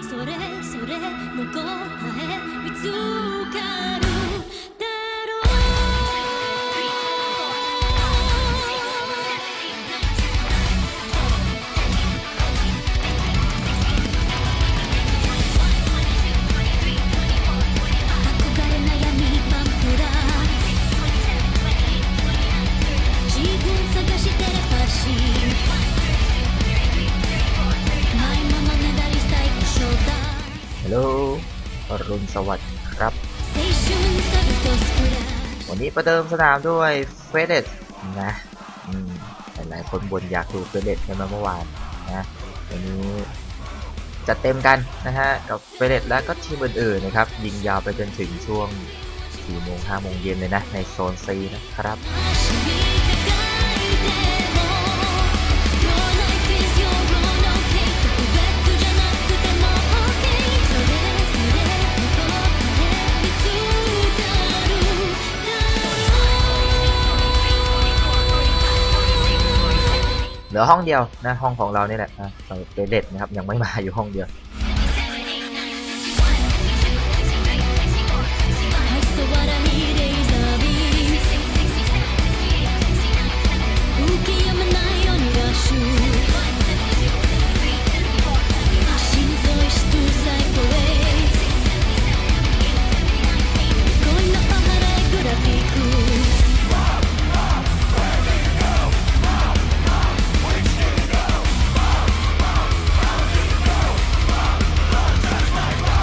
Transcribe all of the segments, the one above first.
それそれどこかへ見つかるだろう憧れ悩みパンプラ自分探しテレパシーないものねだり最高賞だฮัลโหลอรุณสวัสดิ์ครับ 青春サルトスプラッシュ วันนี้ประเดิมสนามด้วยเฟเดตนะหลายๆคนบ่นอยากดูเฟเดตกันมาเมื่อวานนะวันนี้จัดเต็มกันนะฮะกับเฟเดตและก็ทีมอื่นๆนะครับยิงยาวไปจนถึงช่วง 4 โมง 5 โมงเย็นเลยนะในโซน C นะครับ Your life is your own okay 特別じゃなくても okay それそれどこかへ見つかるだเหลือห้องเดียวนะห้องของเรานี่แหละนะเฟเดตนะครับยังไม่มาอยู่ห้องเดียว 愛想笑いレーザービーム浮き止まないようにラッシュ心臓意識最高へ恋のお払いグラフィック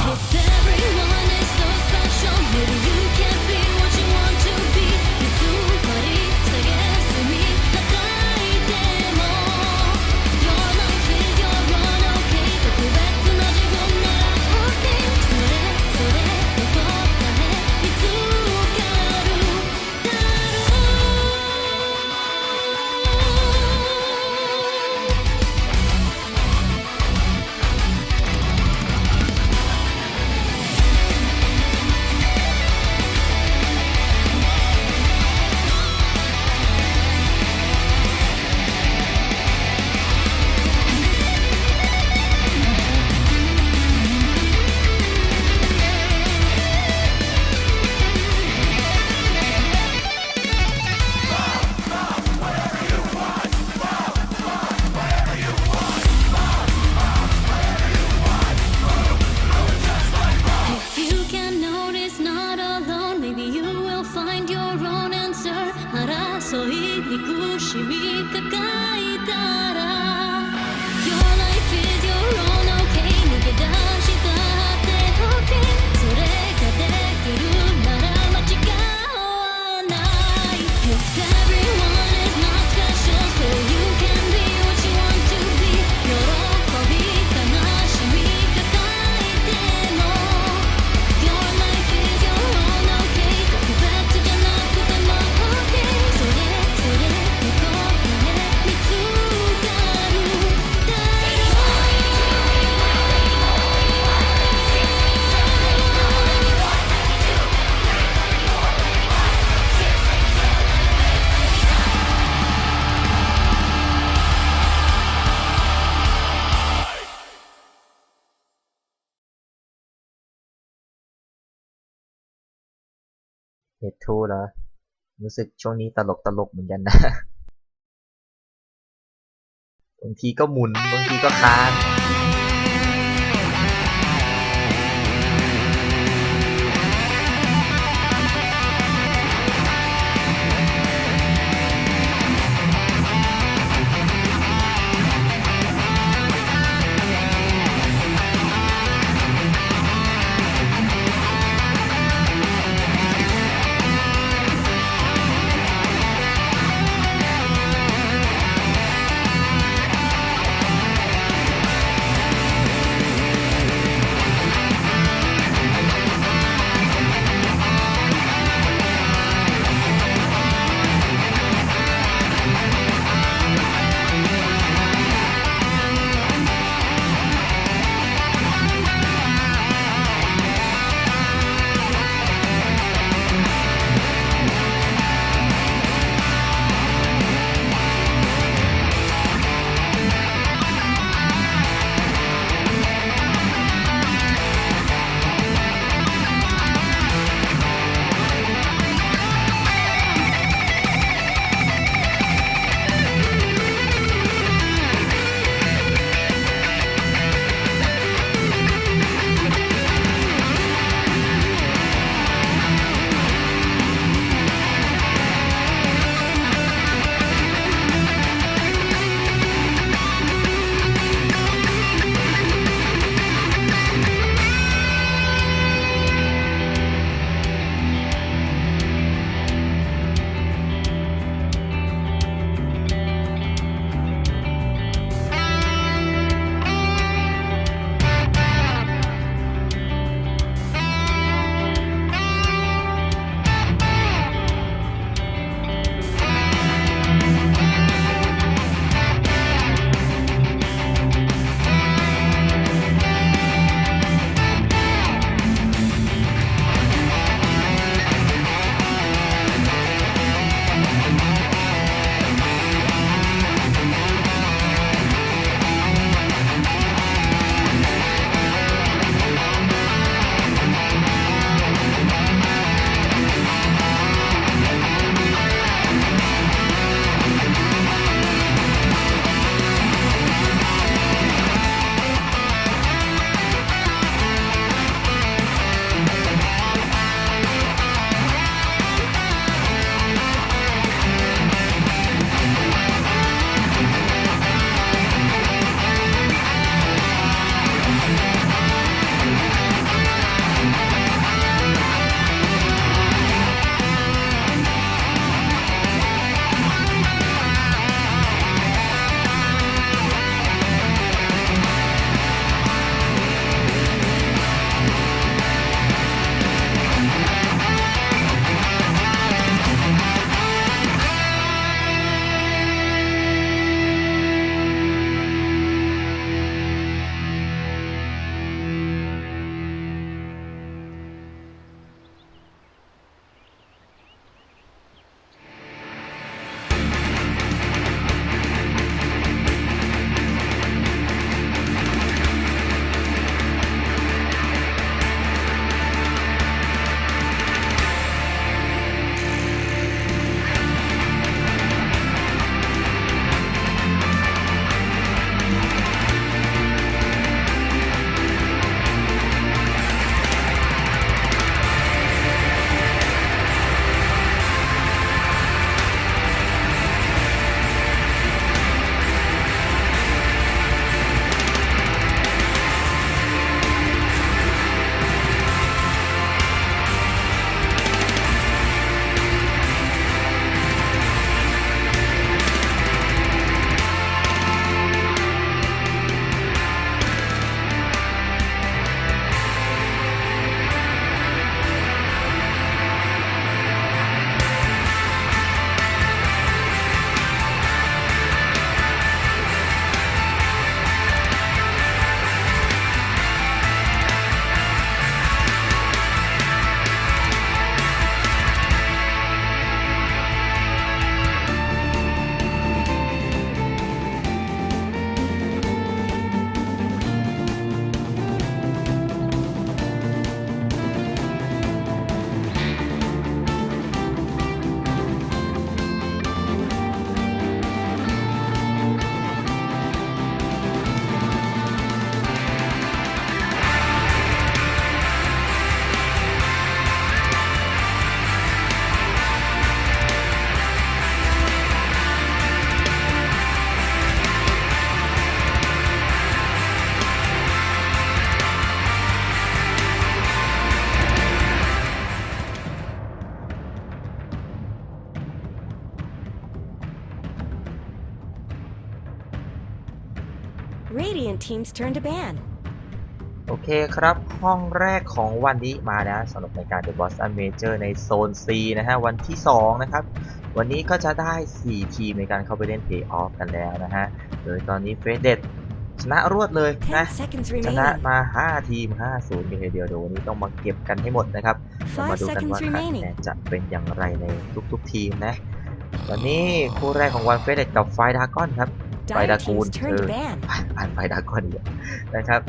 If everyone is so special, maybe you can't be what you want to be. いつまで探すみ叩いても Your life is your own okay 特別な自分なら okay それそれどこかへ見つかるだろう If you can notice not alone, maybe you will find your own answer. 争い憎しみ抱えたら Your life is your own okay 抜け出したって okay それができるなら間違わない If everyone is not special, so you can be what you want to be 喜び悲しみ抱えても Your life is your own okay 特別じゃなくても okay それそれどこかへ見つかるだろเฮดทูเหรอรู้สึกช่วงนี้ตลกเหมือนกันนะ บางทีก็หมุนบางทีก็ค้าง Radiant team's turn to ban. โอเคครับห้องแรกของวันนี้มานะสำหรับในการ The Boston Major ในโซน C นะฮะวันที่ 2 นะครับ วันนี้ก็จะได้ 4 ทีมในการเข้าไปเล่น Play-off กันแล้วนะฮะ โดยตอนนี้เฟสเด็ดชนะรวดเลยนะ 10 seconds ชนะ remaining. มา 5 ทีม 5-0 กันเลยทีเดียวเดี๋ยววันนี้ต้องมาเก็บกันให้หมดนะครับเรามา 5 ดูกัน seconds ว่าคะแน remaining. นจะเป็นอย่างไรในทุกๆทีมนะ วันนี้คู่แรกของวันเฟสเด็ดกับไฟดากอนครับ ไฟ Dire ดากูล team's turn to ban. ผ่านไฟดากอนอีกแล้วนะครับ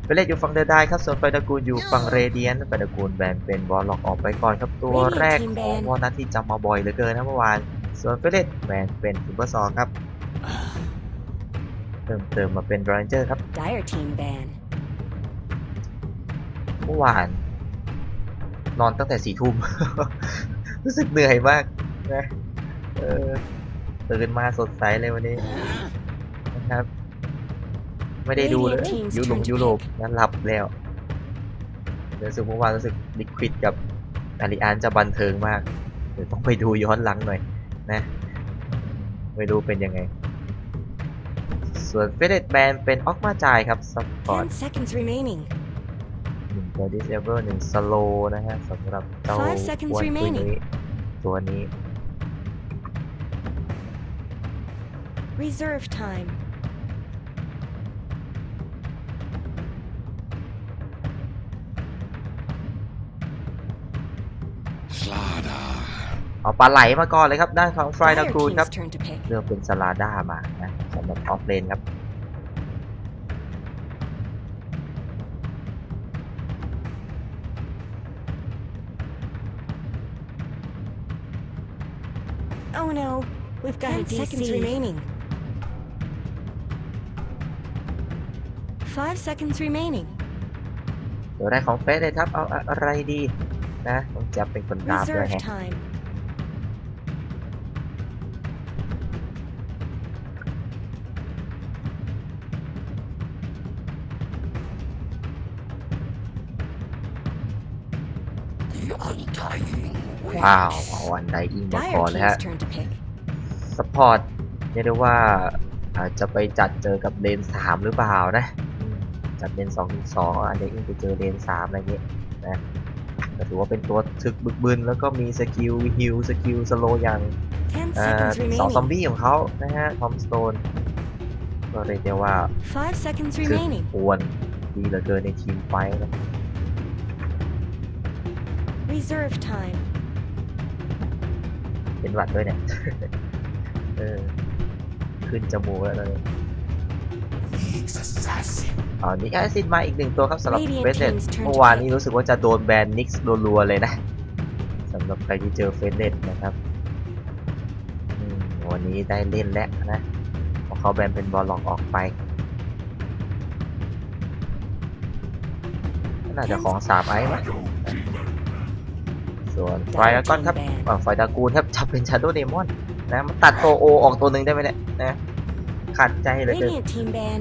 เฟสเด็ดอยู่ฝั่งเดอะไดครับส่วนไฟดากูลอยู่ฝั่งเรเดียนไฟดากูลแบนเป็นวอลล็อกออกไปก่อนครับตัวแรกของวอลนัทที่จำมาบ่อยเหลือเกินนะเมื่อวานส่วนเฟสเด็ดแบนเป็นซูเปอร์ซอครับเติมมาเป็นไรเจอร์ครับ Dire team ban. เมื่อวานนอนตั้งแต่ 4 ทุ่ม รู้สึกเหนื่อยมากนะตื่นมาสดใสเลยวันนี้นะครับ ไม่ได้ดูเลยยุโรปนั้นหลับแล้วรู้สึกเมื่อวานรู้สึกลิควิดกับอาริอานจะบันเทิงมากเดี๋ยวต้องไปดูย้อนหลังหน่อยนะไม่รู้เป็นยังไง ส่วนเฟเดตแบนเป็นออกมาจ่ายครับซัพพอร์ต 10 seconds remaining. 1 ตัว disable 1 สโลนะฮะสำหรับเจ้า 5 seconds อ้วนตัว remaining. นี้ตัวนี้ Reserve time. เอาปลาไหลมาก่อนเลยครับด้านของไฟดา Dire กูลครับ team's turn to pick. เลือกเป็นสลาด้ามานะสำหรับออฟเลนครับ Oh no, we've got 10 seconds remaining. 5 seconds remaining. ตัวแรกของเฟสเลยครับเอาอะไรดีนะต้องจับเป็นคนดาบด้วย Reserve แฮะ time. ว้าวเอาอันไดอิงมา Dire ก่อนเลย team's ฮะ turn to pick. สปอร์ตเรียกได้ว่าอาจจะไปจัดเจอกับเลน 3 หรือเปล่านะจัดเลน 2-2อันไดอิงไปเจอเลน 3 อะไรเงี้ยนะแต่ถือว่าเป็นตัวถึกบึกบึนแล้วก็มีสกิลฮิลสกิลสโลอย่าง 10 seconds สองซอม remaining. บี้ของเขานะฮะทอมสโตนก็เรียกได้ว่า 5 seconds คือ remaining. ปวนดีเหลือเกินในทีมไฟท์นะ Reserve time. เป็นหวัดด้วยเนี่ย ขึ้นจมูกแล้วเลยนี่แอซิดมาอีก 1 ตัวครับสำหรับ Radiant เฟสเน็ต team's turn to เมื่อวานนี้รู้สึกว่าจะโดนแบนนิกส์รัวๆเลยนะสำหรับใครที่เจอเฟสเน็ตนะครับวันนี้ได้เล่นแล้วนะเพราะเขาแบนเป็นบอลล็อกออกไปน่าจะของ3 ไอซ์มั้งส่วนไฟดากอนครับไฟดากูลครับจะเป็นชาโดว์เดมอนนะมันตัดตัวโอออกตัวหนึ่งได้ไหมเนี่ยนะขัดใจเลย Radiant team ban.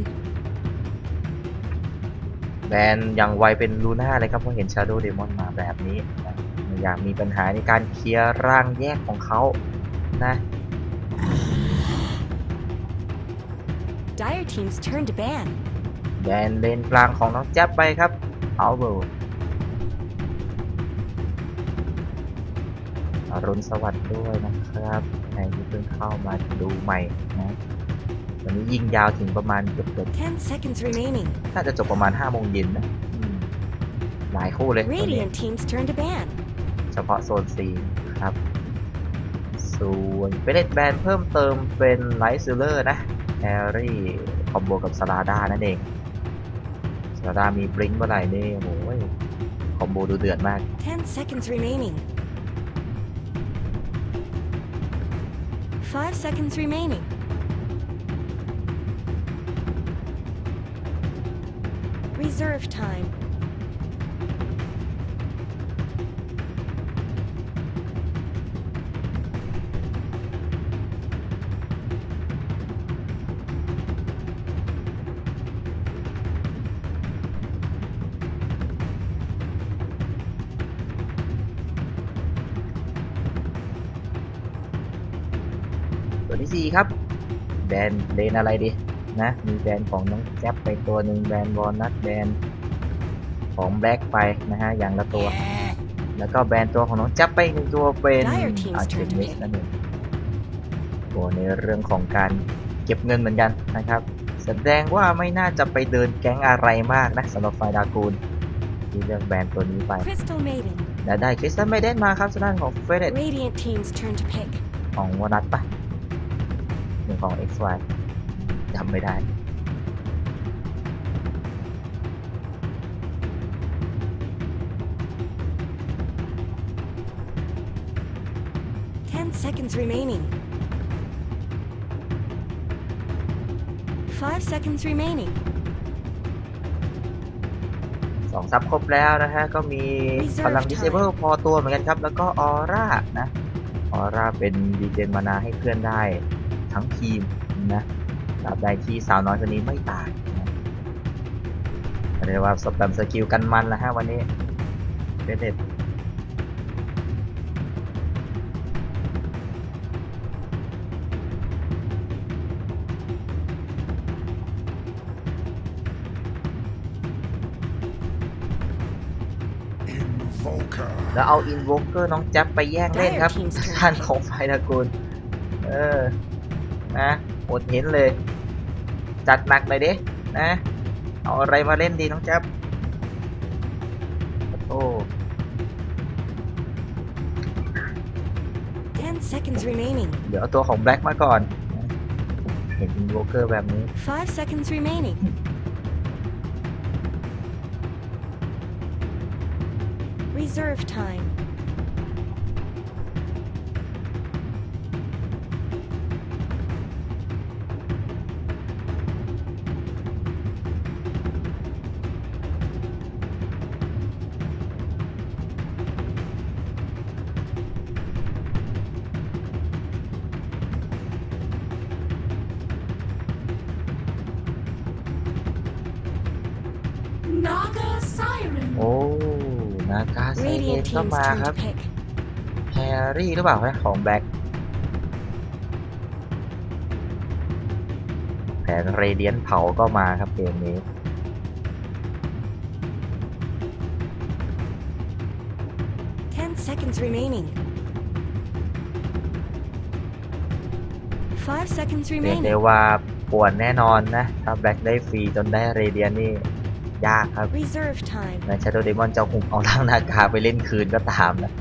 แบนอย่างไวเป็นลูน่าเลยครับเพราะเห็นชาโดว์เดมอนมาแบบนี้นะอยากมีปัญหาในการเคลียร์ร่างแยกของเขานะ Dire team's turn to ban. แบนเลนกลางของน้องแจ๊บไปครับเอาเบอร์อรุณสวัสดิ์ด้วยนะครับใครที่เพิ่งเข้ามาดูใหม่นะวันนี้ยิงยาวถึงประมาณเกือบ 10 seconds remaining. น่าจะจบประมาณ 5 โมงเย็นนะหลายคู่เลยวันนี้ Radiant team's turn to ban. เฉพาะโซน C ครับ ส่วนเฟเดตแบนเพิ่มเติมเป็นไลท์ซิลเลอร์นะแฮร์รี่คอมโบกับสลาด้านั่นเองสลาด้ามีบลิงก์เมื่อไหร่นี่โอ้ยคอมโบดูเดือดมาก 10 seconds remaining. 5 seconds remaining. Reserve time. ตัวที่ 4 ครับแบนเลนอะไรดี นะมีแบนของน้องแจ๊บไปตัวหนึ่งแบนวอลนัทแบนของแบล็กไปนะฮะอย่างละตัว แล้วก็แบนตัวของน้องแจ๊บไปอีกหนึ่งตัวเป็น Dire Team's อาร์เช turn to มิส pick นั่นเองตัวในเรื่องของการเก็บเงินเหมือนกันนะครับแสดงว่าไม่น่าจะไปเดินแก๊งอะไรมากนะสำหรับไฟดากูลที่เลือกแบนตัวนี้ไป Crystal Maiden. และได้คริสตัลไมเดนมาครับทางด้านของเฟเดต Radiant Team's turn to pick. ของวอนัทปะหนึ่งของ XY จำไม่ได้ 10 seconds remaining. 5 seconds remaining. สองซับครบแล้วนะฮะ ก็มีพลัง Reserve Disable พอตัวเหมือนกันครับ แล้วก็ออร่านะ ออร่าเป็นดีเจนมานาให้เพื่อนได้ทั้งทีมนะตราบใดที่สาวน้อยคนนี้ไม่ตายนะเรียกว่าสแปมสกิลกันมันแล้วฮะวันนี้เด็ด Invoker. แล้วเอาอินโวเกอร์น้องแจ๊บไปแย่งเล่นครับ Dire Team's turn ท่านของไฟตระกูลนะอดเห็นเลย จัดหนักเลยดินะ เอาอะไรมาเล่นดีน้องแจ๊บโอ้ 10 seconds remaining. เดี๋ยวเอาตัวของแบล็กมาก่อนนะเห็นอินโวเกอร์แบบนี้ 5 seconds remaining. Reserve time. Naga Siren โอ้นากาไซเรน Radiant ก็ Team's มาค turn รับ to pick. แฮร์รี่หรือเปล่านะของแบล็กแผนเรเดียนเผาก็มาครับเกมนี้ 10 seconds remaining. 5 seconds เรียกได้ remaining. ว่าป่วนแน่นอนนะ ถ้าแบล็กได้ฟรีจนได้เรเดียนนี่ ยากครับ Reserve time. ใน Shadow Demon จะหุบเอาร่างนากาไปเล่นคืนก็ตามนะ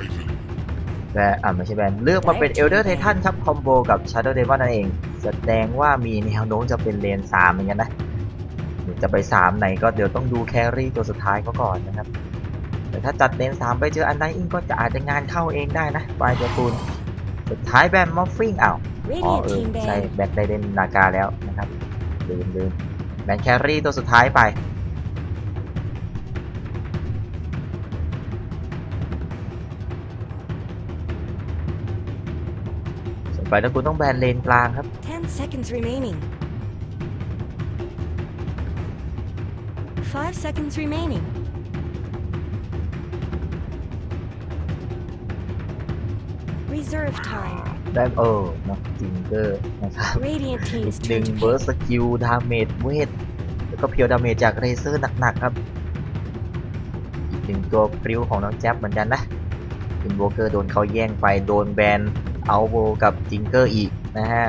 Elder Titan. และไม่ใช่แบนเลือกมาเป็น Elder Titan ครับ คอมโบกับ Shadow Demon นั่นเอง แสดงว่ามีแนวโน้มจะเป็นเลน 3 เหมือนกันนะจะไป 3 ไหนก็เดี๋ยวต้องดูแครี่ตัวสุดท้ายเขาก่อนนะครับ แต่ถ้าจัดเลน 3 ไปเจออันไนอิงก็จะอาจจะงานเข้าเองได้นะปลายตัวคูณสุดท้ายแบนมอฟฟิงอ้าว Radiant team ใช่ ban. แบนได้เล่นนากาแล้วนะครับลืมแบนแครี่ตัวสุดท้ายไป ส่วนไปแล้วคุณต้องแบนเลนกลางครับ 10 seconds remaining. 5 seconds remaining. Reserve time. ได้เนาะจิงเกอร์นะครับ Radiant อี Team's กหนึ่ turn ง to เบิร์ pick. สสกิลดาเมจเวท แล้วก็เพียวดาเมจจากเรเซอร์หนักๆครับ อีกหนึ่งตัวปริ้วของน้องแจ๊บเหมือนกันนะอินโวเกอร์โดนเขาแย่งไปโดนแบนเอาโบกับจิงเกอร์อีกนะฮะ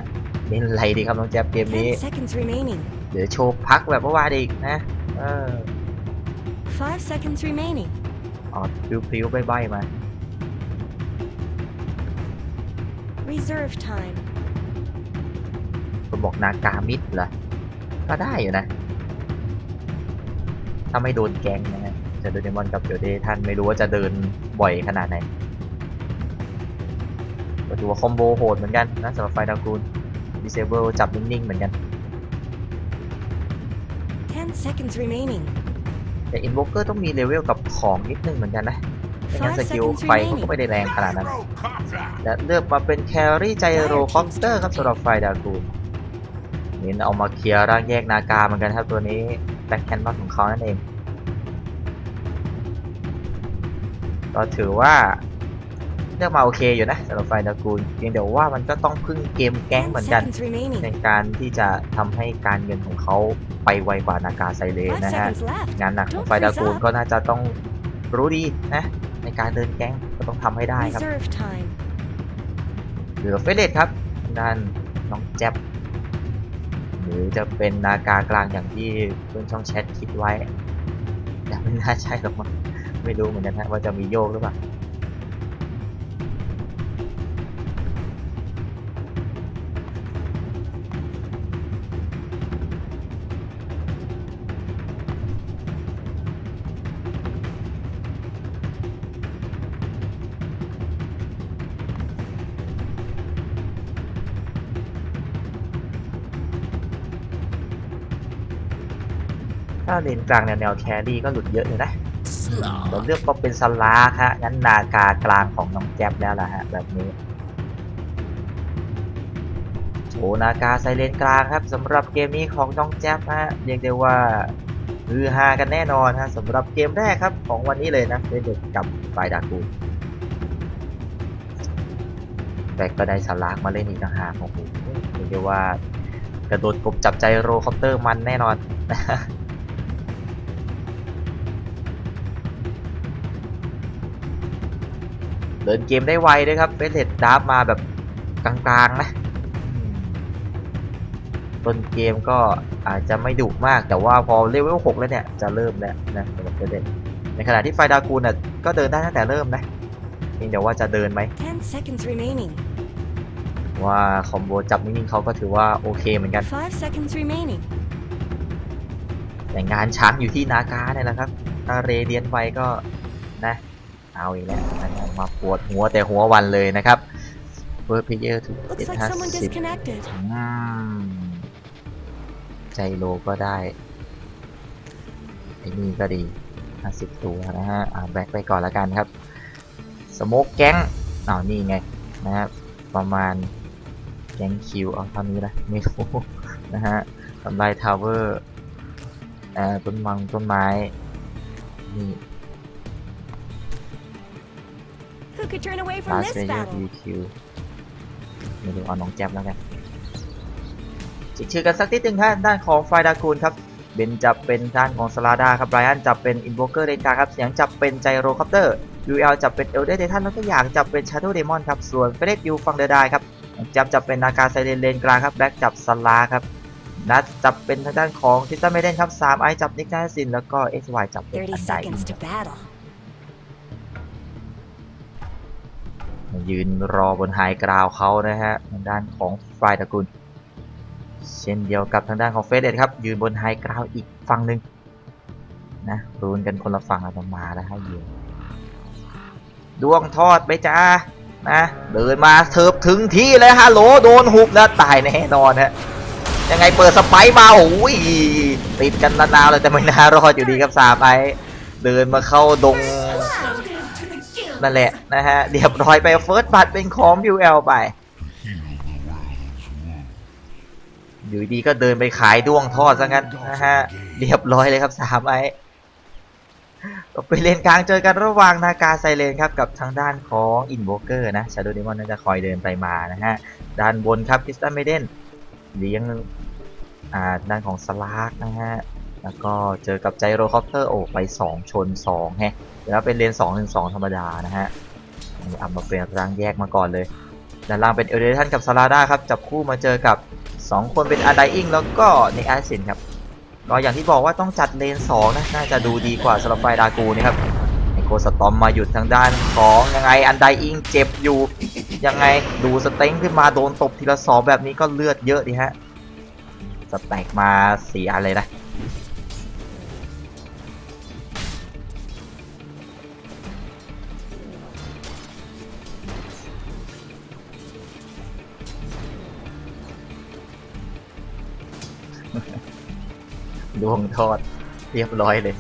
เล่นอะไรดีครับน้องแจ๊บเกมนี้ 10 seconds remaining. เดี๋ยวโชว์พักแบบเมื่อวานอีกนะ 5 seconds remaining. อ๋อพริ้วๆใบ้ๆมา Reserve time. คนบอกนากามิดเหรอ ก็ได้อยู่นะ ถ้าไม่โดนแกงนะฮะจะโดนเดมอนกับเดี๋ยวเดท่านไม่รู้ว่าจะเดินบ่อยขนาดไหนก็ถือว่าคอมโบโหดเหมือนกันนะสำหรับไฟดากูล Disable จับนิ่งๆเหมือนกัน 10 seconds remaining. แต่ Invoker ต้องมีเลเวลกับของนิดนึงเหมือนกันนะ ไม่งั้นส 5 กิล seconds ไฟเขาก็ remaining. ไม่ได้แรงขนาดนั้น Copter! และเลือกมาเป็นแครี่ไจโรคอปเตอร์ครับสำหรับไฟดากูนเน้นเอามาเคลียร์ร่างแยกนากาเหมือนกันครับตัวนี้แบ็คแคนนอนของเขานั่นเองก็ถือว่าเลือกมาโอเคอยู่นะสำหรับไฟดากูนเพียงแต่ว่ามันก็ต้องพึ่งเกมแก๊ง 10 เหมือนกัน seconds ใน remaining. การที่จะทำให้การเงินของเขาไปไวกว่านากาไซเลน 5 นะฮะ seconds left. งานหนักของไฟดากูนก็น่าจะต้องรู้ดีนะในการเดินแก๊งก็ต้องทำให้ได้ครับ Reserve time. เหลือเฟเลตครับด้านน้องแจ๊บหรือจะเป็นนากากลางอย่างที่เพื่อนช่องแชทคิดไว้แต่ไม่น่าใช่หรอกมั้งไม่รู้เหมือนกันฮะว่าจะมีโยกหรือเปล่าถ้าเลนกลางแนวแครี่ก็หลุดเยอะเลยนะเราเลือกก็เป็นสลาฮะงั้นนากากลางของน้องแจ๊บแล้วล่ะฮะแบบนี้โชว์นากาไซเลนกลางครับสำหรับเกมนี้ของน้องแจ๊บฮะเรียกได้ว่าฮือฮากันแน่นอนฮะสำหรับเกมแรกครับของวันนี้เลยนะเด็กกับไฟดากูนแต่ก็ได้สลากมาเล่นอีกต่างหากโอ้โหเรียกได้ว่ากระโดดกบจับใจโรคอปเตอร์มันแน่นอน เดินเกมได้ไวด้วยครับเฟสเทดดาร์ฟมาแบบกลางๆนะต้นเกมก็อาจจะไม่ดุมากแต่ว่าพอเลเวล 6 แล้วเนี่ยจะเริ่มแล้วนะสำหรับเฟสเทดในขณะที่ไฟดากูนน่ะก็เดินได้ตั้งแต่เริ่มนะเพียงแต่ว่าจะเดินไหม 10 seconds remaining. ว่าคอมโบจับนิ่งๆเขาก็ถือว่าโอเคเหมือนกัน 5 seconds remaining. แต่งานช้างอยู่ที่นากาเนี่ยแหละครับถ้าเรเดียนไฟก็นะเอาอีกแล้วนะครับมาปวดหัวแต่หัววันเลยนะครับเฟิร์สเพลเยอร์ถูก Looks like someone 750 disconnected. ใจโลก็ได้ไอ้นี่ก็ดี50ตัวนะฮะแบกไปก่อนแล้วกันครับสโมกแก๊งนี่ไงนะครับประมาณแก๊งคิวเอาเท่านี้นะไม่รู้นะฮะทำลายทาวเวอร์ต้นไม้นี่ Who could turn away from Last this Player battle? DQ ไม่รู้เอาน้องแจ๊บแล้วกันจิกชื่อกันสักนิดนึงครับด้านของไฟดากูนครับเบนจับเป็นด้านของสลาดาครับไบรอันจับเป็นอินโวเกอร์เลนกลางครับเสียงจับเป็นไจโรคอปเตอร์ยูเอลจับเป็นเอลเดอร์เดทันแล้วก็อย่างจับเป็นชาร์โดเดมอนครับส่วนเฟรดยูฟังเดอร์ได้ครับจับเป็นนากาไซเลนเลนกลางครับแบ็กจับสลาครับนัดจับเป็นทางด้านของทิสตันเมเดนครับ3ไอจับนิกนาซินแล้วก็ XY จับเป็นอัน 30 ได seconds to battle. ยืนรอบนไฮกราวเขานะฮะทางด้านของไฟดากูนเช่นเดียวกับทางด้านของเฟสเดดครับยืนบนไฮกราวอีกฝั่งหนึ่งนะรูนกันคนละฝั่งเอามาแล้วให้ยืนดวงทอดไปจ้านะเดินมาเถิบถึงที่เลยฮัลโหลโดนหุบแล้วตายแน่นอนฮะยังไงเปิดสไปร์มาโอ้ยติดกันนานๆเลยแต่ไม่น่ารอดอยู่ดีครับ3ไอเดินมาเข้าดงนั่นแหละนะฮะเรียบร้อยไปเฟิร์สบัตเป็นของ UL ไปอยู่ดีก็เดินไปขายด้วงทอดซะงั้นนะฮะเรียบร้อยเลยครับ3ไอก็ไปเลนกลางเจอกันระหว่างนากาไซเลนครับกับทางด้านของอินโวเกอร์นะชาโดว์เดมอนน่าจะคอยเดินไปมานะฮะด้านบนครับคิสตันเมเดนเลี้ยงด้านของสลากนะฮะแล้วก็เจอกับไจโรคอปเตอร์โอ้ไป2ชน2แฮะแล้วเป็นเลน 2-1-2 ธรรมดานะฮะเอามาเป็นร่างแยกมาก่อนเลยด้านล่างเป็นเอเดทันกับซาลาดาครับจับคู่มาเจอกับ2คนเป็นอาไดอิงแล้วก็เนอาซินครับก็อย่างที่บอกว่าต้องจัดเลน2นะน่าจะดูดีกว่าสำหรับไฟดากูนี่ครับไอโกสตอมมาหยุดทางด้านของยังไงอันไดอิงเจ็บอยู่ยังไงดูสเต็งขึ้นมาโดนตบทีละ2แบบนี้ก็เลือดเยอะดิฮะสแต็กมา4อันเลยนะดวงทอดเรียบร้อยเลย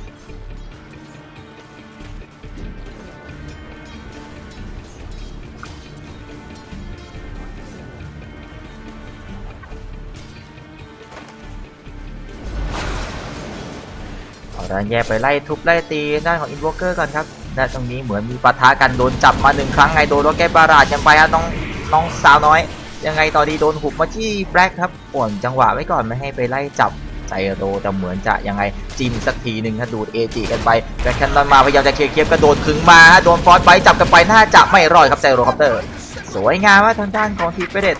แล้วแยกไปไล่ทุบไล่ตีด้านของอินโวเกอร์ก่อนครับด้านตรงนี้เหมือนมีปะทะกันโดนจับมา1 ครั้งไงโดนล็อกเก็ตบาราดกันไปฮะน้องสาวน้อยยังไงตอนนี้โดนหุบมาที่แบล็คครับป่วนจังหวะไว้ก่อนไม่ให้ไปไล่จับไซโรแต่เหมือนจะยังไงจิ้มสักทีหนึ่งถ้าดูดเอจิกันไปแต่แคนนอนมาพยายามจะเคลียร์กระโดดขึงมาโดนฟอสไบจับกันไปน่าจะไม่รอดครับไซโรคอปเตอร์สวยงามว่าทางด้านของทีมเฟเดต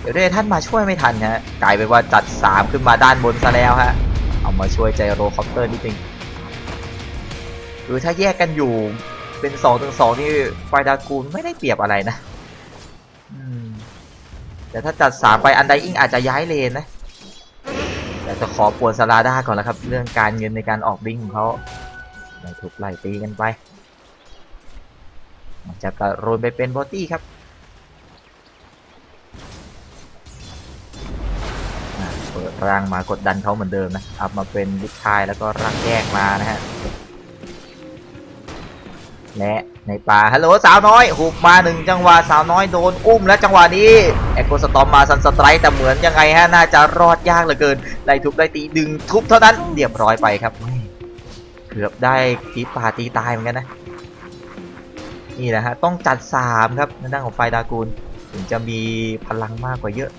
เดี๋ยวท่านมาช่วยไม่ทันฮะกลายเป็นว่าจัด3ขึ้นมาด้านบนซะแล้วฮะเอามาช่วยไซโรคอปเตอร์นิดนึงคือถ้าแยกกันอยู่เป็น2-2นี่ไฟดากูลไม่ได้เปรียบอะไรนะแต่ถ้าจัด3ไปอันไดอิงอาจจะย้ายเลนนะแต่จะขอปวนซาลาด้าก่อนแล้วครับเรื่องการเงินในการออกบิงของเขาถูกไล่ตีกันไปจะกระโดดไปเป็นบอตี้ครับเปิดร่างมากดดันเขาเหมือนเดิมนะอัพมาเป็นลิทายแล้วก็ร่างแยกมานะฮะและในป่าฮัลโหลสาวน้อยหุบมา1 จังหวะสาวน้อยโดนอุ้มและจังหวะนี้แอคโกสตอมมาซันสไตร์แต่เหมือนยังไงฮะน่าจะรอดยากเหลือเกินไล่ทุบไล่ตีดึงทุบเท่านั้นเรียบร้อยไปครับเกือบได้ตีป่าตีตายเหมือนกันนะนี่แหละฮะต้องจัด3ครับในด้านของไฟดากูลถึงจะมีพลังมากกว่าเยอะ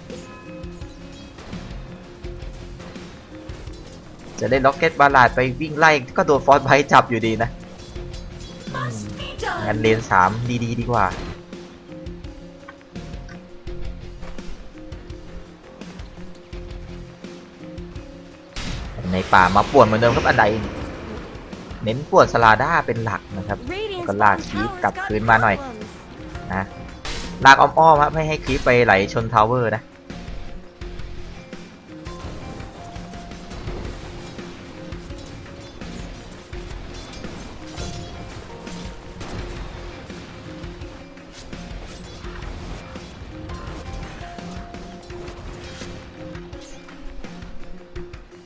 จะได้ล็อกเก็ตบาลาดไปวิ่งไล่ก็โดนฟอสไบจับอยู่ดีนะงั้นเลน3ดีกว่าในป่ามาป่วนเหมือนเดิมครับอันใดเน้นป่วนสลาด้าเป็นหลักนะครับก็ลากคลิปกลับคืนมาหน่อยนะลากอ้อมๆครับไม่ให้คลิปไปไหลชนทาวเวอร์นะ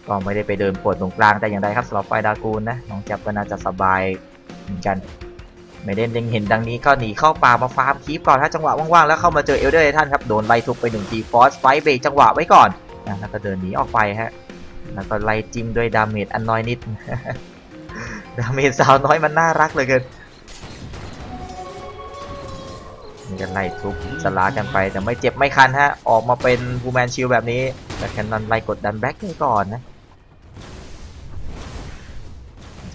ก็ไม่ได้ไปเดินปวดตรงกลางแต่อย่างใดครับสำหรับไฟดากูลนะน้องแจ็บก็น่าจะสบายเหมือนกันไม่ได้เล็งเห็นดังนี้ก็หนีเข้าป่ามาฟาร์มคีปก่อนถ้าจังหวะว่างๆแล้วเข้ามาเจอเอลเดอร์ท่านครับโดนไล่ทุบไป1 ทีฟอสไฟเบรกจังหวะไว้ก่อนนะแล้วก็เดินหนีออกไปฮะแล้วก็ไล่จิ้มด้วยดาเมจอันน้อยนิด ดาเมจสาวน้อยมันน่ารักเลยเกินนี่ก็ไล่ทุบสลากันไปแต่ไม่เจ็บไม่คันฮะออกมาเป็นบูแมนชิลแบบนี้แต่แคนนอนไล่กดดันแบ็คก่อนนะ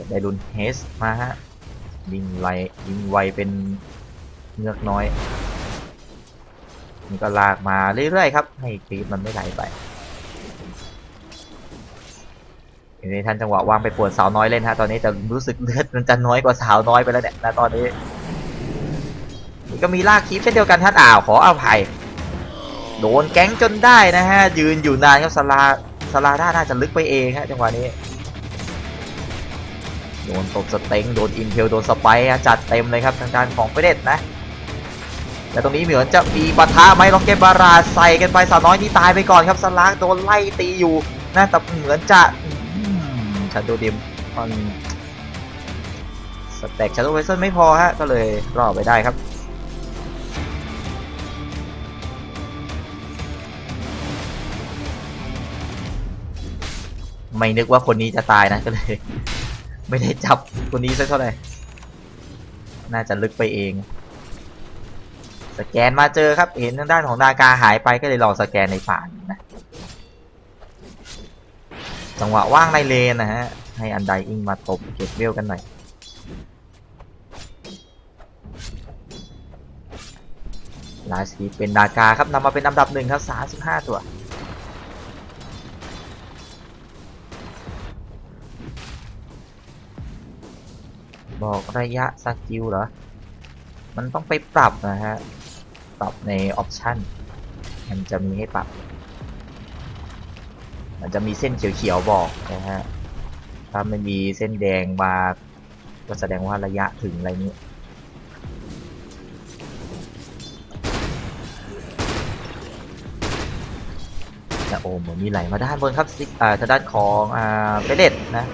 จะได้ลุ้นเฮสมาฮะยิงไวเป็นเงือกน้อยนี่ก็ลากมาเรื่อยๆครับให้คลิปมันไม่ไหลไปในทันจังหวะวางไปปวดสาวน้อยเล่นฮะตอนนี้แต่รู้สึกเลือดมันจะน้อยกว่าสาวน้อยไปแล้วเนี่ยนะตอนนี้นี่ก็มีลากคลิปเช่นเดียวกันท่านขออภัยโดนแก๊งจนได้นะฮะยืนอยู่นานครับสลาด้าน่าจะลึกไปเองฮะจังหวะนี้โดนตบสเต็งโดนอินเทลโดนสไปร์จัดเต็มเลยครับทางด้านของเฟเดตนะและตรงนี้เหมือนจะมีปะทะไหมล็อกเก็ตบาราใส่กันไปสาวน้อยนี่ตายไปก่อนครับสลากโดนไล่ตีอยู่นะแต่เหมือนจะชันโดดิมมันสแต็กชันโดเวสเซนไม่พอฮะก็เลยรอดไปได้ครับไม่นึกว่าคนนี้จะตายนะก็เลยไม่ได้จับคนนี้สักเท่าไหร่น่าจะลึกไปเองสแกนมาเจอครับเห็นทางด้านของนาคาหายไปก็เลยลองสแกนในป่านะจังหวะว่างในเลนนะฮะให้อันไดอิงมาตบเก็บเวลกันหน่อยลาสกีเป็นนาคาครับนำมาเป็นอันดับ1ครับ35 ตัวบอกระยะสกิลเหรอมันต้องไปปรับนะฮะปรับในออปชั่นมันจะมีให้ปรับมันจะมีเส้นเขียวๆบอกนะฮะถ้าไม่มีเส้นแดงมาก็แสดงว่าระยะถึงอะไรนี้แต่โอ้เหมือนมีไหลมาด้านบนครับทางด้านของเฟเดตนะ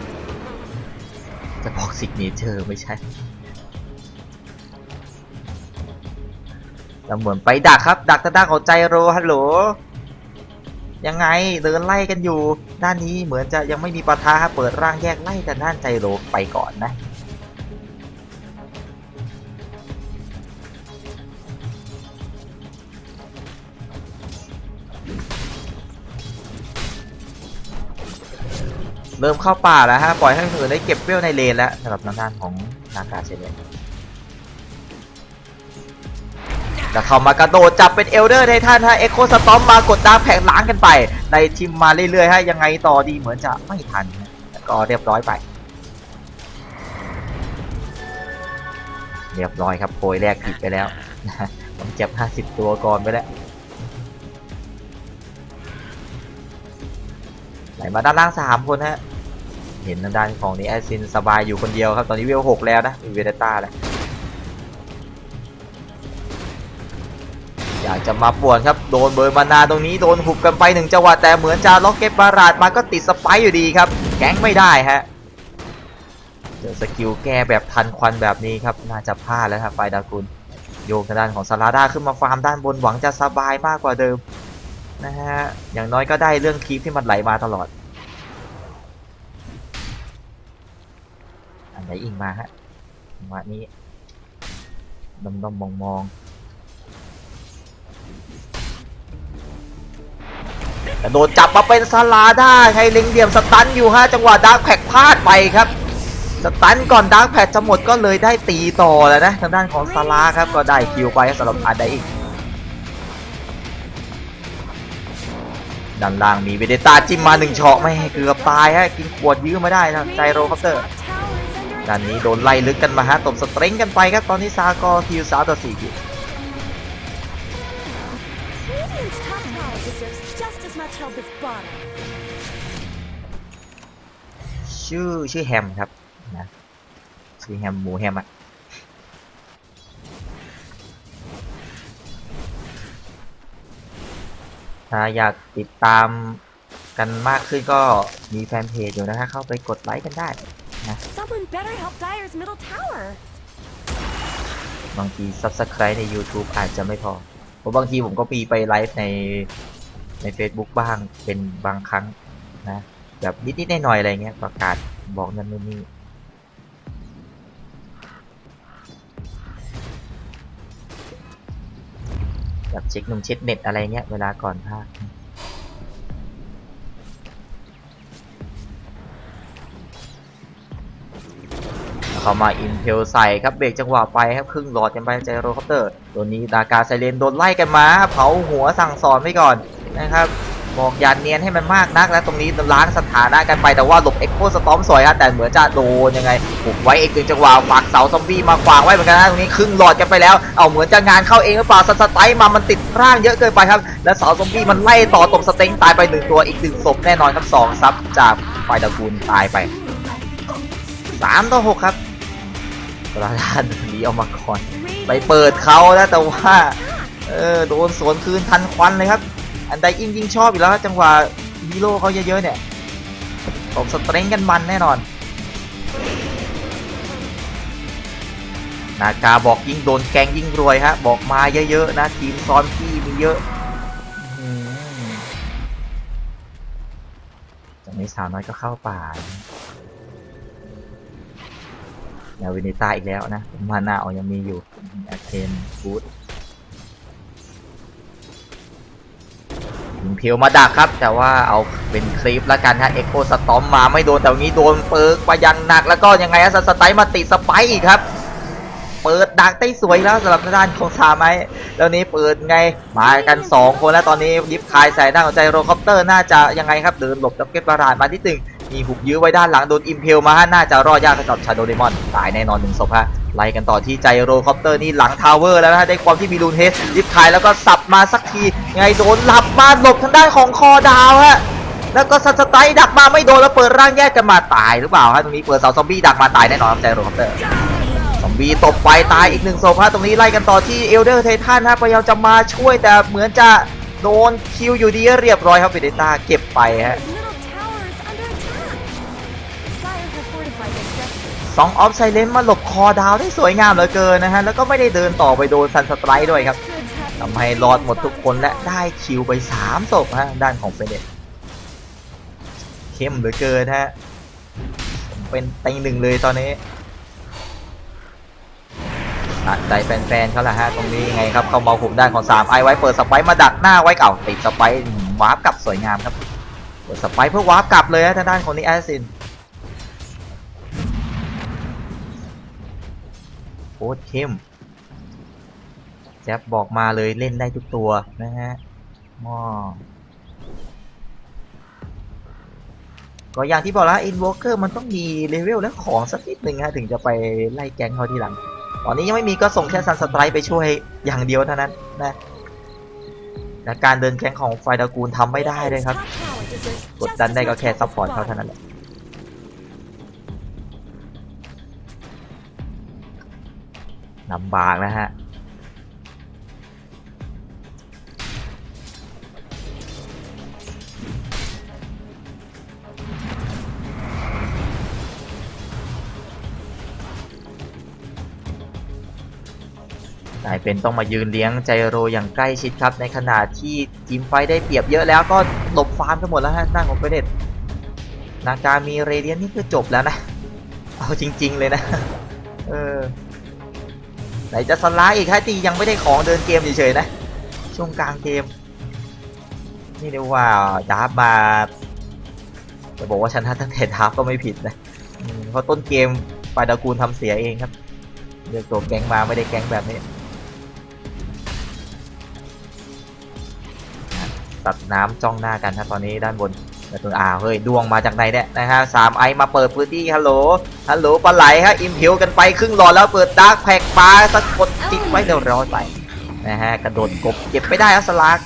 จะบอกซิกเนเจอร์ไม่ใช่แล้วเหมือนไปดักครับดักทางด้านของไจโรฮัลโหล ยังไงเดินไล่กันอยู่ด้านนี้เหมือนจะยังไม่มีปะทะครับเปิดร่างแยกไล่กันด้านใจโรไปก่อนนะเริ่มเข้าป่าแล้วฮะปล่อยให้คนอื่นได้เก็บเวลในเลนแล้วสำหรับทางด้านของนากาเซเลนจะเข้ามากระโดดจับเป็นเอลเดอร์ไททันฮะเอ็กโคสตอมมากดดาร์กแผงล้างกันไปในทีมมาเรื่อยๆฮะยังไงต่อดีเหมือนจะไม่ทันนะแต่ก็เรียบร้อยไปเรียบร้อยครับโปรยแรกผิดไปแล้วนะต้องเจ็บ50ตัวก่อนไปแล้วไหลมาด้านล่าง3คนฮะเห็นทางด้านของนี้แอสซินสบายอยู่คนเดียวครับตอนนี้เวล6แล้วนะมีเวเดต้าแล้วอยากจะมาป่วนครับโดนเบอร์มานาตรงนี้โดนหุบกันไป1จังหวะแต่เหมือนจะล็อกเก็ตบาราดมาก็ติดสไปร์อยู่ดีครับแก๊งไม่ได้ฮะเจอสกิลแก้แบบทันควันแบบนี้ครับน่าจะพลาดแล้วครับไฟดากุลโยกทางด้านของซาราดาขึ้นมาฟาร์มด้านบนหวังจะสบายมากกว่าเดิมนะฮะอย่างน้อยก็ได้เรื่องคลิปที่มันไหลมาตลอดอันไหนอิงมาฮะจังหวะนี้ดมๆมองกระโดดจับมาเป็นซาลาได้ให้เล็งเหลี่ยมสตันอยู่ฮะจังหวะดาร์กแพคพลาดไปครับสตันก่อนดาร์กแพคจะหมดก็เลยได้ตีต่อแล้วนะทางด้านของซาลาครับก็ได้คิวไปสำหรับอันไดอีกด้านล่างมีเวเดต้าจิ้มมา1เฉาะไม่ให้เกือบตายฮะกินขวดยื้อมาได้นะไจโรคอปเตอร์ด้านนี้โดนไล่ลึกกันมาฮะตบสเตรงกันไปครับตอนนี้ซาก็คิว3-4คิวRadiant's top tower deserves just as much help as bottom. ชื่อแฮมครับนะชื่อแฮมหมูแฮมอะถ้าอยากติดตามกันมากขึ้นก็มีแฟนเพจอยู่นะฮะเข้าไปกดไลค์กันได้นะ Someone better help Dire's middle tower. บางที Subscribe ใน YouTube อาจจะไม่พอเพราะบางทีผมก็มีไปไลฟ์ใน Facebook บ้างเป็นบางครั้งนะแบบนิดๆหน่อยๆอะไรเงี้ยประกาศบอกนั่นนู่นนี่แบบเช็คเน็ตอะไรเงี้ยเวลาก่อนภาคเข้ามาอินเทลใส่ครับเบรกจังหวะไปครับครึ่งหลอดกันไปไจโรคอปเตอร์ตัวนี้ดากาไซเลนโดนไล่กันมาเผาหัวสั่งสอนไว้ก่อนนะครับบอกอย่าเนียนให้มันมากนักแล้วตรงนี้ล้างสถานะกันไปแต่ว่าหลบเอ็กโคสตอมสวยครับแต่เหมือนจะโดนยังไงผูกไว้อีกหนึ่งจังหวะฝากเสาซอมบี้มาขวางไว้เหมือนกันนะตรงนี้ครึ่งหลอดกันไปแล้วเอาเหมือนจะงานเข้าเองหรือเปล่าสไตล์มามันติดร่างเยอะเกินไปครับแล้วเสาซอมบี้มันไล่ต่อตบสเต็งตายไป1ตัวอีก1ศพแน่นอนครับ2ซับจากไฟดากูลตายไป3-6ครับกระดานนี้เอามาก่อนไปเปิดเขาแล้วแต่ว่าโดนสวนคืนทันควันเลยครับอันใดยิ่งชอบอยู่แล้วจังหวะฮีโร่เขาเยอะๆเนี่ยตบสเตรงกันมันแน่นอนนากาบอกยิ่งโดนแกงยิ่งรวยฮะบอกมาเยอะๆนะทีมซ้อนพี่มีเยอะจากนี้สาวน้อยก็เข้าป่าแล้ววินิต้าอีกแล้วนะมานาอยังมีอยู่อาเคนฟูดเพียวมาดักครับแต่ว่าเอาเป็นคลิปแล้วกันฮะเอ็กโคสตอมมาไม่โดนแต่นี้โดนเปิร์กไปยังหนักแล้วก็ยังไงฮะสไตล์มาติดสไปอีกครับเปิดดักได้สวยแล้วสำหรับด้านของซาไมแล้วนี้เปิดไงมากัน2คนแล้วตอนนี้ยิบคายใส่ด้านของไจโรคอปเตอร์น่าจะยังไงครับเดินหลบดับเก็ตบาราดมาที่1มีหุบยื้อไว้ด้านหลังโดนอิมเพลมาฮะน่าจะรอดยากสำหรับชาโดเดมอนตายแน่นอน1ศพฮะไล่กันต่อที่ไจโรคอปเตอร์นี่หลังทาวเวอร์แล้วนะฮะได้ความที่มีลูนเฮสยิบคายแล้วก็สับมาสักทีไงโดนหลับมาหลบทางด้านของคอดาวฮะแล้วก็สไตล์ดักมาไม่โดนแล้วเปิดร่างแยกกันมาตายหรือเปล่าฮะตรงนี้เปิดเสาซอมบี้ดักมาตายแน่นอนครับไจโรคอปเตอร์ซอมบี้ตบไปตายอีก1ศพฮะตรงนี้ไล่กันต่อที่เอลเดอร์ไททันฮะพยายามจะมาช่วยแต่เหมือนจะโดนคิวอยู่ดีเรียบร้อยครับเวเดต้าเก็บไปฮะ2 ออฟไซเลนมาหลบคอดาวได้สวยงามเหลือเกินนะฮะแล้วก็ไม่ได้เดินต่อไปโดนซันสไตร์ด้วยครับ ทำให้รอดหมดทุกคนและได้คิวไป3ศพฮะด้านของเฟเดตเข้มเหลือเกินฮะเป็นตีหนึ่งเลยตอนนี้ใจแฟนๆเขาแหละฮะตรงนี้ไงครับเข้ามาหุบด้านของ3ไอไว้เปิดสไปร์มาดักหน้าไว้เก่าติดสไปร์วาร์ปกลับสวยงามครับเปิดสไปร์เพื่อวาร์ปกลับเลยฮะทางด้านของนี้แอสซินโคตรเข้มแจ๊บบอกมาเลยเล่นได้ทุกตัวนะฮะก็อย่างที่บอกแล้วอินโวเกอร์มันต้องมีเลเวลและของสักนิดหนึ่งฮะถึงจะไปไล่แก๊งเขาทีหลังตอนนี้ยังไม่มีก็ส่งแค่ซันสไตร์ไปช่วยอย่างเดียวเท่านั้นนะและการเดินแก๊งของไฟตระกูลทำไม่ได้เลยครับกดดันได้ก็แค่ซัพพอร์ตเขาเท่านั้นแหละลำบากนะฮะกลายเป็นต้องมายืนเลี้ยงไจโรอย่างใกล้ชิดครับในขณะที่ทีมไฟได้เปรียบเยอะแล้วก็หลบฟาร์มกันหมดแล้วฮะด้านของเฟเดตนาการมีเรเดียนนี่คือจบแล้วนะเอาจริงๆเลยนะไหนจะสลาอีกฮะตียังไม่ได้ของเดินเกมเฉยๆนะช่วงกลางเกมนี่เรียกว่าดาร์ฟมาจะบอกว่าชนะตั้งแต่ดาร์ฟก็ไม่ผิดนะเพราะต้นเกมไฟตระกูลทำเสียเองครับเลือกตัวแก๊งมาไม่ได้แก๊งแบบนี้ตัดน้ำจ้องหน้ากันครับตอนนี้ด้านบนแต่ตัวเฮ้ยดวงมาจากไหนเนี่ยนะฮะ3ไอมาเปิดพื้นที่ฮัลโหลปลาไหลฮะอิมพิวกันไปครึ่งหลอดแล้วเปิดดาร์กแพ็กปลาสะกดติดไว้เดี๋ยวรอไปนะฮะกระโดดกบเก็บไม่ได้ครับสลาก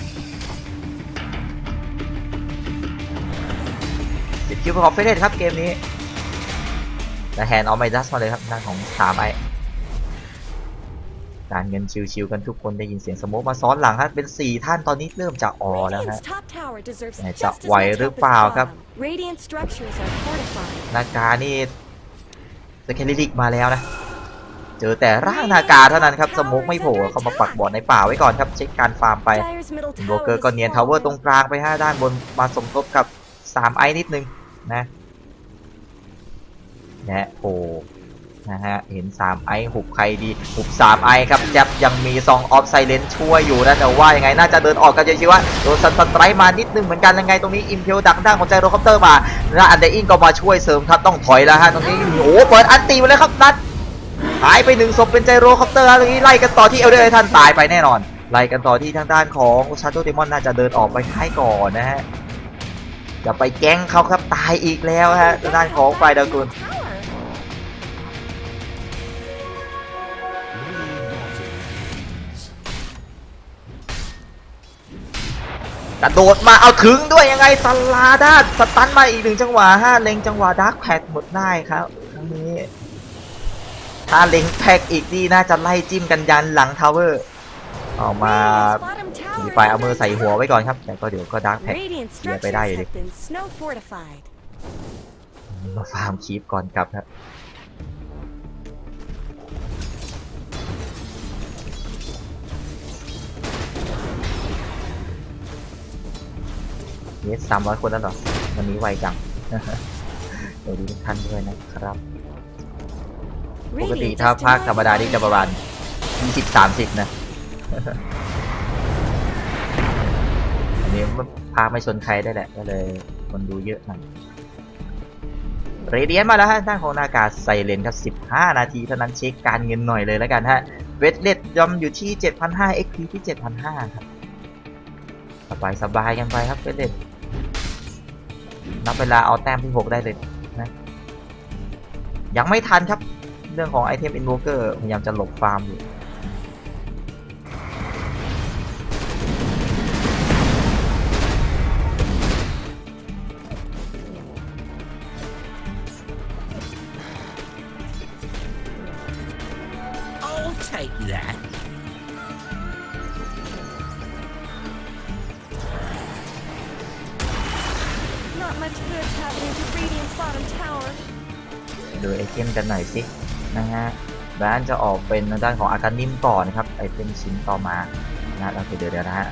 10 คิวของเฟเดตครับเกมนี้แต่แฮนด์เอาไมดัสมาเลยครับด้านของ3ไอการเงินชิวๆกันทุกคนได้ยินเสียงสโมกมาซ้อนหลังฮะเป็น4ท่านตอนนี้เริ่มจะแล้วฮะแต่จะไหวหรือเปล่าครับนากานี่สเคลิลิกมาแล้วนะเจอแต่ร่างนากาเท่านั้นครับสโมกไม่โผล่เขามาปักบอดในป่าไว้ก่อนครับเช็คการฟาร์มไปโบเกอร์ก็เนียนทาวเวอร์ตรงกลางไปด้านบนมาสมทบกับ3ไอนิดนึงนะโอ้นะฮะเห็น3ไอหุบใครดีหุบ3ไอครับแจ็บยังมีซองออฟไซเลนช่วยอยู่นะแต่ว่ายังไงน่าจะเดินออกกันเฉยๆว่าโดนซันสไตร์มานิดนึงเหมือนกันยังไงตรงนี้อิมเพลดักด้านของไจโรคอปเตอร์มาแล้วอันเดอร์อินก็มาช่วยเสริมครับต้องถอยแล้วฮะตรงนี้โอ้เปิดอันตีมาเลยครับนัดหายไป1ศพเป็นไจโรคอปเตอร์ตรงนี้ไล่กันต่อที่เอลเดอร์ท่านตายไปแน่นอนไล่กันต่อที่ทางด้านของชาโตเดมอนน่าจะเดินออกไปท้ายก่อนนะฮะจะไปแก๊งเขาครับตายอีกแล้วฮะทางด้านของไฟตระกูลกระโดดมาเอาถึงด้วยยังไงสลาด้าสตันมาอีก1จังหวะเล็งจังหวะดาร์คแพ็กหมดได้ครับครั้งนี้ถ้าเล็งแพ็กอีกดีน่าจะไล่จิ้มกันยันหลังทาวเวอร์เอามาดีไฟเอามือใส่หัวไว้ก่อนครับแต่ก็เดี๋ยวก็ดาร์คแพ็กเสียไปได้เลยมาฟาร์มคีปก่อนครับ300 คนแล้วเหรอวันนี้ไวจังเดี๋ยวดูทุกท่านด้วยนะครับปกติถ้าภาคธรรมดานี่จะประมาณ20-30นะอันนี้ภาคไม่ชนใครได้แหละก็เลยคนดูเยอะหน่อยเรเดียนมาแล้วฮะด้านของนากาไซเลนครับ15 นาทีเท่านั้นเช็คการเงินหน่อยเลยแล้วกันฮะเวทเลดยอมอยู่ที่ 7,500 XP ที่ 7,500 ครับสบายกันไปครับเวทเลดนับเวลาเอาแต้มที่6ได้เลยนะยังไม่ทันครับเรื่องของไอเทมอินโวเกอร์พยายามจะหลบฟาร์มอยู่ take that. Not much good's happening to Radiant's bottom tower. ดูไอเทมกันหน่อยสินะฮะร้านจะออกเป็นด้านของอาการนิ่มก่อนนะครับไอเทมชิ้นต่อมา นะแล้วเดี๋ยวนะฮะ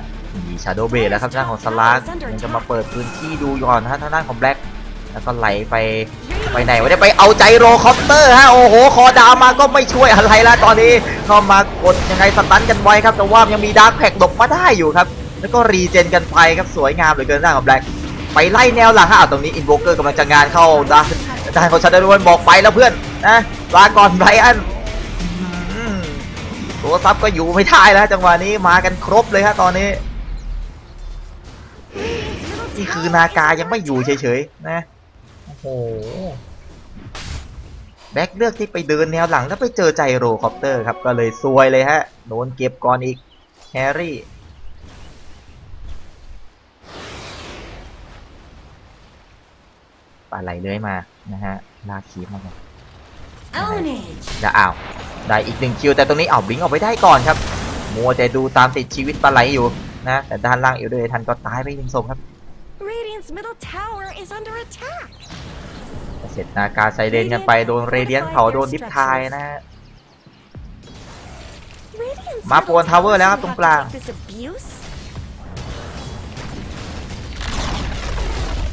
มีชาโดว์เบรแล้วครับทางด้านของสลาร์ยังจะมาเปิดพื้นที่ดูก่อนนะฮะทางด้านของแบล็กแล้วก็ไหลไปไหนวะเนี่ยไปเอาใจโรคอปเตอร์ฮะโอ้โหคอดาวมาก็ไม่ช่วยอะไรแล้วตอนนี้เข้ามากดยังไงสตันกันไว้ครับแต่ว่ายังมีดาร์คแพ็กดบมาได้อยู่ครับแล้วก็รีเจนกันไปครับสวยงามเหลือเกินทางของแบล็กไปไล่แนวหลังฮะตรงนี้อินโวเกอร์กำลังจะงานเข้าด้านของชาโดว์บอกไปแล้วเพื่อนนะลาก่อนไบรอันตัวซับก็อยู่ไม่ได้แล้วจังหวะนี้มากันครบเลยฮะตอนนี้นี่คือนากายังไม่อยู่เฉยๆนะโอ้โหแบ็คเลือกที่ไปเดินแนวหลังแล้วไปเจอใจโรคอปเตอร์ครับก็เลยซวยเลยฮะโดนเก็บก่อนอีกแฮร์รี่ปลาไหลเลื้อยมานะฮะลากคีบมาก่อน Ownage. จะอ้าวได้อีก1คิวแต่ตรงนี้เอาบิงออกไปได้ก่อนครับมัวแต่ดูตามติดชีวิตปลาไหลอยู่นะแต่ด้านล่างเอลเดอร์ทันก็ตายไป1ศพครับ Radiant's middle tower is under attack. เสร็จนากาไซเรนกันไปโดนเรเดียนเผาโดนดิฟทายนะฮะ Radiant's มา middle ปวนทาวเวอร์ tower แล้วครับ shouldn't ตรง have กลาง to take this abuse.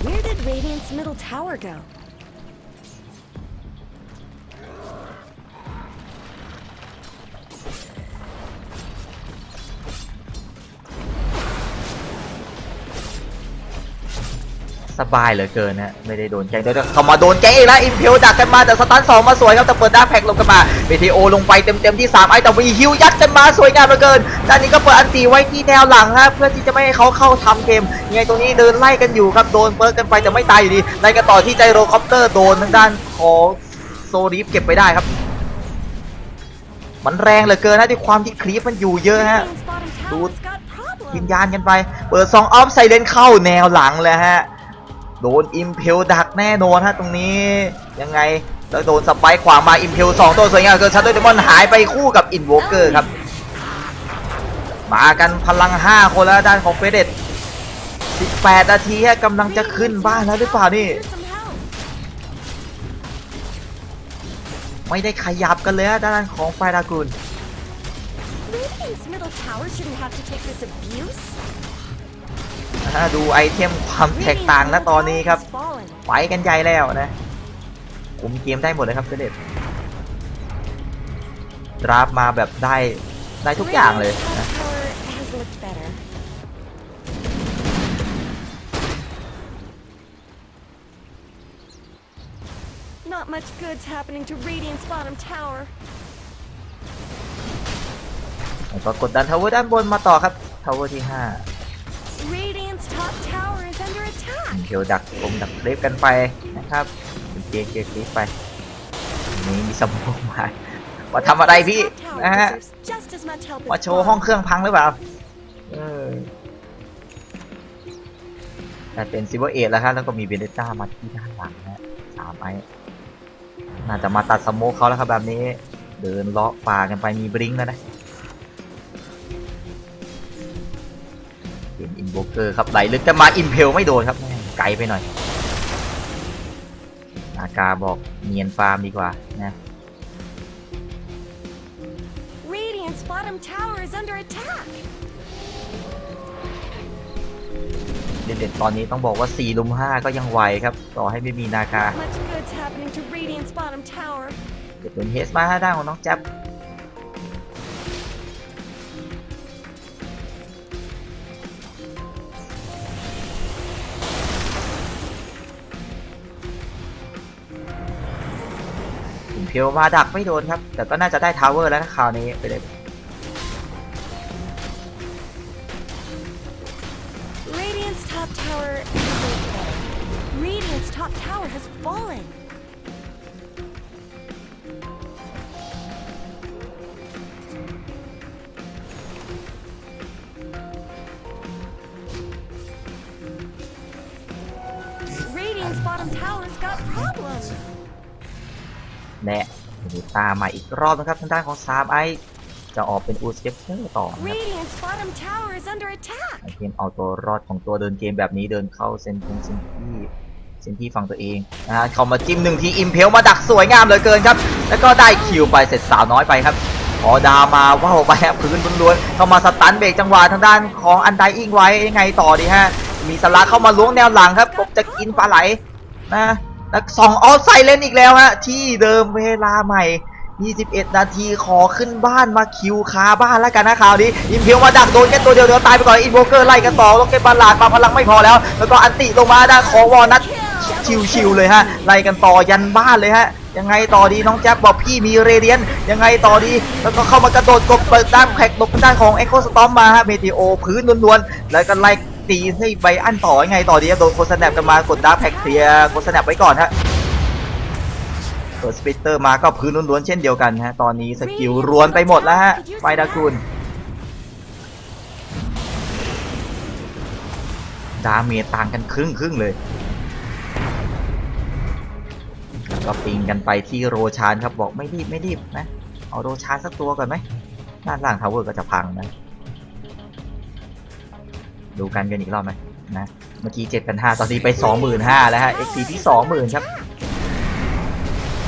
Where did Radiant's middle tower go? สบายเหลือเกินนะไม่ได้โดนแกงด้วยเข้ามาโดนแกงอีกแล้วอินเพลดักกันมาแต่สตัน2มาสวยครับแต่เปิดดาร์คแพ็กลงกันมาเบทีโอลงไปเต็มที่3ไอแต่วีฮิวยัดกันมาสวยงามเหลือเกินด้านนี้ก็เปิดอันตีไว้ที่แนวหลังฮะเพื่อที่จะไม่ให้เขาเข้าทำเกมยังไงตรงนี้เดินไล่กันอยู่ครับโดนเปิร์กกันไปแต่ไม่ตายอยู่ดีไล่กันต่อที่ไจโรคอปเตอร์โดนทางด้านของโซลีฟเก็บไปได้ครับมันแรงเหลือเกินนะด้วยความที่คลีปมันอยู่เยอะฮะ Radiant's bottom Dude. tower's got ยิง problems. ยานกันไปเปิด2ออฟไซเลนเข้าแนวหลังเลยฮะโดนอิมเพลดักแน่นอนฮะตรงนี้ยังไงแล้วโดนสไปค์ขวางมาอิมเพล2ตัวสวยงามเกินชัดด้วยเดมอนหายไปคู่กับอินโวเกอร์ครับมากันพลัง5คนแล้วด้านของเฟเดต18นาทีฮะกำลังจะขึ้นบ้านแล้วหรือเปล่านี่ Here's some help. ไม่ได้ขยับกันเลยฮะด้านของไฟดากุล Radiant's middle tower shouldn't have to take this abuse. ดูไอเทมความแตกต่างนะตอนนี้ครับ Has fallen. ไปกันใหญ่แล้วนะคุมเกมได้หมดเลยครับเฟเดตดราฟมาแบบได้ทุกอย่างเลย Radiant's นะ top tower has looked better. Not much good's happening to Radiant's bottom tower. แล้วก็กดดันทาวเวอร์ด้านบนมาต่อครับทาวเวอร์ที่5 Radiant's top tower is under attack. เดี๋ยวดักเคลฟกันไปนะครับเกียร์คลิปไปนี่มีสมองมาทำอะไรพี่ Radiant's top tower นะฮะ deserves just as much help as มาโชว์ห้อง bottom. เครื่องพังหรือเปล่าแต่เป็นซิลเวอร์เอทแล้วครับแล้วก็มีเบเนต้ามาที่ด้านหลังนะ3ไอน่าจะมาตัดสโมกเขาแล้วครับแบบนี้เดินเลาะป่ากันไปมีบริงแล้วนะเป็นอินโวเกอร์ครับไหลลึกกันมาอินเพลไม่โดนครับไกลไปหน่อยนากาบอกเนียนฟาร์มดีกว่านะ Radiant's bottom tower is under attack. เด็ดๆตอนนี้ต้องบอกว่า4 ลุม 5ก็ยังไหวครับต่อให้ไม่มีนากา Not much good's happening to Radiant's bottom tower. เด็ดเป็นเฮสมาด้านของน้องแจ๊บอินเพลมาดักไม่โดนครับแต่ก็น่าจะได้ทาวเวอร์แล้วนะคราวนี้ไปเลย Radiant's top tower has looked better. Radiant's top tower has fallen. Radiant's bottom tower's got problems. แน่ดูตามมาอีกรอบนะครับทางด้านของ3ไอจะออกเป็นอูสเก็ปเตอร์ต่อนะครับ Radiant's bottom tower is under attack. ไอเกมเอาตัวรอดของตัวเดินเกมแบบนี้เดินเข้าเซนที่ฝั่งตัวเองนะฮะเข้ามาจิ้ม1ทีอิมเพลมาดักสวยงามเหลือเกินครับแล้วก็ได้คิวไปเสร็จสาวน้อยไปครับ พอดามาว่าวไปฮะพื้นล้วนๆเข้ามาสตันเบรกจังหวะทางด้านของอันไดอิงไว้ยังไงต่อดีฮะมีสลักเข้ามาล้วงแนวหลังครับผมจะกินปลาไหลนะแล้วส่องออฟไซด์เล่นอีกแล้วฮะที่เดิมเวลาใหม่21 นาทีขอขึ้นบ้านมาคิวคาบ้านแล้วกันนะคราวนี้อิมเพียวมาดักโดนแค่ตัวเดียวเดี๋ยวตายไปก่อนอินโวเกอร์ไล่กันต่อแล้วเก็บบาลาดมาพลังไม่พอแล้วก็อันติลงมาด้านของวอลนัทชิวๆเลยฮะไล่กันต่อยันบ้านเลยฮะยังไงต่อดีน้องแจ๊บบอกพี่มีเรเดียนยังไงต่อดีแล้วก็เข้ามากระโดดกบเปิดด้านแขกหลบด้านของเอ็กโคสตอมมาฮะเมทีโอพื้นล้วนๆแล้วก็ไล่ตีให้ใบอันต่อยังไงต่อดีโดนโคสแนปกันมากดดาร์คแพ็กเคลียร์โคสแนปไว้ก่อนฮะเปิดสปิตเตอร์มาก็พื้นล้วนๆเช่นเดียวกันฮะตอนนี้สกิลรวนไปหมดแล้วฮะไฟดากุลดาเมจต่างกันครึ่งเลยแล้วก็ปิงกันไปที่โรชานครับบอกไม่รีบนะเอาโรชานสักตัวก่อนไหมด้านล่างทาวเวอร์ก็จะพังนะดูกันอีกรอบไหมนะเมื่อกี้ 7,500 ตอนนี้ไป 25,000 แล้วฮะ XP ที่ 20,000 ครับ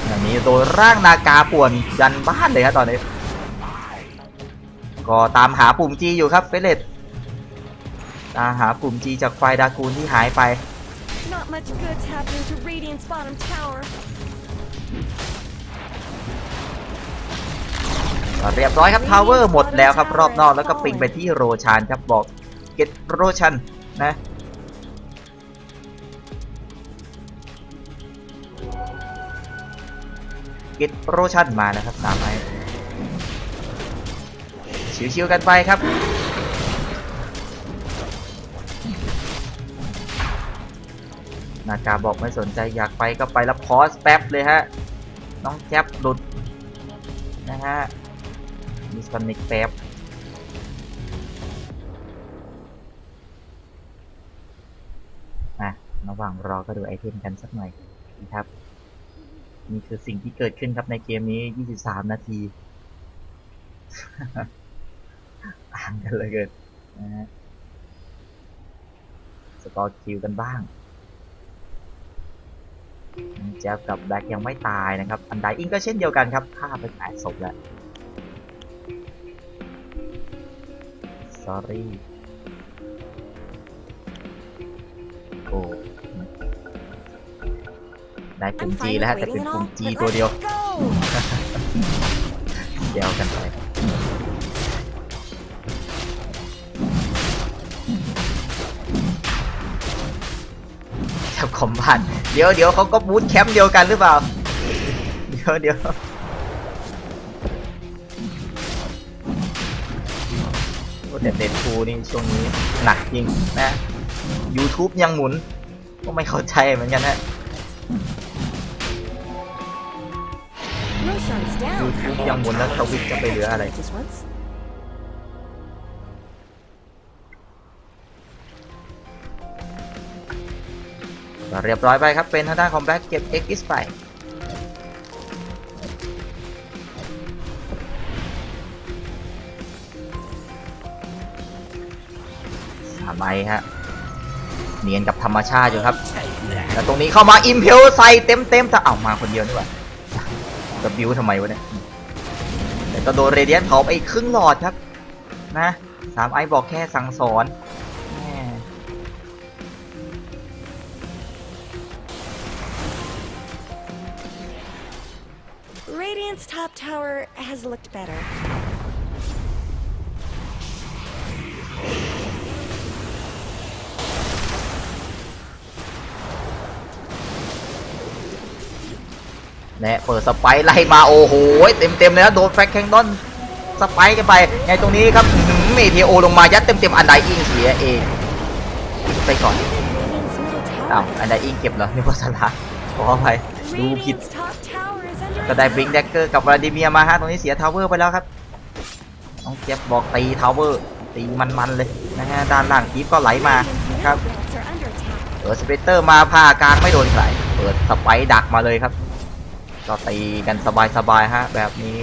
อย่างนี้โดยร่างนากาป่วนยันบ้านเลยครับตอนนี้ก็ตามหาปุ่ม G อยู่ครับเฟเลตตามหาปุ่ม G จากไฟดากูลที่หายไป Not much good's happening to Radiant's bottom tower. เรียบร้อยครับทาวเวอร์หมดแล้วครับรอบนอกแล้วก็ปิงไปที่โรชานครับบอกเก็ตโรชันนะเก็ตโรชันมานะครับตามไปชิวๆกันไปครับนากาบอกไม่สนใจอยากไปก็ไปแล้วพอสแป๊บเลยฮะน้องแจ๊บหลุดนะฮะมีสนิกแป๊บระหว่างรอก็ดูไอเทมกันสักหน่อยนะครับนี่คือสิ่งที่เกิดขึ้นครับในเกมนี้23 นาทีต่างกันเลยเกินนะฮะสกอร์คิวกันบ้างแจ๊บกับแบ็คยังไม่ตายนะครับอันไดอิงก็เช่นเดียวกันครับฆ่าไป8 ศพแล้ว sorry โอ้ได้ปุ่ม G แล้วฮะแต่เป็นปุ่ม G ตัวเดียวเดียวกันไปแคมป์คอมบ้านเดี๋ยวเขาก็บูทแคมป์เดียวกันหรือเปล่าเดี๋ยวเด็ดทูนี่ช่วงนี้หนักจริงนะ YouTube ยังหมุนก็ไม่เข้าใจเหมือนกันฮะ YouTube ยังหมุนแล้วทวิตจะไปเหลืออะไรเรียบร้อยไปครับเป็นทางด้านของแบ็คเก็บ X ไป3 ไม้ฮะเนียนกับธรรมชาติอยู่ครับแล้วตรงนี้เข้ามาอิมเพลใส่เต็มจะเอามาคนเดียวดีกว่าจะบิวทำไมวะเนี่ยแต่ก็โดนเรเดียนเผาไปอีกครึ่งหลอดครับนะ3 ไอบอกแค่สั่งสอน Radiant's top tower has looked better. และเปิดสไปร์ไล่มาโอ้โหเต็มเลยนะโดนแฟกแคนดอนสไปร์กันไปไงตรงนี้ครับเมทีโอลงมายัดเต็มอันไดอิงเสียเองไปก่อนอ้าวอันไดอิงเก็บเหรอนึกว่าสลัดขออภัยดูผิดก็ได้บลิงแดกเกอร์กับวลาดิเมียมาฮะตรงนี้เสียทาวเวอร์ไปแล้วครับน้องเจ็บบอกตีทาวเวอร์ตีมันเลยนะฮะด้านล่างคีฟก็ไหลมาครับเปิดสเปเตอร์มาผ่ากลางไม่โดนใครเปิดสไปร์ดักมาเลยครับก็ตีกันสบายฮะแบบนี้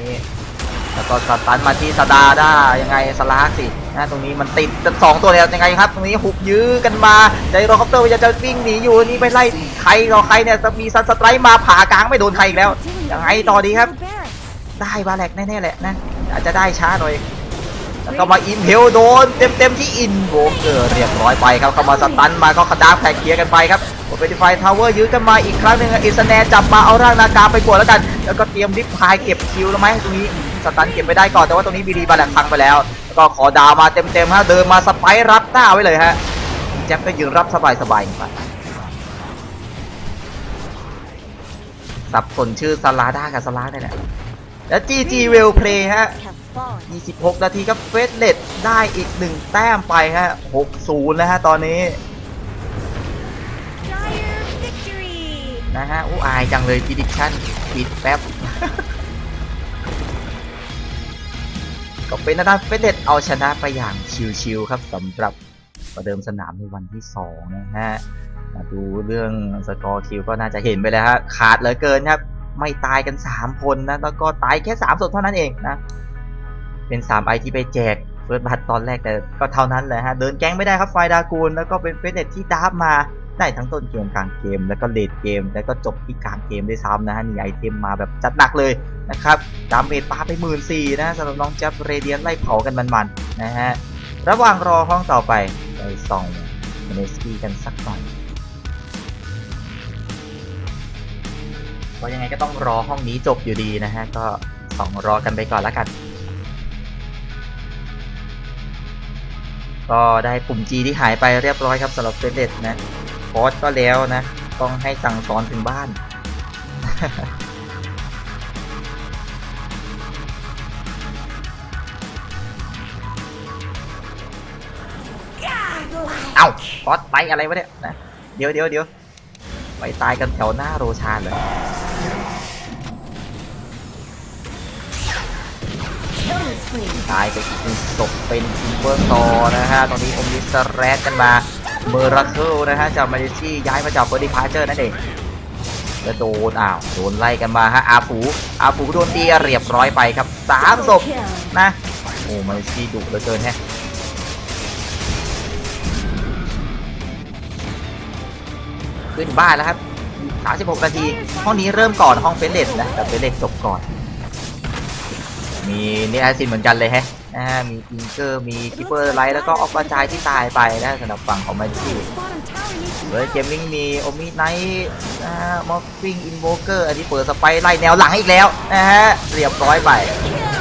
แล้วก็สตันมาที่สดาได้ยังไงสลากสินะตรงนี้มันติด2 ตัวแล้วยังไงครับตรงนี้หุบยื้อกันมาใจโรคอปเตอร์พยายามจะวิ่งหนีอยู่นี่ไปไล่ใครเนี่ยมีซันสไตร์มาผ่ากลางไม่โดนใครอีกแล้วยังไงต่อดีครับได้บาแลกแน่ๆแหละนะ อาจจะได้ช้าหน่อยแล้วก็มาอินเพลโดนเต็มที่อินโวเกอร์เรียบร้อยไปครับเข้ามาสตันมาก็กระดาบแผลเคลียร์กันไปครับโอเปติไฟทาวเวอร์ยื้อกันมาอีกครั้งหนึ่งอิสแนจับมาเอาร่างนากาไปกดแล้วกันแล้วก็เตรียมริปพายเก็บคิวแล้วไหมตรงนี้สตันเก็บไม่ได้ก่อนแต่ว่าตรงนี้บีดีบาแลนพังไปแล้วแล้วก็ขอดาวมาเต็มฮะเดินมาสไปรับหน้าไว้เลยฮะแจ็คก็ยืนรับสบายไปสับสนชื่อซาลาด้ากับซาลาได้แหละแล้ว GG Well Play ฮะ Have fallen. 26 นาทีครับเฟสเลตได้อีก1แต้มไปฮะ 6-0 แล้วฮะตอนนี้ Dire victory. นะฮะอายจังเลย prediction ปิดแป๊บ ก็เป็นด้านเฟสเลตเอาชนะไปอย่างชิวๆครับสำหรับประเดิมสนามในวันที่ 2 นะฮะมาดูเรื่องสกอร์คิวก็น่าจะเห็นไปแล้วฮะขาดเหลือเกินครับไม่ตายกัน 3 คนนะแล้วก็ตายแค่ 3 ศพเท่านั้นเองนะเป็น3ไอที่ไปแจกเฟิร์สบัตตอนแรกแต่ก็เท่านั้นแหละฮะเดินแก๊งไม่ได้ครับไฟดากูลแล้วก็เป็นเฟสเน็ตที่ดับมาได้ทั้งต้นเกมกลางเกมแล้วก็เลดเกมแล้วก็จบที่กลางเกมด้วยซ้ำนะฮะนี่ไอเทมมาแบบจัดหนักเลยนะครับดาเมจปาไป 14,000 นะสำหรับน้องแจ๊บเรเดียนไล่เผากันมันๆนะฮะระหว่างรอห้องต่อไปไปส่องเมเนสกี้กันสักหน่อยเพราะยังไงก็ต้องรอห้องนี้จบอยู่ดีนะฮะก็ต้องรอกันไปก่อนแล้วกันก็ได้ปุ่ม G ที่หายไปเรียบร้อยครับสำหรับเฟสเด็ดนะโค้ดก็แล้วนะต้องให้สั่งสอนถึงบ้าน เอ้าโค้ดไปอะไรวะเนี่ยนะเดี๋ยวไปตายกันแถวหน้าโรชานเลยตายไปอีกหนึ่งศพเป็นทิมเบอร์ต่อนะฮะตอนนี้อมนิสแรดกันมาเมอราเคิลนะฮะจากมาเลเซียย้ายมาจากเฟอร์ดิพาร์เจอร์นั่นเองแล้วโดนโดนไล่กันมาฮะอาฟูโดนตีเรียบร้อยไปครับ3 ศพนะโอ้มาเลเซียดุเหลือเกินแฮะขึ้นบ้านแล้วครับ36 นาทีห้องนี้เริ่มก่อนห้องเฟสเลตนะแต่เฟสเลตจบก่อนมีนี่อาซินเหมือนกันเลยแฮะมีอิงเกอร์มีคิปเปอร์ไลท์แล้วก็ออกกระจายที่ตายไปนะสำหรับฝั่งของแมนซี่เลยเกมมิ่งมีโอมิไนท์มอฟฟิงอินโวเกอร์อันนี้เปิดสไปไล่แนวหลังอีกแล้วนะฮะเรียบร้อยไป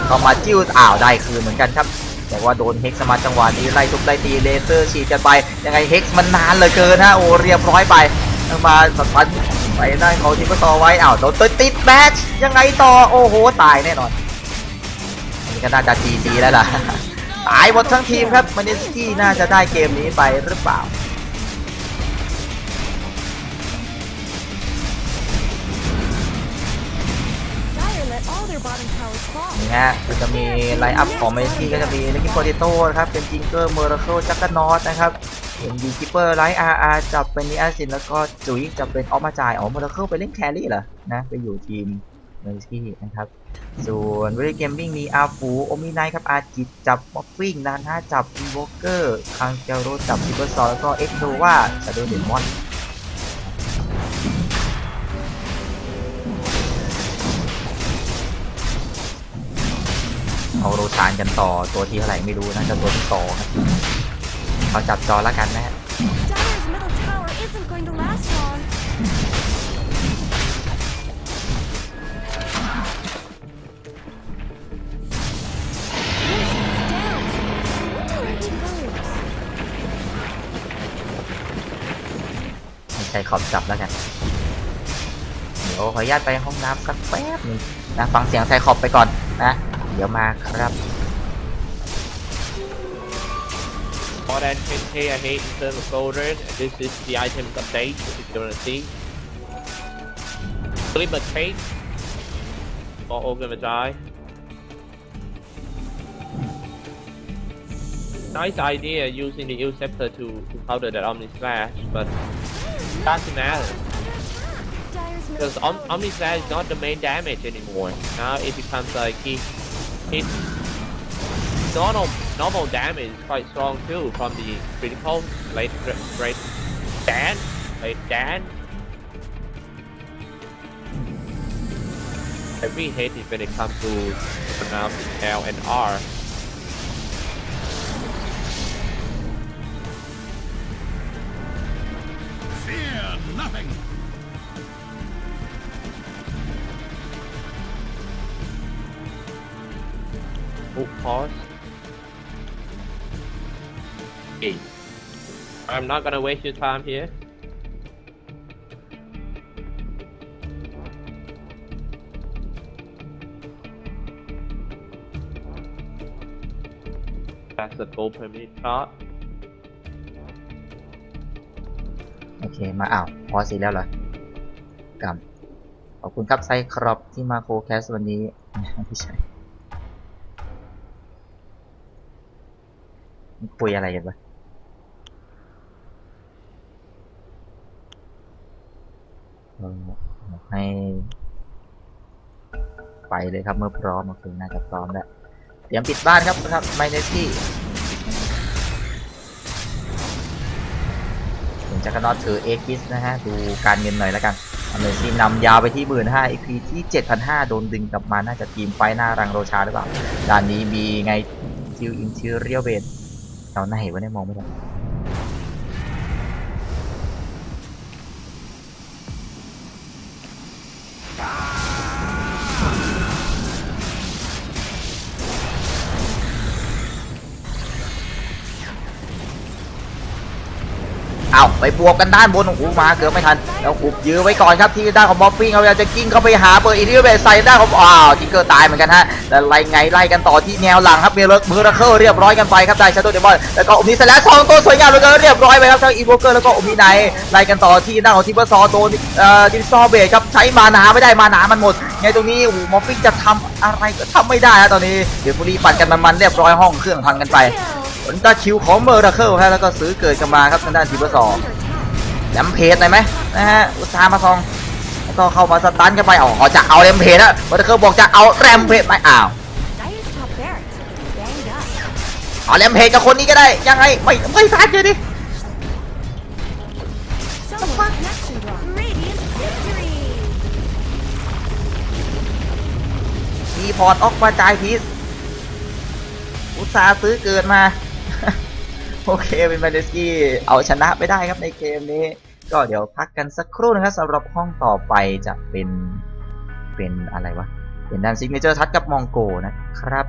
ก็มาจิ้วได้คืนเหมือนกันครับแต่ว่าโดนเฮกซ์มาจังหวะนี้ไล่ทุบไล่ตีเลเซอร์ฉีดกันไปยังไงเฮกซ์มันนานเหลือเกินฮะโอ้เรียบร้อยไปมาสปันไปได้เขาที่ก็ต่อไว้โดนติดแมชยังไงต่อโอ้โหตายแน่นอนนี่ก็น่าจะ GG แล้วล่ะตายหมดทั้งทีมครับมาเนสกี้น่าจะได้เกมนี้ไปหรือเปล่านี่ฮะก็จะมีไลน์อัพของเมสซี่ก็จะมีเลกิโปเตโต้นะครับเป็นจิงเกอร์เมอร์เคิลจักรนอตนะครับเป็นดีคิปเปอร์ไลท์จับเป็นนิอาซินแล้วก็จุ๋ยจะเป็นออกมาจ่ายเมอร์เคิลไปเล่นแครี่เหรอนะไปอยู่ทีมเมสซี่นะครับส่วนเวลเกมมิ่งมีอาฟูโอมิไนครับอาจิตจับมอฟฟิงนาน่าจับอินโวเกอร์คังเจโรจับซิเบอร์ซอแล้วก็เอ็กโนวาชาโดว์เดมอนเอาโรชานกันต่อตัวที่เท่าไหร่ไม่รู้นะจะตัวที่2ครับเขาจับจอแล้วกันนะฮะ Dire's middle tower isn't going to last long. ไม่ใช่ขอบจับแล้วกันเดี๋ยวขออนุญาตไปห้องน้ำสักแป๊บนึงนะฟังเสียงไซขอบไปก่อนนะเดี๋ยวมาครับ More than 10k I hate in terms of folders, and this is the item update, which you're gonna see. Flip a trade for Ogre. Nice idea using the Scepter to counter that Omni Slash, but doesn't matter. Dire's middle Because tower Omni Slash is not the main damage anymore. Now it becomes like hit normal damage is quite strong too from the critical late Dan very hated when it comes to pronouncing L and R. Fear nothing. Oh, pause. Okay. I'm not gonna waste your time here. That's the goal per minute chart. โอเคมาพอสิแล้วเหรอกำขอบคุณครับไซครอปที่มาโคแคสวันนี้ ไม่ใช่คุยอะไรกันวะให้ไปเลยครับเมื่อพร้อมโอเคน่าจะพร้อมแล้วเตรียมปิดบ้านครับไมเนสกี้ถึงจะกระนอตถือเอ็กซ์กิสนะฮะดูการเงินหน่อยแล้วกันอเมซี่นำยาวไปที่ 15,000 EP ที่ 7,500 โดนดึงกลับมาน่าจะทีมไฟหน้ารังโรชาหรือเปล่าด้านนี้มีไงทิวอินทิเรียลเบนเอาหน้าเห็นว่าได้มองไม่ได้เอาไปบวกกันด้านบนโอ้โหมาเกือบไม่ทันแล้วขุบยื้อไว้ก่อนครับที่ด้านของบอฟฟิงเขาจะกิ้งเข้าไปหาเปิดอินทิเบสใส่ด้านของทิกเกอร์ตายเหมือนกันฮะแต่ไล่กันต่อที่แนวหลังครับเมือร์เคิลเรียบร้อยกันไปครับได้ชาโดว์เดมอนแล้วก็อมนิสแล้ว2ตัวสวยงามเลยก็เรียบร้อยไปครับทั้งอีโวเกอร์แล้วก็อมนิไนไล่กันต่อที่ด้านของทิปเปอร์ซอโดนดิซอเบสครับใช้มานาไม่ได้มานามันหมดไงตรงนี้โอ้โหบอฟฟิงจะทำอะไรก็ทำไม่ได้ฮะตอนนี้เดี๋ยวฟูรี่ปั่นกันมันเรียบร้อยห้องเครื่องพังกันไปผลตาคิวของเมอร์เคิลฮะแล้วก็ซื้อเกิดกันมาครับทางด้านทิปเปอร์ซอแลมเพจหน่อยไหมนะฮะอุตสาห์มาซองแล้วก็เข้ามาสตันกันไปจะเอาแลมเพจอะวันนี้เขาบอกจะเอาแลมเพจไปDire's top barracks are getting banged up. เอาแลมเพจกับคนนี้ก็ได้ยังไงไม่ทันเลยดิ Someone's connection dropped. Radiant victory. มีพอร์ตออกมาจ่ายพีซอุตสาห์ซื้อเกิดมา โอเคเป็นมาเดสกี้เอาชนะไปได้ครับในเกมนี้ก็เดี๋ยวพักกันสักครู่นะครับสำหรับห้องต่อไปจะเป็นอะไรวะเป็นด้านซิกเนเจอร์ทัชกับมองโกนะครับ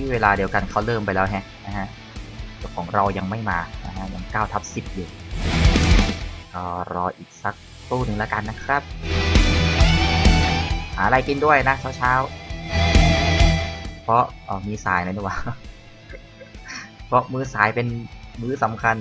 ที่เวลาเดียวกันเขาเริ่มไปแล้วแฮะนะฮะแต่ของเรายังไม่มานะฮะยัง9/10อยู่ก็รออีกสักตู้หนึ่งแล้วกันนะครับ หาอะไรกินด้วยนะเช้าๆเพราะมีสายนะนี่หว่า เพราะมื้อสายเป็นมื้อสำคัญ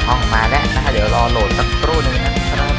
ห้องมาแล้วนะฮะเดี๋ยวรอโหลดสักครู่หนึ่งนะครับ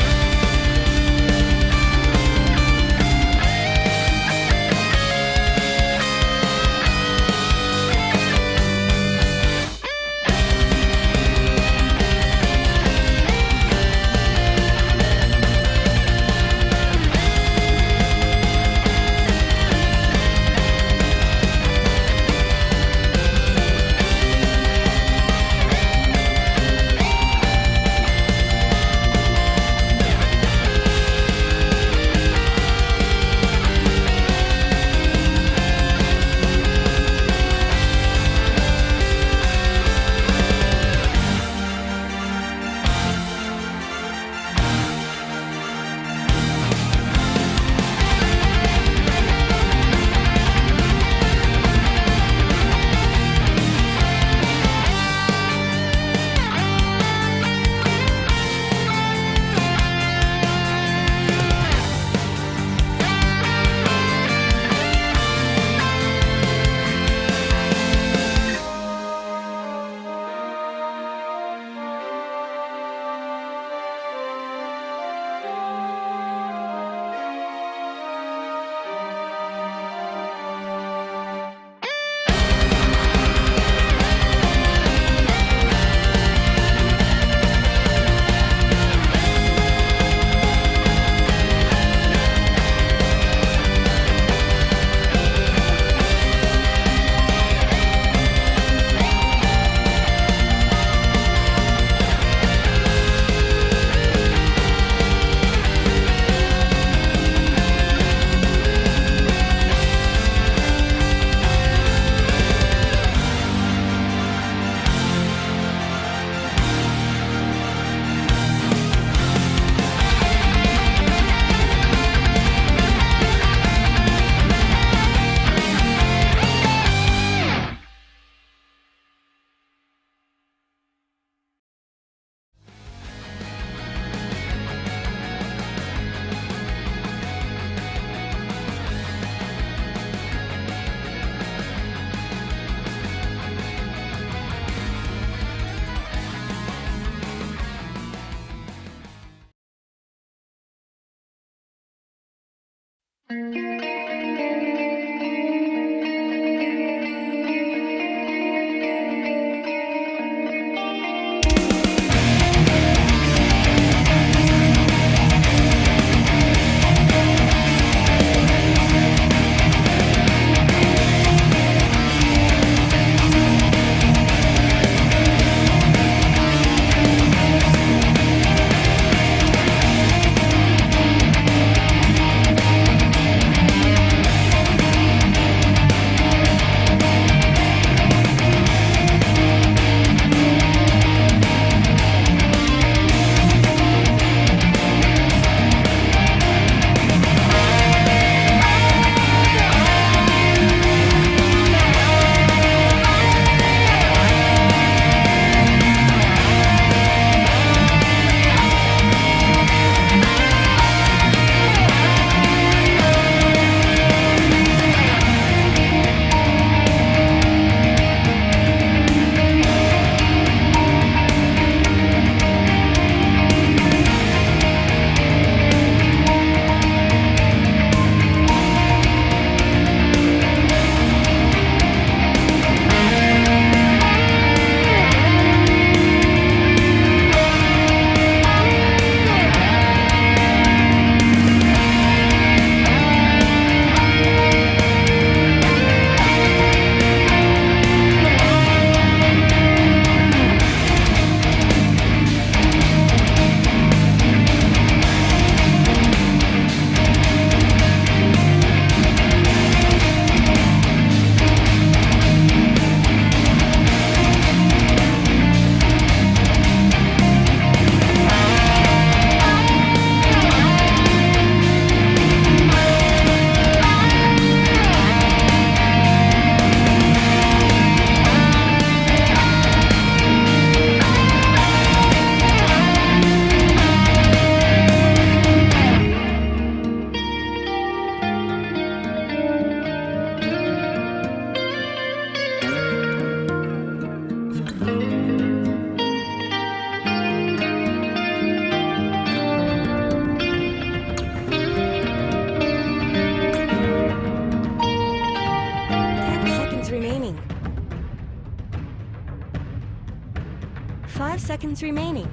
5 seconds remaining.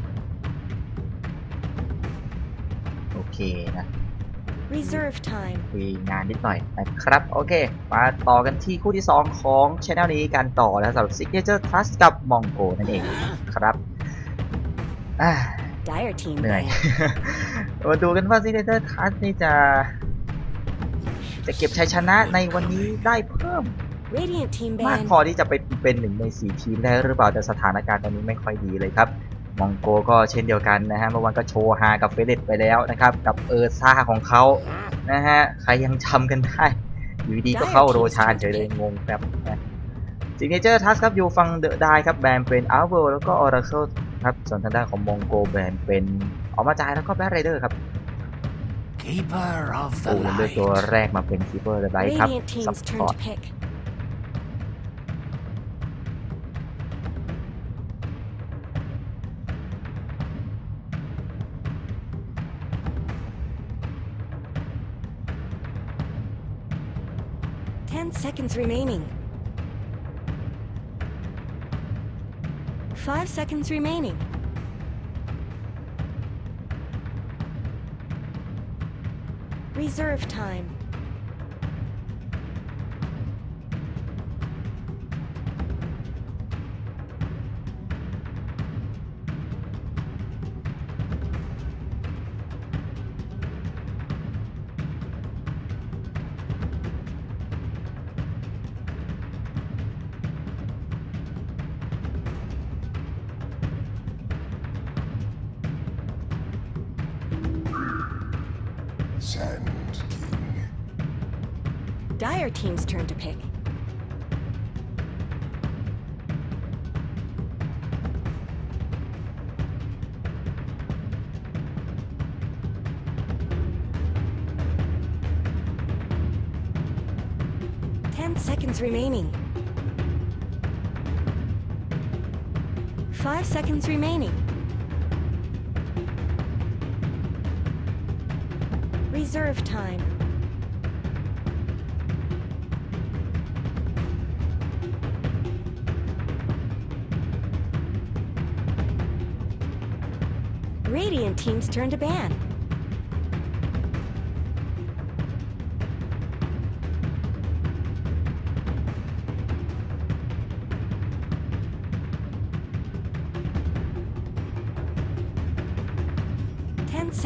โอเคนะ Reserve time. คุยงานนิดหน่อยนะครับ โอเค มาต่อกันที่คู่ที่ 2 ของช anel นี้กันต่อนะสำหรับ Signature Trust กับ Mongo นั่นเองครับอ่า Dire team เหนื่อย ban. มาดูกันว่า Signature Trust นี่จะเก็บชัยชนะในวันนี้ได้เพิ่ม Radiant team มาก ban. พอที่จะไปเป็น1 ใน 4 ทีมได้หรือเปล่าแต่สถานการณ์ตอนนี้ไม่ค่อยดีเลยครับมองโกก็เช่นเดียวกันนะฮะเมื่อวานก็โชว์ฮากับเฟเดตไปแล้วนะครับกับซ่าของเขานะฮะใครยังจำกันได้อยู่ดีๆก็เข้าโรชานเฉยเลยงงแบบนะซิกเนเจอร์ทัสครับอยู่ฝั่งเดอะไดครับแบนเป็นอัลเวลแล้วก็ออราเคิลครับส่วนทางด้านของมองโกแบนเป็นออกมาจ่ายแล้วก็แบทไรเดอร์ครับ Keeper of โอ้ the เลือก light. ตัวแรกมาเป็นคีเปอร์เดอะไดครับ Radiant ซัพ team's พ turn อร์ to ต pick. Seconds remaining. 5 seconds remaining. Reserve time. Sand King. Dire team's turn to pick. Seconds remaining. 5 seconds remaining. Reserve time. Radiant team's turn to ban.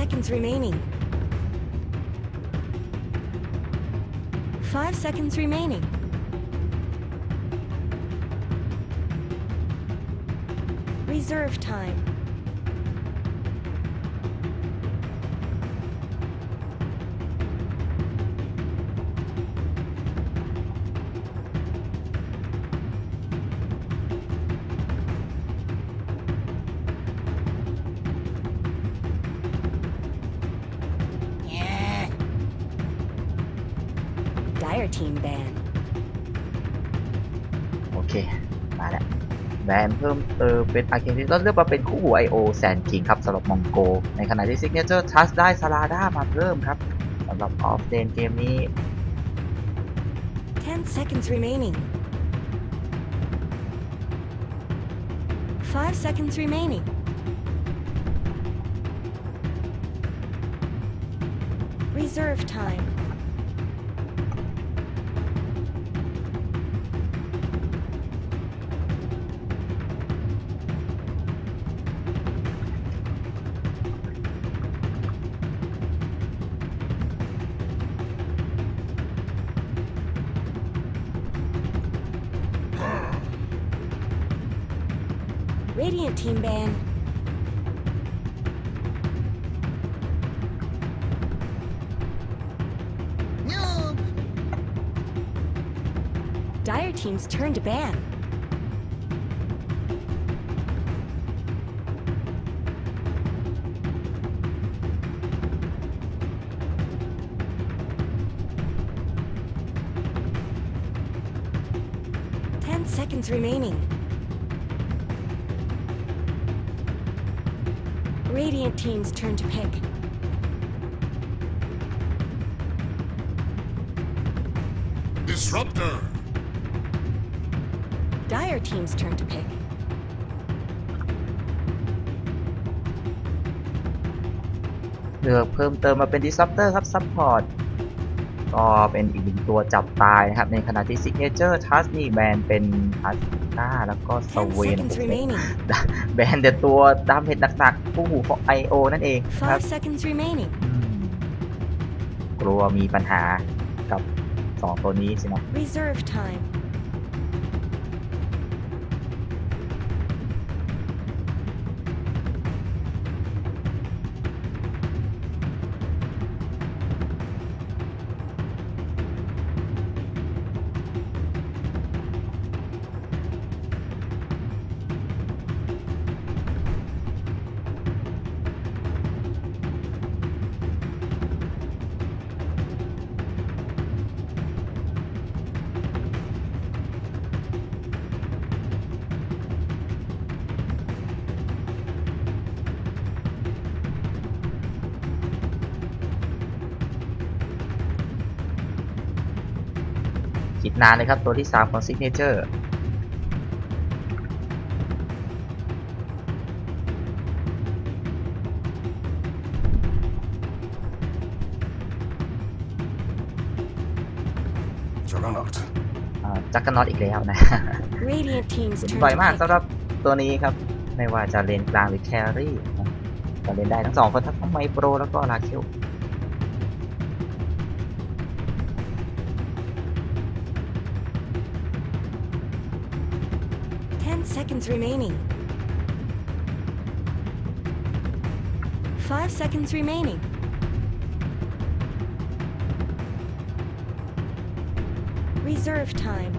Seconds remaining. 5 seconds remaining. Reserve time. Dire team ban. โอเค มาแล้วแบนเพิ่มเติมเป็นอาร์เคนิสก็เลือกมาเป็นคู่หู I.O. แซนคิงครับสำหรับมองโกในขณะที่ Signature Trust ได้ซาลาด้ามาเพิ่มครับสำหรับออฟเดนเกมนี้ 10 seconds remaining. 5 seconds remaining. Reserve time. Radiant team ban. Dire team's turn to ban. Seconds remaining. Radiant team's turn to pick. Disruptor. Dire team's turn to pick. ลือกเพิ่มเติมมาเป็น Disruptor ครับ Support ก็เป็นอีกหนึ่งตัวจับตายนะครับในขณะที่ Signature Task นี่แบนเป็น Asuka แล้วก็ 10 Swain seconds remaining. แบนแต่ตัวดาเมจหนักๆคู่หูของ IO นั่นเองครับ 5 seconds remaining. กลัวมีปัญหากับ2ตัวนี้สินะ Reserve time. คิดนานเลยครับตัวที่ 3 ของ Signature จักรน็อตอีกแล้วนะ Radiant team's turn บ่อย to มาก pick. สำหรับตัวนี้ครับ ไม่ว่าจะเลนกลางหรือแครี่นะก็เล่นได้ทั้ง 2 คนทั้งไมโปรแล้วก็ลาเคิล 10 seconds remaining. 5 seconds remaining. Reserve time.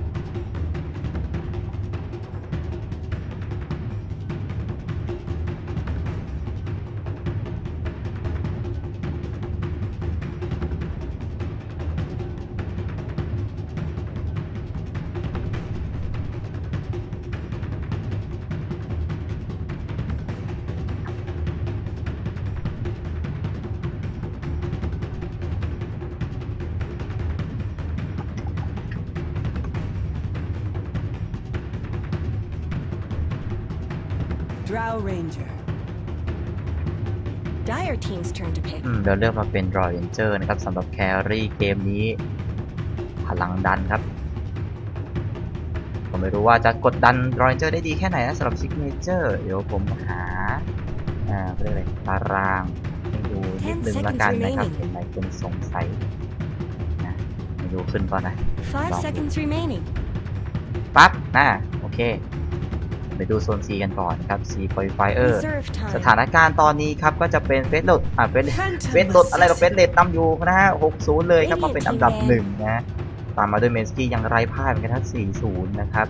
Drow Ranger. Dire team's turn to pick. เดี๋ยวเลือกมาเป็น Royal Ranger นะครับสำหรับแครี่เกมนี้พลังดันครับ ผมไม่รู้ว่าจะกดดัน Royal Ranger ได้ดีแค่ไหนนะสำหรับ Signature เดี๋ยวผมหาเรียกอะไรตารางให้ดูนิดนึงละกันนะครับเห็นไหมเป็นสงสัยนะไม่ดูขึ้นก่อนนะ 5 seconds remaining. ปั๊บโอเค ไปดูโซน C กันก่อนครับ C Qualifier Reserve ส time. ถานการณ์ตอนนี้ครับก็จะเป็นเฟสโหลดเฟสโหลดอะไรกับเฟสเลดนำอยู่นะฮะ 60 เลยครับมาเป็นอันดับ 1 นะ ตามมาด้วยเมนสกี้ยังไร้พ่ายเหมือนกันทั้ง 40 นะครับ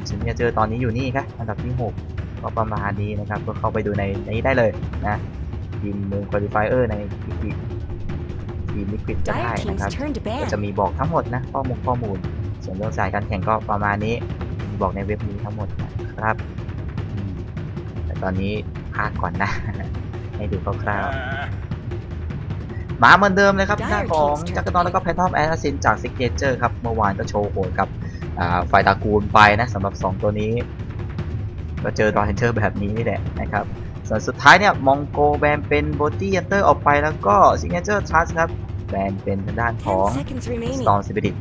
ซึ่งจะเจอตอนนี้อยู่นี่ครับอันดับที่ 6 ก็ประมาณนี้นะครับ ก็เข้าไปดูในนี้ได้เลยนะทีมเมือง Qualifier ในทีมลิควิดก็ได้ Dire นะค team's รับ turn to ก็ ban. จะมีบอกทั้งหมดนะข้อมูล ส่วนเรื่องสายการแข่งก็ประมาณนี้มีบอกในเว็บนี้ทั้งหมดนะครับแต่ตอนนี้พากก่อนนะ ให้ดูคร่าวๆมาเหมือนเดิมเลยครับหน้าของจักรนอแล้วก็แพททอมแอสซินจากซิกเนเจอร์ครับเมื่อวานก็โชว์โหดกับไฟตระกูลไปนะสำหรับ 2 ตัวนี้ ก็เจอรอยเฮนเทอร์แบบนี้นี่แหละนะครับส่วนสุดท้ายเนี่ยมองโกแบนเป็นโบตี้เฮนเตอร์ออกไปแล้วก็ซิกเนเจอร์ทัชครับแบนเป็นทางด้านของ 10 seconds remaining. Storm Spirit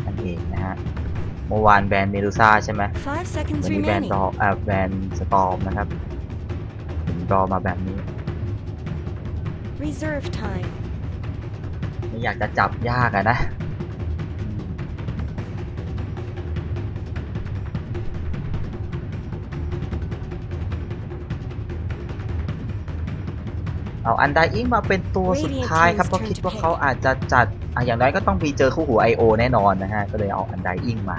นั่นเองนะฮะเมื่อวานแบนเมดูซ่าใช่ไหม 5 seconds วันนี้แบน remaining. แบนสตอมนะครับผมรอมาแบบนี้ Reserve time. ไม่อยากจะจับยากอะนะเอาอันไดอิงมาเป็นตัวสุดท้ายครับเพราะคิดว่าเขาอาจจะจัดอย่างน้อยก็ต้องมีเจอคู่หู IO แน่นอนนะฮะก็เลยเอาอันไดอิงมา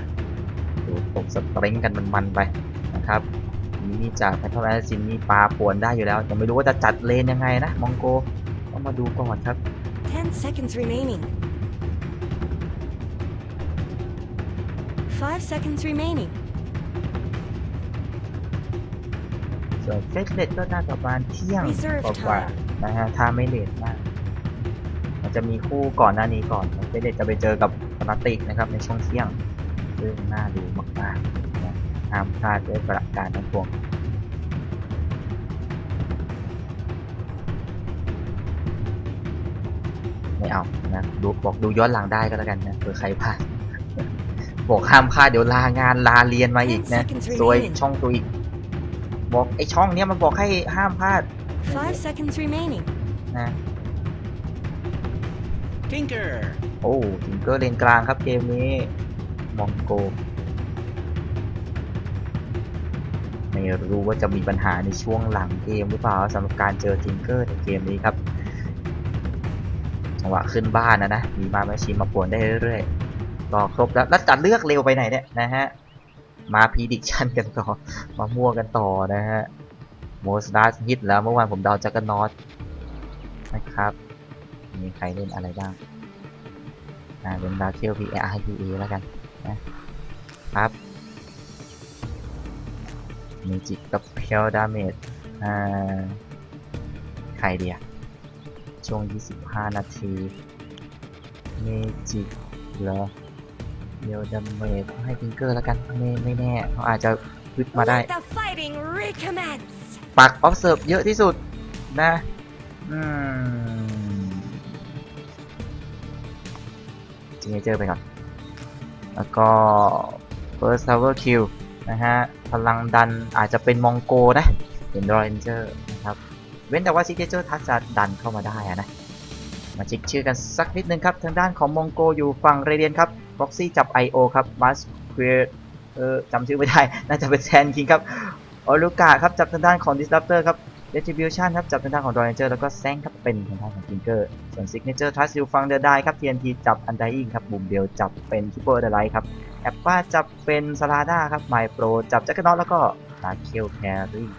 ดูตกสเตริงกันมันๆไปนะครับนี่จากแพทเทิร์นแอสซินนี่ปลาป่วนได้อยู่แล้วแต่ไม่รู้ว่าจะจัดเลนยังไงนะมองโกต้องมาดูก่อนครับ 10 seconds remaining. 5 seconds remaining. ส่วนเฟสเลตก็น่าจะประมาณเที่ยงกว่าๆนะฮะถ้าไม่เลทมากมันจะมีคู่ก่อนหน้านี้ก่อนเฟสเลตจะไปเจอกับฟนาติกนะครับในช่วงเที่ยงซึ่งน่าดูมากๆนะห้ามพลาดด้วยประการทั้งปวง ไม่เอานะบอกดูย้อนหลังได้ก็แล้วกันนะเผื่อใครพลาด บอกห้ามพลาดเดี๋ยวลางานลาเรียนมาอีกนะซวยช่องตัวอีกบอกไอช่องเนี้ยมันบอกให้ห้ามพลาด 5 seconds remaining. นะ Tinker. โอ้ทิงเกอร์เลนกลางครับเกมนี้มองโกไม่รู้ว่าจะมีปัญหาในช่วงหลังเกมหรือเปล่าสำหรับการเจอทิงเกอร์ในเกมนี้ครับจังหวะขึ้นบ้านนะมีมาแมชชีนมาป่วนได้เรื่อยๆก็ครบแล้วจะเลือกเร็วไปไหนเนี่ยนะฮะมาพีดิกชันกันต่อมามั่วกันต่อนะฮะโมสดาสฮิตแล้วเมื่อวานผมเดาจักรนอตนะครับมีใครเล่นอะไรบ้างเป็นดาวเทียว PRPA แล้วกันนะครับมีจิกกับเพลดาเมจใครเดียช่วง25 นาทีเมจิกเหรอเพลดาเมจให้ทิงเกอร์แล้วกันไม่แน่เขาอาจจะพึ่มาได้ Let the fighting recommence. ปักออฟเซิร์ฟเยอะที่สุดนะจิงเจอร์ไปก่อนแล้วก็ First Tower Kill นะฮะพลังดันอาจจะเป็นมองโกนะเป็นรอยเจอร์นะครับเว้นแต่ว่าซิกเนเจอร์ทัชจะดันเข้ามาได้นะมาเช็คชื่อกันสักนิดนึงครับทางด้านของมองโกอยู่ฝั่งเรเดียนครับบ็อกซี่จับ IO ครับมาสเควร์จำชื่อไม่ได้น่าจะเป็นแซนคิงครับออลูกาครับจับทางด้านของ Disruptor ครับ Retribution ครับจับทางด้านของ Ranger แล้วก็แซงครับเป็นทางด้านของ Tinker ส่วน Signature Trust อยู่ฝั่ง The Die ครับ TNT จับ Undying ครับบุมเบลจับเป็น Keeper of the Light ครับแอปป้าจับเป็นซาลาด้าครับไมโปรจับแจ็คเก็ตน็อตแล้วก็ลาเคลแครี่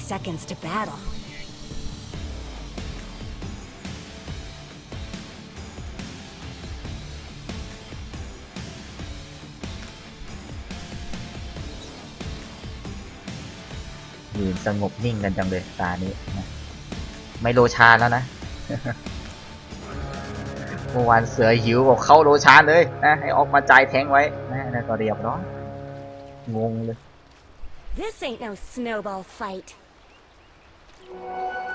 30 seconds to battle. ยืนสงบนิ่งกันจังเลยตานี้นะไม่โลชาแล้วนะ เมื่อวานเสือหิวบอกเข้าโลชานเลยนะให้ออกมาจ่ายแทงไว้นะก็เรียบร้อยงงเลย This ain't no snowball fight.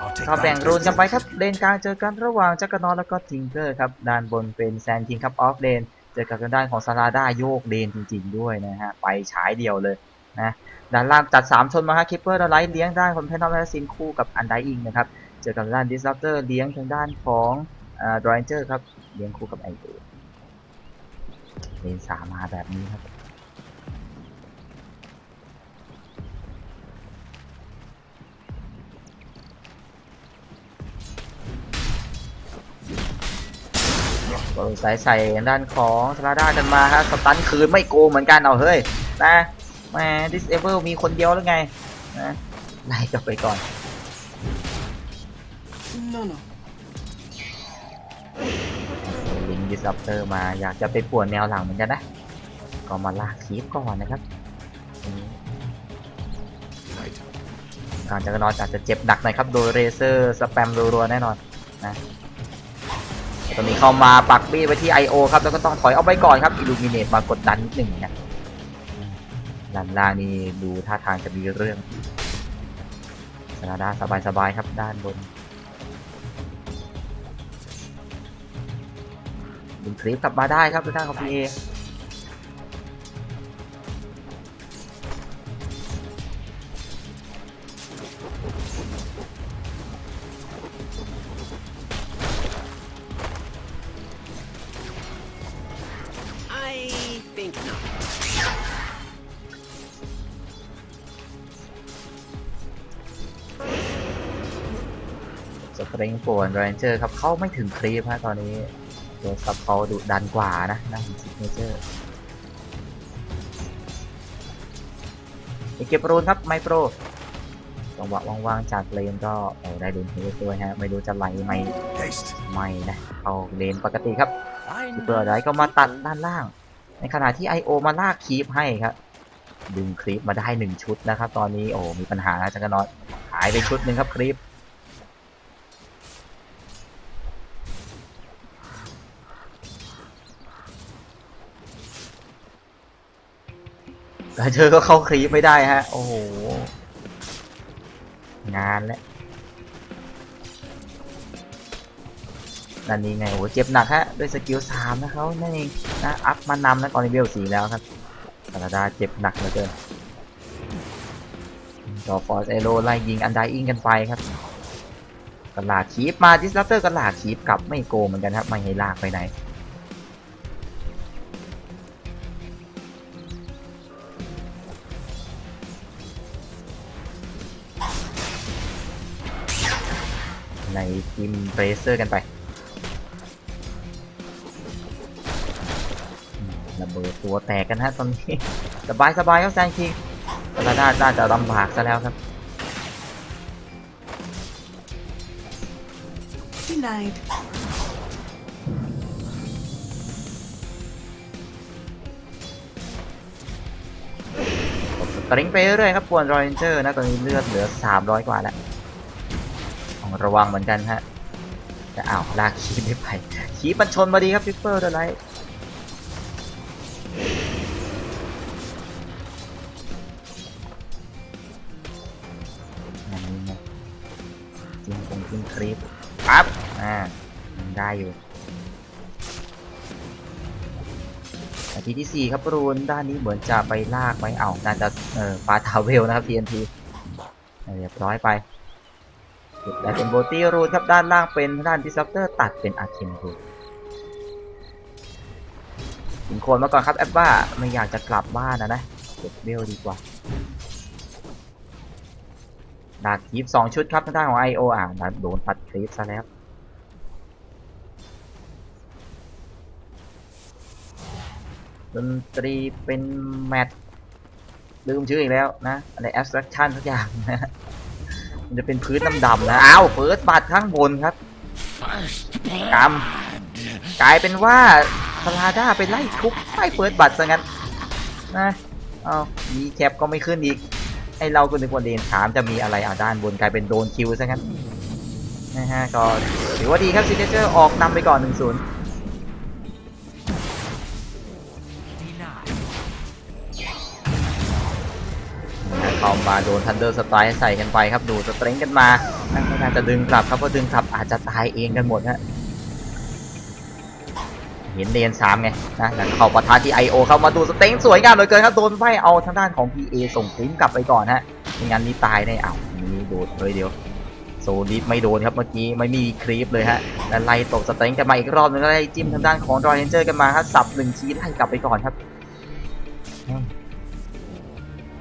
I'll take ก็แบ่ง that รูน as กันไปครับเลนกลางเจอกันระหว่างจักรนอตแล้วก็ทิงเกอร์ครับด้านบนเป็นแซนคิงครับออฟเลนเจอกับทางด้านของซาลาด้าโยกเลนจริงๆด้วยนะฮะไปฉายเดียวเลยนะด้านล่างจัด3ชนมาฮะคิปเปอร์ไลท์เลี้ยงด้านของเพนทอมแลซินคู่กับอันไดอิงนะครับเจอกับด้านดิสรัปเตอร์เลี้ยงทางด้านของดรอยเจอร์ครับเลี้ยงคู่กับไอโอเลน3มาแบบนี้ครับใส่ด้านของซาลาด้ากันมาฮะสตันคืนไม่โกงเหมือนกันเอาเฮ้ยนะแหมดิสเอเวอร์มีคนเดียวแล้วไงนะไล่กลับไปก่อน No. ลิงดิสรัปเตอร์มาอยากจะไปป่วนแนวหลังเหมือนกันนะก็มาลากคีฟก่อนนะครับการจักรนอตอาจจะเจ็บหนักหน่อยครับโดยเรเซอร์สแปมรัวๆแน่นอนนะตอนนี้เข้ามาปักบี้ไปที่ IO ครับแล้วก็ต้องถอยเอาไปก่อนครับอิลูมิเนตมากดดันนิดหนึ่งนะด้านล่างนี่ดูท่าทางจะมีเรื่องซาลาด้าสบายๆครับด้านบนดึงคลิปกลับมาได้ครับด้านของ PA I think not. สปริงป่วนเรนเจอร์ครับเข้าไม่ถึงคลิปฮะตอนนี้ตัวซับเขาดุดันกว่านะนั่งซิกเนเจอร์เก็บรูนครับไมโปรจังหวะว่างๆจากเลนก็ได้เลนเฮดด้วยฮะไม่รู้จะไหลไหม Haste. ไม่นะเอาเลนปกติครับ Fine. เปิดไรก็มาตัดด้านล่าง ในขณะที่ IO มาลากคลิปให้ครับดึงคลิปมาได้1ชุดนะครับตอนนี้โอ้มีปัญหาแล้วจักรนอตหายไปชุดหนึ่งครับคลิป แต่เธอก็เข้าคลีปไม่ได้ฮะโอ้โหงานแล้วนั่นนี่ไงโอ้โหเจ็บหนักฮะด้วยสกิล3นะเขานั่นเองนะอัพมานำนะตอนนี้เวล4แล้วครับซาลาดาเจ็บหนักเหลือเกินจอฟอร์สเอโรไล่ยิงอันไดอิงกันไปครับกระลาดคีปมาดิสรัปเตอร์กระลาดคีปกลับไม่โกงเหมือนกันครับไม่ให้ลากไปไหนในทีมเบรเซอร์กันไประเบิดตัวแตกกันฮะตอนนี้ สบายครับแซงคิงซาลาดาน่าจะลำบากซะแล้วครับ Denied. สตริงไปเรื่อยๆครับปวนรอยเรนเจอร์นะตอนนี้เลือดเหลือ300กว่าแล้วต้องระวังเหมือนกันฮะจะลากคีบไม่ไปคีบมันชนมาดีครับฟิปเปอร์อะไรอันนี้ไงจิ้มคลิปปั๊บได้อยู่นาทีที่4ครับรูนด้านนี้เหมือนจะไปลากไปน่าจะปาทาเวลนะครับ TNT เรียบร้อยไปและเป็นโบตี้รูนครับด้านล่างเป็นด้านดิสรัปเตอร์ตัดเป็นอาร์เคนรูนถึงโคนมาก่อนครับแอปว่าไม่อยากจะกลับบ้านนะเก็บเวลดีกว่าดาดคลิป2ชุดครับทางด้านของ IO โดนตัดคลิปซะแล้วดนตรีเป็นแมทลืมชื่ออีกแล้วนะอะไร abstraction ทุกอย่างนะมันจะเป็นพื้นดำๆนะเฟิร์สบัตข้างบนครับกลายเป็นว่าซาลาด้าไปไล่ทุบไล่เฟิร์สบัตซะงั้นนะมีแคปก็ไม่ขึ้นอีกไอเราก็นึกว่าเลน3จะมีอะไรด้านบนกลายเป็นโดนคิวซะงั้นนะฮะก็ถือว่าดีครับซิกเนเจอร์ออกนำไปก่อน 1-0เข้ามาโดนทันเดอร์สไตล์ใส่กันไปครับดูสเตรงกันมาไม่น่าจะดึงกลับครับเพราะดึงกลับอาจจะตายเองกันหมดฮะเห็นเลน3ไงนะแล้วเข้าปะทะที่ IO เข้ามาดูสเตรงสวยงามเหลือเกินครับโดนไฟเอาทางด้านของ PA ส่งคลิปกลับไปก่อนฮะไม่งั้นนี่ตายแน่นี่โดดเลยเดียวโซลิฟไม่โดนครับเมื่อกี้ไม่มีคลิปเลยฮะแล้วไล่ตกสเตรงกันมาอีกรอบนึงไล่จิ้มทางด้านของรอยเรนเจอร์กันมาครับสับ1ทีไล่กลับไปก่อนครับ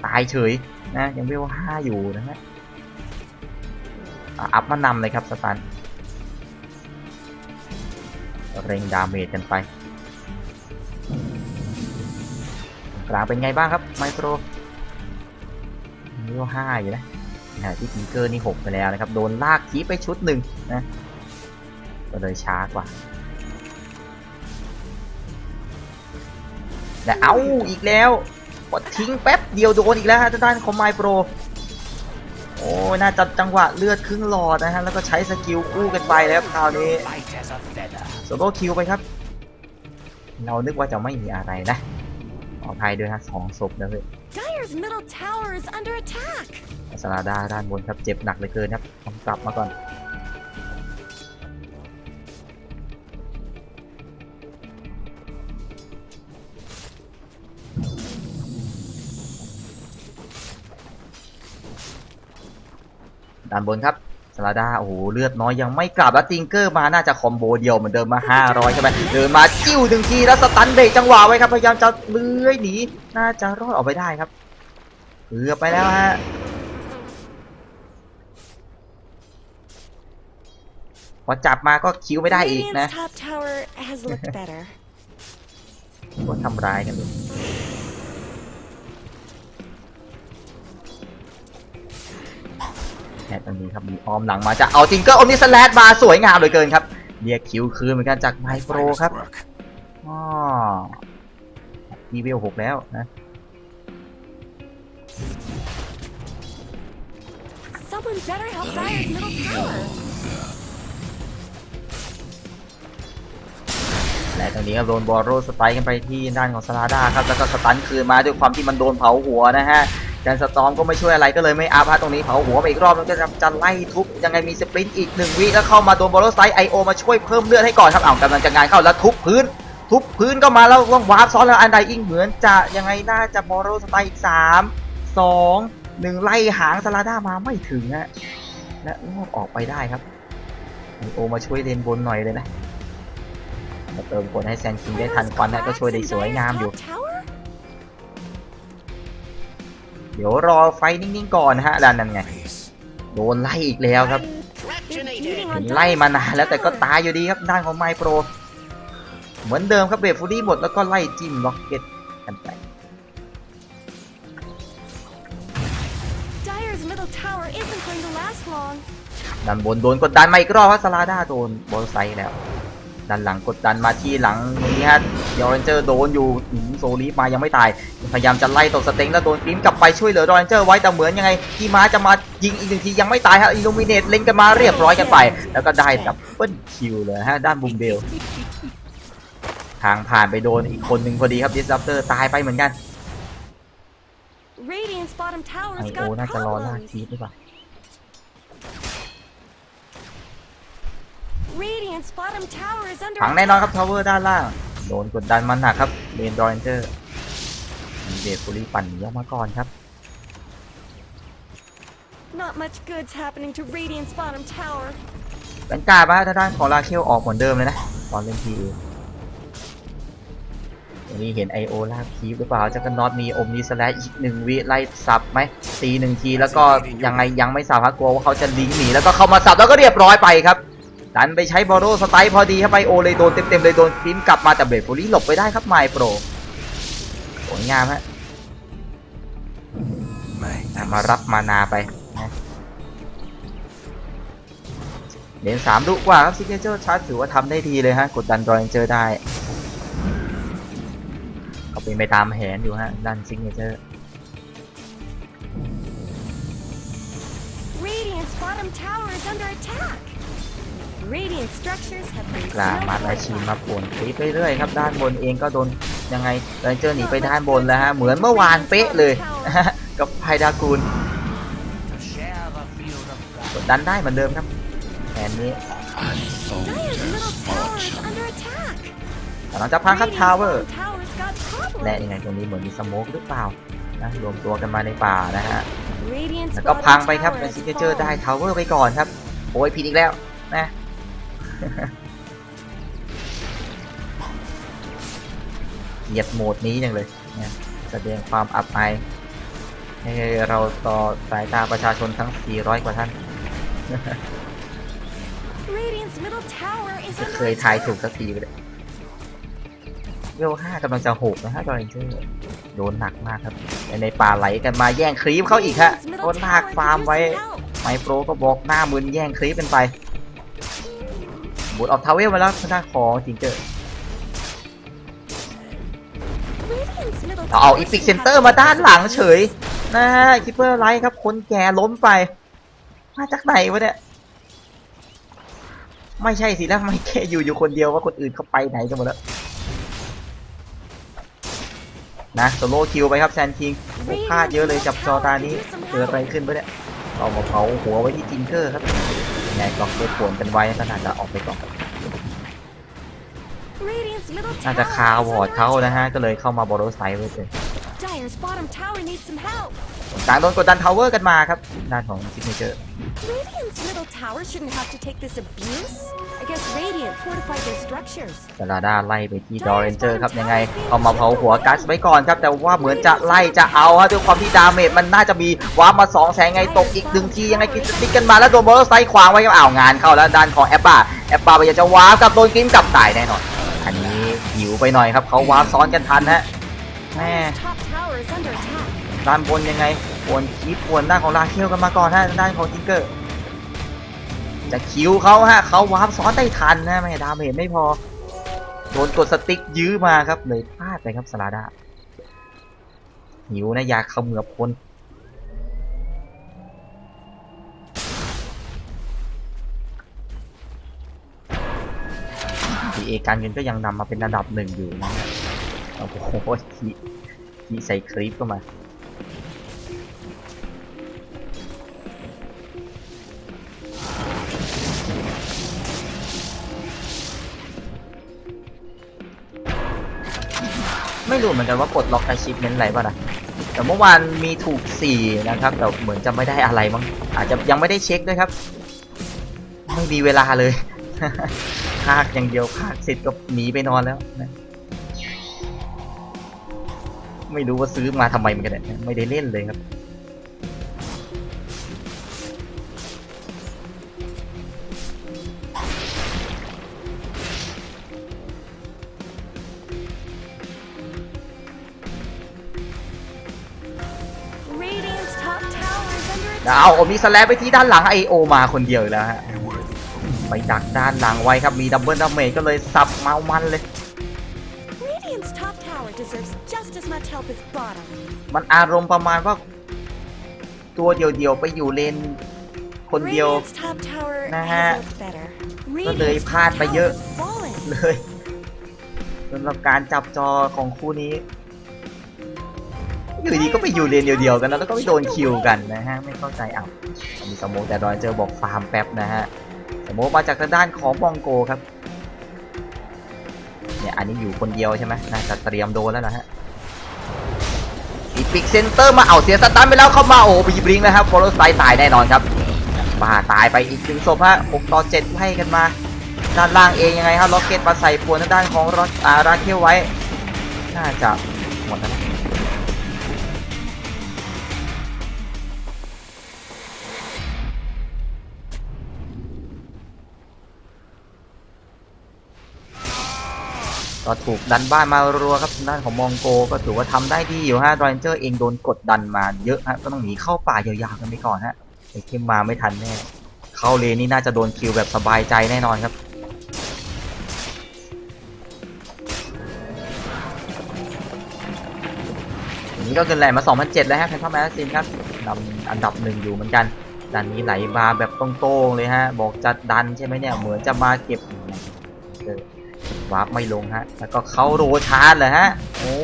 ตายเฉยนะยังเวล5อยู่นะฮะอัพมานำเลยครับสตันเร่งดาเมจกันไปกลางเป็นไงบ้างครับไมโครเวล5อยู่นะที่ทิงเกอร์นี่6ไปแล้วนะครับโดนลากทีไปชุดหนึ่งนะก็เลยช้ากว่าและอีกแล้วกดทิ้งแป๊บเดียวโดนอีกแล้วฮะทางด้านของไมโครโอ้น่าจะจังหวะเลือดครึ่งหลอดนะฮะแล้วก็ใช้สกิลคู่กันไปแล้วคราวนี้โซโล่คิวไปครับเรานึกว่าจะไม่มีอะไรนะขออภัยด้วยฮะ2ศพนะเพื่อน Dire's middle tower is under attack. ซาลาด้าด้านบนครับเจ็บหนักเหลือเกินครับต้องกลับมาก่อนด้านบนครับซาลาด้าโอ้โหเลือดน้อยยังไม่กลับแล้วติงเกอร์มาน่าจะคอมโบเดียวเหมือนเดิมมา500ใช่ไหมเดินมาจิ้ว1ทีแล้วสตันเบรกจังหวะไว้ครับพยายามจะเลื้อยหนีน่าจะรอดออกไปได้ครับเกือบไปแล้วฮะพอจับมาก็คิวไม่ได้อีกนะ Radiant's top tower has looked better. ก็ทำร้ายกันเลยแค่ตรงนี้ครับมีออมหลังมาจะเอาจิงเกอร์อมนิสแลดมาสวยงามเหลือเกินครับเรียกคิวคืนเหมือนกันจากไมโครครับดีเวล6แล้วนะ Someone better help Dire's middle tower. และ ตอนนี้ครับโดนบอลโรสไตร์กันไปที่ด้านของสลาด้าครับแล้วก็สตันคืนมาด้วยความที่มันโดนเผาหัวนะฮะแดนสตอมก็ไม่ช่วยอะไรก็เลยไม่อัพฮะตรงนี้เผาหัวไปอีกรอบแล้วก็จะไล่ทุบยังไงมีสปรินต์อีก1วิแล้วเข้ามาโดนบอลโรสไตร์ IO มาช่วยเพิ่มเลือดให้ก่อนครับกำลังจะงานเข้าแล้วทุบพื้นก็มาแล้วว่างวาร์ปซ้อนแล้วอันใดอิงเหมือนจะยังไงน่าจะบอลโรสไตร์อีก3 2 1ไล่หางสลาด้ามาไม่ถึงฮะและลอกออกไปได้ครับIO มาช่วยเลนบนหน่อยเลยนะมาเติมผลให้แซนคิงได้ทันควันนะก็ช่วยได้สวยงามอยู่ เดี๋ยวรอไฟนิ่งๆก่อนนะฮะด้านนั้นไงโดนไล่อีกแล้วครับ Fractionated. ไล่มานานแล้วแต่ก็ตายอยู่ดีครับด้านของไมโปรเหมือนเดิมครับเบรดฟูดี้หมดแล้วก็ไล่จิ้มล็อกเก็ตกันไป Dire's middle tower isn't going to last long. ด้านบนโดนกดดันมาอีกรอบครับสลาด้าโดนบอลไซด์แล้วด้านหลังกดดันมาที่หลังนี้ฮะเดี๋ยวเรนเจอร์โดนอยู่โซลีฟมายังไม่ตายพยายามจะไล่ตกสเต็งแล้วโดนกริมกลับไปช่วยเหลือเรนเจอร์ไว้แต่เหมือนยังไงที่ม้าจะมายิงอีก1ทียังไม่ตายฮะอิลูมิเนตเล็งกันมาเรียบร้อยกันไปแล้วก็ได้ดับเบิลคิวเลยฮะด้านบูมเบลทางผ่านไปโดนอีกคนหนึ่งพอดีครับดิสรัปเตอร์ตายไปเหมือนกัน Radiant's bottom tower's IO got น่าจะรอลาก problems. ทีหรือเปล่า Radiant's bottom tower is under ผังแน่นอนครับทาวเวอร์ด้านล่างโดนกดดันมันหนักครับเลนดอร์เรนเจอร์มีเดฟฟูรี่ปั่นหนีออกมาก่อนครับ Not much good's happening to Radiant's bottom tower. เป็นกาบ้าด้านของราเชลออกเหมือนเดิมเลยนะตอนเล่นทีวันนี้เห็น IO ลากคีฟหรือเปล่าจักรน็อตมีอมนีสแลชอีก1วิไล่สับไหมตี1ทีแล้วก็ยังไงยังไม่สับฮะกลัวว่าเขาจะลิงก์หนีแล้วก็เข้ามาสับแล้วก็เรียบร้อยไปครับดันไปใช้บอลโรสไตร์พอดีครับ IO เลยโดนเต็มๆเลยโดนคลิมกลับมาแต่เบรดฟูรี่หลบไปได้ครับไมโปรสวยงามฮะมารับมานาไปนะเลน3ดุกว่าครับซิกเนเจอร์ชาร์จถือว่าทำได้ดีเลยฮะกดดันดอร์เรนเจอร์ได้ก็เป็นไปตามแผนอยู่ฮะดันซิกเนเจอร์ Radiant's bottom tower is under attack. Radiant structures have been กลางมาอาชีมาป่วนคลิปเรื่อยๆครับด้านบนเองก็โดนยังไงดอร์เรนเจอร์หนีไปด้านบนแล้วฮะเหมือนเมื่อวานเป๊ะเลยกับไพดากูลกดดันได้เหมือนเดิมครับแผนนี้ Dire's middle tower is under attack. กำลังจะพังครับ Radiant's ทาวเวอร์ bottom tower's got problems. และยังไงตรงนี้เหมือนมีสโมกหรือเปล่านะรวมตัวกันมาในป่านะฮะ Radiant's แล้วก็ bottom พังไปครับ tower เป็น has ซิกเนเจอร์ได้ fallen. ทาวเวอร์ไปก่อนครับโอ้ยผิดอีกแล้วนะ เกลียดโหมดนี้จังเลยนะแสดงความอับอายให้เราต่อสายตาประชาชนทั้ง 400 กว่าท่าน Radiant's middle tower is จะ under เคยทาย attack. ถูกสักทีไปเลยเวล5กำลังจะ6นะฮะดอร์เรนเจอร์โดนหนักมากครับในป่าไหลกันมาแย่งครีปเขาอีกฮะ Radiant's โด middle นลาก tower ฟาร์ม could ไว้ use some help. ไมโปรก็บอกหน้ามึนแย่งครีปเป็นไปบูทออกทาวเวลมาแล้วทางด้านของจิงเจอร์ Radiant's middle เอา tower อีพิก should เซน have เตอร์มาด้านหลัง defenses. เฉยนะฮะคิปเปอร์ไลท์ครับคนแก่ล้มไปมาจากไหนวะเนี่ยไม่ใช่สิแล้วทำไมแค่อยู่คนเดียวว่าคนอื่นเขาไปไหนกันหมดแล้วนะโซโล่คิวไปครับแซนคิงพลาดเยอะเลยจับจอตานี้เกิดอะไรขึ้นปะเนี่ยเอามาเผาหัวไว้ที่จิงเกอร์ครับยังไงก็เกิดผลกันไว้ก็น่าจะออกไปก่อน Radiant's middle น่าจะ tower คาว is วอร์ด under เขานะ attack. ฮะก็เลยเข้ามาบอลโรไซด์ไว้เลย Dire's bottom tower needs some help. กลางโดนกดดันทาวเวอร์กันมาครับด้านของซิกเนเจอร์ Radiant's middle tower shouldn't have to take this abuse. I guess Radiant fortified their structures. สลาด้าไล่ไปที่ดอร์เรนเจอร์ครับยังไงเอามาเผาหัวกัสไว้ก่อนครับแต่ว่าเหมือนจะไล่จะเอาฮะด้วยความที่ดาเมจมันน่าจะมีวาร์ปมา2 แสงไงตกอีก1ทียังไงกินสติ๊กกันมาแล้วโดนบอลไซด์ขวางไว้ครับอ้าวงานเข้าแล้วด้านของแอปปาพยายามจะวาร์ปกับโดนกิมกับตายแน่นอนอันนี้หิวไปหน่อยครับเขาวาร์ปซ้อนกันทันฮะแม่ Dire's top tower is under attack. ด้านบนยังไงปวนคีบปวนด้านของราเคิลกันมาก่อนฮะด้านของจิงเกอร์จะคิวเขาฮะเขาวาร์ปซ้อนได้ทันนะไม่ดาเมจไม่พอโดนกดสติ๊กยื้อมาครับเลยพลาดไปครับสลาด้าหิวนะอยากเขมือบคนดู CA การเงินก็ยังนำมาเป็นอันดับ 1อยู่นะฮะโอ้โหที่ใส่คลิปเข้ามาไม่รู้เหมือนกันว่าปลดล็อก achievement อะไรป่ะนะแต่เมื่อวานมีถูก4นะครับแต่เหมือนจะไม่ได้อะไรมั้งอาจจะยังไม่ได้เช็คด้วยครับไม่มีเวลาเลย ภาคอย่างเดียวภาคเสร็จก็หนีไปนอนแล้วนะไม่รู้ว่าซื้อมาทำไมเหมือนกันเนี่ยไม่ได้เล่นเลยครับเอาโอมีสแลปไปที่ด้านหลังไอโอมาคนเดียวแล้วฮะไปดักด้านหลังไว้ครับมีดับเบิลดาเมจก็เลยสับเมามันเลย Radiant's top tower deserves just as much help as bottom. มันอารมณ์ประมาณว่าตัวเดียวๆไปอยู่เลนคนเดียว Radiant's top tower Nah. has looked better. ก็เลย Radiant's พลาด top ไปเยอะ tower has fallen. เลยสำหรับการจับจอของคู่นี้อยู่ดีก็ไปอยู่เลนเดียวๆกันแล้วก็ไปโดนคิวกันนะฮะไม่เข้าใจอ่ะมีสโมกแต่ดอยเจอบอกฟาร์มแป๊บนะฮะสโมกมาจากทางด้านของมองโกครับเนี่ยอันนี้อยู่คนเดียวใช่ไหมน่าจะเตรียมโดนแล้วนะฮะอีพิกเซนเตอร์มาเอาเสียสตันไปแล้วเข้ามาโอ้บีบริงนะครับโฟลสไตตายแน่นอนครับบ้าตายไปอีก1ศพฮะ6 ต่อ 7ให้กันมาด้านล่างเองยังไงครับล็อกเก็ตมาใส่ปวนทางด้านของราเคลไว้น่าจะหมดแล้วนะก็ถูกดันบ้านมารัวครับทางด้านของมองโกก็ถือว่าทำได้ดีอยู่ฮะดรอยเจอร์เองโดนกดดันมาเยอะฮะก็ต้องหนีเข้าป่ายาวๆกันไปก่อนฮะไอ้เข้มมาไม่ทันแน่เข้าเลนนี่น่าจะโดนคิวแบบสบายใจแน่นอนครับอันนี้ก็เกินแหล่มา 2,700 แล้วฮะแพนทอมแมสซินครับนำอันดับ 1อยู่เหมือนกันด้านนี้ไหลมาแบบตรงๆเลยฮะบอกจะดันใช่ไหมเนี่ยเหมือนจะมาเก็บวาร์ปไม่ลงฮะแล้วก็เข้าโรชาร์จเลยฮะโอ้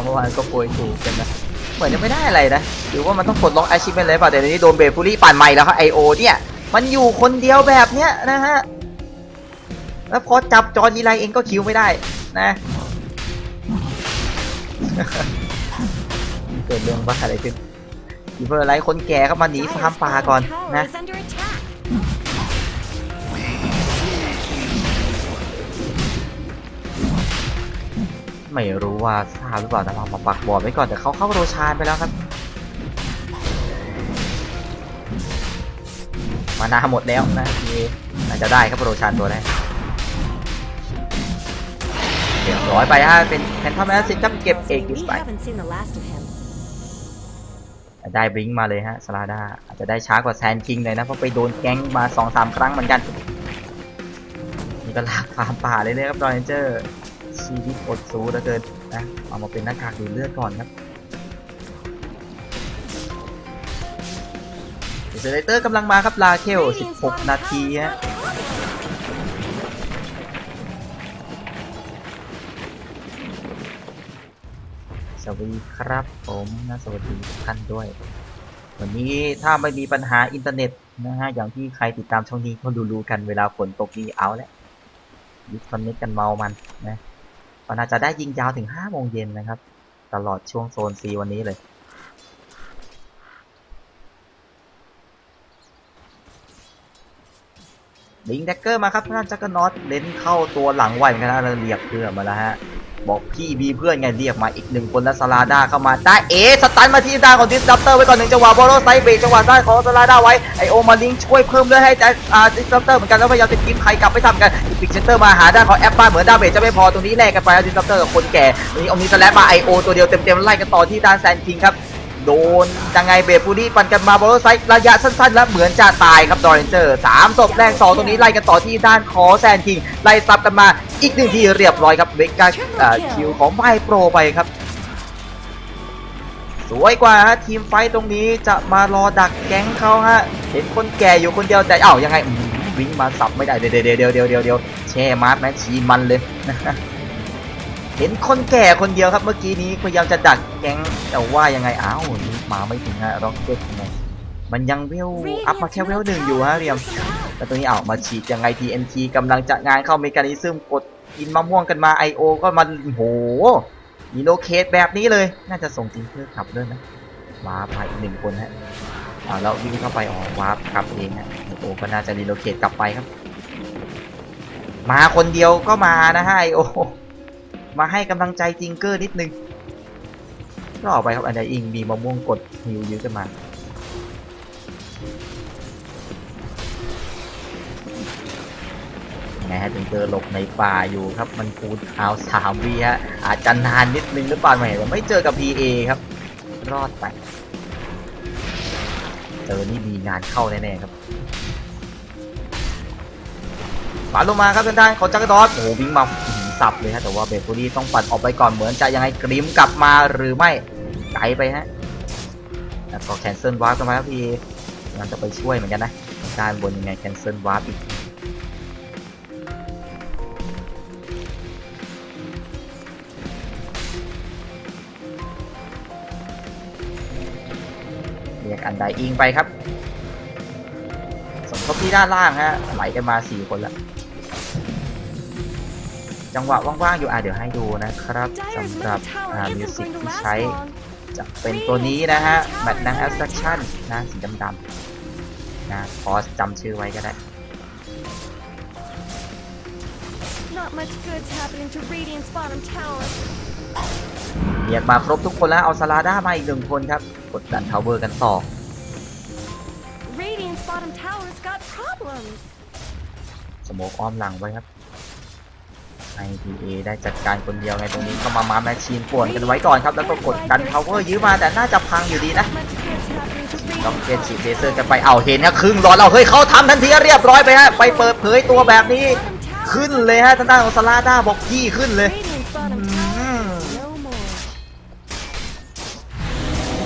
เมื่อวานก็โปรยถูกกันนะเหมือนจะไม่ได้อะไรนะหรือว่ามันต้องกดล็อกอาชีพไปเลยเปล่าแต่ในนี้โดนเบฟูรี่ปั่นใหม่แล้วครับไอโอเนี่ยมันอยู่คนเดียวแบบเนี้ยนะฮะแล้วพอจับจอยีไรเองก็คิวไม่ได้นะเกิดเรื่องบ้าอะไรขึ้นอีเวอร์ไลท์คนแก่เข้ามาหนีฟาร์มป่าก่อนนะ ไม่รู้ว่าทราบหรือเปล่าแต่เรามาปักบอร์ดไว้ก่อนแต่เขาเข้าโรชานไปแล้วครับมานาหมดแล้วนะทีน่าจะได้ครับโรชานตัวแรกเรียบร้อยไปฮะเป็นแพนทอมแมสซินครับเก็บเอกดิส We ไป haven't seen the last of him. ได้บลิงก์มาเลยฮะสลาดาอาจจะได้ช้ากว่าแซนคิงเลยนะเพราะไปโดนแก๊งมา 2-3 ครั้งเหมือนกันนี่ก็ลากฟาร์มป่าเลยครับดอยเจอร์ชีวิตอดซูเหลือเกินนะเอามาเป็นหน้ากากดูดเลือดก่อนครับเซเลเตอร์กำลังมาครับลาเคล16 นาทีฮะสวัสดีครับผมนะสวัสดีทุกท่านด้วยวันนี้ถ้าไม่มีปัญหาอินเทอร์เน็ตนะฮะอย่างที่ใครติดตามช่องนี้ก็รู้กันเวลาฝนตกนี่เอาแล้วดิสคอนเนคกันเมามันนะก็น่าจะได้ยิงยาวถึง 5 โมงเย็นนะครับตลอดช่วงโซน C วันนี้เลยลิงแดกเกอร์มาครับท่านจักรน็อตเล่นเข้าตัวหลังไวเหมือนกันนะเรียกเพื่อนมาแล้วฮะบอกพี่มีเพื่อนไงเรียกมาอีก1 คนแล้วสลาด้าเข้ามาได้สตันมาที่ด้านของดิสดัปเตอร์ไว้ก่อน1 จังหวะบอลโลไซเบรกจังหวะด้านของสลาด้าไว้ไอโอมาลิงช่วยเพิ่มด้วยให้ดิสดัปเตอร์เหมือนกันแล้วพยายามจะกินใครกลับไปทำกันปิกเซนเตอร์มาหาด้านของแอปป้าเหมือนดาเมจจะไม่พอตรงนี้แลกกันไปดิสดัปเตอร์กับคนแก่ตรงนี้อมนิสแลปมาไอโอตัวเดียวเต็มๆไล่กันต่อที่ด้านแซนคิงครับโดนยังไงเบฟูรี่ปั่นกันมาบอลโลไซระยะสั้นๆแล้วเหมือนจะตายครับดอเรนเจอร์3 ศพแรก2ตรงนี้ไล่กันต่อที่ด้านของแซนคิงไล่ซับกันมาอีก1 ทีเรียบร้อยครับเบกาคิวของไมโปรไปครับ สวยกว่าฮะทีมไฟท์ตรงนี้จะมารอดักแก๊งเขาฮะเห็นคนแก่อยู่คนเดียวแต่เอ้ายังไงวิ่งมาสับไม่ได้เดี๋ยวแช่มาร์คแมชชีนมันเลยนะเห็นคนแก่คนเดียวครับเมื่อกี้นี้พยายามจะดักแก๊งแต่ว่ายังไงอ้าวมาไม่ถึงฮะร็อกเก็ตยังไงมันยังเวลอัพมาแค่เวล 1อยู่ฮะเรียมแต่ตัวนี้เอามาฉีดยังไง TNT กำลังจะงานเข้าเมกานิซึมกดกินมะม่วงกันมา IO ก็มาโหมีโลเคทแบบนี้เลยน่าจะส่งทีมเพื่อขับด้วยนะวาร์ปมาอีก1คนฮะแล้ววิ่งเข้าไปวาร์ปขับเองฮะIO ก็น่าจะรีโลเคทกลับไปครับมาคนเดียวก็มานะฮะ IO มาให้กำลังใจจิงเกอร์นิดนึงก็ออกไปครับอันใดอิงมีมะม่วงกดฮิวยื้อกันมาไงฮะจิงเกอร์หลบในป่าอยู่ครับมันคูดเอา3 วิฮะอาจจะนานนิดนึงหรือเปล่าไม่เจอกับ PA ครับรอดไปเจอนี่มีงานเข้าแน่ๆครับปัดลงมาครับด้านของจักรดอสโอ้โหวิ่งมาสับเลยฮะแต่ว่าเบเกอรี่ต้องปัดออกไปก่อนเหมือนจะยังไงกริมกลับมาหรือไม่ไกลไปฮะแล้วก็แคนเซิลวาร์ปกันมาครับพี่มันจะไปช่วยเหมือนกันนะด้านบนยังไงแคนเซิลวาร์ปอีกเรียกอันใดอิงไปครับสมทบที่ด้านล่างฮะไหลกันมา4 คนแล้วจังหวะว่างๆอยู่เดี๋ยวให้ดูนะครับสำหรับมิวสิกที่ใช้จะเป็นตัวนี้นะฮะแมทนังแอสแทรคชั่นนะสีดำๆนะพอจำชื่อไว้ก็ได้ Not much good's happening to Radiant's bottom tower. เรียกมาครบทุกคนแล้วเอาซาลาด้ามาอีก1 คนครับกดดันทาวเวอร์กันต่อ Radiant's bottom tower's got problems. สโมกอ้อมหลังไว้ครับไอ PA ได้จัดการคนเดียวไงตรงนี้เข้ามาแมชชีนป่วนกันไว้ก่อนครับแล้วก็กดดันทาวเวอร์ยื้อมาแต่น่าจะพังอยู่ดีนะ Not much good's happening to ต้อง Radiant's เกตฉีดเลเซอร์กันไปเห็นนะครึ่งหลอดเฮ้ยเขาทำทันทีเรียบร้อยไปฮะไปเปิดเผยตัวแบบนี้ ขึ้นเลยฮะทางด้านของซาลาด้าบอกยี่ขึ้นเลย Radiant's bottom tower is no more.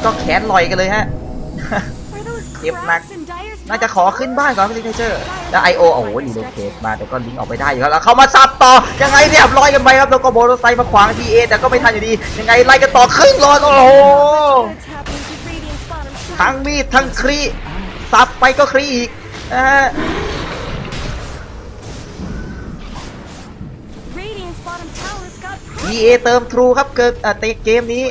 ก็แขนลอยกันเลยฮะ Are those Yep, Max. cracks in Dire's น่าจะขอขึ้นบ้านก่อนพี่ซิกเนเจอร์แล้ว IO โอ้โหรีโลเคทมาแต่ก็ลิงก์ออกไปได้อยู่ครับแล้วเข้ามาซับต่อยังไงเรียบร้อยกันไปครับแล้วก็โบโลไซมาขวาง PA แต่ก็ไม่ทันอยู่ดียังไงไล่กันต่อครึ่งหลอดโอ้โห What's happening to Radiant's bottom tower? ทั้งมีดทั้งครีสับไปก็ครีอีกนะฮะ Radiant's bottom tower's got problems. PA เติมทรูครับเกิดเกมนี้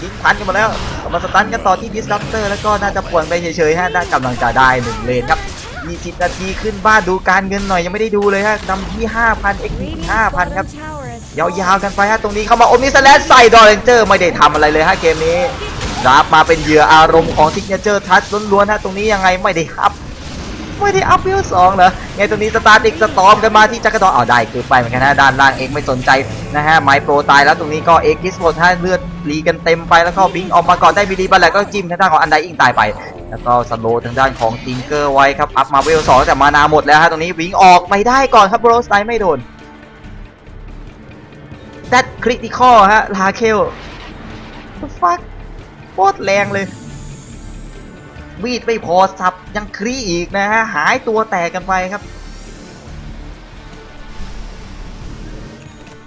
ยิงพันกันมาแล้วเอามาสตันกันต่อที่ Disruptor แล้วก็น่าจะป่วนไปเฉยๆฮะได้กำลังจะได้1 เลนครับ20 นาทีขึ้นบ้านดูการเงินหน่อยยังไม่ได้ดูเลยฮะนำที่ 5,000 XP Radiant's 5,000 ครับ bottom tower is ยาวๆกันไปฮะตรงนี้เข้ามาโอมิสแลนใส่ดอเรนเจอร์ไม่ได้ทำอะไรเลยฮะเกมนี้รับมาเป็นเหยื่ออารมณ์ของซิกเนเจอร์ทัชล้วนๆฮะตรงนี้ยังไงไม่ได้อัพเวล2เหรอไงตรงนี้สตาร์ทอีกสตอมกันมาที่จักรดอได้คือไปเหมือนกันนะด้านล่างเอกไม่สนใจนะฮะไมโปรตายแล้วตรงนี้ก็เอกกิสโบท่าเลือดรีกันเต็มไปแล้วก็บิงออกมาก่อนได้บีดีบัลแหละก็จิ้มทางด้านของอันไดอิงตายไปแล้วก็สโลทางด้านของทิงเกอร์ไว้ครับอัพมาเวล2แต่มานาหมดแล้วฮะตรงนี้บิงออกไม่ได้ก่อนครับโบรสไนไม่โดนดัดคริติคอลฮะลาเคลฟักโคตรแรงเลยมีดไม่พอสับยังครีอีกนะฮะหายตัวแตกกันไปครับ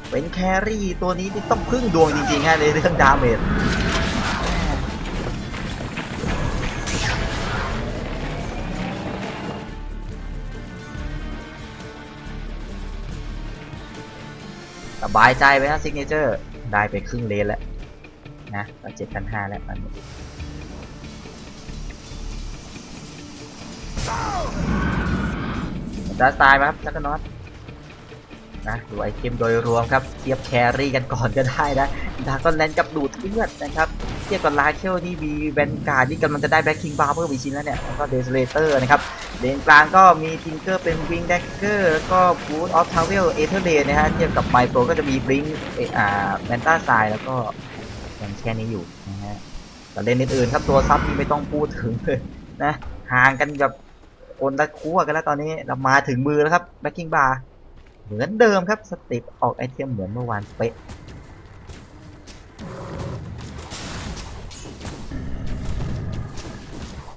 เป็นแครี่ตัวนี้ที่ต้องพึ่งดวงจริงๆฮะในเรื่องดาเมจสบายใจไหมฮะซิกเนเจอร์ได้ไปครึ่งเลนแล้วนะก็7,500แล้วมันจะตายไหมครับจักรน็อตนะดูไอเทมโดยรวมครับเทียบแครี่กันก่อนก็ได้นะดาร์กอนแลนด์กับดูดเลือดนะครับเทียบกับลาเคลที่มีแวนการ์ดที่กำลังจะได้แบ็คคิงบาร์เพิ่มอีกชิ้นแล้วเนี่ยแล้วก็เดสเลเตอร์นะครับเลนกลางก็มีทิงเกอร์เป็นวิงแดกเกอร์แล้วก็บูทออฟทาวเวลเอเธอร์เลนนะฮะเทียบกับไมโครก็จะมีบลิงแมนต้าไซแล้วก็ยังแค่นี้อยู่นะฮะแต่เลนอื่นๆครับตัวซับที่ไม่ต้องพูดถึงเลยนะห่างกันแบบคนละคู่กันแล้วตอนนี้เรามาถึงมือแล้วครับแบ็คกิ้งบาร์เหมือนเดิมครับสเต็ปออกไอเทมเหมือนเมื่อวานเป๊ะ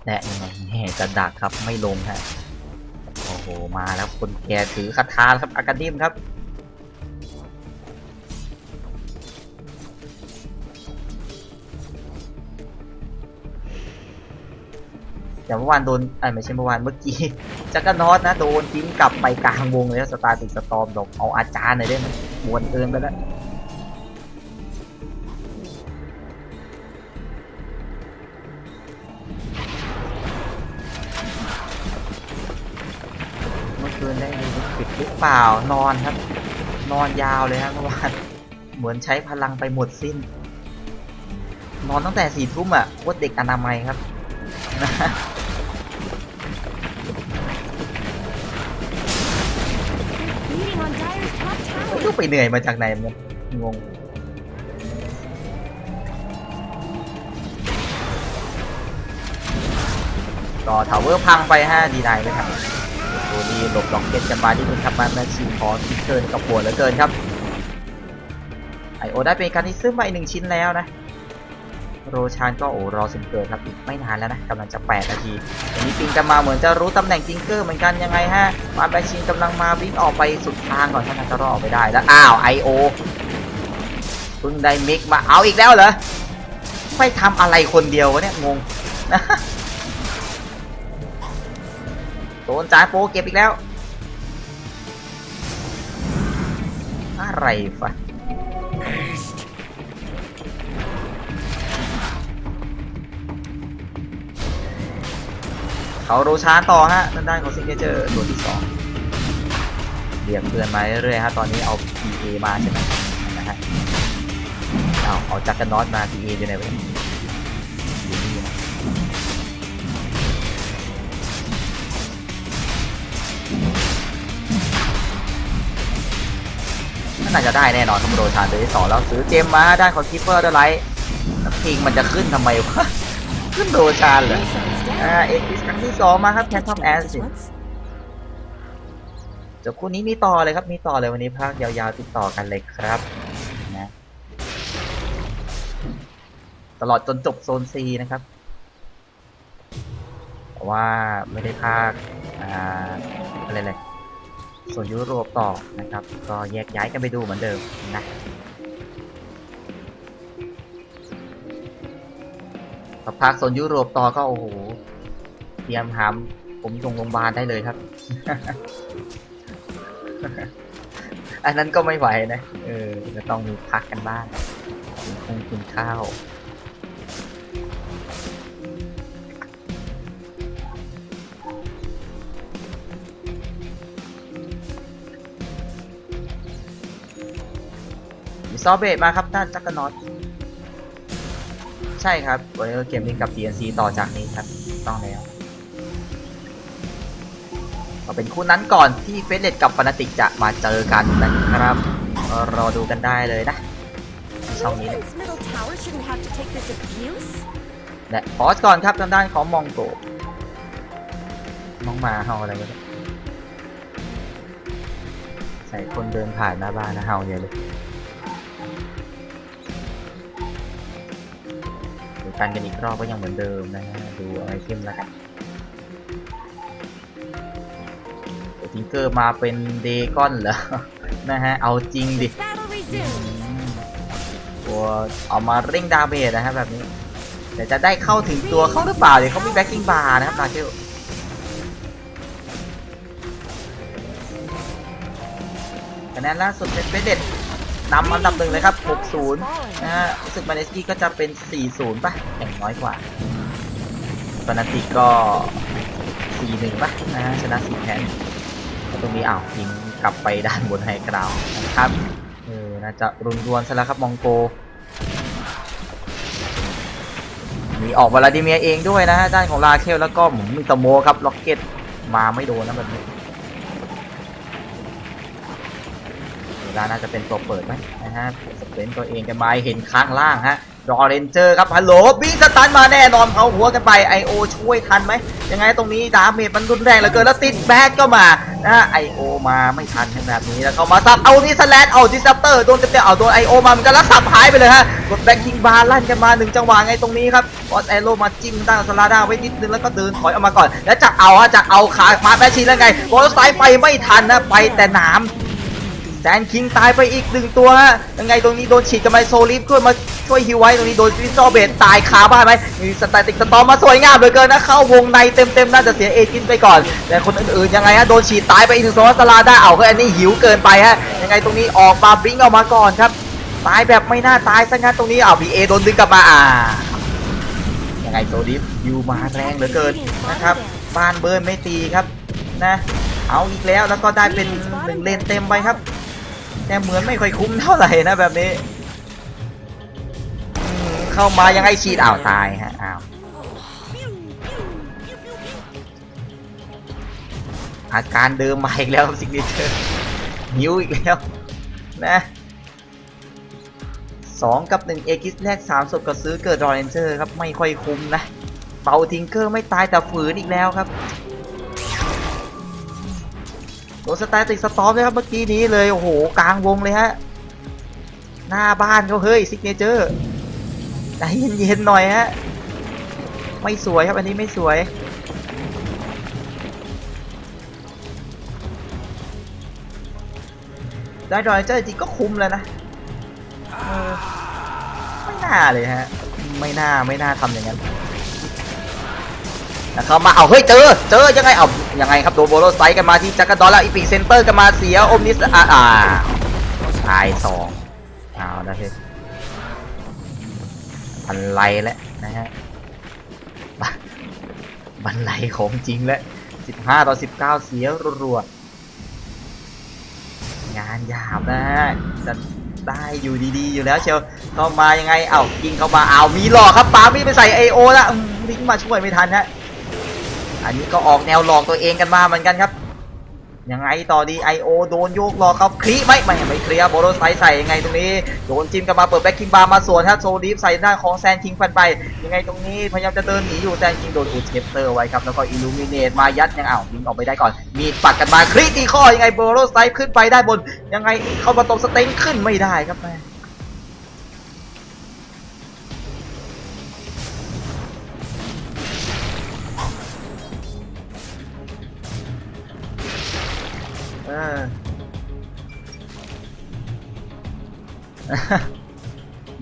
และยังไงแห่จะดักครับไม่ลงฮะโอ้โหมาแล้วคนแก่ถือคาถาครับอากาดิมครับแต่เมื่อวานโดนไม่ใช่เมื่อวานเมื่อกี้ จักรนอตนะโดนทิ้งกลับไปกลางวงเลยสตาร์ติกสตอมดอกเอาอาจารย์หน่อยได้ไหมมวนเกินไปแล้วเมื่อคืนได้ดูปิดหรือเปล่านอนครับ นอนยาวเลยครับเมื่อวานเหมือนใช้พลังไปหมดสิ้น นอนตั้งแต่4 ทุ่มอ่ะโคตรเด็กอนามัยครับนะ Beating on Dire's top ไม่ tower. รู้ไปเหนื่อยมาจากไหนมันงงก็ทาวเวอร์พังไป5ดีไนไม่ทันโอ้ดีหลบล็อกเก็ตกันมาที่คุณทำมาแมชชีนขอที่เกินกับปวดเหลือเกินครับไอโอได้เป็นการที่ซื้อมาอีก1 ชิ้นแล้วนะโรชานก็รอซึมเกินครับอีกไม่นานแล้วนะกำลังจะ8 นาทีอันนี้ปิงกันมาเหมือนจะรู้ตำแหน่งจิงเกอร์เหมือนกันยังไงฮะมาแบชินกำลังมาวิ่งออกไปสุดทางก่อนถ้าจะรอดออกไปได้แล้วอ้าวไอโอเพิ่งได้มิกมาเอาอีกแล้วเหรอไม่ทำอะไรคนเดียววะเนี่ยงงนะโดนจ่ายโปเก็บอีกแล้วอะไรฟะเขาโรชานต่อฮะด้านด้านของซิงเกิลเจอร์ตัวที่2เรียกเพื่อนมาเรื่อยๆฮะตอนนี้เอา PA มาใช่ไหมนะฮะเอาจักรน็อตมา PA อยู่ไหนวะอยู่นี่นะน่าจะได้แน่นอนทั้งโรชานตัวที่2แล้วซื้อเกมมาด้านของคิปเปอร์ด้วยไลท์แล้วพิงมันจะขึ้นทำไมวะ ขึ้นโรชานเหรอ เอ็กซ์ครั้งที่2มาครับแคนทอมแอสซิจบคู่นี้มีต่อเลยครับมีต่อเลยวันนี้ภาคยาวๆติดต่อกันเลยครับนะตลอดจนจบโซน C นะครับแต่ว่าไม่ได้ภาคอะไรเลยโซนยุโรปต่อนะครับก็แยกย้ายกันไปดูเหมือนเดิมนะภาคโซนยุโรปต่อก็โอ้โหเตรียมหามผมโรงพยาบาลได้เลยครับ อันนั้นก็ไม่ไหวนะจะต้องมีพักกันบ้างกินข้าวมีซอเบตมาครับด้านจักรนอตใช่ครับวันนี้เกมนี้กับ TNC ต่อจากนี้ครับต้องแล้วก็เป็นคู่นั้นก่อนที่เฟสเลตกับฟานาติกจะมาเจอกันนะครับรอดูกันได้เลยนะช่องนี้ Radiant's middle tower shouldn't have to take this abuse. และพอสก่อนครับทางด้านของมองโกน้องหมาเห่าอะไรกันใส่คนเดินผ่านหน้าบ้านนะเห่าใหญ่เลยดูกันอีกรอบก็ยังเหมือนเดิมนะฮะดูไอเทมแล้วกันทิงเกอร์มาเป็นเดก้อนเหรอ นะฮะเอาจริงดิ Battle resumed. ตัวเอามาเร่งดาเมจนะฮะแบบนี้แต่จะได้เข้าถึงตัวเขาหรือเปล่าเดี๋ยวเขามีแบ็คกิ้งบาร์นะครับราเชลคะแนนล่าสุดเป็นเฟเด็ดนำอันดับ1เลยครับ 60 นะฮะรู้สึกมาเลสกี้ก็จะเป็น 40 ป่ะอย่างน้อยกว่าฟานาติกก็ 41 ป่ะนะฮะชนะ4แพ้ตรงนี้ทิ้งกลับไปด้านบนไฮกราวนะครับน่าจะรุนรวนซะแล้วครับมองโกมีออกวลาดิเมียเองด้วยนะฮะด้านของราเคลแล้วก็มีตโมครับล็อกเก็ตมาไม่โดนนะแบบนี้เวลาน่าจะเป็นตัวเปิดไหมนะฮะสเปนตัวเองกันมาเห็นข้างล่างฮะ รอเรนเจอร์ครับฮัลโหลบีสตันมาแน่นอนเขาหัวกันไป IO ช่วยทันไหมยังไงตรงนี้ดาเมจมันรุนแรงเหลือเกินแล้วติดแบ็กก็มานะ IO มาไม่ทันแบบนี้แล้วเขามาซับเอานี่สแลนเอาดิสซัปเตอร์โดนเต็มๆเอาโดน IO มามันจะรักสับหายไปเลยฮะกดแบ็กคิงบาร์ลั่นกันมา1จังหวะไงตรงนี้ครับบอสแอโร่มาจิ้มตั้งสลาด้าไว้นิดนึงแล้วก็เดินถอยออกมาก่อนแล้วจะเอาขามาแบชชีแล้วไงบอลสไตล์ไปไม่ทันนะไปแต่หนามแซนคิงตายไปอีก1ตัวฮะยังไงตรงนี้โดนฉีดกันไปโซลิฟช่วยฮิวไว้ตรงนี้โดนวิซอเบตตายคาบ้านไหมมีสแตติกสตอมมาสวยงามเหลือเกินนะเข้าวงในเต็มน่าจะเสียเอจินไปก่อนแต่คนอื่นๆยังไงฮะโดนฉีดตายไปอีก1 2สลาด้าเอาเฮ้ยอันนี้หิวเกินไปฮะยังไงตรงนี้ออกมาบลิงออกมาก่อนครับตายแบบไม่น่าตายซะงั้นตรงนี้เอาบีเอโดนดึงกลับมายังไงโซลิฟฮิวมาแรงเหลือเกินนะครับบ้านเบิร์นไม่ตีครับนะเอาอีกแล้วก็ได้เป็น1 เลนเต็มไปครับแต่เหมือนไม่ค่อยคุ้มเท่าไหร่นะแบบนี้เข้ามายังไงฉีดตายฮะอาการเดิมมาอีกแล้วซิกเนเจอร์หิวอีกแล้วนะ2 กับ 1เอกิสแรก3 ศพก็ซื้อเกิดรอเรนเจอร์ครับไม่ค่อยคุ้มนะเป่าทิงเกอร์ไม่ตายแต่ฝืนอีกแล้วครับโดนสแตติกสตอมเลยครับเมื่อกี้นี้เลยโอ้โหกลางวงเลยฮะหน้าบ้านเขาเฮ้ยซิกเนเจอร์ใจเย็นๆหน่อยฮะไม่สวยครับอันนี้ไม่สวยได้รอยเจอจริงก็คุ้มแล้วนะไม่น่าเลยฮะไม่น่าทำอย่างนั้นแล้วเขามาเอาเฮ้ยเจอยังไงยังไงครับโดโบโรไซกันมาที่จักรดอนแล้วอีพิกเซนเตอร์กันมาเสียอมนิสตาย2เอาละเฮ้ยบันไลแล้วนะฮะบันไลของจริงแล้ว15-19เสียรัวๆงานหยาบนะฮะจะได้อยู่ดีๆอยู่แล้วเชียวเข้ามายังไงยิงเข้ามามีหลอกครับปาไม่ไปใส่ IO แล้วลิงมาช่วยไม่ทันฮะอันนี้ก็ออกแนวหลอกตัวเองกันมาเหมือนกันครับยังไงต่อดี IO โดนโยกหลอกครับคลีไม่เคลียร์โบโรไซใส่ยังไงตรงนี้โดนจิ้มกันมาเปิดแบ็คคิงบาร์มาสวนครับโซดีฟใส่หน้าของแซนคิงฟันไปยังไงตรงนี้พยายามจะเดินหนีอยู่แซนคิงโดนอูดเชปเตอร์ไว้ครับแล้วก็อิลูมิเนตมายัดยังยิงออกไปได้ก่อนมีปักกันมาคลีตีข้อยังไงโบโรไซขึ้นไปได้บนยังไงเข้ามาตรงสเต็งขึ้นไม่ได้ครับแม่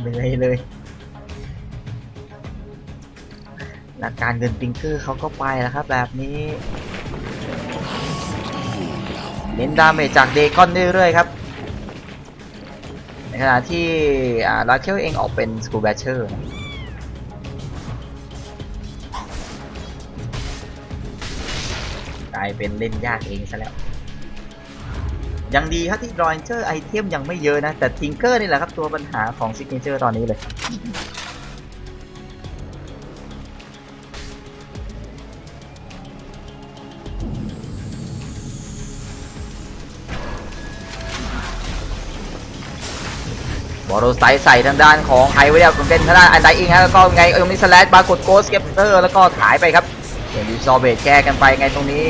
เหนื่อยเลยหลักการเงินปิงเกอร์เขาก็ไปแล้วครับแบบนี้เน้นดาเมจจากเดคอนเรื่อยๆครับในขณะที่ลาเคลเองออกเป็นสกูแบชเชอร์กลายเป็นเล่นยากเองซะแล้วยังดีครับที่รอยเจอร์ไอเทมยังไม่เยอะนะแต่ทิงเกอร์นี่แหละครับตัวปัญหาของซิกเนเจอร์ตอนนี้เลยบอโรไซใส่ทางด้านของไฮเวลเป็นทางด้านอันไดอิงแล้วก็ไงมิสแลชบากดโกสเก็ปเตอร์แล้วก็หายไปครับเดี๋ยวดิซอเบตแก้กันไปไงตรงนี้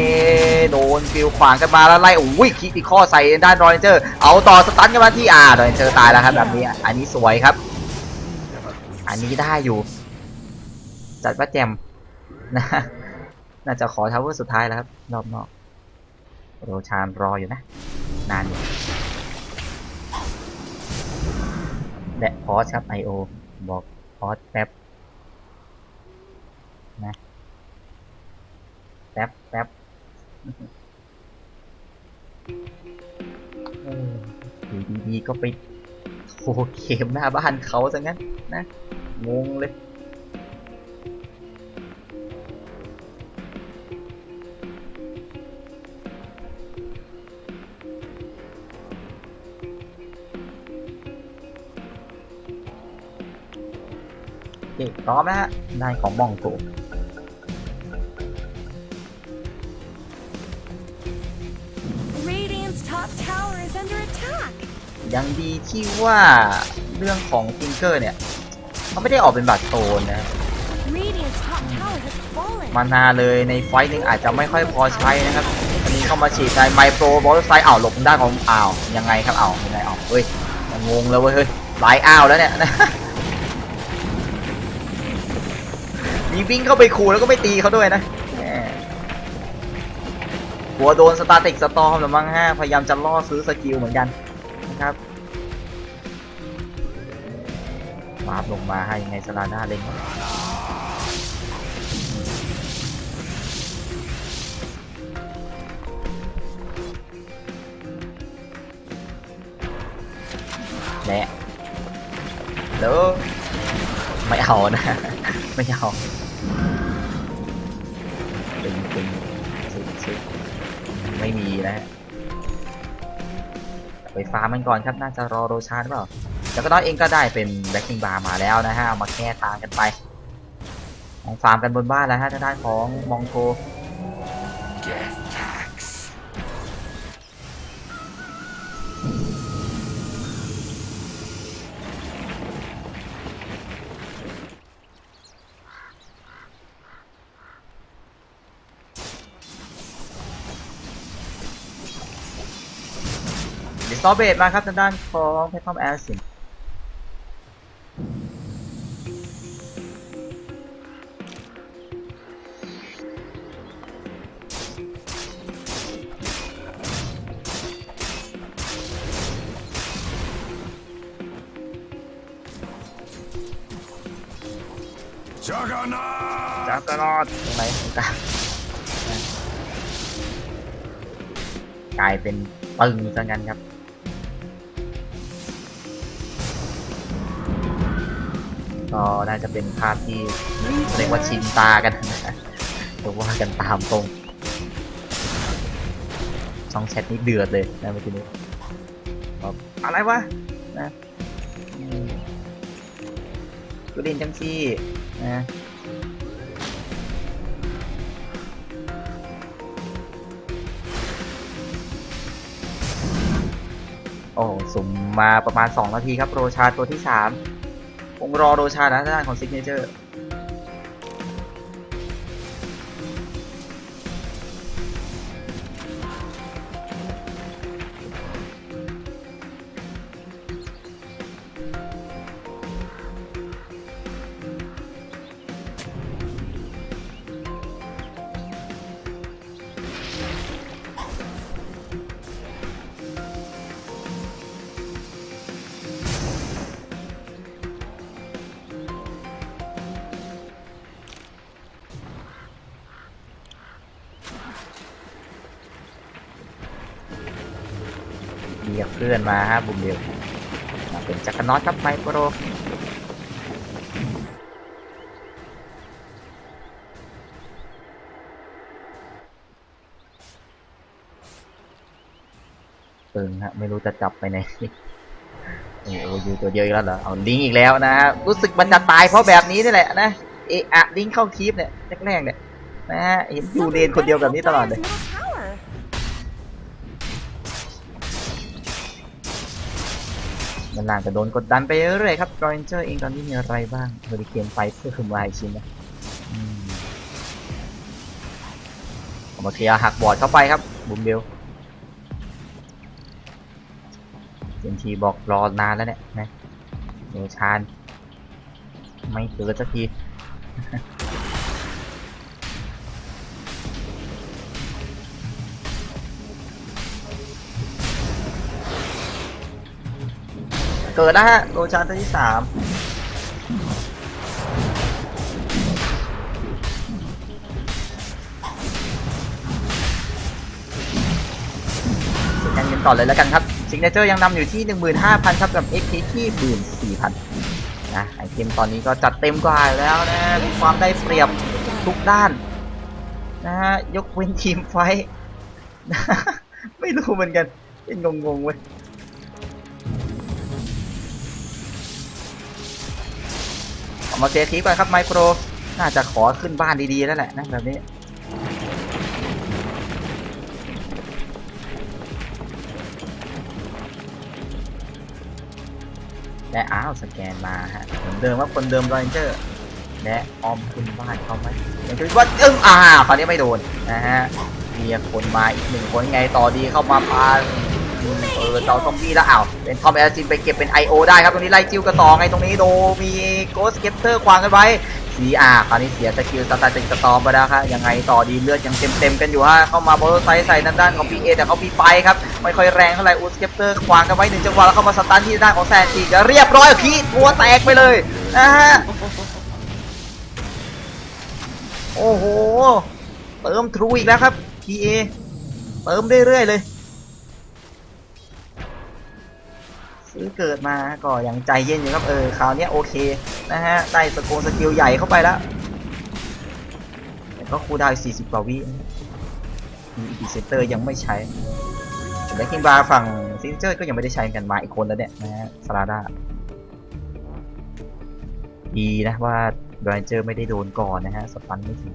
โดนฟิวขวางกันมาแล้วไล่คิดอีกข้อใส่ด้านรอยเจอร์เอาต่อสตันกันมาที่รอยเจอร์ตายแล้วครับแบบนี้อันนี้สวยครับอันนี้ได้อยู่จัดว่าแจมนะน่าจะขอทาวเวอร์สุดท้ายแล้วครับรอบนอกโรชานรออยู่นะนานอยู่และพอสครับ IO บอกพอสแป๊บนะแป๊บอยู่ดีๆก็ไปโอ้เกมหน้าบ้านเขาซะงั้นนะงงเลยพร้อมนะฮะได้ของมองโกยังดีที่ว่าเรื่องของทิงเกอร์เนี่ย เขาไม่ได้ออกเป็นบัตรโซนนะ Radiant's top tower has fallen. มานาเลยในไฟต์หนึงอาจจะไม่ค่อยพอใช้นะครับอันนี้เข้ามาฉีดในไมโครบอลไซด์หลบได้ของยังไงครับยังไงเฮ้ยงงเลยเว้ยเฮ้ยหลายแล้วเนี่ยนะ มีวิ่งเข้าไปขู่แล้วก็ไม่ตีเขาด้วยนะแหมหัวโดนสตาติกสตอมหรือมั้งฮะพยายามจะล่อซื้อสกิลเหมือนกันนะครับวาร์ปลงมาให้ยังไงสลาด้าเล็งและแล้วไม่เอานะ ไม่เอาตึงสุดไม่มีนะฮะไปฟาร์มมันก่อนครับน่าจะรอโรชาหรือเปล่าแล้วก็น้อยเองก็ได้เป็นแบ็คกิ้งบาร์มาแล้วนะฮะเอามาแก้ทางกันไปของฟาร์มกันบนบ้านแล้วฮะทางด้านของมองโกดิสตอเบตมาครับทางด้านของเพชรคอมแอสซินจักรนอตตรงไหนตรงกลางกลายเป็นปึงซะงั้นครับก็น่าจะเป็นภาพที่เรียกว่าชินตากันนะหรือว่ากันตามตรงช่องแชทนี้เดือดเลยนะเมื่อกี้นี้อะไรวะนะกูเล่นจังซี่นะโอ้สุ่มมาประมาณ2นาทีครับโรชาตัวที่3คงรอโรชานะด้านของซิกเนเจอร์เรียกเพื่อนมาฮะบุมเดียวเป็นจักรน็อตครับไมโครตึงฮะไม่รู้จะจับไปไหนโอ้ยอยู่ตัวเดียวอีกแล้วเหรอเอาลิงอีกแล้วนะฮะรู้สึกมันจะตายเพราะแบบนี้นี่แหละนะลิงเข้าคีปเนี่ยแรกๆเนี่ยนะฮะเห็นยูเลนคนเดียวแบบนี้ตลอดเลย มันหลังจะโดนกดดันไปเรื่อยๆครับรอยเจอร์เองตอนนี้มีอะไรบ้างบริเกนไฟเพื่อคุมลายชิ้นนะเอามาเคลียร์หักบอร์ดเข้าไปครับบุมเบลเซนทีบอกรอนานแล้วเนี่ยนะโดชานไม่เกิดสักทีเกิดนะฮะโรชานตัวที่3กันเงินต่อเลยแล้วกันครับซิกเนเจอร์ยังนำอยู่ที่ 15,000 ครับกับ XP ที่ 14,000 นะไอเทมตอนนี้ก็จัดเต็มกว่าแล้วนะมีความได้เปรียบทุกด้านนะฮะยกเว้นทีมไฟนะไม่รู้เหมือนกันเป็นงงๆเว้ยมาเสียทีก่อนครับไมโครน่าจะขอขึ้นบ้านดีๆแล้วแหละนะแบบนี้แล และสแกนมาฮะเหมือนเดิมว่าคนเดิมรอยเจอร์และออมขึ้นบ้านเขาไหมยังจะว่าคราวนี้ไม่โดนนะฮะมีคนมาอีกหนึ่งคนไงต่อดีเข้ามาปาเราซอมบี้แล้วเป็นทอมแอลจินไปเก็บเป็น IO ได้ครับตรงนี้ไล่จิ้วกระต่อไงตรงนี้โดมีโกสเก็ปเตอร์ขวางกันไว้คราวนี้เสียสกิลสตาร์ติกสตอมไปแล้วครับยังไงต่อดีเลือดยังเต็มกันอยู่ฮะเข้ามาโบว์ไซส์ใส่ด้านของ PA แต่เขามีไฟครับไม่ค่อยแรงเท่าไหร่อูสเก็ปเตอร์ขวางกันไว้1จังหวะแล้วเข้ามาสตันที่ด้านของแซนตีจะเรียบร้อยขี้ตัวแตกไปเลยนะฮะโอ้โหเติมทรูอีกแล้วครับ PA เติมเรื่อยๆเลยซื้อเกิดมาก็ยังใจเย็นอยู่ครับคราวนี้โอเคนะฮะได้สกิลใหญ่เข้าไปแล้วแต่ก็คูลดาวน์40 กว่าวิอีเซนเตอร์ยังไม่ใช้และคิมบาฝั่งซินเจอร์ก็ยังไม่ได้ใช้กันมาอีกคนแล้วเนี่ยนะฮะสลาดาดีนะว่าไดรเจอร์ไม่ได้โดนก่อนนะฮะสปันไม่ถึง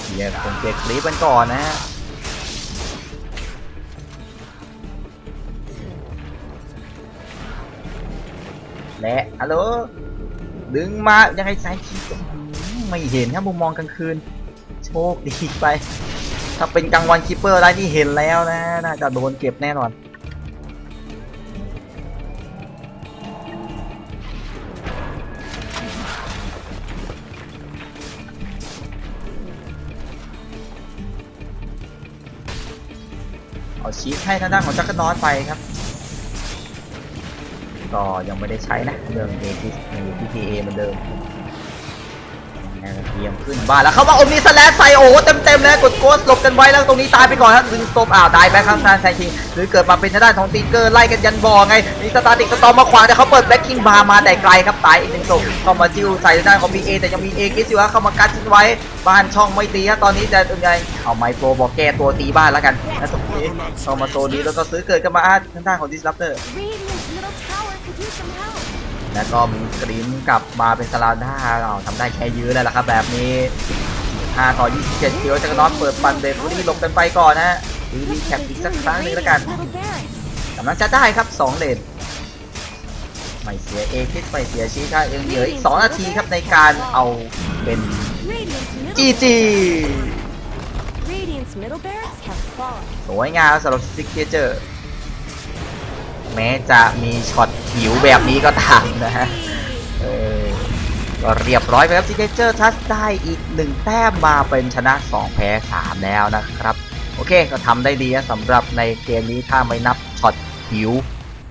เคลียร์คลิปกันก่อนนะฮะและฮัลโหลดึงมายังไงสายขีดไม่เห็นครับมุมมองกลางคืนโชคดีไปถ้าเป็นกลางวันคิปเปอร์ได้ที่เห็นแล้วนะน่าจะโดนเก็บแน่นอนเอาชีสให้ทางด้านของจักรนอตไปครับก็ยังไม่ได้ใช้นะเรื่องเอทิสใน PTA เหมือนเดิมเตรียมขึ้นบ้านแล้วเขาว่ามีสแลชใส่โอ้เต็มเลยกดโกสหลบกันไว้แล้วตรงนี้ตายไปก่อนครับดึงสโตปได้แบ็คข้างซ้ายแซงคิงหรือเกิดมาเป็นทางด้านของติงเกอร์ไล่กันยันบ่อไงมีสตาร์ติกสตอมมาขวางแต่เขาเปิดแบ็คคิงบาร์มาแต่ไกลครับตายอีก1ศพเข้ามาจิ้วใส่ทางด้านของ PA แต่ยังมีเอกิสอยู่เข้ามากัดทิ้งไว้บ้านช่องไม่ตีครับตอนนี้จะยังไงเอาไมโครบอกแก้ตัวตีบ้านแล้วกันแล้วตรงนี้เข้ามาโซนนี้แล้วก็ซื้อเกิดกันมาทางด้านของดิสรัปเตอร์ Radiant's middle tower could use some help. แล้วก็มีกรีนกลับมาเป็นสลาด้าทำได้แค่ยื้อแล้วล่ะครับแบบนี้5 ต่อ 27เคียวจักรนอตเปิดปันเบรฟรี่หลบกันไปก่อนนะฮะรีแคปอีกสักครั้งหนึ่งแล้วกัน Radiant's middle barracks. กำลังจะได้ครับ2เลนไม่เสียเอคิดไม่เสียชีถ้ายังเหลืออีก2นาทีครับในการเอาเป็น Radiant's middle. GG Radiant's middle barracks have fallen. สวยงามสำหรับซิกเจอร์แม้จะมีช็อตหิวแบบนี้ก็ตามนะฮะก็เรียบร้อยไปครับซิกเจอร์ทัชได้อีก1แต้มมาเป็นชนะ2แพ้3แล้วนะครับโอเคก็ทำได้ดีนะสำหรับในเกมนี้ถ้าไม่นับช็อตหิว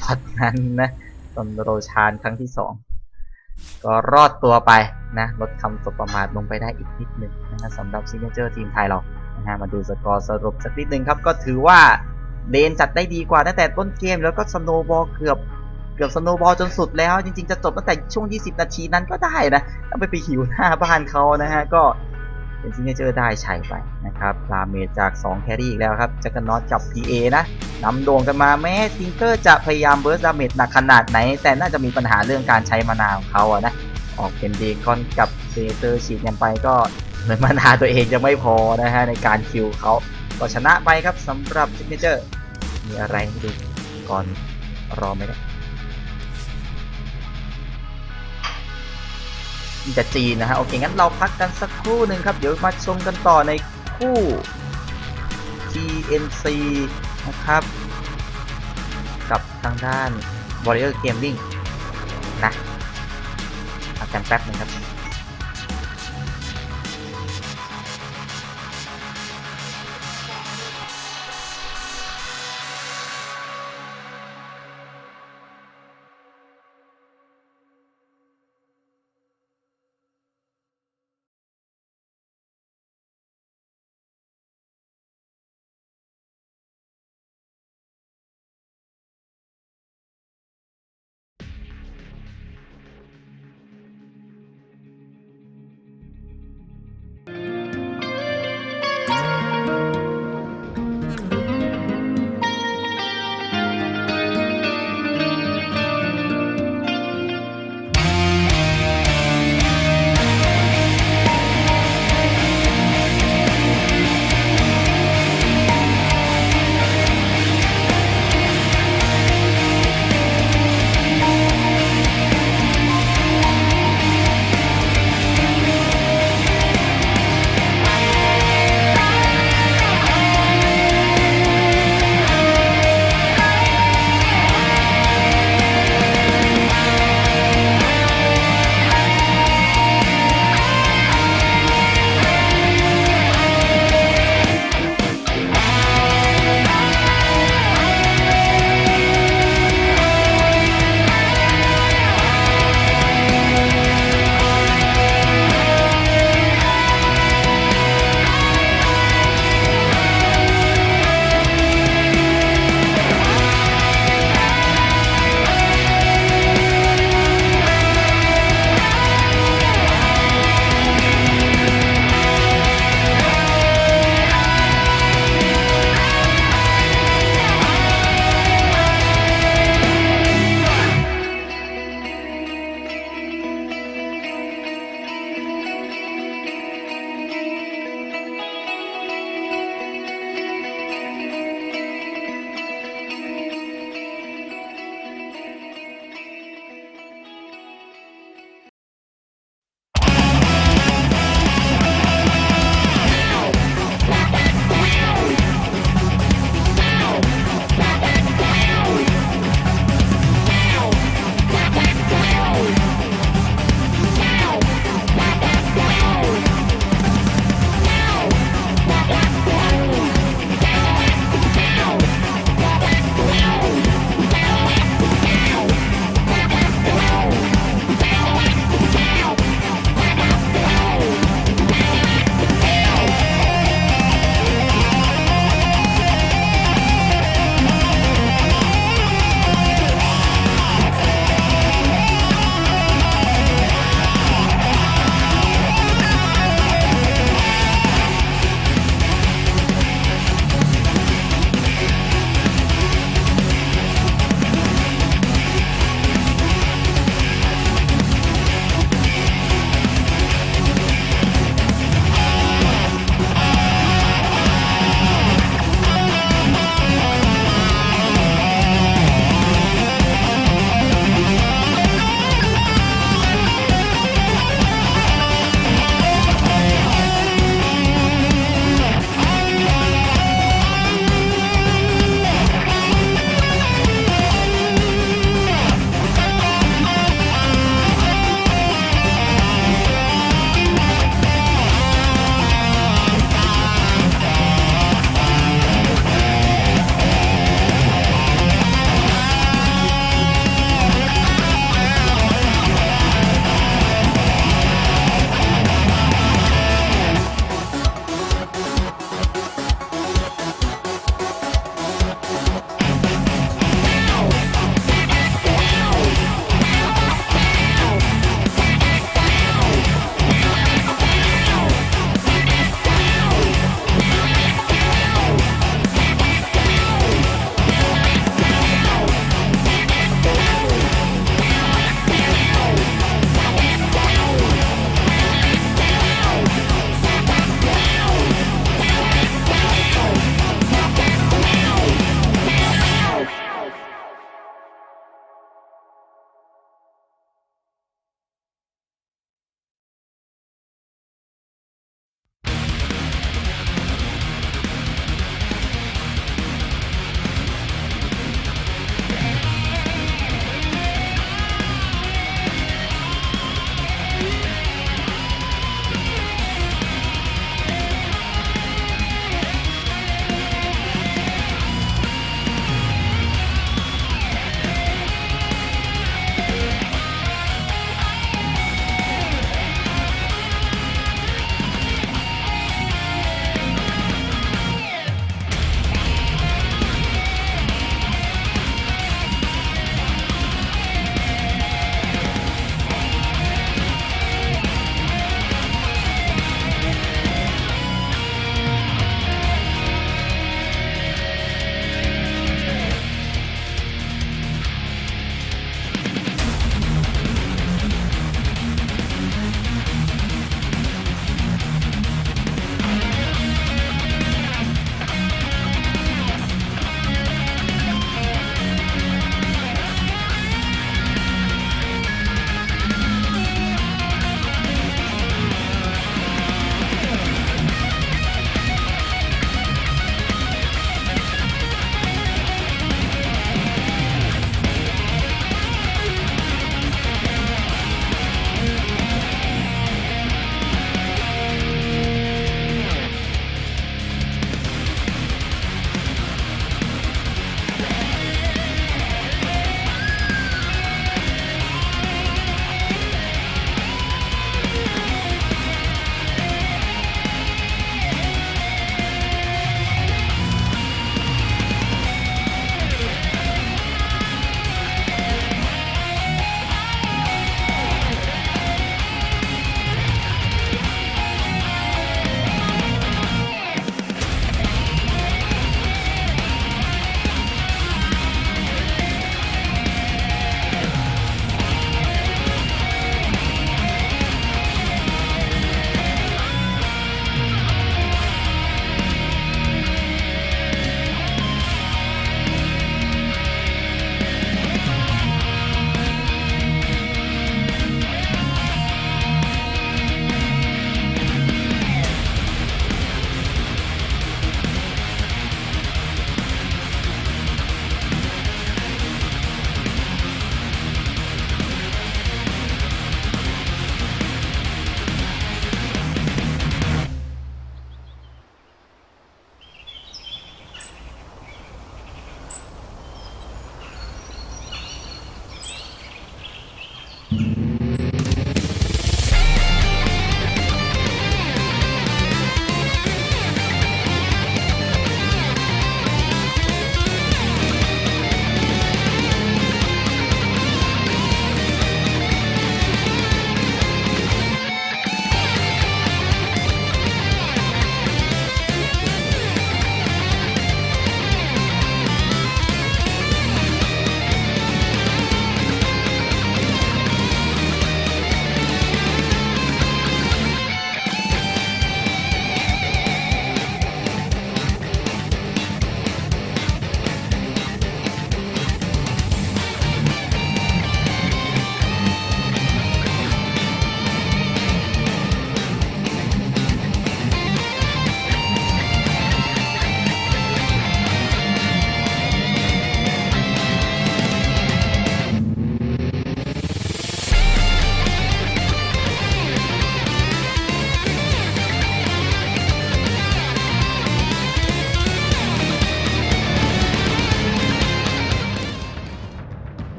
ช็อตนั้นนะตอนโรชานครั้งที่2ก็รอดตัวไปนะลดคำสบประมาทลงไปได้อีกนิดหนึ่งนะสำหรับซิกเจอร์ทีมไทยเรานะฮะมาดูสกอร์สรุปสักนิดนึงครับก็ถือว่าเลนจัดได้ดีกว่าตั้งแต่ต้นเกมแล้วก็สโนว์บอลเกือบสโนว์บอลจนสุดแล้วจริงๆจะจบตั้งแต่ช่วง20นาทีนั้นก็ได้นะถ้าไปหิวหน้าบ้านเขานะฮะก็เป็นซิกเนเจอร์ได้ใช้ไปนะครับดาเมจจาก2แครี่อีกแล้วครับจักรนอตกับ PA นะนำโด่งกันมาแม้ทิงเกอร์จะพยายามเบิร์สดาเมจหนักขนาดไหนแต่น่าจะมีปัญหาเรื่องการใช้มานาของเขาอะนะออกเป็นเดคอนกับเซเตอร์ฉีดกันไปก็เหมือนมานาตัวเองจะไม่พอนะฮะในการคิวเขาก็ชนะไปครับสำหรับซิกเนเจอร์มีอะไรให้ดูก่อนรอไม่ได้จะจีนนะฮะโอเคงั้นเราพักกันสักครู่หนึ่งครับเดี๋ยวมาชมกันต่อในคู่ TNC นะครับกับทางด้าน Warrior Gaming นะพักกันแป๊บนึงครับ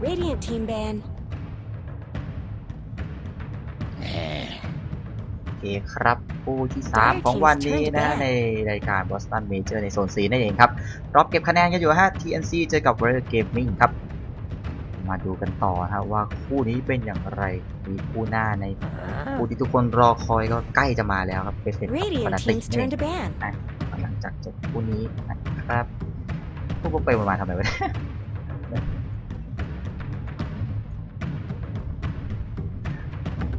Radiant team ban. โอเคครับคู่ที่ 3 ของวันนี้นะในรายการ Boston Major ในโซน C นั่นเองครับรอบเก็บคะแนนกันอยู่ฮะ TNC เจอกับ Warrior Gaming ครับ มาดูกันต่อครับว่าคู่นี้เป็นอย่างไรมีคู่หน้าในคู่ที่ทุกคนรอคอยก็ใกล้จะมาแล้วครับเป็นเฟส Radiant ปกติ team's turn to ban. หลังจากจบคู่นี้นะครับพวกไปมาทำไมวะ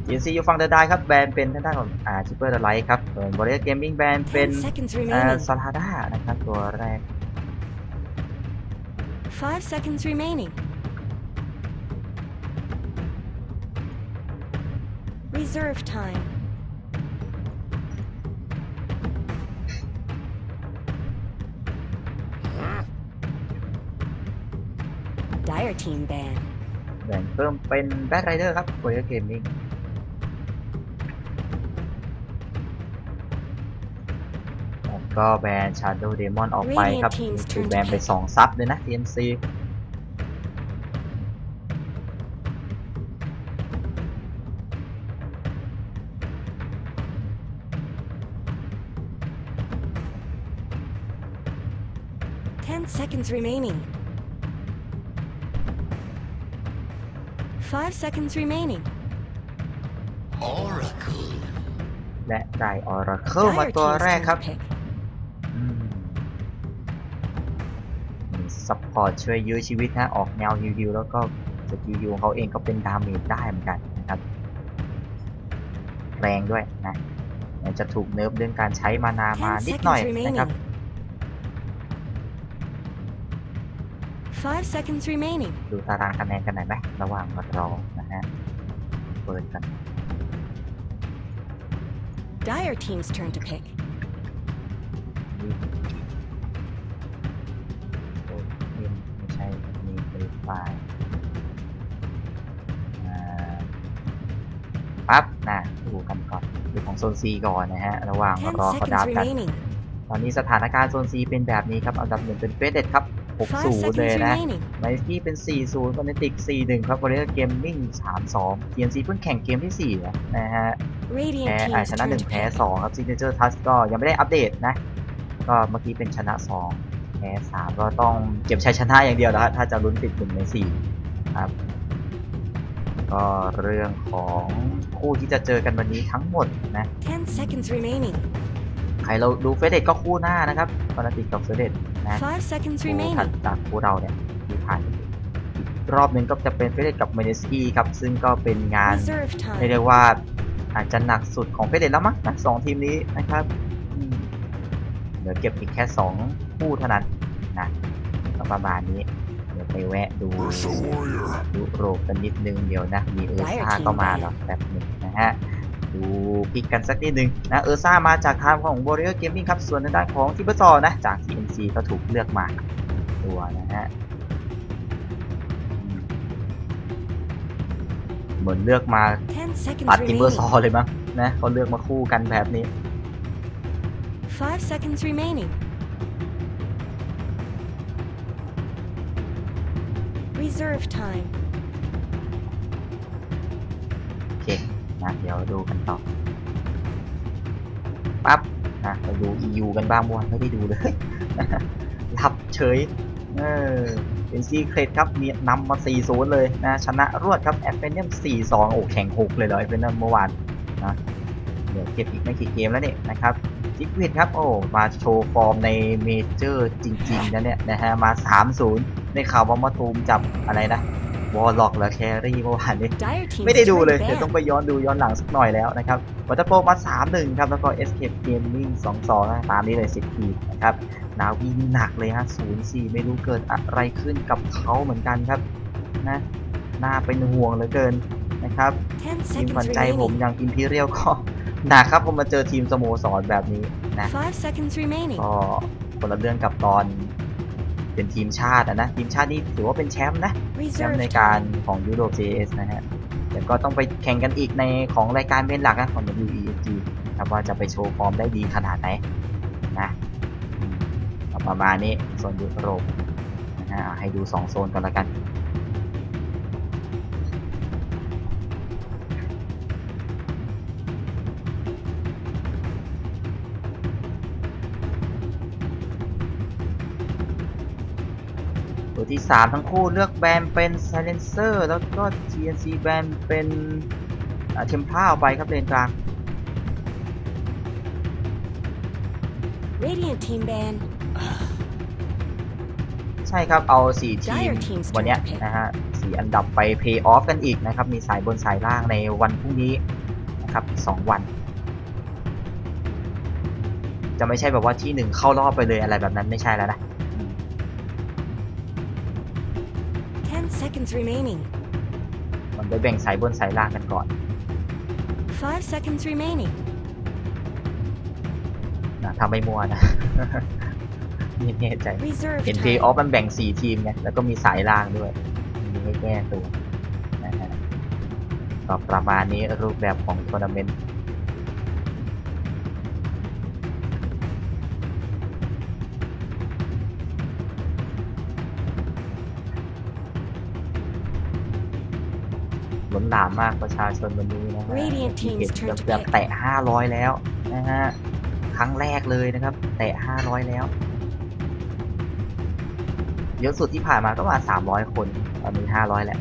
TNC อยู่ฝั่งเดอะไดครับแบนเป็นทางด้านของSuper the Light ครับส่วน Warrior Gaming แบนเป็น 10 seconds remaining. ซาลาด้านะครับตัวแรก 5 seconds remaining. Reserve time. Dire team ban. แบ่งเพิ่มเป็นแบทไรเดอร์ครับ Warrior Gaming แล้วก็แบน Shadow Demon ออกไปครับ Radiant teams ถูก turn แบน to ไป pick. 2 ซับเลยนะ TNC 10 seconds remaining. 5 seconds remaining. และได้ Oracle มา Dire ตัว team's แรก turn ครับ to pick. มีซัพพอร์ตช่วยยื้อชีวิตนะออกแนวฮิวๆแล้วก็สกิลฮิวของเขาเองก็เป็นดาเมจได้เหมือนกันนะครับแรงด้วยนะจะถูกเนิร์ฟเรื่องการใช้มานามา 10 นิดหน่อย seconds นะครับ remaining. 5 seconds remaining. ดูตารางคะแนนกันหน่อยไหมระหว่างรอนะฮะเปิดกัน Dire team's turn to pick. ไม่ใช่มีเป็นไฟล์ปั๊บนะดูกันก่อนดูของโซน C ก่อนนะฮะระหว่าง 10 รอเขาดาว seconds กัน remaining. ตอนนี้สถานการณ์โซน C เป็นแบบนี้ครับอันดับ 1 เป็นเฟสเด็ดครับ 5 6-0 เลย seconds นะ remaining. ไมตี้เป็น 4-0 คอนเนติก 4-1 ครับ Warrior Gaming 3-2 TNC เพิ่งแข่งเกมที่ 4 นะฮะ Radiant แพ้ team's ชนะ turn to 1 แพ้ pick. 2 ครับ Signature Touch ก็ยังไม่ได้อัปเดตนะ ก็เมื่อกี้เป็นชนะ 2 แพ้ 3 ก็ต้องเก็บชัยชนะอย่างเดียวแล้วถ้าจะลุ้นติด1 ใน 4 ครับ ก็เรื่องของคู่ที่จะเจอกันวันนี้ทั้งหมดนะ 10 seconds remaining. ใครเราดูเฟสเด็ดก็คู่หน้านะครับคอนเนติกกับเฟสเด็ดนะ 5 seconds คู่ถัด remaining. จากคู่เราเนี่ยที่ผ่านอีกรอบหนึ่งก็จะเป็นเฟสเด็ดกับเมเนสกี้ครับซึ่งก็เป็นงาน Reserve ไม่ time. ได้ว่าอาจจะหนักสุดของเฟสเด็ดแล้วมั้งนะ2 ทีมนี้นะครับเดี๋ยวเก็บอีกแค่ 2 คู่เท่านั้นนะก็ประมาณนี้เดี๋ยวไปแวะดูยุโรปกันนิดนึงเดี๋ยวนะมีเออร์ซ่าก็มาแล้วแป๊บหนึ่งนะฮะดูพิกกันสักนิดนึงนะเออร์ซ่ามาจากทางของ Warrior Gaming ครับส่วนทางด้านของทิปเปอร์ซอนะจาก TNC ก็ถูกเลือกมาตัวนะฮะเหมือนเลือกมา 10 seconds ตัดทิปเปอร์ซอ remaining. เลยมั้งนะเขาเลือกมาคู่กันแบบนี้ 5 seconds remaining. Reserve time. โอเคนะเดี๋ยวดูกันต่อปั๊บนะไปดู EU กันบ้างมั่วไม่ได้ดูเลย รับเฉยเป็นซีเครตครับมีนำมา 4-0 เลยนะชนะรวดครับแอฟเฟนเนียม 4-2 โอ้แข่ง 6 เลยเหรอแอฟเฟนเนียมเมื่อวานนะเดี๋ยวเก็บอีกไม่กี่เกมแล้วเนี่ยนะครับจิกวิดครับโอ้มาโชว์ฟอร์มในเมเจอร์จริงๆนะเนี่ยนะฮะมา 3-0 ได้ข่าวว่ามาตูมจับอะไรนะวอลล็อกและแครี่เมื่อวานนี้ Dire team's ไม่ได้ดู turn เลย to เดี๋ยว ban. ต้องไปย้อนดูย้อนหลังสักหน่อยแล้วนะครับวัตเตอร์โปมา 3-1 ครับ แล้วก็ Escape Gaming 2-2 นะตามนี้เลย 10 ทีมนะครับนาวีนี่หนักเลยฮะ 0-4 ไม่รู้เกิดอะไรขึ้นกับเขาเหมือนกันครับนะน่าเป็นห่วงเหลือเกินนะครับ 10 ทีมขวัญ seconds ใจผม remaining. อย่าง Imperial ก็หนักครับผมมาเจอทีมสโมสรแบบนี้นะ 5 seconds remaining. ก็คนละเรื่องกับตอนเป็นทีมชาตินะทีมชาตินี่ถือว่าเป็นแชมป์นะ แชมป์ Reserve ในการ time. ของยุโรป JS นะฮะเดี๋ยวก็ต้องไปแข่งกันอีกในของรายการเป็นหลักนะของ WESG ครับว่าจะไปโชว์ฟอร์มได้ดีขนาดไหนนะก็ประมาณนี้โซนยุโรปนะฮะเอาให้ดู 2 โซนกันละกันตัวที่ 3 ทั้งคู่เลือกแบนเป็น Silencer แล้วก็ TNC แบนเป็นเทมพลาไปครับเลนกลาง Radiant team ban. ใช่ครับเอา 4 ทีม Dire teams วันเนี้ย turn to pick. นะฮะ4 อันดับไปเพย์ออฟกันอีกนะครับ มีสายบนสายล่างในวันพรุ่งนี้นะครับอีก2 วัน จะไม่ใช่แบบว่าที่ 1 เข้ารอบไปเลยอะไรแบบนั้นไม่ใช่แล้วนะ 10 seconds remaining. มันไปแบ่งสายบนสายล่างกันก่อน 5 seconds remaining. นะถ้าไม่มัวนะ ไม่แน่ใจ Reserve เห็นเพย์ออฟ time. มันแบ่ง 4 ทีมไงแล้วก็มีสายล่างด้วยมีให้แก้ตัวนะฮะก็ประมาณนี้รูปแบบของทัวร์นาเมนต์ ล้นหลามมากประชาชนวันนี้นะฮะ Radiant ที่ teams เห็น turn to เกือบ pick. แตะ 500 แล้วนะฮะครั้งแรกเลยนะครับ แตะ 500 แล้ว เยอะสุดที่ผ่านมาก็มา 300 คนตอนนี้ 500 แล้ว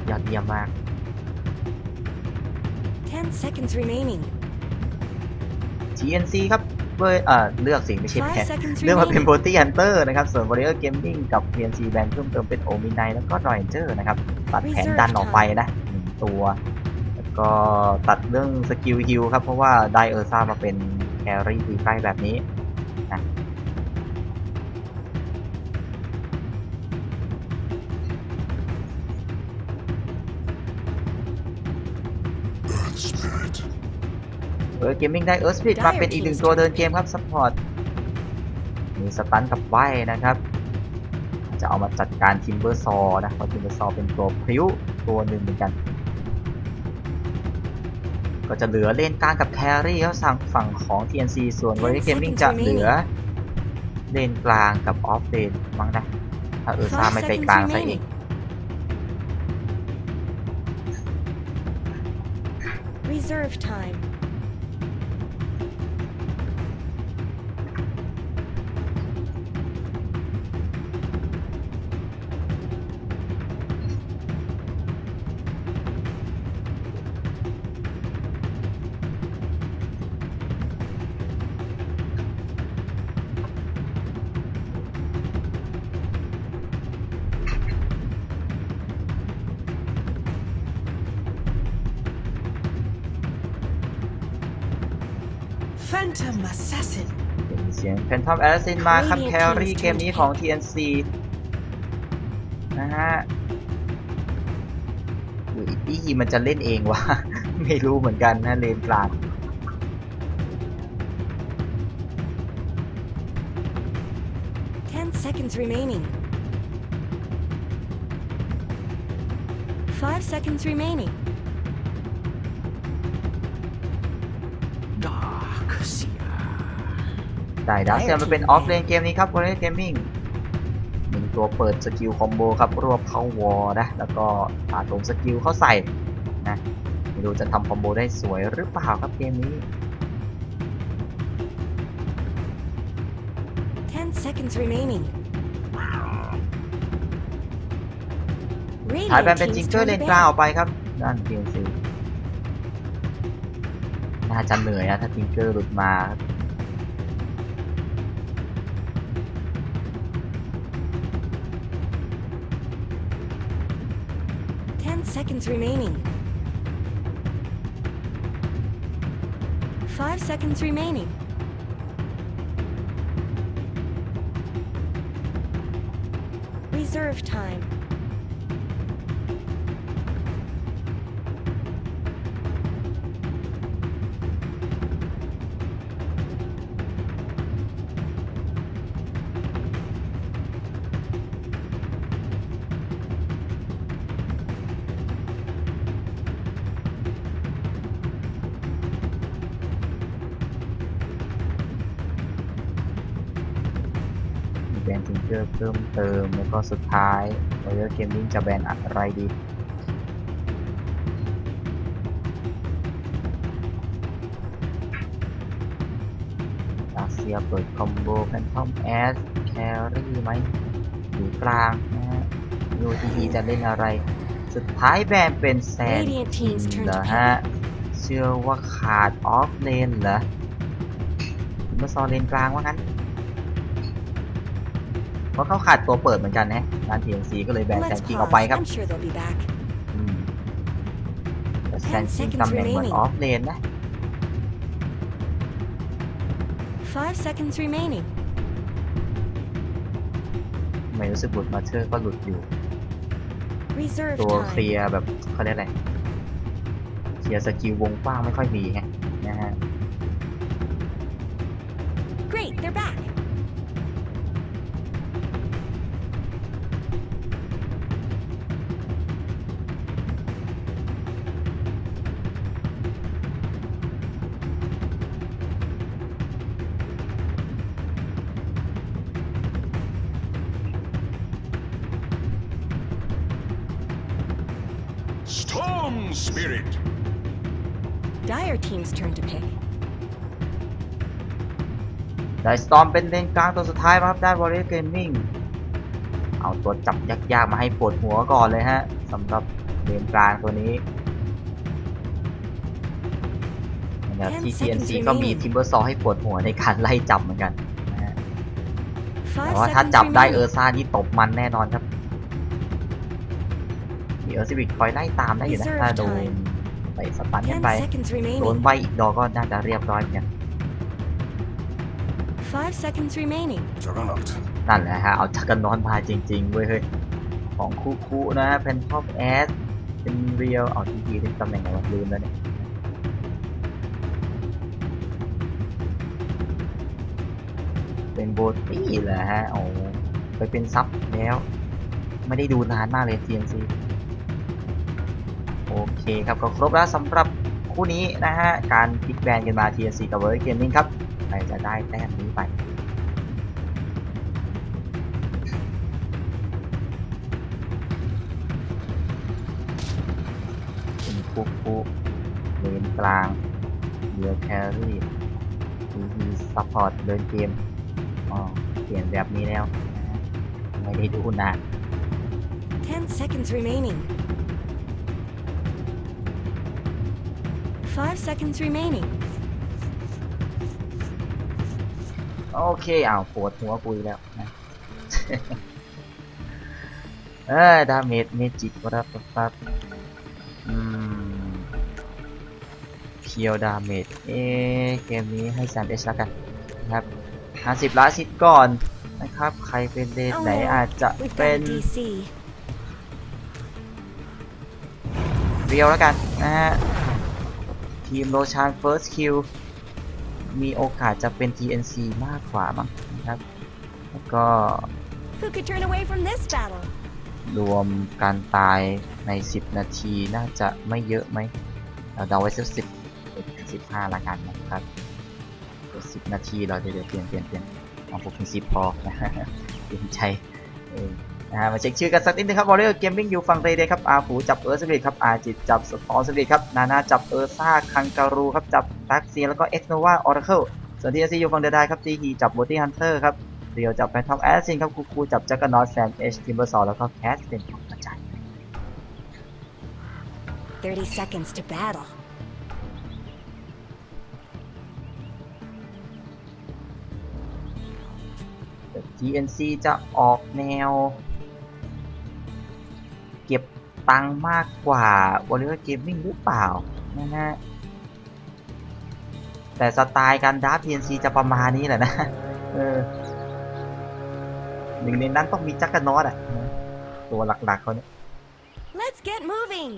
ยอดเยี่ยมมาก 10 seconds remaining. TNC ครับเลือกสิไม่ใช่แพ้ 5 seconds เลือกมาเป็น remaining. Bounty Hunter นะครับ ส่วน Warrior Gaming กับ TNC แบนเพิ่มเติมเป็น Omni แล้วก็ Ranger นะครับ ตัดแผนดันออกไปนะ1 ตัว แล้วก็ตัดเรื่องสกิลฮิลครับ เพราะว่าได้เออร์ซ่ามาเป็นแครี่ตีใกล้แบบนี้นะ เกมมิ่งได้สปิริตมาเป็นอีก 1 ตัวเดินเกมครับซัพพอร์ตมีสตันกับไว้นะครับ จะเอามาจัดการทิมเบอร์ซอนะเพราะทิมเบอร์ซอเป็นตัวพริ้วตัวหนึ่งเหมือนกัน ก็จะเหลือเลนกลางกับแครี่เขาสั่งฝั่งของ TNC ส่วน Warrior Gaming จะเหลือเลนกลางกับออฟเลนมั้งนะ ถ้าเออร์ซ่า 5 ไม่ไป seconds กลางซะเอง remaining. Reserve time. Phantom Assassin. เป็นเสียง Phantom Assassin มาครับแครี่เกมนี้ของ TNC นะฮะหรืออีมันจะเล่นเองวะ ไม่รู้เหมือนกันนะเลนกลาง 10 seconds remaining. 5 seconds remaining. Dark Seer. ได้ดัสเซียมาเป็นออฟเลนเกมนี้ครับ Warrior Gaming 1 ตัวเปิดสกิลคอมโบครับรวบเข้าวอลนะแล้วก็ปาตรงสกิลเข้าใส่นะไม่รู้จะทำคอมโบได้สวยหรือเปล่าครับเกมนี้ 10 seconds remaining. ถ่ายแบน Radiant เป็นจิง team's เกอร์ turn เล to นกลางอ ban. อกไปครับด้าน TNC น่าจะเหนื่อยนะถ้าจิงเกอร์หลุดมาครับ 10 seconds remaining. 5 seconds remaining. Reserve time.แบนจิงเกอร์เพิ่มเติมแล้วก็สุดท้ายRoyal Gaming จะแบนอะไรดีอาเซียเปิดคอมโบแพนทอมแอสแครี่ไหมอยู่กลางนะฮะดูทีจะเล่นอะไร สุดท้ายแบนเป็นแซน Radiant คิง team's turn เหร to อ ban. ฮะเชื่อว่าขาดออฟเลนเหรอมาซอเลนกลางว่างั้นเพราะเขาขาดตัวเปิดเหมือนกันนะร้าน TNC ก็เลยแบนแซ Let's นคิงออกไป pause. ครับ I'm sure they'll be back. แต่แซน 10 คิง seconds ตำแหน่งเหมือน remaining. ออฟเลนนะ 5 seconds remaining. ไม่รู้สึกบุดมาเชอร์ก็หลุดอยู่ Reserve ตัวเคลี time. ยร์แบบเขาเรียกอะไรเคลียร์สกิลวงกว้างไม่ค่อยมีไงนะฮะ Great, they're back. Storm Spirit! Dire team's turn to pick. ได้สตอมเป็นเลนกลางตัวสุดท้ายมาครับด้าน Warrior Gaming เอาตัวจับยากๆมาให้ปวดหัวก่อนเลยฮะสำหรับเลนกลางตัวนี้นะครับที่ TNC ก็มีทิมเบอร์ซอให้ปวดหัวในการไล่จับเหมือนกันนะฮะแต่ 5 ว่าถ้า seconds จับได้ remaining. ซ่านี่ตบมันแน่นอนครับมีซิวิกคอยไล่ตามได้อยู่นะถ้าโดนไปสตันกัน 10 ไป seconds โดน remaining. ใบอีกดอกก็น่าจะเรียบร้อยเหมือนกัน 5 seconds remaining. Juggernaut. นั่นแหละฮะ เอาจักรนอนมาจริงๆเว้ยเฮ้ยของคู่ๆนะฮะเป็นท็อปแอสเป็นเรียลเอาทีที่ตำแหน่งไหนวะลืมแล้วเนี่ยเป็นโบตี้เหรอฮะโอ้ไปเป็นซับแล้ว ไม่ได้ดูนานมากเลย TNC โอเคครับก็ครบแล้วสำหรับคู่นี้นะฮะ การพลิกแบนกันมา TNC กับ Warrior Gaming ครับใครจะได้แต้มนี้ไป เป็นคู่เลนกลางเรือแครี่ทีซัพพอร์ตเดินเกมอ๋อเปลี่ยนแบบนี้แล้วนะฮะไม่ได้ดูนาน 10 seconds remaining. 5 seconds remaining. โอเคเอาปวดหัวปุยแล้วนะ ดาเมจเมจิกครับเพียวดาเมจเกมนี้ให้ซันเอชแล้วกันนะครับ50ล้านซิดก่อนนะครับ ใครเป็นเลนไหนอาจจะ We've เป็น got a DC. เรียวแล้วกันนะฮะ ทีมโรชานเฟิร์สคิวมีโอกาสจะเป็น TNC มากกว่ามั้งนะครับแล้วก็ Who could turn away from this battle? รวมการตายใน10นาทีน่าจะไม่เยอะไหมเราเดาไว้สัก15ละกันนะครับ10นาทีเราเดี๋ยวเปลี่ยนเอา6 ถึง 10พอนะ เปลี่ยนใจ มาเช็คชื่อกันสักนิดนึงครับ Warrior Gaming อยู่ฝั่งเรเดครับอาผูจับเอิร์ธสปิริตครับอาจิตจับสตอร์สปิริตครับนานาจับเอิร์ซ่าคังการูครับจับแบ็กเซียแล้วก็เอ็กโนวาออร์เคิลส่วนที่ซีอยู่ฝั่งเดอะไดครับตีฮีจับโบตี้ฮันเตอร์ครับเรียวจับแพนทอมแอสซินครับคูจับจักรนอตแซมเอชทิมเบอร์ซอแล้วก็แคสเป็นของกระจาย 30 seconds to battle. GNC จะออกแนวเก็บตังค์มากกว่า Warrior Gaming หรือเปล่านะฮะแต่สไตล์การดราฟ GNC จะประมาณนี้แหละนะหนึ่งในนั้นต้องมีจักรนอตตัวหลักๆเขาเนี่ย Let's get moving.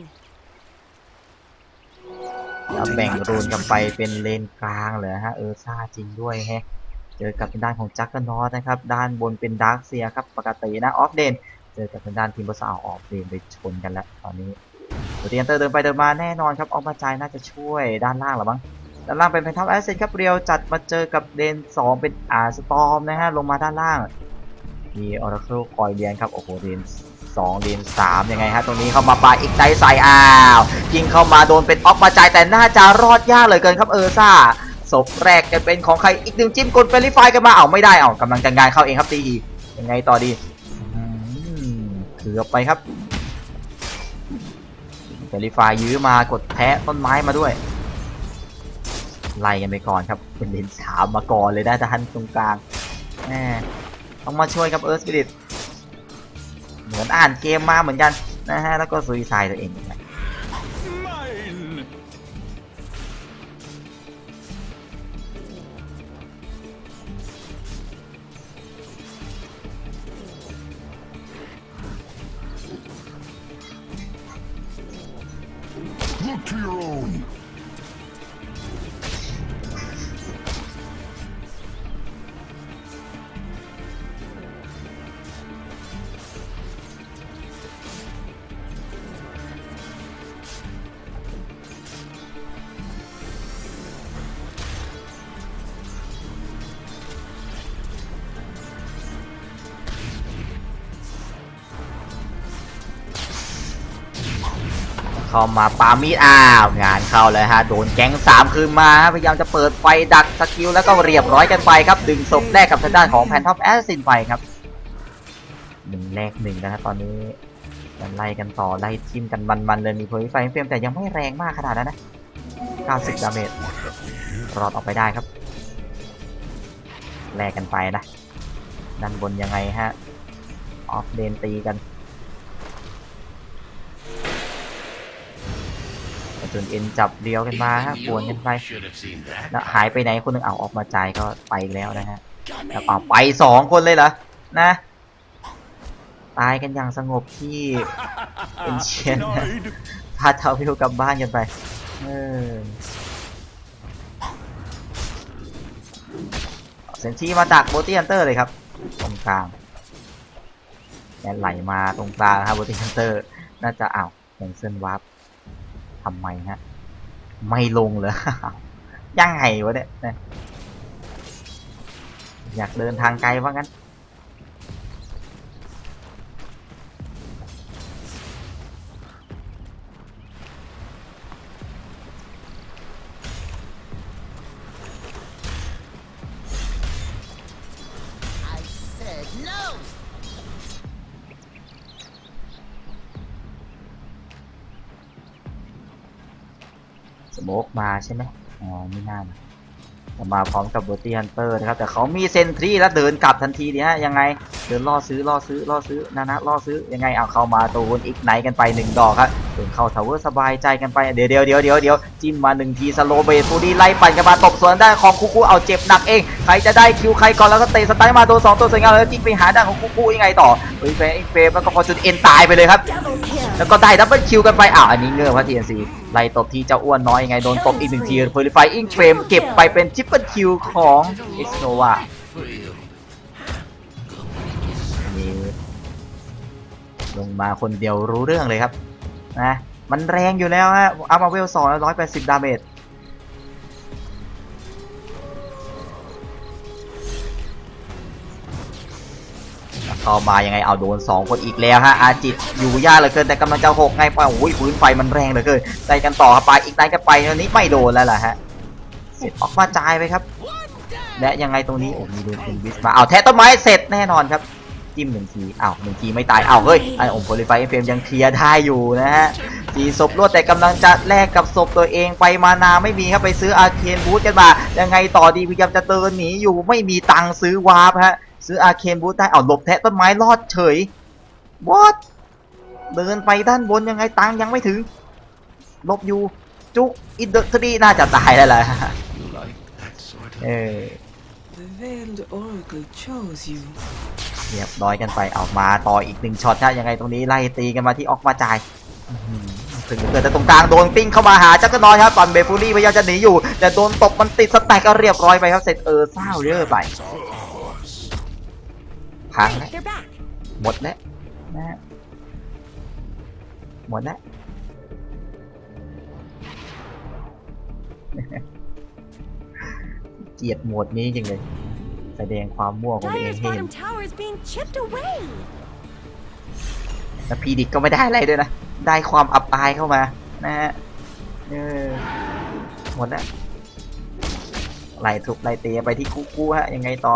แล้วแบ่งรูนกันไปเป็นเลนกลางเลยฮะซ่าจริงด้วยแฮะเจอกับทางด้านของจักรนอตนะครับด้านบนเป็นดาร์คเซียครับปกตินะออฟเดนเจอกับทางด้านทีมบอสออฟเดนไปชนกันแล้วตอนนี้ตัวเตียนเตอร์เดินไปเดินมาแน่นอนครับออกมาใจน่าจะช่วยด้านล่างหรือมั้งด้านล่างเป็นแพนทอมแอสเซนครับเรียวจัดมาเจอกับเลน2เป็นสตอร์มนะฮะลงมาด้านล่างมีออร์เคิลคอยเลียนครับโอ้โหเลน2เลน3ยังไงฮะตรงนี้เข้ามาปาอีกใจใส่ยิงเข้ามาโดนเป็นออกมาใจแต่น่าจะรอดยากเลยเกินครับซ่าศพแรกจะเป็นของใครอีกหนึ่งจิ้มกดเฟรนลี่ไฟกันมาไม่ได้กำลังจะงานเข้าเองครับตียังไงต่อดีถือออกไปครับเฟรนลี่ไฟยื้อมากดแทะต้นไม้มาด้วยไล่กันไปก่อนครับเป็นเลน3มาก่อนเลยได้ทันตรงกลางต้องมาช่วยกับสปิริตเหมือนอ่านเกมมาเหมือนกันนะฮะแล้วก็ซุยไซด์ตัวเอง Mine. Look to your own. เข้ามาปามีดงานเข้าเลยฮะโดนแก๊ง3คืนมาพยายามจะเปิดไฟดักสกิลแล้วก็เรียบร้อยกันไปครับดึงศพแรกกับทางด้านของแพนทอมแอสซินไปครับ1 แรก 1นะฮะตอนนี้มันไล่กันต่อไล่จิ้มกันมันๆเลยมีเพลย์ไฟเฟรมแต่ยังไม่แรงมากขนาดนั้นนะ90ดาเมจรอดออกไปได้ครับแลกกันไปนะด้านบนยังไงฮะออฟเลนตีกันจนเอ็นจับเดียวกันมาฮะปวนกันไปแล้วหายไปไหนคนหนึ่งออกมาจ่ายก็ไปแล้วนะฮะแล้วไป2 คนเลยเหรอนะตายกันอย่างสงบที่เป็นเชียนพาเทาพิวกลับบ้านกันไปเซนที่มาดักโบตี้ฮันเตอร์เลยครับตรงกลางแอนไหลมาตรงกลางครับโบตี้ฮันเตอร์น่าจะแคนเซิลวาร์ปทำไมฮะไม่ลงเลยยังไงวะเนี่ยอยากเดินทางไกลว่างั้นสโมกมาใช่ไหมไม่น่ามาพร้อมกับโบตี้ฮันเตอร์นะครับแต่เขามีเซนทรีแล้วเดินกลับทันทีเนี่ยยังไงเดินล่อซื้อนะล่อซื้อยังไงเข้ามาตัววนอีกไหนกันไป1 ดอกครับเดินเข้าทาวเวอร์สบายใจกันไปเดี๋ยวจิ้มมา1 ทีสโลเบตูดีไล่ปั่นกันมาตบสวนได้ของคูเอาเจ็บหนักเองใครจะได้คิวใครก่อนแล้วก็เตะสไตล์มาโดน2 ตัวสวยงามแล้วจิ้มไปหาด้านของคูยังไงต่อเฟรมแล้วก็พอจุดเอ็นตายไปเลยครับ Double kill. แล้วก็ได้ดับเบิลคิวกันไปอันนี้เงือบครับ TNC ไล่ตบที่เจ้าอ้วนน้อยยังไงโดนตบอีก1 ทีเพลิฟายอิงเฟรมเก็บไปเป็นทริปเปิลคิวของเอ็กโนวานี่ลงมาคนเดียวรู้เรื่องเลยครับนะมันแรงอยู่แล้วฮะอัพมาเวล2แล้ว180ดาเมจเข้า เข้ามายังไงเอาโดน2คนอีกแล้วฮะอาจิตอยู่ยากเหลือเกินแต่กำลังจะหกไงไปโอ้ยพื้นไฟมันแรงเหลือเกินใจกันต่อครับไปอีกนายกันไปตอนนี้ไม่โดนแล้วล่ะฮะเสร็จออกมาจ่ายไปครับและยังไงตรงนี้โอ้มีโดนอินวิสมาเอาแทะต้นไม้เสร็จแน่นอนครับจิ้ม1 ที1 ทีไม่ตายเฮ้ยไอ้โพลิไฟเฟรมยังเคลียร์ได้อยู่นะฮะ4 ศพรวดแต่กำลังจะแลกกับศพตัวเองไปมานาไม่มีครับไปซื้ออาร์เคนบูทกันมายังไงต่อดีพยายามจะเดินหนีอยู่ไม่มีตังค์ซื้อวาร์ปฮะซื้ออาร์เคนบูทได้หลบแทะต้นไม้รอดเฉย what เดินไปด้านบนยังไงตังค์ยังไม่ถึงหลบอยู่จุกอินเดอร์ทรีน่าจะตายแล้วแหละ Like that sort of The veiled oracle chose you. เรียบร้อยกันไปเอามาต่ออีก1 ช็อตนะยังไงตรงนี้ไล่ตีกันมาที่ออกมาจ่ายถึงเกิดแต่ตรงกลางโดนปิ้งเข้ามาหาจักรนอยครับตอนเบฟูรี่พยายามจะหนีอยู่แต่โดนตบมันติดสแต็กก็เรียบร้อยไปครับเสร็จเศร้าเยอะไปพัง Great, แล้ว they're back. หมดแล้วนะฮะหมดแล้ว เกลียดโหมดนี้จริงเลยแสดงความมั่วของตัวเอง Dire's ให้เห็น bottom tower is being chipped away. แล้วพีดิกก็ไม่ได้อะไรด้วยนะ ได้ความอับอายเข้ามานะฮะหมดแล้วไล่ทุบไล่เตะไปที่กู้ฮะยังไงต่อ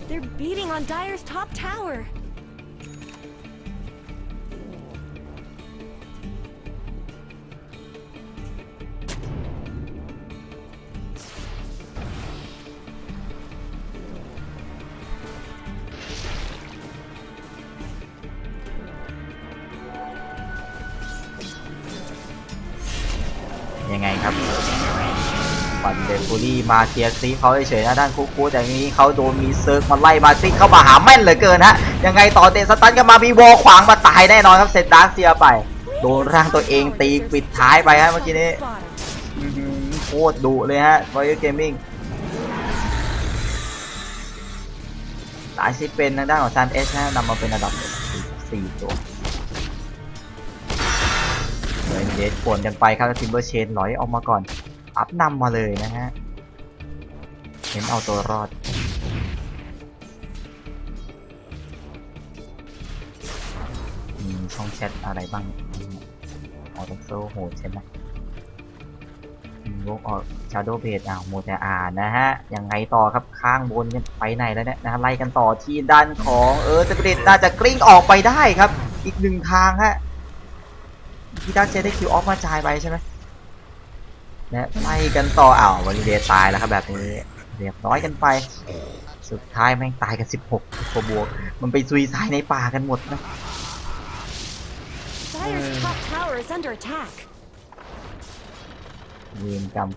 They're beating on Dire's top tower. ยังไงครับปันเดฟูรี่มาเคลียร์ซีเขาเฉยๆนะด้านคูแต่นี้เขาโดนมีเซิร์กมาไล่มาซิกเข้ามาหาแม่นเหลือเกินฮะยังไงต่อเตะสตันกันมามีวอลขวางมาตายแน่นอนครับเซตดาร์เซียไปโดนร่างตัวเองตีปิดท้ายไปฮะเมื่อกี้นี้ Bottom. โคตรดุเลยฮะ Royal Gaming หลายสิเป็นทางด้านของซันเอสนะนำมาเป็นอันดับ4 ตัวเลยเดทป่วนกันไปครับทิมเบอร์เชนหลอยออกมาก่อนอัพนำมาเลยนะฮะเห็นเอาตัวรอดมีช่องแชทอะไรบ้างออโต้โซโหดใช่ไหมโลกออกชาโดว์เบดโมแต่นะฮะยังไงต่อครับข้างบนกันไปไหนแล้วเนี่ยนะไล่กันต่อที่ด้านของจะเบดน่าจะกลิ้งออกไปได้ครับอีก1 ทางฮะที่ดักเซได้คิวออฟมาจ่ายไปใช่ไหมนะไล่กันต่อวันนี้เดตายแล้วครับแบบนี้เรียบร้อยกันไปสุดท้ายแม่งตายกัน16 บวกมันไปซุยซ้ายในป่ากันหมดนะ Dire's top tower is under attack. เวรกรรม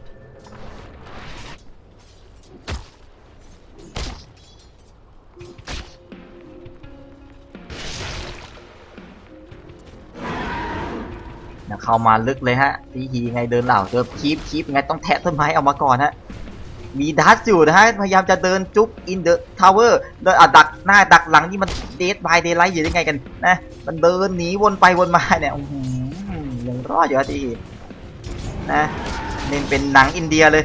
เข้ามาลึกเลยฮะทีไงเดินเหล่าเจอคีบไงต้องแทะต้นไม้ออกมาก่อนฮะมีดัสอยู่นะฮะพยายามจะเดินจุ๊บอินเดอะทาวเวอร์เดินดักหน้าดักหลังนี่มันเดดบายเดย์ไลท์อยู่ได้ไงกันนะมันเดินหนีวนไปวนมาเนี่ยยังรอดอยู่ทีนะเล่นเป็นหนังอินเดียเลย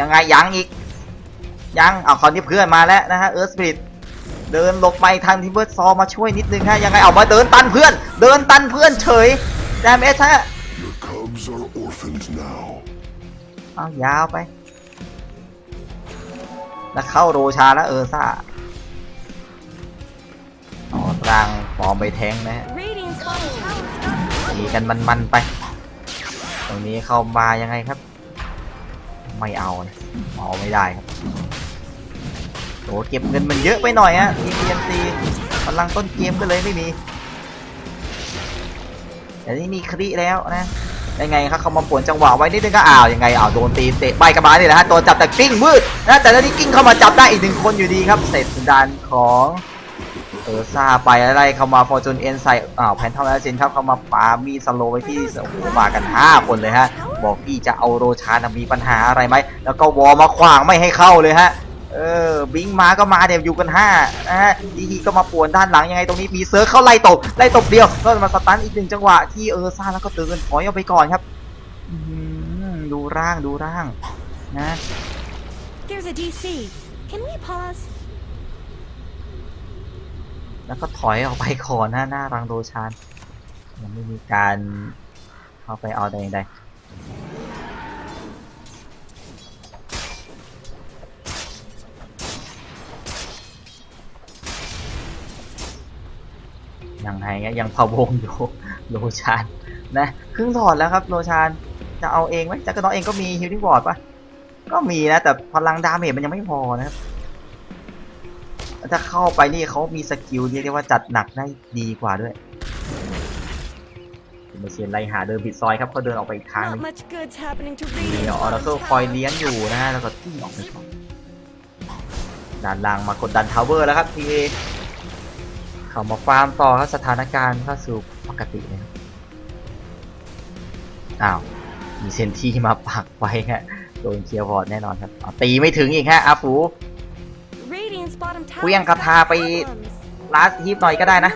ยังไงยังอีกยังคราวนี้เพื่อนมาแล้วนะฮะสปิริตเดินหลบไปทางทิมเบอร์ซอมาช่วยนิดนึงฮะยังไงมาเดินตันเพื่อนเฉยแดมเอสฮะ Your cubs are orphans now. ยาวไปแล้วเข้าโรชาแล้วซ่าร่างฟอร์มไปแทงนะฮะ Radiant's bottom tower is under ตีกันมันๆไปตรงนี้เข้ามายังไงครับไม่เอาไม่ได้ครับโหเก็บเงินมันเยอะไปหน่อยฮะทีม PNC พลังต้นเกมก็เลยไม่มีแต่นี่มีคริแล้วนะยังไงครับเขามาป่วนจังหวะไว้นิดนึงก็ยังไงโดนตีเตะใบกระบาลนี่แหละฮะตัวจับแต่กิ้งมืดนะแต่ตอนนี้กิ้งเข้ามาจับได้อีก1 คนอยู่ดีครับเสร็จด้านของซ่าไปอะไรเข้ามาฟอร์จูนเอ็นใส่แพนเทอร์แลซินครับเข้ามาปามีสโลไว้ที่มากัน5 คนเลยฮะบอกพี่จะเอาโรชามีปัญหาอะไรไหมแล้วก็วอมาขวางไม่ให้เข้าเลยฮะบิงมาก็มาเดี๋ยวอยู่กัน5นะฮะดีก็มาป่วนด้านหลังยังไงตรงนี้มีเซิร์ฟเข้าไล่ตบเดียวก็มาสตันอีก1 จังหวะที่ซ่าแล้วก็เตือนถอยออกไปก่อนครับ ดูร่างนะ There's a DC. Can we pause? แล้วก็ถอยออกไปก่อนหน้ารังโรชานยังไม่มีการเข้าไปเอาใดยังไงยังพะวงอยู่โรชานนะครึ่งหลอดแล้วครับโรชานจะเอาเองไหมจักรน้องเองก็มีฮิลลิ่งวอร์ดปะก็มีนะแต่พลังดาเมจมันยังไม่พอนะครับถ้าเข้าไปนี่เขามีสกิลเรียกได้ว่าจัดหนักได้ดีกว่าด้วยเมเชียนไล่หาเดินผิดซอยครับเขาเดินออกไปอีกทางนึ Not ง much good's happening to มี Radiant's ออร์ bottom เคิลคอย tower. เลี้ยงอยู่นะฮะแล้วก็ทิ้งออกไปก่อนด้านล่างมากดดันทาวเวอร์แล้วครับทีเขามาฟาร์มต่อครับสถานการณ์เข้าสู่ปกติเลยอ้าวมีเซนที่มาปักไว้ฮะโดนเคลียร์บอร์ดแน่นอนครับตีไม่ถึงอีกฮะอาฟู Radiant's bottom tower กูยังคาถาไป ลาสฮีฟหน่อยก็ได้นะ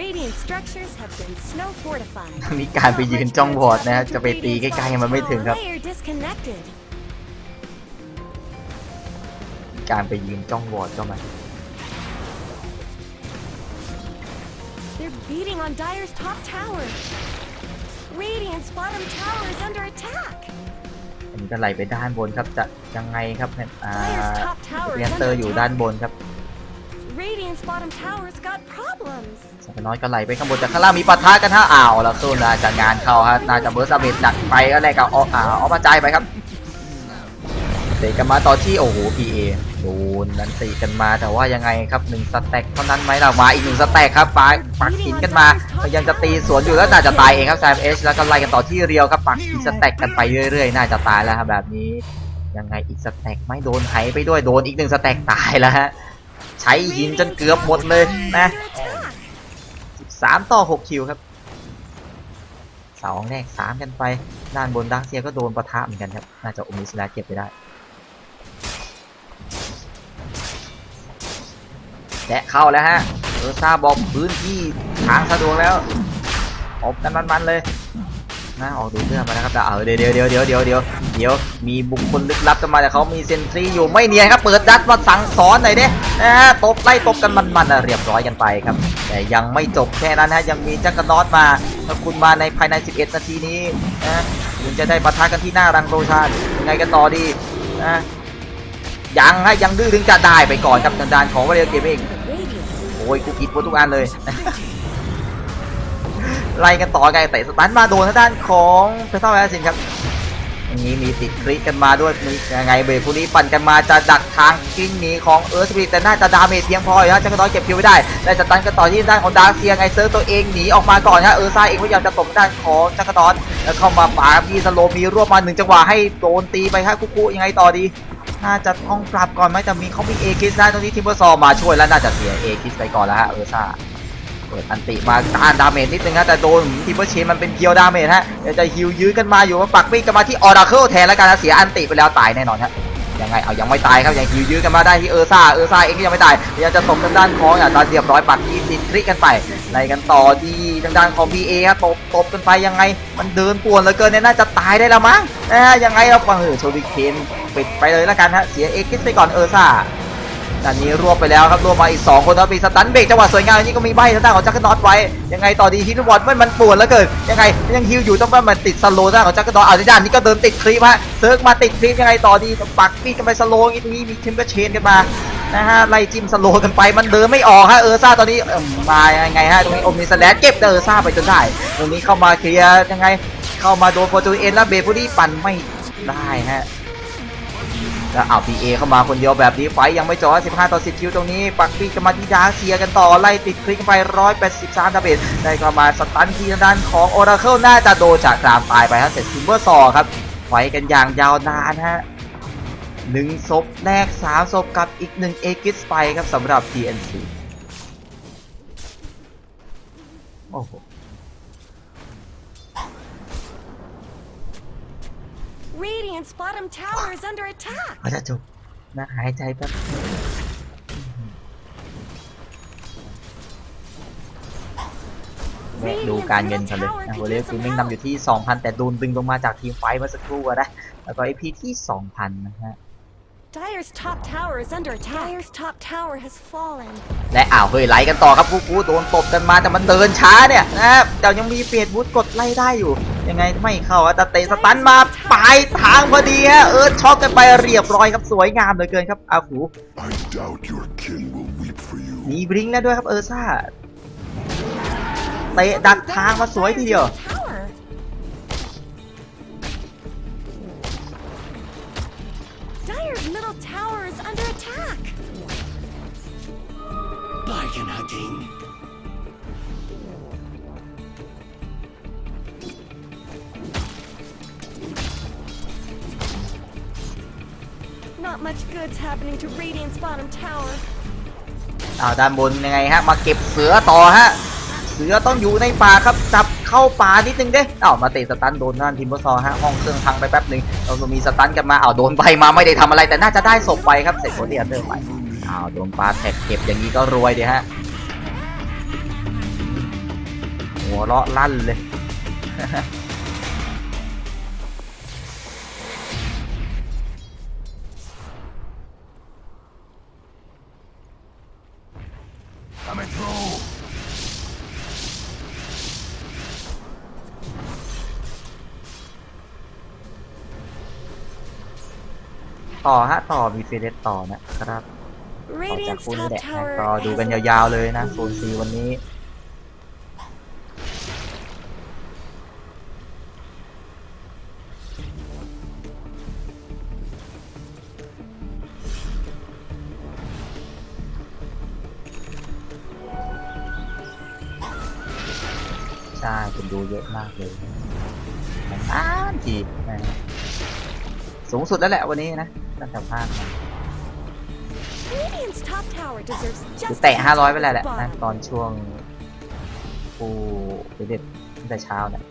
Radiant structures have been snow fortified. มีการไปยืนจ้องบอร์ดนะฮะจะไปตีใกล้ๆมันไม่ถึงครับ Layer disconnected. การไปยืนจ้องบอร์ดก็มา They're beating on Dire's top tower. Radiant's bottom tower is under attack. อันนี้ก็ไหลไปด้านบนครับจะยังไงครับเนี่ยDire's top tower เรี is ยนเตอ under ร์อยู่ด้าน attack. บนครับ Radiant's bottom tower's got problems. สักน้อยก็ไหลไปข้างบนแต่ข้างล่างมีปะทะกันฮะอ้าวแล้วสู้น่าจะงานเข้าฮะน่าจะเบิร์สเบดหนักไปก็แลกกับเอามาจ่ายไปครับเตะกันมาต่อที่โอ้โห PA โดนนันตีกันมาแต่ว่ายังไงครับ1สแต็กเท่านั้นไหมล่ะมาอีก1สแต็กครับปักหินกันมายังจะตีสวนอยู่แล้วน่าจะตายเองครับแซมเอชแล้วก็ไล่กันต่อที่เรียวครับปักอีกสแต็กกันไปเรื่อยๆน่าจะตายแล้วครับแบบนี้ยังไงอีกสแต็กไม่โดนไหไปด้วยโดนอีก1สแต็กตายแล้วฮะใช้หินจนเกือบหมดเลยนะ 3 ต่อ 6 คิวครับเสาแรก3กันไปด้านบนดักเซียก็โดนปะทะเหมือนกันครับน่าจะโอมิสลาเก็บไปได้และเข้าแล้วฮะซาบอกพื้นที่ทางสะดวกแล้วอบกันมันๆเลยนะออกดูเรื่องมาแล้วครับแต่เดี๋ยวมีบุคคลลึกลับจะมาแต่เขามีเซนทรีอยู่ไม่เนียนครับเปิดดัดมาสั่งสอนหน่อยเด้นะฮะตบไล่ตบกันมันๆเรียบร้อยกันไปครับแต่ยังไม่จบแค่นั้นฮะยังมีจักรนอตมาถ้าคุณมาในภายใน11นาทีนี้นะคุณจะได้ปะทะกันที่หน้ารังโรชานยังไงกันต่อดีนะยังดื้อถึงจะได้ไปก่อนครับทางด้านของวาเลเกมเองโอ้ยกูผิดหมดทุกอันเลย ไล่กันต่อไกลเตะสตันมาโดนทางด้านของเพเทอร์แวสินครับอย่างนี้มีติดคลิกกันมาด้วยมียังไงเบรฟูนี้ปั่นกันมาจะดักทางกิ้งหนีของเอิร์ธสปีดแต่น่าจะดาเมจเพียงพออยู่นะจักรน้อยเก็บคิวไม่ได้ได้สตันกันต่อที่ด้านของดาร์เซียไงเซิร์ฟตัวเองหนีออกมาก่อนฮะซ่าเองพยายามจะตบด้านของจักรน้อยแล้วเข้ามาป่ามีสโลมีรวบมา1จังหวะให้โดนตีไปครับคุยังไงต่อดีน่าจะต้องปรับก่อนไหมแต่มีเขามีเอคิสนะตรงนี้ทิมเบอร์ซอมาช่วยแล้วน่าจะเสียเอคิสไปก่อนแล้วฮะซ่าเปิดอันติมาต้านดาเมจนิดนึงฮะแต่โดนทิมเบอร์เชนมันเป็นเพียวดาเมจฮะเดี๋ยวจะฮิวยื้อกันมาอยู่มาปักปีกกันมาที่ออราเคิลแทนแล้วกันนะเสียอันติไปแล้วตายแน่นอนฮะยังไงยังไม่ตายครับยังฮิวยื้อกันมาได้ที่ซ่าเองก็ยังไม่ตายยังจะตบทางด้านของตอนเรียบร้อยปักที่ติดคลิกกันไปไล่กันต่อที่ทางด้านของ PA ครับตบกันไปยังไงมันเดินป่วนเหลือเกินเนี่ยน่าจะตายได้แล้วมั้งยังไงเราฟังโชวิเคนปิดไปเลยแล้วกันฮะเสียเอคิสไปก่อนซ่าด้านนี้รวบไปแล้วครับรวบมาอีก2คนแล้วมีสตันเบรกจังหวะสวยงามนี่ก็มีใบทางด้านของจักรนอตไว้ยังไงต่อดีฮิตบอลมันปวดแล้วเกินยังฮิวอยู่ต้องมันติดสโลว์ด้านของจักรนอตเอาที่ด้านนี้ก็เดินติดคลิปฮะเซิร์กมาติดคลิปยังไงต่อดีปักปีกกันไปสโลว์อย่างนี้มีทิมเบอร์เชนกันมานะฮะไล่จิ้มสโลว์กันไปมันเดินไม่ออกฮะซ่าตอนนี้มายังไงฮะตรงนี้โอมิสแลชเก็บซ่าไปจนได้ตรงนี้เข้ามาเคลียร์ยังไงเข้ามาโดนโฟร์จูเอ็นแล้วเบฟูดี้ปั่นไม่ได้ฮะแล้วเอา PA เข้ามาคนเดียวแบบนี้ไฟยังไม่จอ15 ต่อ 10 คิวตรงนี้ปักปีกกันมาที่ดาร์เซียกันต่อไล่ติดคลิกไป183ดาเมจได้เข้ามาสตันที่ทางด้านของออราเคิลน่าจะโดนจากกรามตายไปฮะเสร็จซิมเบอร์ซอครับไฟกันอย่างยาวนานฮะ1ศพแรก3ศพกับอีก1เอกิสไปครับสำหรับ TNC โอ้โหRadiant's bottom tower is under attack. ก็จะจบนะหายใจแป๊บ ดูการเงินกันเลยนะโอเลฟิลมิ่งนำอยู่ที่ 2,000 แต่โดนดึงลงมาจากทีมไฟท์เมื่อสักครู่อะนะแล้วก็ AP ที่ 2,000 นะฮะ Dire's top tower is under attack. Dire's top tower has fallen. และเฮ้ยไล่กันต่อครับกูโดนตบกันมาแต่มันเดินช้าเนี่ยนะครับแต่ยังมีเฟดบูทกดไล่ได้อยู่ยังไงไม่เข้าแต่เตะสตันมาปลายทางพอดีฮะช็อกกันไปเรียบร้อยครับสวยงามเหลือเกินครับอาฟู I doubt your kin will weep for you. มีบลิงก์แล้วด้วยครับซ่าเตะดักทางมาสวยทีเดียว Tower. Dire's middle tower is under attack. Bargain hunting. Not much good's happening to Radiant's bottom tower. ด้านบนยังไงฮะมาเก็บเสือต่อฮะเสือต้องอยู่ในป่าครับจับเข้าป่านิดนึงเด้มาเตะสตันโดนด้านทีมบอสซอฮะห้องเครื่องพังไปแป๊บนึงเรามีสตันกันมาโดนใบมาไม่ได้ทำอะไรแต่น่าจะได้ศพไปครับเสร็จโคเดียนเดอร์ไปโดนปลาแท็กเก็บอย่างนี้ก็รวยดีฮะหัวเราะลั่นเลย Coming through. ต่อมีเฟเดสต่อนะครับต่อจาก Radiant's คู่นี้ top แหละ tower ก็ดูกัน has ยาวๆเลยนะโซนซีวันนี้ใช่คุณดูเยอะมากเลยทีสูงสุดแล้วแหละวันนี้นะตั้งแต่ภาคมา Radiant's top tower deserves คือ just แตะ as 500 ไป much แล้ว as แหละ the นะ bottom. ตอนช่วงผู้เด็ดตั้งแต่เช้าเนี่ย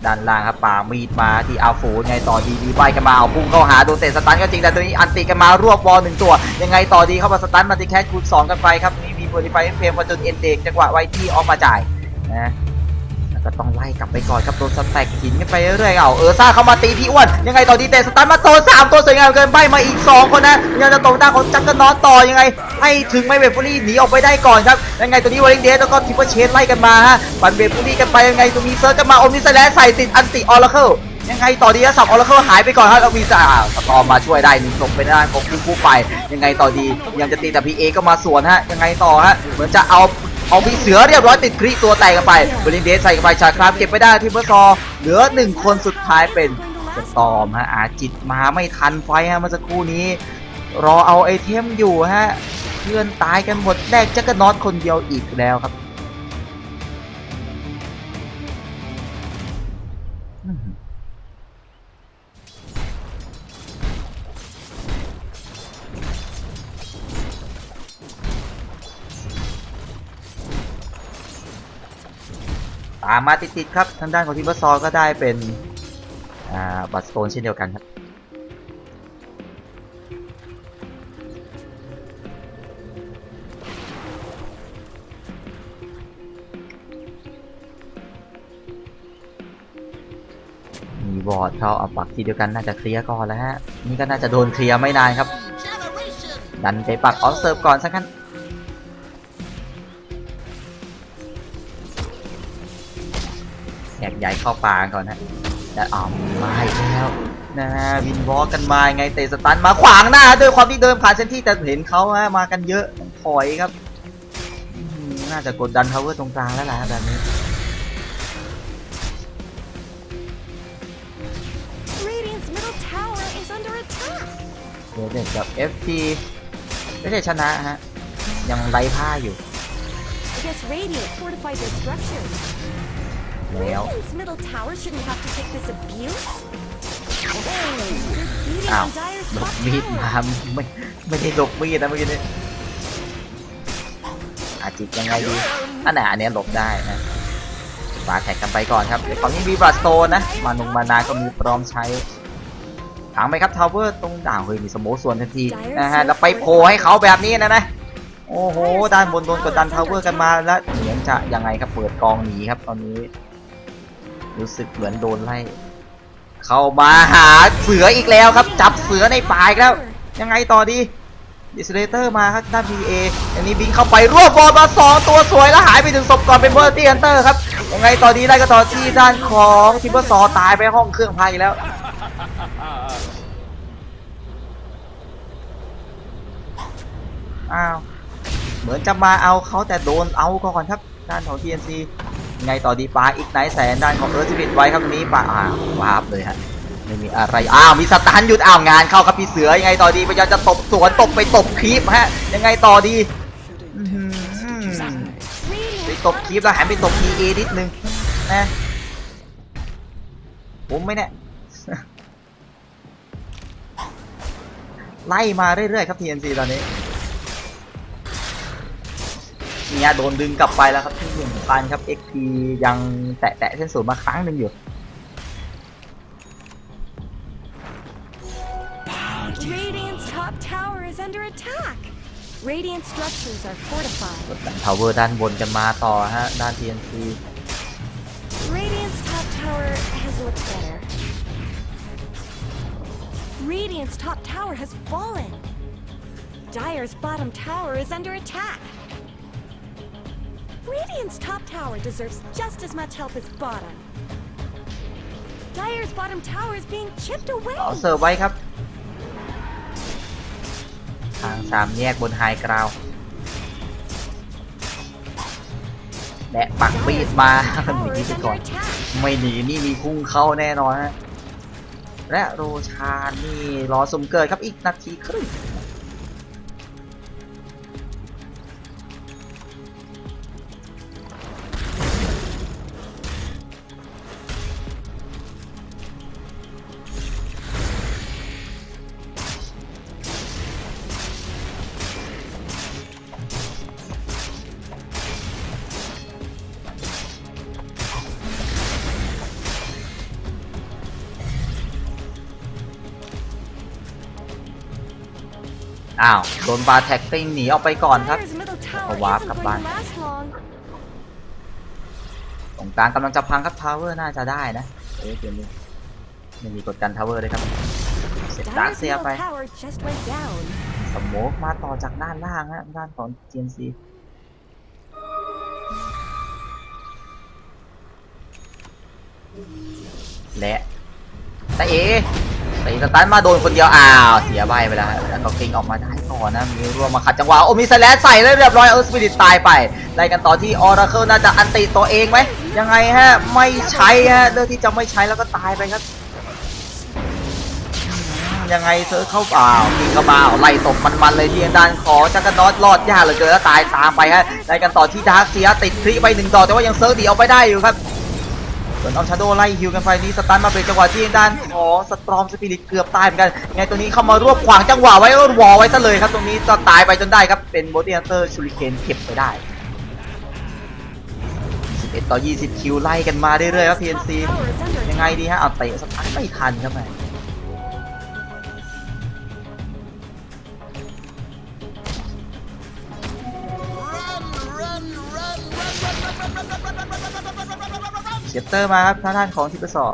ด้านล่างครับป่ามีดมาที่อาฟูไงต่อดีใบกันมาพุ่งเข้าหาโดนเตะสตันก็จริงแต่ตัวนี้อันติกันมารวบบอล1ตัวยังไงต่อดีเข้ามาสตันมาที่แคสคูณ2กันไปครับนี่มีโปรดิไฟเฟรมมาจนเอ็นเด็กจังหวะไวที่ออกมาจ่ายนะก็ต้องไล่กลับไปก่อนครับโดนสแต็กหินกันไปเรื่อยๆซ่าเข้ามาตีพี่อ้วนยังไงต่อดีเตะสตันมาโต3ตัวสวยงามเกินใบมาอีก2คนนะยังจะตกด้านของจักรนอตต่อยังไงให้ถึงไม่เวฟฟูรี่หนีออกไปได้ก่อนครับยังไงตัวนี้วอลเลนเดสแล้วก็ทิปเปอร์เชนไล่กันมาฮะปันเวฟฟูรี่กันไปยังไงตัวมีเซิร์ชกันมาโอมิสแลนใส่ติดอันติออร์เคิลยังไงต่อดีสับออร์เคิลหายไปก่อนครับแล้วมีสตอมมาช่วยได้1ศพไปด้านของคู่ไปยังไงต่อดียังจะตีแต่พีเอก็มาสวนฮะยังไงต่อฮะเหมือนจะเอามีเสือเรียบร้อยติดคริตัวแตกกันไปบรินเดสใส่กันไปชาครามเก็บไปได้ที่เบอร์ซอเหลือ1คนสุดท้ายเป็นสตอมฮะจิตมาไม่ทันไฟฮะเมื่อสักครู่นี้รอเอาไอเทมอยู่ฮะเพื่อนตายกันหมดแรกจักรนอตคนเดียวอีกแล้วครับตามมาติดๆครับทางด้านของทีมบอสซอก็ได้เป็นบัตสโตนเช่นเดียวกันครับมีบอร์ดเขาเอาปักทีเดียวกันน่าจะเคลียร์ก่อนแล้วฮะนี่ก็น่าจะโดนเคลียร์ไม่นานครับดันไปปักออฟเซิร์ฟก่อนสักขั้นแยกย้ายเข้าป่าก่อนฮะแต่มาอีกแล้วนะวินวอล์กกันมาไงเตะสตันมาขวางหน้าด้วยความที่เดินผ่านเซนที่แต่เห็นเขาฮะมากันเยอะถอยครับน่าจะกดดันทาวเวอร์ตรงกลางแล้วล่ะแบบนี้ Radiant's middle tower is under attack. เด็กกับ FT ไม่ได้ชนะฮะยังไร้ผ้าอยู่ I guess Radiant fortified their structures. แล้ว Radiant's middle tower shouldn't have to take this abuse. They're beating อ้าว on Dire's หล top บมีดมา tower. ไม่ได้หลบมีดนะเมื่อกี้นี้จิตยังไงดีอันเนี้ยหลบได้นะมาแท็กกันไปก่อนครับเดี๋ยวฝั่งนี้มีบลัดสโตนนะมานาก็มีพร้อมใช้ถางไหมครับทาวเวอร์ตรงด่างเฮ้ยมีสโมสส่วนทันทีนะฮะแล้วไปโผล่ให้เขาแบบนี้นะ โอ้โหด้านบนโดนกดดันทาวเวอร์กันมาแล้วเหมือนจะยังไงครับเปิดกองหนีครับตอนนี้รู้สึกเหมือนโดนไล่เข้ามาหาเสืออีกแล้วครับจับเสือในป่าอีกแล้วยังไงต่อดีดิสเลเตอร์มาครับด้าน PA อย่างนี้บิงเข้าไปรวบบอลมา2ตัวสวยแล้วหายไปถึงศพก่อนเป็นเบอร์ตี้ฮันเตอร์ครับยังไงต่อดีได้ก็ต่อที่ด้านของทิมเบอร์ซอตายไปห้องเครื่องพายแล้วอ้าวเหมือนจะมาเอาเขาแต่โดนเอาก่อนครับด้านของ TNC ยังไงต่อดีปาอีกไหนแสนด้านของเอิร์ธวิทไว้ครับตรงนี้ปาวาบเลยฮะไม่มีอะไรมีสตันหยุดงานเข้าครับพี่เสือยังไงต่อดีพยายามจะตบสวนตบไปตบคลิปฮะยังไงต่อดีไปตบคลิปแล้วหันไปตบ PA นิดนึงนะผมไม่แน่ ไล่มาเรื่อยๆครับ TNC ตอนนี้เนี่ยโดนดึงกลับไปแล้วครับที่1,000ครับ XP ยังแตะเส้นศูนย์มาครั้งหนึ่งอยู่ Radiant's top tower is under attack. Radiant structures are fortified. กดดันทาวเวอร์ด้านบนกันมาต่อฮะด้าน TNC Radiant's top tower has looked better. Radiant's top tower has fallen. Dire's bottom tower is under attack. Radiant's top tower deserves just as much help as bottom. Dire's bottom tower is being chipped away. เอาเสิร์ฟไว้ครับทาง3แยกบนไฮกราวและปักปีดมา หนีไปก่อนไม่หนีนี่มีพุ่งเข้าแน่นอนฮะและโรชานนี่รอสมเกิดครับอีกนาทีครึ่งโดนบาร์แท็กติ้งหนีออกไปก่อนครับ Dire's middle tower Có quá isn't các going bạn. to last long. ตรงกลางกำลังจะพังครับทาวเวอร์น่าจะได้นะเกมนี้ไม่มีกดกันทาวเวอร์เลยครับเสียดา Dire's เสีย middle ไป tower just went down. สโมกมาต่อจากด้านล่างฮะด้านของ GNC และตาเอตีสตันมาโดนคนเดียวเสียใบไปแล้วแล้วก็คิงออกมาได้ก่อนนะมีรวมมาขัดจังหวะมีสแลชใส่แล้วเรียบร้อยสปิริตตายไปไล่กันต่อที่ออราเคิลน่าจะอันติตัวเองไหมยังไงฮะไม่ใช้ฮะเลือกที่จะไม่ใช้แล้วก็ตายไปครับยังไงเซอร์เข้าคิงเข้ามาไล่ตบมันเลยที่ด้านของจักรนอตรอดยากเหลือเกินแล้วตายตามไปฮะไล่กันต่อที่ดาร์คเซียติดคลิไป1 ดอกแต่ว่ายังเซิร์ฟดีเอาไปได้อยู่ครับส่วนออมชาโดไล่ฮิวกันไฟนี้สตันมาเป็นจังหวะที่ด้านของสตรอมสปิริตเกือบตายเหมือนกันไงตัวนี้เข้ามารวบขวางจังหวะไว้วอไว้ซะเลยครับตรงนี้ก็ตายไปจนได้ครับเป็นโบตี้ฮันเตอร์ชูริเคนเก็บไปได้11 ต่อ 20 คิวไล่กันมาเรื่อยๆครับ TNC ยังไงดีฮะเตะสตันไม่ทันครับแม่เชฟเตอร์มาครับทางด้านของทิปเปอร์สอ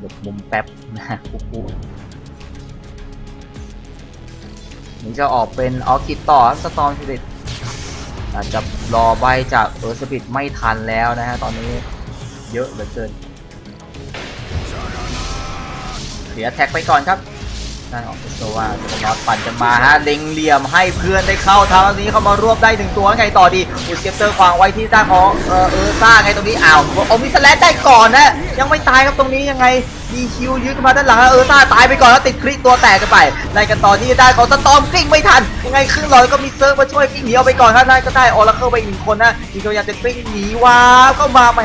หลบมุมแป๊บนะปุ๊บนี่จะออกเป็นออคิดต่อสตอมสปิริตอาจจะรอใบจากสปิริตไม่ทันแล้วนะฮะตอนนี้เยอะเหลือเกินเสียแท็กไปก่อนครับนั่นออกเป็นตัวว่าจะน็อตปั่นกันมาฮะเล็งเหลี่ยมให้เพื่อนได้เข้าทางนี้เข้ามารวบได้1 ตัวไงต่อดีอุสเกปเตอร์ขวางไว้ที่ด้านของซ่าไงตรงนี้โอมิสแลชได้ก่อนนะยังไม่ตายครับตรงนี้ยังไง มีคิวยื้อกันมาด้านหลังแล้วซ่าตายไปก่อนแล้วติดคลิกตัวแตกกันไปไล่กันต่อที่ได้ของสตอมกลิ้งไม่ทันยังไงครึ่งหลอดก็มีเซิร์ฟมาช่วยกลิ้งหนีเอาไปก่อนครับได้ก็ได้ออร์เคิลไปอีก1 คนนะที่พยายามจะกลิ้งหนีว้าวเข้ามาแหม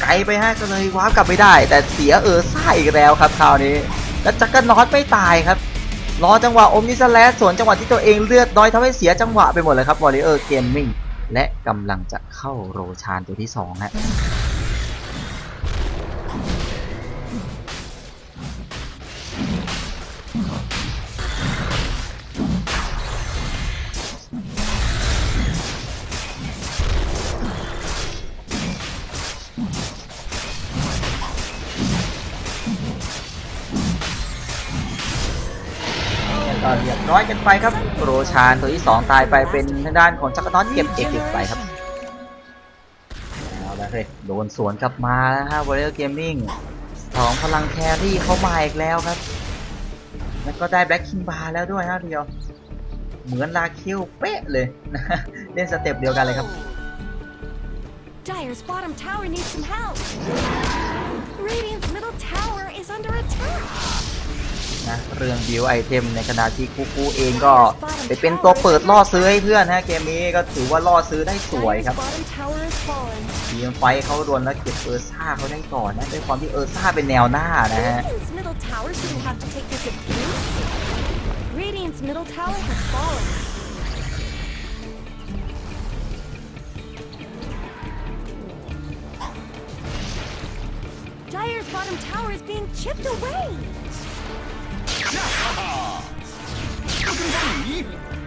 ไกลไปฮะก็เลยว้าวกลับไม่ได้แต่เสียซ่าอีกแล้วครับคราวนี้แล้วจักรน็อตไม่ตายครับรอจังหวะอมนิสแลสส่วนจังหวะที่ตัวเองเลือดน้อยทำให้เสียจังหวะไปหมดเลยครับ Warrior Gaming และกำลังจะเข้าโรชานตัวที่2ฮะก็เรียบร้อยกันไปครับโรชานตัวที่2ตายไปเป็นทางด้านของจักรน็อตเก็บเอกไปครับเอาละเฮ้ยโดนสวนกลับมาแล้วฮะ Warrior Gaming 2พลังแครี่เข้ามาอีกแล้วครับแล้วก็ได้แบล็คคิงบาร์แล้วด้วยนะเดียวเหมือนลาคิวเป๊ะเลยนะเล่นสเต็ปเดียวกันเลยครับ Dire's bottom tower needs some help. Radiant's middle tower is under attack. นะเรื่องบิวไอเทมในขณะที่กูเองก็ไปเป็นตัวเปิดล่อซื้อให้เพื่อนฮะเกมนี้ก็ถือว่าล่อซื้อได้สวยครับ Dire's bottom tower is fallen. ทีมไฟเขาโดนแล้วเก็บซ่าเขาได้ก่อนนะด้วยความที่ซ่าเป็นแนวหน้านะฮะ Radiant's middle tower shouldn't have to take this abuse. Radiant's middle tower has fallen. Dire's bottom tower is being chipped away.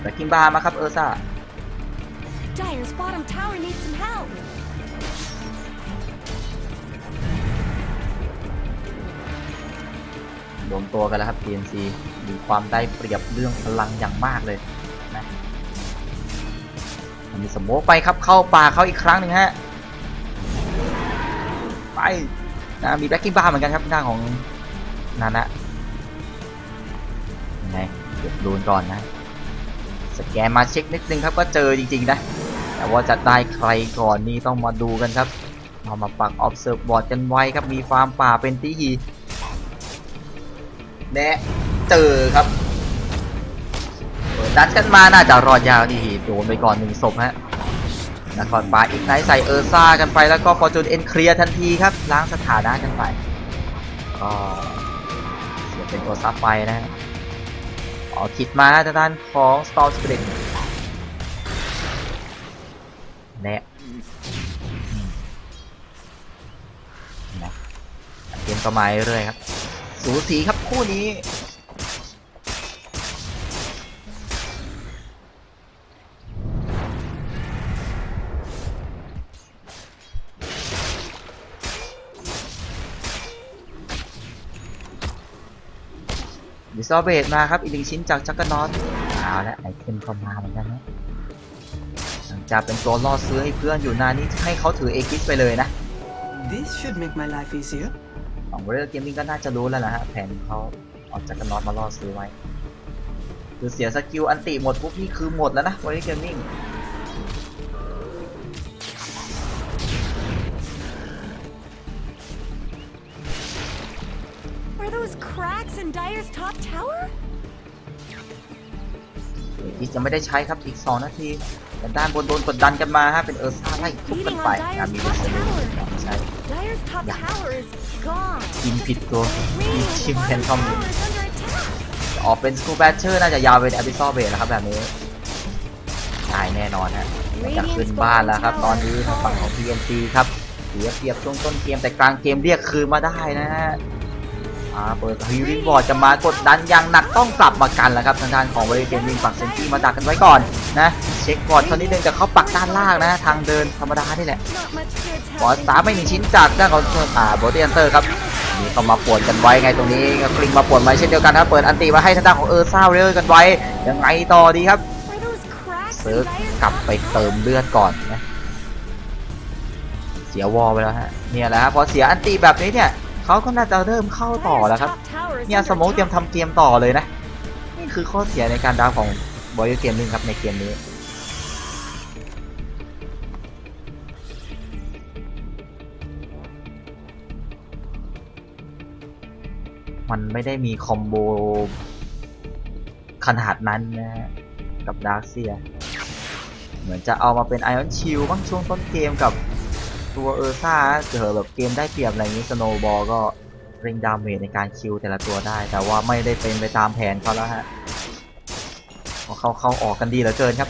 แต่คิมบาร์มาครับซ่า Dire's bottom tower needs some help. รวมตัวกันแล้วครับ TNC มีความได้เปรียบเรื่องพลังอย่างมากเลยนะมีสโมกไปครับเข้าป่าเขาอีกครั้งหนึ่งฮะไปนะมีแบล็คกิ้งบาร์เหมือนกันครับหน้าของนานะยังไงเก็บรูนก่อนนะสแกนมาเช็คนิดนึงครับก็เจอจริงๆนะแต่ว่าจะได้ใครก่อนนี่ต้องมาดูกันครับเอามาปัก observe board กันไว้ครับมีฟาร์มป่าเป็นตีหีแนะเจอครับดันกันมาน่าจะรอดยาวดีโดนไปก่อน1 ศพฮะแล้วก่อนปาอีกไนท์ใส่ซ่ากันไปแล้วก็พอจนเอ็นเคลียร์ทันทีครับล้างสถานะกันไปก็เสียเป็นตัวซับไปนะฮะคิดมาทางด้านของ Storm Spirit แนะนะเกมต่อมาเรื่อยครับสูสีครับคู่นี้ดิซอเบตมาครับอีก1 ชิ้นจากจักรน็อตเอาและไอเทมก็มาเหมือนกันนะหลังจากเป็นตัวล่อซื้อให้เพื่อนอยู่นานนี้ให้เขาถือเอกิสไปเลยนะ This should make my life easier. ของ Warrior Gaming ก็น่าจะรู้แล้วล่ะฮะแผนเขาเอาจักรน็อตมาล่อซื้อไว้คือเสียสกิลอันติหมดปุ๊บนี่คือหมดแล้วนะ Warrior Gaming Are those cracks in Dire's top tower? อีกจะไม่ได้ใช้ครับอีก2 นาทีแต่ด้านบนโดนกดดันกันมาฮะเป็นซ่าไล่ทุบกันไปมีเรื่องใช่ Dire's top tower is gone. กินผิดตัวมี Radiant's ชิมแทน bottom คอม tower is under attack. ออกเป็นสกูแบชเชอร์น่าจะยาวเป็นแอบิซอลเบสแล้วครับแบบนี้ตายแน่นอนฮะจะขึ้นบ้านแล้วครับตอนนี้ทางฝั่งของ TNC ครับเสียเปรียบช่วงต้นเกมแต่กลางเกมเรียกคืนมาได้นะฮะเปิดฮิวินบอร์ดจะมากดดันอย่างหนักต้องกลับมากันแล้วครับทางด้านของ Warrior Gaming ฝั่งเซนตี้มาดักกันไว้ก่อนนะเช็คบอร์ดเขานิดนึงแต่เขาปักด้านล่างนะทางเดินธรรมดานี่แหละ Not much good's บอร์ด3ไม่1 ชิ้นจากด้านของโบเทียนเตอร์ครับนี่เขามาปวดกันไว้ไงตรงนี้ก็กลิ้งมาปวดไว้เช่นเดียวกันครับเปิดอันตีมาให้ทางด้านของซ่าเรอร์กันไว้ยังไงต่อดีครับ Are those cracks เซิร์ฟ in Dire's กลับไปเติมเลือดก่อนนะเสียวอลไปแล้วฮะเนี่ยแหละฮะพอเสียอันตีแบบนี้เนี่ยเขาก็น่าจะเริ่มเข้าต่อแล้วครับ top tower is เนี่ย under สโมกเตรียม attack. ทำเกมต่อเลยนะนี่คือข้อเสียในการดาวของ Warrior Gaming ครับในเกมนี้ มันไม่ได้มีคอมโบขนาดนั้นนะฮะกับดาร์กเซียเหมือนจะเอามาเป็นไอออนชิลบ้างช่วงต้นเกมกับตัวเออร์ซ่าเจอแบบเกมได้เปรียบอะไรอย่างนี้สโนว์บอลก็เร่งดาเมจในการคิวแต่ละตัวได้แต่ว่าไม่ได้เป็นไปตามแผนเขาแล้วฮะเขาออกกันดีเหลือเกินครับ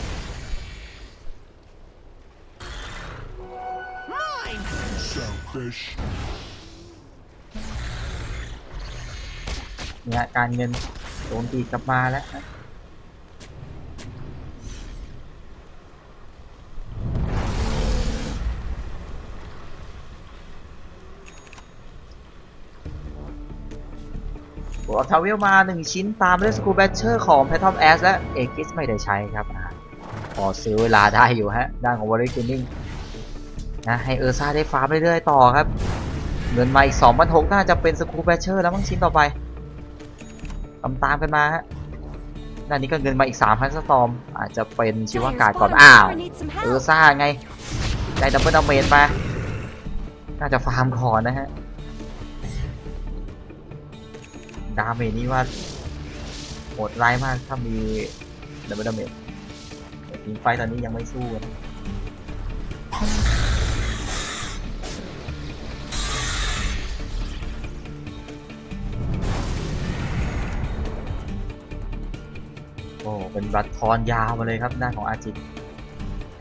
Selfish. เนี่ยการเงินโดนตีกลับมาแล้วนะตัวทาวเวลมา1ชิ้นตามด้วยสกูแบชเชอร์ของแพททอมแอสและเอกิสไม่ได้ใช้ครับพอซื้อเวลาได้อยู่ฮะด้านของวอลเลย์เกมมิ่งนะให้เออร์ซ่าได้ฟาร์มเรื่อยๆต่อครับเงินมาอีก 2,600 น่าจะเป็นสกูแบชเชอร์แล้วมั้งชิ้นต่อไปตามกันมาฮะด้านนี้ก็เงินมาอีก 3,000 สตอมอาจจะเป็นชิวากาศก่อนอ้าวเออร์ซ่าไงได้ดับเบิลดาเมจมาน่าจะฟาร์มก่อนนะฮะดาเมจนี่ว่าโหดร้ายมากถ้ามีดับเบิลดาเมจทีมไฟตอนนี้ยังไม่สู้นะโอ้เป็นบัตรทอนยาวมาเลยครับด้านของอาจิต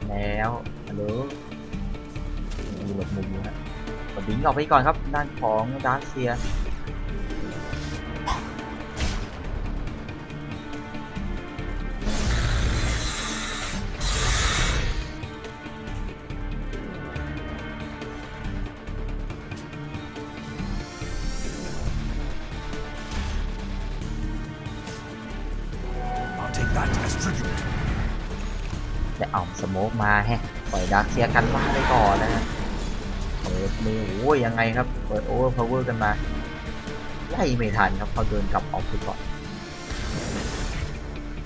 แล้วฮัลโหลมีหลบมุมอยู่ฮะกดดิ้งออกไปก่อนครับด้านของดาร์คเซียแต่เอาสโมกมาแฮะปล่อยดาร์คเซียกันมาไปก่อนนะฮะเปิดมือโอ้ยยังไงครับเปิดโอเวอร์พาวเวอร์กันมาไล่ไม่ทันครับเขาเดินกลับออกไปก่อน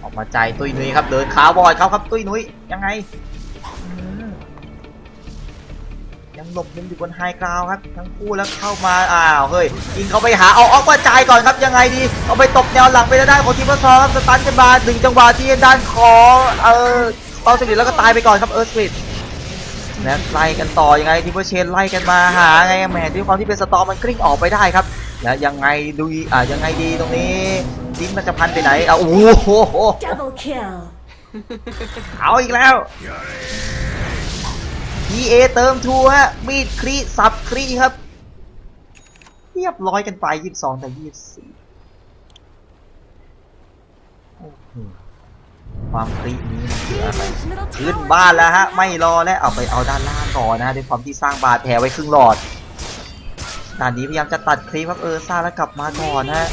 ออกมาใจตุ้ยนุ้ยครับเดินขาบอดเขาครับตุ้ยนุ้ยยังไงยังหลบมุมอยู่บนไฮกราวครับทั้งคู่แล้วเข้ามาอ้าวเฮ้ยยิงเขาไปหาเอาออกมาจ่ายก่อนครับยังไงดีเอาไปตบแนวหลังไปด้านของทีมซอครับสตันกันมา1จังหวะที่ด้านของเปาสวิตแล้วก็ตายไปก่อนครับสวิตแล้วไล่กันต่อยังไงทีมเชนไล่กันมาหาไงแหมด้วยความที่เป็นสตอมมันกลิ้งออกไปได้ครับแล้วยังไงดูยังไงดีตรงนี้ดิ้นมันจะพันไปไหนโอ้โห Double kill. เอาอีกแล้ว EA เติมทัวร์มีดครีสับครีครับเรียบร้อยกันไป22แต่24โอ้โหความครีนี้มันคืออะไร Radiant's middle ขึ้น tower บ้านแล้วฮะ is ไม่รอแล้วเอาไปเอาด้านล่างก่อนนะด้วยความที่สร้างบาดแผลไว้ครึ่งหลอดด้านนี้พยายามจะตัดคลิปครับซ่าแล้วกลับมาก่อนนะ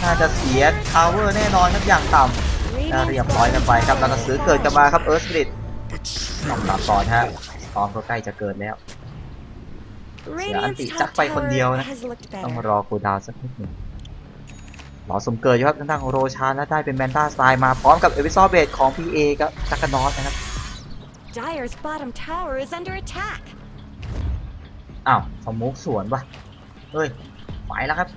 น่าจะเสียทาวเวอร์แน่นอนครับอย่างต่ำเรียบร้อยกันไปครับแล้วก็ซื้อเกิดกันมาครับสปิริตต้องตามก่อนฮะตอมก็ใกล้จะเกิดแล้วเสียอันติจักไปคนเดียวนะต้องรอคูลดาวน์สักนิดหนึ่งรอสมเกิดอยู่ครับทางด้านของโรชานแล้วได้เป็นแมนต้าสไตล์มาพร้อมกับเอวิซอเบตของ PA กับจักรนอสนะครับ Dire's bottom tower is under attack. อ้าวสมุกสวนว่ะเฮ้ยไปแล้วครับ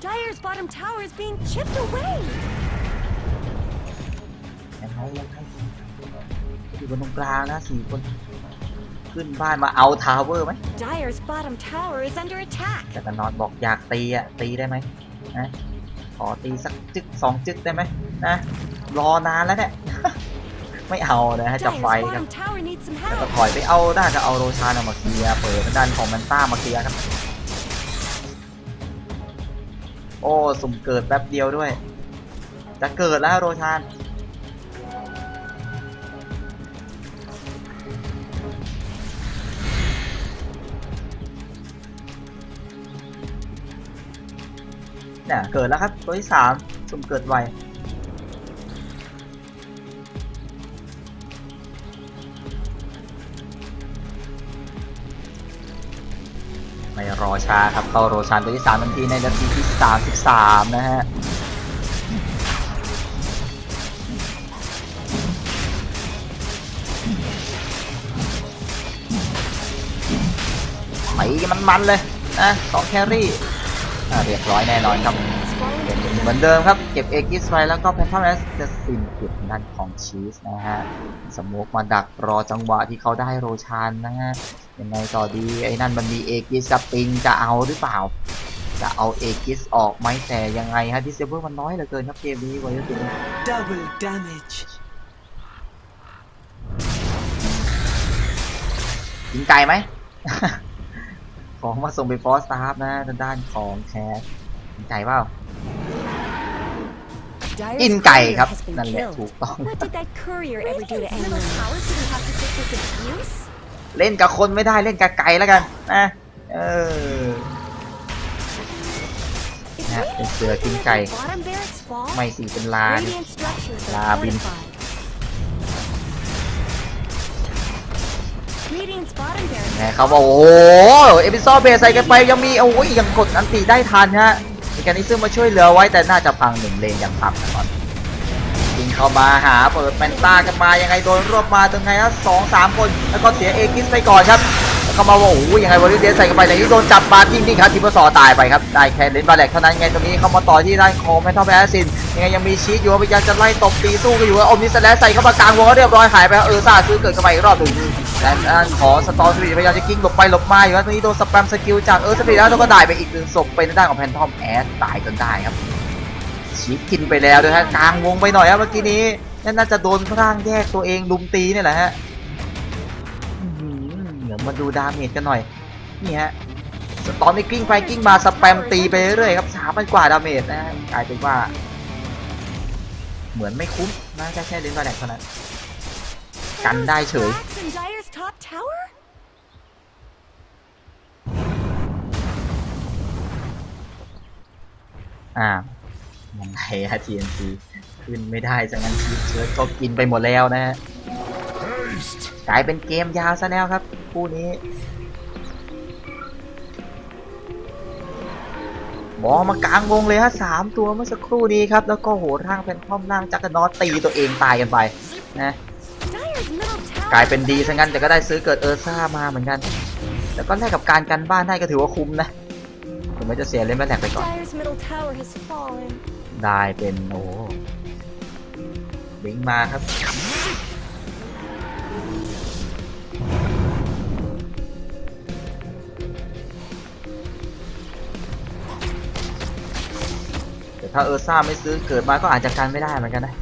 Dire's bottom tower is being chipped away. ยังไงอยู่บนตรงกลางนะ4 คนขึ้นบ้านมาเอาทาวเวอร์ไหม Dire's bottom tower is under attack. จักรนอสบอกอยากตีตีได้ไหมนะขอตีสักจึก2 จึกได้ไหมนะรอนานแล้วเนี่ย ไม่เอานะฮะจะไฟ Dire's ครับ bottom tower needs some แล้วก็ help. ถอยไปเอาได้จะเอาโรชานมาเคลียร์เปิดด้านของแมนต้ามาเคลียร์ครับโอ้สุ่มเกิดแป๊บเดียวด้วยจะเกิดแล้วโรชานเนี่ยเกิดแล้วครับตัวที่3สุ่มเกิดไวไม่รอช้าครับเข้าโรชานตัวที่3ทันทีในนาทีที่33นะฮะไปมันเลยนะ2 แครี่ เรียบร้อยแน่นอนครับ เหมือนเดิมครับเก็บเอกิสไว้แล้วก็แพนทอมแอสจะสินเก็บด้านของชีสนะฮะสโมกมาดักรอจังหวะที่เขาได้โรชานนะฮะยังไงต่อดีไอ้นั่นมันมีเอกิสกับปิงจะเอาหรือเปล่าจะเอาเอกิสออกไหมแต่ยังไงฮะดิเซเบอร์มันน้อยเหลือเกินครับเกมนี้ไว้ถึง Double damage. ยิงไก่ไหม ของมาส่งไปฟอสตาร์ฟนะด้านของแคสยิงไก่เปล่า Dire's กินไก่ครับ courier has been นั่นแหละ killed. ถูกต้อง What did that courier ever do to anyone? Towers didn't have to take this abuse. เล่นกับคนไม่ได้เล่นกับไก่แล้วกันนะนะฮะเป็นเสือกินไก่ Bottom barracks fall. ไม่สิเป็นลา Radiant structures are La bin. fortified. Radiant's bottom barracks. นะเขาบอกโอ้โหเอพิโซดเบสใส่กันไปยังมีโอ้ยยังกดอันตีได้ทันฮะมีการนี้ซึ่งมาช่วยเหลือไว้แต่น่าจะพังหนึ่งเลนอย่างพังนะก่อนยิงเข้ามาหาเปิดแมนต้ากันมายังไงโดนรวบมาตรงไงฮะ2-3 คนแล้วก็เสียเอกิสไปก่อนครับแล้วก็มาว่าโอ้ยยังไงวอลเลย์เดสใส่กันไปแต่ที่โดนจับมาทิ้งครับทีมเปอร์ซอตายไปครับได้แค่เลนบาแลกเท่านั้นไงตรงนี้เข้ามาต่อที่ด้านของแมนทอมแอสซินยังไงยังมีชีสอยู่พยายามจะไล่ตบตีสู้กันอยู่อมนิสแลสใส่เข้ามากลางวงก็เรียบร้อยหายไปซ่าซื้อเกิดกันไปอีกรอบหนึ่งและด้านของสตอร์สปีดพยายามจะกิ้งหลบไปหลบมาอยู่ครับตรงนี้โดนสแปมสกิลจากสปีดแล้วก็ได้ไปอีก1 ศพเป็นด้านของแพนทอมแอสตายจนได้ครับชีสกินไปแล้วด้วยฮะกลางวงไปหน่อยครับเมื่อกี้นี้นั่นน่าจะโดนพร่างแยกตัวเองลุมตีนี่แหละฮะเดี๋ยวมาดูดาเมจกันหน่อยนี่ฮะสตอร์นี่กิ้งไปกิ้งมาสแปมตีไปเรื่อยๆครับ3,000 กว่าดาเมจนะกลายเป็นว่าเหมือนไม่คุ้มนะแค่เล่นบาแดกเท่านั้นกันได้เฉย Cracks in Dire's top tower? ยังไงฮะ TNT ขึ้นไม่ได้จากนั้นทีมเชื้อก็กินไปหมดแล้วนะฮะ Haste. กลายเป็นเกมยาวซะแล้วครับคู่นี้มองมากลางวงเลยฮะ3 ตัวเมื่อสักครู่นี้ครับแล้วก็โหร่างเป็นพร้อมร่างจักรนอตตีตัวเองตายกันไปนะ Dire's middle tower. กลายเป็นดีซะงั้นแต่ก็ได้ซื้อเกิดซ่ามาเหมือนกันแต่ก็แลกกับการกันบ้านได้ก็ถือว่าคุ้มนะถึงแม้จะเสียเล่นแม่แหลกไปก่อน Dire's middle tower has fallen. ได้เป็นโอ้บิงมาครับแต่ถ้าซ่าไม่ซื้อเกิดมาก็อาจจะกันไม่ได้เหมือนกันนะ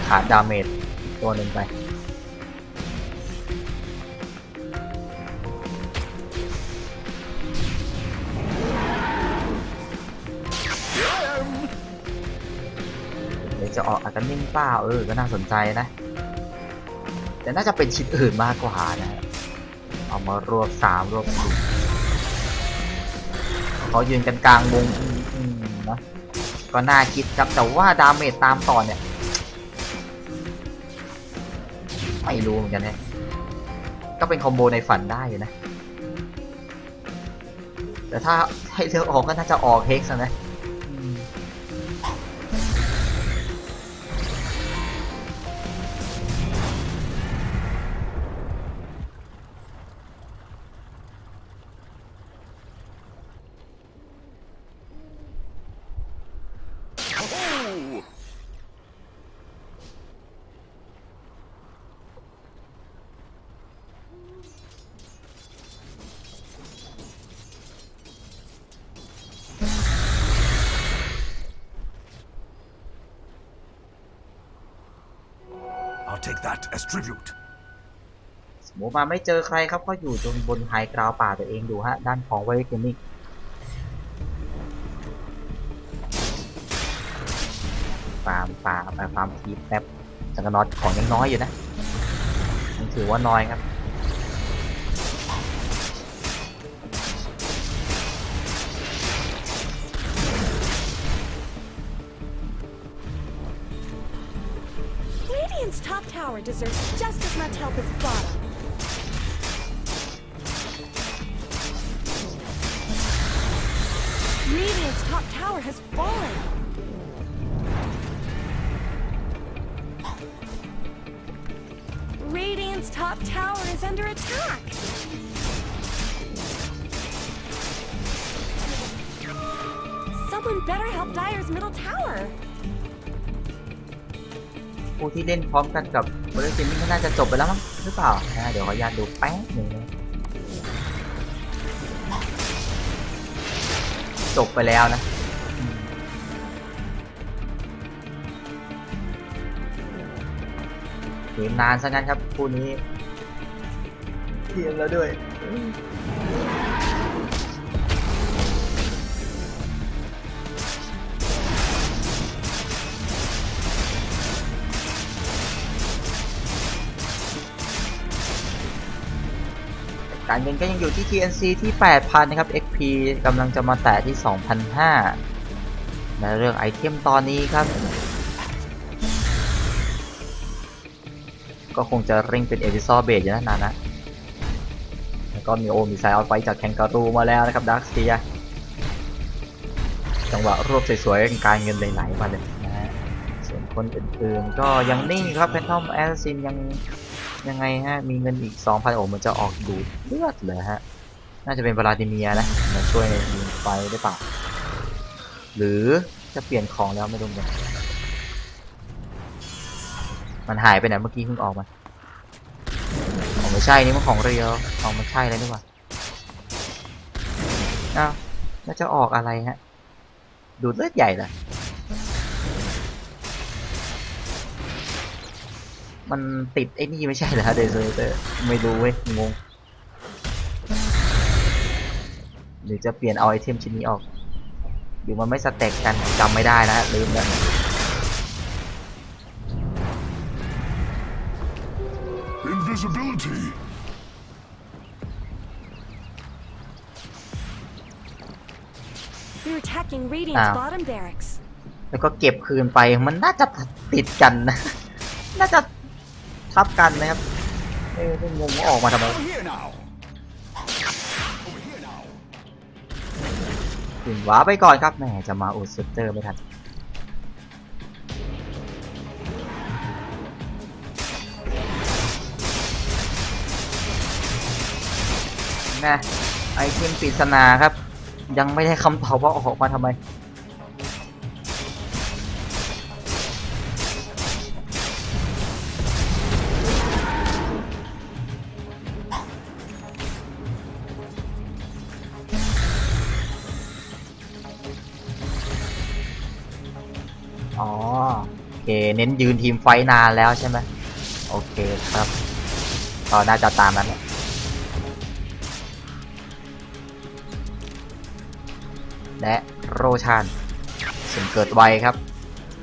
ขาดดาเมจตัวหนึ่งไปเดี๋ยวจะออกอาจจะนิ่งเปล่าก็น่าสนใจนะแต่น่าจะเป็นชิ้นอื่นมากกว่านะเอามารวบ3รวบ4เขายืนกันกลางวงนะก็น่าคิดครับแต่ว่าดาเมจตามต่อเนี่ยไม่รู้เหมือนกันฮะก็เป็นคอมโบในฝันได้อยู่นะแต่ถ้าให้เลือกออกก็น่าจะออกเฮกซ์นะI'll take that as tribute. หมูมาไม่เจอใครครับก็อยู่จนบนไฮกราวป่าตัวเองดูฮะด้านของไวเกมมิ่งฟาร์มป่าไปฟาร์มทีแป๊บจักรนอตของยังน้อยอยู่นะยังถือว่าน้อยครับ Radiant's top tower deserves just as much help as bottom. Radiant's top tower has fallen. Radiant's top tower is under attack. Someone better help Dyer's middle tower. ผู้ที่เล่นพร้อมกันกับโมเดลซินนี่ก็น่าจะจบไปแล้วมั้งหรือเปล่าเดี๋ยวขออนุญาตดูแป๊บหนึงนะจบไปแล้วนะเกมนานซะงั้นครับคู่นี้เทียมแล้วด้วยการเงินก็ยังอยู่ที่ TNC ที่ 8,000 นะครับ XP กำลังจะมาแตะที่ 2,500 ในเรื่องไอเทมตอนนี้ครับ ก็คงจะเร่งเป็นเอพิซอดเบสอยู่นะนานนะแล้วก็มีมีไซออฟไฟจากแคนการูมาแล้วนะครับดาร์คสเตียจังหวะรวบสวยๆการเงินไหลๆมาเลยนะฮะส่วนคนอื่นๆก็ยังนิ่งครับแพนทอมแอสซินยังไงฮะมีเงินอีก 2,000 โอ้มันจะออกดูดเลือดเลยฮะน่าจะเป็นวลาดิเมียนะมาช่วยในยิงไฟได้เปล่าหรือจะเปลี่ยนของแล้วไม่รู้เหมือนกันมันหายไปไหนเมื่อกี้เพิ่งออกมาไม่ใช่นี่มันของเรียวมันใช่แล้วนี่หว่าอ้าวแล้วจะออกอะไรฮะดูดเลือดใหญ่เลยมันติดไอ้นี่ไม่ใช่เหรอฮะเดซเตอร์ไม่รู้เว้ยงงหรือจะเปลี่ยนเอาไอเทมชิ้นนี้ออกอยู่มันไม่สเต็กกันจำไม่ได้นะลืมแล้ว Invisibility. They're attacking Radiant's bottom barracks. แล้วก็เก็บคืนไปมันน่าจะติดกันนะ น่าจะทับกันนะครับไม่งงว่าออกมาทำไม Over here now. Over here now. ถึงว้าไปก่อนครับแหมจะมาอุดเซปเตอร์ไม่ทันนะไอเทมปริศนาครับยังไม่ได้คำตอบว่าออกมาทำไมอ๋อโอเคเน้นยืนทีมไฟนานแล้วใช่ไหมโอเคครับก็น่าจะตามนั้นแหละและโรชานสิ่งเกิดไวครับ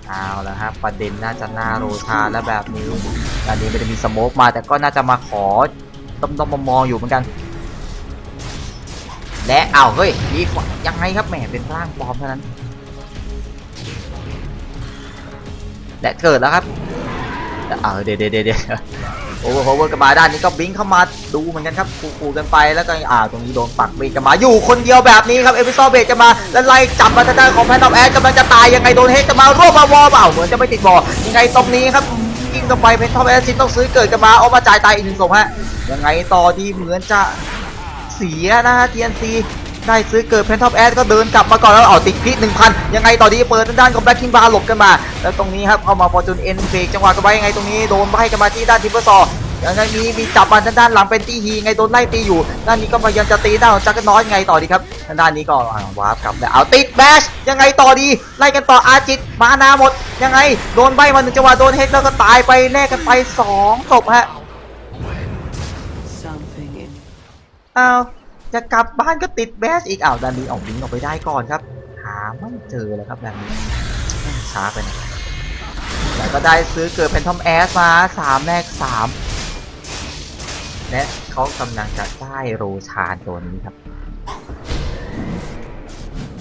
เอาละครับประเด็นน่าจะหน้าโรชานแล้วแบบนี้อันนี้ไม่ได้มีสโมกมาแต่ก็น่าจะมาขอต้มมองอยู่เหมือนกันและเฮ้ยดีกว่ายังไงครับแหมเป็นร่างปลอมเท่านั้นและเกิดแล้วครับเดี๋ยวโอเวอร์กันมาด้านนี้ก็บิงเข้ามาดูเหมือนกันครับคูกันไปแล้วก็ตรงนี้โดนปักบีกันมาอยู่คนเดียวแบบนี้ครับเอพิโซดเบรกกันมาแล้วไล่จับมาทางด้านของแพนทอมแอดกำลังจะตายยังไงโดนเฮกกันมารวบมาวอลเปล่าเหมือนจะไม่ติดบอลยังไงตรงนี้ครับยิงเข้าไปแพนทอมแอดซินต้องซื้อเกิดกันมาเอามาจ่ายตายอีก1 ศพฮะยังไงต่อดีเหมือนจะเสียนะฮะ TNC ได้ซื้อเกิดแพนทอมแอดก็เดินกลับมาก่อนแล้วติดพิษ 1,000 ยังไงต่อดีเปิดด้านของแบล็คคิงบาร์หลบกันมาแล้วตรงนี้ครับเข้ามาฟอร์จูนเอ็นเฟกจังหวะกันไว้ยังไงตรงนี้โดนไล่กันมาที่ด้านทิปเปอร์ซอยังไงมีจับมาด้านหลังเป็นตีฮีไงโดนไล่ตีอยู่ด้านนี้ก็พยายามจะตีด้านของจักรน้อยไงต่อดีครับด้านนี้ก็วาร์ปกลับแต่ติดแบชยังไงต่อดีไล่กันต่ออาจิตมานาหมดยังไงโดนใบมา1 จังหวะโดนเฮกแล้วก็ตายไปแลกกันไป2 ศพฮะ Something in จะกลับบ้านก็ติดแบชอีกด้านนี้บิงออกไปได้ก่อนครับหาไม่เจอแล้วครับแบบนี้ช้าไปนะแต่ก็ได้ซื้อเกิดแพนทอมแอสมา3 แลก 3และเขากำลังจะได้โรชานตัวนี้ครับ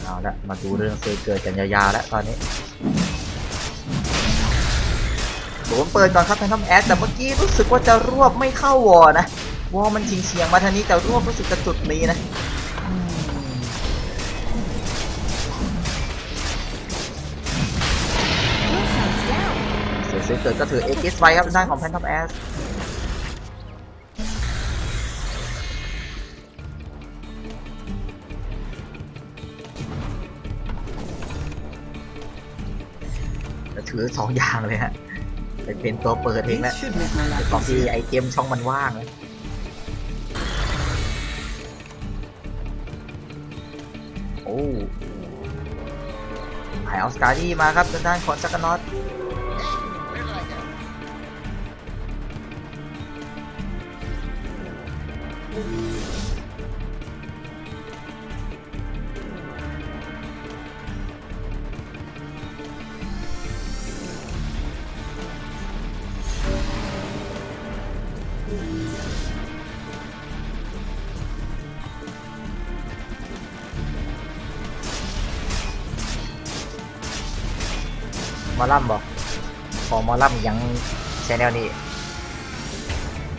เอาละมาดูเรื่องซื้อเกิดกันยาวๆแล้วตอนนี้โดนเปิดก่อนครับแพนทอมแอสแต่เมื่อกี้รู้สึกว่าจะรวบไม่เข้าวอนะวอมันเฉียงมาทางนี้แต่รวบรู้สึกจะจุดนี้นะซื้อเกิดก็ถือเอ็กซ์ไว้ครับด้านของแพนทอมแอส ถือ2อย่างเลยฮะไปเป็นตัวเปิดเอง This แล้ว should make my ตอน life ที่ easier. ไอเทมช่องมันว่างเลยโอ้ไอออสการ์ดี้มาครับทางด้านของจักรนอตมอลัมบอกของมอลัมยังแชนแนลนี้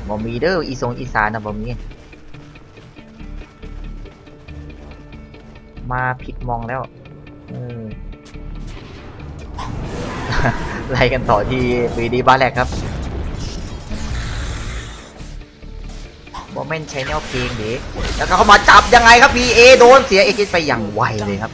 บ่มีเด้ออีสานนะบ่มีมาผิดมองแล้ว ไล่กันต่อที่วีดีบ้านแรกครับโมเมนต์ใช้แนวเพลงดิแล้วก็เข้ามาจับยังไงครับ BA โดนเสียเอกิสไปอย่างไวเลยครับ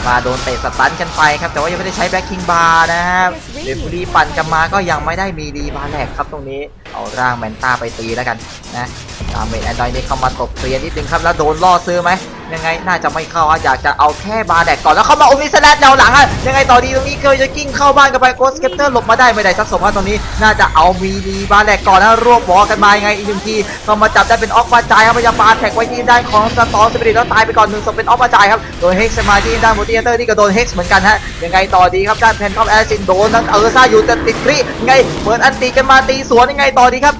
มาโดนเตะสตันกันไปครับแต่ว่ายังไม่ได้ใช้แบ็คคิงบาร์นะครับเดฟรีปั่นกันมาก็ยังไม่ได้มีดีบาร์แรกครับตรงนี้เอาร่างแมนต้าไปตีแล้วกันนะดาเมจแอนดรอยนี่เข้ามาตบเคลียร์นิดนึงครับแล้วโดนล่อซื้อไหมยังไงน่าจะไม่เข้าอยากจะเอาแค่บาร์แดกก่อนแล้วเข้ามาโอมิสแลดแนวหลังอะยังไงต่อดีตรงนี้เคยจะกิ้งเข้าบ้านกันไปโกสเกตเตอร์หลบมาได้ไม่ได้สักสมว่าตรงนี้น่าจะเอามีดีบาร์แดกก่อนนะรวบหมอกันมายังไงอีกหนึ่งทีเข้ามาจับได้เป็นออกมาจ่ายครับพยายามปาแท็กไว้ที่ด้านของสตอร์สปิริตแล้วตายไปก่อน1ศพเป็นออกมาจ่ายครับโดนเฮกซ์มาที่ด้านโมติเตอร์นี่ก็โดนเฮกซ์เหมือนกันฮะยังไงต่อดีครับด้านแพนทอมแอซินโดนทั้งซ่าอยู่จะติดครียังไงเหมือนอันตีกันมาตีสวนยังไงต่อดีครับ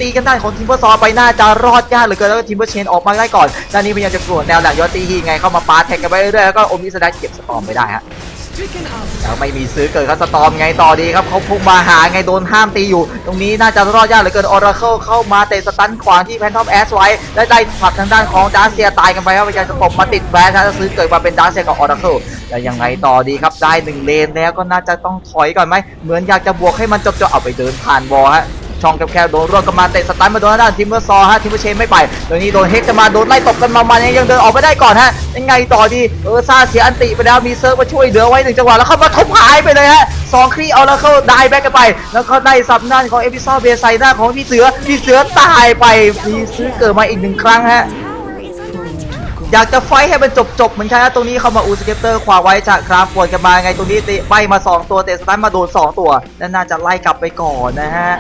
ตีกันด้านของทีมเบอร์ซอไปน่าจะรอดยากเหลือเกินแล้วก็ทีมเบอร์เชนออกมาได้ก่อนด้านนี้พยายามจะกลัวแนวหลังยอดตีฮีไงเข้ามาปาแท็กกันไปเรื่อยๆแล้วก็โอมิสดาเก็บสตอมไปได้ฮะ Stricken out. แล้วไม่มีซื้อเกิดครับสตอมไงต่อดีครับเขาพุ่งมาหาไงโดนห้ามตีอยู่ตรงนี้น่าจะรอดยากเหลือเกินออราเคิลเข้ามาเตะสตันขวางที่แพนทอมแอสไว้และได้ผลักทางด้านของดาร์เซียตายกันไปครับพยายามจะตบมาติดแบนถ้าจะซื้อเกิดมาเป็นดาร์เซียกับออราเคิลแล้วยังไงต่อดีครับได้1เลนแล้วก็น่าจะต้องถอยก่อนไหมเหมือนอยากจะบวกให้มันจบๆเอาไปเดินผ่านบอลฮะช่องแคบๆโดนรวบกันมาเตะสตันมาโดนด้านทีมเมอร์ซอฮะทีมเมอร์เชนไม่ไปตรงนี้โดนเฮกจะมาโดนไล่ตบกันมายังเดินออกไม่ได้ก่อนฮะยังไงต่อดีซาเสียอันติไปแล้วมีเซิร์ฟมาช่วยเหลือไว้1จังหวะแล้วเข้ามาทุบหายไปเลยฮะ2ครีเอาแล้วเข้าได้แบ็กกันไปแล้วเขาได้สับด้านของเอพิซอดเบสไซหน้าของพี่เสือตายไปมีซื้อเกิดมาอีก1ครั้งฮะ Tower is under attack. อยากจะไฟให้มันจบเหมือนกันนะตรงนี้เข้ามาอูสเกตเตอร์ขวาไว้จากคราฟปวดกันมาไงตรงนี้เตะใบมา2ตัวเตะสตันมาโดน2ตัวและน่าจะไล่กลับไปก่อนนะฮะ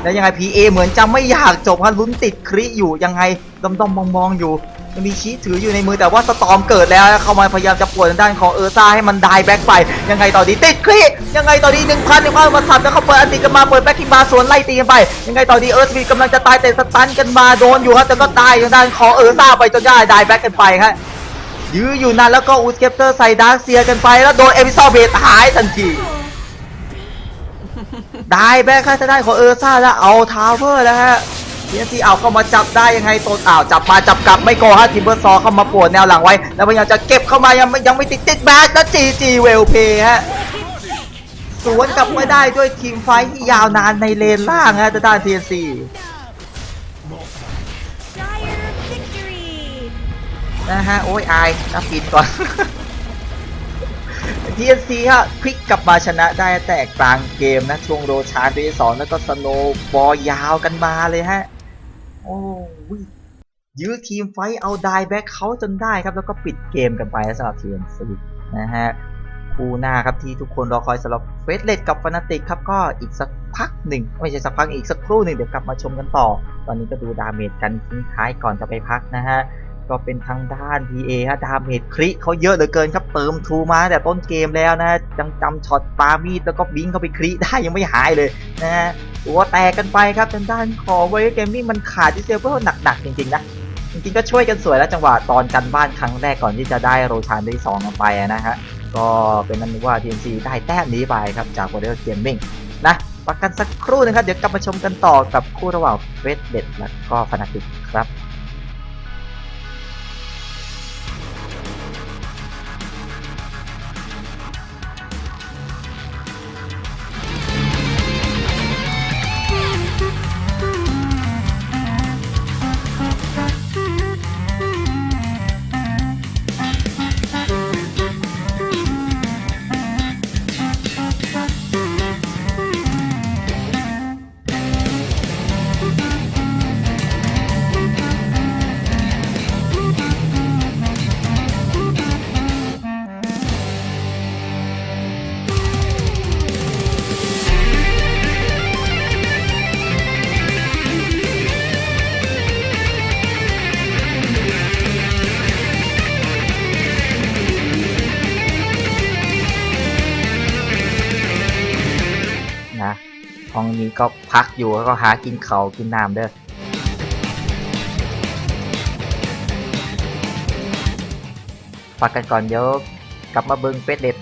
แล้วยังไง PA เหมือนจะไม่อยากจบครับลุ้นติดคริอยู่ยังไงด้อมๆมองๆอยู่ยังมีชี้ถืออยู่ในมือแต่ว่าสตอมเกิดแล้วเข้ามาพยายามจะปวดทางด้านของซ่าให้มันได้แบ็คไปยังไงต่อดีติดคริยังไงต่อดี1,000มาสับแล้วเขาเปิดอันติกันมาเปิดแบ็คคิงบาร์สวนไล่ตีกันไปยังไงต่อดีสวีกำลังจะตายแต่สตันกันมาโดนอยู่ครับแต่ก็ตายทางด้านของซ่าไปจนได้แบ็คกันไปครับยื้ออยู่นานแล้วก็อูสเกปเตอร์ใส่ดาร์เซียกันไปแล้วโดนเอพิซอดเบสหายทันทีได้แบ็คจะได้ของซ่าแล้วเอาทาวเวอร์แล้วฮะที่เอาเข้ามาจับได้ยังไงต้นจับมาจับกลับไม่โกฮะทีมเบอร์ซอเข้ามาปวดแนวหลังไว้แล้วพยายามจะเก็บเข้ามายังไม่ติดแบ็คแล้วจีเวลเพย์ฮะสวนกลับมาได้ด้วยทีมไฟที่ยาวนานในเลนล่างฮะด้าน TNC Dire victory. นะฮะโอ้ยอายนะปิดก่อน TNC ฮะพลิกกลับมาชนะได้แต่กลางเกมนะช่วงโรชานที่2แล้วก็สโนว์บอลยาวกันมาเลยฮะโอ้ยยื้อทีมไฟเอาไดแบ็คเขาจนได้ครับแล้วก็ปิดเกมกันไปสำหรับ TNC นะฮะคู่หน้าครับที่ทุกคนรอคอยสำหรับเฟสเลดกับฟนาติกครับก็อีกสักพักหนึ่งไม่ใช่สักพักอีกสักครู่หนึ่งเดี๋ยวกลับมาชมกันต่อตอนนี้ก็ดูดาเมจกันทิ้งท้ายก่อนจะไปพักนะฮะก็เป็นทางด้าน PA ฮะดาเมจคริเขาเยอะเหลือเกินครับเติมทูมาแต่ต้นเกมแล้วนะยังจำช็อตปามีดแล้วก็บิงเข้าไปคริได้ยังไม่หายเลยนะฮะตัวแตกกันไปครับทางด้านของเวอร์เกมมิ่งมันขาดดิเซลเวอร์หนักๆจริงๆนะจริงๆก็ช่วยกันสวยแล้วจังหวะตอนกันบ้านครั้งแรกก่อนที่จะได้โรชานที่2กันไปนะฮะก็เป็นนั้นว่า TNC ได้แต้มนี้ไปครับจากวอเตอร์เกมมิ่งนะพักกันสักครู่นะครับเดี๋ยวกลับมาชมกันต่อกับคู่ระหว่างเฟสเด็ดและก็ฟนาติกครับ ห้องนี้ก็พักอยู่แล้วก็หากินเขาวกินน้ำเด้อพักกันก่อนเดี๋ยวกลับมาเบิ่งเฟสเด็ด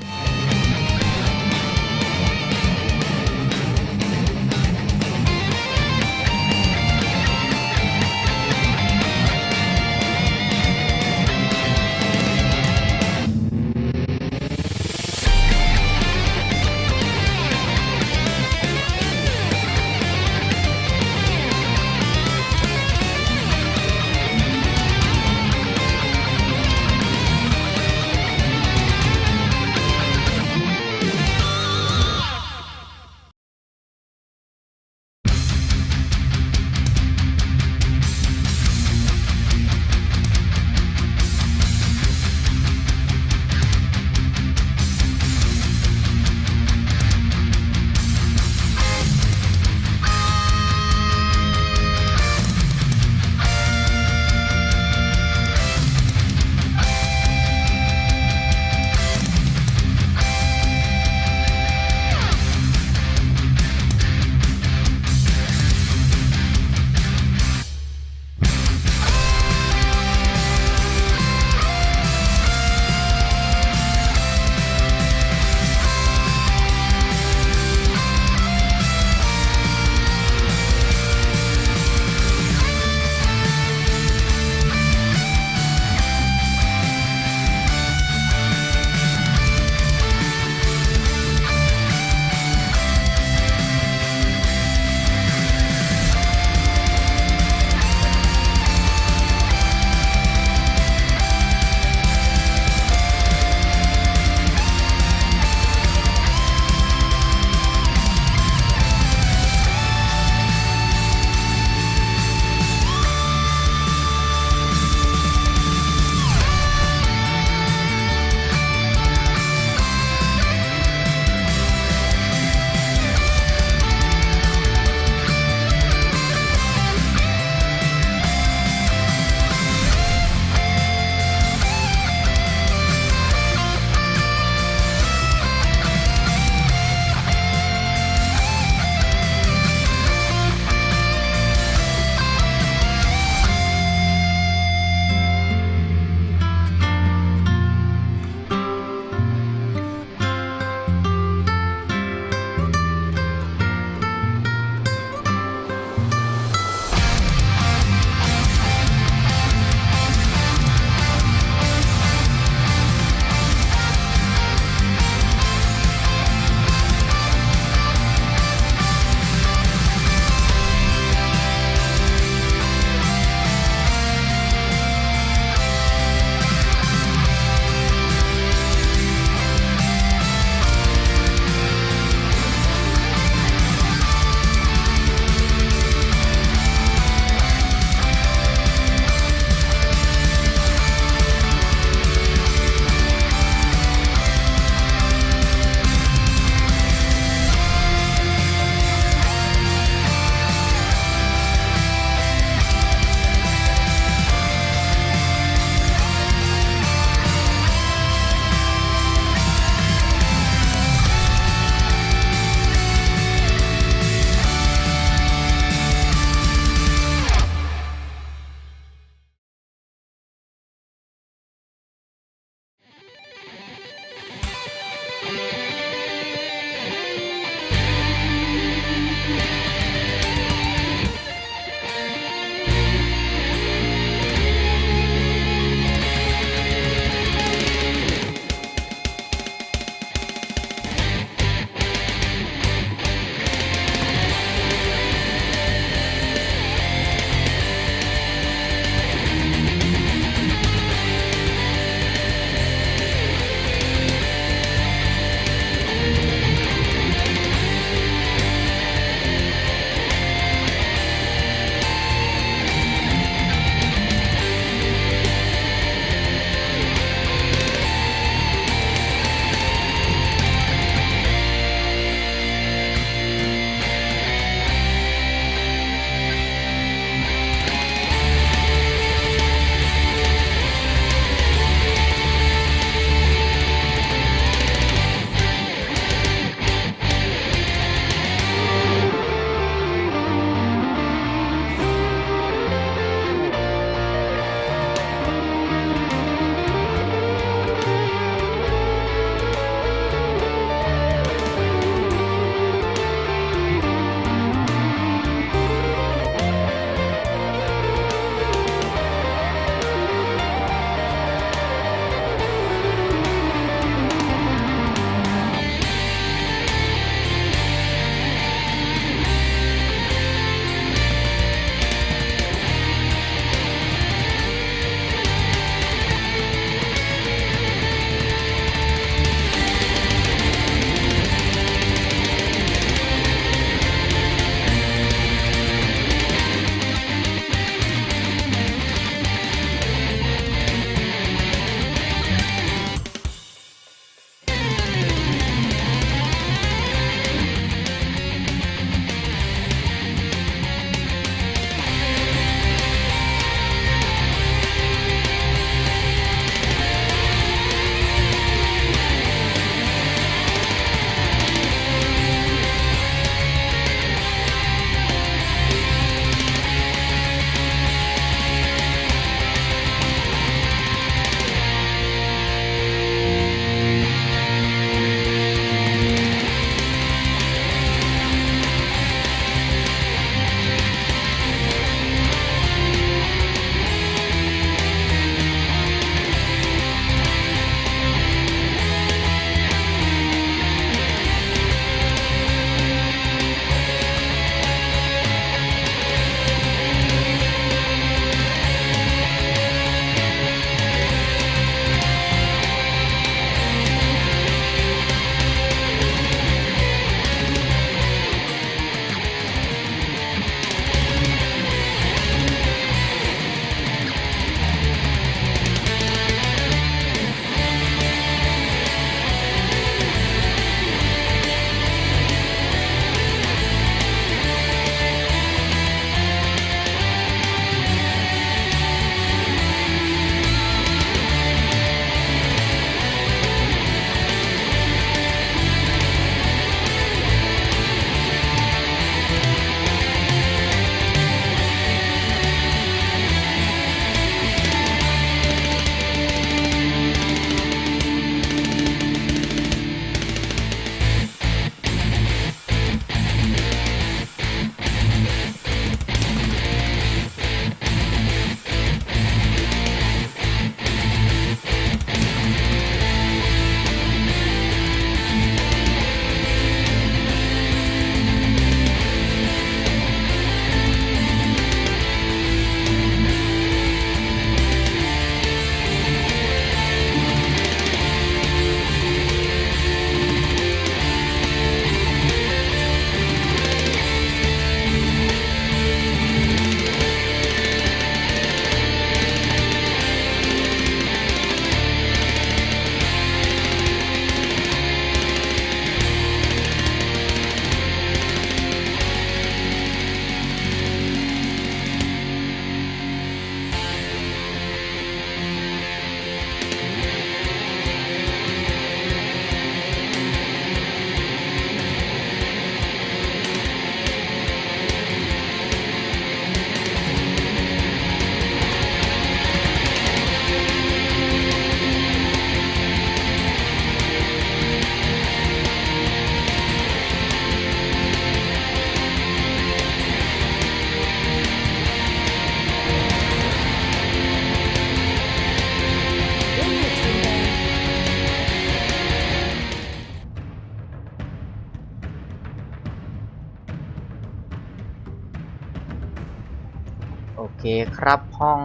เคครับห้อง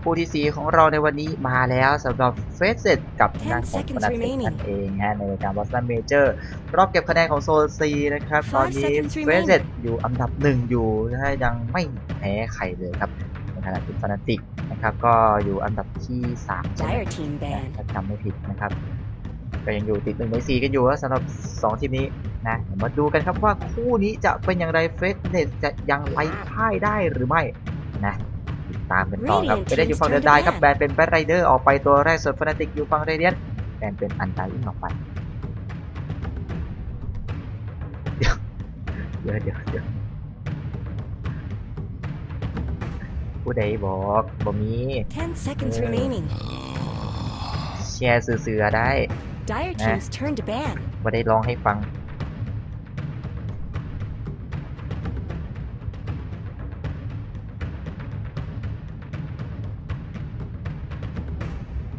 คู่ที่ 4 ของเราในวันนี้มาแล้วสำหรับเฟสเซตกับทางด้านของฟนาติกนั่นเองฮะในรายการบอสตันเมเจอร์รอบเก็บคะแนนของโซน C นะครับตอนนี้เฟสเซตอยู่อันดับ 1 อยู่นะฮะยังไม่แพ้ใครเลยครับในขณะที่ฟนาติกนะครับก็อยู่อันดับที่ 3 ใช่ไหม Dire team ban. ถ้าจำไม่ผิดนะครับก็ยังอยู่ติด1 ใน 4 กันอยู่สำหรับ 2 ทีมนี้นะเดี๋ยวมาดูกันครับว่าคู่นี้จะเป็นอย่างไรเฟสเซตจะยังไล่พ่ายได้หรือไม่นะติดตามกันต่อครับไปได้อยู่ฝั่งเดนไดครับแบนเป็นแบทไรเดอร์ออกไปตัวแรกส่วนฟนาติกอยู่ฝั่งเรเดียนแบนเป็นอันตาอินออกไปเดี๋ยวผู้ใดบอกบ่มี 10 seconds remaining. แชร์เสือได้ Dire team's turn to ban. บ่ได้ร้องให้ฟัง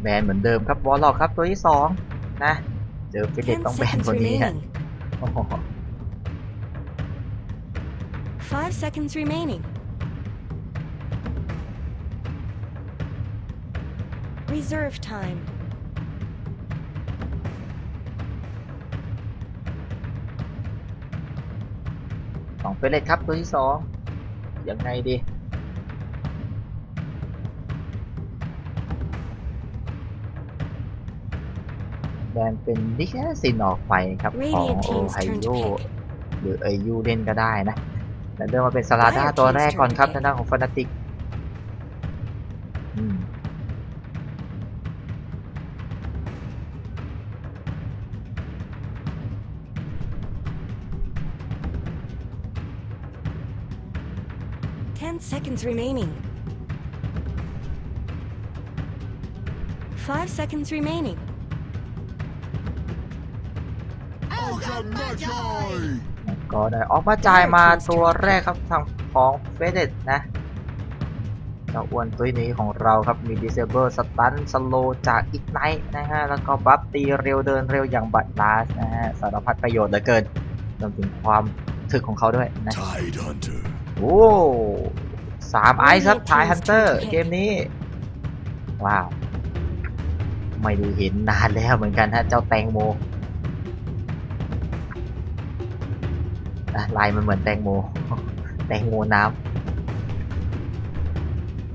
แบนเหมือนเดิมครับวอลล็อกครับตัวที่ 2 นะเจอฟิเด็ต 10 ต้องแบน seconds คนนี้ฮะ remaining. โอ้โห 5 seconds remaining. Reserve time. 2เฟรนครับตัวที่ 2 ยังไงดีแบนเป็นดิแคสินออกไปครับของ Radiant โอ team's ไฮ turn โอ to pick. หรือไอยูเล่นก็ได้นะแต่เดินมาเป็นสลาด้าตัวแรกก่อนครับทางด้านของฟนาติก10 seconds remaining. 5 seconds remaining. Alchemachi! ก็ได้ออกมาจ่ายมาตัวแรกครับทางของเฟเดตนะเจ้าอ้วนตัวนี้ของเราครับมี Disable สตันสโลจากอีกไนท์นะฮะแล้วก็บัฟตีเร็วเดินเร็วอย่างบัตลาสนะฮะสารพัดประโยชน์เหลือเกินรวมถึงความถึกของเขาด้วยนะ Tide Hunter. โอ้3 ไอซ์ครับทายฮันเตอร์เกมนี้ว้าวไม่ได้เห็นนานแล้วเหมือนกันฮะเจ้าแตงโมลายมันเหมือนแตงโม แตงโมน้ำ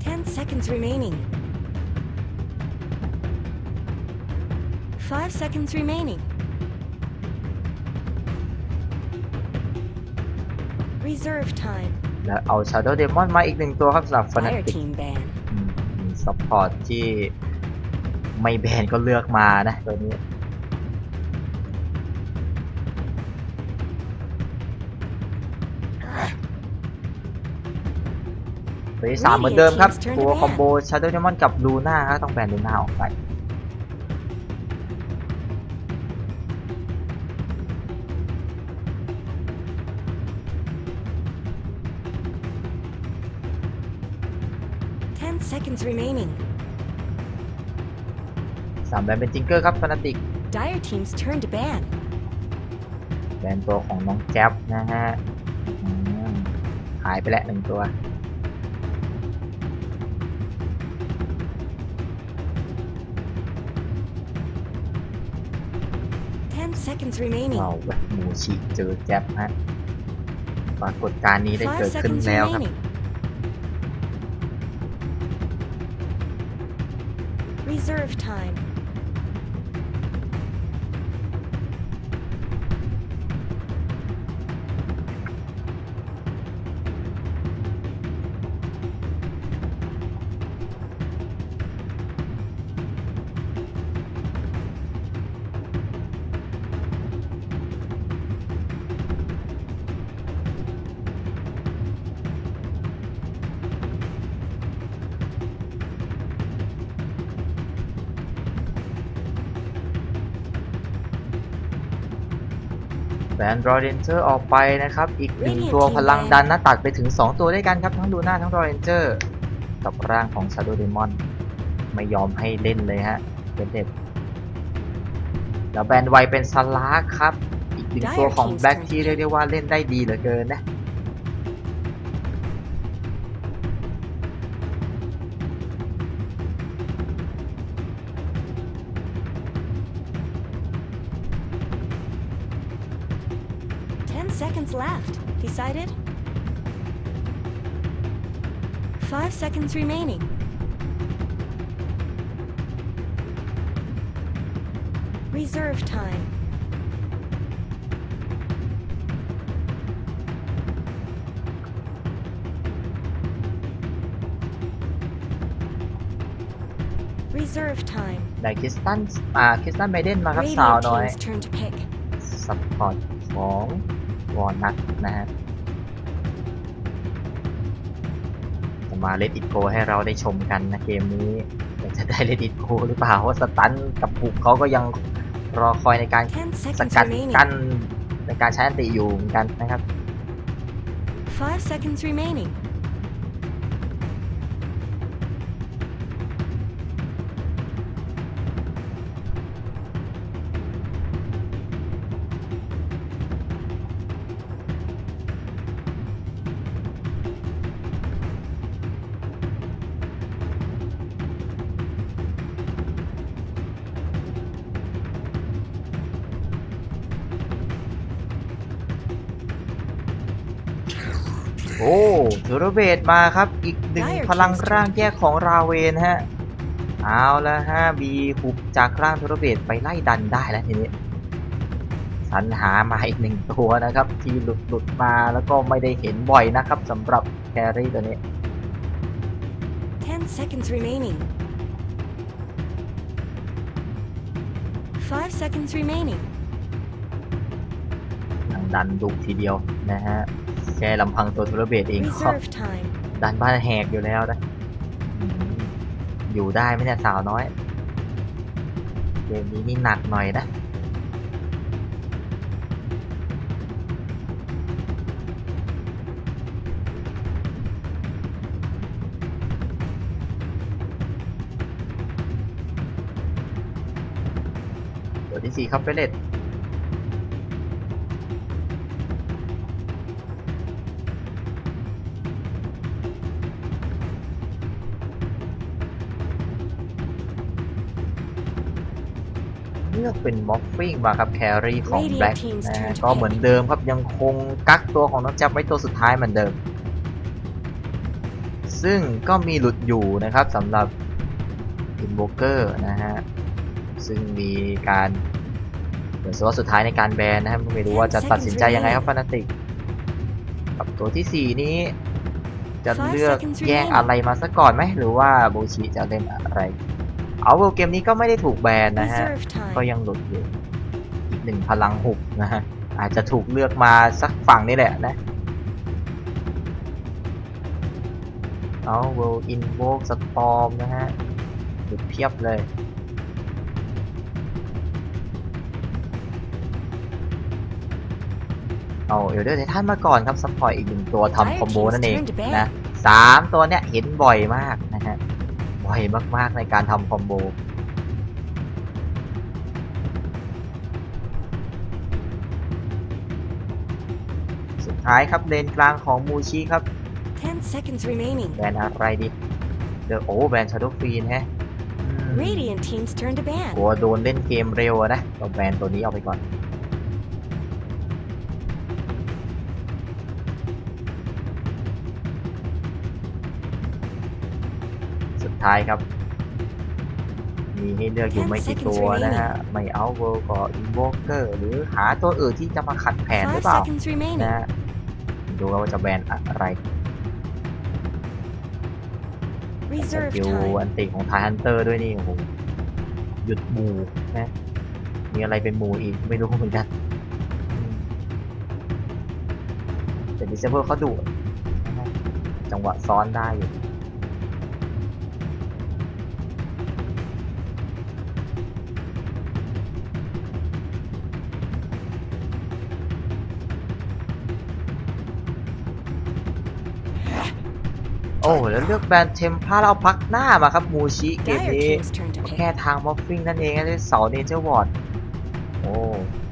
10 seconds remaining. 5 seconds remaining. Reserve time. แล้วเอา Shadow Demon มาอีก1 ตัวครับสำหรับ Fire Fnatic team ban. มีซัพพอร์ตที่ไม่แบนก็เลือกมานะตัวนี้ตัวที่ 3 เหมือนเดิมครับ ตัวคอมโบ Shadow Demon กับ Luna ก็ต้องแบน Luna ออกไป 10 seconds remaining. 3 แบนเป็นจิงเกอร์ครับ Fnatic Dire team's turn to ban. แบนตัวของน้องแจ๊บนะฮะหายไปแล้ว1 ตัว 10 seconds remaining. เราแบบหมูฉีกเจอแจ๊บฮะปรากฏการณ์นี้ได้เกิ 5 ดขึ้น seconds แล้วครับ remaining. Reserve time. แบนรอเรนเจอร์ออกไปนะครับอีก1 ตัวพลังดันหน้าตัดไปถึง 2 ตัวด้วยกันครับทั้งลูน่าทั้งรอเรนเจอร์กับร่างของ Shadow Demon ไม่ยอมให้เล่นเลยฮะเป็นเด็ดแล้วแบนไวเป็นสลาร์ครับอีก 1 ตัวของแบล็กที่เรียกได้ว่าเล่นได้ดีเหลือเกินนะ seconds left. Decided? 5 seconds remaining. Reserve time. Reserve time. ได้คริสตันไบเดนมาครับสาว Radiant น้อย team's turn to pick. ซัพพอร์ตของวอร์นัทนะฮะจะมาเลดอิทโกให้เราได้ชมกันนะเกมนี้แต่จะได้เลดอิทโกหรือเปล่าเพราะสตันกับปุกเขาก็ยังรอคอยในการ 10 ส seconds กัด remaining. กั้นในการใช้อันติอยู่เหมือนกันนะครับ 5 seconds remaining. Terror โอ้เทโรเบตมาครับอีกหนึ่งพลังร่างแยกของราเวนฮะเอาละฮะบีหุบจากร่างเทโรเบตไปไล่ดันได้แล้วทีนี้สรรหามาอีกหนึ่งตัวนะครับที่หลุดมาแล้วก็ไม่ได้เห็นบ่อยนะครับสำหรับแครี่ตัวนี้ 10 seconds remaining. 5 seconds remaining. ทางดันดุทีเดียวนะฮะแค่ลำพังตัวเทโรเบตเองก็ Reserve time. ดันบ้านแหกอยู่แล้วนะอยู่ได้ไหมเนี่ยสาวน้อยเกมนี้นี่หนักหน่อยนะตัวที่ 4 ครับเฟเลตเลือกเป็นม็อกฟิ้งมาครับแครี่ของ Radiant แบล็ก team's นะ turn ฮะ to ก็เหมือนเดิมครับยังคงกักตัวของน้องจับไว้ตัวสุดท้ายเหมือนเดิม ซึ่งก็มีหลุดอยู่นะครับสำหรับอินโวเกอร์นะฮะซึ่งมีการเหมือนว่าสุดท้ายในการแบนนะครับไม่รู้ว่าจะตัดสินใจยังไงครับฟานาติกกับตัวที่ 4 นี้จะเลือกแย่งอะไรมาซะก่อนไหมหรือว่าโบชิจะเล่นอะไรเอาเกมนี้ก็ไม่ได้ถูกแบนนะฮะ Reserve ก็ time. ยังหลุดอยู่อีกหนึ่งพลังหุบนะฮะอาจจะถูกเลือกมาสักฝั่งนี่แหละนะเอาเวลอินโวกสตอมนะฮะหลุดเพียบเลยเอาเอลเดอร์ไททันมาก่อนครับซัพพอร์ตอีกหนึ่งตัวทำคอมโบนั่นเองนะ3 ตัวเนี้ยเห็นบ่อยมากนะฮะบ่อยมากๆในการทำคอมโบสุดท้ายครับเลนกลางของมูชิครับ 10 seconds remaining. แบนอะไรดีแบนชาโดว์ฟรีนฮะRadiant team's turn to ban. กลัวโดนเล่นเกมเร็วอะนะเราแบนตัวนี้เอาไปก่อนสุดท้ายครับ มีให้เลือกอยู่ไม่กี่ตัวนะฮะ ไม่เอาเวิลด์ก็อินโวเกอร์หรือหาตัวอื่นที่จะมาขัดแผนหรือ 5 เปล่า seconds remaining. นะฮะดูว่าจะแบนอะไร Reserve สกิล time. อันติของไทฮันเตอร์ด้วยนี่โอ้โหหยุดหมู่นะมีอะไรเป็นหมู่อีกไม่รู้เหมือนกันแต่ดิเซเบิลเขาดุนะฮะจังหวะซ้อนได้อยู่โอ้แล้วเลือกแบรนด์เทมพาแล้วเอาพักหน้ามาครับมูชิเกม Dire นี้ team's turn to แค่ pick. ทางมอฟฟิ้งนั่นเองนะเสาเนเจอร์วอร์ดโอ้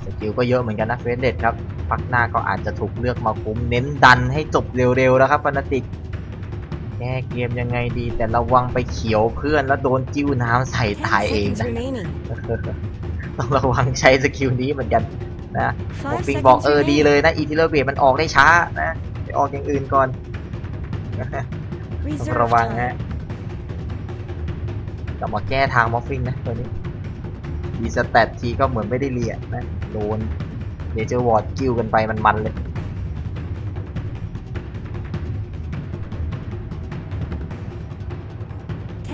สกิลก็เยอะเหมือนกันนะเฟสเดดครับพักหน้าก็อาจจะถูกเลือกมาคุ้มเน้นดันให้จบเร็วๆแล้วครับฟานาติกแก้เกมยังไงดีแต่ระวังไปเขียวเพื่อนแล้วโดนจิ้วน้ำใส่ 10 ตายเอง seconds นะ remaining. ต้องระวังใช้สกิลนี้เหมือนกัน นะผม 5 ปิงบอก seconds ดี remaining. เลยนะอีทิเลเบมันออกได้ช้านะไปออกอย่างอื่นก่อน Reserve ระวัง time. ฮะกลับมาแก้ทางมอฟฟิงนะตัวนี้ดีสแตททีก็เหมือนไม่ได้เรียนะโดนเดเจอร์วอร์ดกิ้วกันไปมันเลย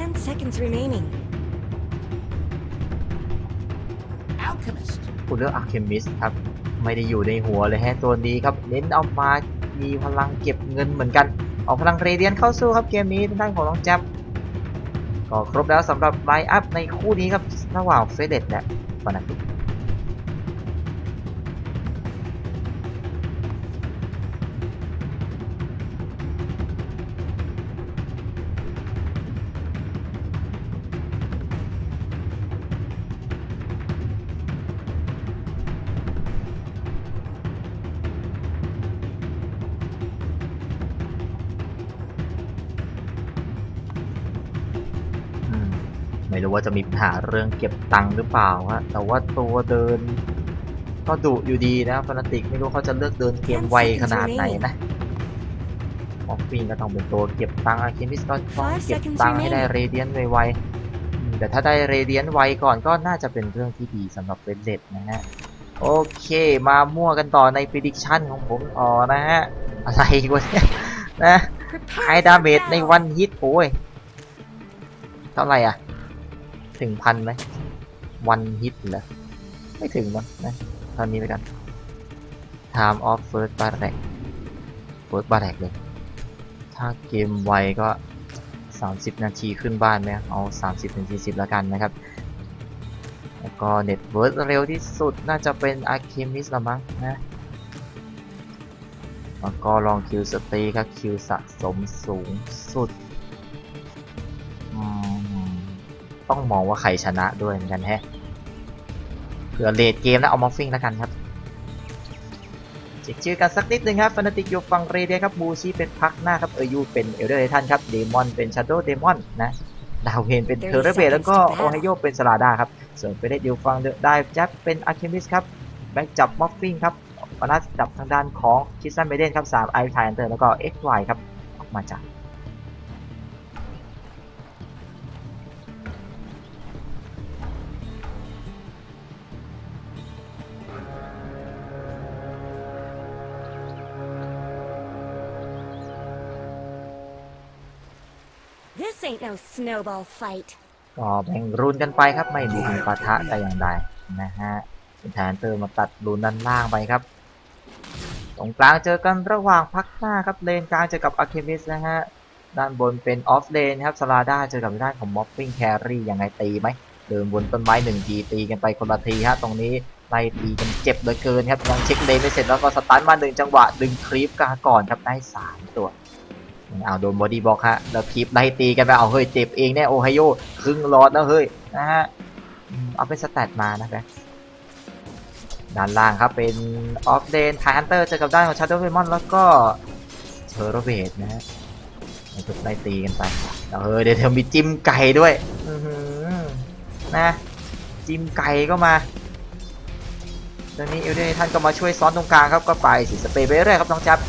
10 seconds remaining. คุณเลือกอาร์เคมิสครับไม่ได้อยู่ในหัวเลยฮะตัวนี้ครับเน้นเอามามีพลังเก็บเงินเหมือนกันเอาพลังเรเดียนเข้าสู้ครับเกมนี้ทางด้านของน้องแจ๊บก็ครบแล้วสำหรับไลน์อัพในคู่นี้ครับระหว่างเฟเดตและฟานาติกไม่รู้ว่าจะมีปัญหาเรื่องเก็บตังค์หรือเปล่าฮะแต่ว่าตัวเดินก็ดุอยู่ดีนะฟานาติกไม่รู้เขาจะเลือกเดินเกมไวขนาดไหนนะมอฟฟินก็ต้องเป็นตัวเก็บตังค์อาร์เคมิสก็ต้องเก็บตังค์ให้ได้เรเดียนไวๆแต่ถ้าได้เรเดียนไวก่อนก็น่าจะเป็นเรื่องที่ดีสำหรับเฟเดตนะฮะโอเคมามั่วกันต่อใน prediction ของผมต่อนะฮะอะไรวะเนี่ยนะไฮ Prepare ดา for เมจใน battle. วันฮิตโอ้ยเท่าไหร่อ่ะถึง1,000ไหมวันฮิตเหรอไม่ถึงมั้งนะตอนนี้ไปกัน time of first barrack first barrack เลยถ้าเกมไวก็30 นาทีขึ้นบ้านไหมเอา30 ถึง 40แล้วกันนะครับแล้วก็เน็ตเวิร์ดเร็วที่สุดน่าจะเป็น Alchemist ละมั้งนะแล้วก็ลองคิวสตรีครับคิวสะสมสูงสุดต้องมองว่าใครชนะด้วยเหมือนกันแฮะเผื่อเลดเกมแล้วเอามอฟฟิงแล้วกันครับเช็คชื่อกันสักนิดนึงครับฟานาติกอยู่ฝั่งเรเดียครับบูชีเป็นพักหน้าครับยูเป็นเอลเดอร์ไททันครับเดมอนเป็นชาโดว์เดมอนนะดาวเวนเป็นเทอร์เรเบแล้วก็โอไฮโอเป็นสลาดาครับส่วนเฟเดตอยู่ฝั่งได้แจ็คเป็นอาร์เคมิสครับแบ็กจับมอฟฟิงครับปนัสจับทางด้านของคิสซันเมเดนครับ3ไอไทอันเตอร์แล้วก็ XY ครับออกมาจากThis ain't no snowball fight. ก็แบ่งรูนกันไปครับไม่มีปะทะแต่อย่างใดนะฮะเป็นฐานเตอร์มาตัดรูนด้านล่างไปครับตรงกลางเจอกันระหว่างพักหน้าครับเลนกลางเจอกับอาร์เคมิสนะฮะด้านบนเป็นออฟเลนครับสลาด้าเจอกับด้านของม็อฟฟิงแครี่ยังไงตีไหมเดินบนต้นไม้1 ทีตีกันไปคนละทีฮะตรงนี้ไล่ตีกันเจ็บเหลือเกินครับยังเช็คเลนไม่เสร็จแล้วก็สตันมา1 จังหวะดึงครีปกาก่อนครับได้3 ตัวเอาโดนบอดี้บล็อกฮะแล้วคลิปไล่ตีกันไปเอาเฮ้ยเจ็บเองแน่โอไฮโอครึ่งหลอดแล้วเฮ้ยนะฮะเอาเป็นสแตทมานะแบด้านล่างครับเป็นออฟเดนไทฮันเตอร์เจอกับด้านของชาร์โดว์เวมอนแล้วก็เชอร์โรเบตนะฮะไล่ตีกันไปแล้วเฮ้ยเดี๋ยวมีจิ้มไก่ด้วยนะจิ้มไก่ก็มาตอนนี้เอลเดนท่านก็มาช่วยซ้อนตรงกลางครับก็ไปสิสเปรย์ไปเรื่อยครับน้องจับ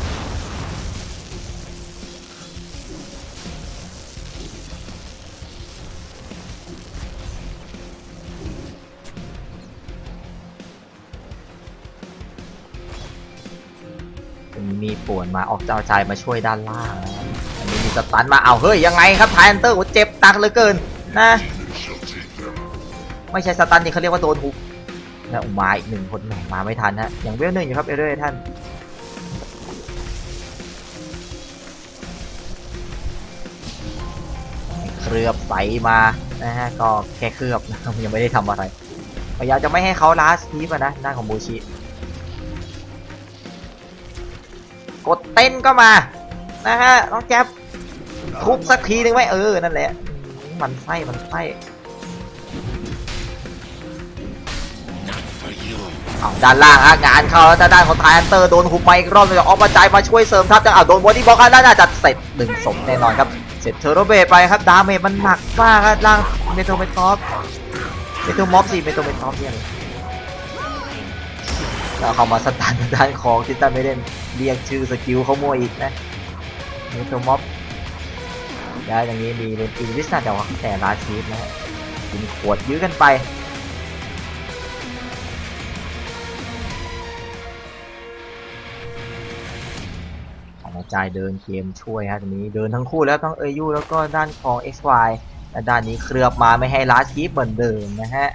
มีป่วนมาออกเจ้าชายมาช่วยด้านล่างอันนี้มีสตันมาเอาเฮ้ยยังไงครับไทแอนเตอร์โอ้เจ็บตักเหลือเกินนะไม่ใช่สตันนี่เขาเรียกว่าโดนฮุกแล้วมาอีก1 คนแหมมาไม่ทันฮะอย่างเวล1อยู่ครับเอเดอร์ท่านเคลือบใสมานะฮะก็แค่เคลือบนะครับยังไม่ได้ทำอะไรพยายามจะไม่ให้เขาลาสทีฟนะหน้าของบูชิกดเต้นก็มานะฮะน้องแจ๊บทุบสักทีนึงไหมนั่นแหละมันไส้เอาด้านล่างฮะงานเข้าแล้วด้านของไทอันเตอร์โดนหุบมาอีกรอบนึงออกมาจ่ายมาช่วยเสริมทัพจังเอาโดนบอดี้บล็อกแล้วน่าจะเสร็จ1 ศพแน่นอนครับเสร็จเทอร์โรเบตไปครับดาเมจมันหนักมากครับล่างเมโทม็อฟสิเมโทม็อฟเนี่ย แล้วเขามาสตันด้านของที่ตั้นไม่เล่นเรียกชื่อสกิลเขามั่วอีกนะมีตัวม็อบแล้วอย่างนี้มีเลนอินวิสน่าจะว่าแต่ลาชีฟนะฮะกินขวดยื้อกันไปกระจายเดินเกมช่วยฮะตรงนี้เดินทั้งคู่แล้วทั้งเอยูแล้วก็ด้านของ XY และด้านนี้เคลือบมาไม่ให้ลาชีฟเหมือนเดิมนะฮะ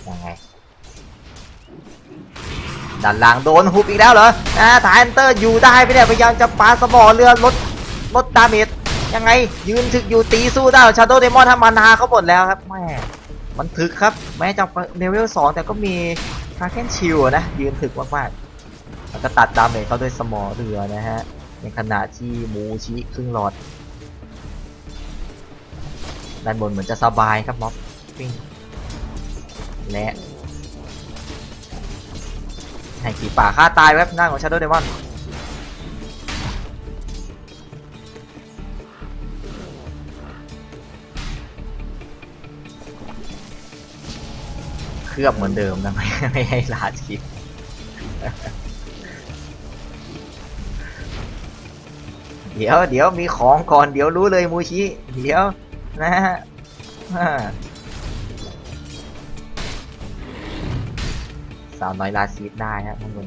ยังไงด้านหลังโดนฮุบอีกแล้วเหรอทายแอนเตอร์อยู่ได้ไม่ได้พยายามจะปาสมอเรือลดดาเมจยังไงยืนถึกอยู่ตีสู้ได้ชาโดว์เดมอนทำมานาเขาหมดแล้วครับแม่มันถึกครับแม้จะเลเวล2แต่ก็มีคาเคนชิลนะยืนถึกมากๆแล้วก็ตัดดาเมจเขาด้วยสมอเรือนะฮะในขณะที่มูชิครึ่งหลอดด้านบนเหมือนจะสบายครับม็อบปิ้งและให้ขี่ป่าฆ่าตายแวบหน้าของ Shadow Demon เคลือบเหมือนเดิมนะ ไม่ให้ลาชิป เดี๋ยวมีของก่อนเดี๋ยวรู้เลยมูชิเดี๋ยวนะฮะสาวน้อยลาซีดได้ฮะท่านผู้ชม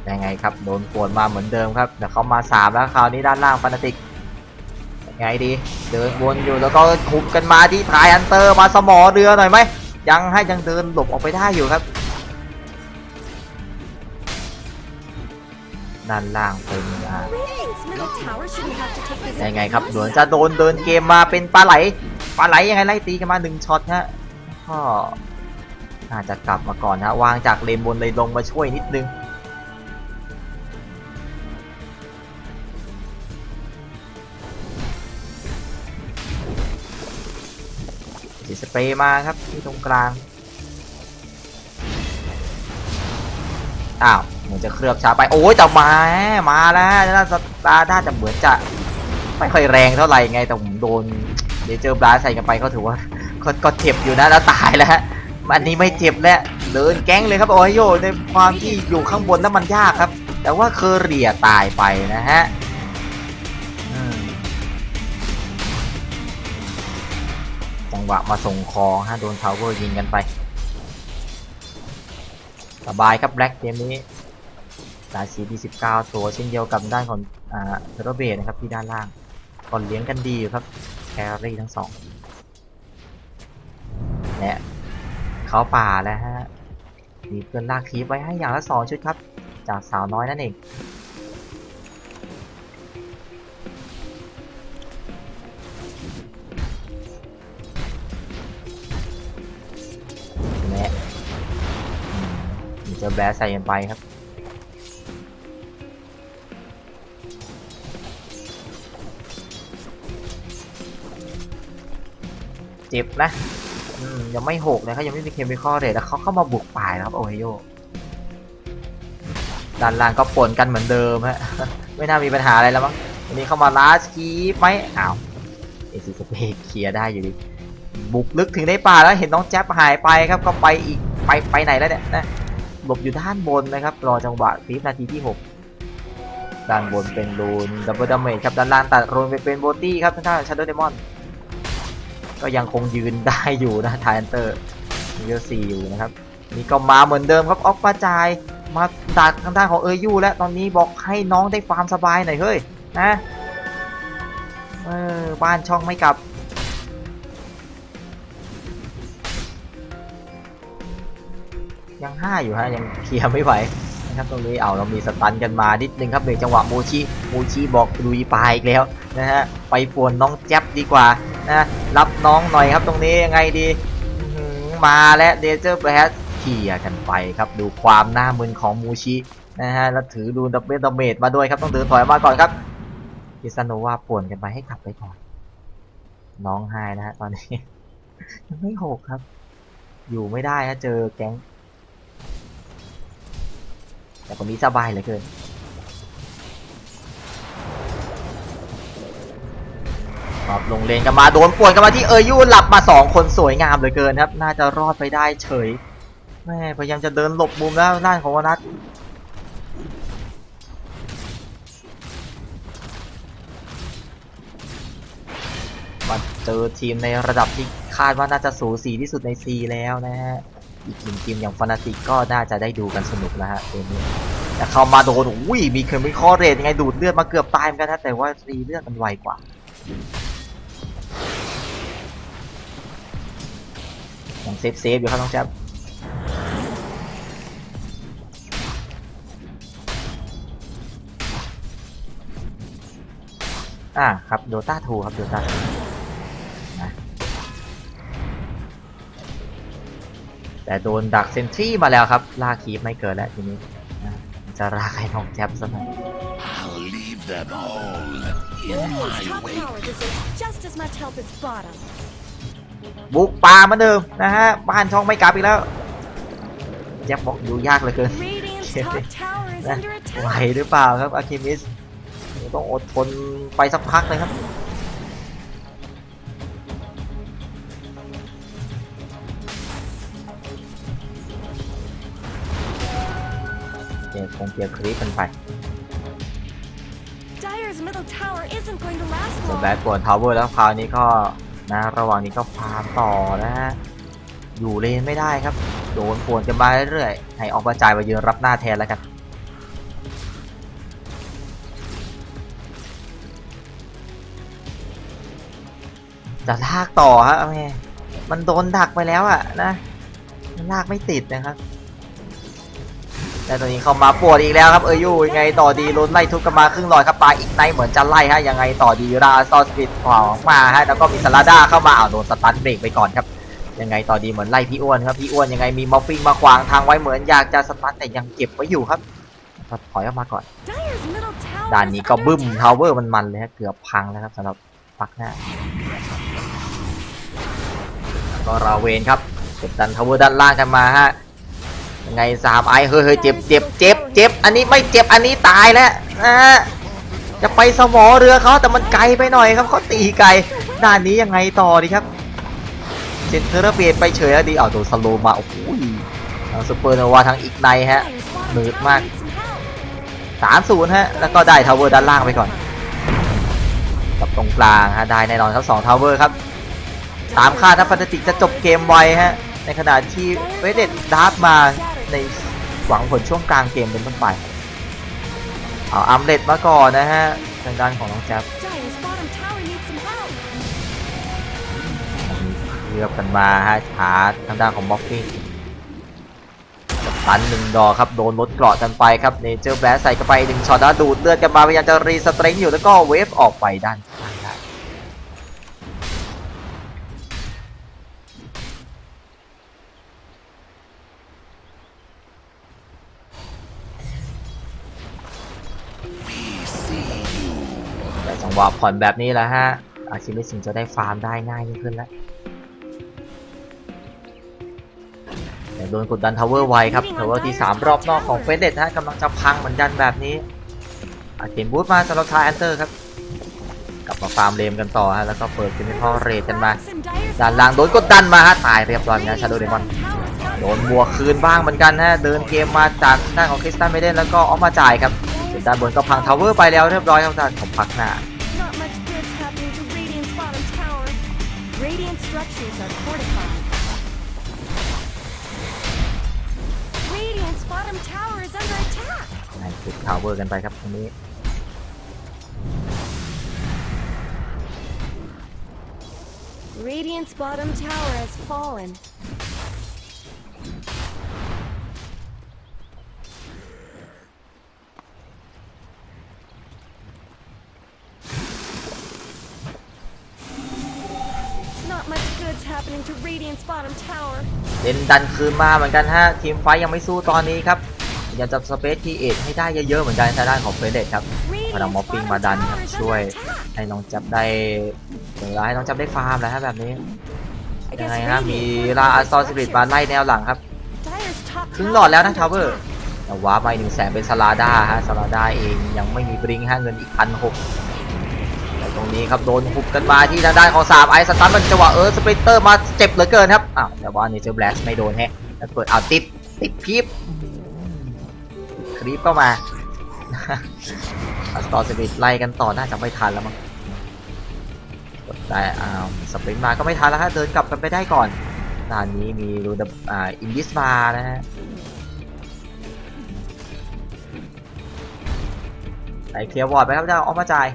ยังไงครับโดนปวดมาเหมือนเดิมครับเดี๋ยวเขามา3แล้วคราวนี้ด้านล่างฟานาติกยังไงดีเดินวนอยู่แล้วก็ทุบกันมาที่ทายอันเตอร์มาสมอเรือหน่อยไหมยังเดินหลบออกไปได้อยู่ครับด้านล่างเป็นRadiant's middle tower shouldn't have to take this ยังไงครับเหมือนจะโดนเดินเกมมาเป็นปลาไหลยังไงไล่ตีกันมา1ช็อตฮะก็น่าจะกลับมาก่อนฮะวางจากเลนบนเลยลงมาช่วยนิดนึงสีสเปรย์มาครับที่ตรงกลางอ้าวเหมือนจะเคลือบช้าไปโอ้ยแต่มาแล้วน่าจะน่าจะเหมือนจะไม่ค่อยแรงเท่าไหร่ไงแต่ผมโดนเดี๋ยวเจอบลาใส่กันไปก็ถือว่าก็เจ็บอยู่นะแล้วตายแล้วฮะอันนี้ไม่เจ็บแล้วเดินแก๊งเลยครับโอ้ยโยในความที่อยู่ข้างบนแล้วมันยากครับแต่ว่าเคอเรียตายไปนะฮะจังหวะมาส่งของฮะโดนทาวเวอร์ยิงกันไปสบายครับแบล็กเกมนี้ลาซี19ตัวเช่นเดียวกับด้านของเทอร์เบสนะครับที่ด้านล่างก่อนเลี้ยงกันดีอยู่ครับแครี่ทั้ง2และเขาป่าแล้วฮะมีเพื่อนลากคีบไว้ให้อย่างละ2ชุดครับจากสาวน้อยนั่นเองและมีเจ้าแบร์ใส่กันไปครับเจ็บนะยังไม่6นะครับยังไม่มีเคมีคอลเลยแล้วเขาเข้ามาบุกป่ายนะครับโอไฮโอด้านล่างก็ป่นกันเหมือนเดิมฮะ ไม่น่ามีปัญหาอะไรแล้วมั้งวันนี้เข้ามาลาสกีไหมอ้าวเอซิสเปย์เคลียร์ได้อยู่ดีบุกลึกถึงในป่าแล้วเห็นน้องแจ๊บหายไปครับก็ไปอีกไปไหนแล้วเนี่ยนะหลบอยู่ด้านบนนะครับรอจังหวะฟีนาทีที่6ด้านบนเป็นรูนดับเบิลดาเมจครับด้านล่างตัดรูนไปเป็นโบตี้ครับทางด้านชาโดว์เดมอนก็ยังคงยืนได้อยู่นะไทแอนเตอร์มีเยอะ4อยู่นะครับนี่ก็มาเหมือนเดิมครับออกมาจ่ายมาดักทางด้านของเอยูและตอนนี้บอกให้น้องได้ฟาร์มสบายหน่อยเฮ้ยนะบ้านช่องไม่กลับยัง5อยู่ฮะยังเคลียร์ไม่ไหวนะครับตรงนี้เรามีสตันกันมานิดนึงครับเบรกจังหวะมูชิบอกลุยปลายอีกแล้วนะฮะไปป่วนน้องแจ๊บดีกว่านะรับน้องหน่อยครับตรงนี้ยังไงดีมาและเดเจอร์แบลสเคลียร์กันไปครับดูความหน้ามึนของมูชินะฮะแล้วถือดูดับเบิลดาเมจมาด้วยครับต้องเดินถอยมาก่อนครับพิซาโนวาป่วนกันไปให้กลับไปก่อนน้องไฮนะฮะตอนนี้ ยังไม่6ครับอยู่ไม่ได้ฮะเจอแก๊งแต่คนนี้สบายเหลือเกิน ครับลงเลนกันมาโดนป่วนกันมาที่ยูหลับมา2คนสวยงามเหลือเกินครับน่าจะรอดไปได้เฉยแม่พยายามจะเดินหลบมุมแล้วด้านของวนัทมาเจอทีมในระดับที่คาดว่าน่าจะสูสีที่สุดในซีแล้วนะฮะอีกหนึ่งทีมอย่างฟานาติกก็น่าจะได้ดูกันสนุกแล้วฮะเกมนี้แต่เข้ามาโดนมีเคมีคอเรทยังไงดูดเลือดมาเกือบตายเหมือนกันนะแต่ว่าซีเลือดมันไวกว่ายังเซฟอยู่ครับน้องแจ๊บครับโดต้า2ครับโดต้านะแต่โดนดักเซนทรีมาแล้วครับลากคีบไม่เกินแล้วทีนี้จะลากให้น้องแจ๊บซะหน่อย I'll leave them all in Radiant's my top wake. tower deserves just as much help as bottom. บุกป่าเหมือนเดิมนะฮะบ้านช่องไม่กลับอีกแล้วแจ๊บบอกดูยากเหลือเกิน Radiant's top tower is นะ under ไหว attack. หรือเปล่าครับอาคิมิสต้องอดทนไปสักพักเลยครับเกียร์คลิปกันไป Dire's middle tower isn't going to last ส่วน long. แบ็คกวนทาวเวอร์แล้วคราวนี้ก็นะระหว่างนี้ก็ฟาร์มต่อนะฮะอยู่เลนไม่ได้ครับโดนป่วนกันมาเรื่อยๆให้ออกมาจ่ายมายืนรับหน้าแทนแล้วกันจะลากต่อฮะแม่มันโดนดักไปแล้วอะนะมันลากไม่ติดนะครับแต่ตอนนี้เข้ามาปวดอีกแล้วครับยูยังไงต่อดีลุ้นไล่ทุบกันมาครึ่งหลอดครับปาอีกไนเหมือนจะไล่ฮะยังไงต่อดีราซอสปิดขวางมาฮะแล้วก็มีซาลาด้าเข้ามาโดนสตันเบรกไปก่อนครับยังไงต่อดีเหมือนไล่พี่อ้วนครับพี่อ้วนยังไงมีมอฟฟิงมาขวางทางไว้เหมือนอยากจะสตันแต่ยังเก็บไว้อยู่ครับถอยออกมาก่อน Dire's middle tower ด่าน is นี้ก็ under บึ้ม attack. ทาวเวอร์มันเลยฮะเกือบพังแล้วครับสำหรับปักหน้าก็ราเวนครับกดดันทาวเวอร์ด้านล่างกันมาฮะยังไง3ไอเฮ้ยเจ็บอันนี้ไม่เจ็บอันนี้ตายแล้วจะไปสมอเรือเขาแต่มันไกลไปหน่อยครับเขาตีไกลด้านนี้ยังไงต่อดีครับเซนเตอร์เปลี่ยนไปเฉยแล้วดีโดนสโลมาโอ้โหทางซูเปอร์โนวาทางอีกในฮะ Dire's bottom หนืด tower มาก needs some help. 3-0 ฮะแล้วก็ได้ทาวเวอร์ด้านล่างไปก่อนกับตรงกลางฮะได้แน่นอนครับ2ทาวเวอร์ครับตามคาดถ้าฟานาติกจะจบเกมไวฮะในขณะที่เวเดตดาร์ฟมาในหวังผลช่วงกลางเกมเป็นต้นไปเอาอัมเลตมาก่อนนะฮะทางด้านของน้องแจ๊บ Dire's bottom tower needs some help. เลือกกันมาฮะชาร์จทางด้านของม็อกฟี่ตัน1 ดอกครับโดนลดเกราะกันไปครับเนเจอร์แบลใส่เข้าไป1ช็อตแล้วดูดเลือดกันมาพยายามจะรีสเตรนอยู่แล้วก็เวฟออกไปด้านข้างได้แต่จังหวะผ่อนแบบนี้แหละฮะอาชิมิสิงจะได้ฟาร์มได้ง่ายยิ่งขึ้นแล้วแต่โดนกดดันทาวเวอร์ไวครับทาวเวอร์ที่3รอบนอกของเฟสเดตฮะกำลังจะพังเหมือนกันแบบนี้เก็บบูทมาสำหรับทายแอนเตอร์ครับกลับมาฟาร์มเลมกันต่อฮะแล้วก็เปิดเป็นพอเรทกันมาด้านล่างโดนกดดันมาฮะตายเรียบร้อยนะชาโดว์เดมอนโดนบวกคืนบ้างเหมือนกันฮะเดินเกมมาจากด้านของคริสตันเมเดนแล้วก็ออกมาจ่ายครับด้านบนก็พังทาวเวอร์ไปแล้วเรียบร้อยครับด้านของพักหน้า Not much good's happening to Radiant's bottom tower. Radiant structures are fortified. Radiant's bottom tower is under attack. ให้ติดทาวเวอร์กันไปครับตรงนี้ Radiant's bottom tower has fallen. Not much good's happening to Radiant's bottom tower. เล่นดันคืนมาเหมือนกันฮะทีมไฟยังไม่สู้ตอนนี้ครับอยากจะสเปซทีเอทให้ได้เยอะๆเหมือนกันทางด้านของเฟรเดตครับพลัง Radiant's มอฟฟิง bottom มาดัน tower ครับ is ช่วย under attack. ให้น้องจับได้เวลาให้น้องจับได้ฟาร์มแล้วฮะแบบนี้ I ยัง guess ไงฮะ Radiant มี fortified ลาอัสซอส its ปิริตมาไล่แนวหลังครับ Dire's top ครึ่ง tower หลอดแล้ว is นะ under ทาวเวอร์ attack. แต่ว้าร์ปไป100,000เป็นซาลาด้าฮะซาลาด้าเองยังไม่มีบริงฮะเงินอีก 1,600 ตรงนี้ครับโดนหุบกันมาที่ทางด้านของ3ไอสตันมันจังหวะสปรินเตอร์มาเจ็บเหลือเกินครับอ้าวแต่ว่าเนเจอร์แบล็กไม่โดนแฮะแล้วเปิดเอาติดพีบคลิปเข้ามาสตอร์สปิริตไล่กันต่อน่าจะไม่ทันแล้วมั้งกดได้สปรินต์มาก็ไม่ทันแล้วฮะเดินกลับกันไปได้ก่อนด้านนี้มีรูนอินดิสมานะฮะไหนเคลียร์วอร์ดไปครับจะเอามาจ่าย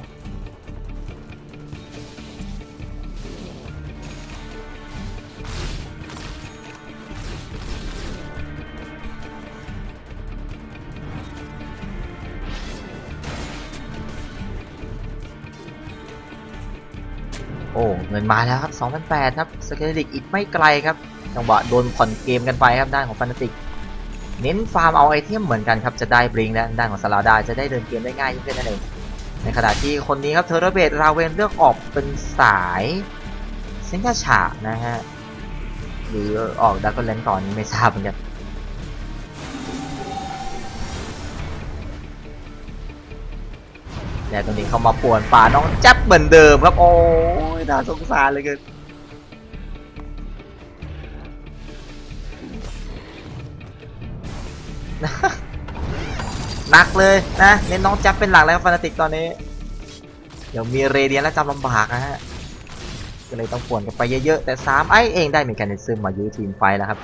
โอ้เงินมาแล้วครับ 2,800 ครับสเกลิกอีกไม่ไกลครับจังหวะโดนผ่อนเกมกันไปครับด้านของฟานาติกเน้นฟาร์มเอาไอเทมเหมือนกันครับจะได้บลิงและด้านของซาลาดาจะได้เดินเกมได้ง่ายยิ่งขึ้นนั่นเองในขณะที่คนนี้ครับเทอร์เบตราเวนเลือกออกเป็นสายเซนกาฉานะฮะหรือออกดักเกิลเลนก่อนนี้ไม่ทราบเหมือนกันแต่ตรงนี้เขามาป่วนป่าน้องจับเหมือนเดิมครับโอ้ยน่าสงสารเลยเกินหนักเลยนะเน้นน้องจับเป็นหลักแล้วฟานาติกตอนนี้เดี๋ยวมีเรเดียนแล้วจำลำบากนะฮะก็เลยต้องป่วนกันไปเยอะๆแต่3ไอเองได้เมคานิซึมมายื้อทีมไฟแล้วครับ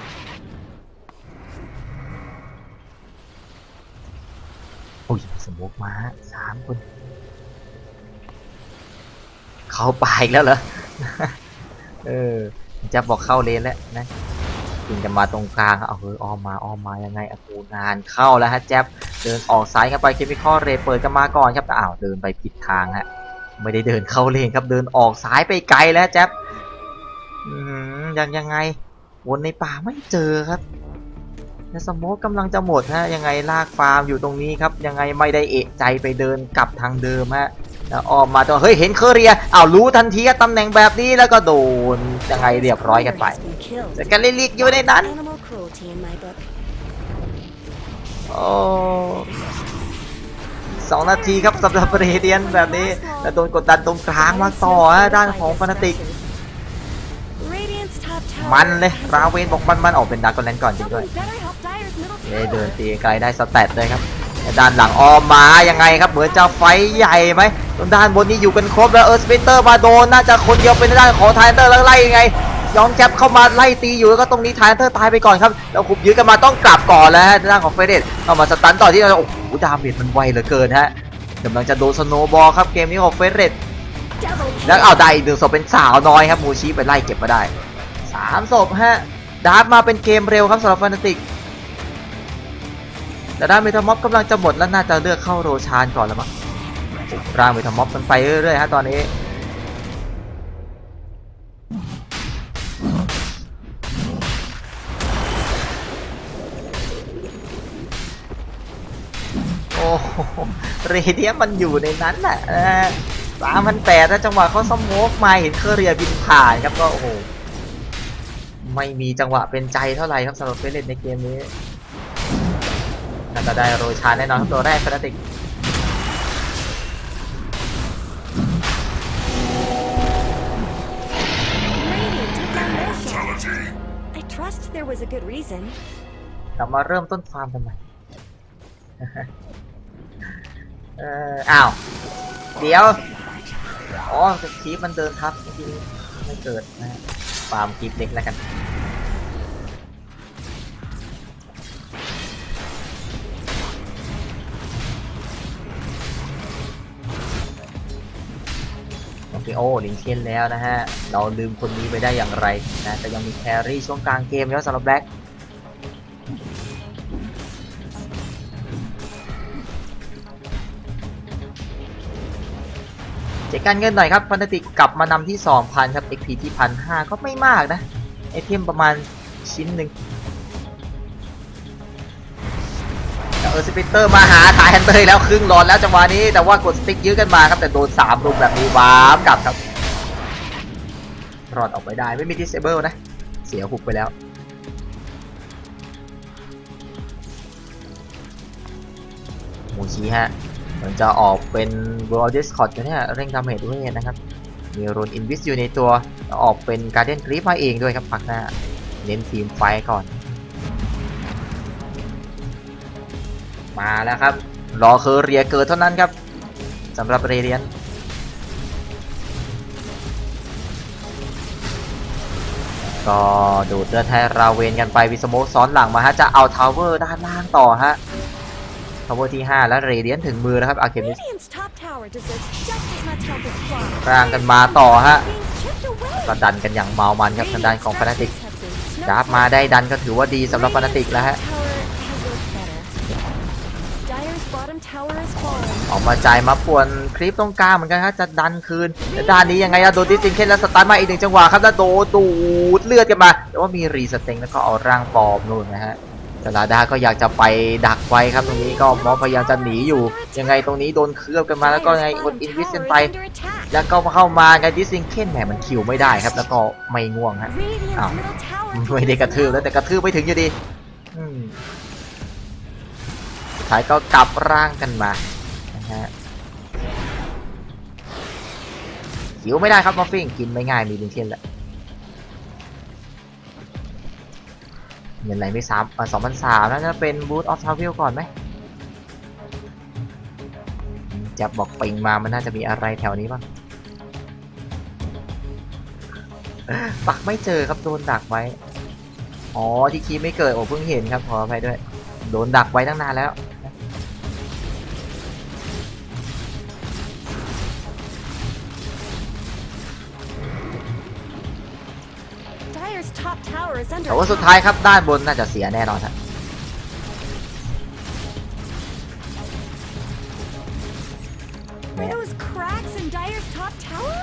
โอ้ยสมมุติมา3 คนเข้าป่าอีกแล้วเหรอ จะบอกเข้าเลนแล้วนะถึงจะมาตรงกลางเอาอ้อมมายังไงปูนานเข้าแล้วฮะแจ๊บเดินออกซ้ายกันไปเคมิคอลเรเปิดกันมาก่อนครับแต่เดินไปผิดทางฮะไม่ได้เดินเข้าเลนครับเดินออกซ้ายไปไกลแล้วแจ๊บยังไงวนในป่าไม่เจอครับและสโมกกำลังจะหมดฮะยังไงลากฟาร์มอยู่ตรงนี้ครับยังไงไม่ได้เอะใจไปเดินกลับทางเดิมฮะแล้วออกมาตัวเฮ้ยเห็นเคอเรียรู้ทันทีตำแหน่งแบบนี้แล้วก็โดนยังไงเรียบร้อยกันไปแต่กันลิกอยู่ในนั้นโอ้2 นาทีครับสำหรับเรเดียนแบบนี้แล้วโดนกดดันตรงกลางมาต่อด้านของฟานาติกมันเลยราเวนบอกมันออกเป็นดาร์กแลนด์ก่อนจริงด้วยเดินตีไกลได้สแตทเลยครับด้านหลังออมมายังไงครับเหมือนจะไฟใหญ่ไหมตรงด้านบนนี้อยู่กันครบแล้วสเปเตอร์มาโดนน่าจะคนเดียวเป็นด้านของไทเตอร์แล้วไล่ยังไงยองแจ็บเข้ามาไล่ตีอยู่แล้วก็ตรงนี้ไทเตอร์ตายไปก่อนครับแล้วขุบยื้อกันมาต้องกลับก่อนแล้วด้านของเฟเดตเข้ามาสตันต่อที่โอ้โหดาเมจมันไวเหลือเกินฮะกำลังจะโดนสโนว์บอลครับเกมนี้ของเฟเดตแล้วได้อีก1 ศพเป็นสาวน้อยครับมูชิไปไล่เก็บมาได้3 ศพฮะดาร์ฟมาเป็นเกมเร็วครับสำหรับฟานาติกแต่ด้านเมทามอฟกำลังจะหมดแล้วน่าจะเลือกเข้าโรชานก่อนแล้วมั้งร่างเมทามอฟมันไปเรื่อยๆฮะตอนนี้โอ้เรเดียมันอยู่ในนั้นแหละ3,800ถ้าจังหวะเขาสโมกมาเห็นเคอเรียบินผ่านครับก็โอ้โหไม่มีจังหวะเป็นใจเท่าไหร่ครับสำหรับเฟเรนในเกมนี้น่าจะได้โรชานแน่นอนครับตัวแรกฟานาติกกลับมาเริ่มต้นฟาร์มกันใหม่ เดี๋ยวคีปมันเดินทับจริงๆไม่เกิดนะฟาร์มคีปเล็กแล้วกันโอ้ลิงเคนแล้วนะฮะเราลืมคนนี้ไปได้อย่างไรนะแต่ยังมีแครี่ช่วงกลางเกมแล้วสำหรับแบล็คเช็คการเงินหน่อยครับฟานาติกกลับมานำที่ 2,000 ครับ XP ที่ 1,500 ก็ไม่มากนะไอเทมประมาณชิ้นหนึ่งสปิเตอร์มาหาถ่ายแฮนเตอร์แล้วครึ่งหลอดแล้วจังหวะนี้แต่ว่ากดสติ๊กยื้อกันมาครับแต่โดน3 รุมแบบนี้วาร์ปกลับครับรอดออกไปได้ไม่มีดิสเอเบิลนะเสียหุบไปแล้วมูชิฮะ มันจะออกเป็น World Discord อยู่เนี่ยเร่งดาเมจด้วยนะครับมีรูนอินวิสอยู่ในตัวออกเป็น Guardian Grief มาเองด้วยครับพักหน้าเน้นทีมไฟก่อนมาแล้วครับรอเคอเรียเกิดเท่านั้นครับสำหรับเรเดียนก็ดูดเลือดให้ราเวนกันไปวิสโมกซ้อนหลังมาฮะจะเอาทาวเวอร์ด้านล่างต่อฮะทาวเวอร์ที่ 5 และเรเดียนถึงมือแล้วครับอาร์เคมิส Radiant's top tower deserves just as much help as Flora. กลางกันมาต่อฮะ Being chipped away. ก็ดันกันอย่างเมามันครับทางด้านของฟนาติก Structures have been ดาร์ฟมาได้ดันก็ถือว่าดีสำหรับฟนาติกแล้วฮะ Tower has looked better. Dyer's bottom tower is fallen. ออกมาจ่ายมาป่วนคลิปตรงกลางเหมือนกันครับจะดันคืนแต่ด้านนี้ยังไงอะโดนดิสซิงเคนแล้วสตาร์ทมาอีกหนึ่งจังหวะครับแล้วโดนดูดเลือดกันมาแต่ว่ามีรีสเต็งแล้วก็เอาร่างปลอมนู่นนะฮะแต่ลาดาก็อยากจะไปดักไว้ครับตรงนี้ก็มอสพยายามจะหนีอยู่ยังไงตรงนี้โดนเคลือบกันมาแล้วก็ไงกดอินวิสกันไป Under attack. แล้วก็เข้ามาไงดิสซิงเคนแหมมันคิวไม่ได้ครับแล้วก็ไม่ง่วงฮะ Radiant's Ow. middle tower ไม่ได้กระทืบแล้วแต่กระทืบไม่ถึงอยู่ดีสุดท้ายก็กลับร่างกันมานะฮะหิวไม่ได้ครับมอฟฟิงกินไม่ง่ายมีดินเช่นแหละเงินไหลไม่2,300น่าจะเป็นบูธออฟทาวเวลก่อนไหมจับบอกปิงมามันน่าจะมีอะไรแถวนี้บ้างปักไม่เจอครับโดนดักไว้อ๋อที่คีย์ไม่เกิดโอ้เพิ่งเห็นครับขออภัยด้วยโดนดักไว้ตั้งนานแล้ว Dyer's top tower is under แต่ว่าสุดท้ายครับด้านบนน่าจะเสียแน่นอนฮะ Are those cracks in Dyer's top tower?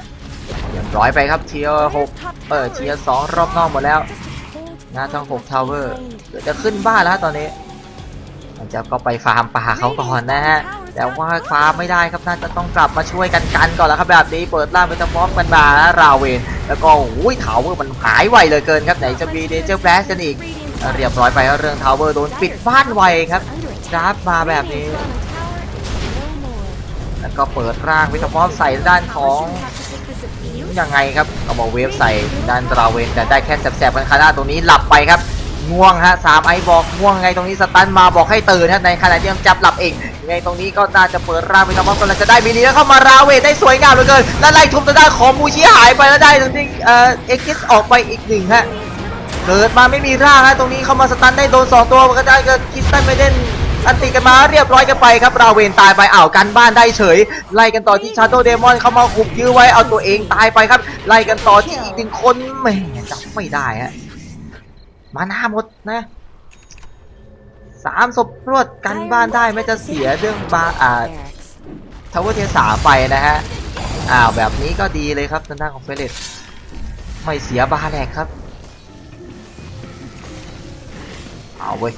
เรียบร้อยไปครับเทียร์ Dyer's top 6 tower เทียร์2รอบนอกหมดแล้ว just a cold หน้าทั้ง front 6 ทาวเวอร์ behind. เดี๋ยวจะขึ้นบ้านแล้วฮะตอนนี้มันจะก็ไปฟาร์มป่าเขาก่อนนะฮะแต่ว่าฟาร์มไม่ได้ครับน่าจะต้องกลับมาช่วยกันก่อนแล้วครับแบบนี้เปิดล่างไปตะมอฟกันมาแล้วราเวนแล้วก็อุ้ยทาวเวอร์มันหายไวเหลือเกินครับไหนจะมีเดเจอร์แบลสกันอีกเรียบร้อยไปครับเรื่องทาวเวอร์โดนปิดบ้านไวครับดราฟมาแบบนี้ แล้วก็เปิดร่างวิตามอฟใส่ด้านของยังไงครับเอามาเวฟใส่ด้านราเวนแต่ได้แค่แสบๆกันขนาดตรงนี้หลับไปครับง่วงฮะ3ไอบอกง่วงไงตรงนี้สตันมาบอกให้ตื่นฮะในขณะที่ยังจับหลับเองไงตรงนี้ก็น่าจะเปิดร่างวิตามอฟกำลังจะได้มินิแล้วเข้ามาราเวนได้สวยงามเหลือเกินแล้วไล่ทุบทางด้านของมูชิหายไปแล้วได้ตรงนี้เอ็กซิสออกไปอีกหนึ่งฮะเกิดมาไม่มีร่างฮะตรงนี้เข้ามาสตันได้โดน2ตัวก็ได้เกิดคิสตันไม่เด่นอันติกันมาเรียบร้อยกันไปครับราเวนตายไปกันบ้านได้เฉยไล่กันต่อที่ชาโดว์เดมอนเข้ามาขุบยื้อไว้เอาตัวเองตายไปครับไล่กันต่อที่อีกหนึ่งคนแหมจับไม่ได้ฮะมาหน้าหมดนะ3 ศพรวดกันบ้านได้ไม่จะเสียเรื่องทาวเวอร์เทียร์3ไปนะฮะแบบนี้ก็ดีเลยครับทางด้านของเฟเลตไม่เสียบาแลกครับเอาเว้ย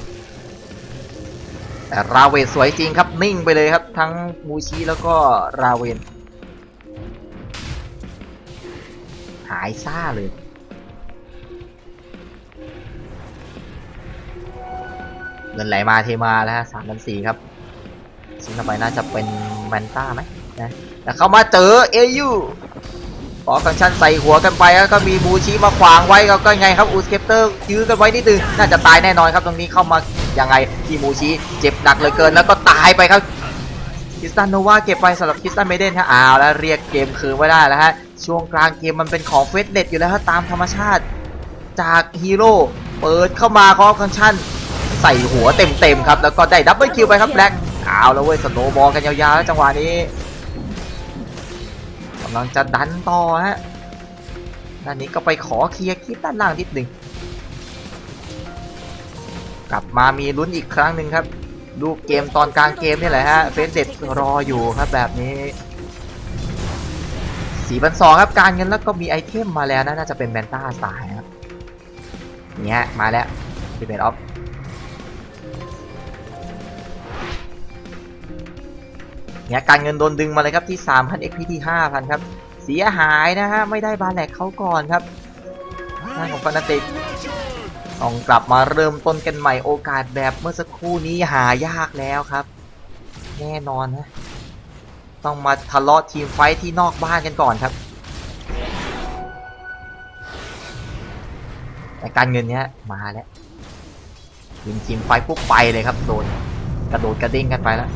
แต่ราเวนสวยจริงครับนิ่งไปเลยครับทั้งมูชิแล้วก็ราเวนหายซ่าเลยเงินไหลมาเทมาแล้วฮะ3,400ครับซึ่งต่อไปน่าจะเป็นแมนต้าไหมนะแต่เข้ามาเจอเอยูขอฟังก์ชันใส่หัวกันไปแล้วก็มีมูชิมาขวางไว้ก็ไงครับอูสเคปเตอร์ยื้อกันไว้นิดนึงน่าจะตายแน่นอนครับตรงนี้เข้ามายังไงที่มูชิเจ็บหนักเหลือเกินแล้วก็ตายไปครับคริสตันโนวาเก็บไปสำหรับคริสตันเมเดนฮะแล้วเรียกเกมคืนไว้ได้แล้วฮะช่วงกลางเกมมันเป็นของเฟสเน็ตอยู่แล้วฮะตามธรรมชาติจากฮีโร่เปิดเข้ามาขอฟังก์ชันใส่หัวเต็มครับแล้วก็ได้ดับเบิลคิวไปครับแบล็คแล้วเว้ยสโนว์บอลกันยาวๆแล้วจังหวะนี้กำลังจะดันต่อฮะด้านนี้ก็ไปขอเคลียร์คลิปด้านล่างนิดหนึ่งกลับมามีลุ้นอีกครั้งหนึ่งครับดูเกมตอนกลางเกมนี่แหละฮะเฟสเด็ดรออยู่ครับแบบนี้4,200ครับการเงินแล้วก็มีไอเทมมาแล้วน่าจะเป็นแมนต้าสายครับเนี่ยมาแล้วที่เป็นออฟเนี่ยการเงินโดนดึงมาเลยครับที่ 3,000 XP ที่ 5,000 ครับเสียหายนะฮะไม่ได้บาแลกเขาก่อนครับหน้าของฟานาติกต้องกลับมาเริ่มต้นกันใหม่โอกาสแบบเมื่อสักครู่นี้หายากแล้วครับแน่นอนนะ ต้องมาทะเลาะทีมไฟท์ที่นอกบ้านกันก่อนครับแต่การเงินเนี้ยมาแล้วยิงทีมไฟท์ปุ๊บไปเลยครับโดนกระโดดกระดิ่งกันไปแล้ว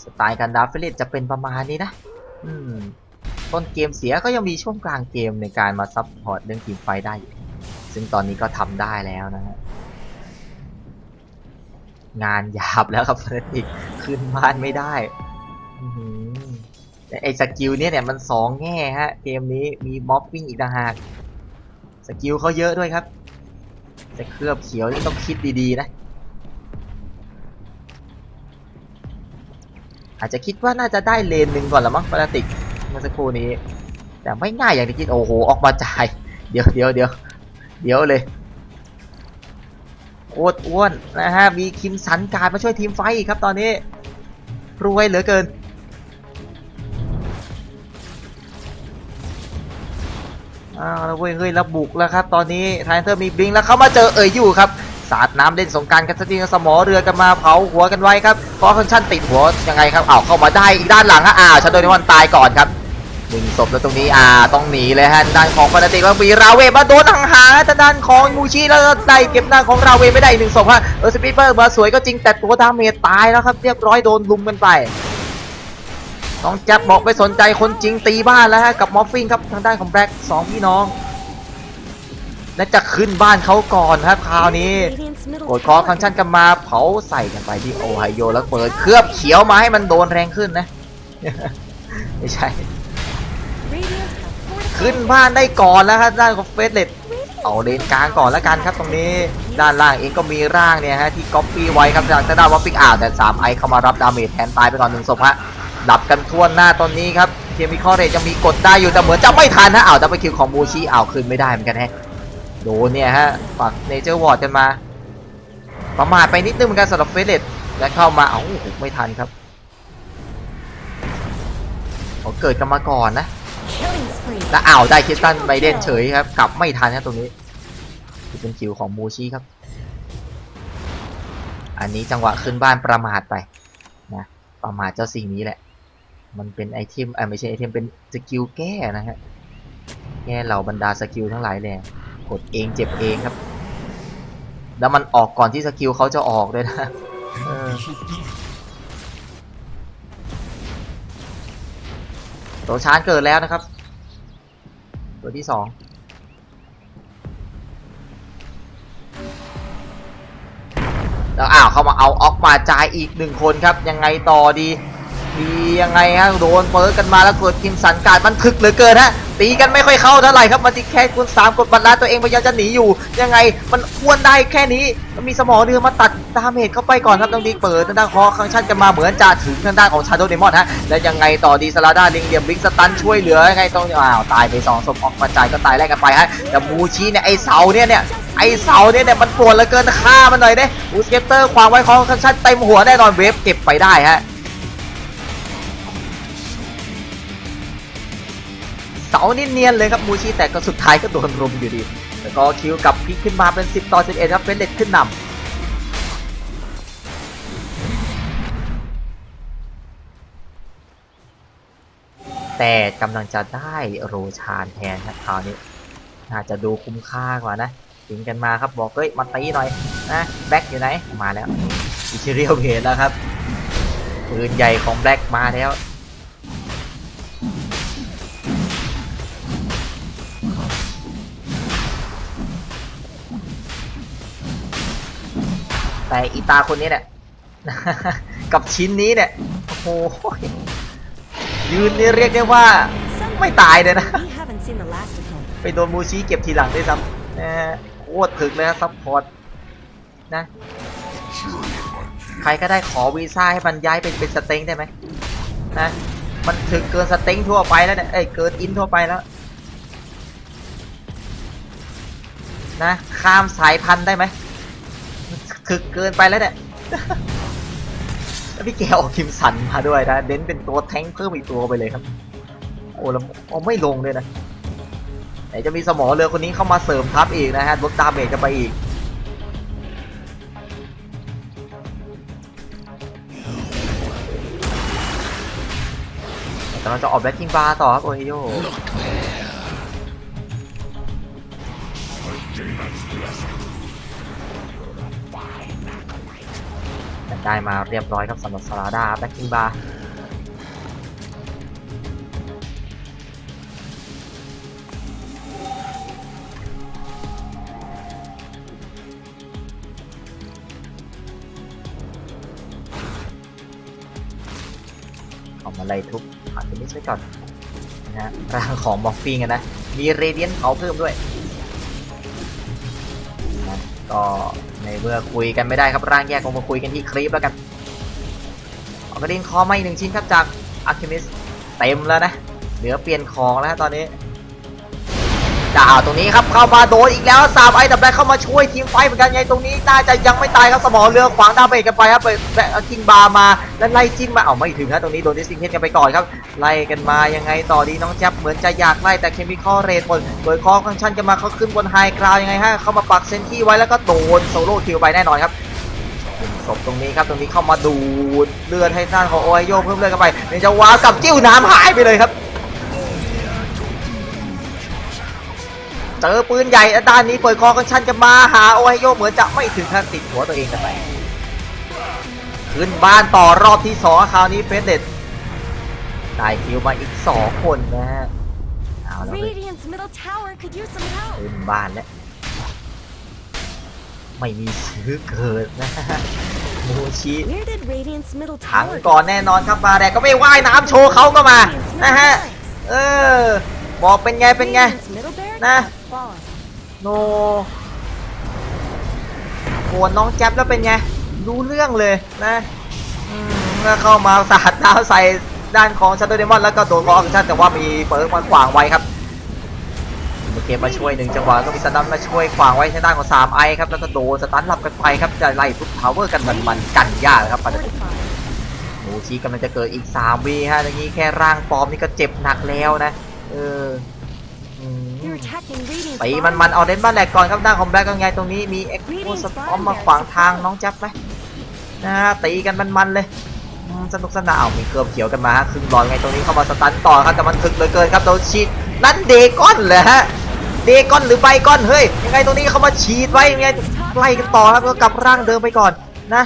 สไตล์การดราฟเฟลิตจะเป็นประมาณนี้นะต้นเกมเสียก็ยังมีช่วงกลางเกมในการมาซับพอร์ตเรื่องทีมไฟท์ได้อยู่ซึ่งตอนนี้ก็ทำได้แล้วนะฮะงานหยาบแล้วครับเฟรติกขึ้นบ้านไม่ได้แต่ไอ้สกิลเนี่ยมัน2แง่ฮะเกมนี้มีม็อบวิ่งอีกต่างหากสกิลเขาเยอะด้วยครับจะเคลือบเขียวนี่ต้องคิดดีๆนะอาจจะคิดว่าน่าจะได้เลนหนึ่งก่อนละมั้งเฟรติกเมื่อสักครู่นี้แต่ไม่ง่ายอย่างที่คิดโอ้โหออกมาจ่ายเดี๋ยวเลยโคตรอ้วนนะฮะมีคิมสันการมาช่วยทีมไฟอีกครับตอนนี้รวยเหลือเกินแล้วเว้ยเฮ้ยระบุกแล้วครับตอนนี้ไทเทอร์มีบลิงแล้วเข้ามาเจออยู่ครับสาดน้ำเล่นสงกรานต์กันสักทีสมอเรือกันมาเผาหัวกันไว้ครับเพราะคันชั่นติดหัวยังไงครับเข้ามาได้อีกด้านหลังชาโดว์เดมอนตายก่อนครับ1ศพแล้วตรงนี้ต้องหนีเลยฮะด้านของฟานาติกแล้วมีราเวมาโดนห่างๆด้านของมูชิแล้วได้เก็บด้านของราเวไม่ได้1ศพฮะสปีดเปอร์มาสวยก็จริงแต่ตัวดาเมจตายแล้วครับเรียบร้อยโดนลุมกันไปน้องแจ็บบอกไม่สนใจคนจริงตีบ้านแล้วฮะกับมอฟฟิงครับทางด้านของแบล็ก2พี่น้องและจะขึ้นบ้านเขาก่อนครับคราวนี้กดคอคังชั่นกันมาเผาใส่กันไปที่โอไฮโอแล้วเปิดเคลือบเขียวมาให้มันโดนแรงขึ้นนะ ไม่ใช่ขึ้นบ้านได้ก่อนแล้วครับด้านของเฟสเลตเอาเลนกลางก่อนแล้วกันครับตรงนี้ด้านล่างเองก็มีร่างเนี่ยฮะที่ก๊อปปี้ไว้ครับจากด้านวอฟฟิกแต่3ไอเข้ามารับดาเมจแทนตายไปก่อน1ศพฮะดับกันทั่วหน้าตอนนี้ครับเคมีคอเรจยังมีกดได้อยู่แต่เหมือนจะไม่ทันนะดับเบิลคิวของมูชิขึ้นไม่ได้เหมือนกันฮะโดนเนี่ยฮะปักเนเจอร์วอร์ดกันมาประมาทไปนิดนึงเหมือนกันสำหรับเฟสเลตและเข้ามาไม่ทันครับเกิดกันมาก่อนนะแล้วได้คิสตันไบเดนเฉยครับกลับไม่ทันนะตรงนี้เป็นคิวของมูชิครับอันนี้จังหวะขึ้นบ้านประมาทไปนะประมาทเจ้าสิ่งนี้แหละมันเป็นไอเทมไม่ใช่ไอเทมเป็นสกิลแก้นะฮะแก้เหล่าบรรดาสกิลทั้งหลายแหละกดเองเจ็บเองครับแล้วมันออกก่อนที่สกิลเขาจะออกเลยนะตัวชาร์จเกิดแล้วนะครับตัวที่2แล้วเข้ามาเอาออกมาจ่ายอีก1คนครับยังไงต่อดียังไงฮะโดนเปิดกันมาแล้วกดคิมสันการมันถึกเหลือเกินฮะตีกันไม่ค่อยเข้าเท่าไหร่ครับมันติแค่คูณ3กดบัตรลาตัวเองพยายามจะหนีอยู่ยังไงมันควรได้แค่นี้มันมีสมอเรือมาตัดดาเมจเข้าไปก่อนครับต้องดีเปิดทางด้านคอคังชั่นกันมาเหมือนจะถึงทางด้านของชาโดว์เดมอนฮะแล้วยังไงต่อดีสลาด้าลิงเหลี่ยมลิงสตันช่วยเหลือยังไงต้องตายไป2ศพออกมาจ่ายก็ตายแลกกันไปฮะแต่มูชิเนี่ยไอเสาเนี่ยมันปวดเหลือเกินฆ่ามันหน่อยเนี่ยบูสเกตเตอร์ขวางไว้ของคังชั่นเต็มหัวแน่นอนเวฟเก็บไปได้ฮะเสานี่เนียนเลยครับมูชิแต่ก็สุดท้ายก็โดนรุมอยู่ดีแล้วก็คิวกับพลิกขึ้นมาเป็น10-11ครับเฟสเลตขึ้นนำแต่กำลังจะได้โรชานแทนครับคราวนี้น่าจะดูคุ้มค่ากว่านะถึงกันมาครับบอกมาตีหน่อยนะแบ็คอยู่ไหนมาแล้วอิชิเรียลเพจแล้วครับปืนใหญ่ของแบ็คมาแล้วแต่อีตาคนนี้เนี่ยกับชิ้นนี้เนี่ยโอ้โหยืนนี่เรียกได้ว่าไม่ตายเลยนะไปโดนมูชิเก็บทีหลังด้วยซ้ำโคตรถึกเลยนะซัพพอร์ตนะใครก็ได้ขอวีซ่าให้มันย้ายเป็นสเต็งได้ไหมนะมันถึกเกินสเต็งทั่วไปแล้วเนี่ยเกินอินทั่วไปแล้วนะข้ามสายพันธุ์ได้ไหมถึกเกินไปแล้วเนี่ยแล้วพี่แกเอาคิมสันมาด้วยนะเน้นเป็นตัวแท้งเพิ่มอีกตัวไปเลยครับโอ้แล้วไม่ลงเลยนะ ไหนจะมีสมอเรือคนนี้เข้ามาเสริมทัพอีกนะฮะลดดาเมจกันไปอีกแต่เราจะออกแบ็คกิ้งบาร์ต่อครับโอฮิโยได้มาเรียบร้อยครับสำหรับซาราดาแบ็คกิ้งบาร์ออกมาไล่ทุบผ่านไปนิดไว้ก่อนนะฮะร่างของมอฟฟิงกันนะมีเรเดียนเผาเพิ่มด้วยนะก็ในเมื่อคุยกันไม่ได้ครับร่างแยกออกมาคุยกันที่คลิปแล้วกันเอากระดิ่งคอมาอีก1 ชิ้นครับจากอาร์คิมิสเต็มแล้วนะเหลือเปลี่ยนของแล้วตอนนี้ดาวตรงนี้ครับเข้ามาโดนอีกแล้ว3 ไอ้ดับได้เข้ามาช่วยทีมไฟเหมือนกันไงตรงนี้น่าจะยังไม่ตายครับสมอเรือขวางดาเมจกันไปครับไปแบกคิงบาร์มาแล้วไล่จิ้มมาเอาไม่ถึงนะตรงนี้โดนดิสซิงเฮดกันไปก่อนครับไล่กันมายังไงต่อดีน้องแจ๊บเหมือนจะอยากไล่แต่เคมีคอลเรทหมดเปิดคอฟังก์ชันกันมาเขาขึ้นบนไฮกราวยังไงฮะเข้ามาปักเซนที่ไว้แล้วก็โดนโซโล่คิวไปแน่นอนครับศพตรงนี้ครับตรงนี้เข้ามาดูดเลือดให้ด้านของโอไฮโยเพิ่มเลือดกันไปเนี่ยจะว้าวกับจิ้วน้ำหายไปเลยครับเจอปืนใหญ่ด้านนี้เปิดคอกันชันจะมาหาโอไฮโยเหมือนจะไม่ถึงขั้นติดหัวตัวเองกันไปขึ้นบ้านต่อรอบที่2คราวนี้เฟสเด็ดได้คิวมาอีก2 คนนะฮะเอาแล้ว Radiant's middle tower could use some help. ขึ้นบ้านแล้วไม่มีซื้อเกิดนะโมชิ Where did Radiant's middle ถัง tower ก่อนแน่นอนครับมาแต่ก็ไม่ว่ายน้ำโชว์เขาก็มานะฮะบอกเป็นไงเป็นไง Radiant's middle barracks นะ have fallen. โนโหนน้องแจ๊บแล้วเป็นไงรู้เรื่องเลยนะเมื่อเข้ามาสาดน้ำใส่ด้านของชัตเตอร์เดมอนแล้วก็โดนคออคชั่นแต่ว่ามีเปิร์กมันขวางไว้ครับเกมมาช่วย1 จังหวะก็มีสตันมาช่วยขวางไว้ทางด้านของ3 ไอครับแล้วก็โดนสตันหลับกันไปครับจะไล่ทุบทาวเวอร์กันมันกันยากครับปฏิโมชิกำลังจะเกิดอีก3 วีฮะอย่างนี้แค่ร่างปลอมนี่ก็เจ็บหนักแล้วนะThey're attacking Radiant's ตี bottom มันเอาเดนบ้านแหลกก่อนครับด้านของแบล็กก็ไงตรงนี้มีเอ็กโคสตอมมาขวางทางน้องแจ๊บไหมนะตีกันมันเลยสนุกสนานเอามีเครือบเขียวกันมาครึ่งหลอดไงตรงนี้เข้ามาสตันต่อครับแต่มันถึกเหลือเกินครับโดนฉีดนั่นเดก้อนเหรอฮะเดก้อนหรือไบก้อนเฮ้ยยังไงตรงนี้เข้ามาฉีดไว้ยังไงไล่กันต่อครับก็กลับร่างเดิมไปก่อนนะ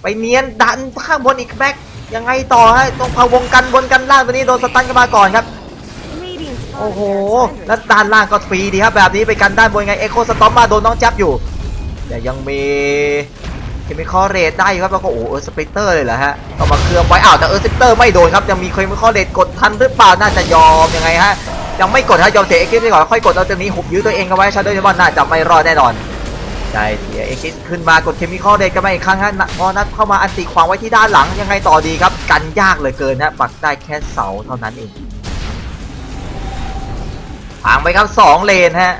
ไปเนียนดันข้างบนอีกแบ็กยังไงต่อฮะตรงพาวงกันบนกันล่างตัวนี้โดนสตันกันมาก่อนครับโอ้โหแล้วด้านล่างก็ฟรีดีครับแบบนี้ไปกันด้านบนไงเอ็กโคสตอมมาโดนน้องแจ๊บอยู่แต่ยังมีเคมีคอลเรทได้อยู่ครับแล้วก็โอ้สปรินเตอร์เลยเหรอฮะก็มาเคลือบไว้อ้าวแต่สปรินเตอร์ไม่โดนครับยังมีเคมีคอลเรทกดทันหรือเปล่าน่าจะยอมยังไงฮะยังไม่กดฮะยอมเสียเอ็กซิสไปก่อนค่อยกดเอาตรงนี้หุบยื้อตัวเองเอาไว้ชาร์เดอร์เดมอนน่าจะไม่รอดแน่นอนได้เสียเอ็กซิสขึ้นมากดเคมีคอลเรทกันมาอีกครั้งฮะพอนัดเข้ามาอันติขวางไว้ที่ด้านหลังยังไงต่อดีครับกันยากเหลือเกินฮะปักได้แค่เสาเท่านั้นเองห่างไปครับ2 เลนฮะ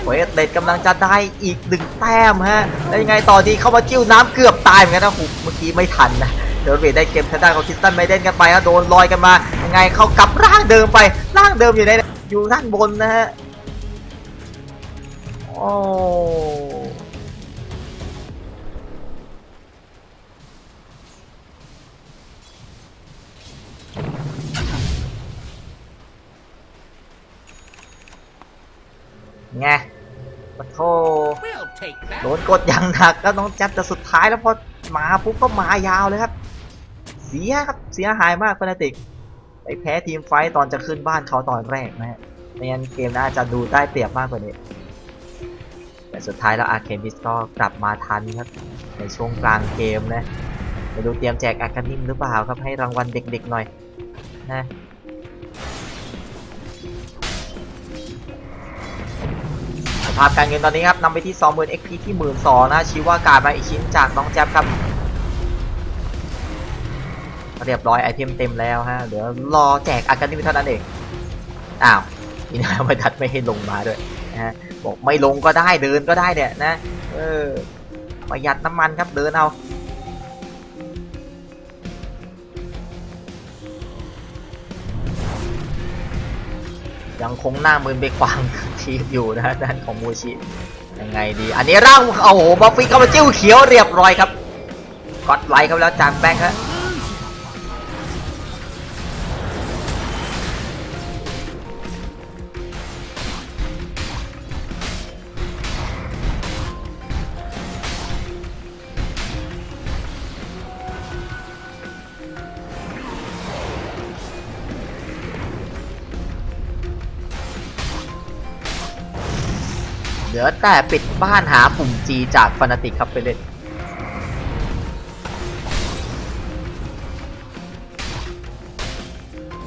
เวสเลดกำลังจะได้อีก1 แต้มฮะแล้วยังไงต่อดีเข้ามาจิ้วน้ำเกือบตายเหมือนกันนะเมื่อกี้ไม่ทันนะเดอร์เวดได้เกมทางด้านของคริสตันไมเดนกันไปฮะโดนลอยกันมายังไงเข้ากลับร่างเดิมไปร่างเดิมอยู่ด้านบนนะฮะโอ้ไงปะโธ่ We'll take that. โดนกดอย่างหนักแล้วน้องแจ๊บแต่สุดท้ายแล้วพอมาปุ๊บก็มายาวเลยครับเสียครับเสียหายมากฟานาติกไปแพ้ทีมไฟตอนจะขึ้นบ้านเขาตอนแรกนะฮะไม่งั้นเกมน่าจะดูได้เปรียบมากกว่านี้แต่สุดท้ายแล้วอาร์เคมิสก็กลับมาทันครับในช่วงกลางเกมนะไปดูเตรียมแจกอาร์คานิมหรือเปล่าครับให้รางวัลเด็กๆหน่อยนะภาพการเงินตอนนี้ครับนำไปที่ 20,000 XP ที่ 12,000 นะชิว่าการมาอีกชิ้นจากน้องแจ๊บครับเรียบร้อยไอเทมเต็มแล้วฮะเดี๋ยวรอแจกอาการนี้เท่านั้นเองอ้าวนี่นะไม่ทัดไม่ให้ลงมาด้วยนะฮะบอกไม่ลงก็ได้เดินก็ได้เนี่ยนะประหยัดน้ำมันครับเดินเอา ยังคงหน้ามืนไปขวางทีมอยู่นะด้านของมูชิยังไงดีอันนี้ร่างโอ้โหมาฟิกเข้ามาจิ้วเขียวเรียบร้อยครับกดไลค์ครับแล้วจางแบงค์ฮะเหลือแต่ปิดบ้านหาปุ่ม G จากฟานาติกครับไปเล่น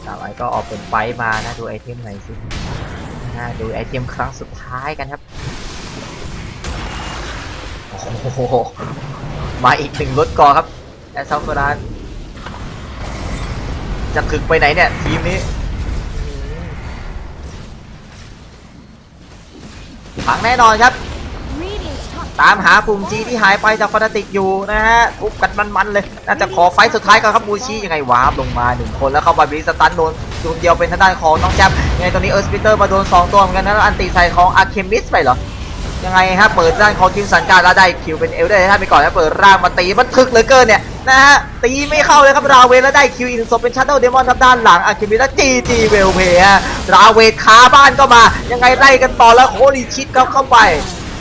สาวไอก็ออกเป็นไฟมานะดูไอเทมไหนสิดูไอเทมครั้งสุดท้ายกันครับโอ้โหมาอีก1รถกอครับแอสซัลฟรานจะถึงไปไหนเนี่ยทีมนี้พังแน่นอนครับ Radiant's top ตามหาปุ่ม G ที่หายไปจากฟานาติกอยู่นะฮะทุบกันมันๆเลยน่าจะขอไฟต์สุดท้ายกันครับมูชิยังไงวาร์ปลงมา1คนแล้วเข้ามาบริสตันโดนดวงเดียวเป็นทางด้านของน้องแจ๊บยังไงตอนนี้สปิเตอร์มาโดน2ตัวเหมือนกันนะอันติใส่ของอาร์เคมิสไปเหรอยังไงฮะเปิดด้านของทีมสันการแล้วได้คิวเป็นเอลเดอร์ท่านไปก่อนแล้วเปิดร่างมาตีมันถึกเหลือเกินเนี่ยนะฮะตีไม่เข้าเลยครับราเวทแล้วได้คิวอีก1ศพเป็นชัตเติลเดมอนทางด้านหลังอาร์เคมิสแล้วจีเวลเพย์ฮะราเวทคาบ้านก็มายังไงไล่กันต่อแล้วโคลิชิดเข้าไป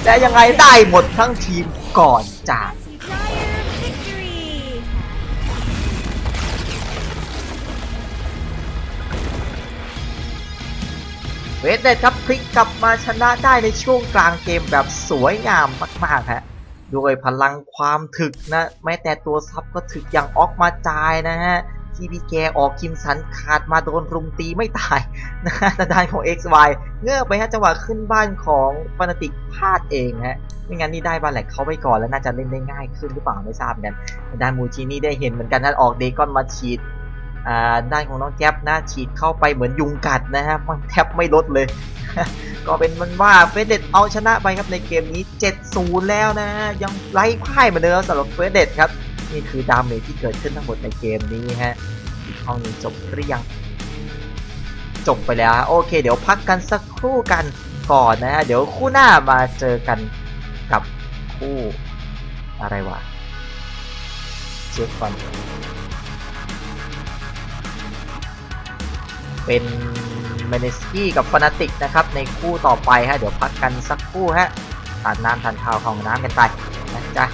และยังไงได้หมดทั้งทีมก่อนจาก Dire victory. เวสเด็ดครับพลิกกลับมาชนะได้ในช่วงกลางเกมแบบสวยงามมากๆฮะด้วยพลังความถึกนะแม้แต่ตัวซับก็ถึกอย่างออกมาจายนะฮะที่พี่แกออกคิมสันขาดมาโดนรุมตีไม่ตายนะฮะด้านของ XY เงือบไปฮะจังหวะขึ้นบ้านของฟานาติกพลาดเองฮะไม่งั้นนี่ได้บาแหลกเข้าไปก่อนแล้วน่าจะเล่นได้ง่ายขึ้นหรือเปล่าไม่ทราบเหมือนกันด้านมูชินี่ได้เห็นเหมือนกันนะออกเดกอนมาฉีดด้านของน้องแก๊ปนะฉีดเข้าไปเหมือนยุงกัดนะฮะมันแทบไม่ลดเลย ก็เป็นมันว่าเฟสเดตเอาชนะไปครับในเกมนี้ 7-0 แล้วนะฮะยังไร้พ่ายเหมือนเดิมสำหรับเฟสเดตครับนี่คือดาเมจที่เกิดขึ้นทั้งหมดในเกมนี้ฮะอีกห้องนึงจบหรือยังจบไปแล้วฮะโอเคเดี๋ยวพักกันสักครู่กันก่อนนะฮะเดี๋ยวคู่หน้ามาเจอกันกับคู่อะไรวะเช็คก่อนเป็นเมเนสกี้กับฟานาติกนะครับในคู่ต่อไปฮะเดี๋ยวพักกันสักครู่ฮะทานน้ำทานข้าวของน้ำกันไปนะจ๊ะ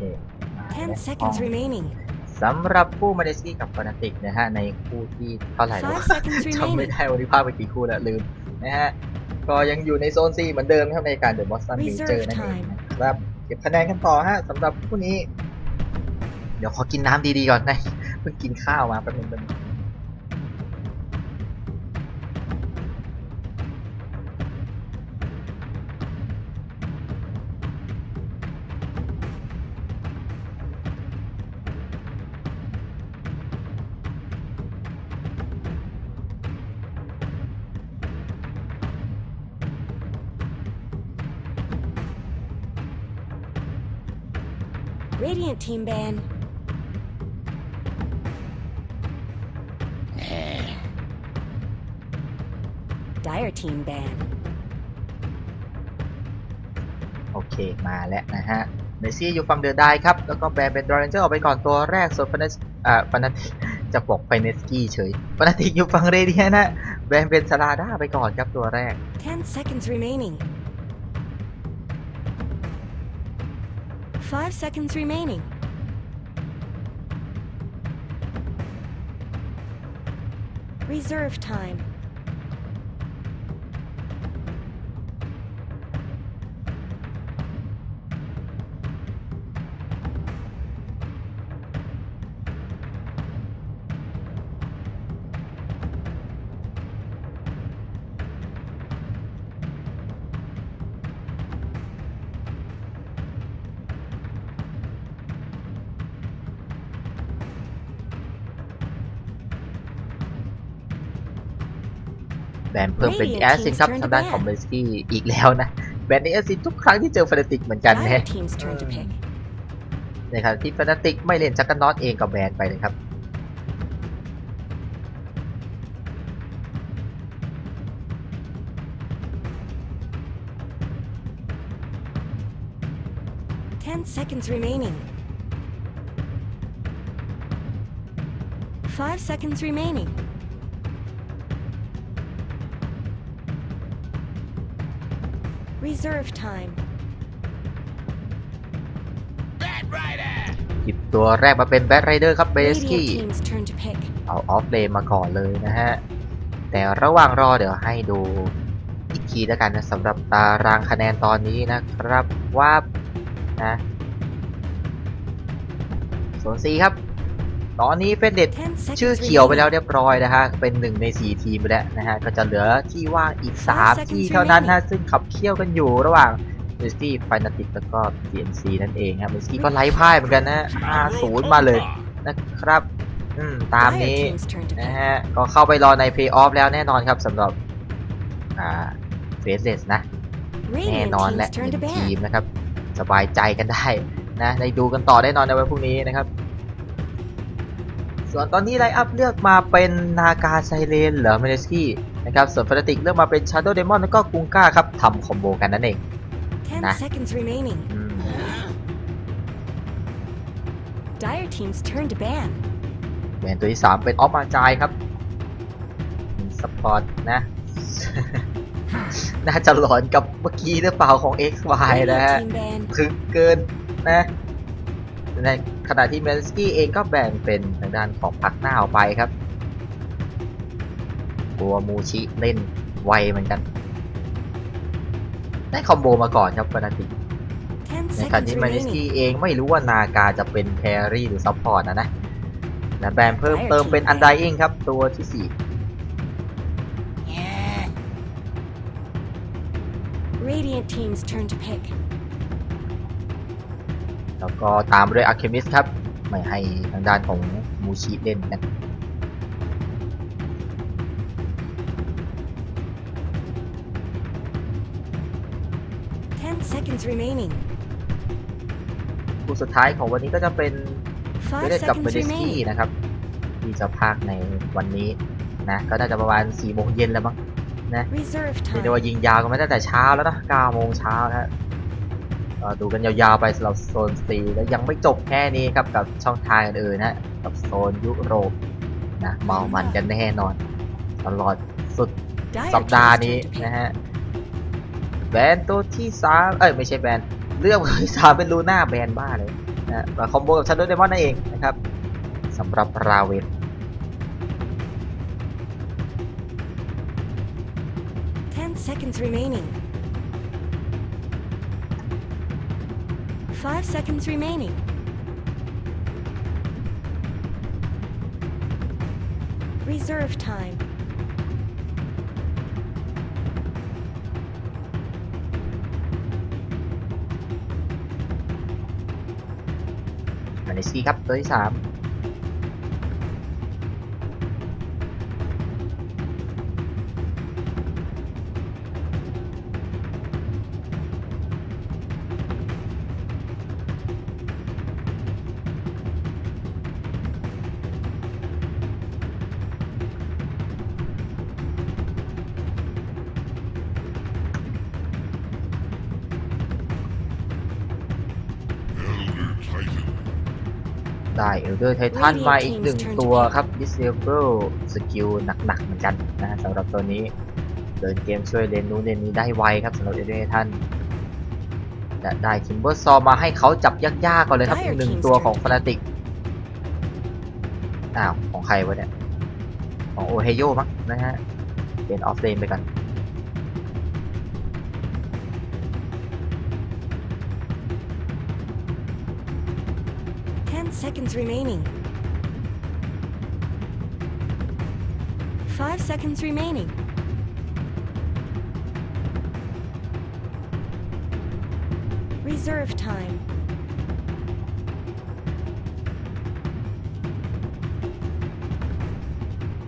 10 seconds remaining. สำหรับคู่มาเดสกี้กับฟานาติกนะฮะในคู่ที่เท่าไหร่แล้ว 5 seconds จำไม่ remaining. ได้วันนี้พลาดไปกี่คู่แล้วลืมนะฮะก็ยังอยู่ในโซน C เหมือนเดิมนะครับในการเดอะบอสตันเมเจอร์นั่นเองนะครับเก็บคะแนนกันต่อฮะสำหรับคู่นี้ เดี๋ยวขอกินน้ำดีๆก่อนนะเพิ่งกินข้าวมาแป๊บนึงRadiant team ban. Dire team ban. โอเคมาแล้วนะฮะเมซี่อยู่ฝั่งเดอะไดครับแล้วก็แบนเป็นดอร์เรนเจอร์ออกไปก่อนตัวแรกส่วนฟานาติกจะบอกไฟเนสกี้เฉยฟานาติกอยู่ฝั่งเรเดียนะแบนเป็นซาลาด้าไปก่อนครับตัวแรก 10 seconds remaining. 5 seconds remaining. Reserve time.แบนเพิ่มเป็นแอสซินครับทางด้านของเมสกี้อีกแล้วนะแบนแอสซินทุกครั้งที่เจอฟานาติกเหมือนกัน Dire นะ team's turn to pick. ในขณะที่ฟานาติกไม่เล่นจักรนอตเองกับแบนไปเลยครับ 10 seconds remaining. 5 seconds remaining. Reserve time. Bat Rider! หยิบตัวแรกมาเป็นแบทไรเดอร์ครับเบส Radiant กี้ team's turn to pick. เอาออฟเลนมาก่อนเลยนะฮะ แต่ระหว่างรอเดี๋ยวให้ดูอีกทีแล้วกันนะสำหรับตารางคะแนนตอนนี้นะครับว่านะส่วน C ครับ ตอนนี้เฟนเดต 10 seconds ชื่อเขียวไปแล้ว remaining. เรียบร้อยนะฮะ เป็น1ใน4ทีมไปแล้วนะฮะ ก็จะเหลือที่ว่างอีก 5 3 ที่เท่านั้นนะซึ่งขับเคี่ยวกันอยู่ระหว่างเมสกี้ไฟนาติกแล้วก็ TNC นั่นเองครับเมสกี้ก็ไล่พ่ายเหมือนกันนะ 5-0 มาเลยนะครับ ตาม Dire นี้ team's turn to นะ pick. ฮะ ก็เข้าไปรอใน Play Off แล้วแน่นอนครับสำหรับเฟสเลสนะ แน่ Radiant นอนและ team's turn to 1 ทีม ban. นะครับ สบายใจกันได้นะได้ดูกันต่อได้นอนในวันพรุ่งนี้นะครับ ส่วนตอนนี้ไลน์อัพเลือกมาเป็นนากาไซเรนเหรอเมเลสกี้นะครับส่วนฟานาติกเลือกมาเป็นชาโดว์เดมอนแล้วก็กุงก้าครับทำคอมโบกันนั่นเอง 10 Nah. seconds remaining. Dire team's turn to ban. แบนตัวที่ 3 เป็นออฟมาจายครับสปอร์ตนะ น่าจะหลอนกับเมื่อกี้หรือเปล่าของ XY นะ Radiant ฮะ team ban. ถึงเกินนะในขณะที่เมลสกี้เองก็แบ่งเป็นทางด้านของพักหน้าออกไปครับตัวมูชิเล่นไวเหมือนกันได้คอมโบมาก่อนครับฟานาติก 10 ในขณะ seconds ที่เมลส remaining. กี้เองไม่รู้ว่านากาจะเป็นแครี่หรือซัพพอร์ตนะและแบนเพิ่มเติมเป็นอันไดอิงครับตัวที่ Radiant team's turn to pick. 4 แล้วก็ตามด้วยอาร์เคมิสครับไม่ให้ทางด้านของมูชิเล่นนะ 10 seconds remaining. คู่สุดท้ายของวันนี้ก็จะเป็น 5 ไม่ได้กับเม seconds เดสกี้ remaining. นะครับที่จะพากย์ในวันนี้นะก็น่าจะประมาณ 4 โมงเย็นแล้วมั้งนะ Reserve เรียกได้ time. ว่ายิงยาวกันมาตั้งแต่เช้าแล้วนะ 9 โมงเช้านะฮะก็ดูกันยาวๆไปสำหรับโซน C แล้วยังไม่จบแค่นี้ครับกับช่องทางอื่นๆนะกับโซนยุโรปนะเมามันกันแน่นอนตลอดสุด Dire สัปดาห์ team's นี้ turn to pick. นะฮะแบรนด์ตัวที่ 3 ไม่ใช่แบรนด์เรื่องตัวที่ 3 เป็นลูน่าแบรนด์บ้าเลย นะมาคอมโบกับ Shadow Demon นั่นเองนะครับสำหรับราเวน 10 seconds remaining. 5 seconds remaining. Reserve time. มาในซีครับตัวที่ 3ได้เอลเดอร์ไททันมาอีก1ตัวครับ Disable สกิลหนักๆเหมือนกันนะสำหรับตัวนี้เดินเกมช่วยเลนนู้นเลนนี้ได้ไวครับสำหรับเอลเดอร์ไททันและได้คิมเบอร์ซอมาให้เขาจับยากๆก่อนเลยครับอีก1ตัวของฟนาติกอ้าวของใครวะเนี่ยของโอไฮโอมั้งนะฮะเป็นออฟเลนไปก่อน 10 seconds remaining. 5 seconds remaining. Reserve time.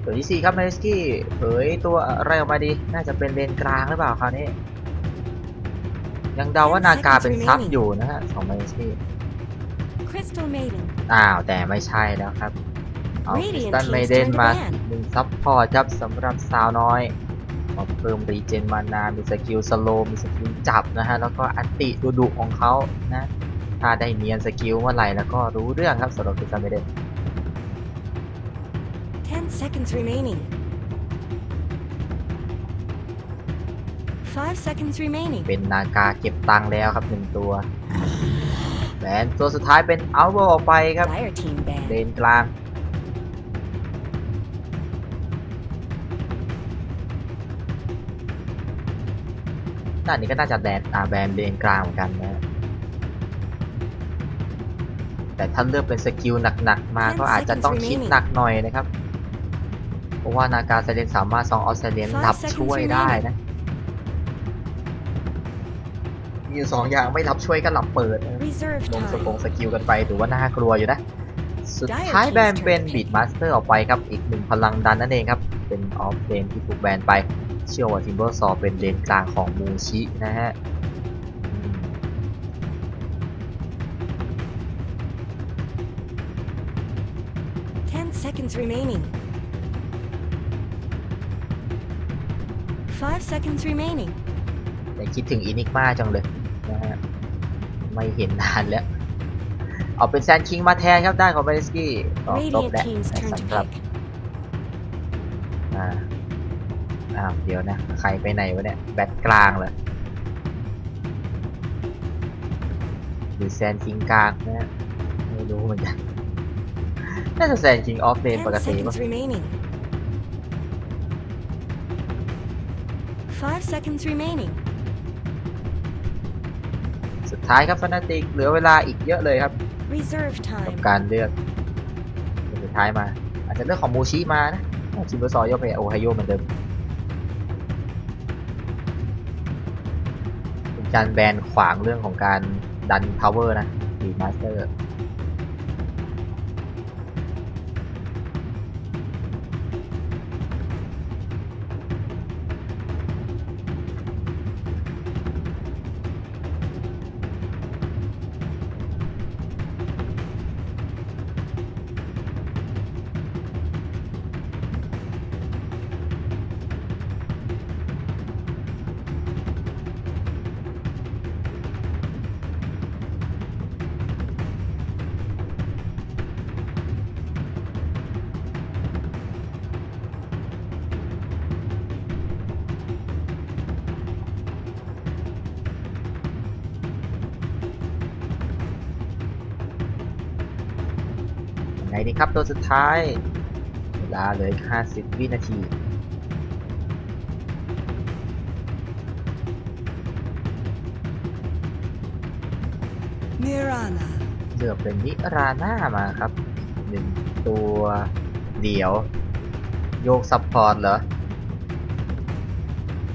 ตัวที่4ครับเมสกี้เผยตัวอะไรออกมาดีน่าจะเป็นเลนกลางหรือเปล่าคราวนี้ยังเดาว่านากาเป็นซับอยู่นะฮะของเมสกี้ Crystal Maiden. แต่ไม่ใช่แล้วครับเอาคริส Radiant ตัน Team's เมเดน turn to มา ban 1ซับพอร์ตครับสำหรับสาวน้อยมาเพิ่มรีเจนมานามีสกิลสโลมีสกิลจับนะฮะแล้วก็อันติดุๆของเขานะถ้าได้เนียนสกิลเมื่อไหร่แล้วก็รู้เรื่องครับสำหรับคริสตันเมเดน 10 seconds remaining. 5 seconds remaining. เป็นนากาเก็บตังค์แล้วครับ1ตัวแบนตัวสุดท้ายเป็นเอาเวอร์ออกไปครับ Dire team เล ban. นกลางด้านนี้ก็น่าจะแบนเลนกลางเหมือนกันนะแต่ถ้าเลือกเป็นสกิลหนักๆมาก็อาจจะต้องคิดหนักหน่อยนะครับเพราะว่านากาไซเลนสามารถซองออสเตรเลียนดับช่วยได้นะมีอยู่2อย่างไม่รับช่วยก็หลับเปิดนะ Reserve ลง time. สกิลกันไปถือว่าน่ากลัวอยู่นะ สุดท้ายแบนเป็นบีดมาสเตอร์ออกไปครับอีก1พลังดันนั่นเองครับเป็นออฟเลนที่ถูกแบนไปเชื่อว่าทิมเบอร์ซอเป็นเลนกลางของมูชินะฮะ 10 seconds remaining. 5 seconds remaining. แต่คิดถึงอินิกมาจังเลยนะฮะไม่เห็นนานแล้วเอาเป็นแซนคิงมาแทนครับด้านของเบลสกี้ก็จบ Radiant แล้ว team's turn to สำหรับ pick. เดี๋ยวนะใครไปไหนวะเนี่ยแบทกลางเหรอหรือแซนคิงกลางนะฮะไม่รู้เหมือนกันน่าจะแซนคิงออฟเลนปก 10 ติป่ะ seconds remaining. 5 seconds remaining. สุดท้ายครับฟนาติกเหลือเวลาอีกเยอะเลยครับ Reserve กับ time. การเลือกคนสุดท้ายมาอาจจะเลือกของมูชิมานะชิมเบอร์ซอยกไปโอไฮโอเหมือนเดิมเป็นการแบนขวางเรื่องของการดันทาวเวอร์นะดีมาสเตอร์ ไงดีครับตัวสุดท้ายเวลาเหลือ50 วินาที Mirana. เลือกเป็นนิราน่ามาครับ1ตัวเดี๋ยวโยกซัพพอร์ตเหรอ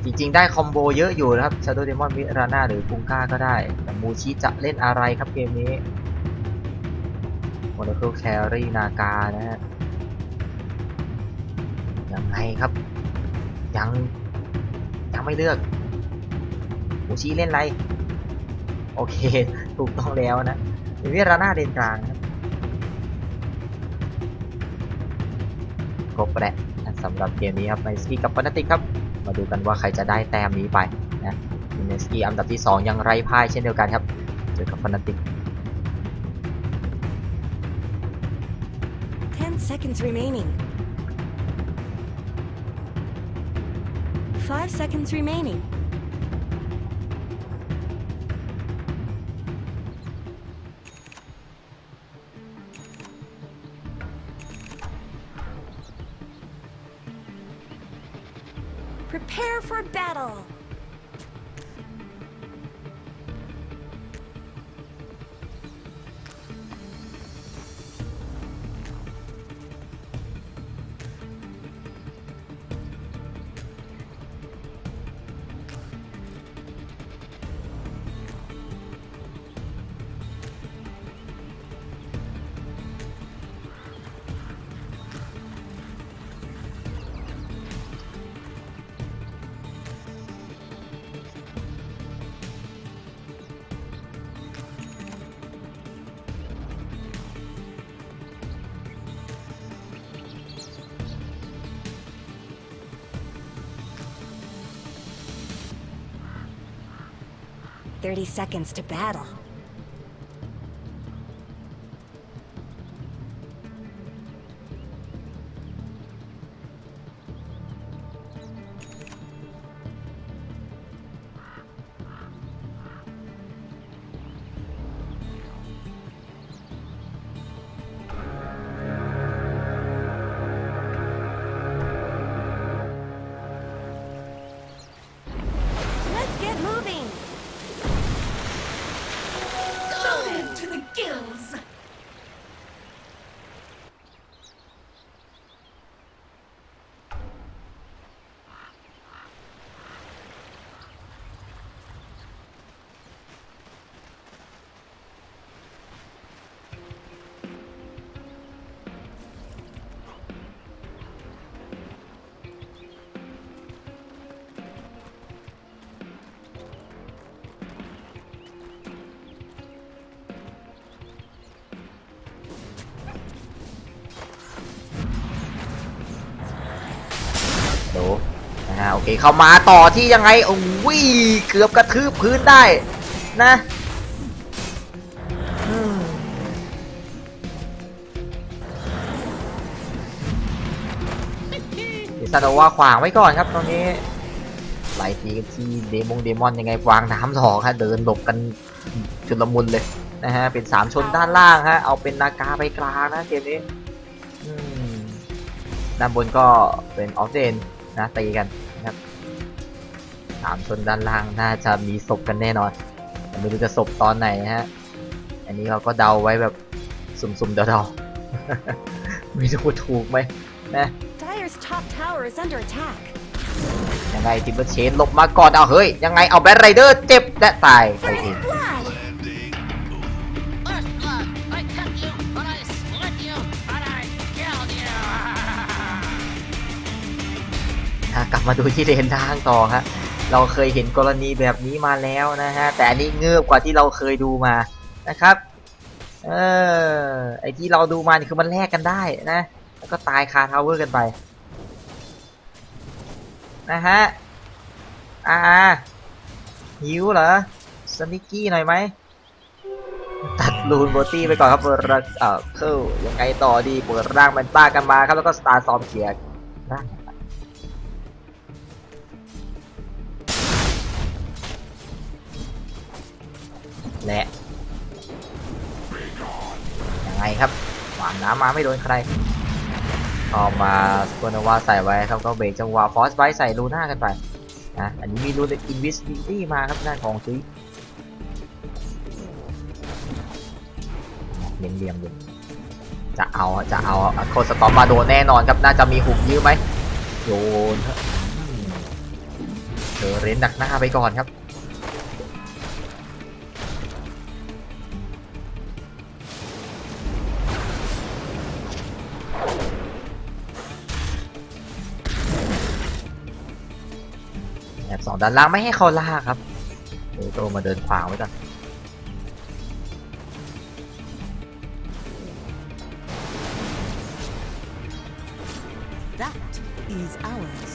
จริงๆได้คอมโบเยอะอยู่นะครับ Shadow Demon มิราน่าหรือกุงก้าก็ได้ แต่มูชิจะเล่นอะไรครับเกมนี้ Oracle Carry นากานะฮะยังไงครับ ยังไม่เลือกมูชิเล่นอะไร โอเค ถูกต้องแล้วนะมิราน่าเลนกลางครับครบแหละสำหรับเกมนี้ครับในสกีกับฟานาติกครับ มาดูกันว่าใครจะได้แต้มนี้ไปนะเนสกี้อันดับที่ 2 ยังไร้พ่ายเช่นเดียวกันครับ เจอกับฟานาติก 10 seconds remaining. 5 seconds remaining. Prepare for battle! "30 seconds to battle." Let's get moving! Loaded to the gills. ดูนะฮะโอเคเข้ามาต่อที่ยังไงโอ้ยเกือบกระทืบพื้นได้นะดิซาโดว่าขวางไว้ก่อนครับตรงนี้ไล่ตีกันที่เดมอนยังไงวางน้ำถอกฮะเดินหลบกันจุลมุนเลยนะฮะเป็น3ชนด้านล่างฮะเอาเป็นนากาไปกลางนะเกมนี้ด้านบนก็เป็นออฟเดนนะตีกันนะครับ3ชนด้านล่างน่าจะมีศพกันแน่นอนแต่ไม่รู้จะศพตอนไหนฮะอันนี้เราก็เดาไว้แบบสุ่มๆเดาๆ ไม่รู้ถูกไหมนะ Dire's top tower is under attack. ยังไงทิมเบอร์เชนหลบมาก่อนเอาเฮ้ยยังไงเอาแบทไรเดอร์เจ็บและตายไปเอง Blood! First blood. I cut you, but I split you, but I killed you. กลับมาดูที่เลนล่างต่อครับเราเคยเห็นกรณีแบบนี้มาแล้วนะฮะแต่อันนี้เงือบกว่าที่เราเคยดูมานะครับไอที่เราดูมานี่คือมันแลกกันได้นะแล้วก็ตายคาทาวเวอร์กันไปนะฮะหิวเหรอสนิกกี้หน่อยไหมตัดลูนโบตี้ไปก่อนครับเปิดรักเคิลยังไงต่อดีเปิดร่างมันป้ากันมาครับแล้วก็สตาร์ซอมเขียร่างและยังไงครับมา างน้ำมาไม่โดนใครเอามาสโกนาวาใส่ไว้ครับก็เบรกจังหวะฟอสไบใส่ลูน่ากันไปนะอันนี้มีลูนอินวิสบิลิตี้มาครับด้านของซุยเลี่ยมๆอยู่จะเอาโคสตอมมาโดนแน่นอนครับน่าจะมีหุบยื้อไหมโดนเธอเรนดักหน้าไปก่อนครับแอบสองด้านล่างไม่ให้เขาล่าครับโตมาเดินขวางไว้ก่อน That is ours.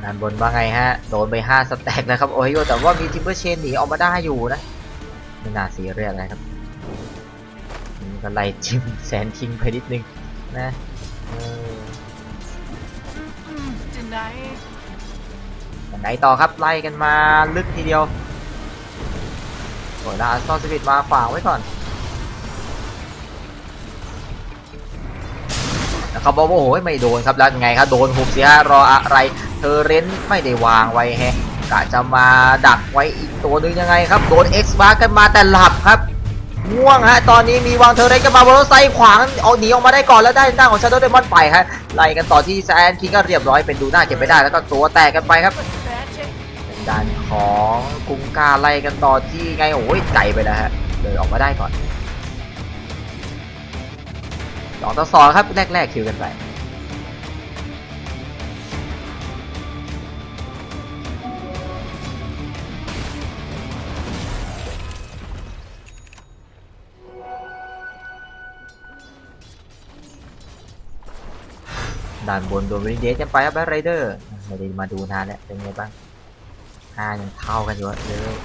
ด้านบนว่าไงฮะโดนไป5สแต็กนะครับโอ้ยแต่ว่ามีทิมเบอร์เชนหนีออกมาได้อยู่นะไม่น่าซีเรียสอะไรครับนี่ก็ไล่จิ้มแซนคิงไปนิดนึงนะไหนต่อครับไล่กันมาลึกทีเดียวโอ้ยแล้วอัสซอสปิดมาขวางไว้ก่อนแล้วเขาบอกว่าโอ้ยไม่โดนครับแล้วไงครับโดนหุบเสียรออะไรเธอเรนไม่ได้วางไว้แฮะกะจะมาดักไว้อีกตัวนึงยังไงครับโดน X บาร์กันมาแต่หลับครับง่วงฮะตอนนี้มีวางเธอเรนกันมาบนรถไซขวางเอาหนีออกมาได้ก่อนแล้วได้หน้าของชาโดว์เดมอนไปฮะไล่กันต่อที่แซนคิงก็เรียบร้อยเป็นดูหน้าเก็บไปได้แล้วก็ตัวแตกกันไปครับด้านของกุงกาไล่กันต่อที่ไงโอ้ยไกลไปแล้วฮะเลยออกมาได้ก่อน2-2ครับแรกคิวกันไปด้านบนโดนวินเดสกันไปครับแบทไรเดอร์ไม่ได้มาดูนานแล้วเป็นไงบ้างยังเท่ากันอยู่เลย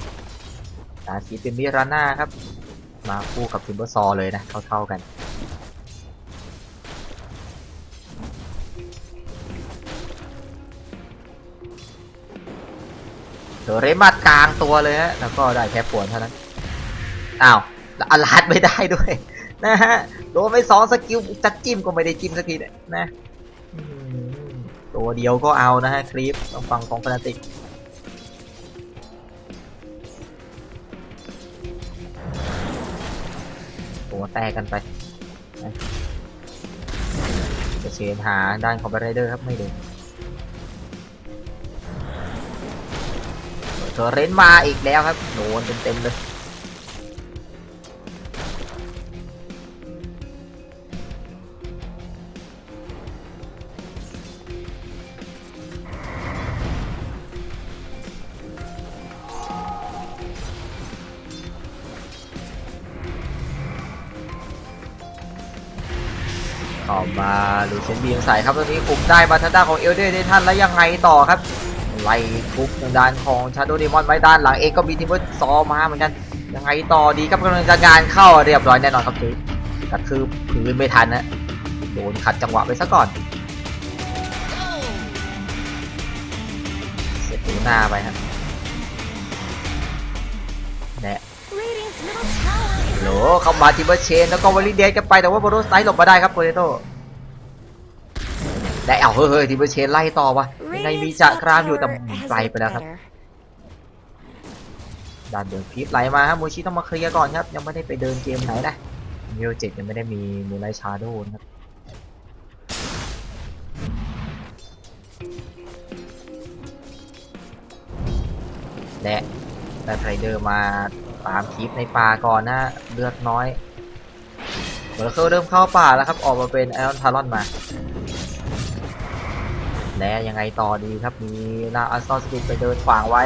ตาสีเป็นมิราน่าครับมาคู่กับทิมเบอร์ซอเลยนะเท่ากันเธอเรมัดกลางตัวเลยฮะแล้วก็ได้แค่ปวนเท่านั้นอ้าวแล้วอลาดไม่ได้ด้วยนะฮะโดนไป2สกิลจัดจิ้มก็ไม่ได้จิ้มสักทีนะตัวเดียวก็เอานะฮะคลิปต้องฟังของฟนาติกตัวแตกกันไปจะเชนหาด้านของแบทไรเดอร์ครับไม่โดนเธอเรนมาอีกแล้วครับโดนเต็มเลยออกมาลูเชนบีมใส่ครับตอนนี้คุมได้มาทางด้านของเอลเดอร์ได้ทันแล้วยังไงต่อครับไล่ทุบทางด้านของชาโดว์เดมอนไว้ด้านหลังเองก็มีทีมเวิร์ดซอมาเหมือนกันยังไงต่อดีครับกำลังจะงานเข้าเรียบร้อยแน่นอนครับคือกระทืบพื้นไม่ทันนะโดนขัดจังหวะไปซะก่อนเสียตูหน้าไปฮะแน่โหเข้ามาทีมเบอร์เชนแล้วก็วอลลีเดสกันไปแต่ว่าโบโรสไนท์หลบมาได้ครับโปเตโต้ได้เอาเฮ้ยทีมเบอร์เชนไล่ต่อวะยังไงมีจะกรามอยู่แต่ไกลไปแล้วครับด้านเดินพีฟไหลมาฮะมูชิต้องมาเคลียร์ก่อนครับยังไม่ได้ไปเดินเกมไหนนะมิโอเจ็ดยังไม่ได้มีมูไลชาโดว์นะครับและแบทไรเดอร์มาตามคลิปในป่าก่อนนะเลือดน้อยเบอร์เคิลเริ่มเข้าป่าแล้วครับออกมาเป็นไอออนทารอนมาและยังไงต่อดีครับมีนาอัสซอสปิดไปเดินขวางไว้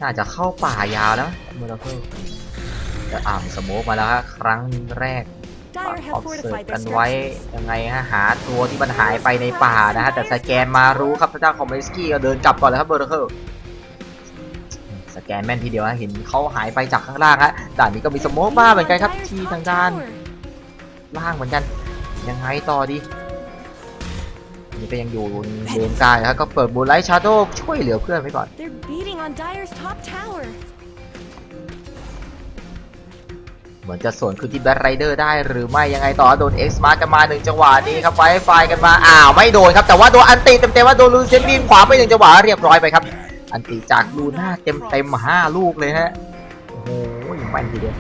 น่าจะเข้าป่ายาวแล้วเมอร์เคิลจะสโมกมาแล้วครั้งแรก ออบเสิร์ฟกันไว้ยังไงฮะหาตัวที่มันหายไปในป่านะฮะแต่สแกนมารู้ครับทางด้านของเมสกี้ก็เดินกลับก่อนเลยครับเบอร์เคิลสแกนแม่นทีเดียวฮะเห็นเขาหายไปจากข้างล่างฮะด่านนี้ก็มีสโมกบ้าเหมือนกันครับที่ทางด้านล่างเหมือนกันยังไงต่อดีนี่ก็ยังอยู่เลนกลางนะครับก็เปิดบูไลท์ชาโดว์ช่วยเหลือเพื่อนไว้ก่อน They're beating on Dire's top tower. เหมือนจะสวนขึ้นที่แบทไรเดอร์ได้หรือไม่ยังไงต่อโดน X มากันมา1จังหวะนี้ครับไฟกันมาไม่โดนครับแต่ว่าโดนอันติเต็มๆว่าโดนลูเซนบีนขวาไป1จังหวะเรียบร้อยไปครับอันติจากลูน่าเต็ม5ลูกเลยฮะโอ้โหแม่นทีเดียว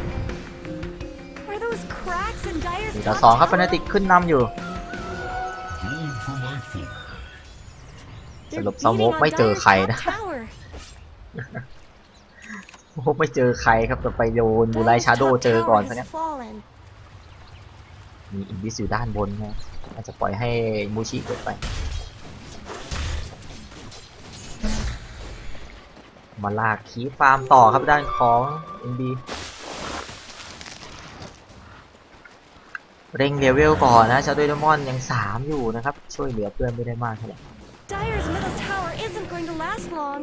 Are those cracks in Dire's ต่อ top 2ครับฟนาติกขึ้นนำอยู่ ส They're รุป beating สโมก on ไม่เจอ Dire's ใคร top นะ tower. โอ้ไม่เจอใครครับแต่ไปโดนบูไลท์ชาโด Dire's เจอ top ก่อน tower ซะ has งั้น fallen. มีอินวิสอยู่ด้านบนนะอาจจะปล่อยให้มูชิเกิดไปมาลากขีฟาร์มต่อครับด้านของ NB เร่งเลเวลก่อนนะชาโดว์เดมอนยัง3อยู่นะครับช่วยเหลือเพื่อนไม่ได้มากเท่าไหร่ Dire's middle tower isn't going to last long.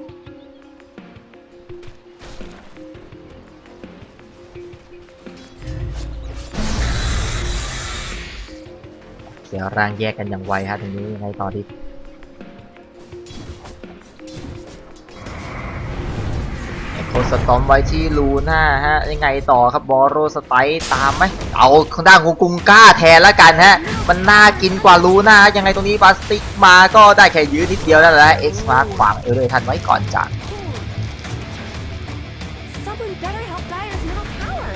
เดี๋ยวร่างแยกกันอย่างไวฮะตรงนี้ยังไงต่อดีโคสตอมไว้ที่ลูน่าฮะยังไงต่อครับบอโรสไตตามไหมเอาข้างด้านของกุงก้าแทนแล้วกันฮะมันน่ากินกว่าลูน่ายังไงตรงนี้บาสติกมาก็ได้แค่ยื้อนิดเดียวนั่นแหละเอ็กซ์มาขวางเลยทันไว้ก่อนจาก Someone better help Dire's middle tower.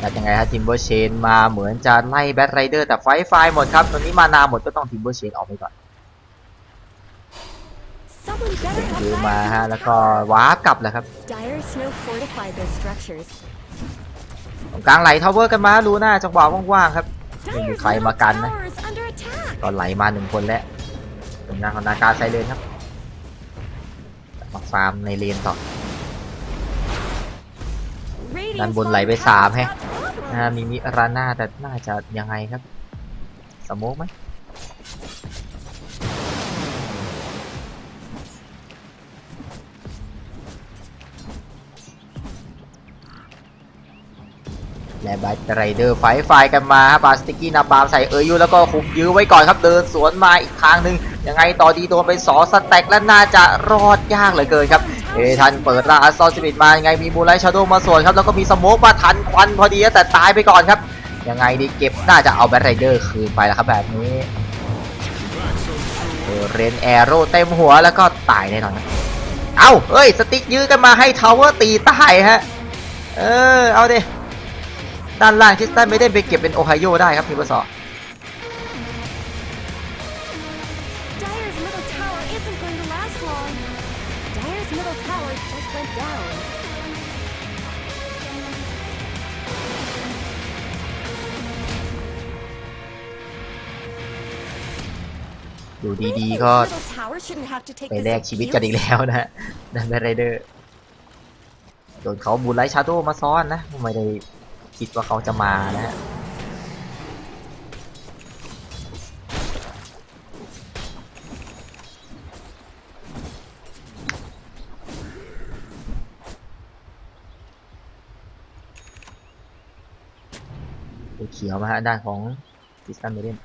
แล้วยังไงฮะทิมเบอร์เชนมาเหมือนจะไล่แบทไรเดอร์แต่ไฟหมดครับตอนนี้มานาหมดก็ต้องทิมเบอร์เชนออกไปก่อน Someone better help ถือมาฮะ Dire's แล้ว middle ก็ tower. วาร์ปกลับเลยครับ Dire Snow fortified their structures. ตรงกลางไหลทาวเวอร์กันมาลูน่าจังหวะว่างๆครับไม่มี Dire's ใคร middle มากันนะ tower is under attack. ก็ไหลมา1คนแล้วตรงกลางของนาการไซเลนครับมาฟาร์มในเลนต่อ ด้าน Radiant's บนไหลไป bottom 3 tower's แฮะ got problems. มีมิราน่าแต่น่าจะยังไงครับสโมกไหมและแบทไรเดอร์ไฟกันมาครับบาสติกกี้นาบามใส่อยู่แล้วก็คุมยื้อไว้ก่อนครับเดินสวนมาอีกทางหนึ่งยังไงต่อดีโดนไป2 สแต็กและน่าจะรอดยากเหลือเกินครับทันเปิดร่างอัสซอสปิริตมายังไงมีมูไลท์ชาโดว์มาสวนครับแล้วก็มีสโมกมาทันควันพอดีแต่ตายไปก่อนครับยังไงดีเก็บน่าจะเอาแบทไรเดอร์คืนไปแล้วครับแบบนี้เรนแอโร่เต็มหัวแล้วก็ตายแน่นอนนะเอ้ยสติ๊กยื้อกันมาให้ทาวเวอร์ตีตายฮะเอาดิด้านล่างคริสตันไม่ได้ไปเก็บเป็นโอไฮโอได้ครับทีมเบอร์สอง Dire's middle tower isn't going to last long. Dire's middle tower just went down. อยู่ดี Radiant's ๆก็ middle tower shouldn't have to take ไป this แลกชีวิตกันอีก abuse. แล้วนะฮะดันแบทไรเดอร์โดนเขาบูไลท์ชาโดว์มาซ้อนนะไม่ได้คิดว่าเขาจะมานะฮะเขียวมาฮะด้านของดิสตันเมเดน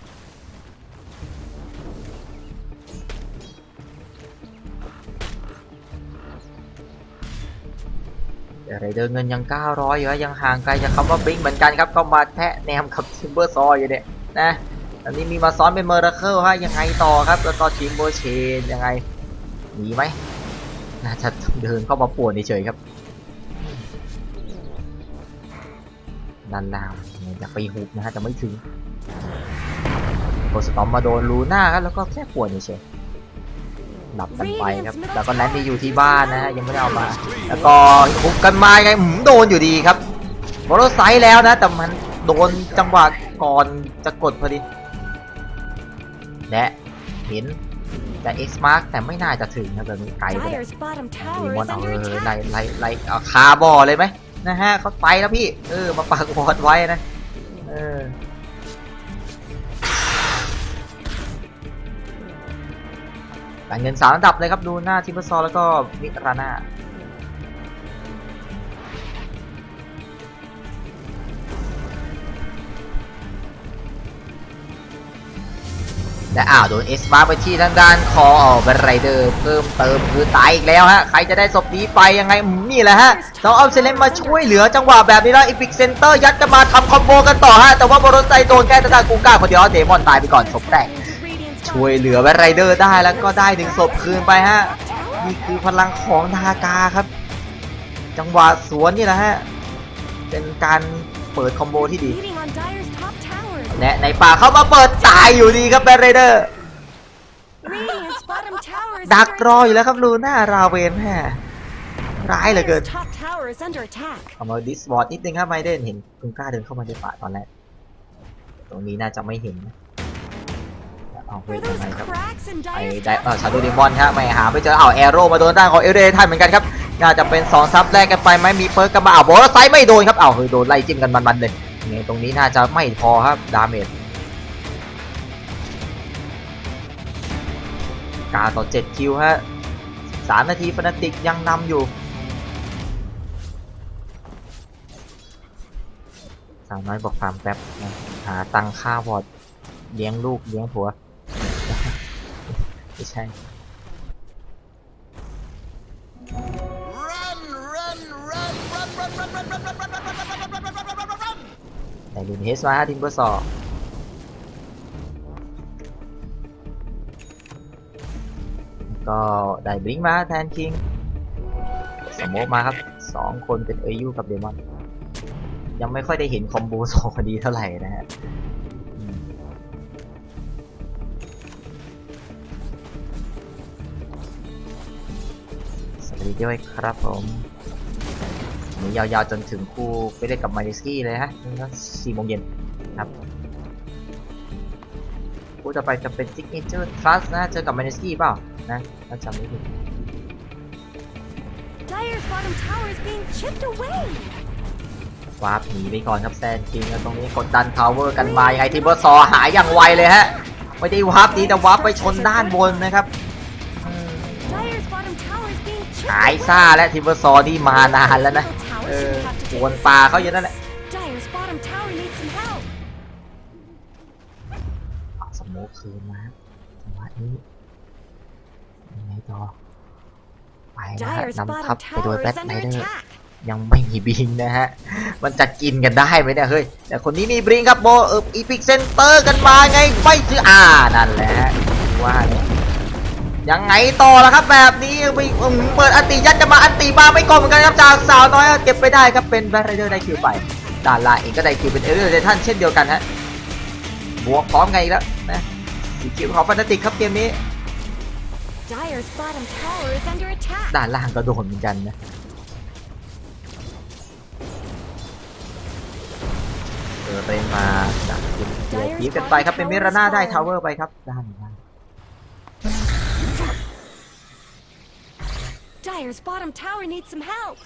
ไรเดอร์เงินยัง900อยู่ยังห่างไกลจากคำว่าบลิงเหมือนกันครับก็มาแทะแนมกับทิมเบอร์ซอยอยู่เนี่ยนะตอนนี้มีมาซ้อนเป็นเมอร์เคิลฮะยังไงต่อครับแล้วก็ทิมเบอร์เชนยังไงหนีไหมน่าจะเดินเข้ามาป่วนเฉยๆครับด้านล่างอยากไปฮุบนะฮะแต่ไม่ถึงโคสตอมมาโดนลูน่าครับแล้วก็แค่ป่วนเฉยๆหลับกันไปครับแล้วก็แลนด์อยู่ที่บ้านนะฮะยังไม่ได้เอามาแล้วก็ฮุบกันมาไงโดนอยู่ดีครับมอเตอร์ไซค์แล้วนะแต่มันโดนจังหวะก่อนจะกดพอดีและเห็น จะ X Mark แต่ไม่น่าจะถึงนะแบบนี้ไกลไปแล้ว Dire's bottom ดี tower มอน is เอา under ไล่ attack. ไล่เอาคาบ่อเลยไหมนะฮะเขาไปแล้วพี่มาปักบอดไว้นะแต่เงิน3ระดับเลยครับดูหน้าทิมเบอร์ซอลแล้วก็มิราน่าแต่โดนเอสมาไปที่ทางด้านของเบรไรเดอร์เพิ่มเติมคือตายอีกแล้วฮะใครจะได้ศพนี้ไปยังไงนี่แหละฮะต้องเอาเซเลนมาช่วยเหลือจังหวะแบบนี้แล้วอีพิกเซนเตอร์ยัดกันมาทำคอมโบกันต่อฮะแต่ว่าบอลไซโดนแก้ทางด้านกูก้าคนเดียวเดมอนตายไปก่อนศพแตก Radiant's ช่วยเหลือเบรไรเดอร์ได้แล้วก็ได้ถึงศพคืนไปฮะนี่คือพลังของนากาครับจังหวะสวนนี่แหละฮะเป็นการเปิดคอมโบที่ดี beating on Dire's top tower. และในป่าเข้ามาเปิดตายอยู่ดีครับเบรไรเดอร์ Radiant's bottom tower is ดัก under รออยู่แล้วครับลูน่าราเวนแม่ร้ายเหลือเกิน Dire's top tower is under attack. เอามาดิสวอร์ดนิดนึงครับไมเดนเห็นคุณกล้าเดินเข้ามาในป่าตอนแรกตรงนี้น่าจะไม่เห็นนะเอาเฮ้ย Were ทำ those ไมครับ cracks in ไอ้ Dire's ได้ top ชาโดว์เดมอนฮะไม่หาไม่เจอแอโร่มาโดนด้านของเอเรทันเหมือนกันครับน่าจะเป็น2ซับแรกกันไปไหมมีเปิร์กกันมาโบลไซไม่โดนครับเฮ้ยโดนไล่จิ้มกันมันๆเลยเนี่ยตรงนี้น่าจะไม่พอครับดาเมจกาต่อ7คิวฮะ3 นาทีฟนาติกยังนำอยู่สาวน้อยบอกฟาร์มแป๊บนะหาตังค่าวอดเลี้ยงลูกเลี้ยงผัว ไม่ใช่ Run, run, run, run, run, run, run, run, run, run, run, run, run, run, run, run, run. แต่ลุนเฮสมาทิมเบอร์ซอก็ได้บลิงมาแทนคิงสมมติมาครับ2 คนเป็นเอยูกับเดมอนยังไม่ค่อยได้เห็นคอมโบ2 คดีเท่าไหร่นะฮะสวัสดีด้วยครับผมนี่ยาวๆจนถึงคู่ไปเล่นกับมาริสกี้เลยฮะนี่ก็4 โมงเย็นครับคู่ต่อไปจะเป็น Signature Trust นะเจอกับมาริสกี้เปล่านะถ้าจำไม่ผิด Dire's bottom tower is being chipped away. วาร์ปหนีไปก่อนครับแซนคิงแล้วตรงนี้กดดันทาวเวอร์กันมายังไงทีมเบอร์ซอหายอย่างไวเลยฮะไม่ได้วาร์ปดีแต่วาร์ปไปชนด้านบนนะครับ Dire's bottom tower is being chipped หาย away. ซ่าและทีมเบอร์ซอนี่มานานแล้วนะวนปลาเขาอยู่นั่นแหละ Dire's bottom tower needs some help. เอาสโมคคืนมาจังหวะนี้ยังไงต่อไปนะฮะ Dire's นำทัพ bottom ไปโดย tower แบ is ทไน under เดอร์ attack. ยังไม่มีบิงนะฮะมันจะกินกันได้ไหมเนี่ยเฮ้ยแต่คนนี้มีบลิงครับโบอีพิกเซนเตอร์กันมาไงไม่ซื้อนั่นแหละฮะว่าเนี่ยยังไงต่อละครับแบบนี้เปิดอันติยัดจะมาอันติมาไม่กลมเหมือนกันครับจากสาวน้อยเก็บไปได้ครับเป็นแบทไรเดอร์ได้คิวไปด้านล่างเองก็ได้คิวเป็นเอเดอร์เดทันเช่นเดียวกันฮะบวกพร้อมกันอีกแล้วนะสีคิวของฟานาติกครับเกมนี้ Dire's bottom tower is under attack. ด้านล่างก็โดนเหมือนกันนะเรนมาจากเดี๋ยวพีกันไปครับเป็นมิราน่าได้ทาวเวอร์ไปครับด้านล่าง Dire's bottom tower needs some help.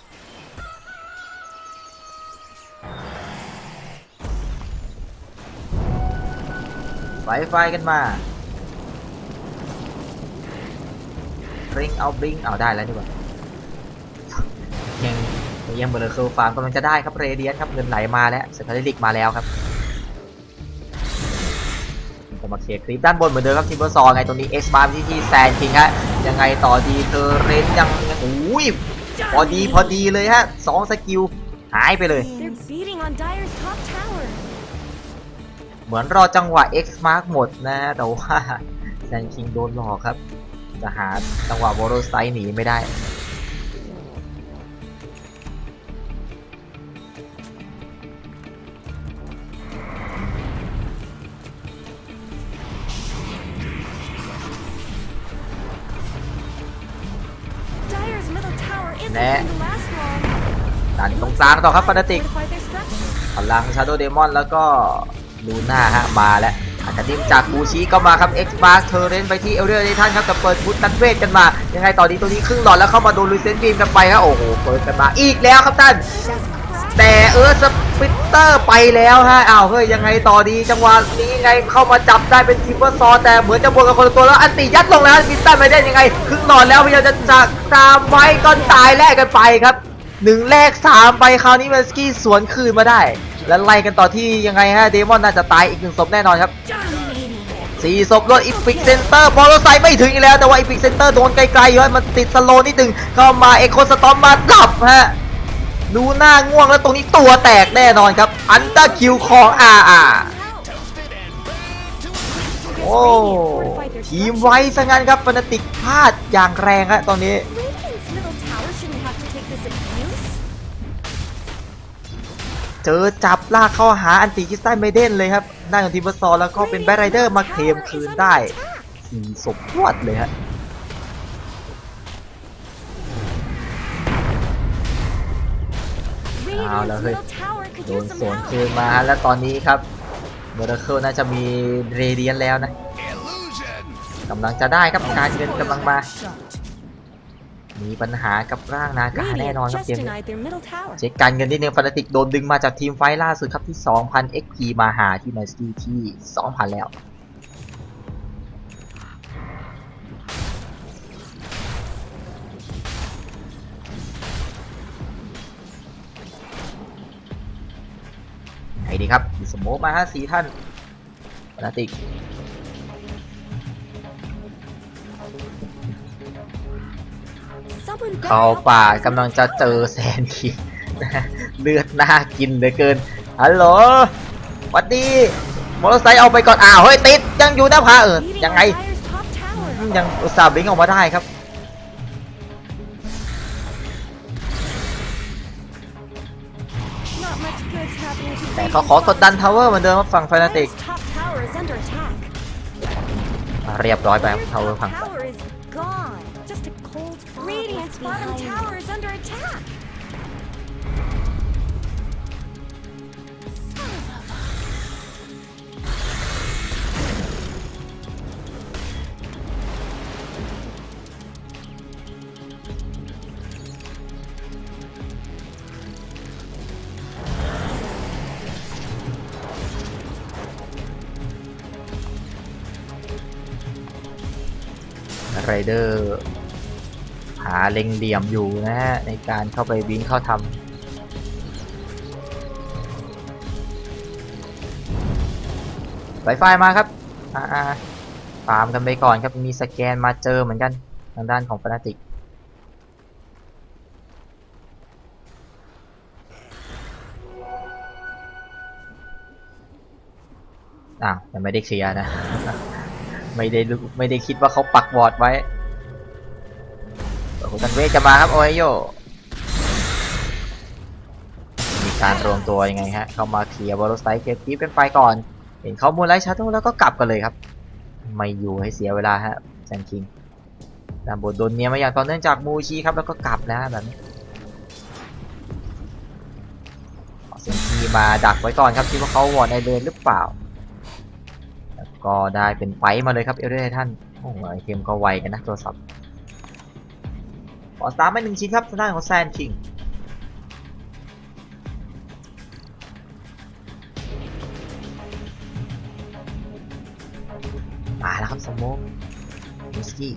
ไฟกันมาบลิงเอาบลิงเอาได้แล้วดีกว่ายังเบอร์เคิลฟาร์มกำลังจะได้ครับเรเดียนครับเงินไหลมาแล้วเซนทรัลลิกมาแล้วครับจะมาเคลียร์คลิปด้านบนเหมือนเดิมครับทีมเบอร์ซอไงตรงนี้เอ็กซ์บาร์ที่แซนคิงฮะยังไงต่อดีเธอเรนยังอุ้ยพอดีเลยฮะ2 สกิลหายไปเลย They're beating on Dire's top tower. เหมือนรอจังหวะ X Mark หมดนะแต่ว่าแซนคิงโดนหลอกครับจะหาจังหวะโบโรไซหนีไม่ได้ Dire's middle tower isn't Nè. going to last long. ดันตรงกลางต่อครับฟานาติก Fortify their structure. พลังชาโดว์เดมอนแล้วก็ลูน่าฮะมาแล้ว อาจจะดิมจากบูชิก็มาครับ X Mark เทอร์เรนไปที่เอลเดอร์ในท่านครับกับเปิดพุทธนัดเวทกันมายังไงตอนนี้ตัวนี้ครึ่งหลอดแล้วเข้ามาโดนลุยเซนบีมกันไปครับโอ้โหเปิดกันมาอีกแล้วครับท่านแต่สปิตเตอร์ไปแล้วฮะอ้าวเฮ้ยยังไงต่อดีจังหวะนี้ยังไงเข้ามาจับได้เป็นทิปเปอร์ซอแต่เหมือนจะบวกกับคนละตัวแล้วอันติยัดลงแล้วกินตันไม่ได้ยังไงครึ่งหลอดแล้วพยายามจะจักตามไว้ก็ตายแลกกันไปครับ1แลก3ไปคราวนี้เวสกี้สวนคืนมาได้และไล่กันต่อที่ยังไงฮะเดมอนน่าจะตายอีก1ศพแน่นอนครับ4ศพรวดอีพิกเซนเตอร์บอลไซไม่ถึงอีกแล้วแต่ว่าอีพิกเซนเตอร์โดนไกลๆย้อยมันติดสโลนิดนึงเข้ามาเอโคสตอมมาดับฮะดูหน้าง่วงแล้วตรงนี้ตัวแตกแน่นอนครับอันเดอร์คิวของโอ้ทีมไว้ซะงั้นครับฟนาติกพลาดอย่างแรงฮะตอนนี้ Radiant's middle tower shouldn't have to take this abuse. เจอจับลากเข้าหาอันติคิสตันเมเดนเลยครับหน้าของทีมเบอร์ซอแล้วก็เป็นแบ็คไรเดอร์มาเคลมคืนได้4ศพรวดเลยฮะเอาแล้ว Radiant's เฮ้ย middle tower could โดน use ส some วน help. คืนมาแล้วตอนนี้ครับเมอร์เคิลน่าจะมีเรเดียนแล้วนะกำลังจะได้ครับการเงินกำลังมามีปัญหากับร่างนาคาแน่นอน Radiant ครับ just เกมนี้ denied their middle tower. เช็คการเงินนิดนึงฟานาติกโดนดึงมาจากทีมไฟท์ล่าสุดครับที่ 2,000 XP มาหาที่มาสตี้ที่ 2,000 แล้วไงดีครับมีสโมกมาฮะ4ท่านฟานาติก Someone เข้า better ป่า help กำลังจะเจอแซนคิง เลือดน่ากินเหลือเกินฮัลโหลสวัสดีมอเตอร์ไซค์เอาไปก่อนอ้าวเฮ้ยติดยังอยู่หน้าผาBeating ยังไง on Dire's top tower. ยังอุตส่าห์บลิงก์ออกมาได้ครับ Not much good's happening to แต่เขาขอกดดันทาวเวอร์เหมือนเดิมครับฝั่งฟานาติก Dire's top tower is under attack. เรียบร้อยไปครับ Dire's ทาวเวอร์ top พัง tower is gone. Just a cold fog. Radiant's bottom tower is under attack. ไรเดอร์หาเล็งเหลี่ยมอยู่นะฮะในการเข้าไปวิ่งเข้าทำไฟไฟมาครับตามกันไปก่อนครับมีสแกนมาเจอเหมือนกันทางด้านของฟานาติกยังไม่ได้เคลียร์นะ ไม่ได้คิดว่าเขาปักวอร์ดไว้คุณกันเวทจะมาครับโอไฮโยมีการรวมตัวยังไงฮะเข้ามาเคลียร์บอลสไตล์เก็บทีเป็นไปก่อนเห็นเขามูลไลท์ชาร์โตแล้วก็กลับกันเลยครับไม่อยู่ให้เสียเวลาฮะแซนคิงด้านบนโดนเนียมาอย่างต่อเนื่องจากมูชีครับแล้วก็กลับแล้วแบบนี้เซนคีมาดักไว้ก่อนครับคิดว่าเขาวอร์ดในเลนหรือเปล่าก็ได้เป็นไฟมาเลยครับเอลเดอร์ท่านโอ้โหไอเทมก็ไวกันนะโทรศัพท์ขอตามไป1ชิ้นครับทางด้านของแซนคิงมาแล้วครับสโมกมิสกี้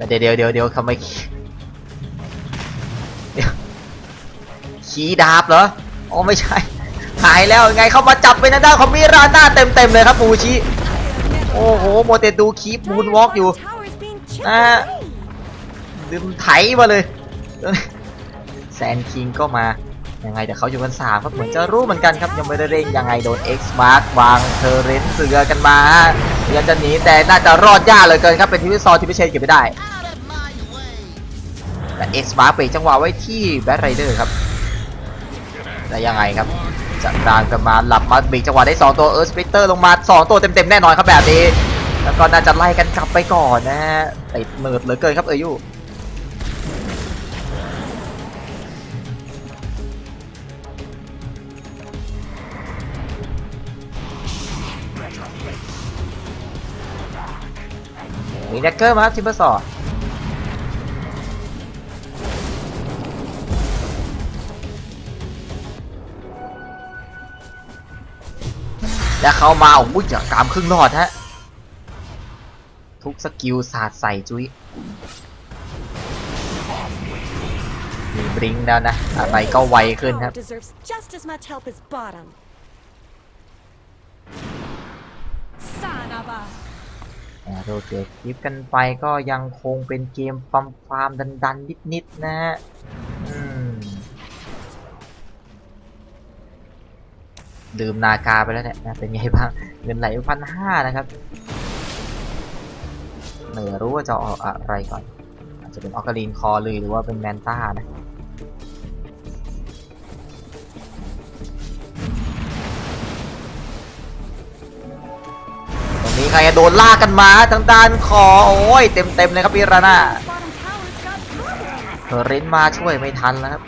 เดี๋ยวทำไมขี่ดาบเหรออ๋อไม่ใช่หายแล้วไงเข้ามาจับไปนะด้านของมิราน่าเต็มเลยครับมูชิโอ้โหโมเตดูคีปมูนวอล์กอยู่ Dire's tower is being chipped away. ลืมไถมาเลยแซนคิงก็มายังไงแต่เขาอยู่กัน3ครับเหมือนจะรู้เหมือนกันครับยังไม่ได้เร่งยังไงโดน X Mark วางเทอร์เรนเสือกันมายังจะหนีแต่น่าจะรอดยากเลยเกินครับเป็นทีมซอที่ไม่เชนเก็บไม่ได้ Out of my way. แต่ X Mark เปรจังหวะไว้ที่แบทไรเดอร์ครับและยังไงครับจะตามกันมาหลับมาบีจังหวะได้2ตัวสปิเตอร์ลงมา2ตัวเต็มๆแน่นอนครับแบบนี้แล้วก็น่าจะไล่กันกลับไปก่อนนะฮะติดหนืดเหลือเกินครับยู มีแดกเกอร์มาครับทิมเบอร์ซอและเขามาโอ้ยจากกามครึ่งหลอดฮะทุกสกิลสาดใส่จุ้ยมีบลิงก์แล้วนะอะไรก็ไวขึ้นครับ Tower deserves just as much help as bottom. Sanaba. โรเตทคลิปกันไปก็ยังคงเป็นเกมฟาร์มดันนิดนะฮะดื่มนากาไปแล้วเนี่ยเป็นไงบ้างเงินไหล1,500นะครับไม่รู้ว่าจะออกอะไรก่อนอาจจะเป็นออกาลีนคอเลยหรือว่าเป็นแมนต้านะตรงนี้ใครจะโดนลากกันมาทางด้านคอโอ้ยเต็มเลยครับพี่ราน่า Bottom tower's got problems. เธอเรนมาช่วยไม่ทันแล้วครับ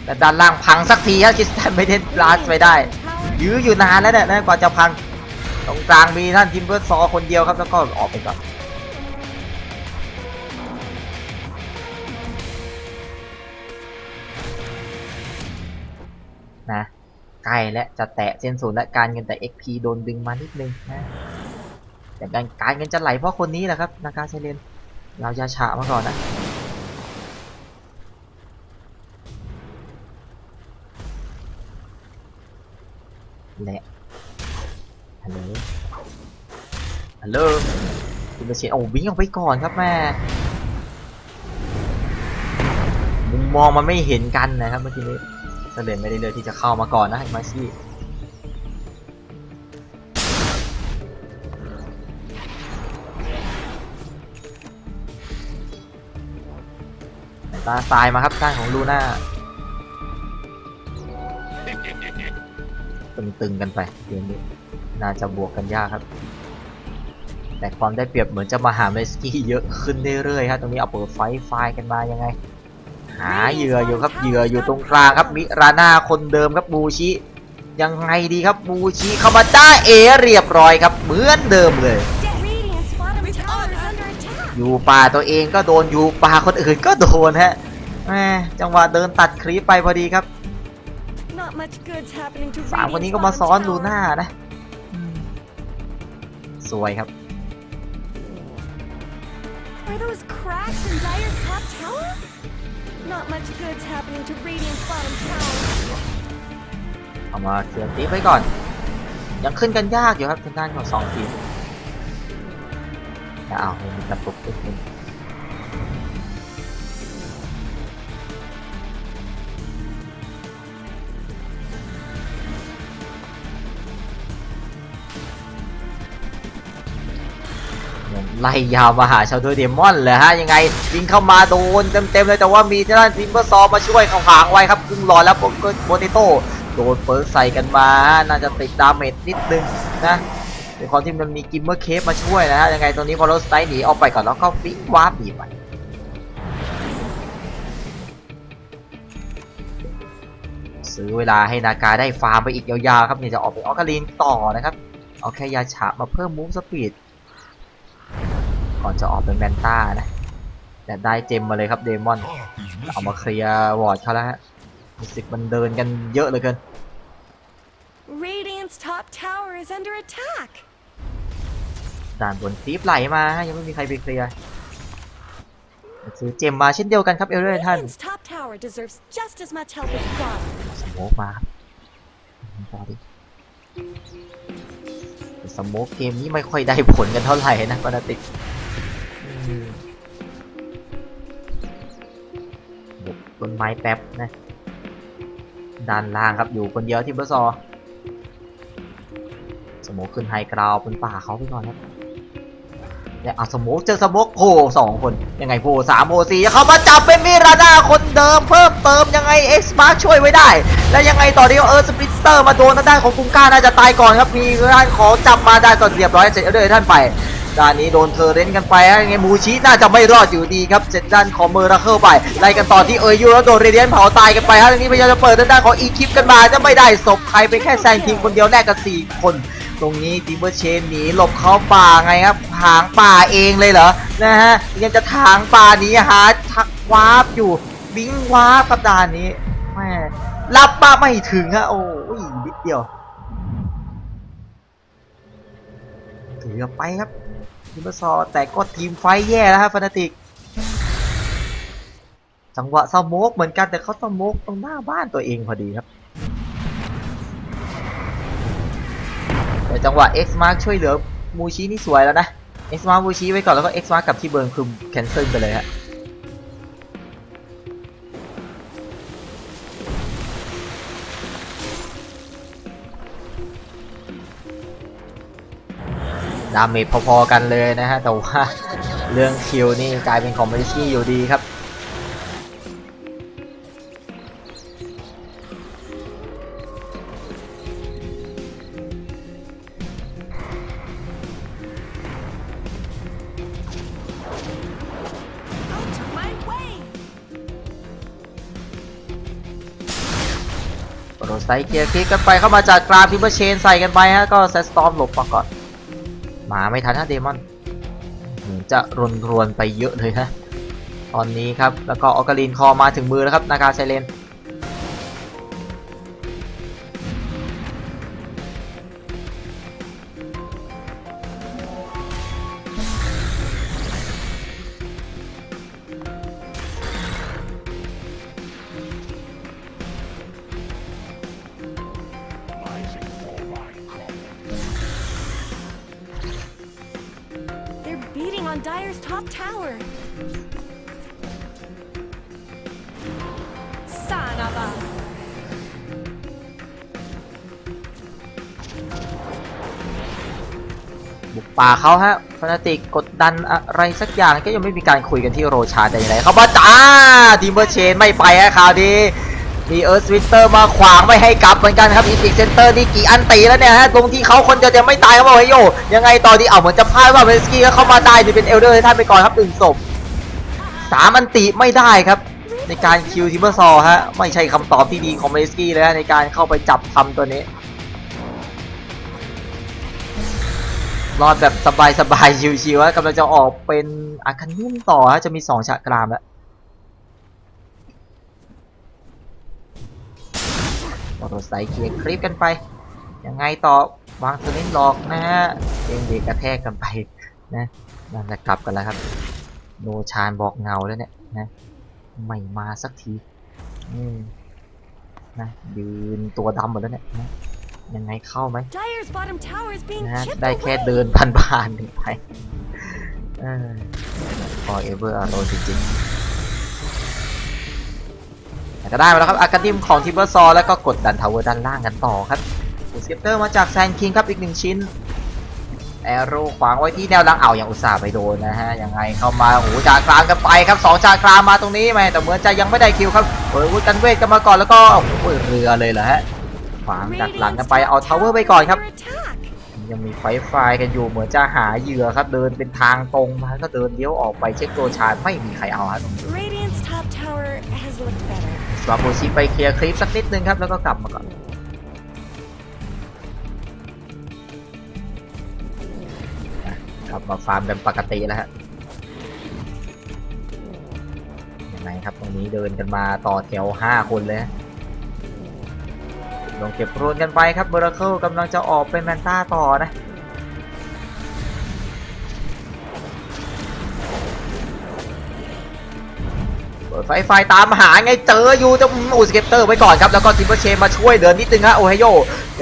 แต่ด้านล่างพังสักทีครับคิสตันไม่ได้บลาสไปได้ Tower ยื้ออยู่นานแล้วเนี่ยนะกว่าจะพังตรงกลางมีท่านทิมเบอร์ซอคนเดียวครับแล้วก็ออกไปก่อนนะใกล้และจะแตะเส้นศูนย์และการเงินแต่ XP โดนดึงมานิดนึงนะแต่การเงินจะไหลเพราะคนนี้แหละครับนากาเซเลนเรายาฉะมาก่อนนะและฮัลโหลคุณเชนโอ้วิ่งออกไปก่อนครับแม่มุมมองมันไม่เห็นกันนะครับเมื่อกี้นี้เซเลนไม่ได้เลือกที่จะเข้ามาก่อนนะมาซี่ตาทรายมาครับด้านของลูน่าตึงกันไปเกมนี้น่าจะบวกกันยากครับแต่ความได้เปรียบเหมือนจะมาหาเมสกี้เยอะขึ้นเรื่อยๆครับตรงนี้เอาเปิดไฟกันมายังไงหาเหยื่ออยู่ครับเหยื่ออยู่ตรงกลางครับมิราน่าคนเดิมครับบูชิยังไงดีครับบูชิเข้ามาได้เรียบร้อยครับเหมือนเดิมเลย Radiant's bottom tower is under attack. อยู่ป่าตัวเองก็โดนอยู่ป่าคนอื่นก็โดนฮะแหมจังหวะเดินตัดคลิปไปพอดีครับ Not much good's happening to 3 คนนี้ Radiant's ก็มา bottom ซ้อนลู tower. น่านะสวยครับ Are those cracks in Dire's top tower? Not much good's happening to Radiant's bottom tower. เอามาเคลียร์ตีไว้ก่อนยังขึ้นกันยากอยู่ครับทางด้านของ2 ทีมจะเอาให้มีกระตุกนิดนึงไล่ยาวมาหาชาวด้วยเดมอนเลยฮะยังไงยิงเข้ามาโดนเต็มเลยแต่ว่ามีท่านทิมเบอร์ซอมาช่วยเขาหางไว้ครับครึ่งหลอดแล้วผมก็โปเตโต้โดนเปิร์กใส่กันมาน่าจะติดดาเมจนิดนึงนะในความที่มันมีกิมเมอร์เคฟมาช่วยนะฮะยังไงตรงนี้พอโรสไตหนีออกไปก่อนแล้วก็ฟิกวาร์ปหนีไปซื้อเวลาให้นากาได้ฟาร์มไปอีกยาวๆครับเนี่ยจะออกไปออกกาลีนต่อนะครับเอาแค่ยาฉะมาเพิ่มมูฟสปีดก่อนจะออกเป็นแมนต้านะแต่ได้เจมมาเลยครับเดมอนเอามาเคลียร์วอร์ดเขาแล้วฮะรู้สึกมันเดินกันเยอะเลยเกิน Radiant's top tower is under attack. ด่านบนฟีบไหลมาฮะยังไม่มีใครไปเคลียร์ซื้อเจมมาเช่นเดียวกันครับเอลเลอร์ท่าน Radiant's top tower deserves just as much help as bottom. สโมกมาครับต่อดิสโมกเกมนี้ไม่ค่อยได้ผลกันเท่าไหร่นะปกติต้นไม้แป๊บนะด้านล่างครับอยู่คนเดียวที่เบอร์ซอสโมกขึ้นไฮกราวเป็นป่าเขาไปก่อนครับเนี่ยเอาสโมกเจอสโมกโผล่2 คนยังไงโผล่3โผล่4เขามาจับเป็นมิราน่าคนเดิมเพิ่มเติมยังไงเอ็กซ์มาร์ช่วยไว้ได้แล้วยังไงต่อดีสปริตเตอร์มาโดนทางด้านของกุงก้าน่าจะตายก่อนครับมีด้านของจับมาได้ก่อนเรียบร้อยเสร็จเลยท่านไปด้านนี้โดนเทอร์เรนต์กันไปยังไงมูชิน่าจะไม่รอดอยู่ดีครับเสร็จด้านของเมอร์ราเคิลไปไล่กันต่อที่ยูแล้วโดนเรเดียนเผาตายกันไปฮะตรงนี้พยายามจะเปิดด้านของอีคิปกันมาจะไม่ได้ศพใครเป็นแค่แซงทีมคนเดียวแลกกัน4 คน ตรงนี้ทิมเบอร์เชนหนีหลบเข้าป่าไงครับถางป่าเองเลยเหรอนะฮะยังจะถางป่าหนีหาทักวาร์ปอยู่บิงวาร์ปครับด่านนี้แม่รับมาไม่ถึงฮะโอ้ยนิดเดียวเกือบไปครับทิมเบอร์ซอแต่ก็ทีมไฟแย่แล้วฮะฟานาติกจังหวะสโมกเหมือนกันแต่เขาสโมกตรงหน้าบ้านตัวเองพอดีครับแต่จังหวะ X Mark ช่วยเหลือมูชินี่สวยแล้วนะ X Mark มูชิไว้ก่อนแล้วก็ X Mark กับที่เบิร์นคือแคนเซิลไปเลยฮะดาเมจพอๆกันเลยนะฮะแต่ว่าเรื่องคิวนี่กลายเป็นของเมริสกี้อยู่ดีครับโดนไซเกียร์คลิกกันไปเข้ามาจากกราฟทิมเบอร์เชนใส่กันไปฮะก็แซสตอมหลบมาก่อนมาไม่ทันฮะเดมอนจะรวนไปเยอะเลยฮะตอนนี้ครับแล้วก็ออกาลินคอมาถึงมือแล้วครับนาคาไซเลนon Dire's top tower. Son of a... บุกป่าเขาฮะฟานาติกกดดันอะไรสักอย่างก็ยังไม่มีการคุยกันที่โรชาแต่อย่างไรเขาบอกจ้าทีมเบอร์เชนไม่ไปฮะคราวนี้มีเอิร์ธสวิตเตอร์มาขวางไม่ให้กลับเหมือนกันครับอีพิกเซนเตอร์นี่กี่อันตีแล้วเนี่ยฮะตรงที่เขาคนจะไม่ตายเขาบอกให้โยยังไงต่อดีเหมือนจะพลาดว่าเมสกี้ก็เข้ามาได้จะเป็นเอลเดอร์ให้ท่านไปก่อนครับ1 ศพ3 อันติไม่ได้ครับในการคิวทิมเบอร์ซอฮะไม่ใช่คำตอบที่ดีของเมสกี้เลยฮะในการเข้าไปจับทำตัวนี้รอดแบบสบายๆชิวๆกำลังจะออกเป็นอาคานุ่มต่อฮะจะมี2 ฉากรามแล้วมอเตอร์ไซค์เคลียร์คลิปกันไปยังไงต่อวางสลิงหลอกนะฮะเองเด็กกระแทกกันไปนะนั่นจะกลับกันแล้วครับโนชานบอกเงาแล้วเนี่ยนะไม่มาสักทีนะยืนตัวดำหมดแล้วเนี่ยนะยังไงเข้าไหมนะได้แค่เดินผ่านๆไปforever alone จริงๆแต่ก็ได้มาแล้วครับอากาดิมของทิมเบอร์ซอแล้วก็กดดันทาวเวอร์ด้านล่างกันต่อครับสเก็ปเตอร์มาจากแซนคิงครับอีก1 ชิ้นแอโร่ขวางไว้ที่แนวหลังอย่างอุตส่าห์ไปโดนนะฮะยังไงเข้ามาโอ้โหจากกลางกันไปครับ2 จากกลางมาตรงนี้ไหมแต่เหมือนจะยังไม่ได้คิวครับเปิดวุ้นกันเวทกันมาก่อนแล้วก็โอ้โหเรือเลยเหรอฮะขวางจากหลังกันไปเอาทาวเวอร์ไปก่อนครับยังมีไฟกันอยู่เหมือนจะหาเหยื่อครับเดินเป็นทางตรงมาก็เดินเลี้ยวออกไปเช็คโรชาไม่มีใครเอาครับสวาโปชิไปเคลียร์คลิปสักนิดนึงครับแล้วก็กลับมาก่อนกลับมาฟาร์มกันปกติแล้วฮะยังไงครับตรงนี้เดินกันมาต่อแถว5 คนเลยลงเก็บโรนกันไปครับเบอร์เคิลกำลังจะออกเป็นแมนต้าต่อนะเปิดไฟตามหาไงเจออยู่จะอูสเก็ปเตอร์ไว้ก่อนครับแล้วก็ทิมเบอร์เชนมาช่วยเดินนิดนึงฮะโอไฮโอ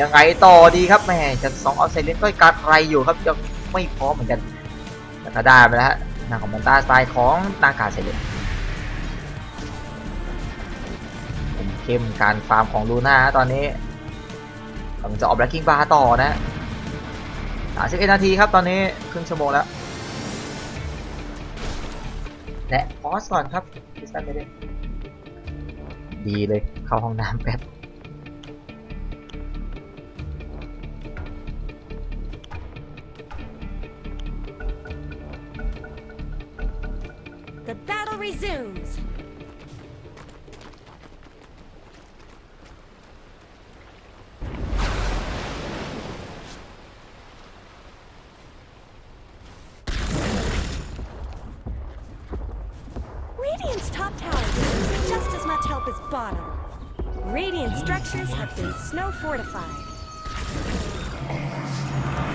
ยังไงต่อดีครับแม่จะ2 ออฟไซเลนก็การไรอยู่ครับยังไม่พร้อมเหมือนกันแต่ก็ได้ไปแล้วฮะหน้าของแมนต้าสไตล์ของนาคาไซเลนเข้มการฟาร์มของลูน่าตอนนี้กำลังจะออกแบล็กกิ้งบาร์ต่อนะ31 นาทีครับตอนนี้ครึ่งชั่วโมงแล้วและพอสก่อนครับพิสตันไม่ได้ดีเลยเข้าห้องน้ำแป๊บThe battle resumes. is bottom. Radiant structures have been snow fortified.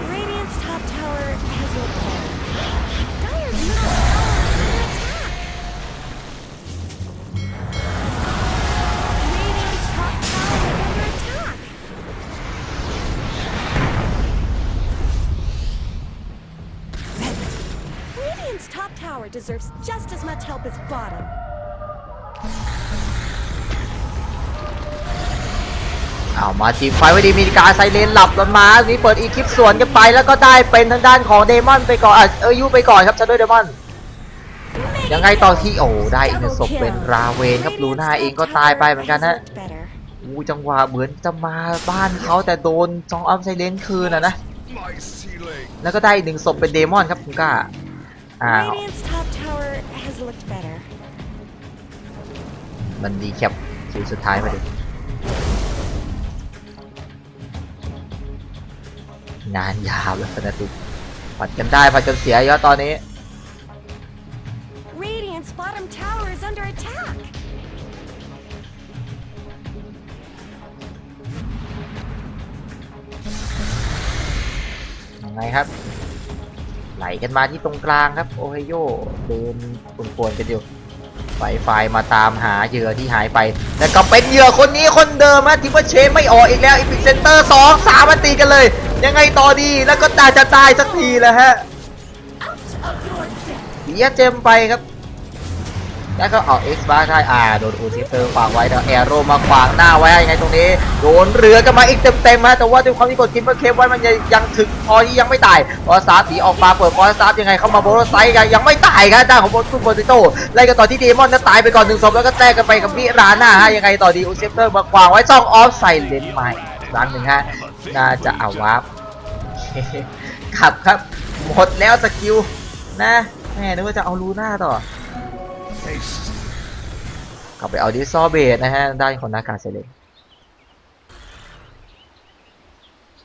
Radiant's top tower has looked better. Dire's middle tower is under attack. Radiant's top tower is under attack. Radiant's top tower deserves just as much help as bottom. เอามาทีมไฟไว้ดีมีการไซเลนหลับกันมานี่เปิดอีคลิปสวนกันไปแล้วก็ได้เป็นทางด้านของเดมอนไปก่อนยูไปก่อนครับชาโดว์เดมอนยังไงต่อที่โอ้ได้อีกหนึ่งศพเป็นราเวนครับลูน่าเองก็ตายไปเหมือนกันนะ Better. อู้จังหวะเหมือนจะมาบ้านเขาแต่โดนจองอัพไซเลนคืนนะแล้วก็ได้อีกหนึ่งศพเป็นเดมอนครับคุณก้าอ้าว Radiant's top tower has looked better. มันดีแคปคิวสุดท้ายมาดิงานยาวแล้วนะทุกผัดกันได้ผัดจนเสียเยอะตอนนี้ Radiant's bottom tower is under attack. ยังไงครับไหลกันมาที่ตรงกลางครับโอไฮโอเดินปวนๆกันอยู่ไฟมาตามหาเหยื่อที่หายไปแต่ก็เป็นเหยื่อคนนี้คนเดิมฮะที่ว่าเชฟไม่ออกอีกแล้วอีพิกเซนเตอร์2-3มันตีกันเลยยังไงต่อดีแล้วก็จะตายสักทีแล้วฮะเสียเจมไปครับแล้วก็ออกเอ็กซ์บาร์ได้โดนอูซิเตอร์ขวางไว้แต่แอโร่มาขวางหน้าไว้ยังไงตรงนี้โดนเรือกันมาอีกเต็มๆฮะแต่ว่าด้วยความที่กดกินเพื่อเคฟไว้มันยังถึงพอที่ยังไม่ตายพอซาร์ตีออกมาเปิดคอร์ซับยังไงเข้ามาโบโรไซด์ยังไม่ตายครับด้านของโบติโต้ไล่กันต่อที่เดมอนนั้นตายไปก่อน1 ศพแล้วก็แตกกันไปกับมิราน่าฮะยังไงต่อดีอูซิเตอร์มาขวางไว้ช่องออฟไซเลนใหม่ครั้งหนึ่งฮะน่าจะเอาวาร์ปขับครับหมดแล้วสกิลนะแม่นึกว่าจะเอาลูน่าต่อเข้าไปเอาดิซอเบตนะฮะด้านของนากาเซเลน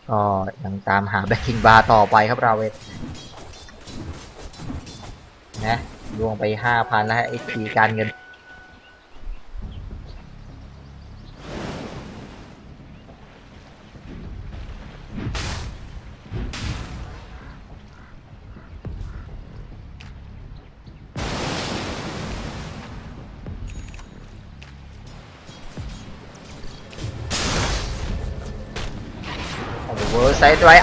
ก็ยังตามหาแบ็คคิงบาร์ต่อไปครับราเวทนะลวงไป 5,000 แล้วฮะ XP การเงินเวอร์ไซต์ไว้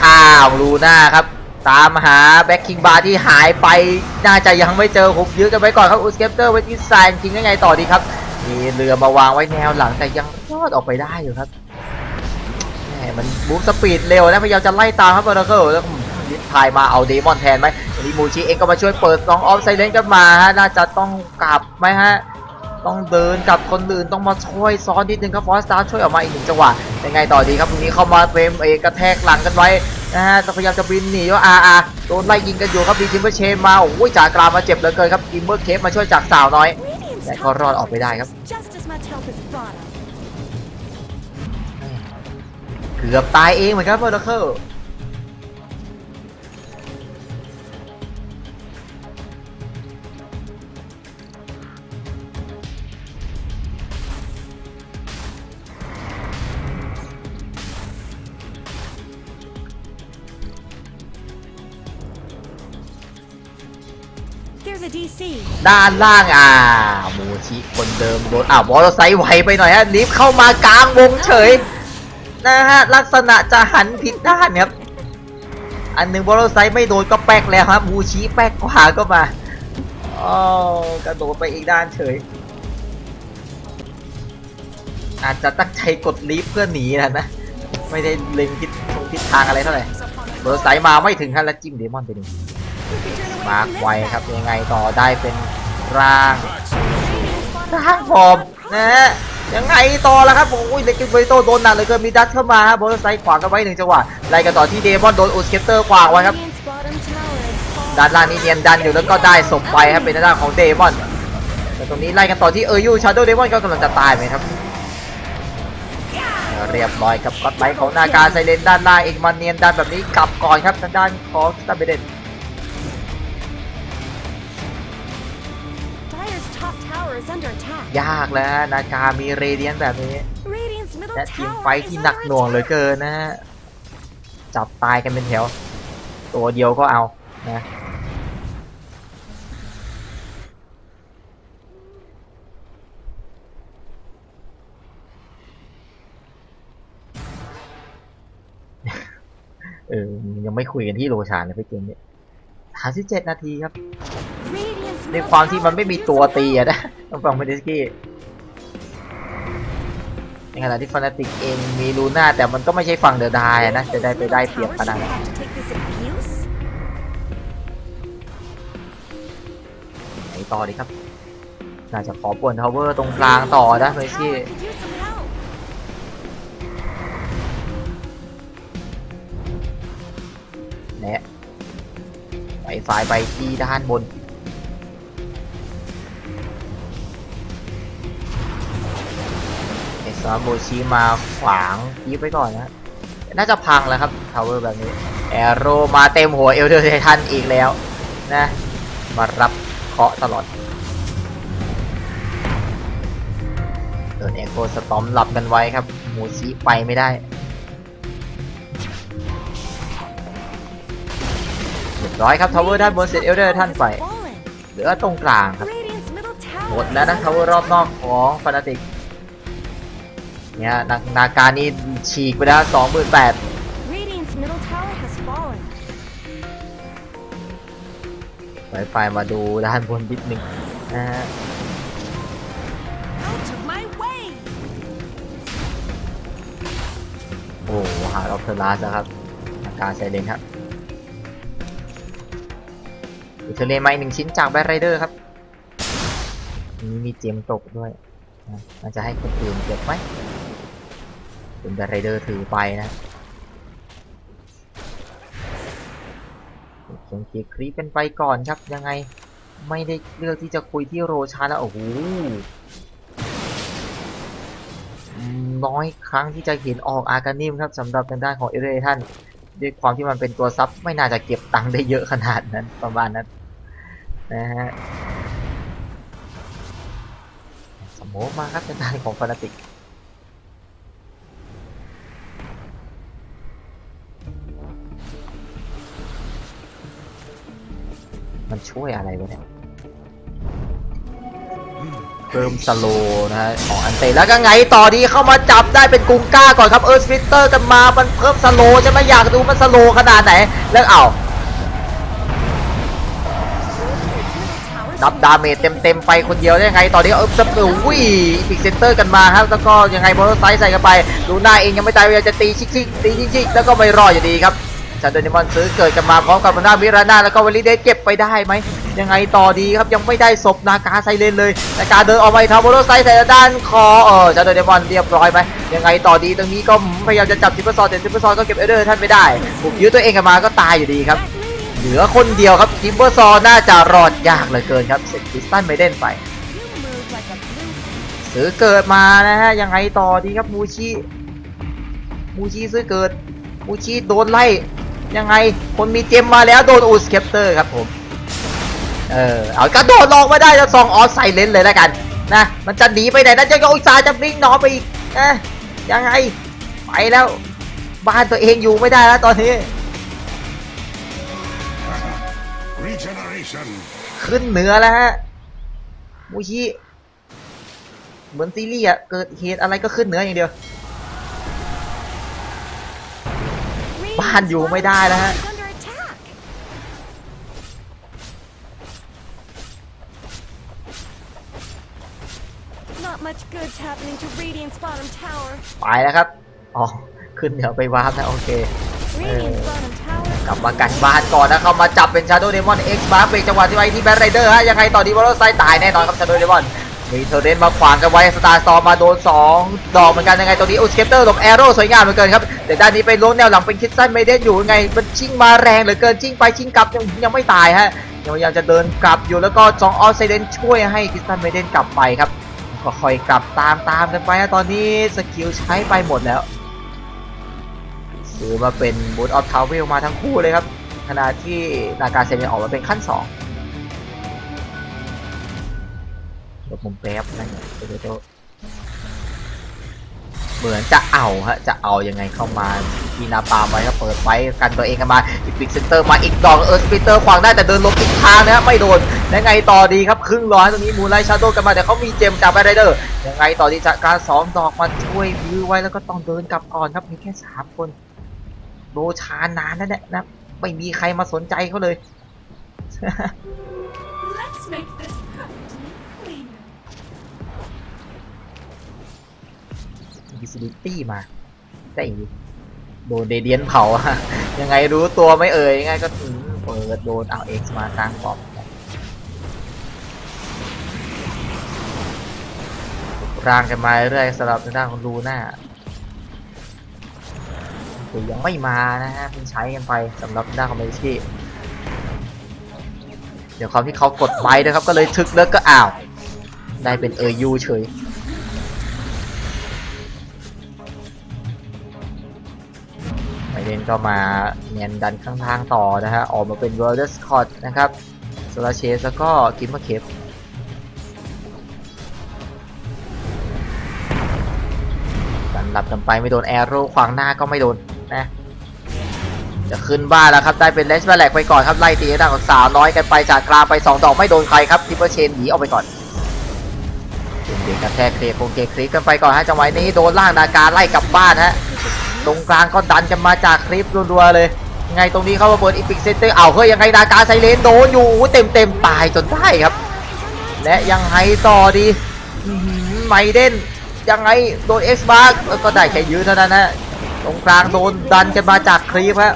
ลูน่าครับตามหาแบ็คคิงบาร์ที่หายไปน่าจะยังไม่เจอหุบยื้อกันไว้ก่อนครับอูสเกปเตอร์ไว้ที่ไซน์จริงยังไงต่อดีครับมีเรือมาวางไว้แนวหลังแต่ยังรอดออกไปได้อยู่ครับแหมมันบูฟสปีดเร็วนะพยายามจะไล่ตามครับเบอร์เกอร์แล้วลิฟพายมาเอาเดมอนแทนไหมวันนี้มูชิเองก็มาช่วยเปิด2 ออฟไซเลนกันมาฮะน่าจะต้องกลับไหมฮะต้องเดินกับคนอื่นต้องมาช่วยซ้อนนิดนึงครับฟอสตาร์ช่วยออกมาอีก1 จังหวะยังไงต่อดีครับตรงนี้เข้ามาเฟรมเอกระแทกหลังกันไว้นะฮะพยายามจะบินหนีว่าโดนไล่ยิงกันอยู่ครับดีทิมเบอร์เชนมาโอ้ยจากกลางมาเจ็บเหลือเกินครับทิมเบอร์เคฟมาช่วยจากสาวน้อย Radiant's แต่ก็ top รอดอ tower อกไปได้ครับ deserves just as much help as bottom. เกือบตายเองเหมือนกันเบอร์เกอร์There's a DC. ด้านล่างมูชิคนเดิมโดนบอลไซด์ไหวไปหน่อยฮะลิฟต์เข้ามากลางวงเฉยนะฮะลักษณะจะหันผิดด้านครับอันหนึ่งบอลไซด์ไม่โดนก็แป๊กแล้วครับมูชิแป๊กกว่าก็มากระโดดไปอีกด้านเฉยอาจจะตั้งใจกดลิฟต์เพื่อหนีนะไม่ได้เล็งทิศทางอะไรเท่าไหร่บอลไซด์มาไม่ถึงฮะแล้วจิ้มเดมอนไปหนึ่ง Who could turn away มาร์ค from ไว้ this ครับ mess? ยังไงต่อได้เป็นร่าง Radiant's bottom ร่าง tower ฟอร์มนะฮะยังไงต่อแล้วครับโอ้ยเล็กกิโบริโตโดนหนักเลยเกินมีดัชเข้ามาครับบอลไซด์ขวางกันไว้1 จังหวะไล่กันต่อที่เดมอนโดนอูสเกปเตอร์ขวางไว้ครับ Radiant's bottom tower has fallen. ด้านล่างนี้เนียนดันอยู่แล้วก็ได้ศพไปครับเป็นด้านของเดมอนแต่ตรงนี้ไล่กันต่อที่ยูชาโดว์เดมอนก็กำลังจะตายไหมครับเรียบร้อยครับก็ไลท์ของนาการไซเลนด้านล่างเองมาเนียนดันแบบนี้กลับก่อนครับทางด้านของสตาร์เบเดน Dire's top top tower is under attack. ยากแล้วฮะนากามีเรเดียนแบบนี้ Radiant's middle และทีม tower ไฟท์ is ที่หนัก under หน่วงเหลือ attack. เกินนะฮะจับตายกันเป็นแถว ตัวเดียวก็เอานะยังไม่คุยกันที่โรชานเลยพี่เกมเนี่ย37 นาทีครับ Radiant's ใน middle ความที่ tower มันไม่มี could use ตัว some ตี help. อะนะต้องฟังเมดิสกี้ในขณะที่ฟานาติกเองมีลูน่าแต่มันก็ไม่ใช่ฝั่งเดอะไดายนะจะได้ไปได้เปรียบขนาดนั้น Have to take this abuse? ไหนต่อดีครับ น่าจะขอป่วนทาวเวอร์ตรงกลางต่อนะเมดิสกี้ Tower could use some help. และไปฝ่ายไปที่ด้านบนเอสซาโบชิมาขวางยีบไว้ก่อนนะน่าจะพังแล้วครับทาวเวอร์แบบนี้แอโร่มาเต็มหัวเอลเดอร์ไททันอีกแล้วนะมารับเคราะห์ตลอดเดินเอ็กโกสตอมหลับกันไว้ครับโมชิไปไม่ได้เรียบร้อยครับทาวเวอร์ด้านบนเสร็จเอลเดอร์ท่านไป Fallen. เหลือตรงกลางครับ Radiant's middle tower หมดแล้วนะทาวเวอร์รอบนอกของฟานาติกเนี่ยนาการนี่ฉีกไปแล้ว 28,000 Radiant's middle tower has fallen. ไฟมาดูด้านบนนิดนึงนะฮะ Out of my way. โอ้หาออฟเทอร์ลาสนะครับนาการไซเลนครับเทเลนมาอีก1 ชิ้นจากแบทไรเดอร์ครับนี้มีเจมตกด้วยนะน่าจะให้คนอื่นเก็บไหมเป็นแบทไรเดอร์ถือไปนะส่งเกียร์ครีปเป็นไปก่อนครับยังไงไม่ได้เลือกที่จะคุยที่โรชานแล้วโอ้โหน้อยครั้งที่จะเห็นออกอาการนิมครับสำหรับทางด้านของเอเรท่านด้วยความที่มันเป็นตัวซับไม่น่าจะเก็บตังค์ได้เยอะขนาดนั้นประมาณนั้นนะฮะสมมติมาครับทางด้านของฟานาติกมันช่วยอะไรวะเนี่ยเพิ่มสโลนะฮะของอันเตแล้วก็ไงต่อดีเข้ามาจับได้เป็นกุงก้าก่อนครับสฟิตเตอร์กันมามันเพิ่มสโลใช่ไหมอยากดูมันสโลขนาดไหนแล้วเอารับดาเมจเต็มไปคนเดียวได้ไงตอนนี้จะอุ้ยอีกเซนเตอร์กันมาครับแล้วก็ยังไงมอเตอร์ไซค์ใส่กันไปลูน่าเองยังไม่ตายพยายามจะตีชิกตีชิกแล้วก็ไม่รอดอยู่ดีครับชาโดนิมอนซื้อเกิดกันมาพร้อมกับหน้ามิราน่าแล้วก็วลิเดสเก็บไปได้ไหมยังไงต่อดีครับยังไม่ได้ศพนากาไซเลนเลยนากาเดินออกไปทำมอเตอร์ไซค์ใส่ด้านคอชาโดนิมอนเรียบร้อยไหมยังไงต่อดีตรงนี้ก็พยายามจะจับทิปเปอร์ซอนแต่ทิปเปอร์ซอนก็เก็บเอเดอร์ท่านไม่ได้บุกยื้อตัวเองกันมาก็ตายอยู่ดีครับเหลือคนเดียวครับทิปเปอร์ซอนน่าจะรอดยากเหลือเกินครับเสร็จคริสตันไม่เด่นไป You move like a blue. ซื้อเกิดมานะฮะยังไงต่อดีครับมูชิซื้อเกิดมูชิโดนไล่ยังไงคนมีเจมมาแล้วโดนอูสเคปเตอร์ครับผมเอากระโดดลงมาได้จะซองออฟไซเลนเลยแล้วกันนะมันจะหนีไปไหนนะจะก็อุตส่าห์จะวิ่งหนอไปอีกยังไงไปแล้วบ้านตัวเองอยู่ไม่ได้แล้วตอนนี้ Regeneration. ขึ้นเหนือแล้วฮะมูชิเหมือนซีรีส์อะเกิดเหตุอะไรก็ขึ้นเหนืออย่างเดียว บ้านอยู่ไม่ได้แล้วฮะ Is under attack. Not much good's happening to Radiant's bottom tower. ไปแล้วครับอ๋อขึ้นเหนือไปวาร์ปนะโอเค Radiant's bottom tower. กลับมากันบ้านก่อนนะเข้ามาจับเป็น Shadow Demon X มาร์คเบรกจังหวะที่ไว้ที่แบทไรเดอร์ฮะยังไงต่อดีวอลไซด์ตายแน่นอนครับ Shadow Demon มีเทอร์เรนมาขวางกันไว้สตาร์ซอมาโดน2ดอกเหมือนกันยังไงตัวนี้อุสเคปเตอร์หลบแอโร่สวยงามเหลือเกินครับแต่ด้านนี้ไปล้วงแนวหลังเป็นคิดสั้นไม่ได้อยู่ยังไงมันชิงมาแรงเหลือเกินชิงไปชิงกลับยังไม่ตายฮะยังพยายามจะเดินกลับอยู่แล้วก็2ออฟไซเดนช่วยให้คิดสั้นไม่ได้กลับไปครับก็ค่อยกลับตามกันไปนะตอนนี้สกิลใช้ไปหมดแล้วซื้อมาเป็นบูทออฟทาวเวลมาทั้งคู่เลยครับขณะที่นาการเซเนออกมาเป็นขั้น2 ดมุมแป๊บนั่นเดี๋ยวเหมือนจะเอาฮะจะเอายังไงเข้ามาทีนาปาไว้ก็เปิดไว้กันตัวเองกันมาอีกบิ๊กเซนเตอร์มาอีกดอกสปีเตอร์ขวางได้แต่เดินลงอีกทางนะฮะไม่โดนยังไงต่อดีครับครึ่งร้อยตรงนี้มูไลชาโดกันมาแต่เขามีเจมจากแบรเดอร์ยังไงต่อดีจากการ2 ดอกมาช่วยยื้อไว้แล้วก็ต้องเดินกลับก่อนครับมีแค่3 คนโดชานานนั่นแหละนะไม่มีใครมาสนใจเขาเลย Let's make this cleaner. วิซิลิตี้มาได้อีกโดนเดเดียนเผาอะ ยังไงรู้ตัวไม่เอ่ยยังไงก็เปิดโดนเอาเอ็กซ์มากลางปอบร่างกันมาเรื่อยสำหรับทางด้านของลูน่าแต่ยังไม่มานะฮะเพิ่งใช้กันไปสำหรับทางด้านของเมจิ เดี๋ยวความที่เขากดไว้นะครับก็เลยทึกเลิกก็อ้าวได้เป็นยูเฉยไมเดนก็มาเนียนดันข้างทางต่อนะฮะออกมาเป็น World Scott นะครับโซลาเชสแล้วก็กิมมาเคฟกันหลับกันไปไม่โดนแอโร่ขวางหน้าก็ไม่โดนนะจะขึ้นบ้านแล้วครับได้เป็นเลสแบล็กไปก่อนครับไล่ตีด้านของสาวน้อยกันไปจากกลางไป2 ดอกไม่โดนใครครับทิปเปอร์เชนหนีออกไปก่อนเด็กกระแทกเคลียร์โคเกคลิปกันไปก่อนฮะจังหวะนี้โดนล่างนาการไล่กลับบ้านฮะตรงกลางก็ดันกันมาจากคลิปรัวๆเลยยังไงตรงนี้เข้ามาเปิดอีพิกเซนเตอร์เอาเฮ้ยยังไงนาการไซเลนโดนอยู่เต็มตายจนได้ครับและยังไงต่อดีไมเดนยังไงโดนเอ็กซ์บาร์แล้วก็ได้แค่ยื้อเท่านั้นฮะตรงกลางโดนดันกันมาจากคลิปฮะ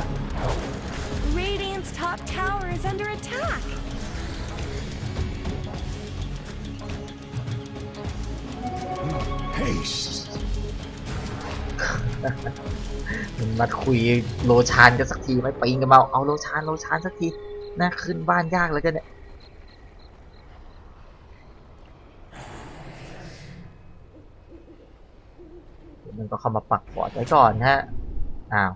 Radiant's top tower is under attack. Haste. มันมาคุยโลชานกันสักทีไหมปีนกันมาเอาโลชานสักทีน่าขึ้นบ้านยากเลยกันเนี่ยมันก็เข้ามาปักฟอร์ดไว้ก่อนฮะอ้าว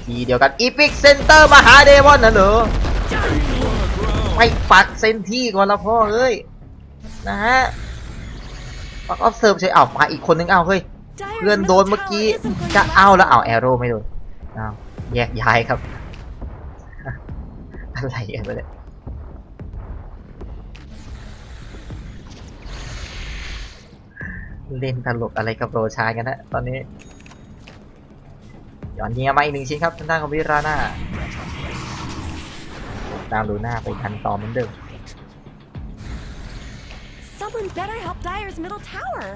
ทีเดียวกันอีพิกเซนเตอร์มาหาเดมอนน่ะเหรอไม่ปักเซนที่ก่อนละพ่อเอ้ยนะฮะปักออฟเซิร์ฟใช่เอามาอีกคนนึงเอาเฮ้ยเพื่อนโดนเมื่อกี้จะเอาแล้วเอาแอโร่ไม่โดนเอาแยกย้ายครับ อะไรกันไปเลยเล่นตลกอะไรกับโรชากันฮะตอนนี้ย้อนเงียมาอีก1 ชิ้นครับทางด้านของวิราน่าตามลูน่าไปทันต่อเหมือนเดิม Someone better help Dire's middle tower.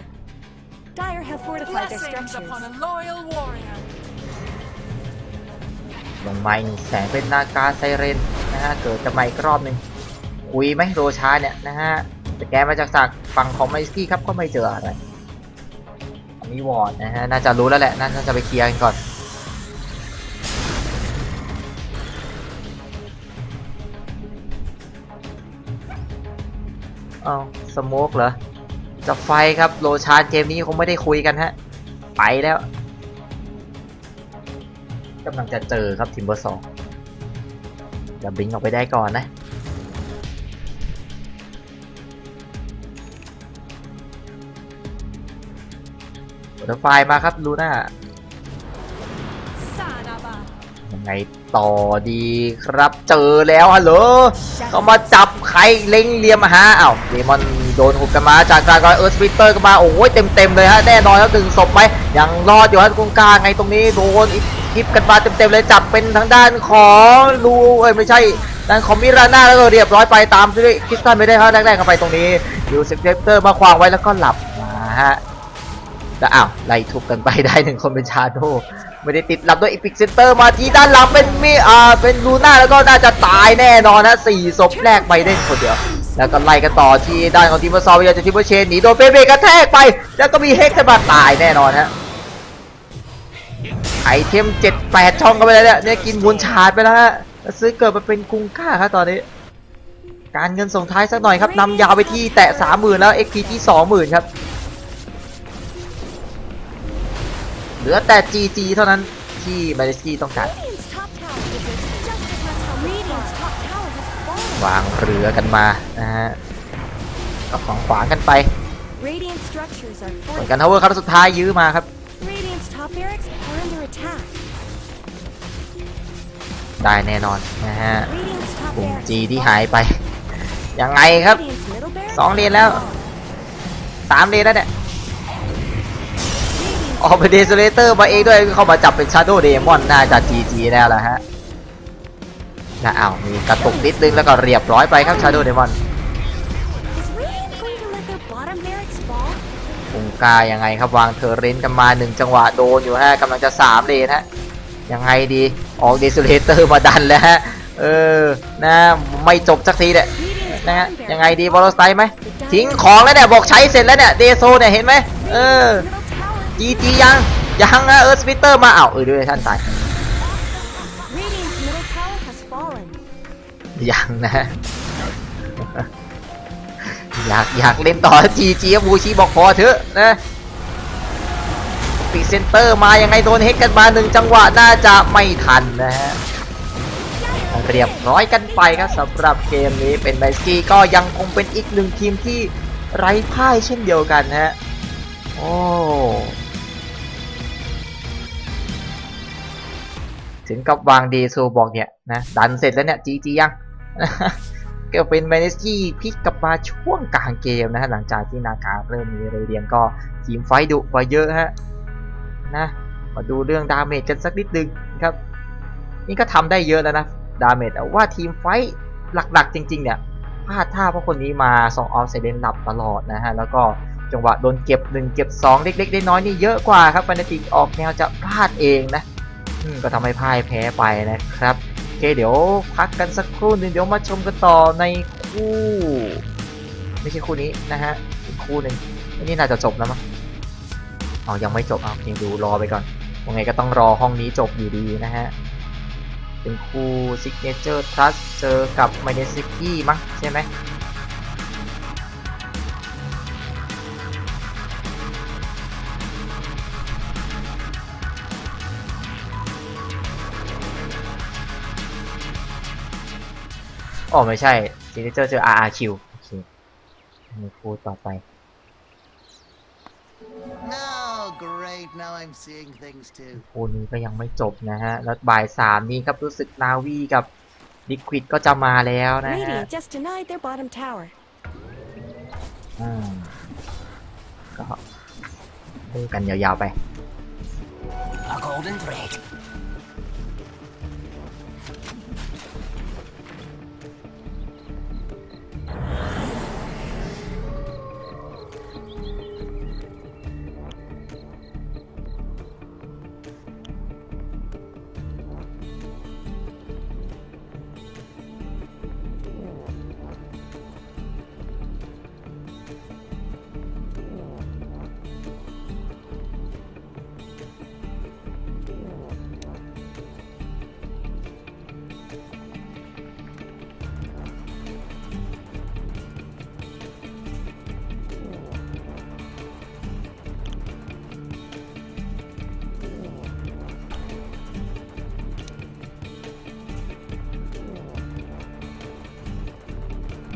Dire have fortified their Blessings structures. upon a loyal warrior. ลงมา1 แสงเป็นนาคาไซเรนนะฮะเกิดจะมาอีกรอบหนึ่งคุยไหมโรชาเนี่ยนะฮะแต่แกมาจากฝั่งของไมสกี้ครับก็ไม่เจออะไรมีวอร์ดนะฮะน่าจะรู้แล้วแหละน่าจะไปเคลียร์กันก่อนอ้าวสโมกเหรอจะไฟครับโรชานเกมนี้คงไม่ได้คุยกันฮะไปแล้วกำลังจะเจอครับทีมเบอร์ 2จะบิงออกไปได้ก่อนนะเดอะไฟมาครับลูน่า Sanaba. ยังไงต่อดีครับเจอแล้วฮัลโหลก็มาจับใครเล็งเหลี่ยมมาหาอ้าวเดมอนโดนหุบกันมาจากกลางก็สปิเตอร์กันมาโอ้ยเต็มเลยฮะแน่นอนแล้ว1 ศพไหมยังรอดอยู่ฮะกุ้งกาไงตรงนี้โดนอีกคลิปกันมาเต็มเลยจับเป็นทางด้านของลูไม่ใช่ด้านของมิราน่าแล้วก็เรียบร้อยไปตามด้วยคริสตันไม่ได้ฮะแรกๆกันไปตรงนี้อยู่สปิเตอร์มาขวางไว้แล้วก็หลับมาฮะแล้วอ้าวไล่ทุบกันไปได้1 คนเป็นชาโดไม่ได้ติดหลับด้วยอีพิกเซนเตอร์มาที่ด้านหลังเป็นลูน่าแล้วก็น่าจะตายแน่นอนนะ4 ศพแรกไปได้คนเดียวแล้วก็ไล่กันต่อที่ด้านของทีมเบอร์ 2พยายามจะทิปเปอร์เชนหนีโดนเบกระแทกไปแล้วก็มีเฮกขึ้นมาตายแน่นอนฮะไอเทม 7-8 ช่องกันไปเลยเนี่ยกินมูลชาร์จไปแล้วฮะแล้วซื้อเกิดมาเป็นกุงก้าครับตอนนี้การเงินส่งท้ายสักหน่อยครับนำยาวไปที่แตะ 30,000 แล้ว XP ที่ 20,000 ครับเหลือแต่ GG เท่านั้นที่แมนซี่ต้องการ Radiant's top tower is just as much how Radiant's top tower has fallen. วางเรือกันมานะฮะ กับของขวางกันไป Radiant structures are ส่วน fortified. กันทาวเวอร์ครับสุดท้ายยื้อมาครับ Radiant's top barracks are under attack. ได้แน่นอนนะฮะ Radiant's top กลุ่ม barracks จี have ที่ fallen. หายไป ยังไงครับ Radiant's middle barracks 2 เลน have แล้ว fallen. 3 เลนแล้วเนี่ย Radiant's ออกเป็นเดซูเลเตอร์มาเองด้วยเข้ามาจับเป็นชาร์โดเดมอนน่าจะ GG แล้วล่ะฮะนะอ้าวมีกระตุกนิดนึงแล้วก็เรียบร้อยไปครับชาร์โดเดมอน Is Radiant going to let their bottom barracks fall? อุงกายังไงครับวางเทอร์เรนต์กันมา1จังหวะโดนอยู่ฮะกำลังจะ3เลนฮะยังไงดีออกเดซูเลเตอร์มาดันแล้วฮะนะไม่จบสักทีเนี่ย Radiant's นะฮะ bottom ยังไง barracks ดีบอลสไตล์ไหม The Dire ทิ้งของแล้วเนี่ยบอกใช้เสร็จแล้วเนี่ยเดโซเนี่ยเห็นไหม Radiant's middle tower. จียังนะสปิเตอร์มาดูท่านตาย Radiant's middle tower has fallen. ยังนะ อยากเล่นต่อจีบูชิบอกพอเถอะนะปีเซนเตอร์มายังไงโดนเฮกกันมา1จังหวะน่าจะไม่ทันนะฮะเรียบร้อยกันไปครับสำหรับเกมนี้เป็นไมสกี้ก็ยังคงเป็นอีก1ทีมที่ไร้พ่ายเช่นเดียวกันฮะโอ้ถึงกับวางดีซูบอกเนี่ยนะดันเสร็จแล้วเนี่ยจียัง ก็เป็นเมเนสกี้พลิกกลับมาช่วงกลางเกมนะฮะหลังจากที่นาคาเริ่มมีเรเดียนก็ทีมไฟดุกว่าเยอะฮะนะมาดูเรื่องดาเมจกันสักนิดนึงครับนี่ก็ทำได้เยอะแล้วนะดาเมจแต่ว่าทีมไฟหลักๆจริงๆเนี่ยพลาดท่าเพราะคนนี้มา2ออฟเซเดนหลับตลอดนะฮะแล้วก็จังหวะโดนเก็บ1เก็บ2เล็กๆน้อยๆนี่เยอะกว่าครับฟานาติกออกแนวจะพลาดเองนะก็ทำให้พ่ายแพ้ไปนะครับโอเคเดี๋ยวพักกันสักครู่นึงเดี๋ยวมาชมกันต่อในคู่ไม่ใช่คู่นี้นะฮะอีกคู่หนึ่งอันนี้น่าจะจบแล้วมั้งยังไม่จบโอเคดูรอไปก่อนยังไงก็ต้องรอห้องนี้จบอยู่ดีนะฮะเป็นคู่ Signature Plus เจอกับ m i n e s k i มั้งใช่ไหมไม่ใช่ Signature เจอ RRQ โอเคมีคู่ต่อไป Oh, great. Now I'm seeing things too. คู่นี้ก็ยังไม่จบนะฮะแล้วบ่าย3นี้ครับรู้สึกนาวีกับลิควิดก็จะมาแล้วนะฮะ Radiant just denied their bottom tower. ก็ดูกันยาวๆไป A golden thread.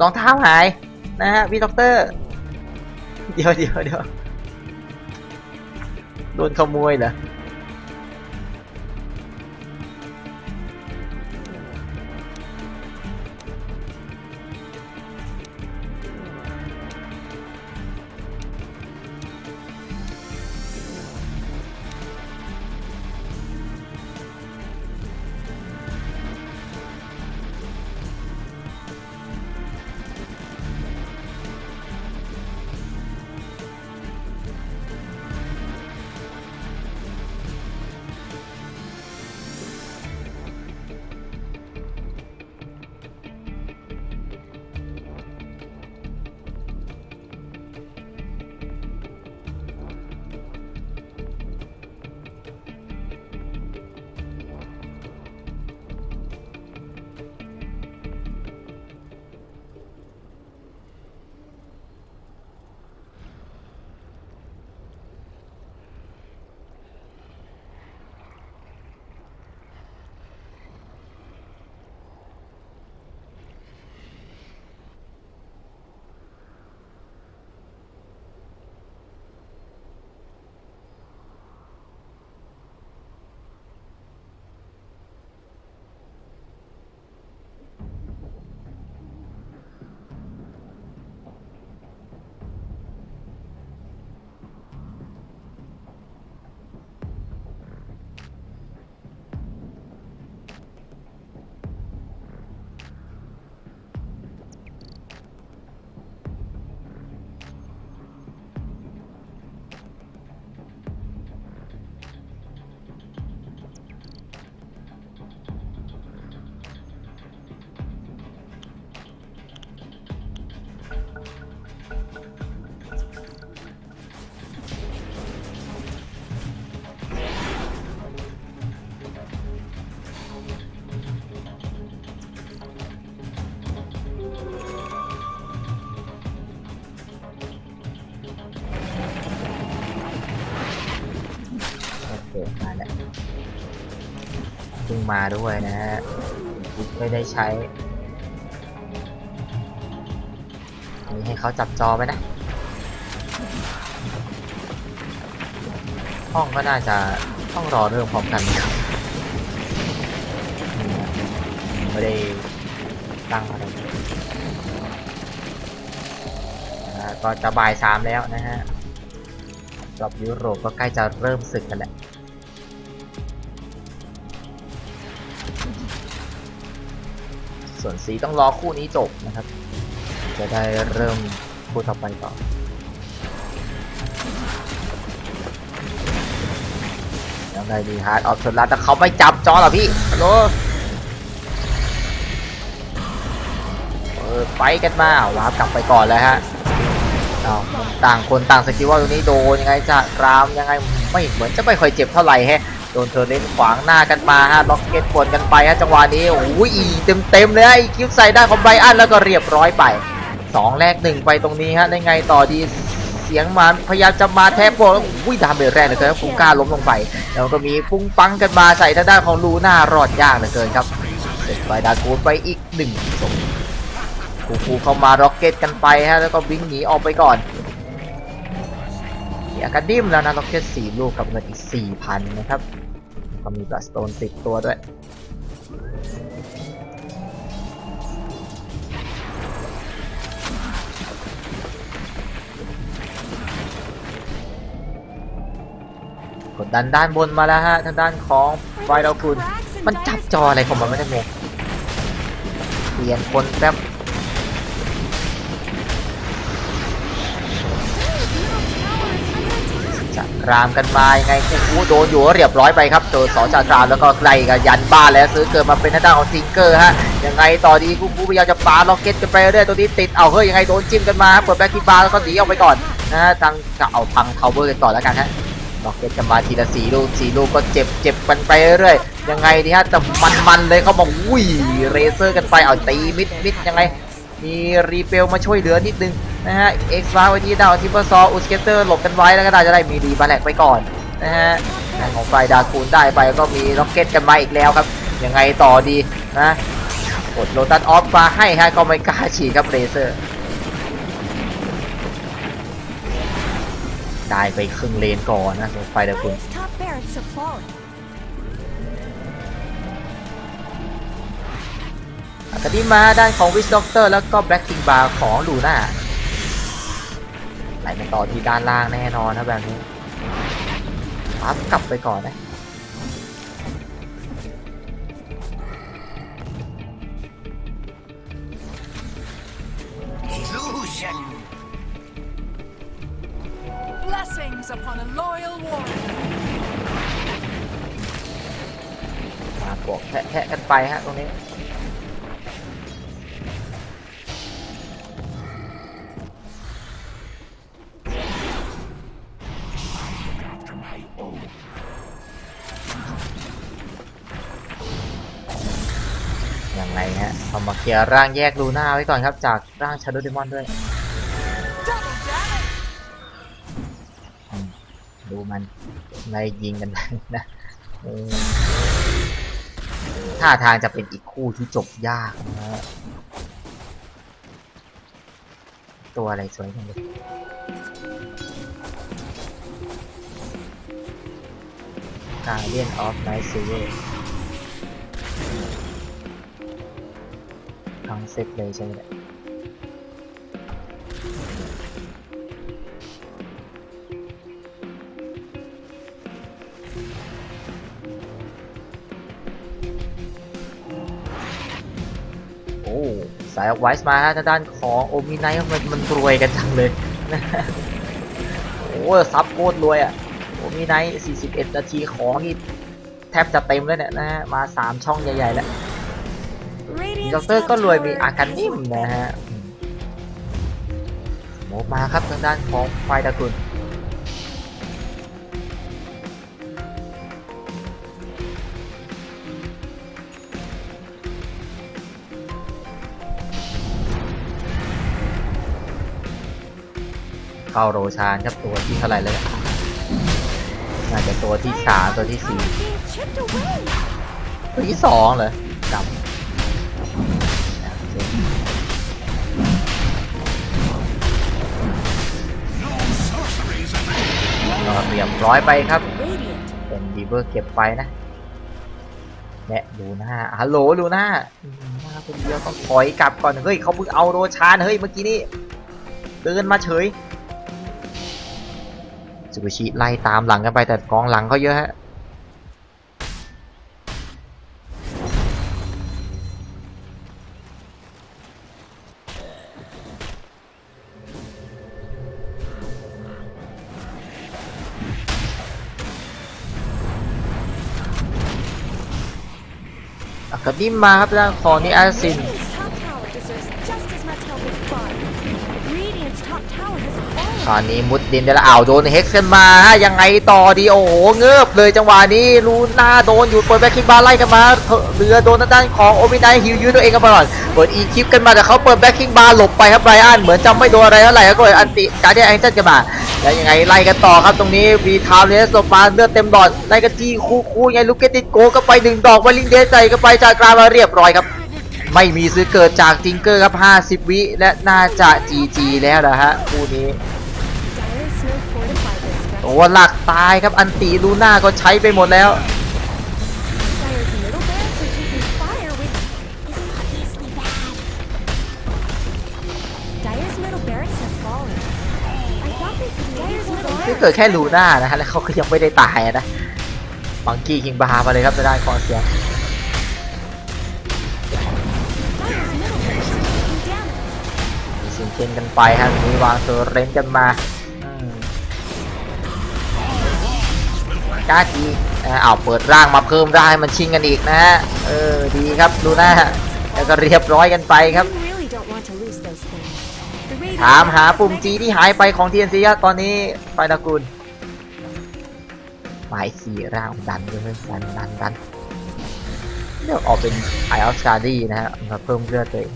รองเท้าหายนะฮะพี่ด็อกเตอร์เดี๋ยวโดนขโมยเหรอ พิ่งมาด้วยนะฮะไม่ได้ใช้มีให้เขาจับจอไหมนะห้องก็น่าจะต้องรอเริ่มพร้อมกันครับไม่ได้ตั้งอะไรก็จะบ่าย 3แล้วนะฮะรอบยุโรปก็ใกล้จะเริ่มศึกกันแล้วส่วนสีต้องรอคู่นี้จบนะครับจะได้เริ่มคู่ต่อไปต่อยังไงดีฮาร์ดออฟชนลัดแต่เขาไม่จับจอหรอพี่ฮัลโหลไปกันมาวาร์ปกลับไปก่อนเลยฮะต่างคนต่างสกิลว่าตรงนี้โดนยังไงจะกรามยังไงไม่เหมือนจะไม่ค่อยเจ็บเท่าไหร่แฮะโดนเธอเล่นขวางหน้ากันมาฮะล็อกเก็ตกวนกันไปฮะจังหวะนี้โอ้ยเต็มเลยไอ้คิวใส่ได้ของไบรอันแล้วก็เรียบร้อยไป2แลก1ไปตรงนี้ฮะได้ไงต่อดีเสียงมันพยายามจะมาแทบโบแล้วอุ้ยดาเมจแรงเหลือเกินฟุ้งกล้าล้มลงไปแล้วก็มีปุ้งปังกันมาใส่ทางด้านของลูน่ารอดยากเหลือเกินครับเสร็จไปดากูดไปอีก1ศพคูเข้ามาร็อกเก็ตกันไปฮะแล้วก็วิ่งหนีออกไปก่อนอาการดิมแล้วนะล็อกเก็ต4ลูกกับเงินอีก 4,000 นะครับก็มีบลัสโตนติดตัวด้วยกดดันด้านบนมาแล้วฮะทางด้านของไฟดาวคุณมันจับจออะไรของมันไม่ได้งงเปลี่ยนคนแป๊บจักรามกันมายังไงกูโดนอยู่เรียบร้อยไปครับเจอสอจักรามแล้วก็ไกลกับยันบ้านแล้วซื้อเกิดมาเป็นหน้าด้านของซิงเกอร์ฮะยังไงต่อดีกูพยายามจะปาล็อกเก็ตกันไปเรื่อยตัวนี้ติดเอาเฮ้ยยังไงโดนจิ้มกันมาเปิดแบ็คทีบาร์แล้วก็หนีออกไปก่อนนะฮะทางจะเอาพังทาวเวอร์กันต่อแล้วกันฮะล็อกเก็ตกันมาทีละ4 ลูกก็เจ็บกันไปเรื่อยยังไงดีฮะแต่มันเลยเขาบอกอุ้ยเรเซอร์กันไปเอาตีมิดยังไงมีรีเปลมาช่วยเหลือนิดนึงนะฮะเอ็กซ์ฟ้าไว้ที่ดาวทิปเปอร์ซออุสเกเตอร์หลบกันไว้แล้วก็จะได้มีรีบาแลกไปก่อนนะฮะของไฟดาคูนได้ไปก็มีล็อกเก็ตกันมาอีกแล้วครับยังไงต่อดีนะกดโลตัสออฟมาให้ฮะก็ไม่กล้าฉีดครับเรเซอร์ได้ไปครึ่งเลนก่อนนะของไฟดาคูนตอนนี้มาด้านของวิสด็อกเตอร์แล้วก็แบล็กคิงบาร์ของลูน่าไหลไปต่อที่ด้านล่างแน่นอนนะแบบนี้ปั๊บกลับไปก่อนนะมาบวกแทะกันไปฮะตรงนี้ยังไงฮะเอามาเคลียร์ร่างแยกลูน่าไว้ก่อนครับจากร่างชาโดว์เดมอนด้วยดูมันไล่ยิงกันนะท่าทางจะเป็นอีกคู่ที่จบยากนะตัวอะไรสวยจังเลยGuardian of Night Silver ทั้งเซตเลยใช่ไหมเนี่ยโอ้สายออกไวส์มาฮะทางด้านของโอมิไนท์มันรวยกันจังเลยโอ้ซับโคตรรวยอ่ะโอมิไนท์41 นาทีของนี่แทบจะเต็มแล้วเนี่ยนะฮะมา3 ช่องใหญ่ๆแล้วด็อกเตอร์ก็รวยมีอาการนิ่มนะฮะโมมาครับทางด้านของไฟดากุนเข้าโรชานครับตัวที่เท่าไหร่เลยน่าจะตัวที่3ตัวที่4 ตัวที่สองเหรอจำเรียบร้อยไปครับ Radiant. เป็นบีเบอร์เก็บไปนะและลูน่าฮัลโหลลูน่ามาคนเดียวต้องถอยกลับก่อนเฮ้ยเขาเพิ่งเอาโรชานเฮ้ยเมื่อกี้นี้เดินมาเฉยซูบิชิไล่ตามหลังกันไปแต่กองหลังเขาเยอะฮะกระดิ่มมาครับด้านของนี่อาซิน Radiant's top tower deserves just as much help as Bard. Radiant's top tower has ตอ fallen. นนี้มุดดินได้แล้วโดนเฮกซ์กันมาฮะยังไงต่อดีโอ้โหเงือบเลยจังหวะนี้ลูน่าโดนอยู่เปิดแบ็คคิกบาร์ไล่กันมาเรือโดนด้านของโอมิไนฮิวยื้อตัวเองกันมาก่อนเปิดอีคิปกันมาแต่เขาเปิดแบ็คคิกบาร์หลบไปครับไบรอันเหมือนจะไม่โดนอะไรเท่าไหร่ก็เลยอันติการ์เดียนแองเจิลกันมาแล้วยังไงไล่กันต่อครับตรงนี้วีทาวเลสหลบมาเลือดเต็มดอดไล่กันจี้คู่ไงลูกเกติโกก็ไป1 ดอกวอลลิงเดสใส่กันไปจากกลางมาเรียบร้อยครับไม่มีซื้อเกิดจากจิงเกอร์ครับ50 วิและน่าจะ GG แล้วนะฮะคู่นี้ Dire's no fortified this stretch. ตัวหลักตายครับอันตีลูน่าก็ใช้ไปหมดแล้ว Dire's middle barracks are taking fire with Is obviously bad. Dire's middle barracks have fallen. I thought they could Dire's middle นี่ barracks. เกิดแค่ลูน่านะฮะแล้วเขาก็ยังไม่ได้ตายนะบังกี้คิงบาร์มาเลยครับจะได้คอเสีย Dire's middle barracks are taking damage. มีสิงเกนกันไปฮะมีวางเซอร์เรนกันมาก้าทีเอาเปิดร่างมาเพิ่มร่างให้มันชิงกันอีกนะฮะดีครับลูน่าแล้วก็เรียบร้อยกันไปครับ We really don't want to lose those things. The Radiant ถามหาปุ่มจีที่หายไปของ TNC ตอนนี้ไฟนากุลหมายสี่ร่างดันด้วยดันเดี๋ยวออกเป็นไอออสการ์ดี้นะฮะมาเพิ่มเลือดเลย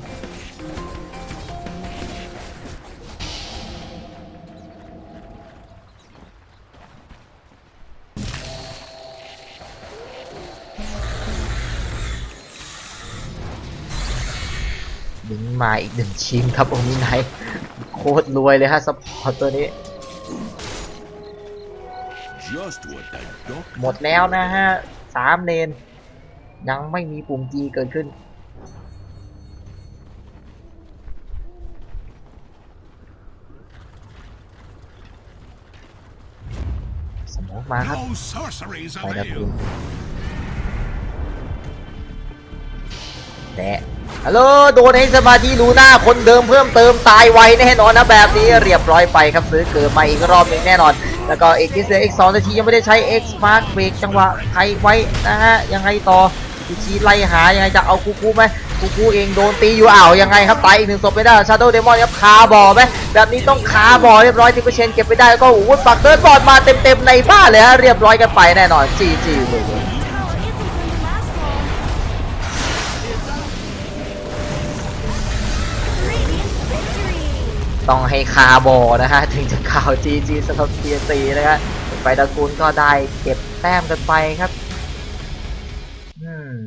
บิงมาอีก1 ชิ้นครับโอมิไนโคตรรวยเลยฮะซัพพอร์ตตัวนี้ Just what the doc หมดแล้วนะฮะ3 เลนยังไม่มีปุ่ม G เกิดขึ้นสมองมาครับ No sorceries ไปนะคุณ avail. แดะฮัลโหลโดนให้สมาธิลูน่าคนเดิมเพิ่มเติมตายไวแน่นอนนะแบบนี้เรียบร้อยไปครับซื้อเกิดมาอีกรอบหนึงแน่นอนแล้วก็เอกที่เสีย X 2 นาทียังไม่ได้ใช้ X Mark เบรกจังหวะใครไว้นะฮะยังไงต่อพิชีไล่หายังไงจะเอาคูไหมคูเองโดนตีอยู่ยังไงครับตายอีก1 ศพไม่ได้ Shadow Demon ครับคาบ่อไหมแบบนี้ต้องคาบ่อเรียบร้อยที่เปอร์เซ็นต์เก็บไปได้แล้วก็ปักเดินบอลมาเต็มในบ้านเลยฮะเรียบร้อยกันไปแน่นอน GG เลย tower isn't going to last long. Radiant victory! ต้องให้คาบอนะฮะถึงจะข่าว GG สำหรับ TNC นะฮะไฟตระกูลก็ได้เก็บแต้มกันไปครับ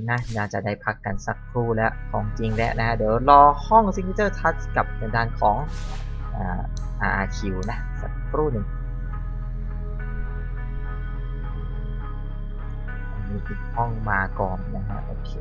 นะน่าจะได้พักกันสักครู่แล้วของจริงแล้วนะฮะเดี๋ยวรอห้อง Signature Touch กับในด้านของRRQ นะสักครู่หนึ่งอันนี้คือห้องมาก่อนนะฮะโอเค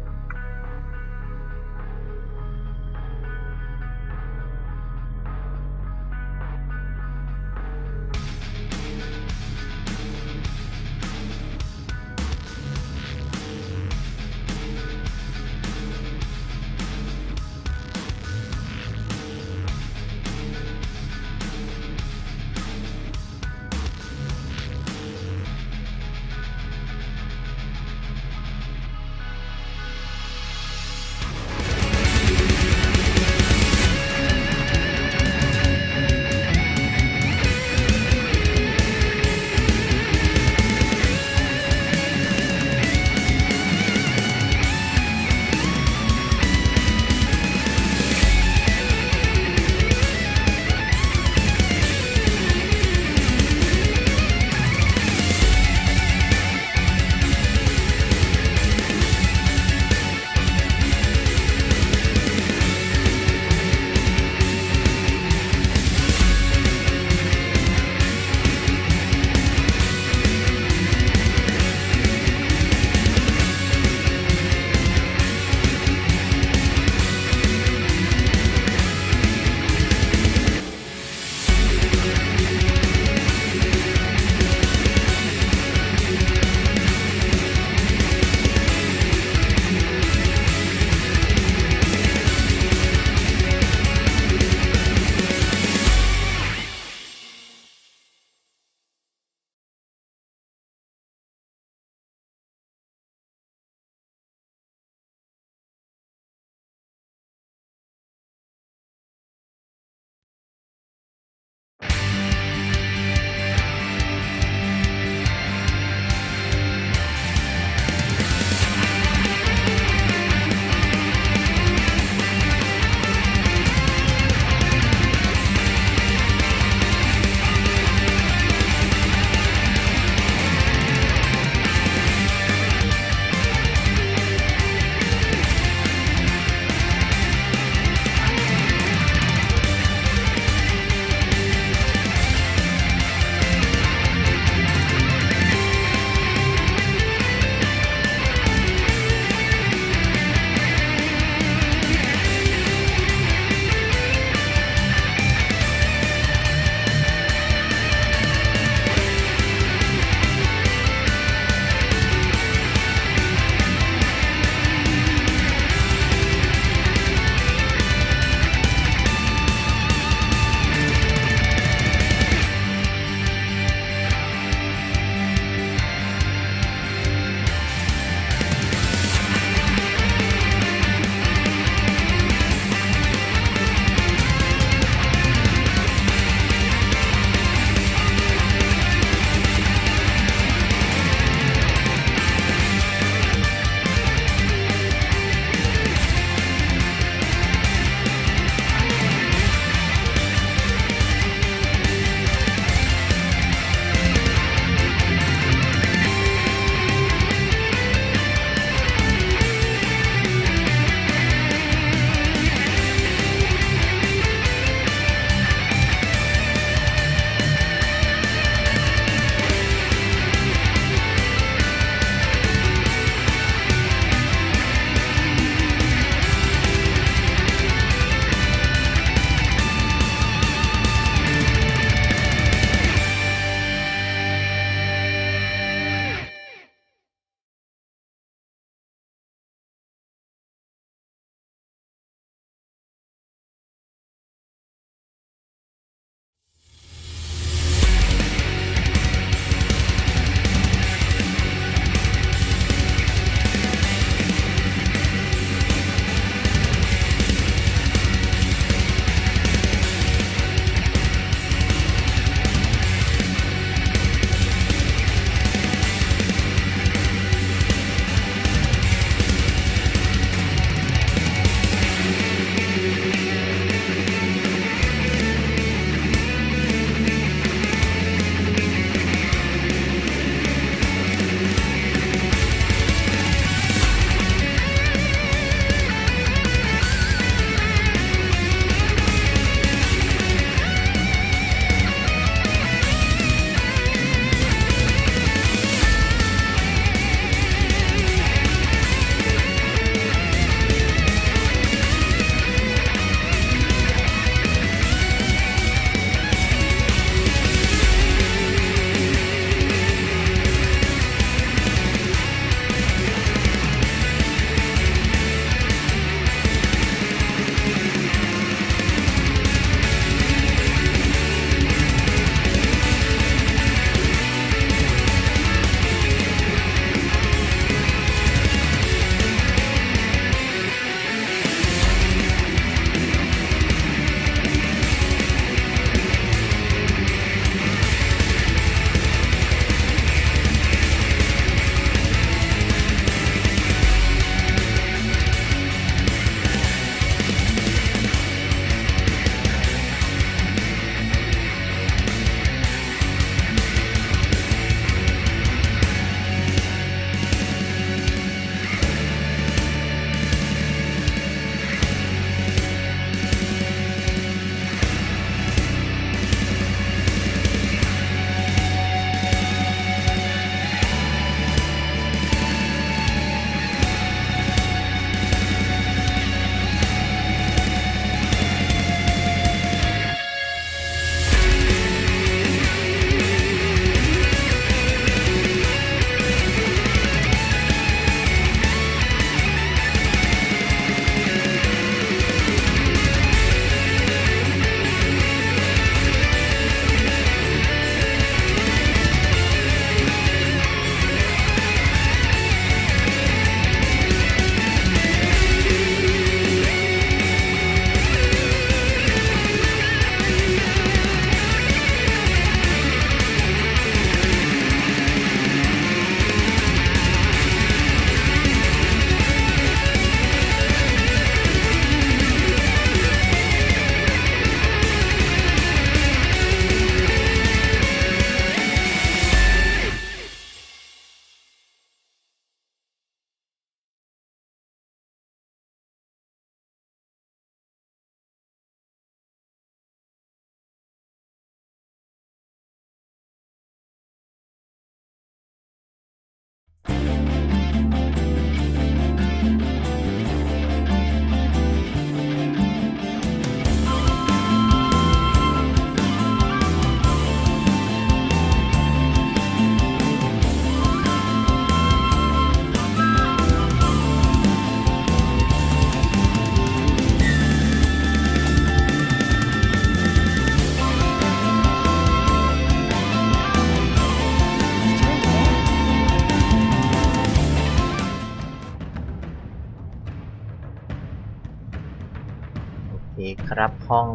ครับห้อง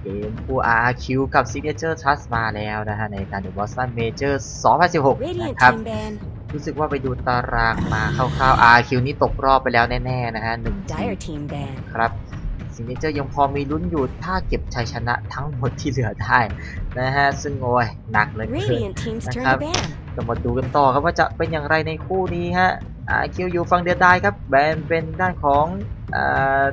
เกมผู้ RRQ กับ Signature Trust มาแล้วนะฮะในการ The Boston Major 2016 Radiant นะครับ team band. รู้สึกว่าไปดูตารางมาคร่าวๆ RRQ นี่ตกรอบไปแล้วแน่ๆนะฮะ1 ทีม Dire team band. ครับ Signature ยังพอมีลุ้นอยู่ถ้าเก็บชัยชนะทั้งหมดที่เหลือได้นะฮะซึ่งโอ้ยหนักเหลย Radiant team's turn to ban. จะมาดูกันต่อครับว่าจะเป็นอย่างไรในคู่นี้ฮะRRQ อยู่ฝั่งเดียดได้ครับแบนเป็นด้านของ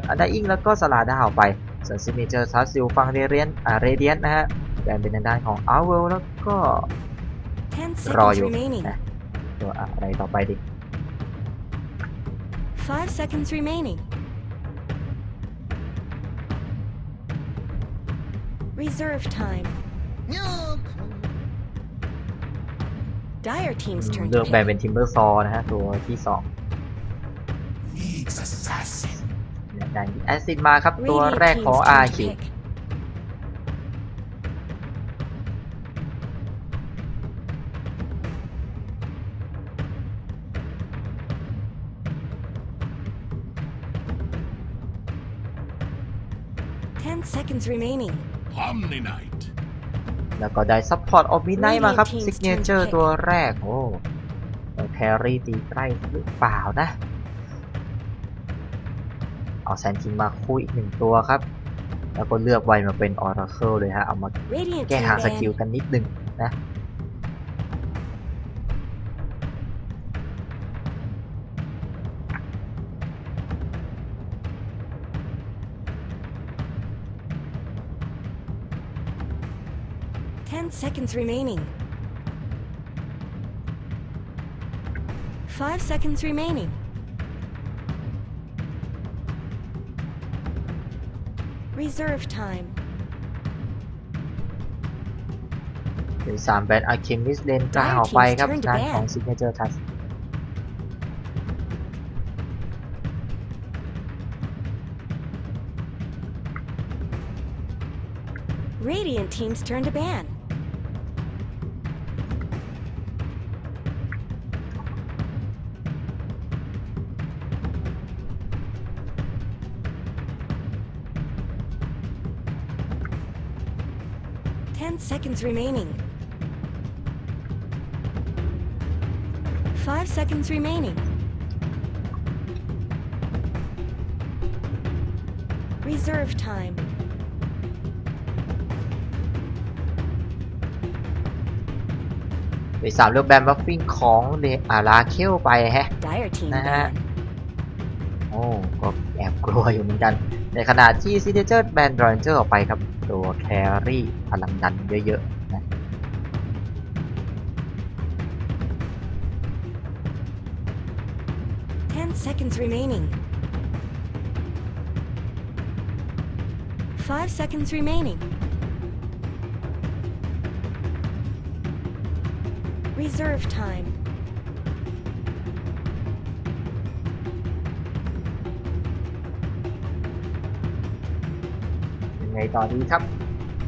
อันดาอิงแล้วก็สลาดาวไปส่วน Signature Trust อยู่ฝั่งเรเดียนนะฮะแบนเป็นทางด้านของอาร์เวลแล้วก็ 10 รอ seconds อยู่ remaining. นะตัวอะไรต่อไปดิ 5 seconds remaining. Reserve time. No. Dire team's turn เลื to อกแบน pick. เป็นทิมเบอร์ซอนะฮะตัวที่2 Needs assassin. เนี่ยได้แอสซิดมาครับตัว Radiant แรกของ team's turn to RRQ pick. Seconds remaining. Omni-Knight. แล้วก็ได้ซัพพอร์ตออฟมิดไนท์มาครับ Radiant team's Signature turn to pick ตัวแรกโอ้แพรรี่ตีใกล้หรือเปล่านะเอาแซนคิงมาคู่อีก1ตัวครับแล้วก็เลือกไวมาเป็น Oracle เลยฮะเอามา Radiant แก้ team ทางสกิล band. กันนิดนึงนะ 10 seconds remaining. 5 seconds remaining. Reserve time. เป็น3แบนอาร์เคมิสเลนกลางออกไปครับด้านของ Signature Trust Radiant team's turn to ban. Seconds remaining. 5 seconds remaining. Reserve time. ไป3เลือกแบนบัฟฟิ้งของลาเคลไปแฮะ Dire team Uh-huh. ban. โอ้ก็แอบกลัวอยู่เหมือนกันในขณะที่ Signature แบนดรอนเจอร์ออกไปครับตัวแครี่พลังดันเยอะๆนะ 10 seconds remaining. 5 seconds remaining. Reserve time. ยังไงต่อดีครับ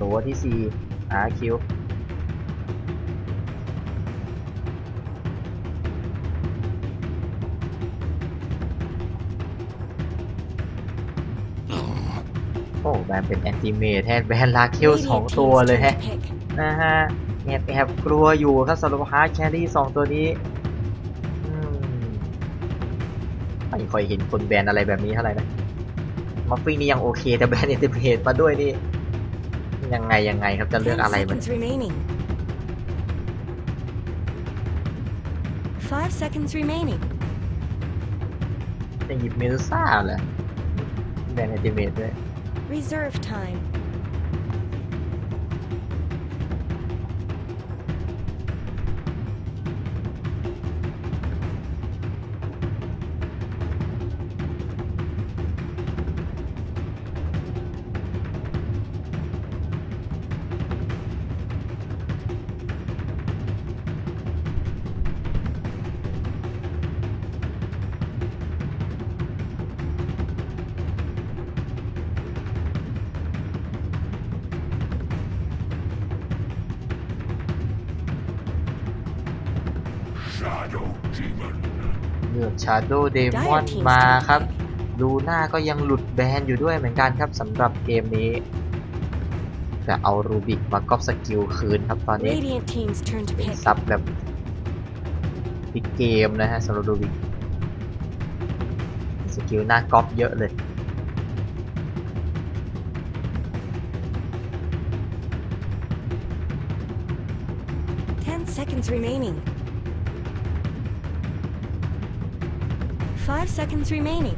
ตัวที่4 RQ โอ้แบนเป็นแอนติเมทแทนแบนลาเคล Radiant 2 ตัว team's เลย turn แฮะ to pick. นะฮะแอบกลัวอยู่ครับสำหรับฮาร์ดแครี่2ตัวนี้ไม่ค่อยเห็นคนแบนอะไรแบบนี้เท่าไหร่นะมัฟฟิ้งนี่ยังโอเคแต่แบนแอนติเมทมาด้วยนี่ยังไงครับจะเลือก 10 อะไรมัน seconds remaining. 5 seconds remaining. จะหยิบเมดูซ่าเหรอแบนแอนติเมทด้วย Reserve time. Shadow Demon. เลือก Shadow dire Demon team's มา turn to ครับ pick. ลูน่าก็ยังหลุดแบนอยู่ด้วยเหมือนกันครับสำหรับเกมนี้แต่เอารูบิกมาก๊อปสกิลคืนครับตอนนี้ Radiant team's turn to เป็น pick. ซับแบบปิกเกมนะฮะสำหรับรูบิกสกิลหน้าก๊อปเยอะเลย 10 seconds remaining. 5 seconds remaining.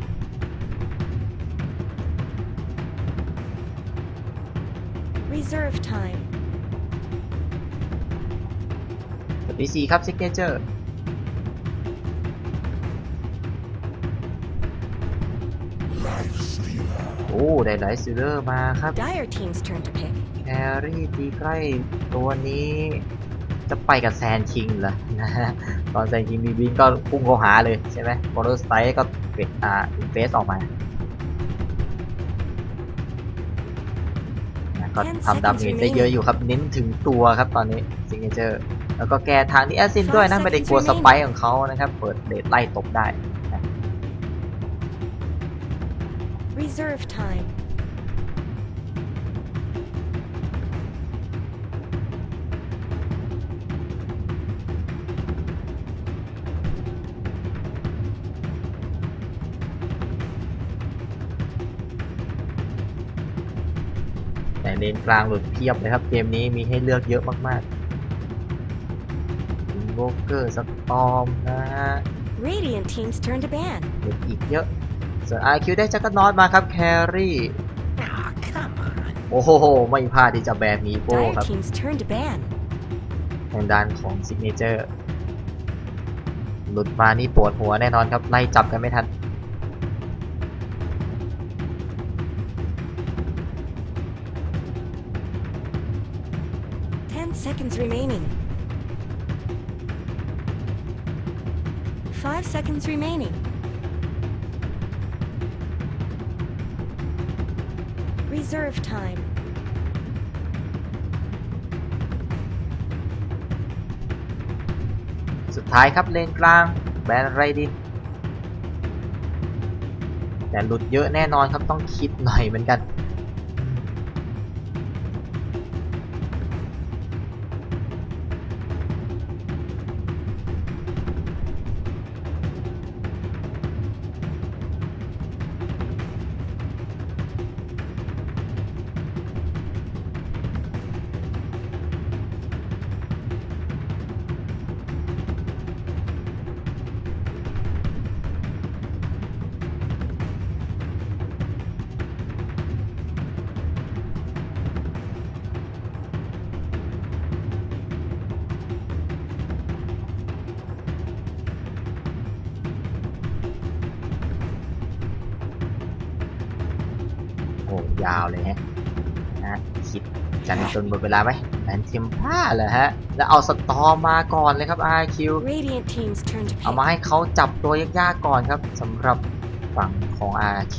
Reserve time. แบบที่4ครับซิกเนเจอร์ Life stealer. โอ้ได้ไลท์ซิลเลอร์มาครับ Dire team's turn to pick. แครี่ตีใกล้ตัวนี้จะไปกับแซนคิงเหรอนะฮะตอนแซนคิงมีบิงก็พุ่งเข้าหาเลยใช่ไหมบอลลูนสไตร์ก็เป็นอินเฟสออกมานะก็ทำดาเมจได้เยอะอยู่ครับ เน้นถึงตัวครับตอนนี้ซิกเนเจอร์แล้วก็แก้ทางที่แอสซินด้วยนะไม่ได้กลัวสไปค์ของเขานะครับ เปิดเลดไล่ตบได้ Reserve time. แต่เลนกลางหลุดเพียบเลยครับเกมนี้มีให้เลือกเยอะมากๆอินโวเกอร์สตอมนะฮะ Radiant team's turn to ban. หลุดอีกเยอะส่วน RQ ได้จักรนอตมาครับแครี่ Ah, come on. โอ้โหไม่พลาดที่จะแบนมีโป้ Dire ครับ team's turn to ban. ทางด้านของซิกเนเจอร์หลุดมานี่ปวดหัวแน่นอนครับไล่จับกันไม่ทัน 10 seconds remaining. 5 seconds remaining. Reserve time. สุดท้ายครับเลนกลางแบนอะไรดีแต่หลุดเยอะแน่นอนครับต้องคิดหน่อยเหมือนกัน โอ้ยาวเลยฮะนะคิดกันจนหมดเวลาไหมแมนเทมพลาเหรอฮะ แล้วเอาสตอร์มาก่อนเลยครับ RQ Radiant team's turn to เอา pick. มาให้เขาจับตัวยากๆก่อนครับสำหรับฝั่งของ RQ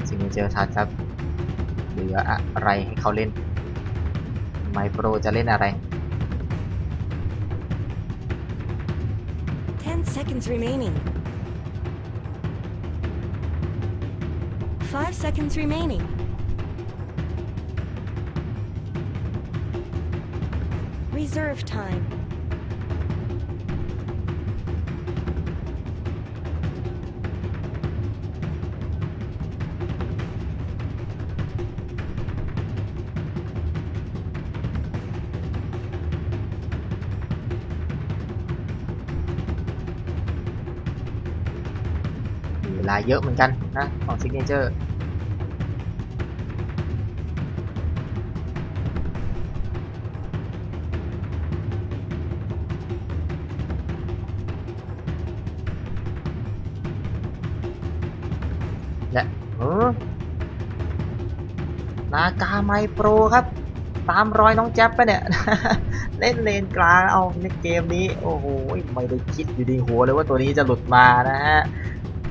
ซิงเกิลทัชครับเหลืออะไรให้เขาเล่นไมโปรจะเล่นอะไร 10 seconds remaining. 5 seconds remaining. Reserve time. มีเวลาเยอะเหมือนกันนะของซิกเนเจอร์และนากาไมโปรครับ ตามรอยน้องแจ๊บไปเนี่ย เล่นเลนกลางเอาในเกมนี้ โอ้โหไม่ได้คิดอยู่ดีหัวเลยว่าตัวนี้จะหลุดมานะฮะ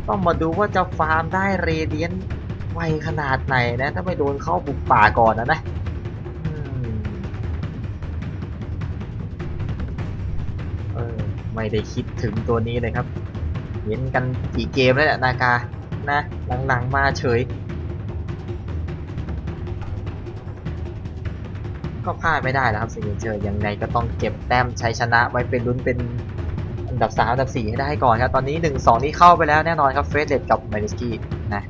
ต้องมาดูว่าจะฟาร์มได้เรเดียนไวขนาดไหนนะ ถ้าไม่โดนเข้าบุกป่าก่อนนะไม่ได้คิดถึงตัวนี้เลยครับ เห็นกันกี่เกมแล้วเนี่ยนากา นะหลังๆมาเฉยก็พลาดไม่ได้แล้วครับซิกเนเจอร์ยังไงก็ต้องเก็บแต้มชัยชนะไว้เป็นลุ้นเป็นอันดับ3อันดับ4ให้ได้ก่อนครับตอนนี้ 1-2 นี่เข้าไปแล้วแน่นอนครับเฟรเดตกับไมลิสกี้นะ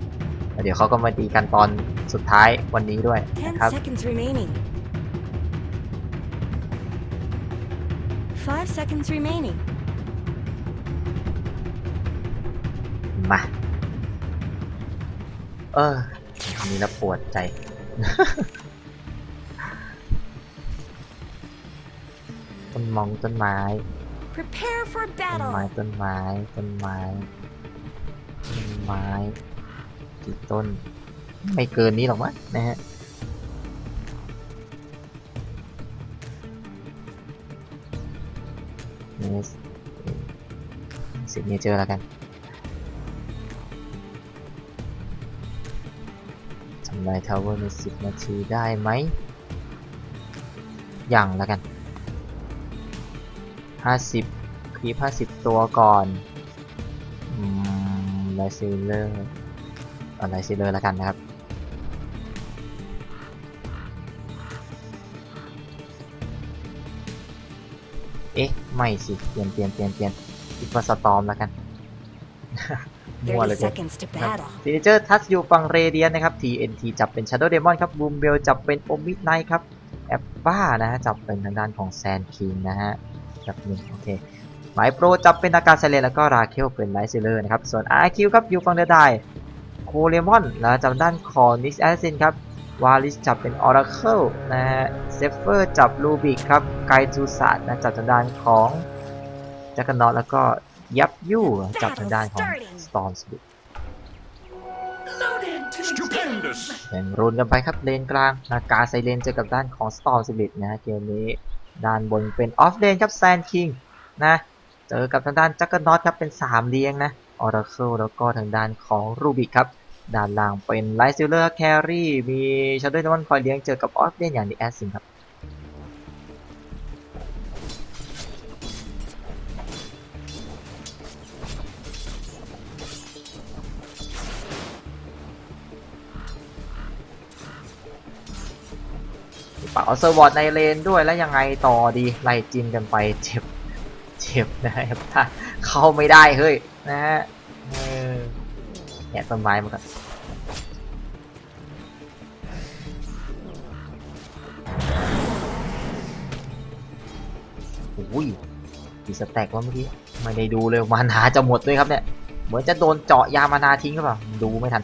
เดี๋ยวเขาก็มาตีกันตอนสุดท้ายวันนี้ด้วยนะครับ 10 seconds remaining. 5 seconds remaining. มาอันนี้แล้วปวดใจ ต้นไม้ Prepare for ต้นไม้ battle. ต้นไม้กี่ต้นไม่เกินนี้หรอกมั้งนะฮะนี่ซิกเนเจอร์แล้วกันทำลายทาวเวอร์ใน10 นาทีได้ไหมอย่างแล้วกัน50คลิป50 ตัวก่อนไลซิเลอร์ไลซิเลอร์แล้วกันนะครับไม่สิเปลี่ยนคิดว่าสตอร์มแล้วกัน มั่วเลย 30 seconds to battle. ซิกเนเจอร์ทัชอยู่ฝั่งเรเดียนนะครับ TNT จับเป็น Shadow Demon ครับบูมเบลจับเป็นโอมิดไนท์ครับแอปป้านะฮะจับเป็นทางด้านของแซนคิงนะฮะจับ1โอเคหมายโปรจับเป็นอาการไซเลนแล้วก็ราเคลเป็นไลท์ซิลเลอร์นะครับส่วน RQ ครับอยู่ฝั่งเดอะไดโคเลมอนแล้วจับด้านของนิกแอสซินครับวาลิสจับเป็นออราเคิลนะฮะเซฟเฟอร์จับลูบิกครับไกจูซาดนะจับทางด้านของจักรนอตแล้วก็ยับยู่จับทางด้านของสตอร์มสปิด Stupendous! แข่งรุนกันไปครับเลนกลางนากาไซเลนเจอกับด้านของสตอร์มสปิดนะฮะเกมนี้ด้านบนเป็นออฟเลนครับแซนคิงนะเจอกับทางด้านจักรนอตครับเป็น3เลี้ยงนะออราเคิลแล้วก็ทางด้านของรูบิกครับด้านล่างเป็นไลท์ซิลเลอร์แครี่มีชาร์โดนวันคอยเลี้ยงเจอกับออฟเลนอย่างดีแอสซินครับปักเอาเซอร์วอร์ดในเลนด้วยแล้วยังไงต่อดีไล่จินกันไปเจ็บนะครับถ้าเข้าไม่ได้เฮ้ยนะฮะแหะต้นไม้มาก่อนอุ้ยกี่สแต็กวะเมื่อกี้ไม่ได้ดูเลยมานาจะหมดด้วยครับเนี่ยเหมือนจะโดนเจาะยามานาทิ้งหรือเปล่าดูไม่ทัน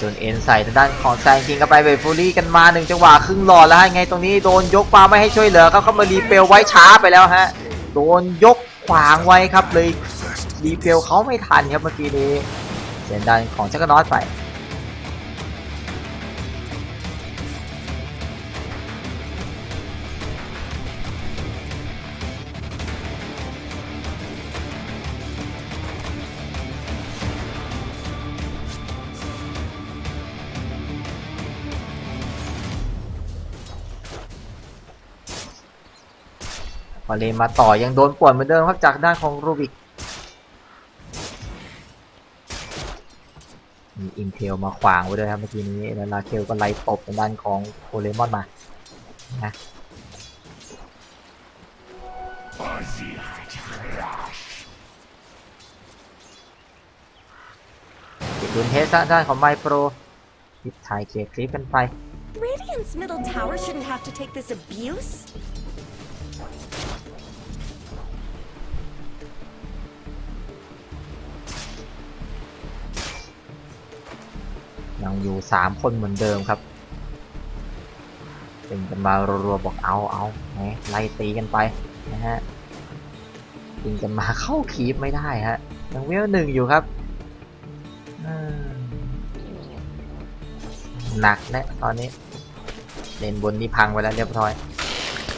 จนเอ็นใส่ทางด้านของแซงคิงกันไปเวทฟูรี่กันมา1จังหวะครึ่งหลอดแล้วไงตรงนี้โดนยกมาไม่ให้ช่วยเหลือเขาเข้ามารีเปลไว้ช้าไปแล้วฮะโดนยกขวางไว้ครับเลยรีเปลเขาไม่ทันครับเมื่อกี้นี้เสียงดังของจักรนอตไปพอเลนมาต่อยังโดนป่วนเหมือนเดิมครับจากด้านของรูบิกมีอินเทลมาขวางไว้ด้วยครับเมื่อกี้นี้แล้วลาเคลก็ไล่ตบทางด้านของโคเลมอนมานะติดดุนเทสด้านของไมโปรติดถ่ายเคลียร์คลิปกันไป Radiant's middle tower shouldn't have to take this abuse. ยังอยู่3คนเหมือนเดิมครับเป็นกันมารัวๆบอกเอาไล่ตีกันไปนะฮะตีกันมาเข้าคีปไม่ได้ฮะยังเวล1อยู่ครับหนักและตอนนี้เลนบนนี่พังไปแล้วเรียบร้อย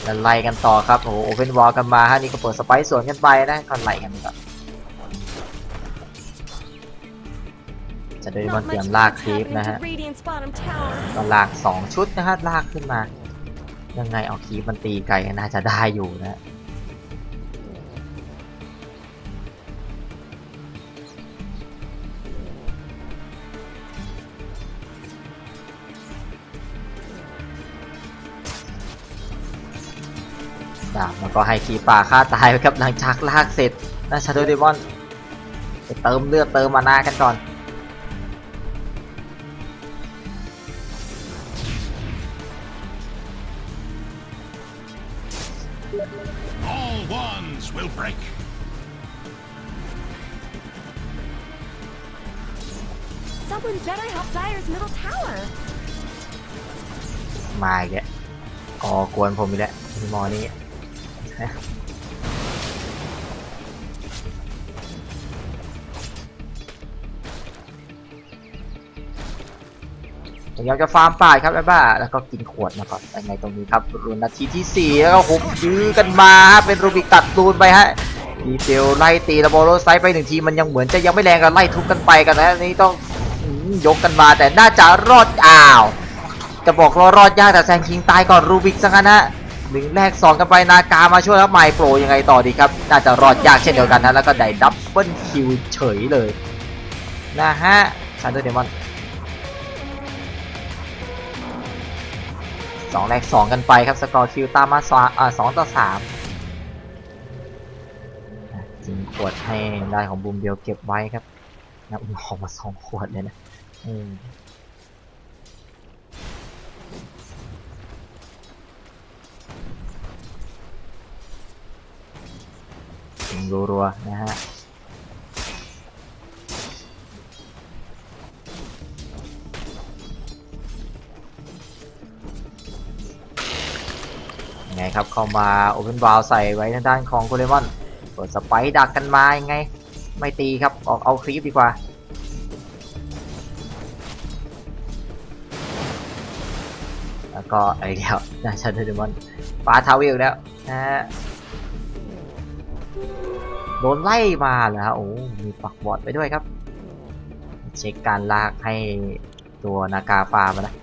แล้วไล่กันต่อครับโอ้โหโอเพนวอลกันมาฮะนี่ก็เปิดสไปซ์สวนกันไปนะก็ไล่กันครับจะได้มาเตรียมลากคลิปนะฮะก็ลาก2ชุดนะฮะลากขึ้นมา ยังไงเอาคีบมันตีไกลน่าจะได้อยู่นะ แล้วก็ให้คีป่าฆ่าตายไปครับหลังจากลากเสร็จนะชาโดว์เดมอนไปเติมเลือดเติมมานากันก่อน All wands will break. Someone better help Dire's middle tower. มาอีกแล้วกวนผมอีกแล้วพี่มอนี่พยายามจะฟาร์มป่าครับไอ้บ้าแล้วก็กินขวดมาก่อนยังไงตรงนี้ครับรุนนาทีที่4แล้วก็หุบยื้อกันมาเป็นรูบิกตัดรูนไปฮะดีเฟลไล่ตีระโบโรไซด์ไป1ทีมันยังเหมือนจะยังไม่แรงกันไล่ทุบกันไปกันนะนี่ต้องยกกันมาแต่น่าจะรอดจะบอกรอดยากแต่แซงคิงตายก่อนรูบิกซะงั้นฮะ1แรก2กันไปนากามาช่วยแล้วไมโปรยังไงต่อดีครับน่าจะรอดยากเช่นเดียวกันนะแล้วก็ได้ดับเบิลคิวเฉยเลยนะฮะชันเดอร์เดมอน2แรก2กันไปครับสกอร์คิวตามมา2-3จริงขวดให้ได้ของบูมเดียวเก็บไว้ครับนะออกมา2ขวดเลยนะรัวๆนะฮะไงครับเข้ามาโอเพนบาลใส่ไว้ทางด้านของโกเลมอนเปิดสไปด์ดักกันมายังไงไม่ตีครับออกเอาคลิปดีกว่าแล้วก็ไอ้เดียวน่าจะโดเรมอนปาทาวิลแล้วนะฮะโดนไล่มาแล้วฮะโอ้มีปักบอดไปด้วยครับเช็คการลากให้ตัวนากาฟามานะ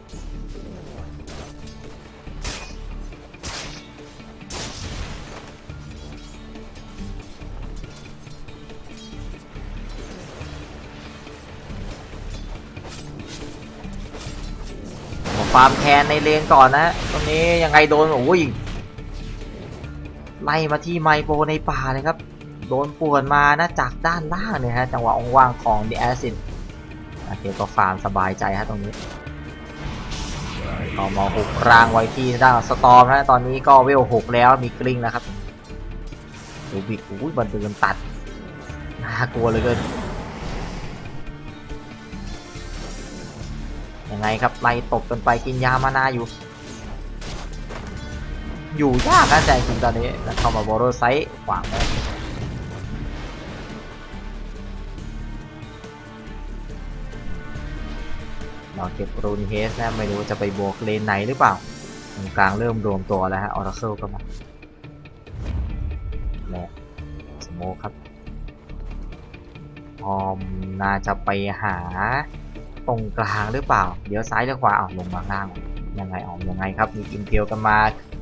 ฟาร์มแคนในเลนก่อนนะตรงนี้ยังไงโดนโอ้ยไล่มาที่ไมโปในป่าเลยครับโดนป่วนมานะจากด้านล่างเนี่ยฮะจังหวะว่างของดิแอซินเดี๋ยวก็ฟาร์มสบายใจฮะตรงนี้ก็มาหุบรางไว้ที่ด้านสตอมนะตอนนี้ก็เวล6แล้วมีกลิ้งแล้วครับดูบิกอุ้ยบันเทิงตัดน่ากลัวเลยเกินยังไงครับไล่ตบกันไปกินยามานาอยู่ยากนะใจจริงตอนนี้แล้วเข้ามาโบโรไซต์ขวางไว้เราเก็บรูนเฮสนะไม่รู้จะไปบวกเลนไหนหรือเปล่าตรงกลางเริ่มรวมตัวแล้วฮะออราเคิลก็มาและสโมคครับน่าจะไปหาตรงกลางหรือเปล่าเดี๋ยวซ้ายหรือขวาลงมาล่างยังไงยังไงครับมีอินเทลกันมา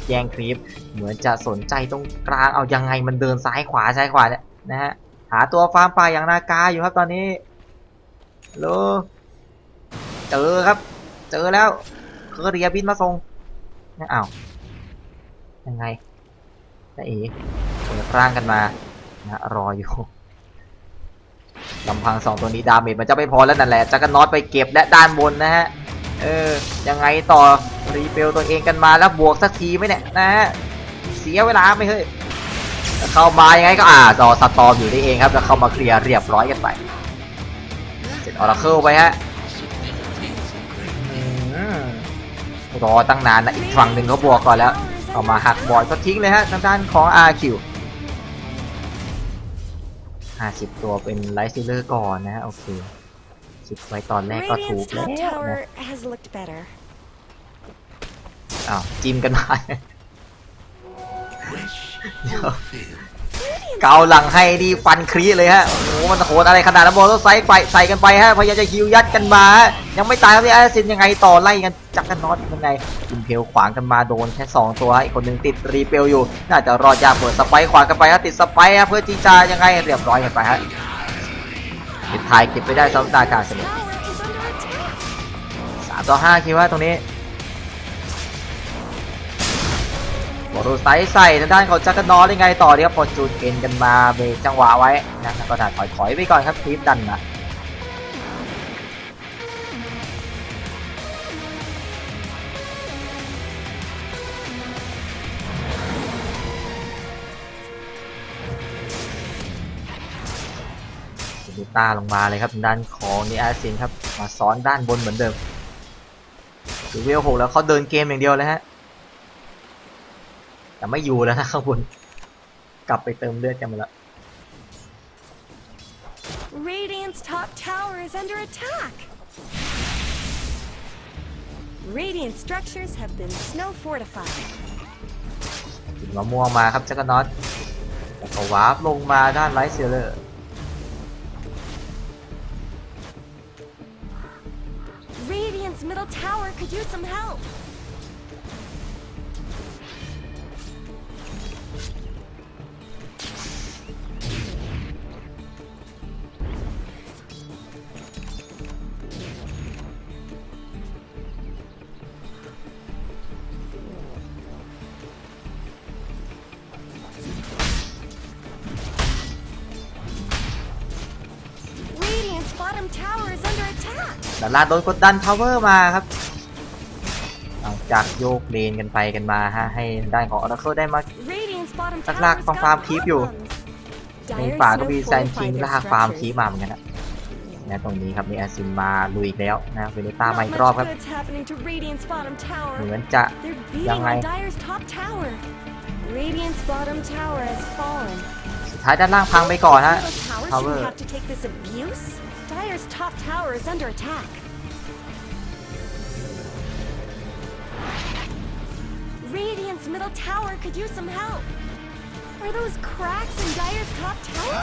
แย่งคลิปเหมือนจะสนใจตรงกลางยังไงมันเดินซ้ายขวาเนี่ยนะฮะหาตัวฟาร์มป่าอย่างนากาอยู่ครับตอนนี้โลเจอครับเจอแล้วเคอเรียบินมาส่งยังไงนะเปิดร่างกันมานะรออยู่ลำพัง2ตัวนี้ดาเมจมันจะไม่พอแล้วนั่นแหละจักรน็อตไปเก็บและด้านบนนะฮะยังไงต่อรีเปลตัวเองกันมาแล้วบวกสักทีไหมเนี่ยนะฮะเสียเวลาไม่เฮ้ยเข้ามายังไงก็รอสตอมอยู่ได้เองครับแล้วเข้ามาเคลียร์เรียบร้อยกันไปเสร็จออราเคิลไปฮะรอตั้งนานนะอีกฝั่งหนึ่งเขาบวกก่อนแล้วเอามาหักบอดก็ทิ้งเลยฮะทางด้านของ RQ 50 ตัวเป็นไลท์ซิลเลอร์ก่อนนะโอเคคิดไว้ตอนแรกก็ถูกแล้วนะจิ้มกันมาเกาหลังให้ดีฟันครีเลยฮะโอ้โหมันโหดอะไรขนาดนั้นบอลต้องใส่กันไปฮะพยายามจะคิวยัดกันมา ยังไม่ตายครับพี่อาร์ซินยังไงต่อไล่กันจักรน็อตยังไงอิมเพลขวางกันมาโดนแค่2ตัวอีกคนหนึ่งติดรีเปลอยู่น่าจะรอดยากเปิดสไปขวางกันไปครับติดสไปเพื่อที่จะยังไงเรียบร้อยกันไปฮะปิดท้ายเก็บไปได้สำหรับนาการเสมอ Tower is under attack. 3-5คิดว่าตรงนี้บอลไซส์ใส่ทางด้านของจักรน็อตยังไงต่อเนี่ยพอจูนเอ็นกันมาเบรกจังหวะไว้นะแล้วก็ถอยไปก่อนครับทีมดันนะดูต้าลงมาเลยครับด้านของนี่อาร์ซินครับมาซ้อนด้านบนเหมือนเดิมคือเวล6แล้วเขาเดินเกมอย่างเดียวเลยฮะแต่ไม่อยู่แล้วนะข้างบนกลับไปเติมเลือดกันมาแล้ว Radiant's top tower is under attack. Radiant structures have been snow fortified. กินมะม่วงมาครับจักรน็อตแล้วก็วาร์ปลงมาด้านไลท์เซเลอร์ Radiant's middle tower could use some help. Radiant's bottom tower is under attack. ด้านล่างโดนกดดันทาวเวอร์มาครับหลังจากโยกเลนกันไปกันมาฮะให้ด้านของออร์เคิลได้มา Radiant's bottom ลาก tower ฟาร์มคีปอยู่ ใน Dire's ป่าก็ snow มีแซนคิง fortified ลา their กฟาร์ม structures. คีปมาเหมือนกันนะและตรงนี้ครับมีแอซินมาลุยอีกแล้วนะเวเนต้ามา Not อีกรอบ much ครับ good's happening to Radiant's bottom เหมื tower. อนจะ They're beating Yang onไง Dire's top tower. Radiant's bottom tower has fallen. สุดท้ายด้านล่างพังไปก่อนฮะ Middle tower Tower. shouldn't have to take this abuse. Dire's top tower is under attack. Radiant's middle tower could use some help. Are those cracks in Dire's top tower?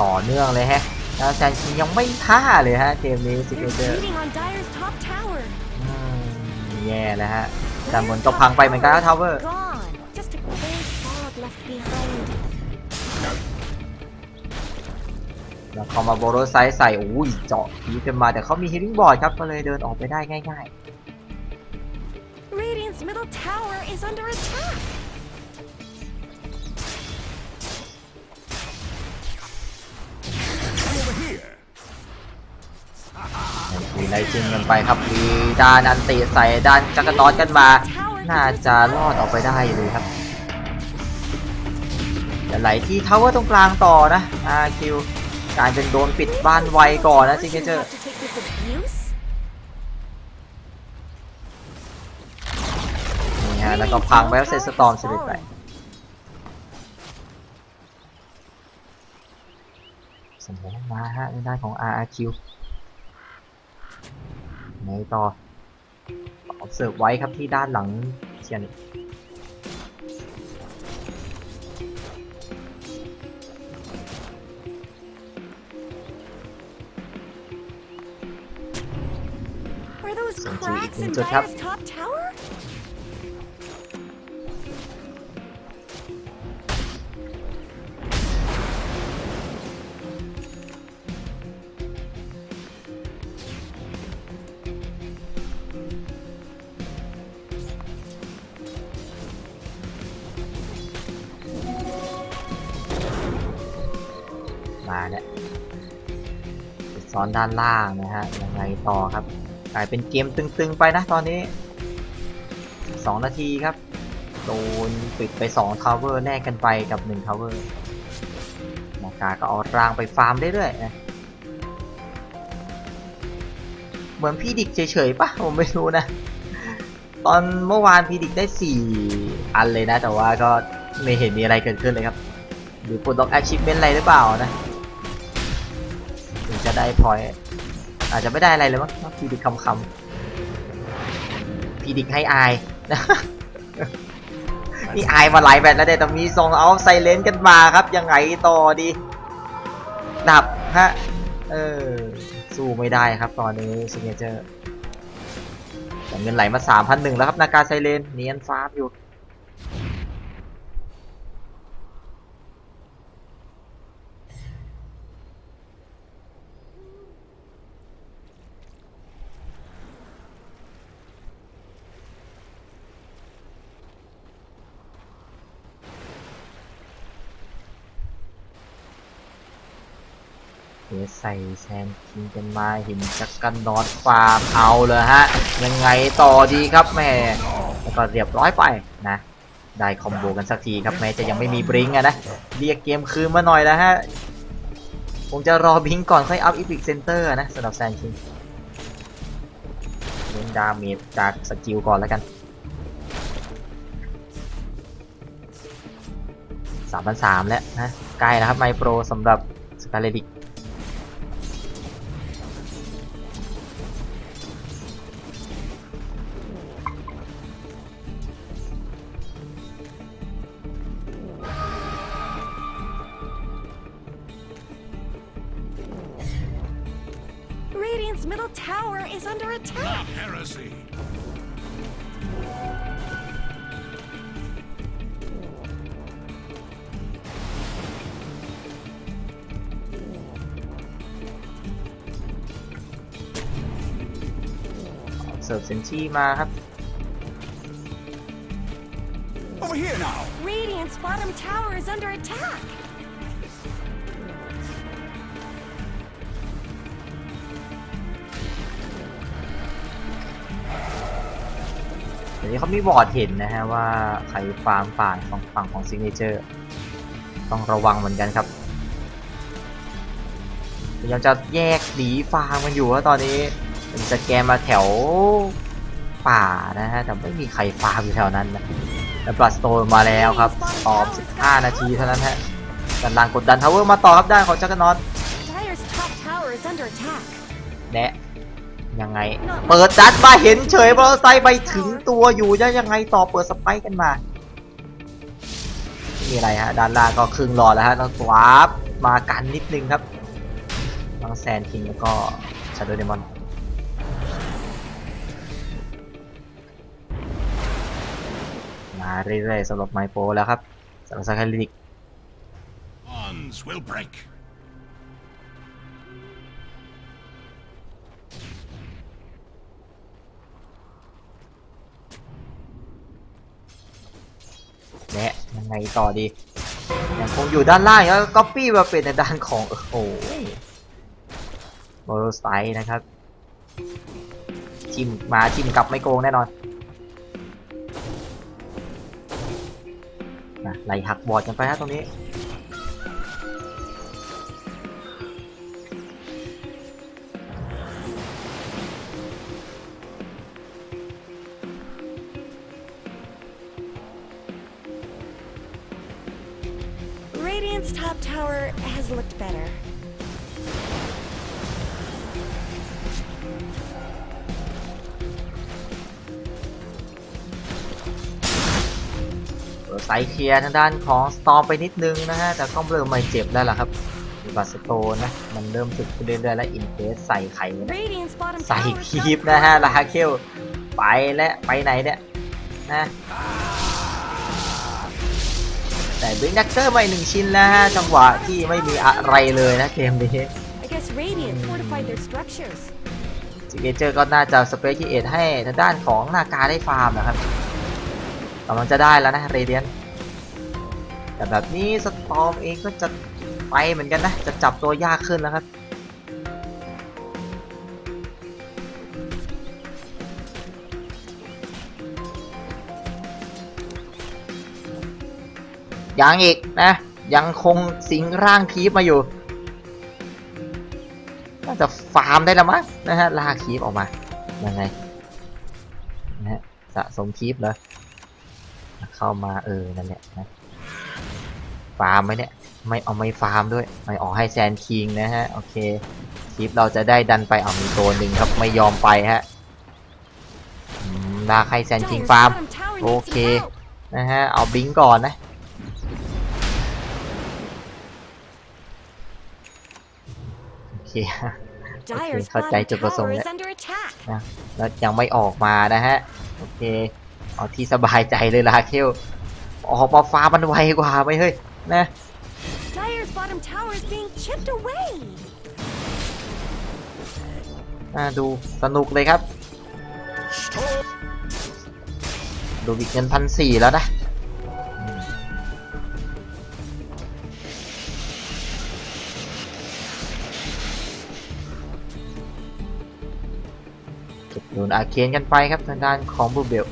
ต่อเนื่องเลยฮะแล้วแซนคิงยังไม่ท่าเลยฮะเกมนี้ซิกเน They're เจอร์ beating on Dire's top tower. แย่แล้วฮะแต่เหมือนก็พังไปเหมือนกันนะทาวเวอร์ Gone. Just a cold fog left behind. แล้วเขามาโบโรไซส์ใส่อุ้ยเจาะพีกันมาแต่เขามีฮิลลิ่งบอร์ดครับก็เลยเดินออกไปได้ง่าย Radiant's middle tower is under attack. Over here. ๆมีไล่จิงกันไปครับมีด้านอันติใส่ด้านจักรน็อตกันมา น่าจะรอดออกไปได้เลยครับจะไหลที่ทาวเวอร์ตรงกลางต่อนะ RQ กลายเป็นโดนปิดบ้านไวก่อนนะซิกเนเจอร์ Have to take this abuse. นี่ฮะแล้วก็พังไปแล้วเซตสตอร์มสลิดไปสมองมาฮะในด้านของ RQ ไหนต่อเอาเสิร์ฟไว้ครับที่ด้านหลังเชียร์นี่ Are those Thank you. cracks in Good job. Dire's top tower? มาเนี่ยซ้อนด้านล่างนะฮะยังไงต่อครับกลายเป็นเกมตึงๆไปนะตอนนี้2 นาทีครับโดนปิดไป2ทาวเวอร์แลกกันไปกับ1ทาวเวอร์มากาก็เอารางไปฟาร์มเรื่อยๆนะเหมือนพี่ดิกเฉยๆปะผมไม่รู้นะ ตอนเมื่อวานพี่ดิกได้4 อันเลยนะแต่ว่าก็ไม่เห็นมีอะไรเกิดขึ้นเลยครับหรือปลดล็อก achievement อะไรหรือเปล่านะถึงจะได้พอยต์อาจจะไม่ได้อะไรเลยมั้งพีดิกคำพีดิกให้อายนะ นี่อายมาหลายแบตแล้วแต่มีส่งเอาไซเลนต์กันมาครับยังไงต่อดีดับฮะส สู้ไม่ได้ครับตอนนี้ซิกเนเจอร์แต่เงินไหลมา 3,100 แล้วครับนาการไซเลนเนียนฟาร์มอยู่ใส่แซนคิงกันมาเห็นจักกันนอตฟาร์มเอาเลยฮะยังไงต่อดีครับแม่แล้วก็เรียบร้อยไปนะได้คอมโบกันสักทีครับแม้จะยังไม่มีบริงก์นะเรียกเกมคืนมาหน่อยแล้วฮะคงจะรอบริงก์ก่อนค่อยอัพอีพิกเซนเตอร์นะสำหรับแซนคิงเล่นดาเมจจากสกิลก่อนแล้วกัน 3,300 แล้วนะใกล้แล้วครับไมโปรสำหรับสกาเลดิกRadiant's middle tower is under attack. Not heresy. เสิร์ฟเซนชี่มาครับ Over here now. Radiant's bottom tower is under attack. เดี๋ยวนี้เขามีบอร์ดเห็นนะฮะว่าใครฟาร์มป่าของฝั่งของซิกเนเจอร์ต้องระวังเหมือนกันครับพยายามจะแยกหนีฟาร์มกันอยู่ว่าตอนนี้มันจะแกนมาแถวป่านะฮะแต่ไม่มีใครฟาร์มอยู่แถวนั้นนะแล้วบลัดสโตนมาแล้วครับตอบ15 นาทีเท่านั้นฮะกำลังกดดันทาวเวอร์มาต่อครับด้านของจักรนอต Dire's top tower is under attack. แนะยังไงเปิดดัดมาเห็นเฉยบอลไซไปถึงตัวอยู่จะยังไงต่อเปิดสไปค์กันมาไม่มีอะไรฮะด้านล่างก็ครึ่งหลอดแล้วฮะต้องสวาปมากันนิดนึงครับทั้งแซนคิงแล้วก็ชาโดว์เดมอนมาเรื่อยๆสำหรับไมโปรแล้วครับสำหรับซาคาริดิก Bonds will break. และยังไงต่อดียังคงอยู่ด้านล่างแล้วก๊อปปี้มาเป็นในด้านของโอ้โหโมโรสไตนะครับทิมมาทิมกลับไม่โกงแน่นอนนะไล่หักบอร์ดกันไปฮะตรงนี้Radiant's top tower has looked better. ไซเคลียร์ทางด้านของสตอมไปนิดนึงนะฮะแต่ก็เริ่มไม่เจ็บแล้วล่ะครับมีบัตสโตนนะมันเริ่มถึกขึ้นเรื่อยๆแล้วอินเฟสใส่ไข่นะ Radiant's bottom ใส่ tower is คีบ not นะฮะ present. ลาเคลไปและไปไหนเนี่ยนะแต่บริงดักเตอร์มาอีก1 ชิ้นแล้วฮะจังหวะที่ไม่มีอะไรเลยนะเกมนี้ I guess Radiant fortified their structures. ซิกเนเจอร์ก็น่าจะสเปรย์คีเอทให้ทางด้านของนาคาได้ฟาร์มนะครับกำลังจะได้แล้วนะเรเดียนแต่แบบนี้สตอมเองก็จะไปเหมือนกันนะจะจับตัวยากขึ้นแล้วครับยังอีกนะยังคงสิงร่างคีปมาอยู่น่าจะฟาร์มได้แล้วมั้งนะฮะลากคีปออกมายังไงนะฮะสะสมคีปเหรอเข้ามานั่นแหละนะฟาร์มไหมเนี่ยไม่ฟาร์มด้วยไม่ออกให้แซนคิงนะฮะโอเคคีปเราจะได้ดันไปมีตัวหนึ่งครับไม่ยอมไปฮะลากให้แซนคิง Dire's ฟาร์ม bottom tower โอ needs เค some help. นะฮะเอาบิงก่อนนะโอเค Dire's เข้าใจ bottom จุดประสงค์ tower แล้ว is under attack. นะแล้วยังไม่ออกมานะฮะ โอเค เอาที่สบายใจเลยลาเคลออกมาฟ้ามันไวกว่าไหมเฮ้ย นะ Dire's bottom tower is being chipped away. น่าดูสนุกเลยครับ Stop! ดูบิกเงิน1,400แล้วนะเก็บโดนอาเคนกันไปครับทางด้านของบูเบล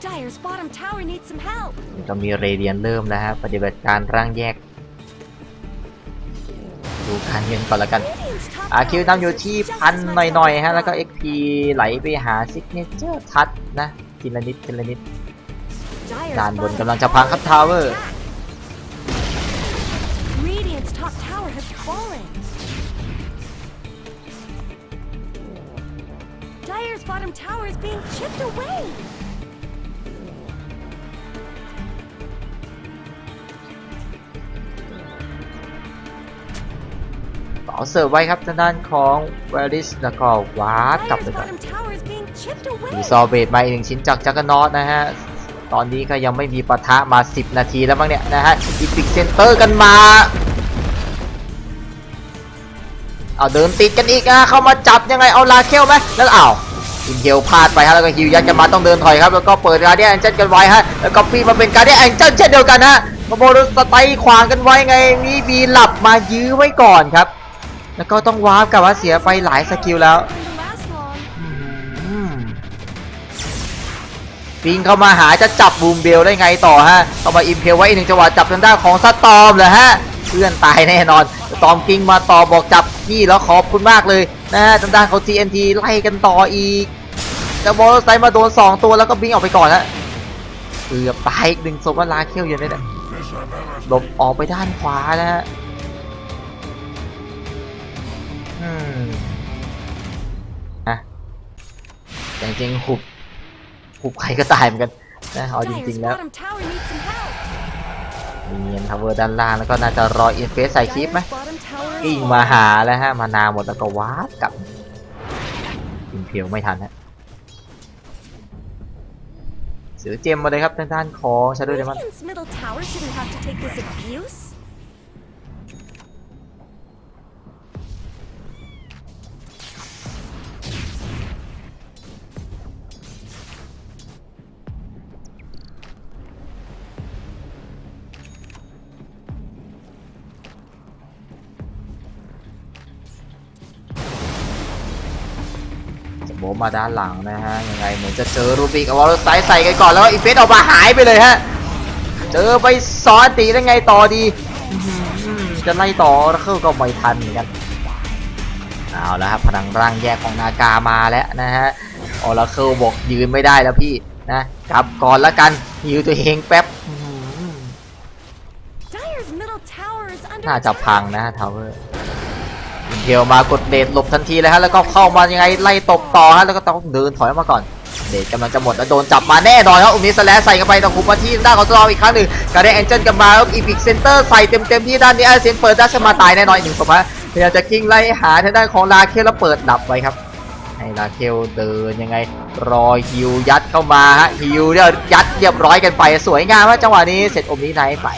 Dire's bottom tower needs some help. ก็มีเรเดียนเริ่มแล้วฮะปฏิบัติการร่างแยก ดูการเงินก่อนละกัน Radiant's top อาคิว tower นำอยู่ is ที่ just พัน as ห much น่อย under ๆฮะแล้วก็ attack. XP ไหลไปหาซิกเนเจอร์ทัชนะทีละนิดทีละนิด Dire's ด้านบน bottom กำลังจะพังครับ is under Tower attack. Radiant's top tower has fallen. Dire's bottom tower is being chipped away. ต่อเสิร์ฟไว้ครับทางด้านของเวลิสแล้วก็วาร์ดกลับ Dire's ไปก่อน bottom tower is being chipped มี away. ซอเบตมาอีก1ชิ้นจากจักรนอตนะฮะ ตอนนี้ก็ยังไม่มีปะทะมา10นาทีแล้วมั้งเนี่ยนะฮะอีพิกเซนเตอร์กันมาเอาเดินติดกันอีกนะเข้ามาจับยังไงเอาลาเคลไหมแล้วอ้าวอินเทลพลาดไปฮะแล้วก็ฮิวยันกันมาต้องเดินถอยครับแล้วก็เปิดการเดียนแองเจิลกันไว้ฮะแล้วก็ปีมาเป็นการเดียนแองเจิลเช่นเดียวกันฮะมาโบรุสไตขวางกันไว้ไงมีบีหลับมายื้อไว้ก่อนครับแล้วก็ต้องวาร์ปกลับว่าเสียไปหลายสกิลแล้ว Not going to last long. ปิงเข้ามาหาจะจับบูมเบลได้ไงต่อฮะเข้ามาอิมเพลไว้อีก1จังหวะจับทางด้านของสตอมเลยฮะเพื่อนตายแน่นอนสตอมปิงมาต่อบอกจับพี่แล้วขอบคุณมากเลยนะฮะทางด้านของ TNT ไล่กันต่ออีกแต่บอลไซมาโดน2ตัวแล้วก็บิงออกไปก่อนฮะเกือบตายอีก1ศพว่าลาเคียวอยู่เนี่ยหลบออกไปด้านขวานะฮะจริงๆหุบใครก็ตายเหมือนกันนะเอาจริ Dire's งๆแล้ว bottom tower needs some help. มีเงินทาวเวอร์ด้านล่างแล้วก็น่าจะรออินเฟสใส่คลิปไหม Dire's bottom tower is กิ้งมาหาแล้วฮะมานาหมดแล้วก็วาร์ปกลับอินเพียวไม่ทันฮะเสือเจมมาเลยครับทางด้านของชาโดว์เดมอน Radiant's middle tower shouldn't have to take this abuse. โบมาด้านหลังนะฮะยังไงเหมือนจะเจอรูบิกเอาวอลไซส์ใส่กันก่อนแล้วก็อีเฟสออกมาหายไปเลยฮะเจอไปซ้อนตีได้ไงต่อดีจะไล่ต่อแล้วก็ไม่ทันเหมือนกันเอาแล้วครับพลังร่างแยกของนากามาแล้วนะฮะออราเคิลบอกยืนไม่ได้แล้วพี่นะกลับก่อนแล้วกันฮิวตัวเองแป๊บ Dire's middle tower is under น่าจะ attack. พังนะฮะทาวเวอร์อินเทลมากดเดทหลบทันทีเลยฮะแล้วก็เข้ามายังไงไล่ตบต่อฮะแล้วก็ต้องเดินถอยมาก่อนเดทกำลังจะหมดแล้วโดนจับมาแน่นอนครับอุ้มนี้สแลชใส่กันไปตะคุบมาที่ด้านของตัวเราอีกครั้งหนึ่งการได้แองเจิลกันมาแล้วอีพิกเซนเตอร์ใส่เต็มๆที่ด้านนี้อาเซนเปิดได้ชมาตายแน่นอนอีก1คนฮะพยายามจะกิ้งไล่หาทางด้านของลาเคลแล้วเปิดดับไว้ครับให้ลาเคลเดินยังไงรอฮิวยัดเข้ามาฮะฮิวเนี่ยยัดเรียบร้อยกันไปสวยงามฮะจังหวะนี้เสร็จอมนี้ไนท์ไป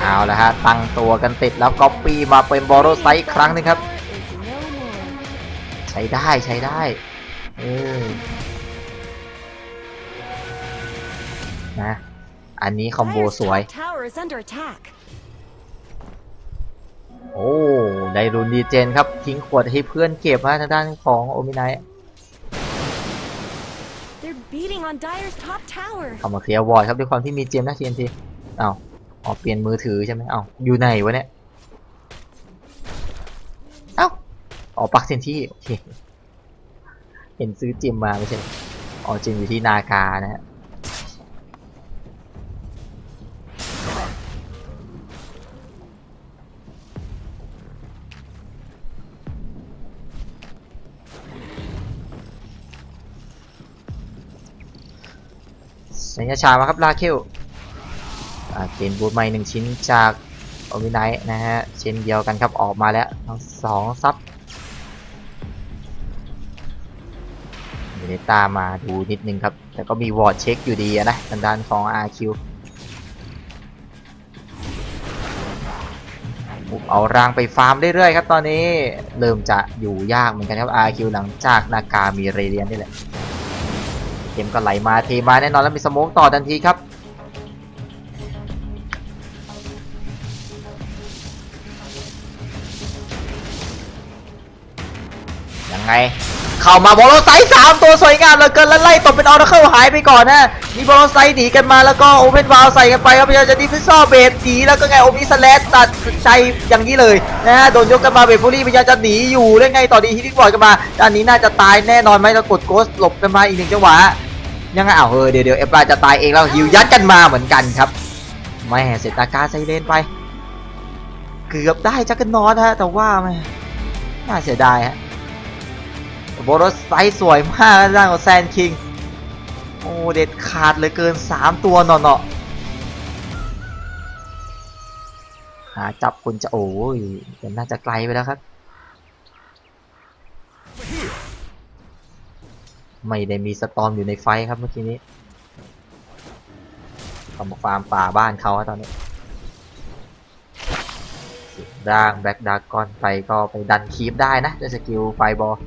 เอาละฮะตั้งตัวกันติดแล้วก๊อปปี้มาเป็นบอโรไซต์ครั้งนึงครับ Is no more. ใช้ได้ใช้ได้นะอันนี้คอมโบ Dire's สวย top tower is under attack. โอ้ได้รุนดีเจนครับทิ้งขวดให้เพื่อนเก็บฮะทางด้านของโอมิไน They're beating on Dire's top tower. เข้ามาเคลียร์วอร์ดครับด้วยความที่มีเจมนะ TNT อ้าวอ๋อเปลี่ยนมือถือใช่ไหมอ้าวอยู่ไหนวะเนี่ยเอ้าอ๋อปักเซนที่โอเคเห็นซื้อเจมมาไม่ใช่อ๋อเจมอยู่ที่นากานะฮะสัญญาชามาครับลาเคลเกณฑ์บูทใหม่1ชิ้นจาก โอมิไนท์นะฮะเช่นเดียวกันครับออกมาแล้วทั้ง2ซับเดี๋ยวตามมาดูนิดนึงครับแต่ก็มีวอร์ดเช็คอยู่ดีนะทางด้านของ RQ เอารางไปฟาร์มเรื่อยๆครับตอนนี้เริ่มจะอยู่ยากเหมือนกันครับ RQ หลังจากนากามีเรเดียนนี่แหละเกมก็ไหลมาเทมาแน่นอนแล้วมีสโมกต่อทันทีครับยังไงเข้ามาบอลไซส์3ตัวสวยงามเหลือเกินแล้วไล่ตบเป็นออร์เคิลหายไปก่อนนะมีบอลไซส์หนีกันมาแล้วก็โอเพนวาลใส่กันไปครับพยายามจะดิฟิซอร์เบสหนีแล้วก็ไงโอมิสแลสตัดใจอย่างนี้เลยนะฮะโดนยกกันมาเบสฟูรี่พยายามจะหนีอยู่ได้ไงต่อดีฮิตบอลกันมาด้านนี้น่าจะตายแน่นอนไหมแล้วกดโกสหลบกันมาอีก1จังหวะยังไงเฮ้ยเดี๋ยวเอฟราจะตายเองแล้วฮิวยัดกันมาเหมือนกันครับไม่เสร็จตากาไซเลนไปเกือบได้จักรนอตฮะแต่ว่าไม่น่าเสียดายฮะโบรสไซส์สวยมากด้านของแซนคิงโอ้เด็ดขาดเลยเกิน3ตัวเนาะหาจับคุณจะโอ้ยแต่น่าจะไกลไปแล้วครับไม่ได้มีสตอร์มอยู่ในไฟครับเมื่อกี้นี้เขามาฟาร์มป่าบ้านเขาตอนนี้ร่างแบล็กดากอนไปก็ไปดันคีปได้นะด้วยสกิลไฟบอล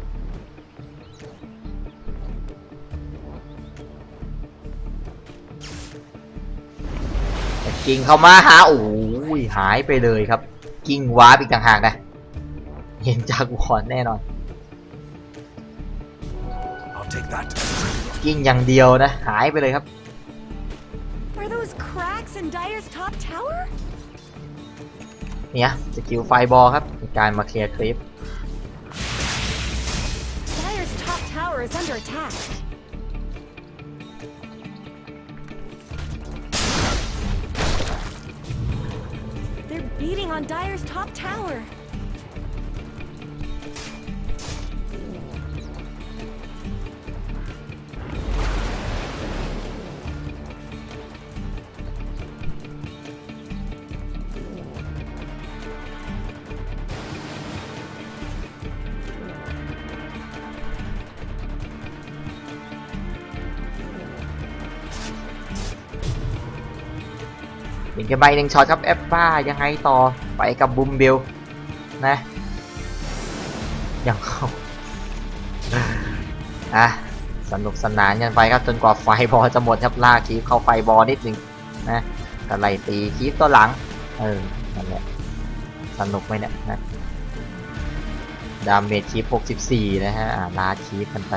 กิ่งเข้ามาหาโอ้ยหายไปเลยครับกิ่งวาร์ปอีกต่างหากนะเห็นจากวอนแน่นอน I'll take that. กิ่งอย่างเดียวนะหายไปเลยครับ Are those cracks in Dire's top tower? เนี่ยสกิลไฟบอลครับในการมาเคลียร์คลิป Dire's top tower is under attack. They're beating on Dire's top tower.เป็นแค่ใบหนึ่งช็อตครับแอปป้ายังไงต่อไปกับบูมเบลนะยังเข้าสนุกสนานกันไปครับจนกว่าไฟบอลจะหมดครับลากคีฟเข้าไฟบอลนิดนึงนะก็ไล่ตีคีฟตัวหลังนั่นแหละสนุกไหมเนี่ยนะดาเมจคีฟ64นะฮะลาคีฟกันไป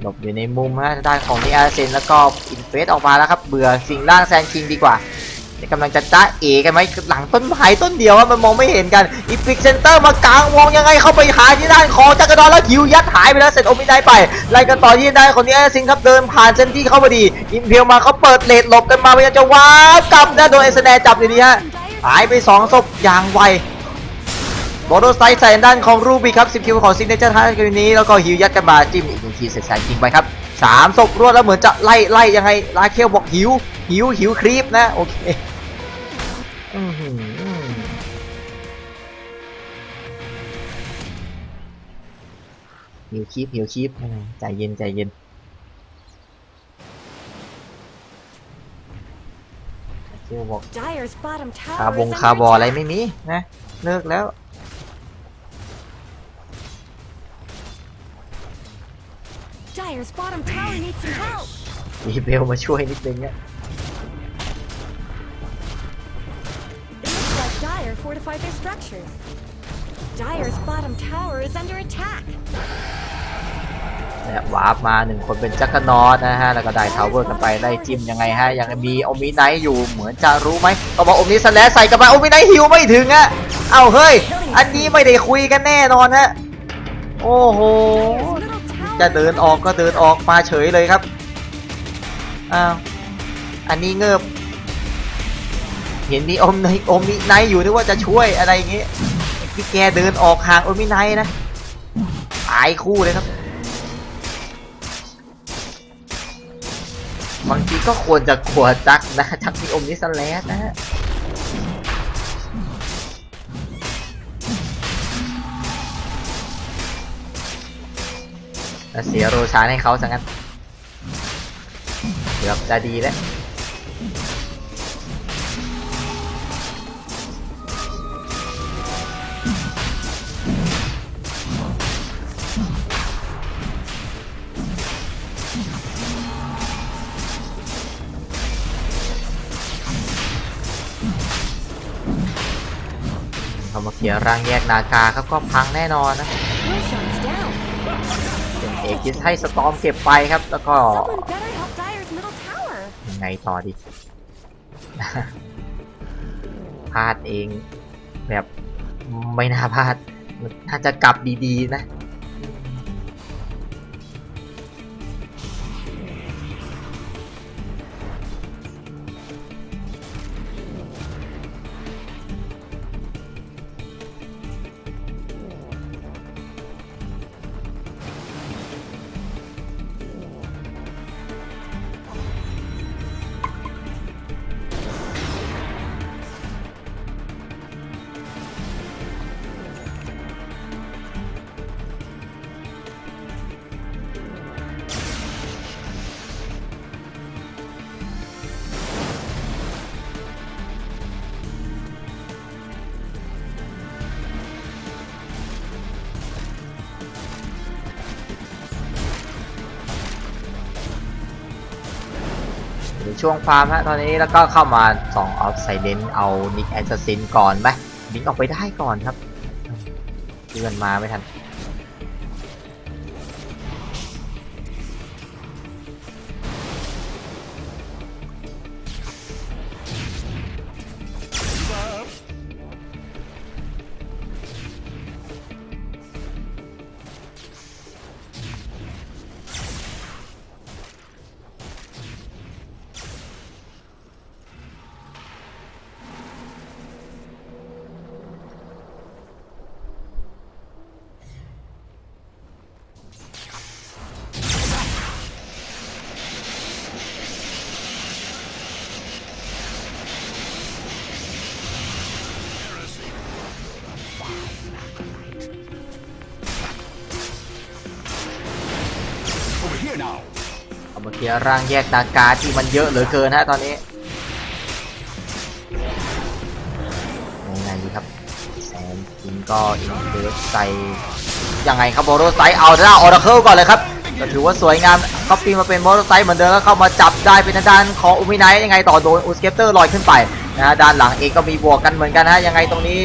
หลบอยู่ในมุมฮะด้านของนิอาเซนแล้วก็อินเฟสออกมาแล้วครับเบื่อสิ่งร่างแซนคิงดีกว่านี่กำลังจะจ้าเอกันไหมหลังต้นไม้ต้นเดียวมันมองไม่เห็นกันอีพิกเซนเตอร์มากลางวงยังไงเข้าไปหาที่ด้านของจักรดอนแล้วหิวยัดหายไปแล้วเสร็จโอมิไนไปไล่กันต่อที่ด้านของนิอาเซนครับเดินผ่านเซนที่เข้ามาดีอิมเพียวมาเขาเปิดเลดหลบกันมาพยายามจะว้าวกลับนะโดนเอสแนจับอยู่ดีฮะหายไป2ศพอย่างไวโบโดไซส์ใส่ด้านของรูบี้ครับ10คิวของซิกเนเจอร์ท้ายเกมนี้แล้วก็ฮิวยัดกันมาจิ้มอีก1ทีเสร็จแซนคิงไปครับ3ศพรวดแล้วเหมือนจะไล่ยังไงลาเคลบอกหิวครีปนะโอเคหิวครีปใจเย็นเคลบอก Dire's bottom คา tower บง is คา under บออะไร attack. ไม่มีนะเลิกแล้ว Dire's bottom tower needs some help. มีเบลมาช่วยนิดนึงเนี่ย It looks like Dire fortified their structures. Dire's bottom tower is under attack. เนี่ยวาร์ปมา1คนเป็นจักรนอตนะฮะแล้วก็ได้ทาวเวอร์กันไปได้จิ้มยังไงฮะยังมีโอมิไนท์อยู่เหมือนจะรู้ไหมก็บอกโอมิสแลชใส่กันไปโอมิไนท์ฮิวไม่ถึงอะเอ้าเฮ้ยอันนี้ไม่ได้คุยกันแน่นอนฮะโอ้โห Dire's middle tower จะเดินออกก็เดินออกมาเฉยเลยครับอ้าวอันนี้เงิบเห็นมีโอมิไนท์อยู่นึกว่าจะช่วยอะไรอย่างงี้พี่แกเดินออกห่างโอมิไนท์นะตายคู่เลยครับบางที ก็ควรจะกลัวจักนะจักมีอมนิสแลสนะฮะแล้วเสียโรชานให้เขาซะงั้นเกือบจะดีแล้วเขามาเคลียร์ร่างแยกนากาครับก็พังแน่นอนนะ Roshan's down. เป็นเอกิสให้สตอมเก็บไปครับแล้วก็ Someone better help Dyer's middle tower. ยังไงต่อดี พลาดเองแบบไม่น่าพลาดน่าจะกลับดีๆนะในช่วงฟาร์มฮะตอนนี้แล้วก็เข้ามา2ออฟไซเลนเอานิกแอสซัสซินก่อนไหมนิกออกไปได้ก่อนครับเพื่อนมาไม่ทันเอามาเคลียร์ร่างแยกนากาที่มันเยอะเหลือเกินฮะตอนนี้ยังไงดีครับแซนคิงก็อินเทอร์ใส่ยังไงครับโมโรไซเอาหน้าออราเคิลก่อนเลยครับก็ถือว่าสวยงามก็ปีมาเป็นโมโรไซเหมือนเดิมก็เข้ามาจับได้เป็นทางด้านของอุมิไนท์ยังไงต่อโดนอุสเกปเตอร์ลอยขึ้นไปนะฮะด้านหลังเองก็มีบวกกันเหมือนกันฮะยังไงตรงนี้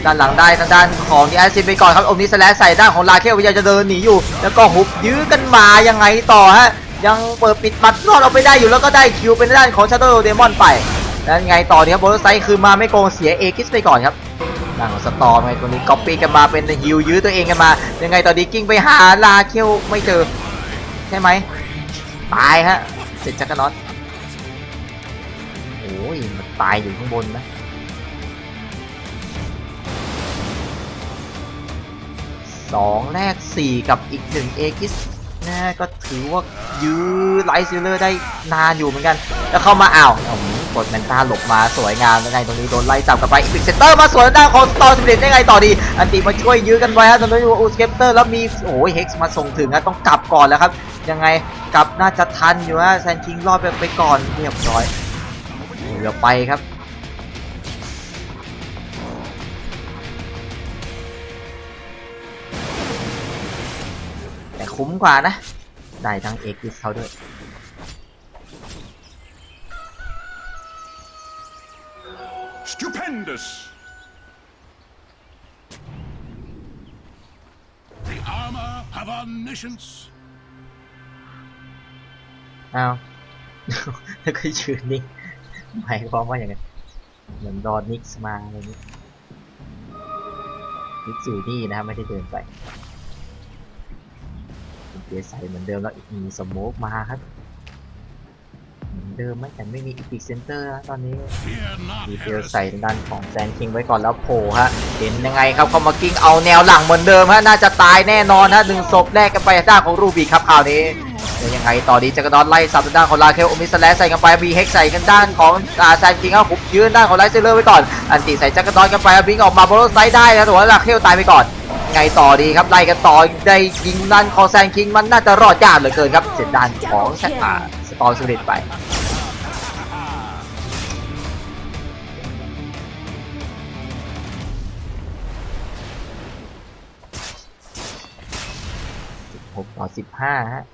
ด้านหลังได้ทางด้านของดีไอซินไปก่อนครับอมนิสแลสใส่ด้านของลาเคลพยายามจะเดินหนีอยู่แล้วก็หุบยื้อกันมายังไงต่อฮะยังเปิดปิดบัตรรอดเอาไปได้อยู่แล้วก็ได้คิวเป็นด้านของชาโดว์เดมอนไปแล้วยังไงต่อเนี่ยครับโมโรไซคือมาไม่โกงเสียเอกิสไปก่อนครับด้านของสตอร์ไงตัวนี้ก๊อปปี้กันมาเป็นฮิวยื้อตัวเองกันมายังไงต่อดีกิ้งไปหาลาเคลไม่เจอใช่ไหมตายฮะเสร็จจักรน็อตโอ้ยมันตายอยู่ข้างบนนะ2แลก4กับอีก1เอกิสนะก็ถือว่ายื้อไลท์ซิลเลอร์ได้นานอยู่เหมือนกันแล้วเข้ามากดแมนต้าหลบมาสวยงามยังไงตรงนี้โดนไล่จับกลับไปอีพิกเซนเตอร์มาสวนด้านของสตอร์สปิริตได้ไงต่อดีอันติมาช่วยยื้อกันไว้ฮะตอนนี้อูสเกปเตอร์แล้วมีโอ้ยเฮกซ์มาส่งถึงนะต้องกลับก่อนแล้วครับยังไงกลับน่าจะทันอยู่ฮะแซนคิงรอดไปก่อนเรียบร้อยเดี๋ยวไปครับแต่คุ้มกว่านะได้ทั้งเอกิสเขาด้วย Stupendous! The armor have omniscience. อ้าว แล้วก็ชื่อนิกหมายความว่าอย่างไงเหมือนรอนิกส์มาอะไรนี้นิกส์อยู่นี่นะครับไม่ได้เดินไปเดี๋ยวใส่เหมือนเดิมแล้วอีกมีสโมกมาครับเหมือนเดิมไหมแต่ไม่มีอีพิกเซนเตอร์นะตอนนี้ Fear not ดีเทล heresy. ใส่ด้านของแซนคิงไว้ก่อนแล้วโผล่ฮะเห็นยังไงครับเขามากิ้งเอาแนวหลังเหมือนเดิมฮะน่าจะตายแน่นอนฮะ1ศพแรกกันไปด้านของรูบิกครับคราวนี้ ยังไงต่อดีจักรดอนไล่สับด้านของลาเคลโอมิสแลใส่กันไปมีเฮกใส่กันด้านของแซนจิงเอาหุบยืนด้านของไลท์เซเลอร์ไว้ก่อนอันติใส่จักรดอนกันไปบิงออกมาโบโลไซด์ได้นะแต่ว่าลาเคลตายไปก่อนไงต่อดีครับไล่กันต่อได้ยิงด้านของแซนคิงมันน่าจะรอดยากเหลือเกินครับเสียด้านของสตอร์ซูริตไป16 ต่อ 15ฮะ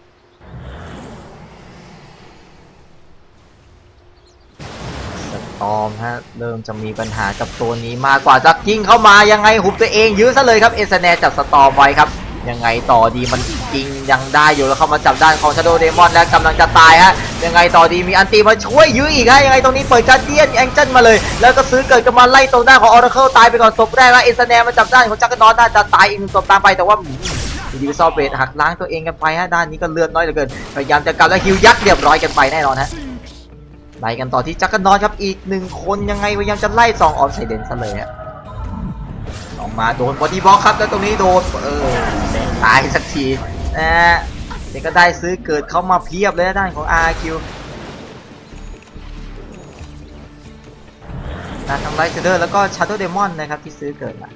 สตอร์มฮะเริ่มจะมีปัญหากับตัวนี้มากกว่าจะยิงเข้ามายังไงหุบตัวเองยื้อซะเลยครับเอสแนจับสตอร์มไว้ครับยังไงต่อดีมันจริงยังได้อยู่แล้วเข้ามาจับด้านของชาโดว์เดมอนและกำลังจะตายฮะยังไงต่อดีมีอันตีมาช่วยยื้ออีกฮะยังไงตรงนี้เปิดการเดียนแองเจิลมาเลยแล้วก็ซื้อเกิดกันมาไล่ตรงด้านของออร์เคิลตายไปก่อนศพแรกแล้วเอสแนมาจับด้านของจักรนอนน่าจะตายอีก1ศพตามไปแต่ว่าดีวิซอลเบรดหักล้างตัวเองกันไปฮะด้านนี้ก็เลือดน้อยเหลือเกินพยายามจะกลับแล้วฮิวยักษ์เรียบร้อยกันไปแน่นอนฮะไล่กันต่อที่จักรนอนครับอีก1คนยังไงพยายามจะไล่2ออฟไซเดนซะเลยฮะออกมาโดนบอดี้บล็อกครับแล้วตรงนี้โดนตายสักทีนะฮะเด็กก็ได้ซื้อเกิดเข้ามาเพียบเลยด้านของ RQ ด้านทางไลท์เซเดอร์แล้วก็ชาโดว์เดมอนนะครับที่ซื้อเกิดมา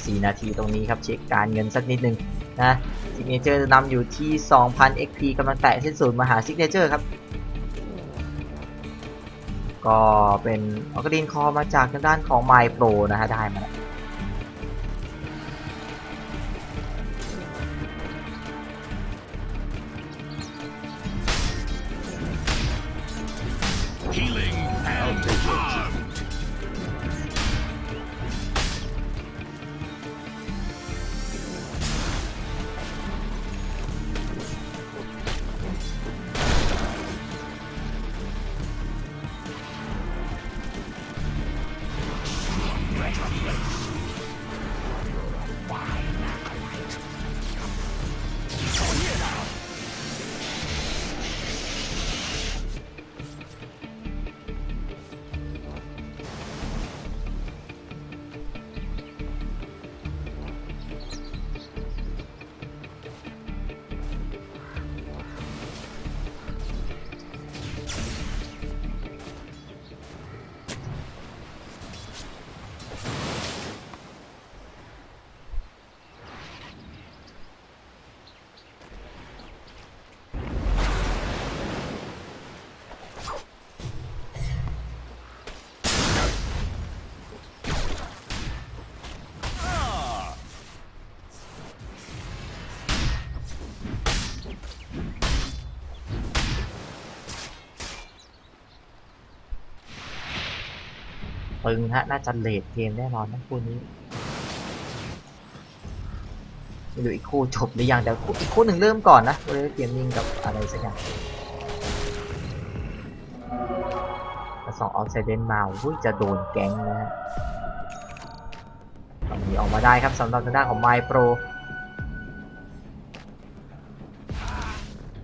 4 นาทีตรงนี้ครับเช็คการเงินสักนิดนึงนะซิกเนเจอร์นำอยู่ที่ 2,000 XP กำลังแตะเส้นศูนย์มาหาซิกเนเจอร์ครับก็เป็นออกรินคอมาจากทางด้านของ My Pro นะฮะได้มาแล้วHealing and harmed. ปึงฮะน่าจะเลทเกมแน่นอนนะคู่นี้ไม่รู้อีกคู่จบหรือยังแต่อีกคู่หนึ่งเริ่มก่อนนะเวลเกมมิ่งกับอะไรสักอย่างแต่2ออฟไซเดนมาจะโดนแก๊งนะฮะตอนนี้ออกมาได้ครับสำหรับทางด้านของ My Pro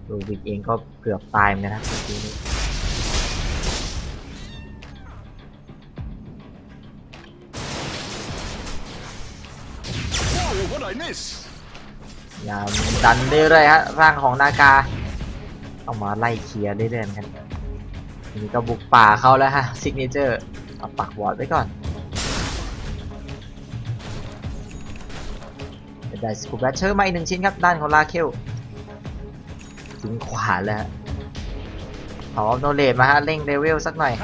ดูวิกเองก็เกือบตายเหมือนกันนะทีนี้อย่าดันเรื่อยๆฮะร่างของนากาต้องมาไล่เคลียร์เรื่อยๆกันทีนี้ก็บุกป่าเข้าแล้วฮะซิกเนเจอร์เอาปักวอร์ดไว้ก่อนได้สกูแบชเชอร์มาอีก1ชิ้นครับด้านของลาเคลทิ้งขวาแล้วฮะเอาโนเลดมาฮะเร่งเลเวลสักหน่อย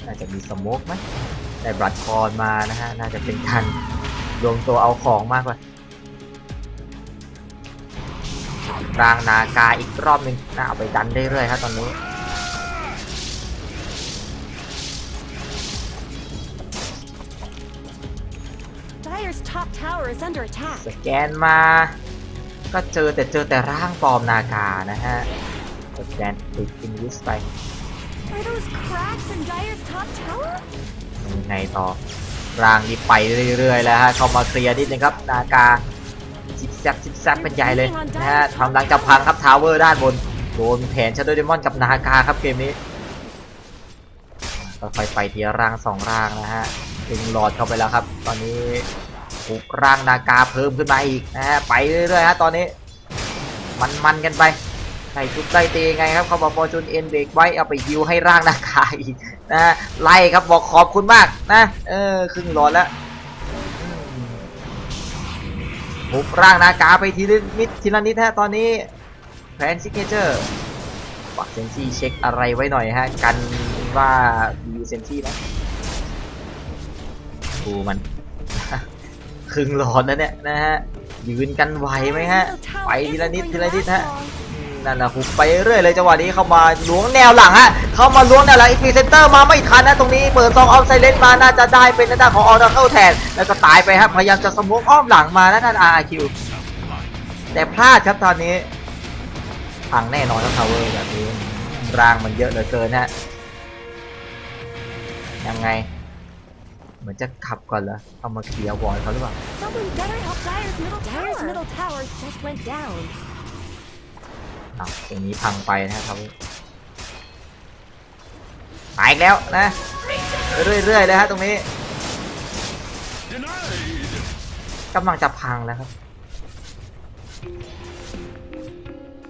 น่าจะมีสโมกไหมได้บลัดคอร์มานะฮะน่าจะเป็นการรวมตัวเอาของมากกว่ากลางนากาอีกรอบหนึ่งน่าเอาไปดันได้เรื่อยครับตอนนี้ Dire's top tower is under attack. สแกนมาก็เจอแต่ร่างปลอมนากานะฮะสแกนติดอินวิสไป Are those cracks in Dire's top tower? ยังไงต่อร่างนี้ไปเรื่อยๆแล้วฮะเข้ามาเคลียร์นิดนึงครับนากา ซิกแซกเป็นใหญ่เลยนะฮะทำหลังจะพังครับทาวเวอร์ด้านบนโดนแผน Shadow Demon กับนากาครับเกมนี้ค่อยๆไปทีละร่าง2ร่างนะฮะดึงหลอดเข้าไปแล้วครับตอนนี้ถูกร่างนากาเพิ่มขึ้นมาอีกนะฮะไปเรื่อยๆฮะตอนนี้มันกันไปใส่ทุบได้ตีไงครับเขาบอกฟอร์จูนเอ็นเบรกไว้เอาไปฮิวให้ร่างนากาอีกนะฮะไล่ครับบอกขอบคุณมากนะครึ่งหลอดแล้วบุกร่างนากาไปทีละนิดฮะตอนนี้แพนซิกเนเจอร์ปักเซนซี่เช็คอะไรไว้หน่อยฮะกันว่ามีเซนซี่นะดูมัน ครึ่งหลอดแล้วเนี่ยนะฮะยืนกันไหวไหมฮะไปทีละนิดฮะนั่นนะหุบไปเรื่อยเลยจังหวะนี้เข้ามาล้วงแนวหลังฮะเข้ามาล้วงแนวหลังอีกพีเซนเตอร์มาไม่ทันนะตรงนี้เปิดซองออฟไซเลนมาน่าจะได้เป็นหน้าของออร์เคิลแทนแล้วก็ตายไปครับพยายามจะสโมกอ้อมหลังมานะท่าน RRQ แต่พลาดครับตอนนี้พังแน่นอนครับทาวเวอร์แบบนี้ร่างมันเยอะเหลือเกินฮะยังไงเหมือนจะขับก่อนเหรอเอามาเคลียร์วอลเขาหรือเปล่า Someone better help Dyer's middle tower just went down. ตรงนี้พังไปนะครับตายอีกแล้วนะเรื่อยๆเลยฮะตรงนี้กำลังจะพังแล้วครับ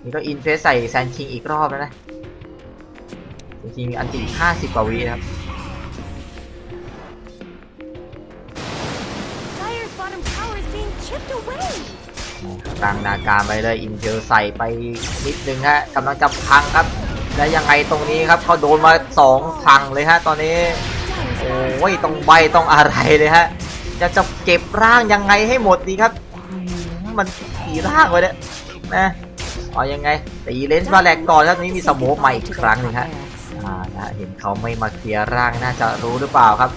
นี่ก็อินเฟสใส่แซนคิงอีกรอบแล้วนะจริงๆอันตี50 กว่าวินะครับ Dyer's bottom tower is being chipped away. ตั้งนาการไปเลยอินเทลใส่ไปนิดนึงฮะกำลังจะพังครับแล้วยังไงตรงนี้ครับเขาโดนมา2พังเลยฮะตอนนี้โอ้ยต้องใบต้องอะไรเลยฮะจะเก็บร่างยังไงให้หมดดีครับมันกี่ร่างวะเนี่ยนะเอายังไงตีเลนส์มาแหลกก่อนครับนี้มีสโมกใหม่อีกครั้งหนึ่งฮะนะเห็นเขาไม่มาเคลียร์ร่างน่าจะรู้หรือเปล่าครับ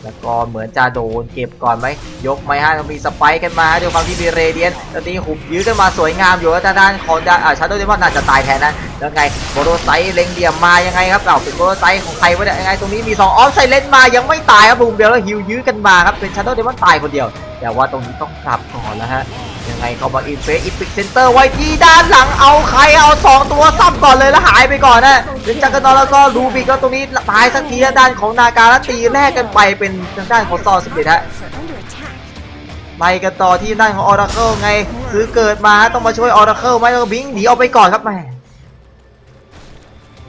แล้วก็เหมือนจะโดนเก็บก่อนไหมยกไหมฮะมีสไปค์กันมาด้วยความที่มีเรเดียนตอนนี้หุบยื้อกันมาสวยงามอยู่แล้วด้านของShadow Demonน่าจะตายแทนนะแล้วไงโบโรไซเล็งเดี่ยมมายังไงครับเป็นโบโรไซของใครวะเนี่ยยังไงตรงนี้มี2ออฟไซเลนมายังไม่ตายครับบูมเบลแล้วฮิวยื้อกันมาครับเป็นShadow Demonตายคนเดียวแต่ว่าตรงนี้ต้องกลับก่อนแล้วฮะยังไงเขามาอินเฟสอีพิกเซนเตอร์ไว้ที่ด้านหลังเอาใครเอา2ตัวซ้ำก่อนเลยแล้วหายไปก่อนนะเป็นจักรนอแล้วก็ลูบิกก็ตรงนี้ตายสักทีด้านของนาการตีแลกกันไปเป็นทางด้านของซอสปิดฮะไปกันต่อที่ด้านของออร์เคิลไงซื้อเกิดมาต้องมาช่วยออร์เคิลไหมแล้วก็บิงหนีออกไปก่อนครับแม่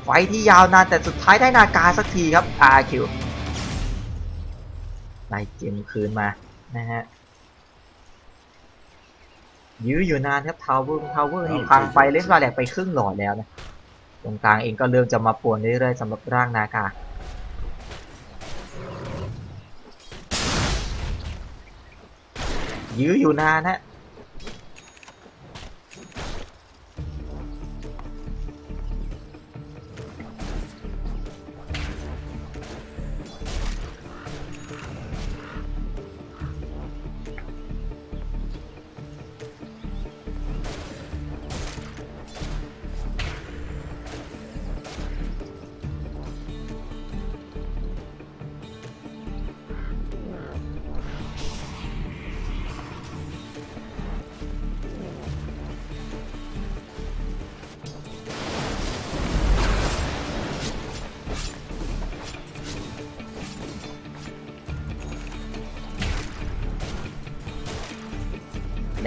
ไฟที่ยาวนานแต่สุดท้ายได้นาการสักทีครับ RQ ไล่เกมคืนมานะฮะยื้ออยู่นานครับทาวเวอร์นี่พังไปเล่นวาแหลกไปครึ่งหลอดแล้วนะตรงกลางเองก็เริ่มจะมาป่วนเรื่อยๆสำหรับร่างนากายื้ออยู่นานฮะ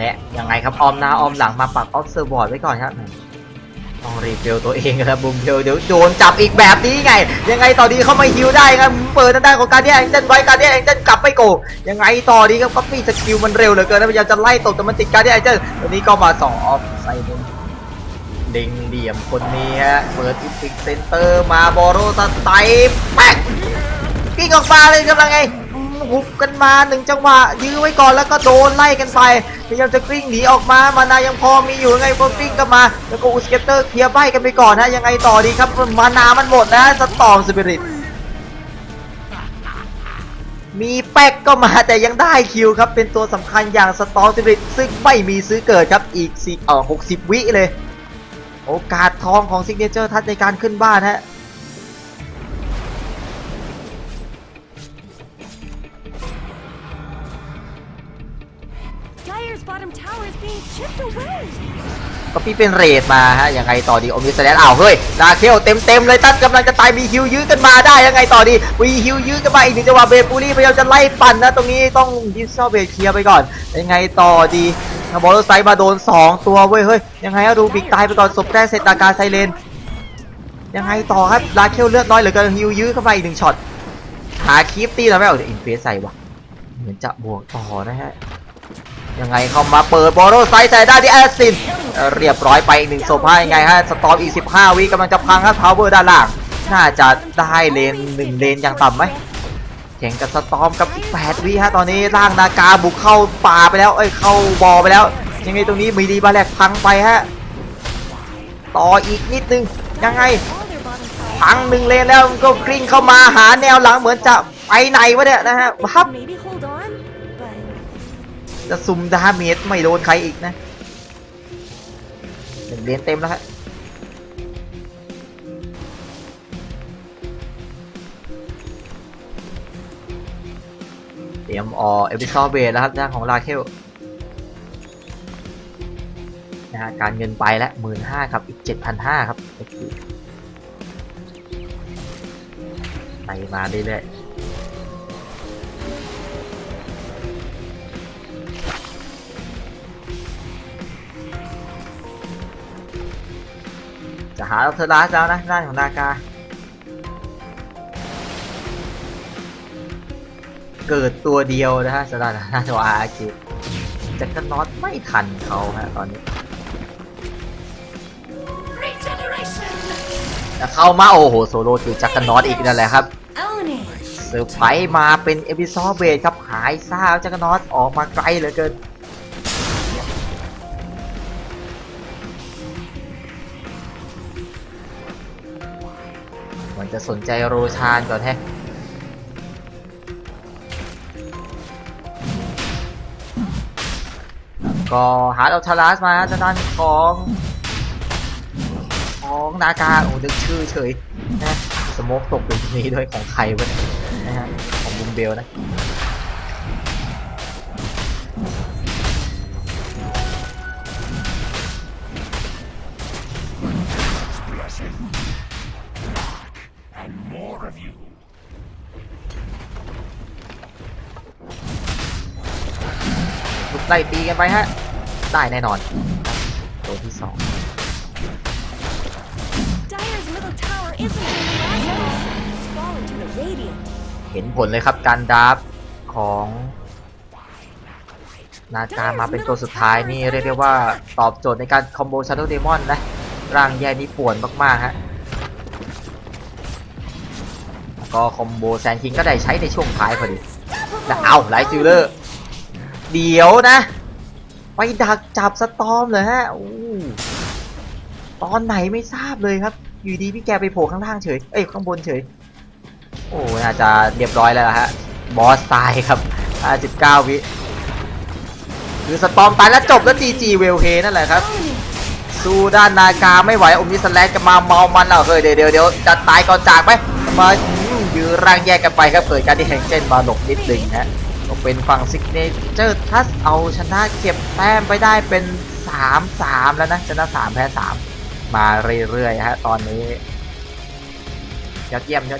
และยังไงครับออมหน้าออมหลังมาปักออฟเซอร์บอร์ดไว้ก่อนครับต้องรีเฟลตัวเองครับบุมเทลเดี๋ยวโดนจับอีกแบบนี้ไงยังไงต่อดีเข้ามาฮิวได้ครับเปิดทางด้านของการเดียนแองเจิลไว้การเดียนแองเจิลกลับไม่โกยังไงต่อดีครับก็มีสกิลมันเร็วเหลือเกินนะพยายามจะไล่ตบแต่มันติดการเดียนแองเจิลตัวนี้ก็มา2ออฟไซด์เล็งเหลี่ยมคนนี้ฮะเปิดอิฟิกเซนเตอร์มาบอโรสไตล์แป๊กกิ้งออกมาเลยกำลังไงหุบกันมา1จังหวะยื้อไว้ก่อนแล้วก็โดนไล่กันไปพยายามจะกลิ้งหนีออกมามานายังพอมีอยู่ไงพอกลิ้งกันมาแล้วก็อุสเกเตอร์เคลียร์ใบกันไปก่อนนะยังไงต่อดีครับมานามันหมดนะสตอร์มสปิริตมีแป๊กก็มาแต่ยังได้คิวครับเป็นตัวสำคัญอย่างสตอร์มสปิริตซึ่งไม่มีซื้อเกิดครับอีก60 วิเลยโอกาสทองของซิกเนเจอร์ทัชในการขึ้นบ้านฮะDyer's bottom tower is being chipped away. ก็พี่เป็นเรดมาฮะยังไงต่อดีโอมิสแลนอ้าวเฮ้ยนาเคลเต็มเลยตั้งกำลังจะตายมีฮิวยื้อกันมาได้ยังไงต่อดีมีฮิวยื้อกันมาอีกหนึ่งจังหวะเบปูรี่พยายามจะไล่ปั่นนะตรงนี้ต้องดิสเซลเบเคลียร์ไปก่อนยังไงต่อดีบอลไซด์มาโดน2ตัวเว้ยเฮ้ยยังไงรูบิกตายไปก่อนศพแรกเซตนาการไซเลนยังไงต่อครับลาเคลเลือดน้อยเหลือเกินฮิวยื้อเข้ามาอีก1ช็อตหาคีปตี้แล้วไม่เอาอินเฟสใส่วะเหมือนจะบวกต่อนะฮะยังไงเข้ามาเปิดบอลไซด์ใส่ได้ที่แอสซินเรียบร้อยไปอีก1ศพให้ยังไงฮะสตอร์มอีก15วิกำลังจะพังครับทาวเวอร์ด้านล่างน่าจะได้เลน1เลนอย่างต่ำไหมแข่งกับสตอร์มกับอีก8วิฮะตอนนี้ร่างนากาบุกเข้าป่าไปแล้วเข้าบ่อไปแล้วยังไงตรงนี้มีดีบาแลกพังไปฮะต่ออีกนิดนึงยังไง All their bottom tower. พัง1เลนแล้วก็กลิ้งเข้ามาหาแนวหลังเหมือนจะไปไหนวะเนี่ยนะฮะพับ Maybe hold on, but จะซุ่มดาเมจไม่โดนใครอีกนะ1เลนเต็มแล้วฮะเตรียมเอพิซอดเบสแล้วครับทางของลาเคลนะฮะการเงินไปแล้ว 15,000 ครับอีก 7,500 ครับไปมาเรื่อยๆจะหาเทอร์ลาสแล้วนะด้านของนากาเกิดตัวเดียวนะฮะสำหรับหน้าจออาร์คิวจักรน็อตไม่ทันเขาฮะตอนนี้จะเข้ามาโอ้โหโซโล่คือจักรน็อตอีกนั่นแหละครับ own it. เซอร์ไพรส์มาเป็นเอพิซอดเบสครับหายซ่าจักรน็อตออกมาไกลเหลือเกินมันจะสนใจโรชานก่อนแฮะก็หาเอาทารัสมาจะด้านของนากาโอ้ดึกชื่อเฉยนะสโมกตกอยู่ตรงนี้ด้วยของใครวะเนี่ยนะฮะของบุมเบลนะลุกไล่ตีกันไปฮะได้แน่นอนตัวที่2 Dire's middle tower isn't in the last. It's fallen to the radiant. เห็นผลเลยครับการดับของนาจามาเป็นตัวสุดท้ายนี่เรียกได้ว่าตอบโจทย์ในการคอมโบ Shadow Demon นะร่างแย่นี้ป่วนมากๆฮะก็คอมโบแซนคิงก็ได้ใช้ในช่วงท้ายพอดีแล้วเอาไลท์ซิลเลอร์เดี๋ยวนะไปดักจับสตอร์มเลยฮะตอนไหนไม่ทราบเลยครับอยู่ดีพี่แกไปโผล่ข้างล่างเฉยข้างบนเฉยโอ้น่าจะเรียบร้อยแล้วฮะบอสตายครับ59วิคือสตอร์มตายแล้วจบแล้ว GG เวลเฮนั่นแหละครับสู้ด้านนากาไม่ไหวอมนิสแลนจะมาเมามันแล้วเฮ้ยเดี๋ยวจะตายก่อนจากไหมมายื้อร่างแยกกันไปครับเกิดการที่แฮงเจนมาหลบนิดนึงฮะก็เป็นฝั่งซิกเนเจอร์ทัสเอาชนะเก็บแต้มไปได้เป็น 3-3 แล้วนะชนะ3แพ้3มาเรื่อยๆฮะตอนนี้ยอดเยี่ยมเ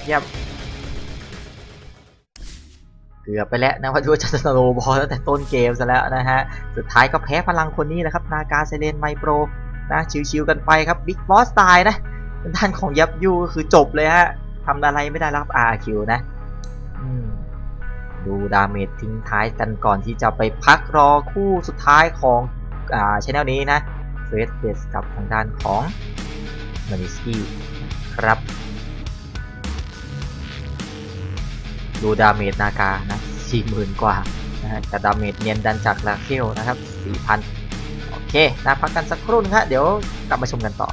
กือบไปแล้วนะว่าจะสโลบอลตั้งแต่ต้นเกมซะแล้วนะฮะสุดท้ายก็แพ้พลังคนนี้แหละครับนากาเซเลนไมโปรนะชิวๆกันไปครับบิ๊กบอสตายนะด้านของยับยูคือจบเลยฮะทำอะไรไม่ได้แล้วครับ RQ นะดูดาเมจทิ้งท้ายกันก่อนที่จะไปพักรอคู่สุดท้ายของช anel นี้นะเฟสเบสกับทางด้านของมานิสกี้ครับดูดาเมจนากานะ 40,000 กว่านะฮะแต่ดาเมจเนียนดันจากลาเคลนะครับ 4,000 โอเคนะพักกันสักครู่นึงครับเดี๋ยวกลับมาชมกันต่อ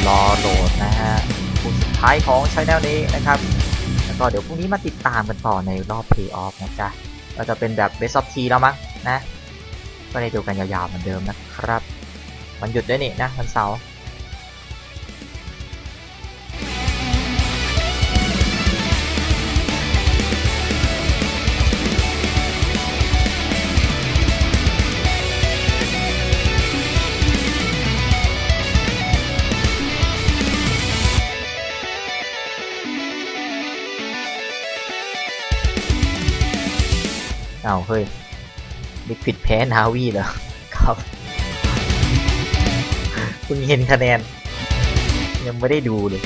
รอโหลดนะฮะคู่สุดท้ายของช anel นี้นะครับแล้วก็เดี๋ยวพรุ่งนี้มาติดตามกันต่อในรอบ Playoff นะจ๊ะก็จะเป็นแบบ Best of 3แล้วมั้งนะก็ได้ดูกันยาวๆเหมือนเดิมนะครับวันหยุดด้วยนี่นะวันเสาร์เอาเฮ้ยลิควิดแพ้นาวีเหรอครับเพิ่งเห็นคะแนนยังไม่ได้ดูเลย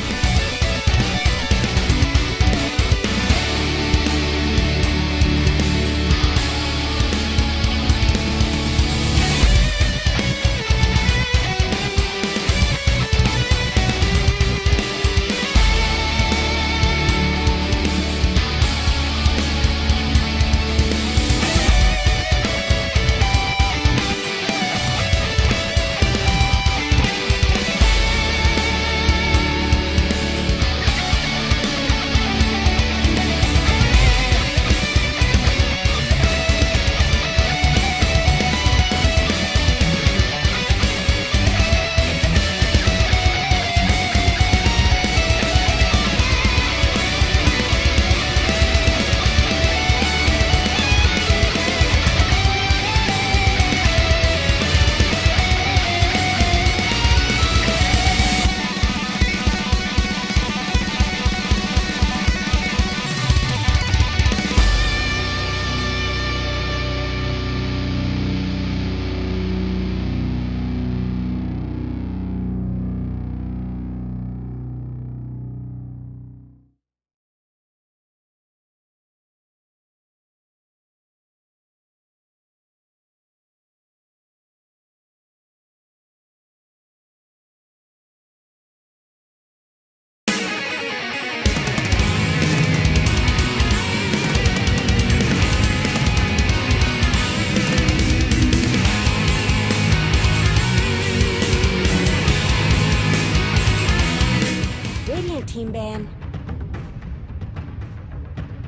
Team Ban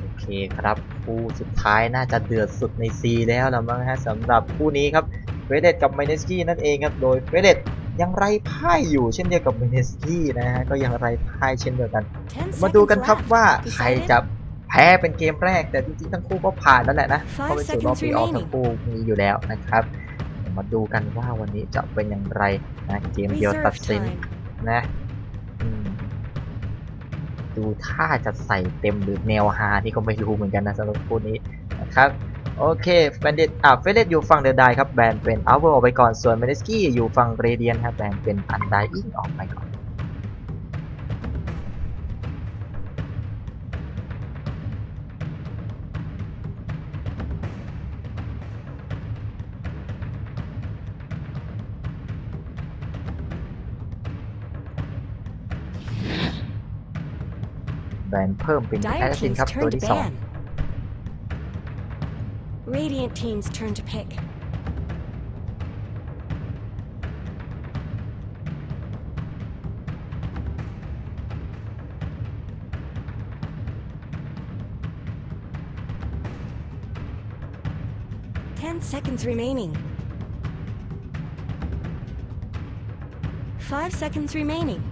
โอเคครับคู่สุดท้ายน่าจะเดือดสุดในซีแล้วละมั้งฮะสำหรับคู่นี้ครับเฟเดตกับไมเนสกี้นั่นเองครับโดยเฟเดตยังไร้พ่ายอยู่เช่นเดียวกับไมเนสกี้นะฮะก็ยังไร้พ่ายเช่นเดียวกัน 10 มาดู seconds กันครับ left. ว่าใครจะ Decided? แพ้เป็นเกมแรกแต่จริงๆทั้งคู่ก็ผ่านแล้วแหละนะ 5 เข้าไปสู่รอบ seconds เพลย์ออฟ remaining ทั้งคู่มีอยู่แล้วนะครับเดี๋ยวมาดูกันว่าวันนี้จะเป็นอย่างไรนะเกมเดียวตัด Reserve สิน time. นะดูท่าจะใส่เต็มหรือแนวฮาที่ก็ไม่รู้เหมือนกันนะสำหรับคู่นี้นะครับโอเคเฟเดตอยู่ฝั่งเดอะไดครับแบนเป็นอัลเวอร์ออกไปก่อนส่วนเมเนสกี้อยู่ฝั่งเรเดียนครับแบนเป็นอันไดอิงออกไปก่อนแบนเพิ่มเป็นแอ Dire สซิน team's ครับตัว turn to ที่2 ban. Radiant team's turn to pick. Ten seconds remaining. 5 seconds remaining.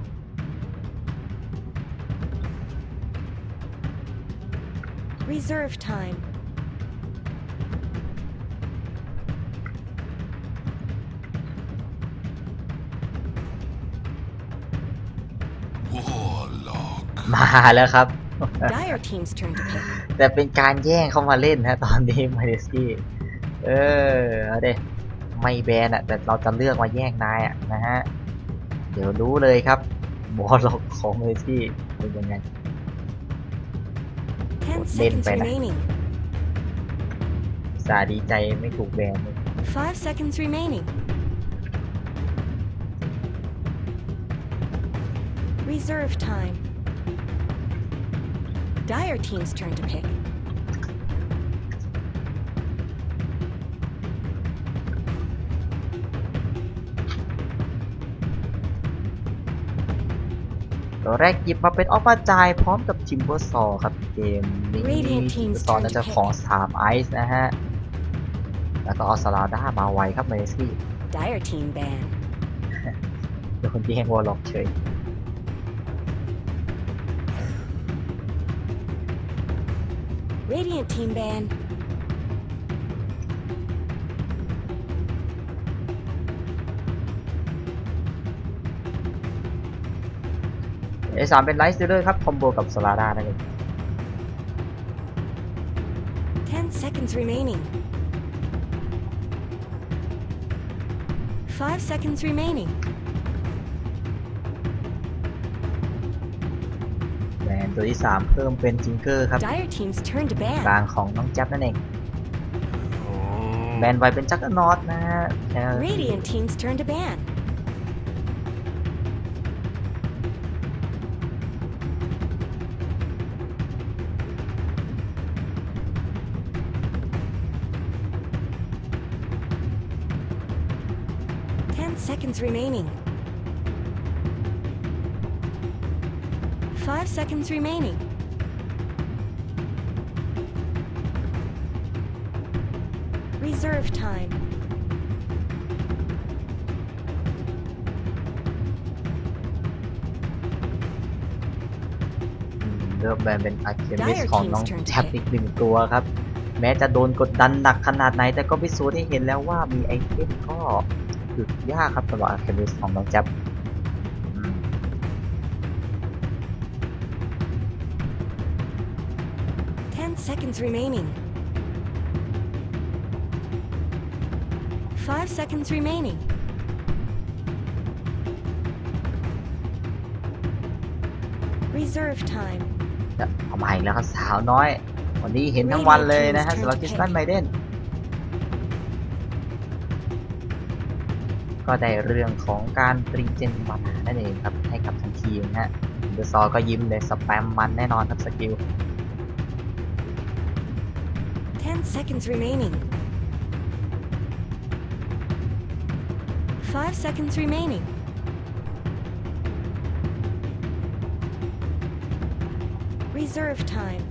Reserve time. Warlock. มาแล้วครับ Dire team's turn to pick. แต่เป็นการแย่งเข้ามาเล่นนะตอนนี้ไมเนสกี้เอาเด้ไม่แบนอะแต่เราจะเลือกมาแย่งนายอะนะฮะเดี๋ยวรู้เลยครับบอลล็อกของไมเนสกี้เป็นยังไง 10 Lên secondsไปนะ remaining. สาดีใจไม่ถูกแบนเลย 5 seconds remaining. Reserve time. Dire team's turn to pick. ตัวแรกหยิบมาเป็นออฟมาจายพร้อมกับทิมเบอร์ซอครับเกมนี้ Radiant ทิม teams เบอร์ซอ turn น่าจะ to pick ของ3ไอซ์นะฮะ แล้วก็ออสลาด้ามาไวครับเมสซี่ Dire team ban. โดนที่แฮงวอลล็อกเฉย Radiant team ban. A3 เป็นไลท์สติลเลอร์ครับ คอมโบกับสลาด้านั่นเอง 10 seconds remaining. 5 seconds remaining. แบนตัวที่ 3 เพิ่มเป็นจิงเกอร์ครับ Dire team's turn to ก ban. ลางของน้องแจ๊บนั่นเอง แบนไวเป็นจักรนอตนะฮะแค่ Radiant team's turn to ban. 10 seconds remaining. 5 seconds remaining. Reserve time. เริ่มแบนเป็นอาร์เคมิส Dire ของน้อง team's turn to แท็บอีก1 ตัวครับ แม้จะโดนกดดันหนักขนาดไหน แต่ก็พิสูจน์ให้เห็นแล้วว่ามีไอเทมก็หยุดยากครับสำหรับอาร์เคมิสของน้องแจ๊บอืม 10 seconds remaining. 5 seconds remaining. Reserve time. จะเอามาอีกแล้วครับสาวน้อย วันนี้เห็นทั้งวันเลยนะฮะสำหรับคริสตันไมเดนก็ได้เรื่องของการรีเจนมานานั่นเองครับให้กับทั้งทีมนะฮะเดอะซอก็ยิ้มเลยสแปมมันแน่นอนครับสกิล 10 seconds remaining. 5 seconds remaining. Reserve time.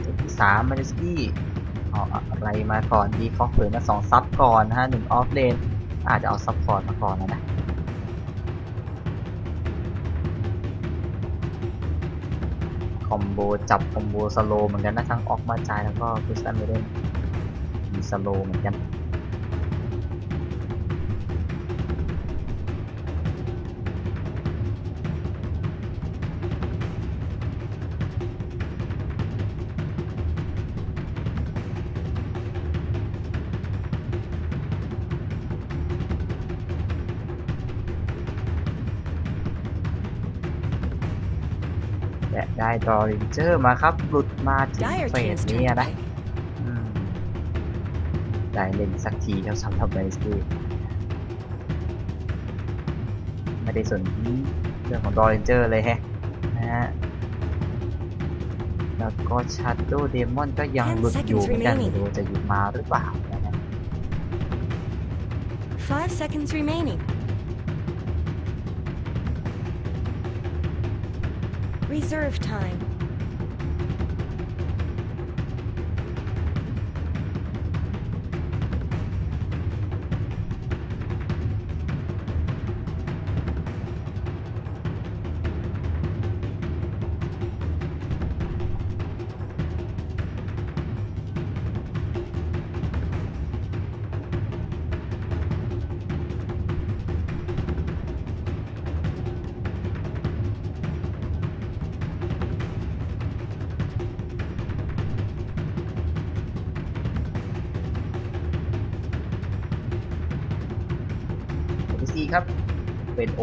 จุดที่3มาริสกี้เอาอะไรมาก่อนดีเขาเผยมา2ซับก่อนนะฮะ1ออฟเลนอาจจะเอาซับพอร์ตมาก่อนแล้วนะ คอมโบจับคอมโบสโลเหมือนกันนะทั้งออกมาจ่ายแล้วก็คริสตันไม่ได้มีสโลเหมือนกัน และได้ดอรินเจอร์มาครับหลุดมาถึง Dire เฟส team's นี้ turn to นะ pick. อืมได้เล่นสักทีแล้วสำหรับไบสกี้ไม่ได้สนเรื่องของดอรินเจอร์เลยแฮะนะฮะแล้วก็ชาร์โดเดมอนก็ยังหลุดอยู่เหมือนกันไม่รู้จะหยุดมาหรือเปล่านะฮะ 5 seconds remaining. Reserve time. ตัวที่4ครับ เป็นโอ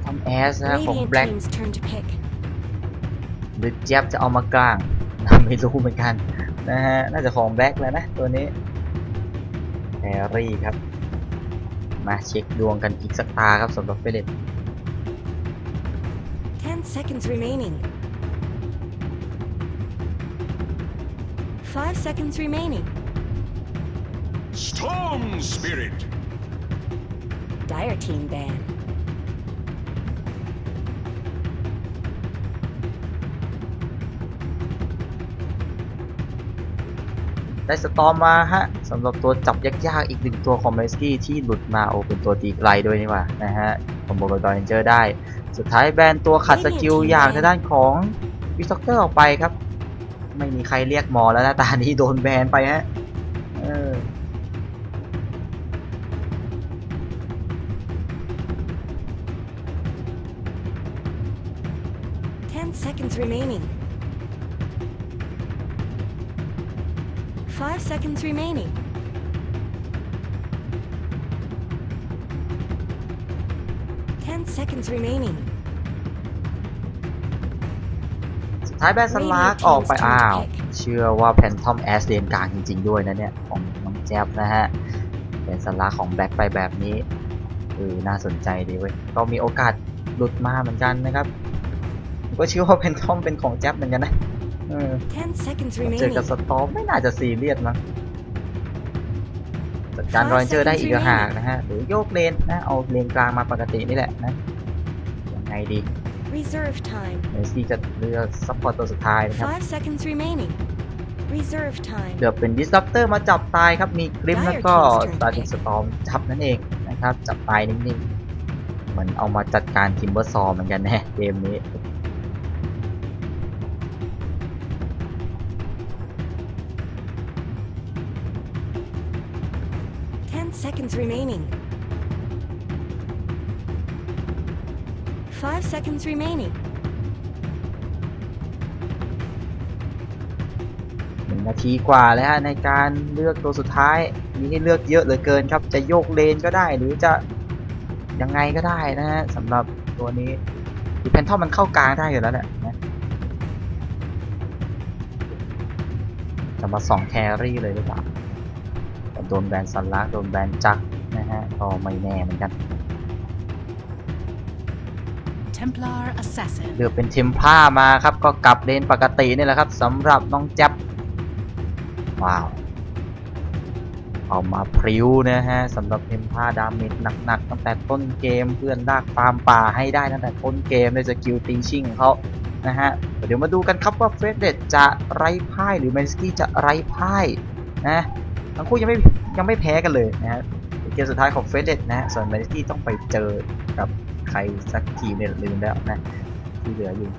ทอมแอสนะของ Radiant แบล็ก team's turn to pick. หรือเจี๊ยบจะเอามากลาง ไม่รู้เหมือนกัน นะฮะน่าจะของแบ็คแล้วนะตัวนี้แฮร์รี่ครับมาเช็คดวงกันอีกสักตาครับสำหรับเฟเดต 10 seconds remaining. 5 seconds remaining. Storm Spirit. Dire team ban. ได้สตอมมาฮะสำหรับตัวจับยากๆอีกหนึ่งตัวของเมสกี้ที่หลุดมาโอ้เป็นตัวตีไกลด้วยนี่หว่านะฮะคอมโบกับดอยเรนเจอร์ได้สุดท้ายแบนตัวขัดสกิลอย่างทางด้านของวิสต็อกเตอร์ออกไปครับไม่มีใครเรียกหมอแล้วนะตานี้โดนแบนไปฮะ10 seconds remaining. 5 seconds remaining. 10 seconds remaining. สุดท้ายแบนสลากออกไปอ้าวเชื่อว่าแพนทอมแอสเลนกลางจริงๆด้วยนะเนี่ยของน้องแจ๊บนะฮะเป็นสลากของแบ็คไปแบบนี้น่าสนใจดีเว้ยก็มีโอกาสหลุดมาเหมือนกันนะครับก็เชื่อว่าแพนทอมเป็นของแจ๊บเหมือนกันนะ10 seconds เจอ remaining. กับสตอมไม่น่าจะซีเรียสมั้งจัดการรอยเจอได้อีกห่างนะฮะหรือโยกเลนนะเอาเลนกลางมาปกตินี่แหละนะยังไงดี Reserve time. เมสซี่จะเลือกซัพพอร์ตตัวสุดท้ายนะครับ 5 seconds remaining. Reserve time. เกือบเป็นดิสรัปเตอร์มาจับตายครับมีกริมแล้วก็สตาร์ทิงสตอมจับนั่นเองนะครับจับตายนิ่งๆเหมือนเอามาจัดการทิมเบอร์ซอเหมือนกันนะเกมนี้ 10 seconds remaining. 5 seconds remaining. 1 นาทีกว่าแล้วฮะในการเลือกตัวสุดท้ายมีให้เลือกเยอะเหลือเกินครับจะโยกเลนก็ได้หรือจะยังไงก็ได้นะฮะสำหรับตัวนี้คือแพนทอมมันเข้ากลางได้อยู่แล้วแหละนะจะมา2แครี่เลยหรือเปล่าโดนแบนซันลักโดนแบนจักนะฮะก็ไม่แน่เหมือนกัน Templar Assassin เลือกเป็นเทมพ่ามาครับก็กลับเลนปกตินี่แหละครับสำหรับน้องแจ๊บว้าวเอามาพริ้วนะฮะสำหรับเทมพ่าดาเมจหนักๆตั้งแต่ต้นเกมเพื่อนลากฟาร์มป่าให้ได้ตั้งแต่ต้นเกมด้วยสกิลตีชิ่งของเขานะฮะเดี๋ยวมาดูกันครับว่าเฟรดเดตจะไร้พ่ายหรือเมนสกี้จะไร้พ่ายนะทั้งคู่ยังไม่แพ้กันเลยนะฮะเกมสุดท้ายของเฟรดเดตนะฮะส่วนเมนสกี้ต้องไปเจอกับใครสักทีเนี่ยลืมแล้วนะที่เหลืออยู่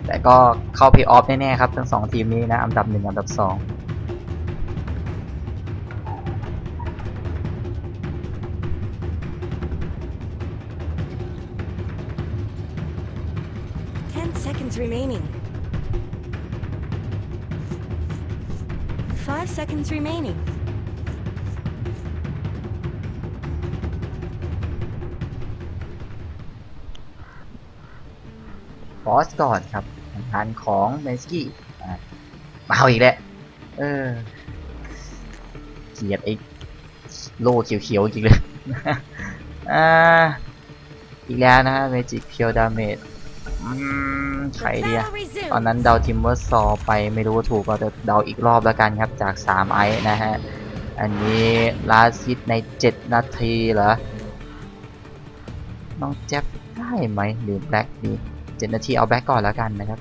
แต่ก็เข้าเพย์ออฟแน่ๆครับทั้ง2ทีมนี้นะอันดับ1อันดับ2 10 seconds remaining. 5 seconds remaining. บอสก่อนครับทางของเมสกี้มาเอาอีกแล้วเกลียดไอ้โล่เขียวๆอีกเลย อีกแล้วนะฮะเมจิกเพียวดาเมจใคร The ดีอะ battle resumes. ตอนนั้นเดาทิมเมอร์ซอไปไม่รู้ว่าถูกป่ะแต่เดาอีกรอบแล้วกันครับจาก3ไอซ์นะฮะอันนี้ลาซิตใน7นาทีเหรอน้องแจ๊บได้ไหมหรือแบล็กดี7 นาทีเอาแบล็กก่อนแล้วกันนะครับ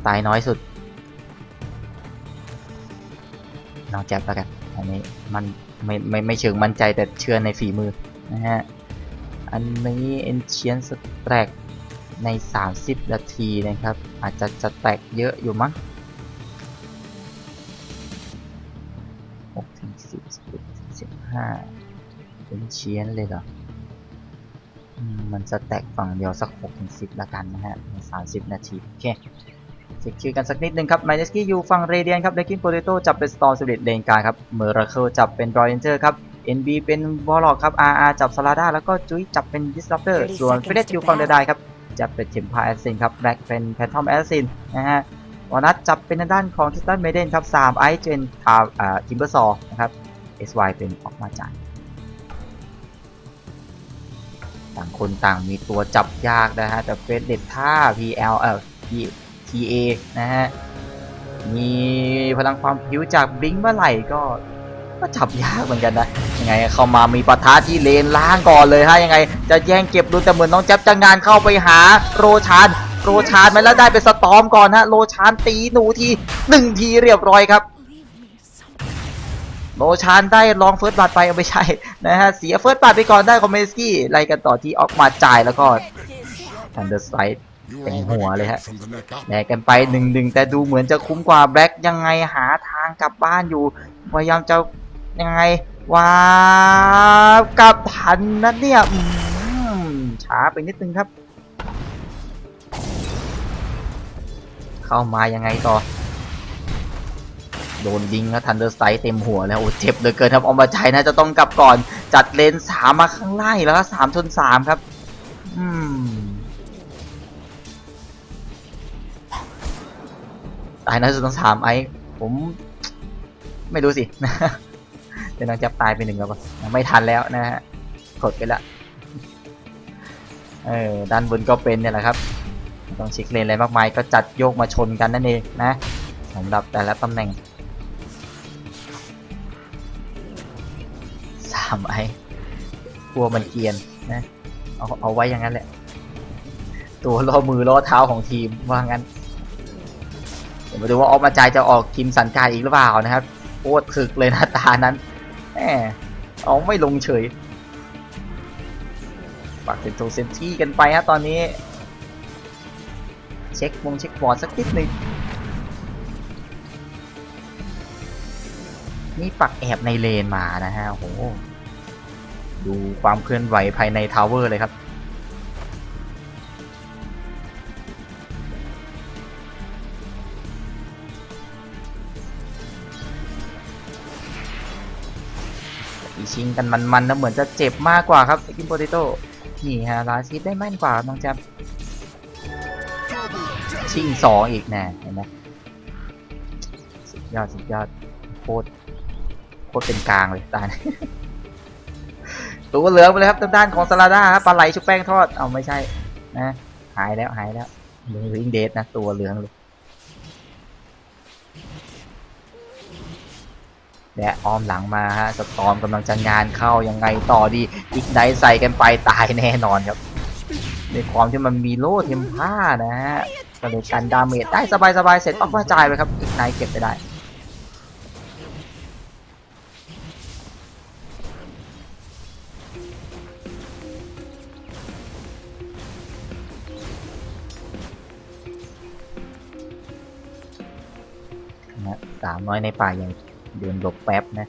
ตายน้อยสุดน้องแจ๊บแล้วกันอันนี้มันไม่เชิงมั่นใจแต่เชื่อในฝีมือนะฮะอันนี้ Ancient Stack ใน30 นาทีนะครับอาจจะแตกเยอะอยู่มั้ง6 ถึง 10 11 ถึง 15 Ancient เลยเหรอมันจะแตกฝั่งเดียวสัก 6 ถึง 10 ละกันนะฮะใน30 นาทีโอเคเช็คคิวกันสักนิดนึงครับไมเนสกี้อยู่ฝั่งเรเดียนครับเลกินโปเตโต้จับเป็นสตอร์สวิตเลนกลางครับเมอร์ราเคิลจับเป็นรอยเอนเจอร์ครับ NB เป็นวอลล็อกครับ RR จับซาลาด้าแล้วก็จุ้ยจับเป็นดิสรัปเตอร์ส่วนเฟเดสอยู่ฝั่งเดดายครับ จะเป็นเข็มพาแอสซินครับแบล็กเป็นแพททอมแอสซินนะฮะวอนัทจับเป็นทางด้านของทิสตันเมเดนครับ3ไอซ์เจนทิมเบอร์ซอนะครับ SY เป็นออกมาจ่ายต่างคนต่างมีตัวจับยากนะฮะแต่เฟสเด็ดท่า PL TA นะฮะมีพลังความผิวจากบลิงก์เมื่อไหร่ก็จับยากเหมือนกันนะยังไงเข้ามามีปะทะที่เลนล่างก่อนเลยฮะยังไงจะแย่งเก็บดูแต่เหมือนน้องแจ๊บจะงานเข้าไปหาโรชานมาแล้วได้เป็นสตอมก่อนฮะโรชานตีหนูที1ทีเรียบร้อยครับโรชานได้ลองเฟิร์สบัตไปไม่ใช่นะฮะเสียเฟิร์สบัตไปก่อนได้คอมเมสกี้ไล่กันต่อที่ออกมาจ่ายแล้วก็ทันเดอร์ไซด์เต็มหัวเลยฮะแลกกันไป1-1แต่ดูเหมือนจะคุ้มกว่าแบล็กยังไงหาทางกลับบ้านอยู่พยายามจะยังไงว้าวกลับทันนะเนี่ยช้าไปนิดนึงครับเข้ามายังไงต่อโดนยิงแล้วทันเดอร์ไซด์เต็มหัวแล้วโอ้เจ็บเหลือเกินครับออกมาใจนะจะต้องกลับก่อนจัดเลน3มาข้างล่างแล้วก็3 ชน 3ครับตายนะสุดต้อง3ไอ้ผมไม่รู้สินะเดี๋ยวน้องจับตายไป1แล้วป่ะไม่ทันแล้วนะฮะกดไปละด้านบนก็เป็นเนี่ยแหละครับต้องเช็คเลนอะไรมากมายก็จัดโยกมาชนกันนั่นเองนะสำหรับแต่ละตำแหน่ง3ไอ้กลัวมันเกียนนะเอาไว้อย่างนั้นแหละตัวล้อมือล้อเท้าของทีมว่างั้นเดี๋ยวมาดูว่าออกมาใจจะออกทีมสันกายอีกหรือเปล่านะครับโคตรถึกเลยนะตานั้นเอาไม่ลงเฉยปักเซนโตเซนที่กันไปฮะตอนนี้เช็คบอร์ดสักนิดนึงนี่ปักแอบในเลนมานะฮะโอ้โหดูความเคลื่อนไหวภายในทาวเวอร์เลยครับชิงกันมันนะเหมือนจะเจ็บมากกว่าครับกิมโปเตโต้นี่ฮะลาซิสได้แม่นกว่าน้องแจ๊บชิง2อีกแน่เห็นไหมสุดยอดโคตรเป็นกลางเลยตาตัวเหลืองไปเลยครับด้านของซาลาด้าปลาไหลชุบแป้งทอดเอาไม่ใช่นะหายแล้วลิงเดทนะตัวเหลืองเลยและอ้อมหลังมาฮะสตอร์มกำลังจะงานเข้ายังไงต่อดีอีกไดใส่กันไปตายแน่นอนครับในความที่มันมีโล่เทมผ้านะฮะก็เลยกันดาเมจได้สบายเสร็จออกมาจ่ายไปครับอีกไดเก็บไปได้นะ3น้อยในป่าอย่างเดินหลบแป๊บนะ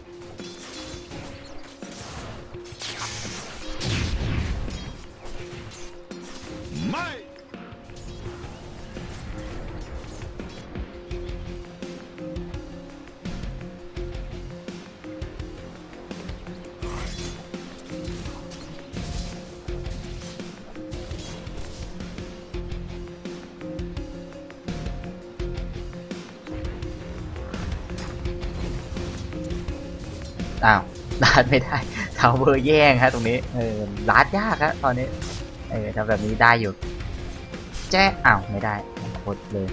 อ้าวลาดไม่ได้ทาวเวอร์แย่งฮะตรงนี้ลาดยากฮะตอนนี้ทำแบบนี้ได้อยู่แจ้อ้าวไม่ได้กดเลย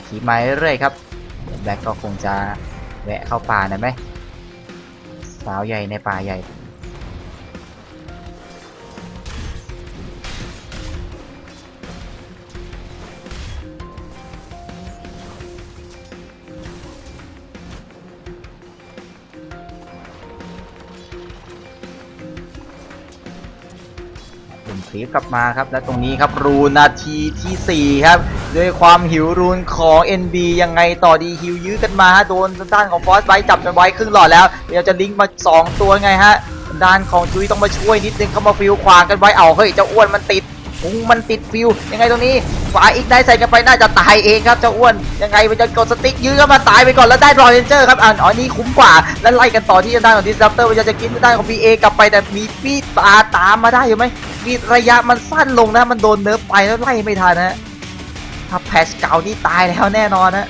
ทีมาเรื่อยครับแบล็กก็คงจะแวะเข้าป่าหน่อยไหมสาวใหญ่ในป่าใหญ่คลิปกลับมาครับและตรงนี้ครับรูนนาทีที่4ครับด้วยความหิวรูนของ NB ยังไงต่อดีฮิวยื้อกันมาโดนด้านของฟอสไบจับกันไว้ครึ่งหลอดแล้วเดี๋ยวจะลิงก์มา2ตัวไงฮะด้านของจุ้ยต้องมาช่วยนิดนึงเข้ามาฟิวขวางกันไว้เอาเฮ้ยเจ้าอ้วนมันติด มันติดฟิวยังไงตรงนี้ฝาอีกได้ใส่กันไปน่าจะตายเองครับเจ้าอ้วนยังไงมันจะกดสติ๊กยื้อก็มาตายไปก่อนแล้วได้รอยเรนเจอร์ครับอ๋อนี่คุ้มกว่าแล้วไล่กันต่อที่ด้านของดิสรัปเตอร์พยายามจะกินด้านของ BA กลับไปแต่มีปีตามมาได้อยู่ไหมมีระยะมันสั้นลงนะมันโดนเนิร์ฟไปแล้วไล่ไม่ทันนะถ้าแพชเก่านี่ตายแล้วแน่นอนนะ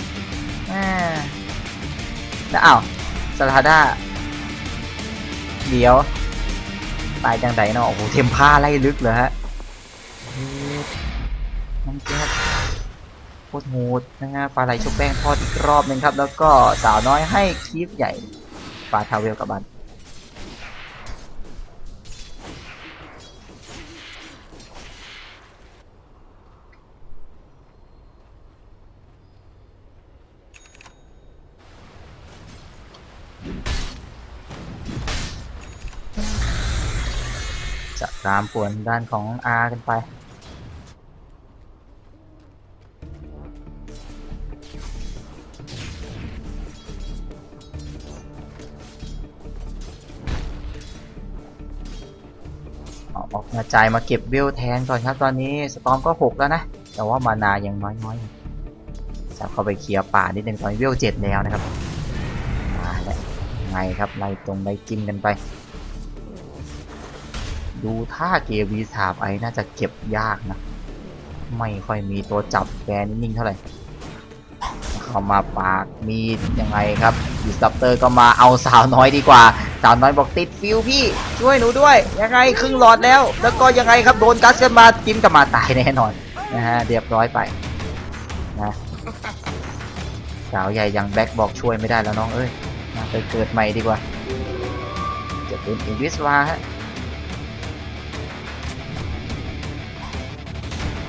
แล้วอ้าวสลาด้าเดี๋ยวตายจังไดเนาะโอ้โหเทมผ้าไล่ลึกเลยฮะน้องแก๊สโคตรโหดนะฮะปลาไหลชุบแป้งทอดอีกรอบหนึ่งครับแล้วก็สาวน้อยให้คีฟใหญ่ปลาทาวเวลกับบันจะตามป่วนด้านของ R กันไปออกมาจ่ายมาเก็บเวลแทนก่อนครับตอนนี้สตอมก็6แล้วนะแต่ว่ามานายังน้อยจะเข้าไปเคลียร์ป่านิดนึงตอนนี้เวล7แล้วนะครับมาแล้วไงครับไล่ตรงไล่กินกันไปดูท่าเกวีสามไอน่าจะเก็บยากนะไม่ค่อยมีตัวจับแกนิ่งๆเท่าไหร่เข้ามาปากมียังไงครับดิสตัปเตอร์ก็มาเอาสาวน้อยดีกว่าสาวน้อยบอกติดฟิวพี่ช่วยหนูด้วยยังไงครึ่งหลอดแล้วแล้วก็ยังไงครับโดนกัสกันมากินกับมาตายแน่นอนนะฮะเรียบร้อยไปนะสาวใหญ่ยังแบ็คบอกช่วยไม่ได้แล้วน้องเอ้ยไปเกิดใหม่ดีกว่าจะเป็นอินวิสวาฮะ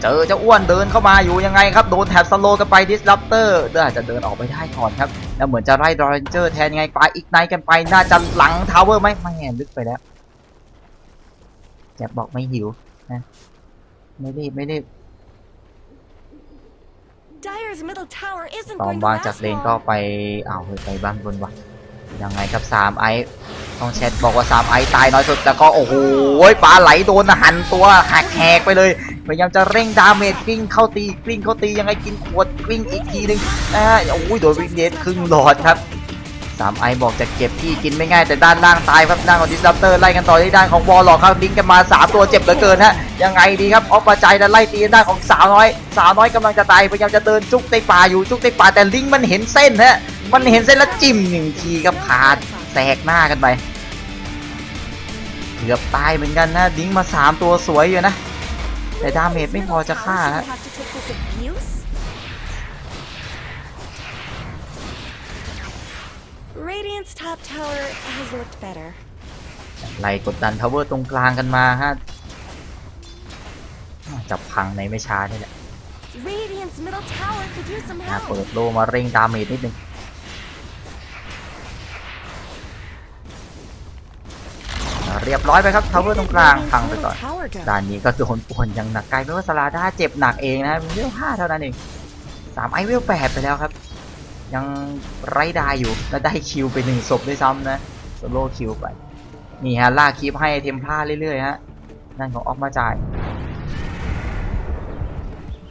เจอเจ้าอ้วนเดินเข้ามาอยู่ยังไงครับโดนแถบสโลกันไปดิสรัปเตอร์อาจจะเดินออกไปได้ก่อนครับแล้วเหมือนจะไล่ดรอนเจอร์แทนยังไงปลาอีกไนกันไปน่าจะหลังทาวเวอร์ไหมไม่แหนลึกไปแล้วแจ็บบอกไม่หิวนะไม่รีบ Dire's middle tower isn't ตอม going to วางจาก last เลนก็ long. ไปไปบ้านบนวะยังไงครับ3ไอต้องแชทบอกว่า3ไอตายน้อยสุดแล้วก็โอ้โหปลาไหลโดนหันตัวหักแหกไปเลยพยายามจะเร่งดาเมจกลิ้งเข้าตียังไงกินขวดกลิ้งอีกทีนึงนะฮะโอ้ยโดนวิงเดสครึ่งหลอดครับ3ไอบอกจะเก็บที่กินไม่ง่ายแต่ด้านล่างตายครับด้านของดิสรัปเตอร์ไล่กันต่อที่ด้านของวอลล็อกครับลิงกันมา3ตัวเจ็บเหลือเกินฮะยังไงดีครับออกมาใจแล้วไล่ตีด้านของสาวน้อยกำลังจะตายพยายามจะเดินจุกในป่าอยู่จุกในป่าแต่ลิงมันเห็นเส้นฮะมันเห็นเส้นแล้วจิ้ม1ทีครับขาดแสกหน้ากันไปเกือบตายเหมือนกันนะลิงมา3ตัวสวยอยู่นะแต่ดาเมจไม่พอจะฆ่าฮะ Have to take this abuse? Radiant's top tower has looked better. ไล่กดดันทาวเวอร์ตรงกลางกันมาฮะจับพังในไม่ช้านี่แหละ Radiant's middle tower could use some เปิ help. ดโลมาเร่งดาเมจนิดนึงเรียบร้อยไปครับทาวเวอร์ตรงกลางพังไปก่อน Tower go. ด้านนี้ก็โดนป่วนอย่างหนักกลายเป็นว่าสลาด้าเจ็บหนักเองนะเวล5เท่านั้นเอง3ไอเวล8ไปแล้วครับยังไร้ดาอยู่และได้คิวไป1ศพด้วยซ้ำนะโซโล่คิวไปนี่ฮะลากคีปให้เทมพลาเรื่อยๆฮะนั่นของออกมาจ่าย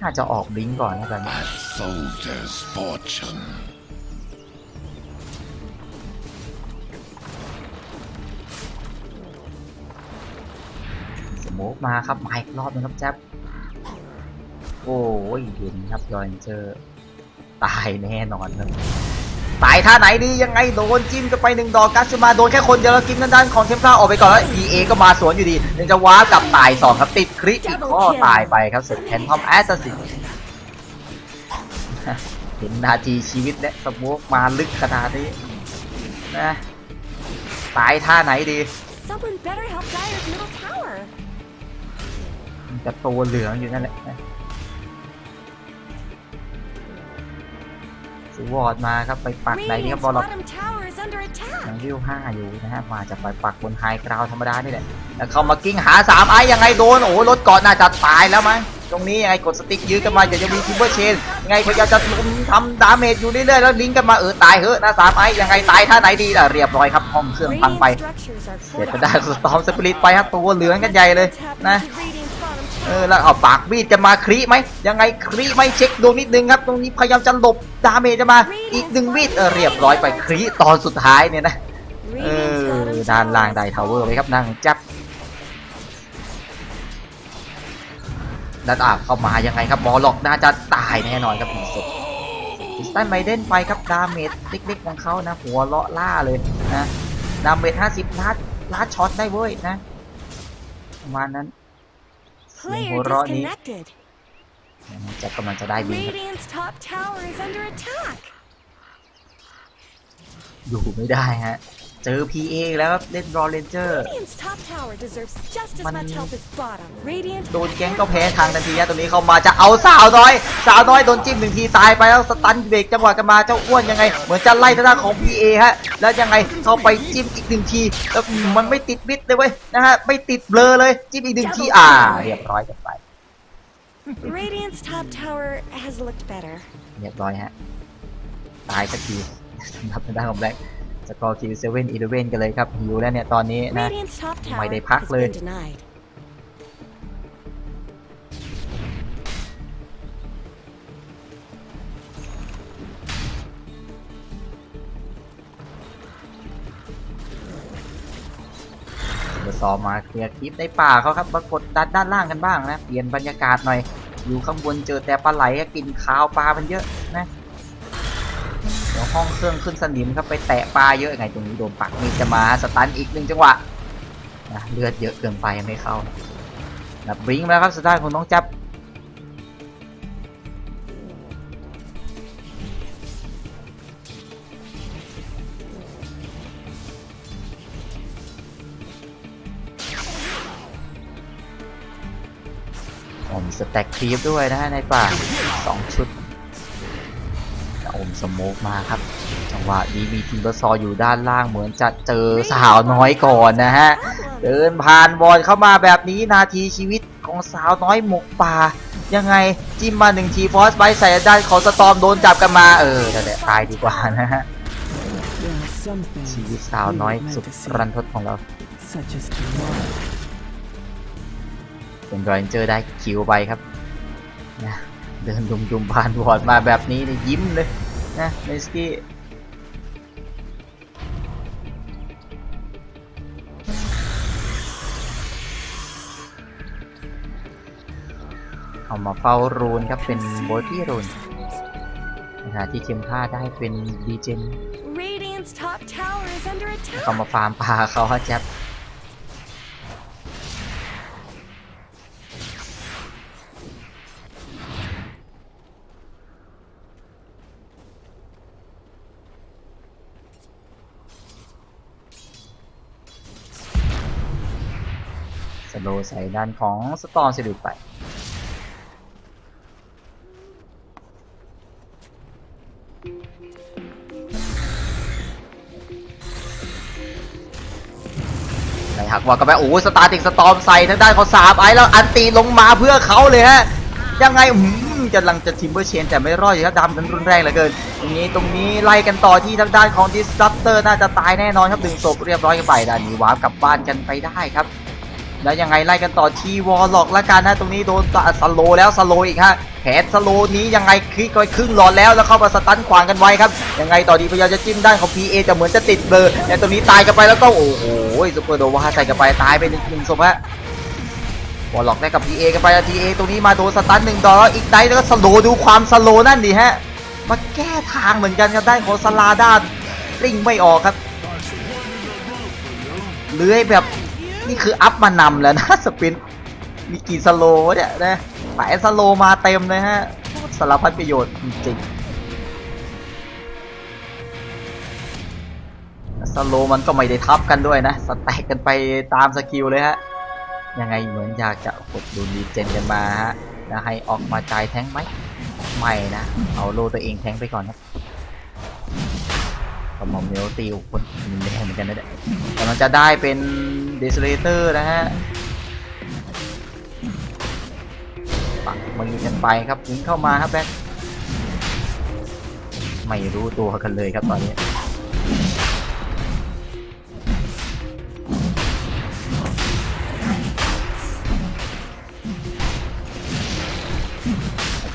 น่าจะออกบิงก่อนนะแบบนี้ Soldier's fortune. สโมกมาครับมาอีกรอบนึงครับแจ๊บโอ้ยเห็นครับยอนเจอตายแน่นอนครับตายท่าไหนดียังไงโดนจิ้มกันไป1ดอกกัสมาโดนแค่คนเดียวแล้วกินด้านของเทมพลาออกไปก่อนแล้ว PA ก็มาสวนอยู่ดียังจะว้ากับตาย2ครับติดคริอีกข้อตายไปครับเสร็จแทนทอมแอสซัสซินเห็นนาทีชีวิตและสโมกมาลึกขนาดนี้นะตายท่าไหนดี Someone better help Dire's middle tower. จะตัวเหลืองอยู่นั่นแหละสวอร์ดมาครับไปปักไหนนี่ครับ Radiant's บอลล็อก bottom tower is under ยัง attack. วิว5อยู่นะฮะมาจะไปปักบนไฮกราวธรรมดานี่แหละแล้วเข้ามากิ้งหา3ไอยังไงโดนโอ้รถเกาะน่าจะตายแล้วมั้งตรงนี้ยังไงกดสติ๊กยื้อกันมาเดี๋ยวจะมีทิมเบอร์เชนยังไงพยายามจะทำดาเมจอยู่เรื่อยๆแล้วลิงก์กันมาตายเหอะนะ3ไอยังไงตายท่าไหนดีล่ะเรียบร้อยครับห้องเครื่องพัง Radiant ไป structures are เสีย fortified. จะได้สตอมสปิริตไปครับตัวเหลืองกันใหญ่เลย What's happening นะ to Radiant's bottom แล้วเอาปากมีดจะมาครีไหมยังไงครีไหมเช็คดูนิดนึงครับตรงนี้พยายามจะหลบดาเมจจะมาอีกหนึ่งมีดเรียบร้อยไปครีตอนสุดท้ายเนี่ยนะ Radiant's bottom ด้านล่าง tower ไดทาวเวอร์เลยครับนั่งจับแล้วเข้ามายังไงครับบอลล็อกน่าจะตายแน่นอนครับอีกสุดอิสตันไมเดนไปครับดาเมจเล็กๆของเขานะหัวเลาะล่าเลยนะดาเมจ50ล้านช็อตได้เว้ยนะประมาณนั้นเสียง Player หัวเราะนี้ disconnected. จะกำลังจะได้บินครับ Radiant's top tower is under attack. อยู่ไม่ได้ฮะเจอ PA แล้วครับเล่นรอเรนเจอร์ Radiant's top tower deserves just as Man- much help as bottom. Radiant โดนแก๊งก็แพ้ทางทันทีฮะตรงนี้เข้ามาจะเอาสาวน้อยโดนจิ้มหนึ่งทีตายไปแล้วสตันเบรกจังหวะกันมาเจ้าอ้วนยังไงเหมือนจะไล่ทางด้านของ PA ฮะแล้วยังไงเข้าไปจิ้มอีกหนึ่งทีแล้วมันไม่ติดมิดเลยเว้ยนะฮะไม่ติดเบลอเลยจิ้มอีกหนึ่งทีเรียบร้อยกันไป Radiant's top tower has looked better. เรียบร้อยฮะตายสักทีสำหรับทางด้านของแบล็กสกอร์คิว7-11กันเลยครับหิวแล้วเนี่ยตอนนี้นะ Radiant's top tower ไม่ได้พัก has เลย been denied. จะซอมาเคลียร์คลิปในป่าเขาครับมากดดันด้านล่างกันบ้างนะเปลี่ยนบรรยากาศหน่อยอยู่ข้างบนเจอแต่ปลาไหลกินข้าวปลามันเยอะนะเดี๋ยวห้องเครื่องขึ้นสนิมครับไปแตะปลาเยอะไงตรงนี้โดนปักมีจะมาสตันอีกหนึ่งจังหวะนะเลือดเยอะเกินไปไม่เข้านะบลิงก์มาแล้วครับสตาร์ของน้องจับมีสแต็กครีปด้วยนะฮะในป่า2ชุดอมสโมกมาครับจังหวะนี้มีทีมบอสซออยู่ด้านล่างเหมือนจะเจอสาวน้อยก่อนนะฮะเดินผ่านบอลเข้ามาแบบนี้นาทีชีวิตของสาวน้อยหมกป่ายังไงจิ้มมา1ทีฟอสไปใส่ด้านของสตอมโดนจับกันมานั่นแหละตายดีกว่านะฮะ There are some things ชีวิตสาวน้อย we สุด meant to see, รันทดของเรา such as tomorrow. เป็นรอยเจอได้คิวไปครับนะเดินดุมๆผ่านบอร์ดมาแบบนี้เนี่ยยิ้มเลยนะเมสกี้เอามาเฝ้ารูนครับเป็นโบตี้รูนนะที่ทีมพลาดได้เป็นดีเจน Radiant's top tower is under attack. เขามาฟาร์มปลาเขาฮะแจ๊บสโลว์ใส่ด้านของสตอร์มสิริไป ไหนหักว่ากันไปโอ้สตาร์ติกสตอมใส่ทางด้านของ3ไอแล้วอันตีลงมาเพื่อเขาเลยฮะยังไงจะลังจะทิมเบอร์เชนแต่ไม่รอดอยู่ครับดำกันรุนแรงเหลือเกินตรงนี้ไล่กันต่อที่ทางด้านของดิสซัปเตอร์น่าจะตายแน่นอนครับ1ศพเรียบร้อยกันไปด้านนี้วาร์ปกลับบ้านกันไปได้ครับแล้วยังไงไล่กันต่อที่วอลล็อกละกันนะตรงนี้โดนสโลแล้วสโลอีกฮะแผนสโลนี้ยังไงคลิกไปครึ่งหลอดแล้วเข้ามาสตันขวางกันไว้ครับยังไงต่อดีพยายามจะจิ้มด้านของ PA แต่เหมือนจะติดเบลอแต่ตรงนี้ตายกันไปแล้วก็โอ้โหซุปเปอร์โดวาใส่กันไปตายไปหนึ่งศพฮะวอลล็อกได้กับ PA กันไปแล้ว PA ตรงนี้มาโดนสตัน1 ดอกแล้วอีกได้แล้วก็สโลดูความสโลนั่นดิฮะมาแก้ทางเหมือนกันครับได้ของสลาด้านลิงไม่ออกครับเลื้อยแบบนี่คืออัพมานำแล้วนะสปินมีกี่สโลเนี่ยนะแปะสโลมาเต็มเลยฮะสารพัดประโยชน์จริงๆสโลมันก็ไม่ได้ทับกันด้วยนะสแต็กกันไปตามสกิลเลยฮะยังไงเหมือนอยากจะกดดูดีเจนกันมาฮะแล้วให้ออกมาจ่ายแทงไหมไม่นะเอาโลตัวเองแทงไปก่อนครับก็มอมเมลตีคนแรงเหมือนกันนะเนี่ยแต่มันจะได้เป็นเดสเลเตอร์นะฮะปักมือกันไปครับยิงเข้ามาครับแบ็คไม่รู้ตัวกันเลยครับตอนนี้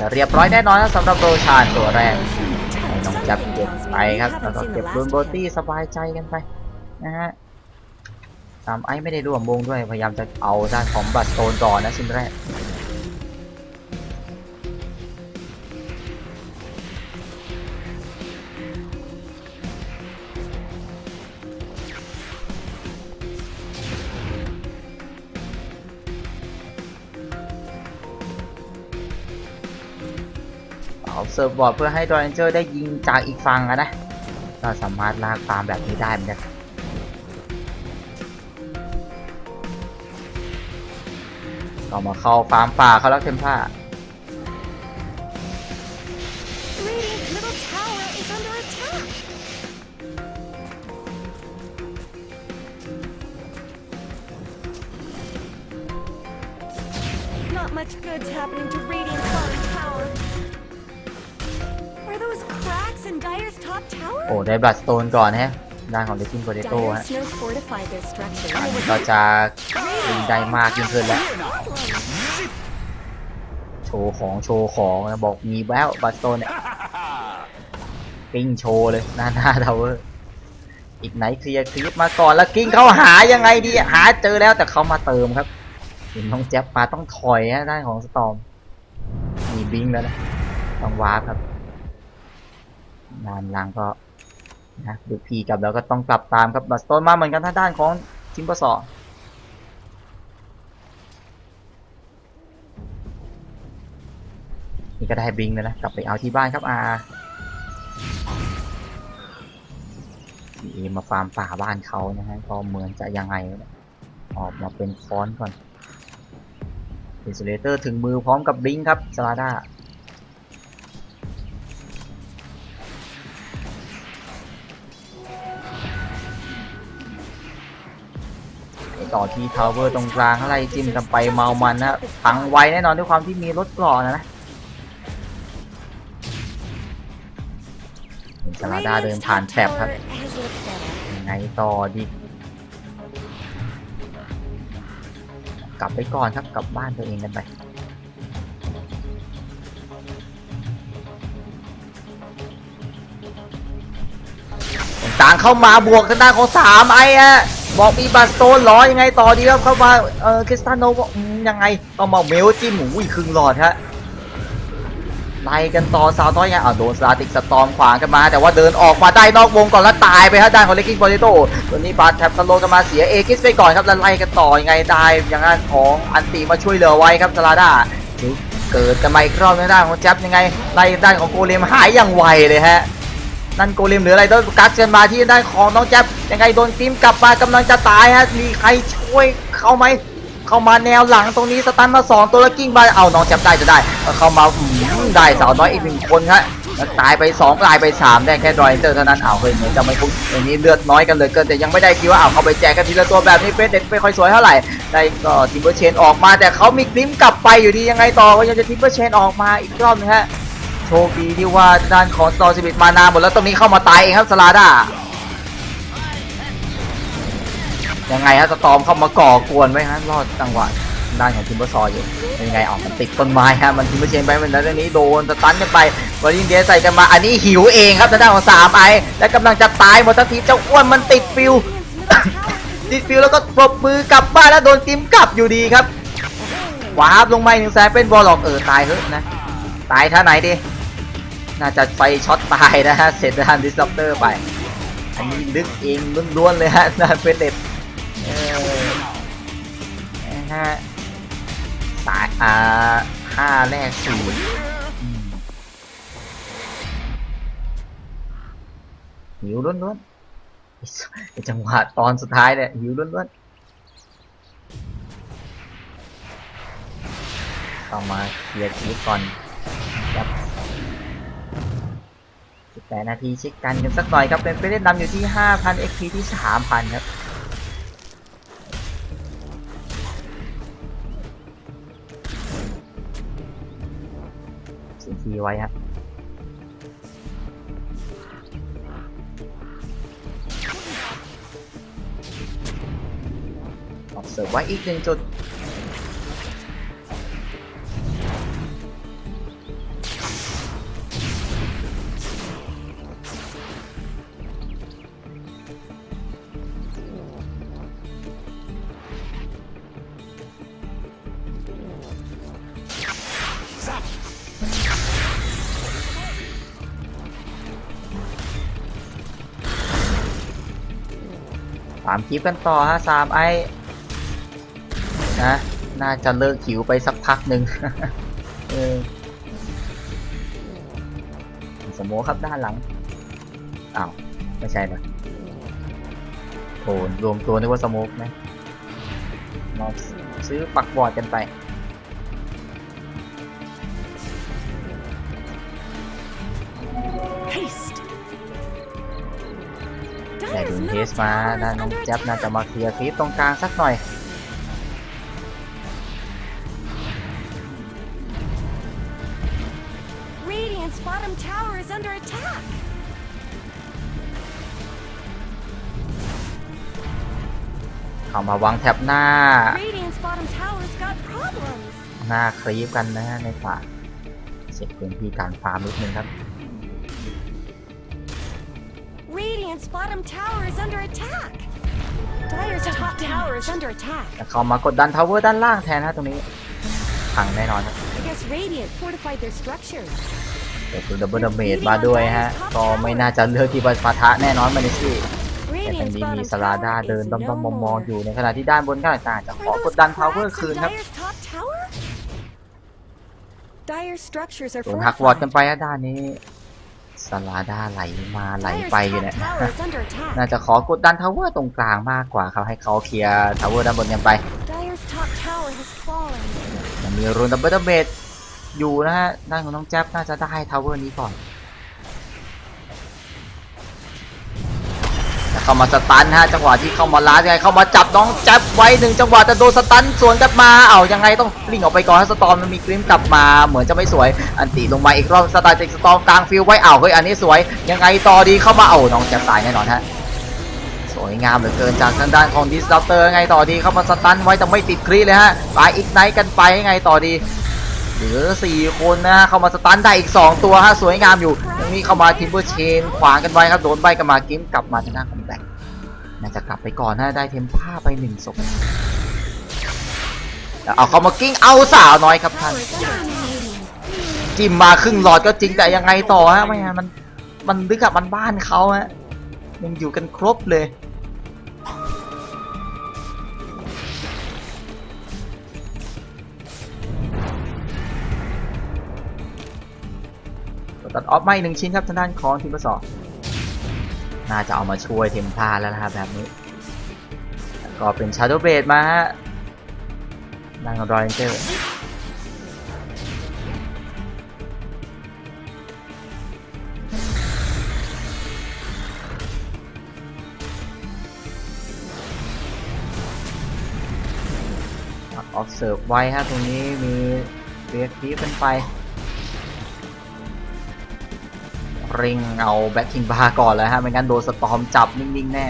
จะเรียบร้อยแน่นอนนะสำหรับโรชานตัวแรกให้น้องจับเก็บไปครับแล้วก็เก็บโดนโบตี้สบายใจกันไปนะฮะตามไอ้ไม่ได้ร่วมวงด้วยพยายามจะเอาด้านของบัตสโตนก่อนนะชิ้นแรกเอาเซิร์ฟบอร์ดเพื่อให้ดอร์เรนเจอร์ได้ยิงจากอีกฝั่งนะก็สามารถลากฟาร์มแบบนี้ได้เหมือนกันก็มาเข้าฟาร์มป่าเขารักเทมพา Radiant's middle tower is under attack. Not much good's happening to Radiant's bottom tower. Are those cracks in Dire's top tower? โอ้ได้บัตสโตนก่อนฮะด้านของเลกินโปเตโต้ฮะ Dire's snow fortified their อัน structures. นี้ก็จะยิงได้มากยิ่งขึ้นแล้วโชว์ของนะบอกมีแววบัตสโตนเนี่ยปิ้งโชว์เลยหน้าทาวเวอร์อีกไหนเคลียร์คลิปมาก่อนแล้วกิ้งเขาหายังไงดีหาเจอแล้วแต่เขามาเติมครับเห็นน้องแจ๊บมาต้องถอยฮะด้านของสตอมมีบิงแล้วนะต้องวาร์ปครับนานหลังก็นะดูพีกลับแล้วก็ต้องกลับตามครับบัตสโตนมาเหมือนกันทางด้านของทิมเปอร์สอนี่ก็ได้บิงแล้วนะกลับไปเอาที่บ้านครับมาฟาร์มป่าบ้านเขานะฮะก็เหมือนจะยังไงออกมาเป็นฟอนต์ก่อนอินซูเลเตอร์ถึงมือพร้อมกับบิงครับสลาด้าต่อที่ทาวเวอร์ตรงกลางอะไรจิ้มกันไปเมามันนะพังไวแน่นอนด้วยความที่มีรถกรอนะสลาด้าเดิน Radiant's ผ่าน top แท็บครับ tower has looked better. ยังไงต่อดีกลับไปก่อนครับกลับบ้านตัวเองกันไปต่างเข้ามาบวกทางด้านของ3ไอ้ฮะบอกมีบัตสโตนหรอยังไงต่อดีครับเข้ามาคริสตาโนว่ายังไงต้องมาเมลจิ้มอุ้ยครึ่งหลอดฮะไล่กันต่อสาวน้อยไงโดนสตาติกสตอมขวางกันมาแต่ว่าเดินออกมาได้นอกวงก่อนแล้วตายไปฮะด้านของเลกกิ้งโปเตโต้ตัวนี้บาร์แท็บสโลกันมาเสียเอกิสไปก่อนครับแล้วไล่กันต่อยังไงได้อย่างนั้นของอันติมาช่วยเหลือไว้ครับสลาด้าเกิดกันมาอีกรอบในด้านของแจ๊บยังไงไล่ด้านของโกเลมหายอย่างไวเลยฮะนั่นโกเลมหรืออะไรต้องกักกันมาที่ด้านของน้องแจ๊บยังไงโดนฟิล์มกลับมากำลังจะตายฮะมีใครช่วยเข้าไหมเข้ามาแนวหลังตรงนี้สตันมา2ตัวแล้วกิ้งไปเอาน้องแจ๊บได้จะได้เข้ามาได้สาวน้อยอีก1คนครับตายไป2กลายไป3ได้แค่ดรอยเตอร์เท่านั้นเฮ้ยเหมือนจะไม่คุ้มอย่างนี้เลือดน้อยกันเลยเกินแต่ยังไม่ได้คิดว่าเข้าไปแจกกันทีละตัวแบบนี้เฟสเด็ดไม่ค่อยสวยเท่าไหร่ได้ก็ทิมเบอร์เชนออกมาแต่เขามีกลิ้มกลับไปอยู่ดียังไงต่อก็ยังจะทิมเบอร์เชนออกมาอีกรอบนึงฮะโชคดีที่ว่าด้านของสตอร์ซิบิทมานาหมดแล้วตรงนี้เข้ามาตายเองครับสลาด้ายังไงฮะสตอมเข้ามาก่อกวนไว้ฮะรอดจังหวะด้านของทิมเบอร์ซอยอยู่ยังไงมันติดต้นไม้ฮะมันทิมเบอร์เชนไปมันแล้วเรื่องนี้โดนสตันกันไปวอลินเดียใส่กันมาอันนี้หิวเองครับทางด้านของ3ไอและกำลังจะตายหมดทันทีเจ้าอ้วนมันติดฟิว ติดฟิวแล้วก็ปรบมือกลับบ้านแล้วโดนจิ้มกลับอยู่ดีครับวาร์ปลงมา1แสนเป็นบอลล็อกตายเฮ้ยนะตายท่าไหนดีน่าจะไฟช็อตตายนะฮะเสร็จด้านดิสซัปเตอร์ไปอันนี้ลึกเองล้วนๆเลยฮะน่าเป็นเด็ดฮะตาย5แรก0หิวล้วนๆจังหวะตอนสุดท้ายเนี่ยหิวล้วนๆเข้ามาเคลียร์คลิปก่อนครับ18 นาทีเช็คกันสักหน่อยครับเป็นไปได้นำอยู่ที่ 5,000 XP ที่ 3,000 ครับทีไว้ครับออกเสิร์ฟไว้อีก1จุด ตามคลิปกันต่อฮะ3 ไอนะน่าจะเลิกหิวไปสักพักหนึ่ง สโมครับด้านหลังอ้าวไม่ใช่นะโอ้รวมตัวนึกว่าสโมกนะเราซื้อปักบอร์ดกันไป Haste. แต่ Dire's ถึงเท middle สมา tower ด้าน is น้อง under แจ๊บน่า attack. จะมาเคลียร์คลิปตรงกลางสักหน่อย Radiant's bottom tower is under attack. เข้ามาวางแท็บหน้า Radiant's bottom tower's got problems. หน้าคลิปกันนะฮะในฝ่าเช็คพื้นที่การฟาร์มนิดนึงครับ Radiant's bottom tower is under attack. Dire's top tower is under attack. แต่เข้ามากดดันทาวเวอร์ด้านล่างแทนนะตรงนี้พังแน่นอนครับ I guess Radiant fortified their structures. เดี๋ยวดูดับเบิลดาเมจมาด้วยฮะก็ไม่น่าจะเลือกที่ปะทะแน่นอนมาในที่แต่ตรง Radiant's นี้มี bottom สลาด้า tower เดิน is ด้อม no ๆมองๆ more. อยู่ในขณะที่ด้านบนก็ต่างจะขอกดดันทาวเวอร์คืนครับ Dire's top tower? Dire structures are โดนหักวอร์ดกัน fortified. ไปฮะด้านนี้สลาด้าไหลมาไหล Dire's ไปอยู่ top เนี่ย tower is under attack. น่าจะขอกดดันทาวเวอร์ตรงกลางมากกว่าครับให้เขาเคลียร์ทาวเวอร์ด้านบนกันไป Dire's top tower has fallen. ยังมีรูนดับเบิลดาเมจอยู่นะฮะด้านของน้องแจ๊บน่าจะได้ทาวเวอร์นี้ก่อนแล้วเข้ามาสตันฮะจังหวะที่เข้ามาล้ายังไงเข้ามาจับน้องแจ๊บไว้1จังหวะแต่โดนสตันสวนกลับมายังไงต้องลิ่งออกไปก่อนให้สตอร์มมันมีกริมกลับมาเหมือนจะไม่สวยอันตีลงมาอีกรอบสตาร์จากสตอร์มกลางฟิลไว้เฮ้ยอันนี้สวยยังไงต่อดีเข้ามาน้องแจ๊บตายแน่นอนฮะสวยงามเหลือเกินจากทางด้านของดิสตัปเตอร์ยังไงต่อดีเข้ามาสตันไว้แต่ไม่ติดครีเลยฮะไปอีกไนท์กันไปยังไงต่อดีเหลือ4คนนะฮะเข้ามาสตันได้อีก2ตัวฮะสวยงามอยู่ตรงนี้เข้ามาทิมเบอร์เชนขวางกันไว้ครับโดนใบกันมากิมกลับมาทางด้านของแบล็คน่าจะกลับไปก่อนนะได้เทมผ้าไป1ศพแล้วเอาเข้ามากิ้งเอาสาวน้อยครับท่าน Tower is dominating. จิ้มมาครึ่งหลอดก็จริงแต่ยังไงต่อฮะไม่งั้นมันลึกกับมันบ้านเขาฮะยังอยู่กันครบเลยตัดออฟไม่1ชิ้นครับทางด้านของทีมผสมน่าจะเอามาช่วยเทมพลาแล้วนะครับแบบนี้แล้วก็เป็นชาโดว์เบดมาฮะนางรอยเจอร์ออฟเซิร์ฟไว้ฮะตรงนี้มีเรียกทีฟกันไปริงเอาแบ็คคิงบาร์ก่อนเลยฮะไม่งั้นโดนสตอร์มจับนิ่งๆแน่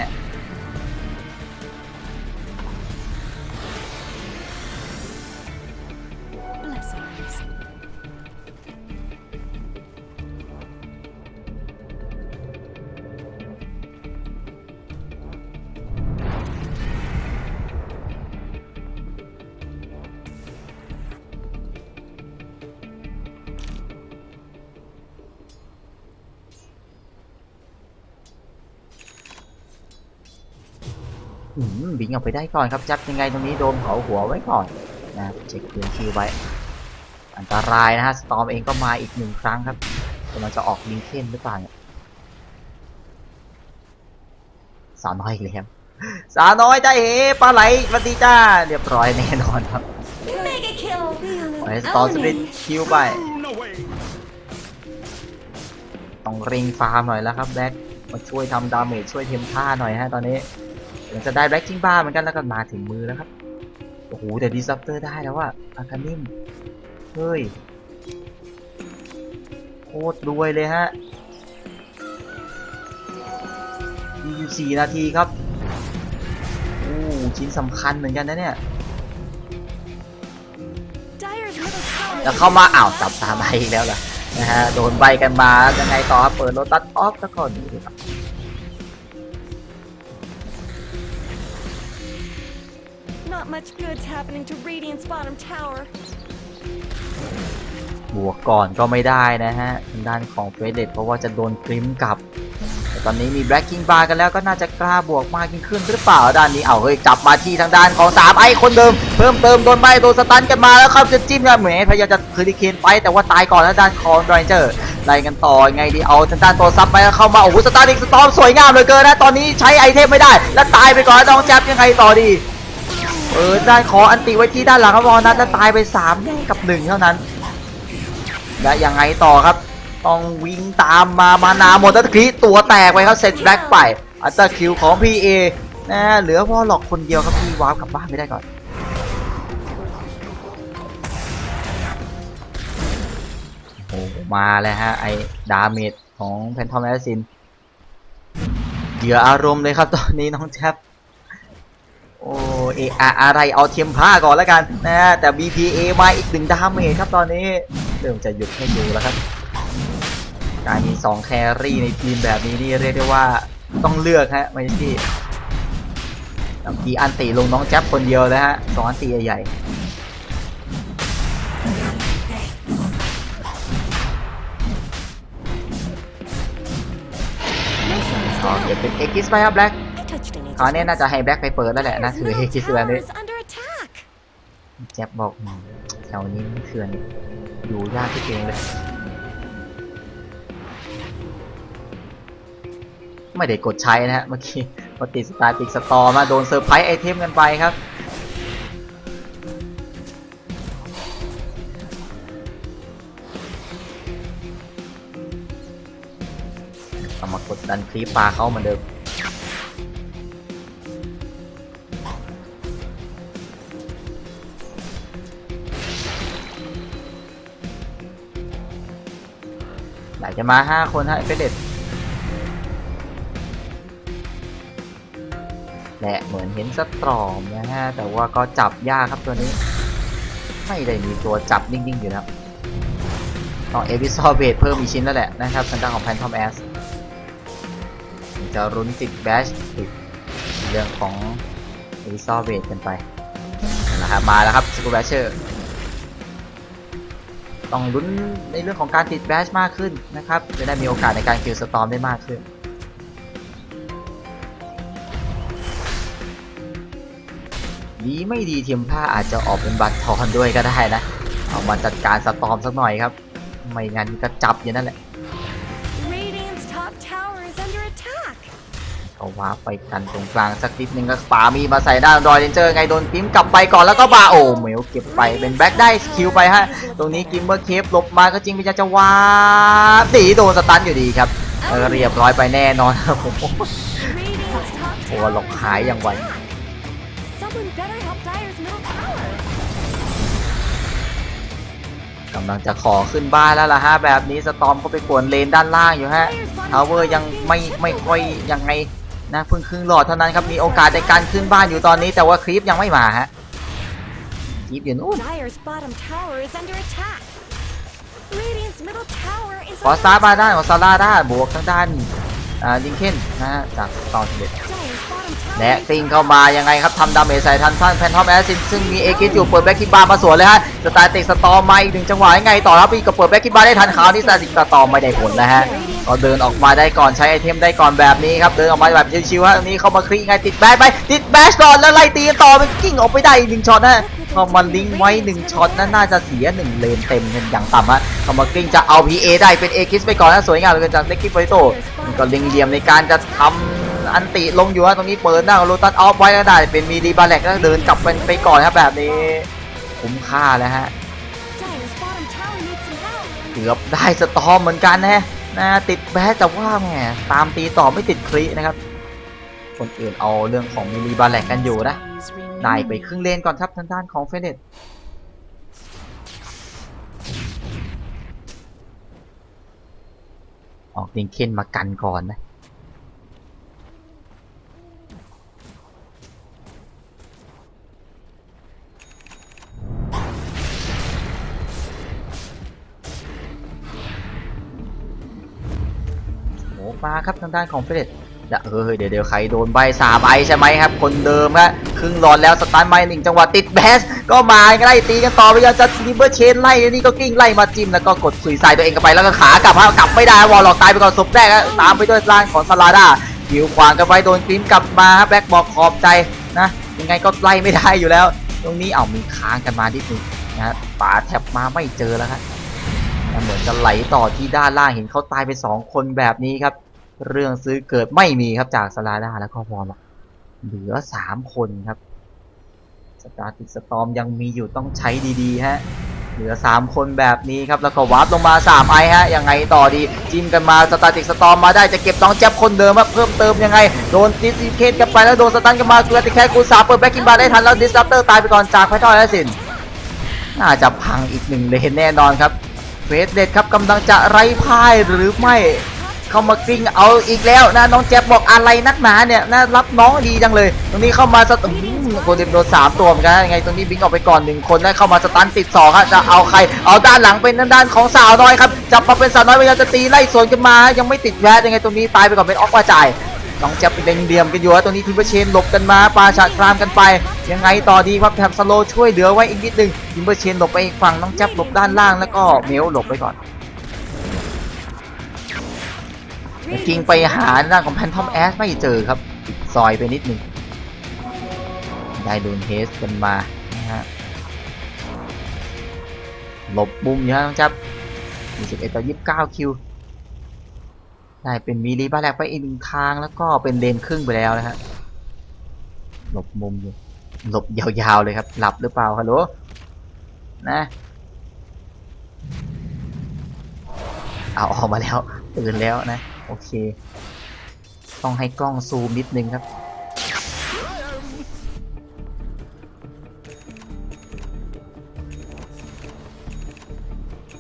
บิงออกไปได้ก่อนครับจับยังไงตรงนี้โดมเผาหัวไว้ก่อนนะเช็คพื้นที่ไว้อันตรายนะฮะสตอร์มเองก็มาอีก1ครั้งครับกำลังจะออกลิงเคนหรือเปล่าเนี่ยสาวน้อยอีกแล้วสาวน้อยจ้าปลาไหลสวัสดีจ้าเรียบร้อยแน่นอนครับ Mega kill. ไว้สตอร์สปิริตคิวไปต้องริงฟาร์มหน่อยแล้วครับแบ็คมาช่วยทำดาเมจช่วยเทมท่าหน่อยฮะตอนนี้จะได้แบล็กจิงบ้าเหมือนกันแล้วก็มาถึงมือแล้วครับโอ้โหแต่ดิสซัปเตอร์ได้แล้วว่าอาคานิมเฮ้ยโคตรรวยเลยฮะ24 นาทีครับโอ้ชิ้นสำคัญเหมือนกันนะเนี่ย Dire's middle tower แล้วเข้ามาจับตาใบอีกแล้วล่ะนะฮะโดนใบกันมายังไงต่อครับเปิดโลตัสออฟแล้วก็หนีครับ Not much good's happening to Radiant's bottom tower. บวกก่อนก็ไม่ได้นะฮะทางด้านของเฟเดตเพราะว่าจะโดนกริมกลับ ตอนนี้มี Blacking Bar กันแล้วก็น่าจะกล้าบวกมากยิ่งขึ้นหรือเปล่าด้านนี้เอาเฮ้ยจับมาที่ทางด้านของ3ไอ้คนเดิมเพิ่มเติมโดนใบโดนสตันกันมาแล้วครับจะจิ้มกันเหมือนพยายามจะคลิเคนไปแต่ว่าตายก่อนทางด้านของ Ranger ไล่กันต่อยังไงดีเอาทางด้านตัวซับไปเข้ามาโอ้โหสตาร์อีกสตอมสวยงามเหลือเกินนะตอนนี้ใช้ไอเทมไม่ได้และตายไปก่อนน้องแจ๊บยังไงต่อดีด้านขออันติไว้ที่ด้านหลังครับวอลนัทแล้วตายไป3 กับ 1เท่านั้นและยังไงต่อครับต้องวิ่งตามมานาหมดแล้วคลิตัวแตกไปครับเซตแบล็กไปอัลตร้าคิวของ PA นะเหลือวอลล็อกคนเดียวครับพี่วาร์ปกลับบ้านไม่ได้ก่อนโอ้มาเลยฮะไอ้ดาเมจของแพนทอมแอสซินเหยื่ออารมณ์เลยครับตอนนี้น้องแท็บโอ้อะไรเอาเทียมผ้าก่อนแล้วกันนะแต่ BPA มาอีก1ดาเมจครับตอนนี้เริ่มจะหยุดให้อยู่แล้วครับการมี2แครี่ในทีมแบบนี้นี่เรียกได้ว่าต้องเลือกฮะไม่ใช่ที่อันติลงน้องแจ๊บคนเดียวนะฮะ2อันติใหญ่เก็บเป็นเอ็กซ์ไปครับแบล็ก คราวนี้น่าจะให้แบล็กไปเปิดแล้วแหละน่าถือเอ็กซ์แบบนี้แจ๊บบอกแถวนี้เถื่อนอยู่ยากที่เองเลยไม่ได้กดใช้นะฮะเมื่อกี้พอติดสตาร์ติกสตอร์มาโดนเซอร์ไพรส์ไอเทมกันไปครับเอามากดดันคลิปปลาเขาเหมือนเดิมอยากจะมา5 คนฮะเอฟเฟเดตและเหมือนเห็นสตรอมนะฮะแต่ว่าก็จับยากครับตัวนี้ไม่ได้มีตัวจับนิ่งๆอยู่แล้วต้องเอวิซอเบตเพิ่มอีกชิ้นแล้วแหละนะครับทางด้านของแพนทอมแอสจะรุนติดแบชติดเรื่องของเอวิซอเบตกันไปนะครับมาแล้วครับสกูแบชเชอร์ต้องลุ้นในเรื่องของการติดแบชมากขึ้นนะครับจะได้มีโอกาสในการคิวสตอมได้มากขึ้นดีไม่ดีเทียมผ้าอาจจะออกเป็นบัตรทอนด้วยก็ได้นะเอามาจัดการสตอมสักหน่อยครับไม่งั้นก็จับอย่างนั้นแหละเขาว้าไปกันตรงกลางสักนิดนึงก็ปามีมาใส่ด้านรอยเรนเจอร์ไงโดนพิมพ์กลับไปก่อนแล้วก็บาโอเหมลเก็บไปเป็นแบ็คได้คิวไปฮะตรงนี้กิมเบอร์เคฟหลบมาก็จริงพยายามจะว้าตีโดนสตันอยู่ดีครับเรียบร้อยไปแน่นอนครับผมโอ้หลอกหายอย่างไวกำลังจะขอขึ้นบ้านแล้วล่ะฮะแบบนี้สตอมก็ไปกวนเลนด้านล่างอยู่ฮะทาวเวอร์ยังไม่ค่อยยังไงนะเพิ่งครึ่งหลอดเท่านั้นครับมีโอกาสในการขึ้นบ้านอยู่ตอนนี้แต่ว่าคลิปยังไม่มาฮะคลิปอยู่นู้นขอสตาร์มาด้านของซาร่าด้านบวกทางด้านลิงเคนนะฮะจากตอน11และติงเข้ามายังไงครับทำดาเมจใส่ทันท่านแพนทอมแอสซินซึ่งมีเอกิสอยู่เปิดแบ็คคิปบาร์มาสวนเลยฮะสตาร์ติกสตอมมาอีก1จังหวะยังไงต่อครับอีกก็เปิดแบ็คคิปบาร์ได้ทันขาวนี่สตาร์ติกสตอมไม่ได้ผลนะฮะก็เดินออกมาได้ก่อนใช้ไอเทมได้ก่อนแบบนี้ครับเดินออกมาแบบชิวๆฮะตรงนี้เข้ามาคลีไงติดแบชไปติดแบชก่อนแล้วไล่ตีต่อมันกิ้งออกไปได้อีก1ช็อตนะเข้ามาลิงไว้1ช็อตนั้นน่าจะเสีย1เลนเต็มเป็นอย่างต่ำฮะเข้ามากิ้งจะเอา PA ได้เป็นเอกิสไปก่อนนะสวยงามเลยจากเล็กกิฟไฟโต้ก็ลิงเหลี่ยมในการจะทำอันติลงอยู่ฮะตรงนี้เปิดหน้าโรตัสออฟไว้ก็ได้เป็นมีดีบาแลกแล้วเดินกลับไปก่อนครับแบบนี้คุ้มค่าแล้วฮะเกือบได้สตอมเหมือนกันนะติดแบสแต่ว่าแหมตามตีต่อไม่ติดคลินะครับคนอื่นเอาเรื่องของมีดีบาแลกกันอยู่นะได้ไปครึ่งเลนก่อนครับทางด้านของเฟเนตออกลิงเคนมากันก่อนนะมาครับทางด้านของเฟเดต เดี๋ยวใครโดนใบ3ไอใช่ไหมครับคนเดิมฮะครึ่งหลอดแล้วสตาร์ทไม้1จังหวะติดแบสก็มาไล่ตีกันต่อพยายามจะทิมเบอร์เชนไล่นี่ก็กิ้งไล่มาจิ้มแล้วก็กดสุยใส่ตัวเองกันไปแล้วก็ขากลับกลับไม่ได้วอลล็อกตายไปก่อนศพแรกตามไปด้วยร่างของซาลาดาหิวขวางกันไปโดนกริ้มกลับมาแบ็คบอกขอบใจนะยังไงก็ไล่ไม่ได้อยู่แล้วตรงนี้มีค้างกันมานิดนึงนะฮะป่าแท็บมาไม่เจอแล้วครับเหมือนจะไหลต่อที่ด้านล่างเห็นเขาตายไป2คนแบบนี้ครับเรื่องซื้อเกิดไม่มีครับจากซาลาดาแล้วก็วอลล็อกเหลือ3คนครับสตาร์ติกสตอมยังมีอยู่ต้องใช้ดีๆฮะเหลือ3คนแบบนี้ครับแล้วก็วาร์ปลงมา3ไอฮะยังไงต่อดีจิ้มกันมาสตาร์ติกสตอมมาได้จะเก็บน้องแจ๊บคนเดิมเพิ่มเติมยังไงโดนดิสเคทกันไปแล้วโดนสตันกันมาเกลือติแคสกูสาเปิดแบ็คกินบาร์ได้ทันแล้วดิสรับเตอร์ตายไปก่อนจากไพทอลและสินน่าจะพังอีก1เลนแน่นอนครับเฟสเด็ดครับกำลังจะไร้พ่ายหรือไม่เข้ามากริ้งเอาอีกแล้วนะน้องแจ๊บบอกอะไรนักหนาเนี่ยน่ารับน้องดีจังเลยตรงนี้เข้ามาโกเดมโดน3ตัวเหมือนกันยังไงตรงนี้บิงออกไปก่อน1คนแล้วเข้ามาสตันติด2ครับจะเอาใครเอาด้านหลังเป็นด้านของสาวน้อยครับจับมาเป็นสาวน้อยพยายามจะตีไล่สวนกันมายังไม่ติดแวะยังไงตรงนี้ตายไปก่อนเป็นออกมาจ่ายน้องแจ๊บเป็นเดียมกันอยู่ตรงนี้ทิมเบอร์เชนหลบกันมาปาฉาดครามกันไปยังไงต่อดีครับแถบสโลช่วยเหลือไว้อีกนิดนึงทิมเบอร์เชนหลบไปอีกฝั่งน้องแจ๊บหลบด้านล่างแล้วก็เมลหลบไปก่อนกิงไปหาหน้าของแพนทอมแอสไม่เจอครับซอยไปนิดนึงได้โดนเฮสกันมานะฮะหลบมุมอยู่นะน้องจับ21 ต่อ 29คิวได้เป็นมีลีบ้าแรกไปอีก1ทางแล้วก็เป็นเลนครึ่งไปแล้วนะฮะหลบมุมอยู่หลบยาวๆเลยครับหลับหรือเปล่าฮัลโหลนะเอาออกมาแล้วตื่นแล้วนะโอเคต้องให้กล้องซูมนิดนึงครับ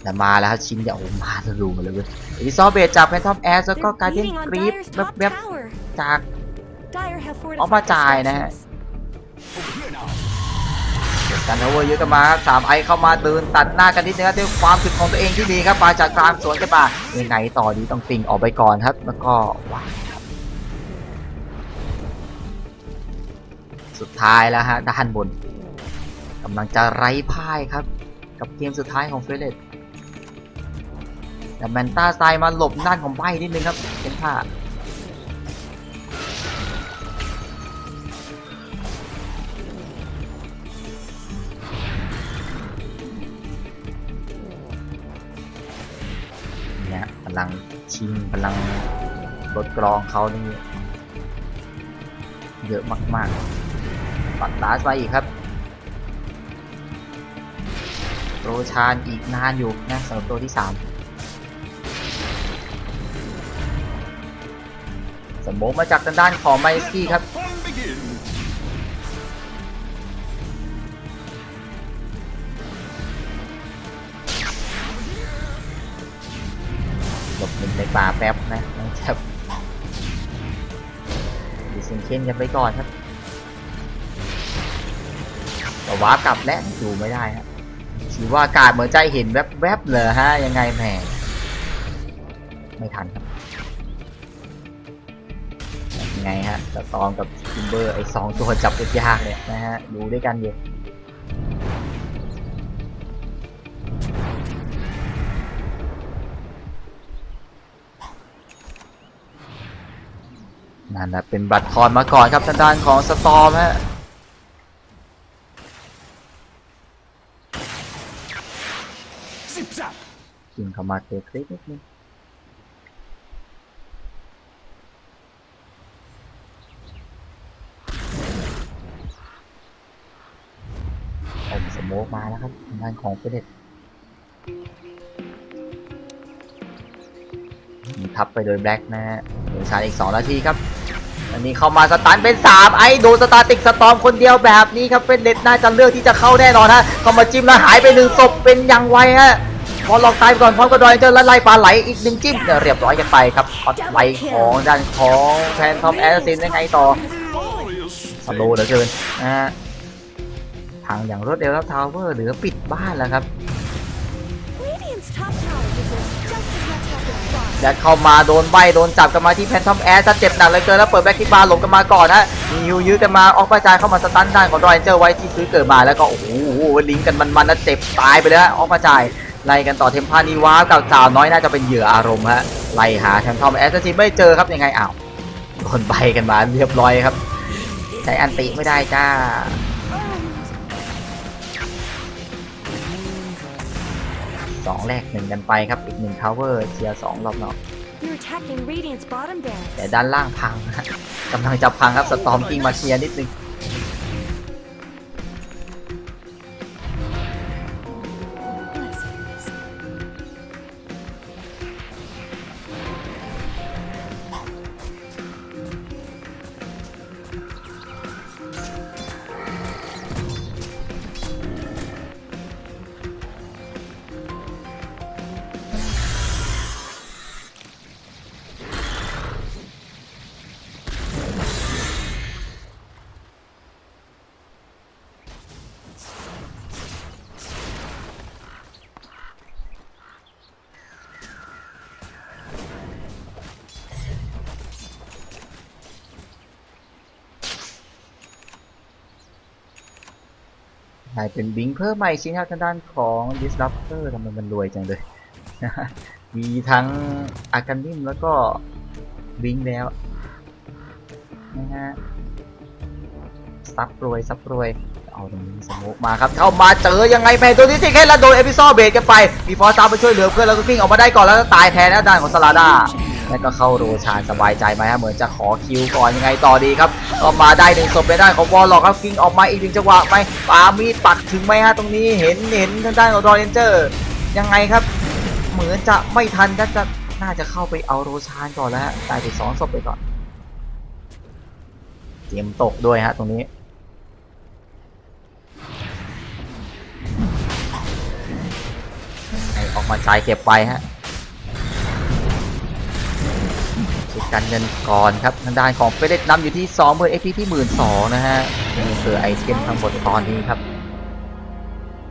แต่มาแล้วครับชิ้นเดียวมาทะลุมาเลยเว้ยอีซอเบตจากแพนทอมแอสแล้วก็การเล่นกรีฟแบบจากออกมาจ่ายนะฮะกันทาวเวอร์เยอะกันมาครับ3ไอเข้ามาเดินตัดหน้ากันนิดนึงครับด้วยความถึกของตัวเองที่ดีครับมาจากกลางสวนกันมายังไงต่อดีต้องติงออกไปก่อนครับแล้วก็ว้าวสุดท้ายแล้วฮะด้านบนกำลังจะไร้พ่ายครับกับเกมสุดท้ายของเฟรเดตแต่แมนต้าไซมาหลบด้านของใบนิดนึงครับเป็นท่าพลังชิงพลังรถกรองเขานี่เยอะมากๆปัดลาสไปอีกครับโรชานอีกนานอยู่นะสำหรับตัวที่3สมมติมาจากด้านของไมสกี้ครับหลบในป่าแป๊บนะนะครับดิเซนเคนกันไปก่อนครับแต่ว้ากลับและดูไม่ได้ครับถือว่าอากาศเหมือนใจเห็นแวบๆเลยฮะยังไงแหมไม่ทันครับยังไงฮะสตอมกับทิมเบอร์ไอ้2ตัวจับยากเนี่ยนะฮะดูด้วยกันอยู่นั่นแหละเป็นบัตรทอนมาก่อนครับทางด้านของสตอมฮะยิงเข้ามาเตะคลิปนิดนึงสโมกมาแล้วครับทางด้านของเฟเดตทับไปโดยแบล็กนะฮะเหลือชาร์จอีก2นาทีครับอันนี้เข้ามาสตันเป็น3ไอโดนสตาร์ติกสตอมคนเดียวแบบนี้ครับเป็นเด็ดน่าจะเลือกที่จะเข้าแน่นอนฮะเข้ามาจิ้มแล้วหายไป1ศพเป็นอย่างไวฮะพอลองตายก่อนพร้อมกับดอยเจอแล้วไล่ปลาไหลอีก1จิ้มเรียบร้อยกันไปครับออดไลของด้านของแฟนทอมแอสซินยังไงต่อสโลว์เหลือเกินนะฮะพังอย่างรวดเร็วแล้วทาวเวอร์เหลือปิดบ้านแล้วครับ ยัดเข้ามาโดนใบโดนจับกันมาที่แพนทอมแอสเจ็บหนักเลยเกินแล้วเปิดแบ็คคิกบาร์หลบกันมาก่อนฮะมีฮิวยื้อกันมาออกกระจายเข้ามาสตันด้านของดอยเจอร์ไว้ที่ซื้อเกิดมาแล้วก็โอ้โหลิงก์กันมันนะเจ็บตายไปเลยฮะออกกระจายไล่กันต่อเทมพานีวากับสาวน้อยน่าจะเป็นเหยื่ออารมณ์ฮะไล่หาแพนทอมแอสทีไม่เจอครับยังไงอ้าวโดนใบกันมาเรียบร้อยครับใช้อันติไม่ได้จ้า2 แลก 1กันไปครับอีก1 cover เชียร์2รอบนอก You're attacking Radiant's bottom barracks. แต่ด้านล่างพังฮะกำลังจะพังครับสตอมกิ้งมาเคลียร์นิดนึงใช่เป็นบิงเพิ่มใหม่ชิ้นครับทางด้านของ Disruptor ทำไมมันรวยจังเลย มีทั้งอาการนิมแล้วก็บิงแล้วนะฮะซับรวยเอาตรงนี้สโมกมาครับเข้ามาเจอยังไงแพ้ตัวนี้สิแค่ละโดนเอพิโซดเบรกกันไปมีฟอร์ซาไปช่วยเหลือเพื่อนแล้วก็วิ่งออกมาได้ก่อนแล้วก็ตายแทนด้านของสลาด้าแล้วก็เข้าโรชานสบายใจไหมฮะเหมือนจะขอคิวก่อนยังไงต่อดีครับก็มาได้1 ศพไปได้ของวอลล็อกครับวิ่งออกมาอีก1 จังหวะไหมปามีดปักถึงไหมฮะตรงนี้เห็นทางด้านของดอเรนเจอร์ยังไงครับเหมือนจะไม่ทันน่าจะเข้าไปเอาโรชานก่อนแล้วฮะตายไป2 ศพไปก่อนเตรียมตกด้วยฮะตรงนี้ให้ออกมาจ่ายเก็บไปฮะชุดการเงินก่อนครับทางด้านของเฟเดนำอยู่ที่20,000 AP ที่ 12,000 นะฮะนี่คือไอเทมทั้งหมดตอนนี้ครับ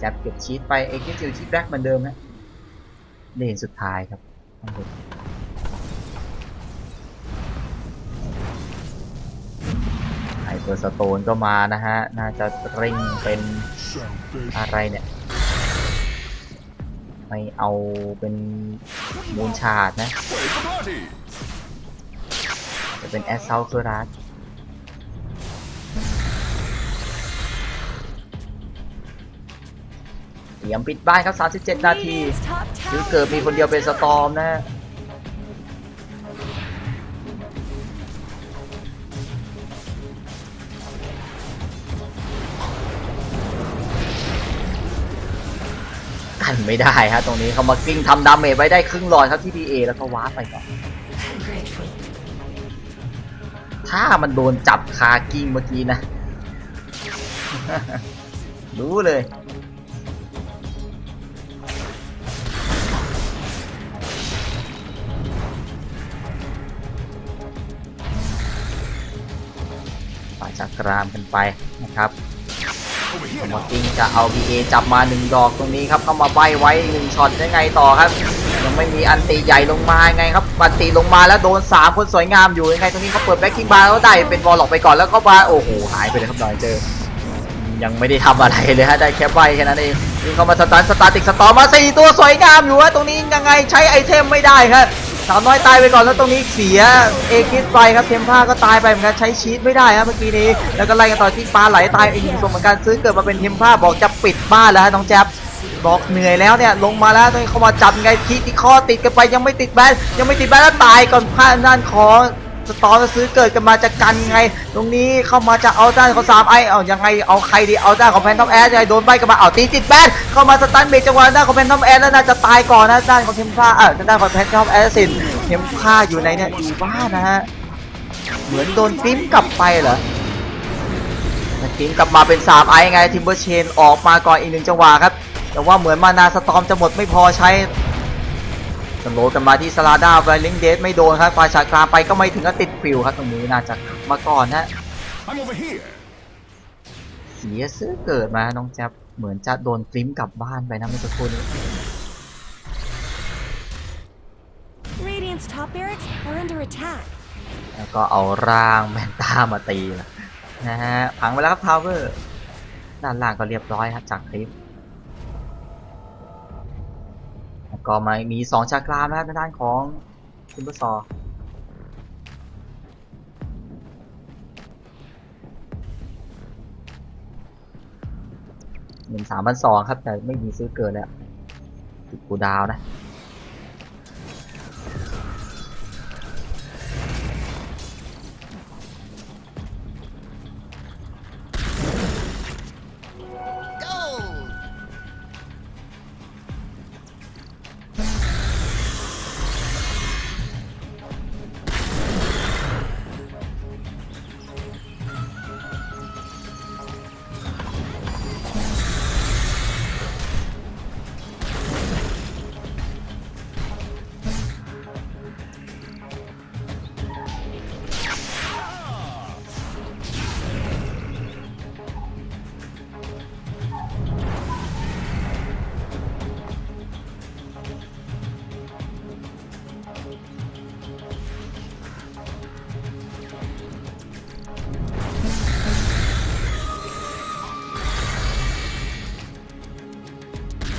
จับเก็บชีตไปเอ็กซ์จิวชีตแบ็กเหมือนเดิมฮะเลนสุดท้ายครับไฮเปอร์สโตนก็มานะฮะน่าจะเร่งเป็นอะไรเนี่ยไม่เอาเป็นมูลชาร์ดนะจะเป็นแอสเซลคือรัสเตรียมปิดบ้านครับ37 นาทีหรือเกิดมีคนเดียวเป็นสตอร์มนะกันไม่ได้ฮะตรงนี้เขามากิ้งทำดาเมจไว้ได้ครึ่งหลอดครับที่ PA แล้วก็วาร์ปไปก่อนถ้ามันโดนจับคากิ้งเมื่อกี้นะ รู้เลยป่าจักรามกันไปนะครับมอสติ้งจะเอา BA จับมา1 ดอกตรงนี้ครับเข้ามาใบไว้1 ช็อตได้ไงต่อครับยังไม่มีอันตีใหญ่ลงมาไงครับอันตีลงมาแล้วโดน3 คนสวยงามอยู่ยังไงตรงนี้เขาเปิดแบ็คคิงบาร์แล้วได้เป็นวอลล็อกไปก่อนแล้วก็มาโอ้โหหายไปเลยครับดอยเจอยังไม่ได้ทำอะไรเลยฮะได้แค่ใบแค่นั้นเองนี่เขามาสตาร์ติกสตอร์มา4 ตัวสวยงามอยู่ฮะตรงนี้ยังไงใช้ไอเทมไม่ได้ครับสาวน้อยตายไปก่อนแล้วตรงนี้เสียเอคิสไปครับเทมผ้าก็ตายไปเหมือนกันใช้ชีตไม่ได้ครับเมื่อกี้นี้แล้วก็ไล่กันต่อที่ปลาไหลตายอีก1 ตัวเหมือนกันซื้อเกิดมาเป็นเทมผ้าบอกจะปิดบ้านแล้วฮะน้องแจ๊บบอกเหนื่อยแล้วเนี่ยลงมาแล้วตรงนี้เขามาจับไงคิดที่ข้อติดกันไปยังไม่ติดแบนแล้วตายก่อนผ่านด้านของสตอร์ซื้อเกิดกันมาจะกันไงตรงนี้เข้ามาจะเอาด้านของ3 ไอเอายังไงเอาใครดีเอาด้านของแพนทอมแอสยังไงโดนใบกันมาเอาตีติดแบนเข้ามาสตันเบรกจังหวะด้านของแพนทอมแอสแล้วน่าจะตายก่อนนะด้านของเทมผ้าด้านของแพนทอมแอสสินเทมผ้าอยู่ในเนี่ยอยู่บ้านนะฮะเหมือนโดนปิ้มกลับไปเหรอปิ้มกลับมาเป็น3 ไอไงทิมเบอร์เชนออกมาก่อนอีก1 จังหวะครับแต่ว่าเหมือนมานาสตอมจะหมดไม่พอใช้สโลกันมาที่สลาด้าไวลิงเดสไม่โดนครับฝ่ายฉากกลางไปก็ไม่ถึงกับติดฟิวครับตรงนี้น่าจะมาก่อนนะเสียซื้อเกิดมาน้องแจ๊บเหมือนจะโดนฟลิมกลับบ้านไปนะเมื่อสักครู่นี้ Radiant's barracks are under attack. แล้วก็เอาร่างแมนต้ามาตีนะฮะพังไปแล้วครับทาวเวอร์ด้านล่างก็เรียบร้อยครับจากคลิปแล้วก็มามี2ชากรามนะครับด้านของทิมเบอร์ซอร์13,200ครับแต่ไม่มีซื้อเกินแล้วติดกูดาวนะ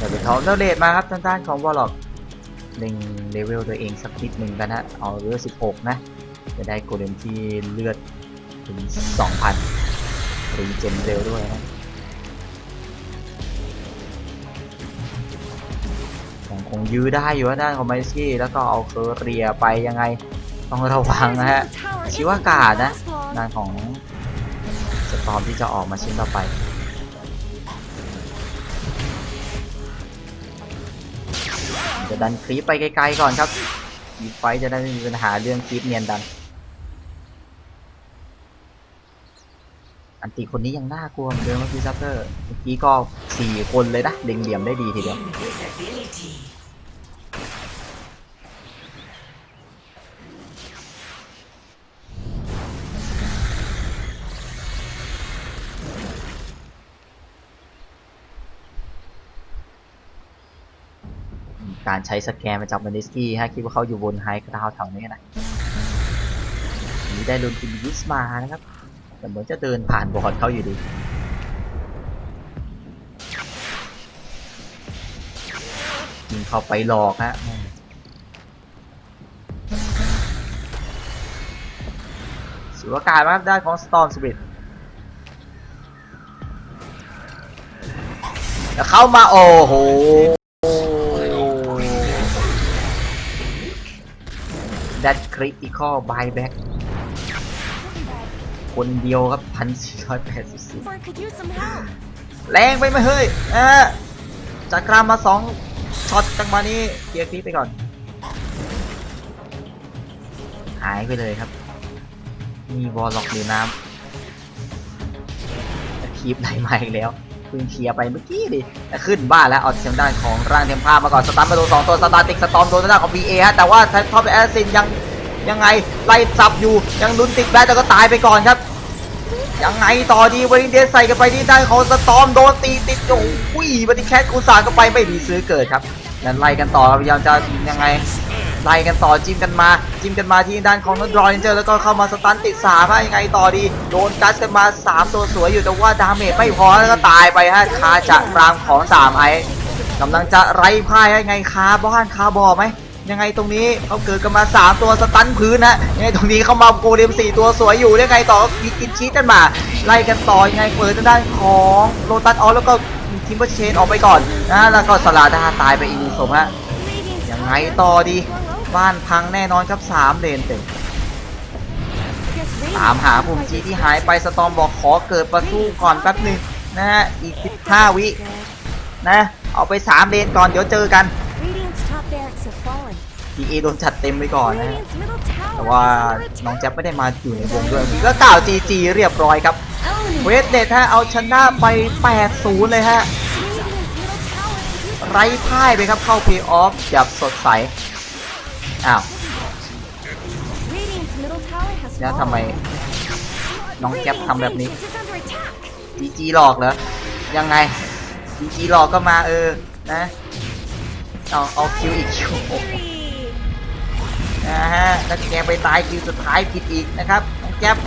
เดี๋ยวเขาเดทมาครับด้านของวอลล็อกเล็งเลเวลตัวเองสักนิดหนึ่งกันฮะเอาเลเวล16นะจะได้โกเลมที่เลือดถึง 2,000 รีเจนเร็วด้วยนะคงยื้อได้อยู่ด้านของไมซี่แล้วก็เอาเคอเรียไปยังไงต้องระวังนะฮะชิวากาดนะด้านของสตอมที่จะออกมาชิ้นต่อไปจะดันคลิปไปไกลๆก่อนครับมีไฟจะได้ไม่มีปัญหาเรื่องคลิปเนียนดันอันตีคนนี้ยังน่ากลัวเหมือนเดิมเมื่อกี้ซัพเตอร์เมื่อกี้ก็4 คนเลยนะเล็งเหลี่ยมได้ดีทีเดียวการใช้สแกนมาจากบันดิสกี้คิดว่าเขาอยู่บนไฮกราวแถวนี้นะนี่ได้ลุนอินวิสมานะครับแต่เหมือนจะเดินผ่านบอร์ดเขาอยู่ดียิงเข้าไปหลอกฮะสุรการมาด้านของ Storm Spirit แล้วเข้ามาโอ้โหThat critical buyback คนเดียวครับ 1,484 Could use some help. แรงไปไหมเฮ้ยจักรามมา2ช็อตจังมานี้เคลียร์คลิปไปก่อนหายไปเลยครับมีวอลล็อกหรือน้ำคลิปไหนมาอีกแล้วเพิ่งเคลียร์ไปเมื่อกี้ดิแต่ขึ้นบ้านแล้วเอาทางด้านของร่างเทมพามาก่อนสตาร์ทมาโดน2 ตัวสตาร์ติกสตอมโดนทางด้านของ BA ฮะแต่ว่าท็อปแอสซินยังไงไล่สับอยู่ยังลุ้นติดแบทแต่ก็ตายไปก่อนครับยังไงต่อดีวอรินเดสใส่กันไปที่ด้านของสตอมโดนตีติดโอ้ยบัติแคทคูซาก็ไปไม่มีซื้อเกิดครับนั้นไล่กันต่อพยายามจะยังไงไล่กันต่อจิ้มกันมาที่ด้านของนอตรอยเจอแล้วก็เข้ามาสตันติด3ฮะยังไงต่อดีโดนกัสกันมา3ตัวสวยอยู่แต่ว่าดาเมจไม่พอแล้วก็ตายไปฮะคาจะรามของ3ไอกำลังจะไร้พ่ายยังไงคาบ้านคาบอไหมยังไงตรงนี้เขาเกิดกันมา3ตัวสตันพื้นนะยังไงตรงนี้เข้ามาโกเลม4ตัวสวยอยู่ยังไงต่อมีกินชีสกันมาไล่กันต่อยังไงเปิดทางด้านของโลตัสออฟแล้วก็ทิมเบอร์เชนออกไปก่อนนะแล้วก็สลาดาตายไปอีก1ศพฮะยังไงต่อดีบ้านพังแน่นอนครับ3เลนเต็มตามหาปุ่มจีที่หายไปสตอมบอกขอเกิดประตูก่อนแป๊บหนึ่งนะฮะอีก15 วินะเอาไป3เลนก่อนเดี๋ยวเจอกันPA โดนจัดเต็มไปก่อนนะฮะแต่ว่าน้องแจ๊บไม่ได้มาอยู่ในวงด้วยก็กล่าว GG เรียบร้อยครับเวสเดทฮะเอาชนะไป 8-0 เลยฮะไร้พ่ายไปครับเข้าเพลย์ออฟแบบสดใสอ้าวแล้วทำไมน้องแจ๊บทำแบบนี้ GG หลอกเหรอยังไง GG หลอกก็มานะเอาคิวอีกคิว นะฮะแล้วแกไปตายคิวสุดท้ายผิดอีกนะครับน้องแก๊ป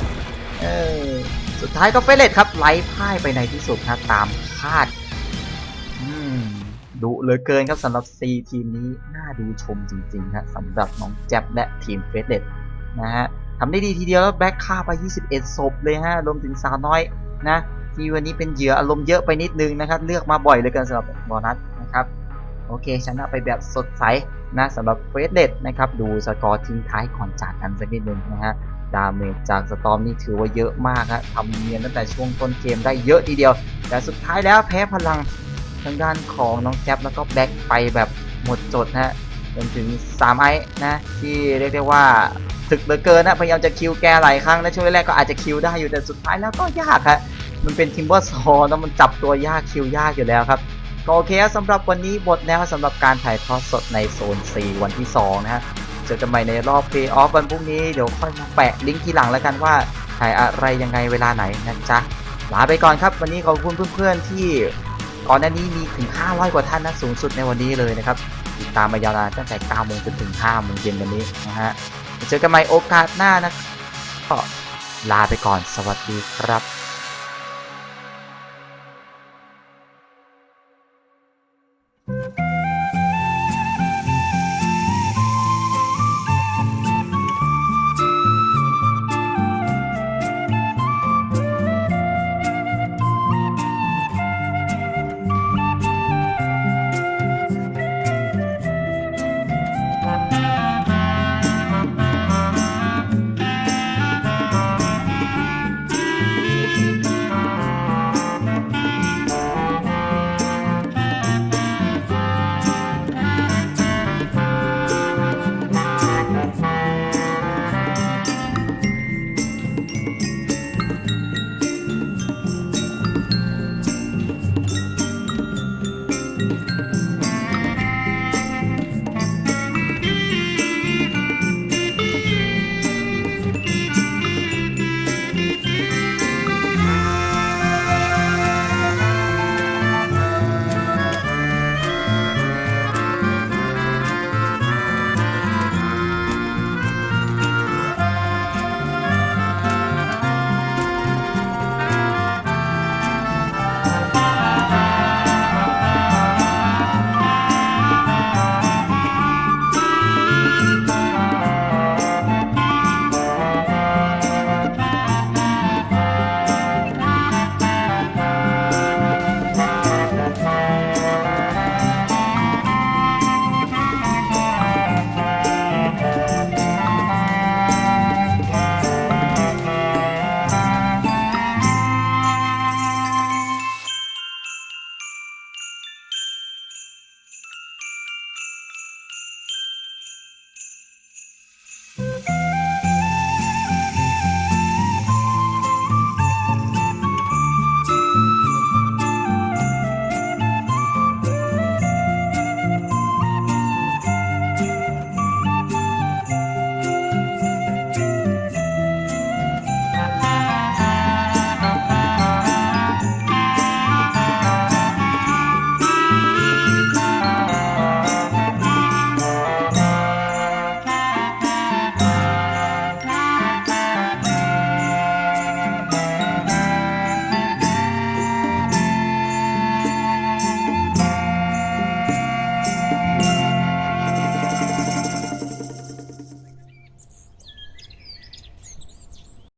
สุดท้ายก็เฟเลตครับไหลพ่ายไปในที่สุดครับตามคาดดุเหลือเกินครับสำหรับ C ทีมนี้น่าดูชมจริงๆครับสำหรับน้องแจ๊บและทีมเฟเลตนะฮะทำได้ดีทีเดียวแล้วแบ็คฆ่าไป21ศพเลยฮะรวมถึงสาวน้อยนะที่วันนี้เป็นเหยื่ออารมณ์เยอะไปนิดนึงนะครับเลือกมาบ่อยเหลือเกินสำหรับบอนัสนะครับโอเคชนะไปแบบสดใสนะสำหรับเฟสเลตนะครับดูสกอร์ทิ้งท้ายก่อนจากกันสักนิดนึงนะฮะดาเมจจากสตอร์มนี่ถือว่าเยอะมากฮะทำเนียนตั้งแต่ช่วงต้นเกมได้เยอะทีเดียวแต่สุดท้ายแล้วแพ้พลังทางด้านของน้องแจ๊บแล้วก็แบ็คไปแบบหมดจดฮะจนถึง3ไอนะที่เรียกได้ว่าถึกเหลือเกินนะพยายามจะคิวแกหลายครั้งนะช่วงแรกก็อาจจะคิวได้อยู่แต่สุดท้ายแล้วก็ยากฮะมันเป็นทิมเบอร์ซอร์แล้วมันจับตัวยากคิวยากอยู่แล้วครับก็โอเคสำหรับวันนี้หมดแล้วสำหรับการถ่ายทอดสดในโซน C วันที่2นะฮะเจอกันใหม่ในรอบ Play Off วันพรุ่งนี้เดี๋ยวค่อยมาแปะลิงก์ทีหลังแล้วกันว่าถ่ายอะไรยังไงเวลาไหนนะจ๊ะลาไปก่อนครับวันนี้ขอบคุณเพื่อนๆที่ก่อนหน้านี้มีถึง500กว่าท่านนะสูงสุดในวันนี้เลยนะครับติดตามมายาวนานตั้งแต่9 โมงจนถึง5 โมงเย็นวันนี้นะฮะเจอกันใหม่โอกาสหน้านะก็ลาไปก่อนสวัสดีครับ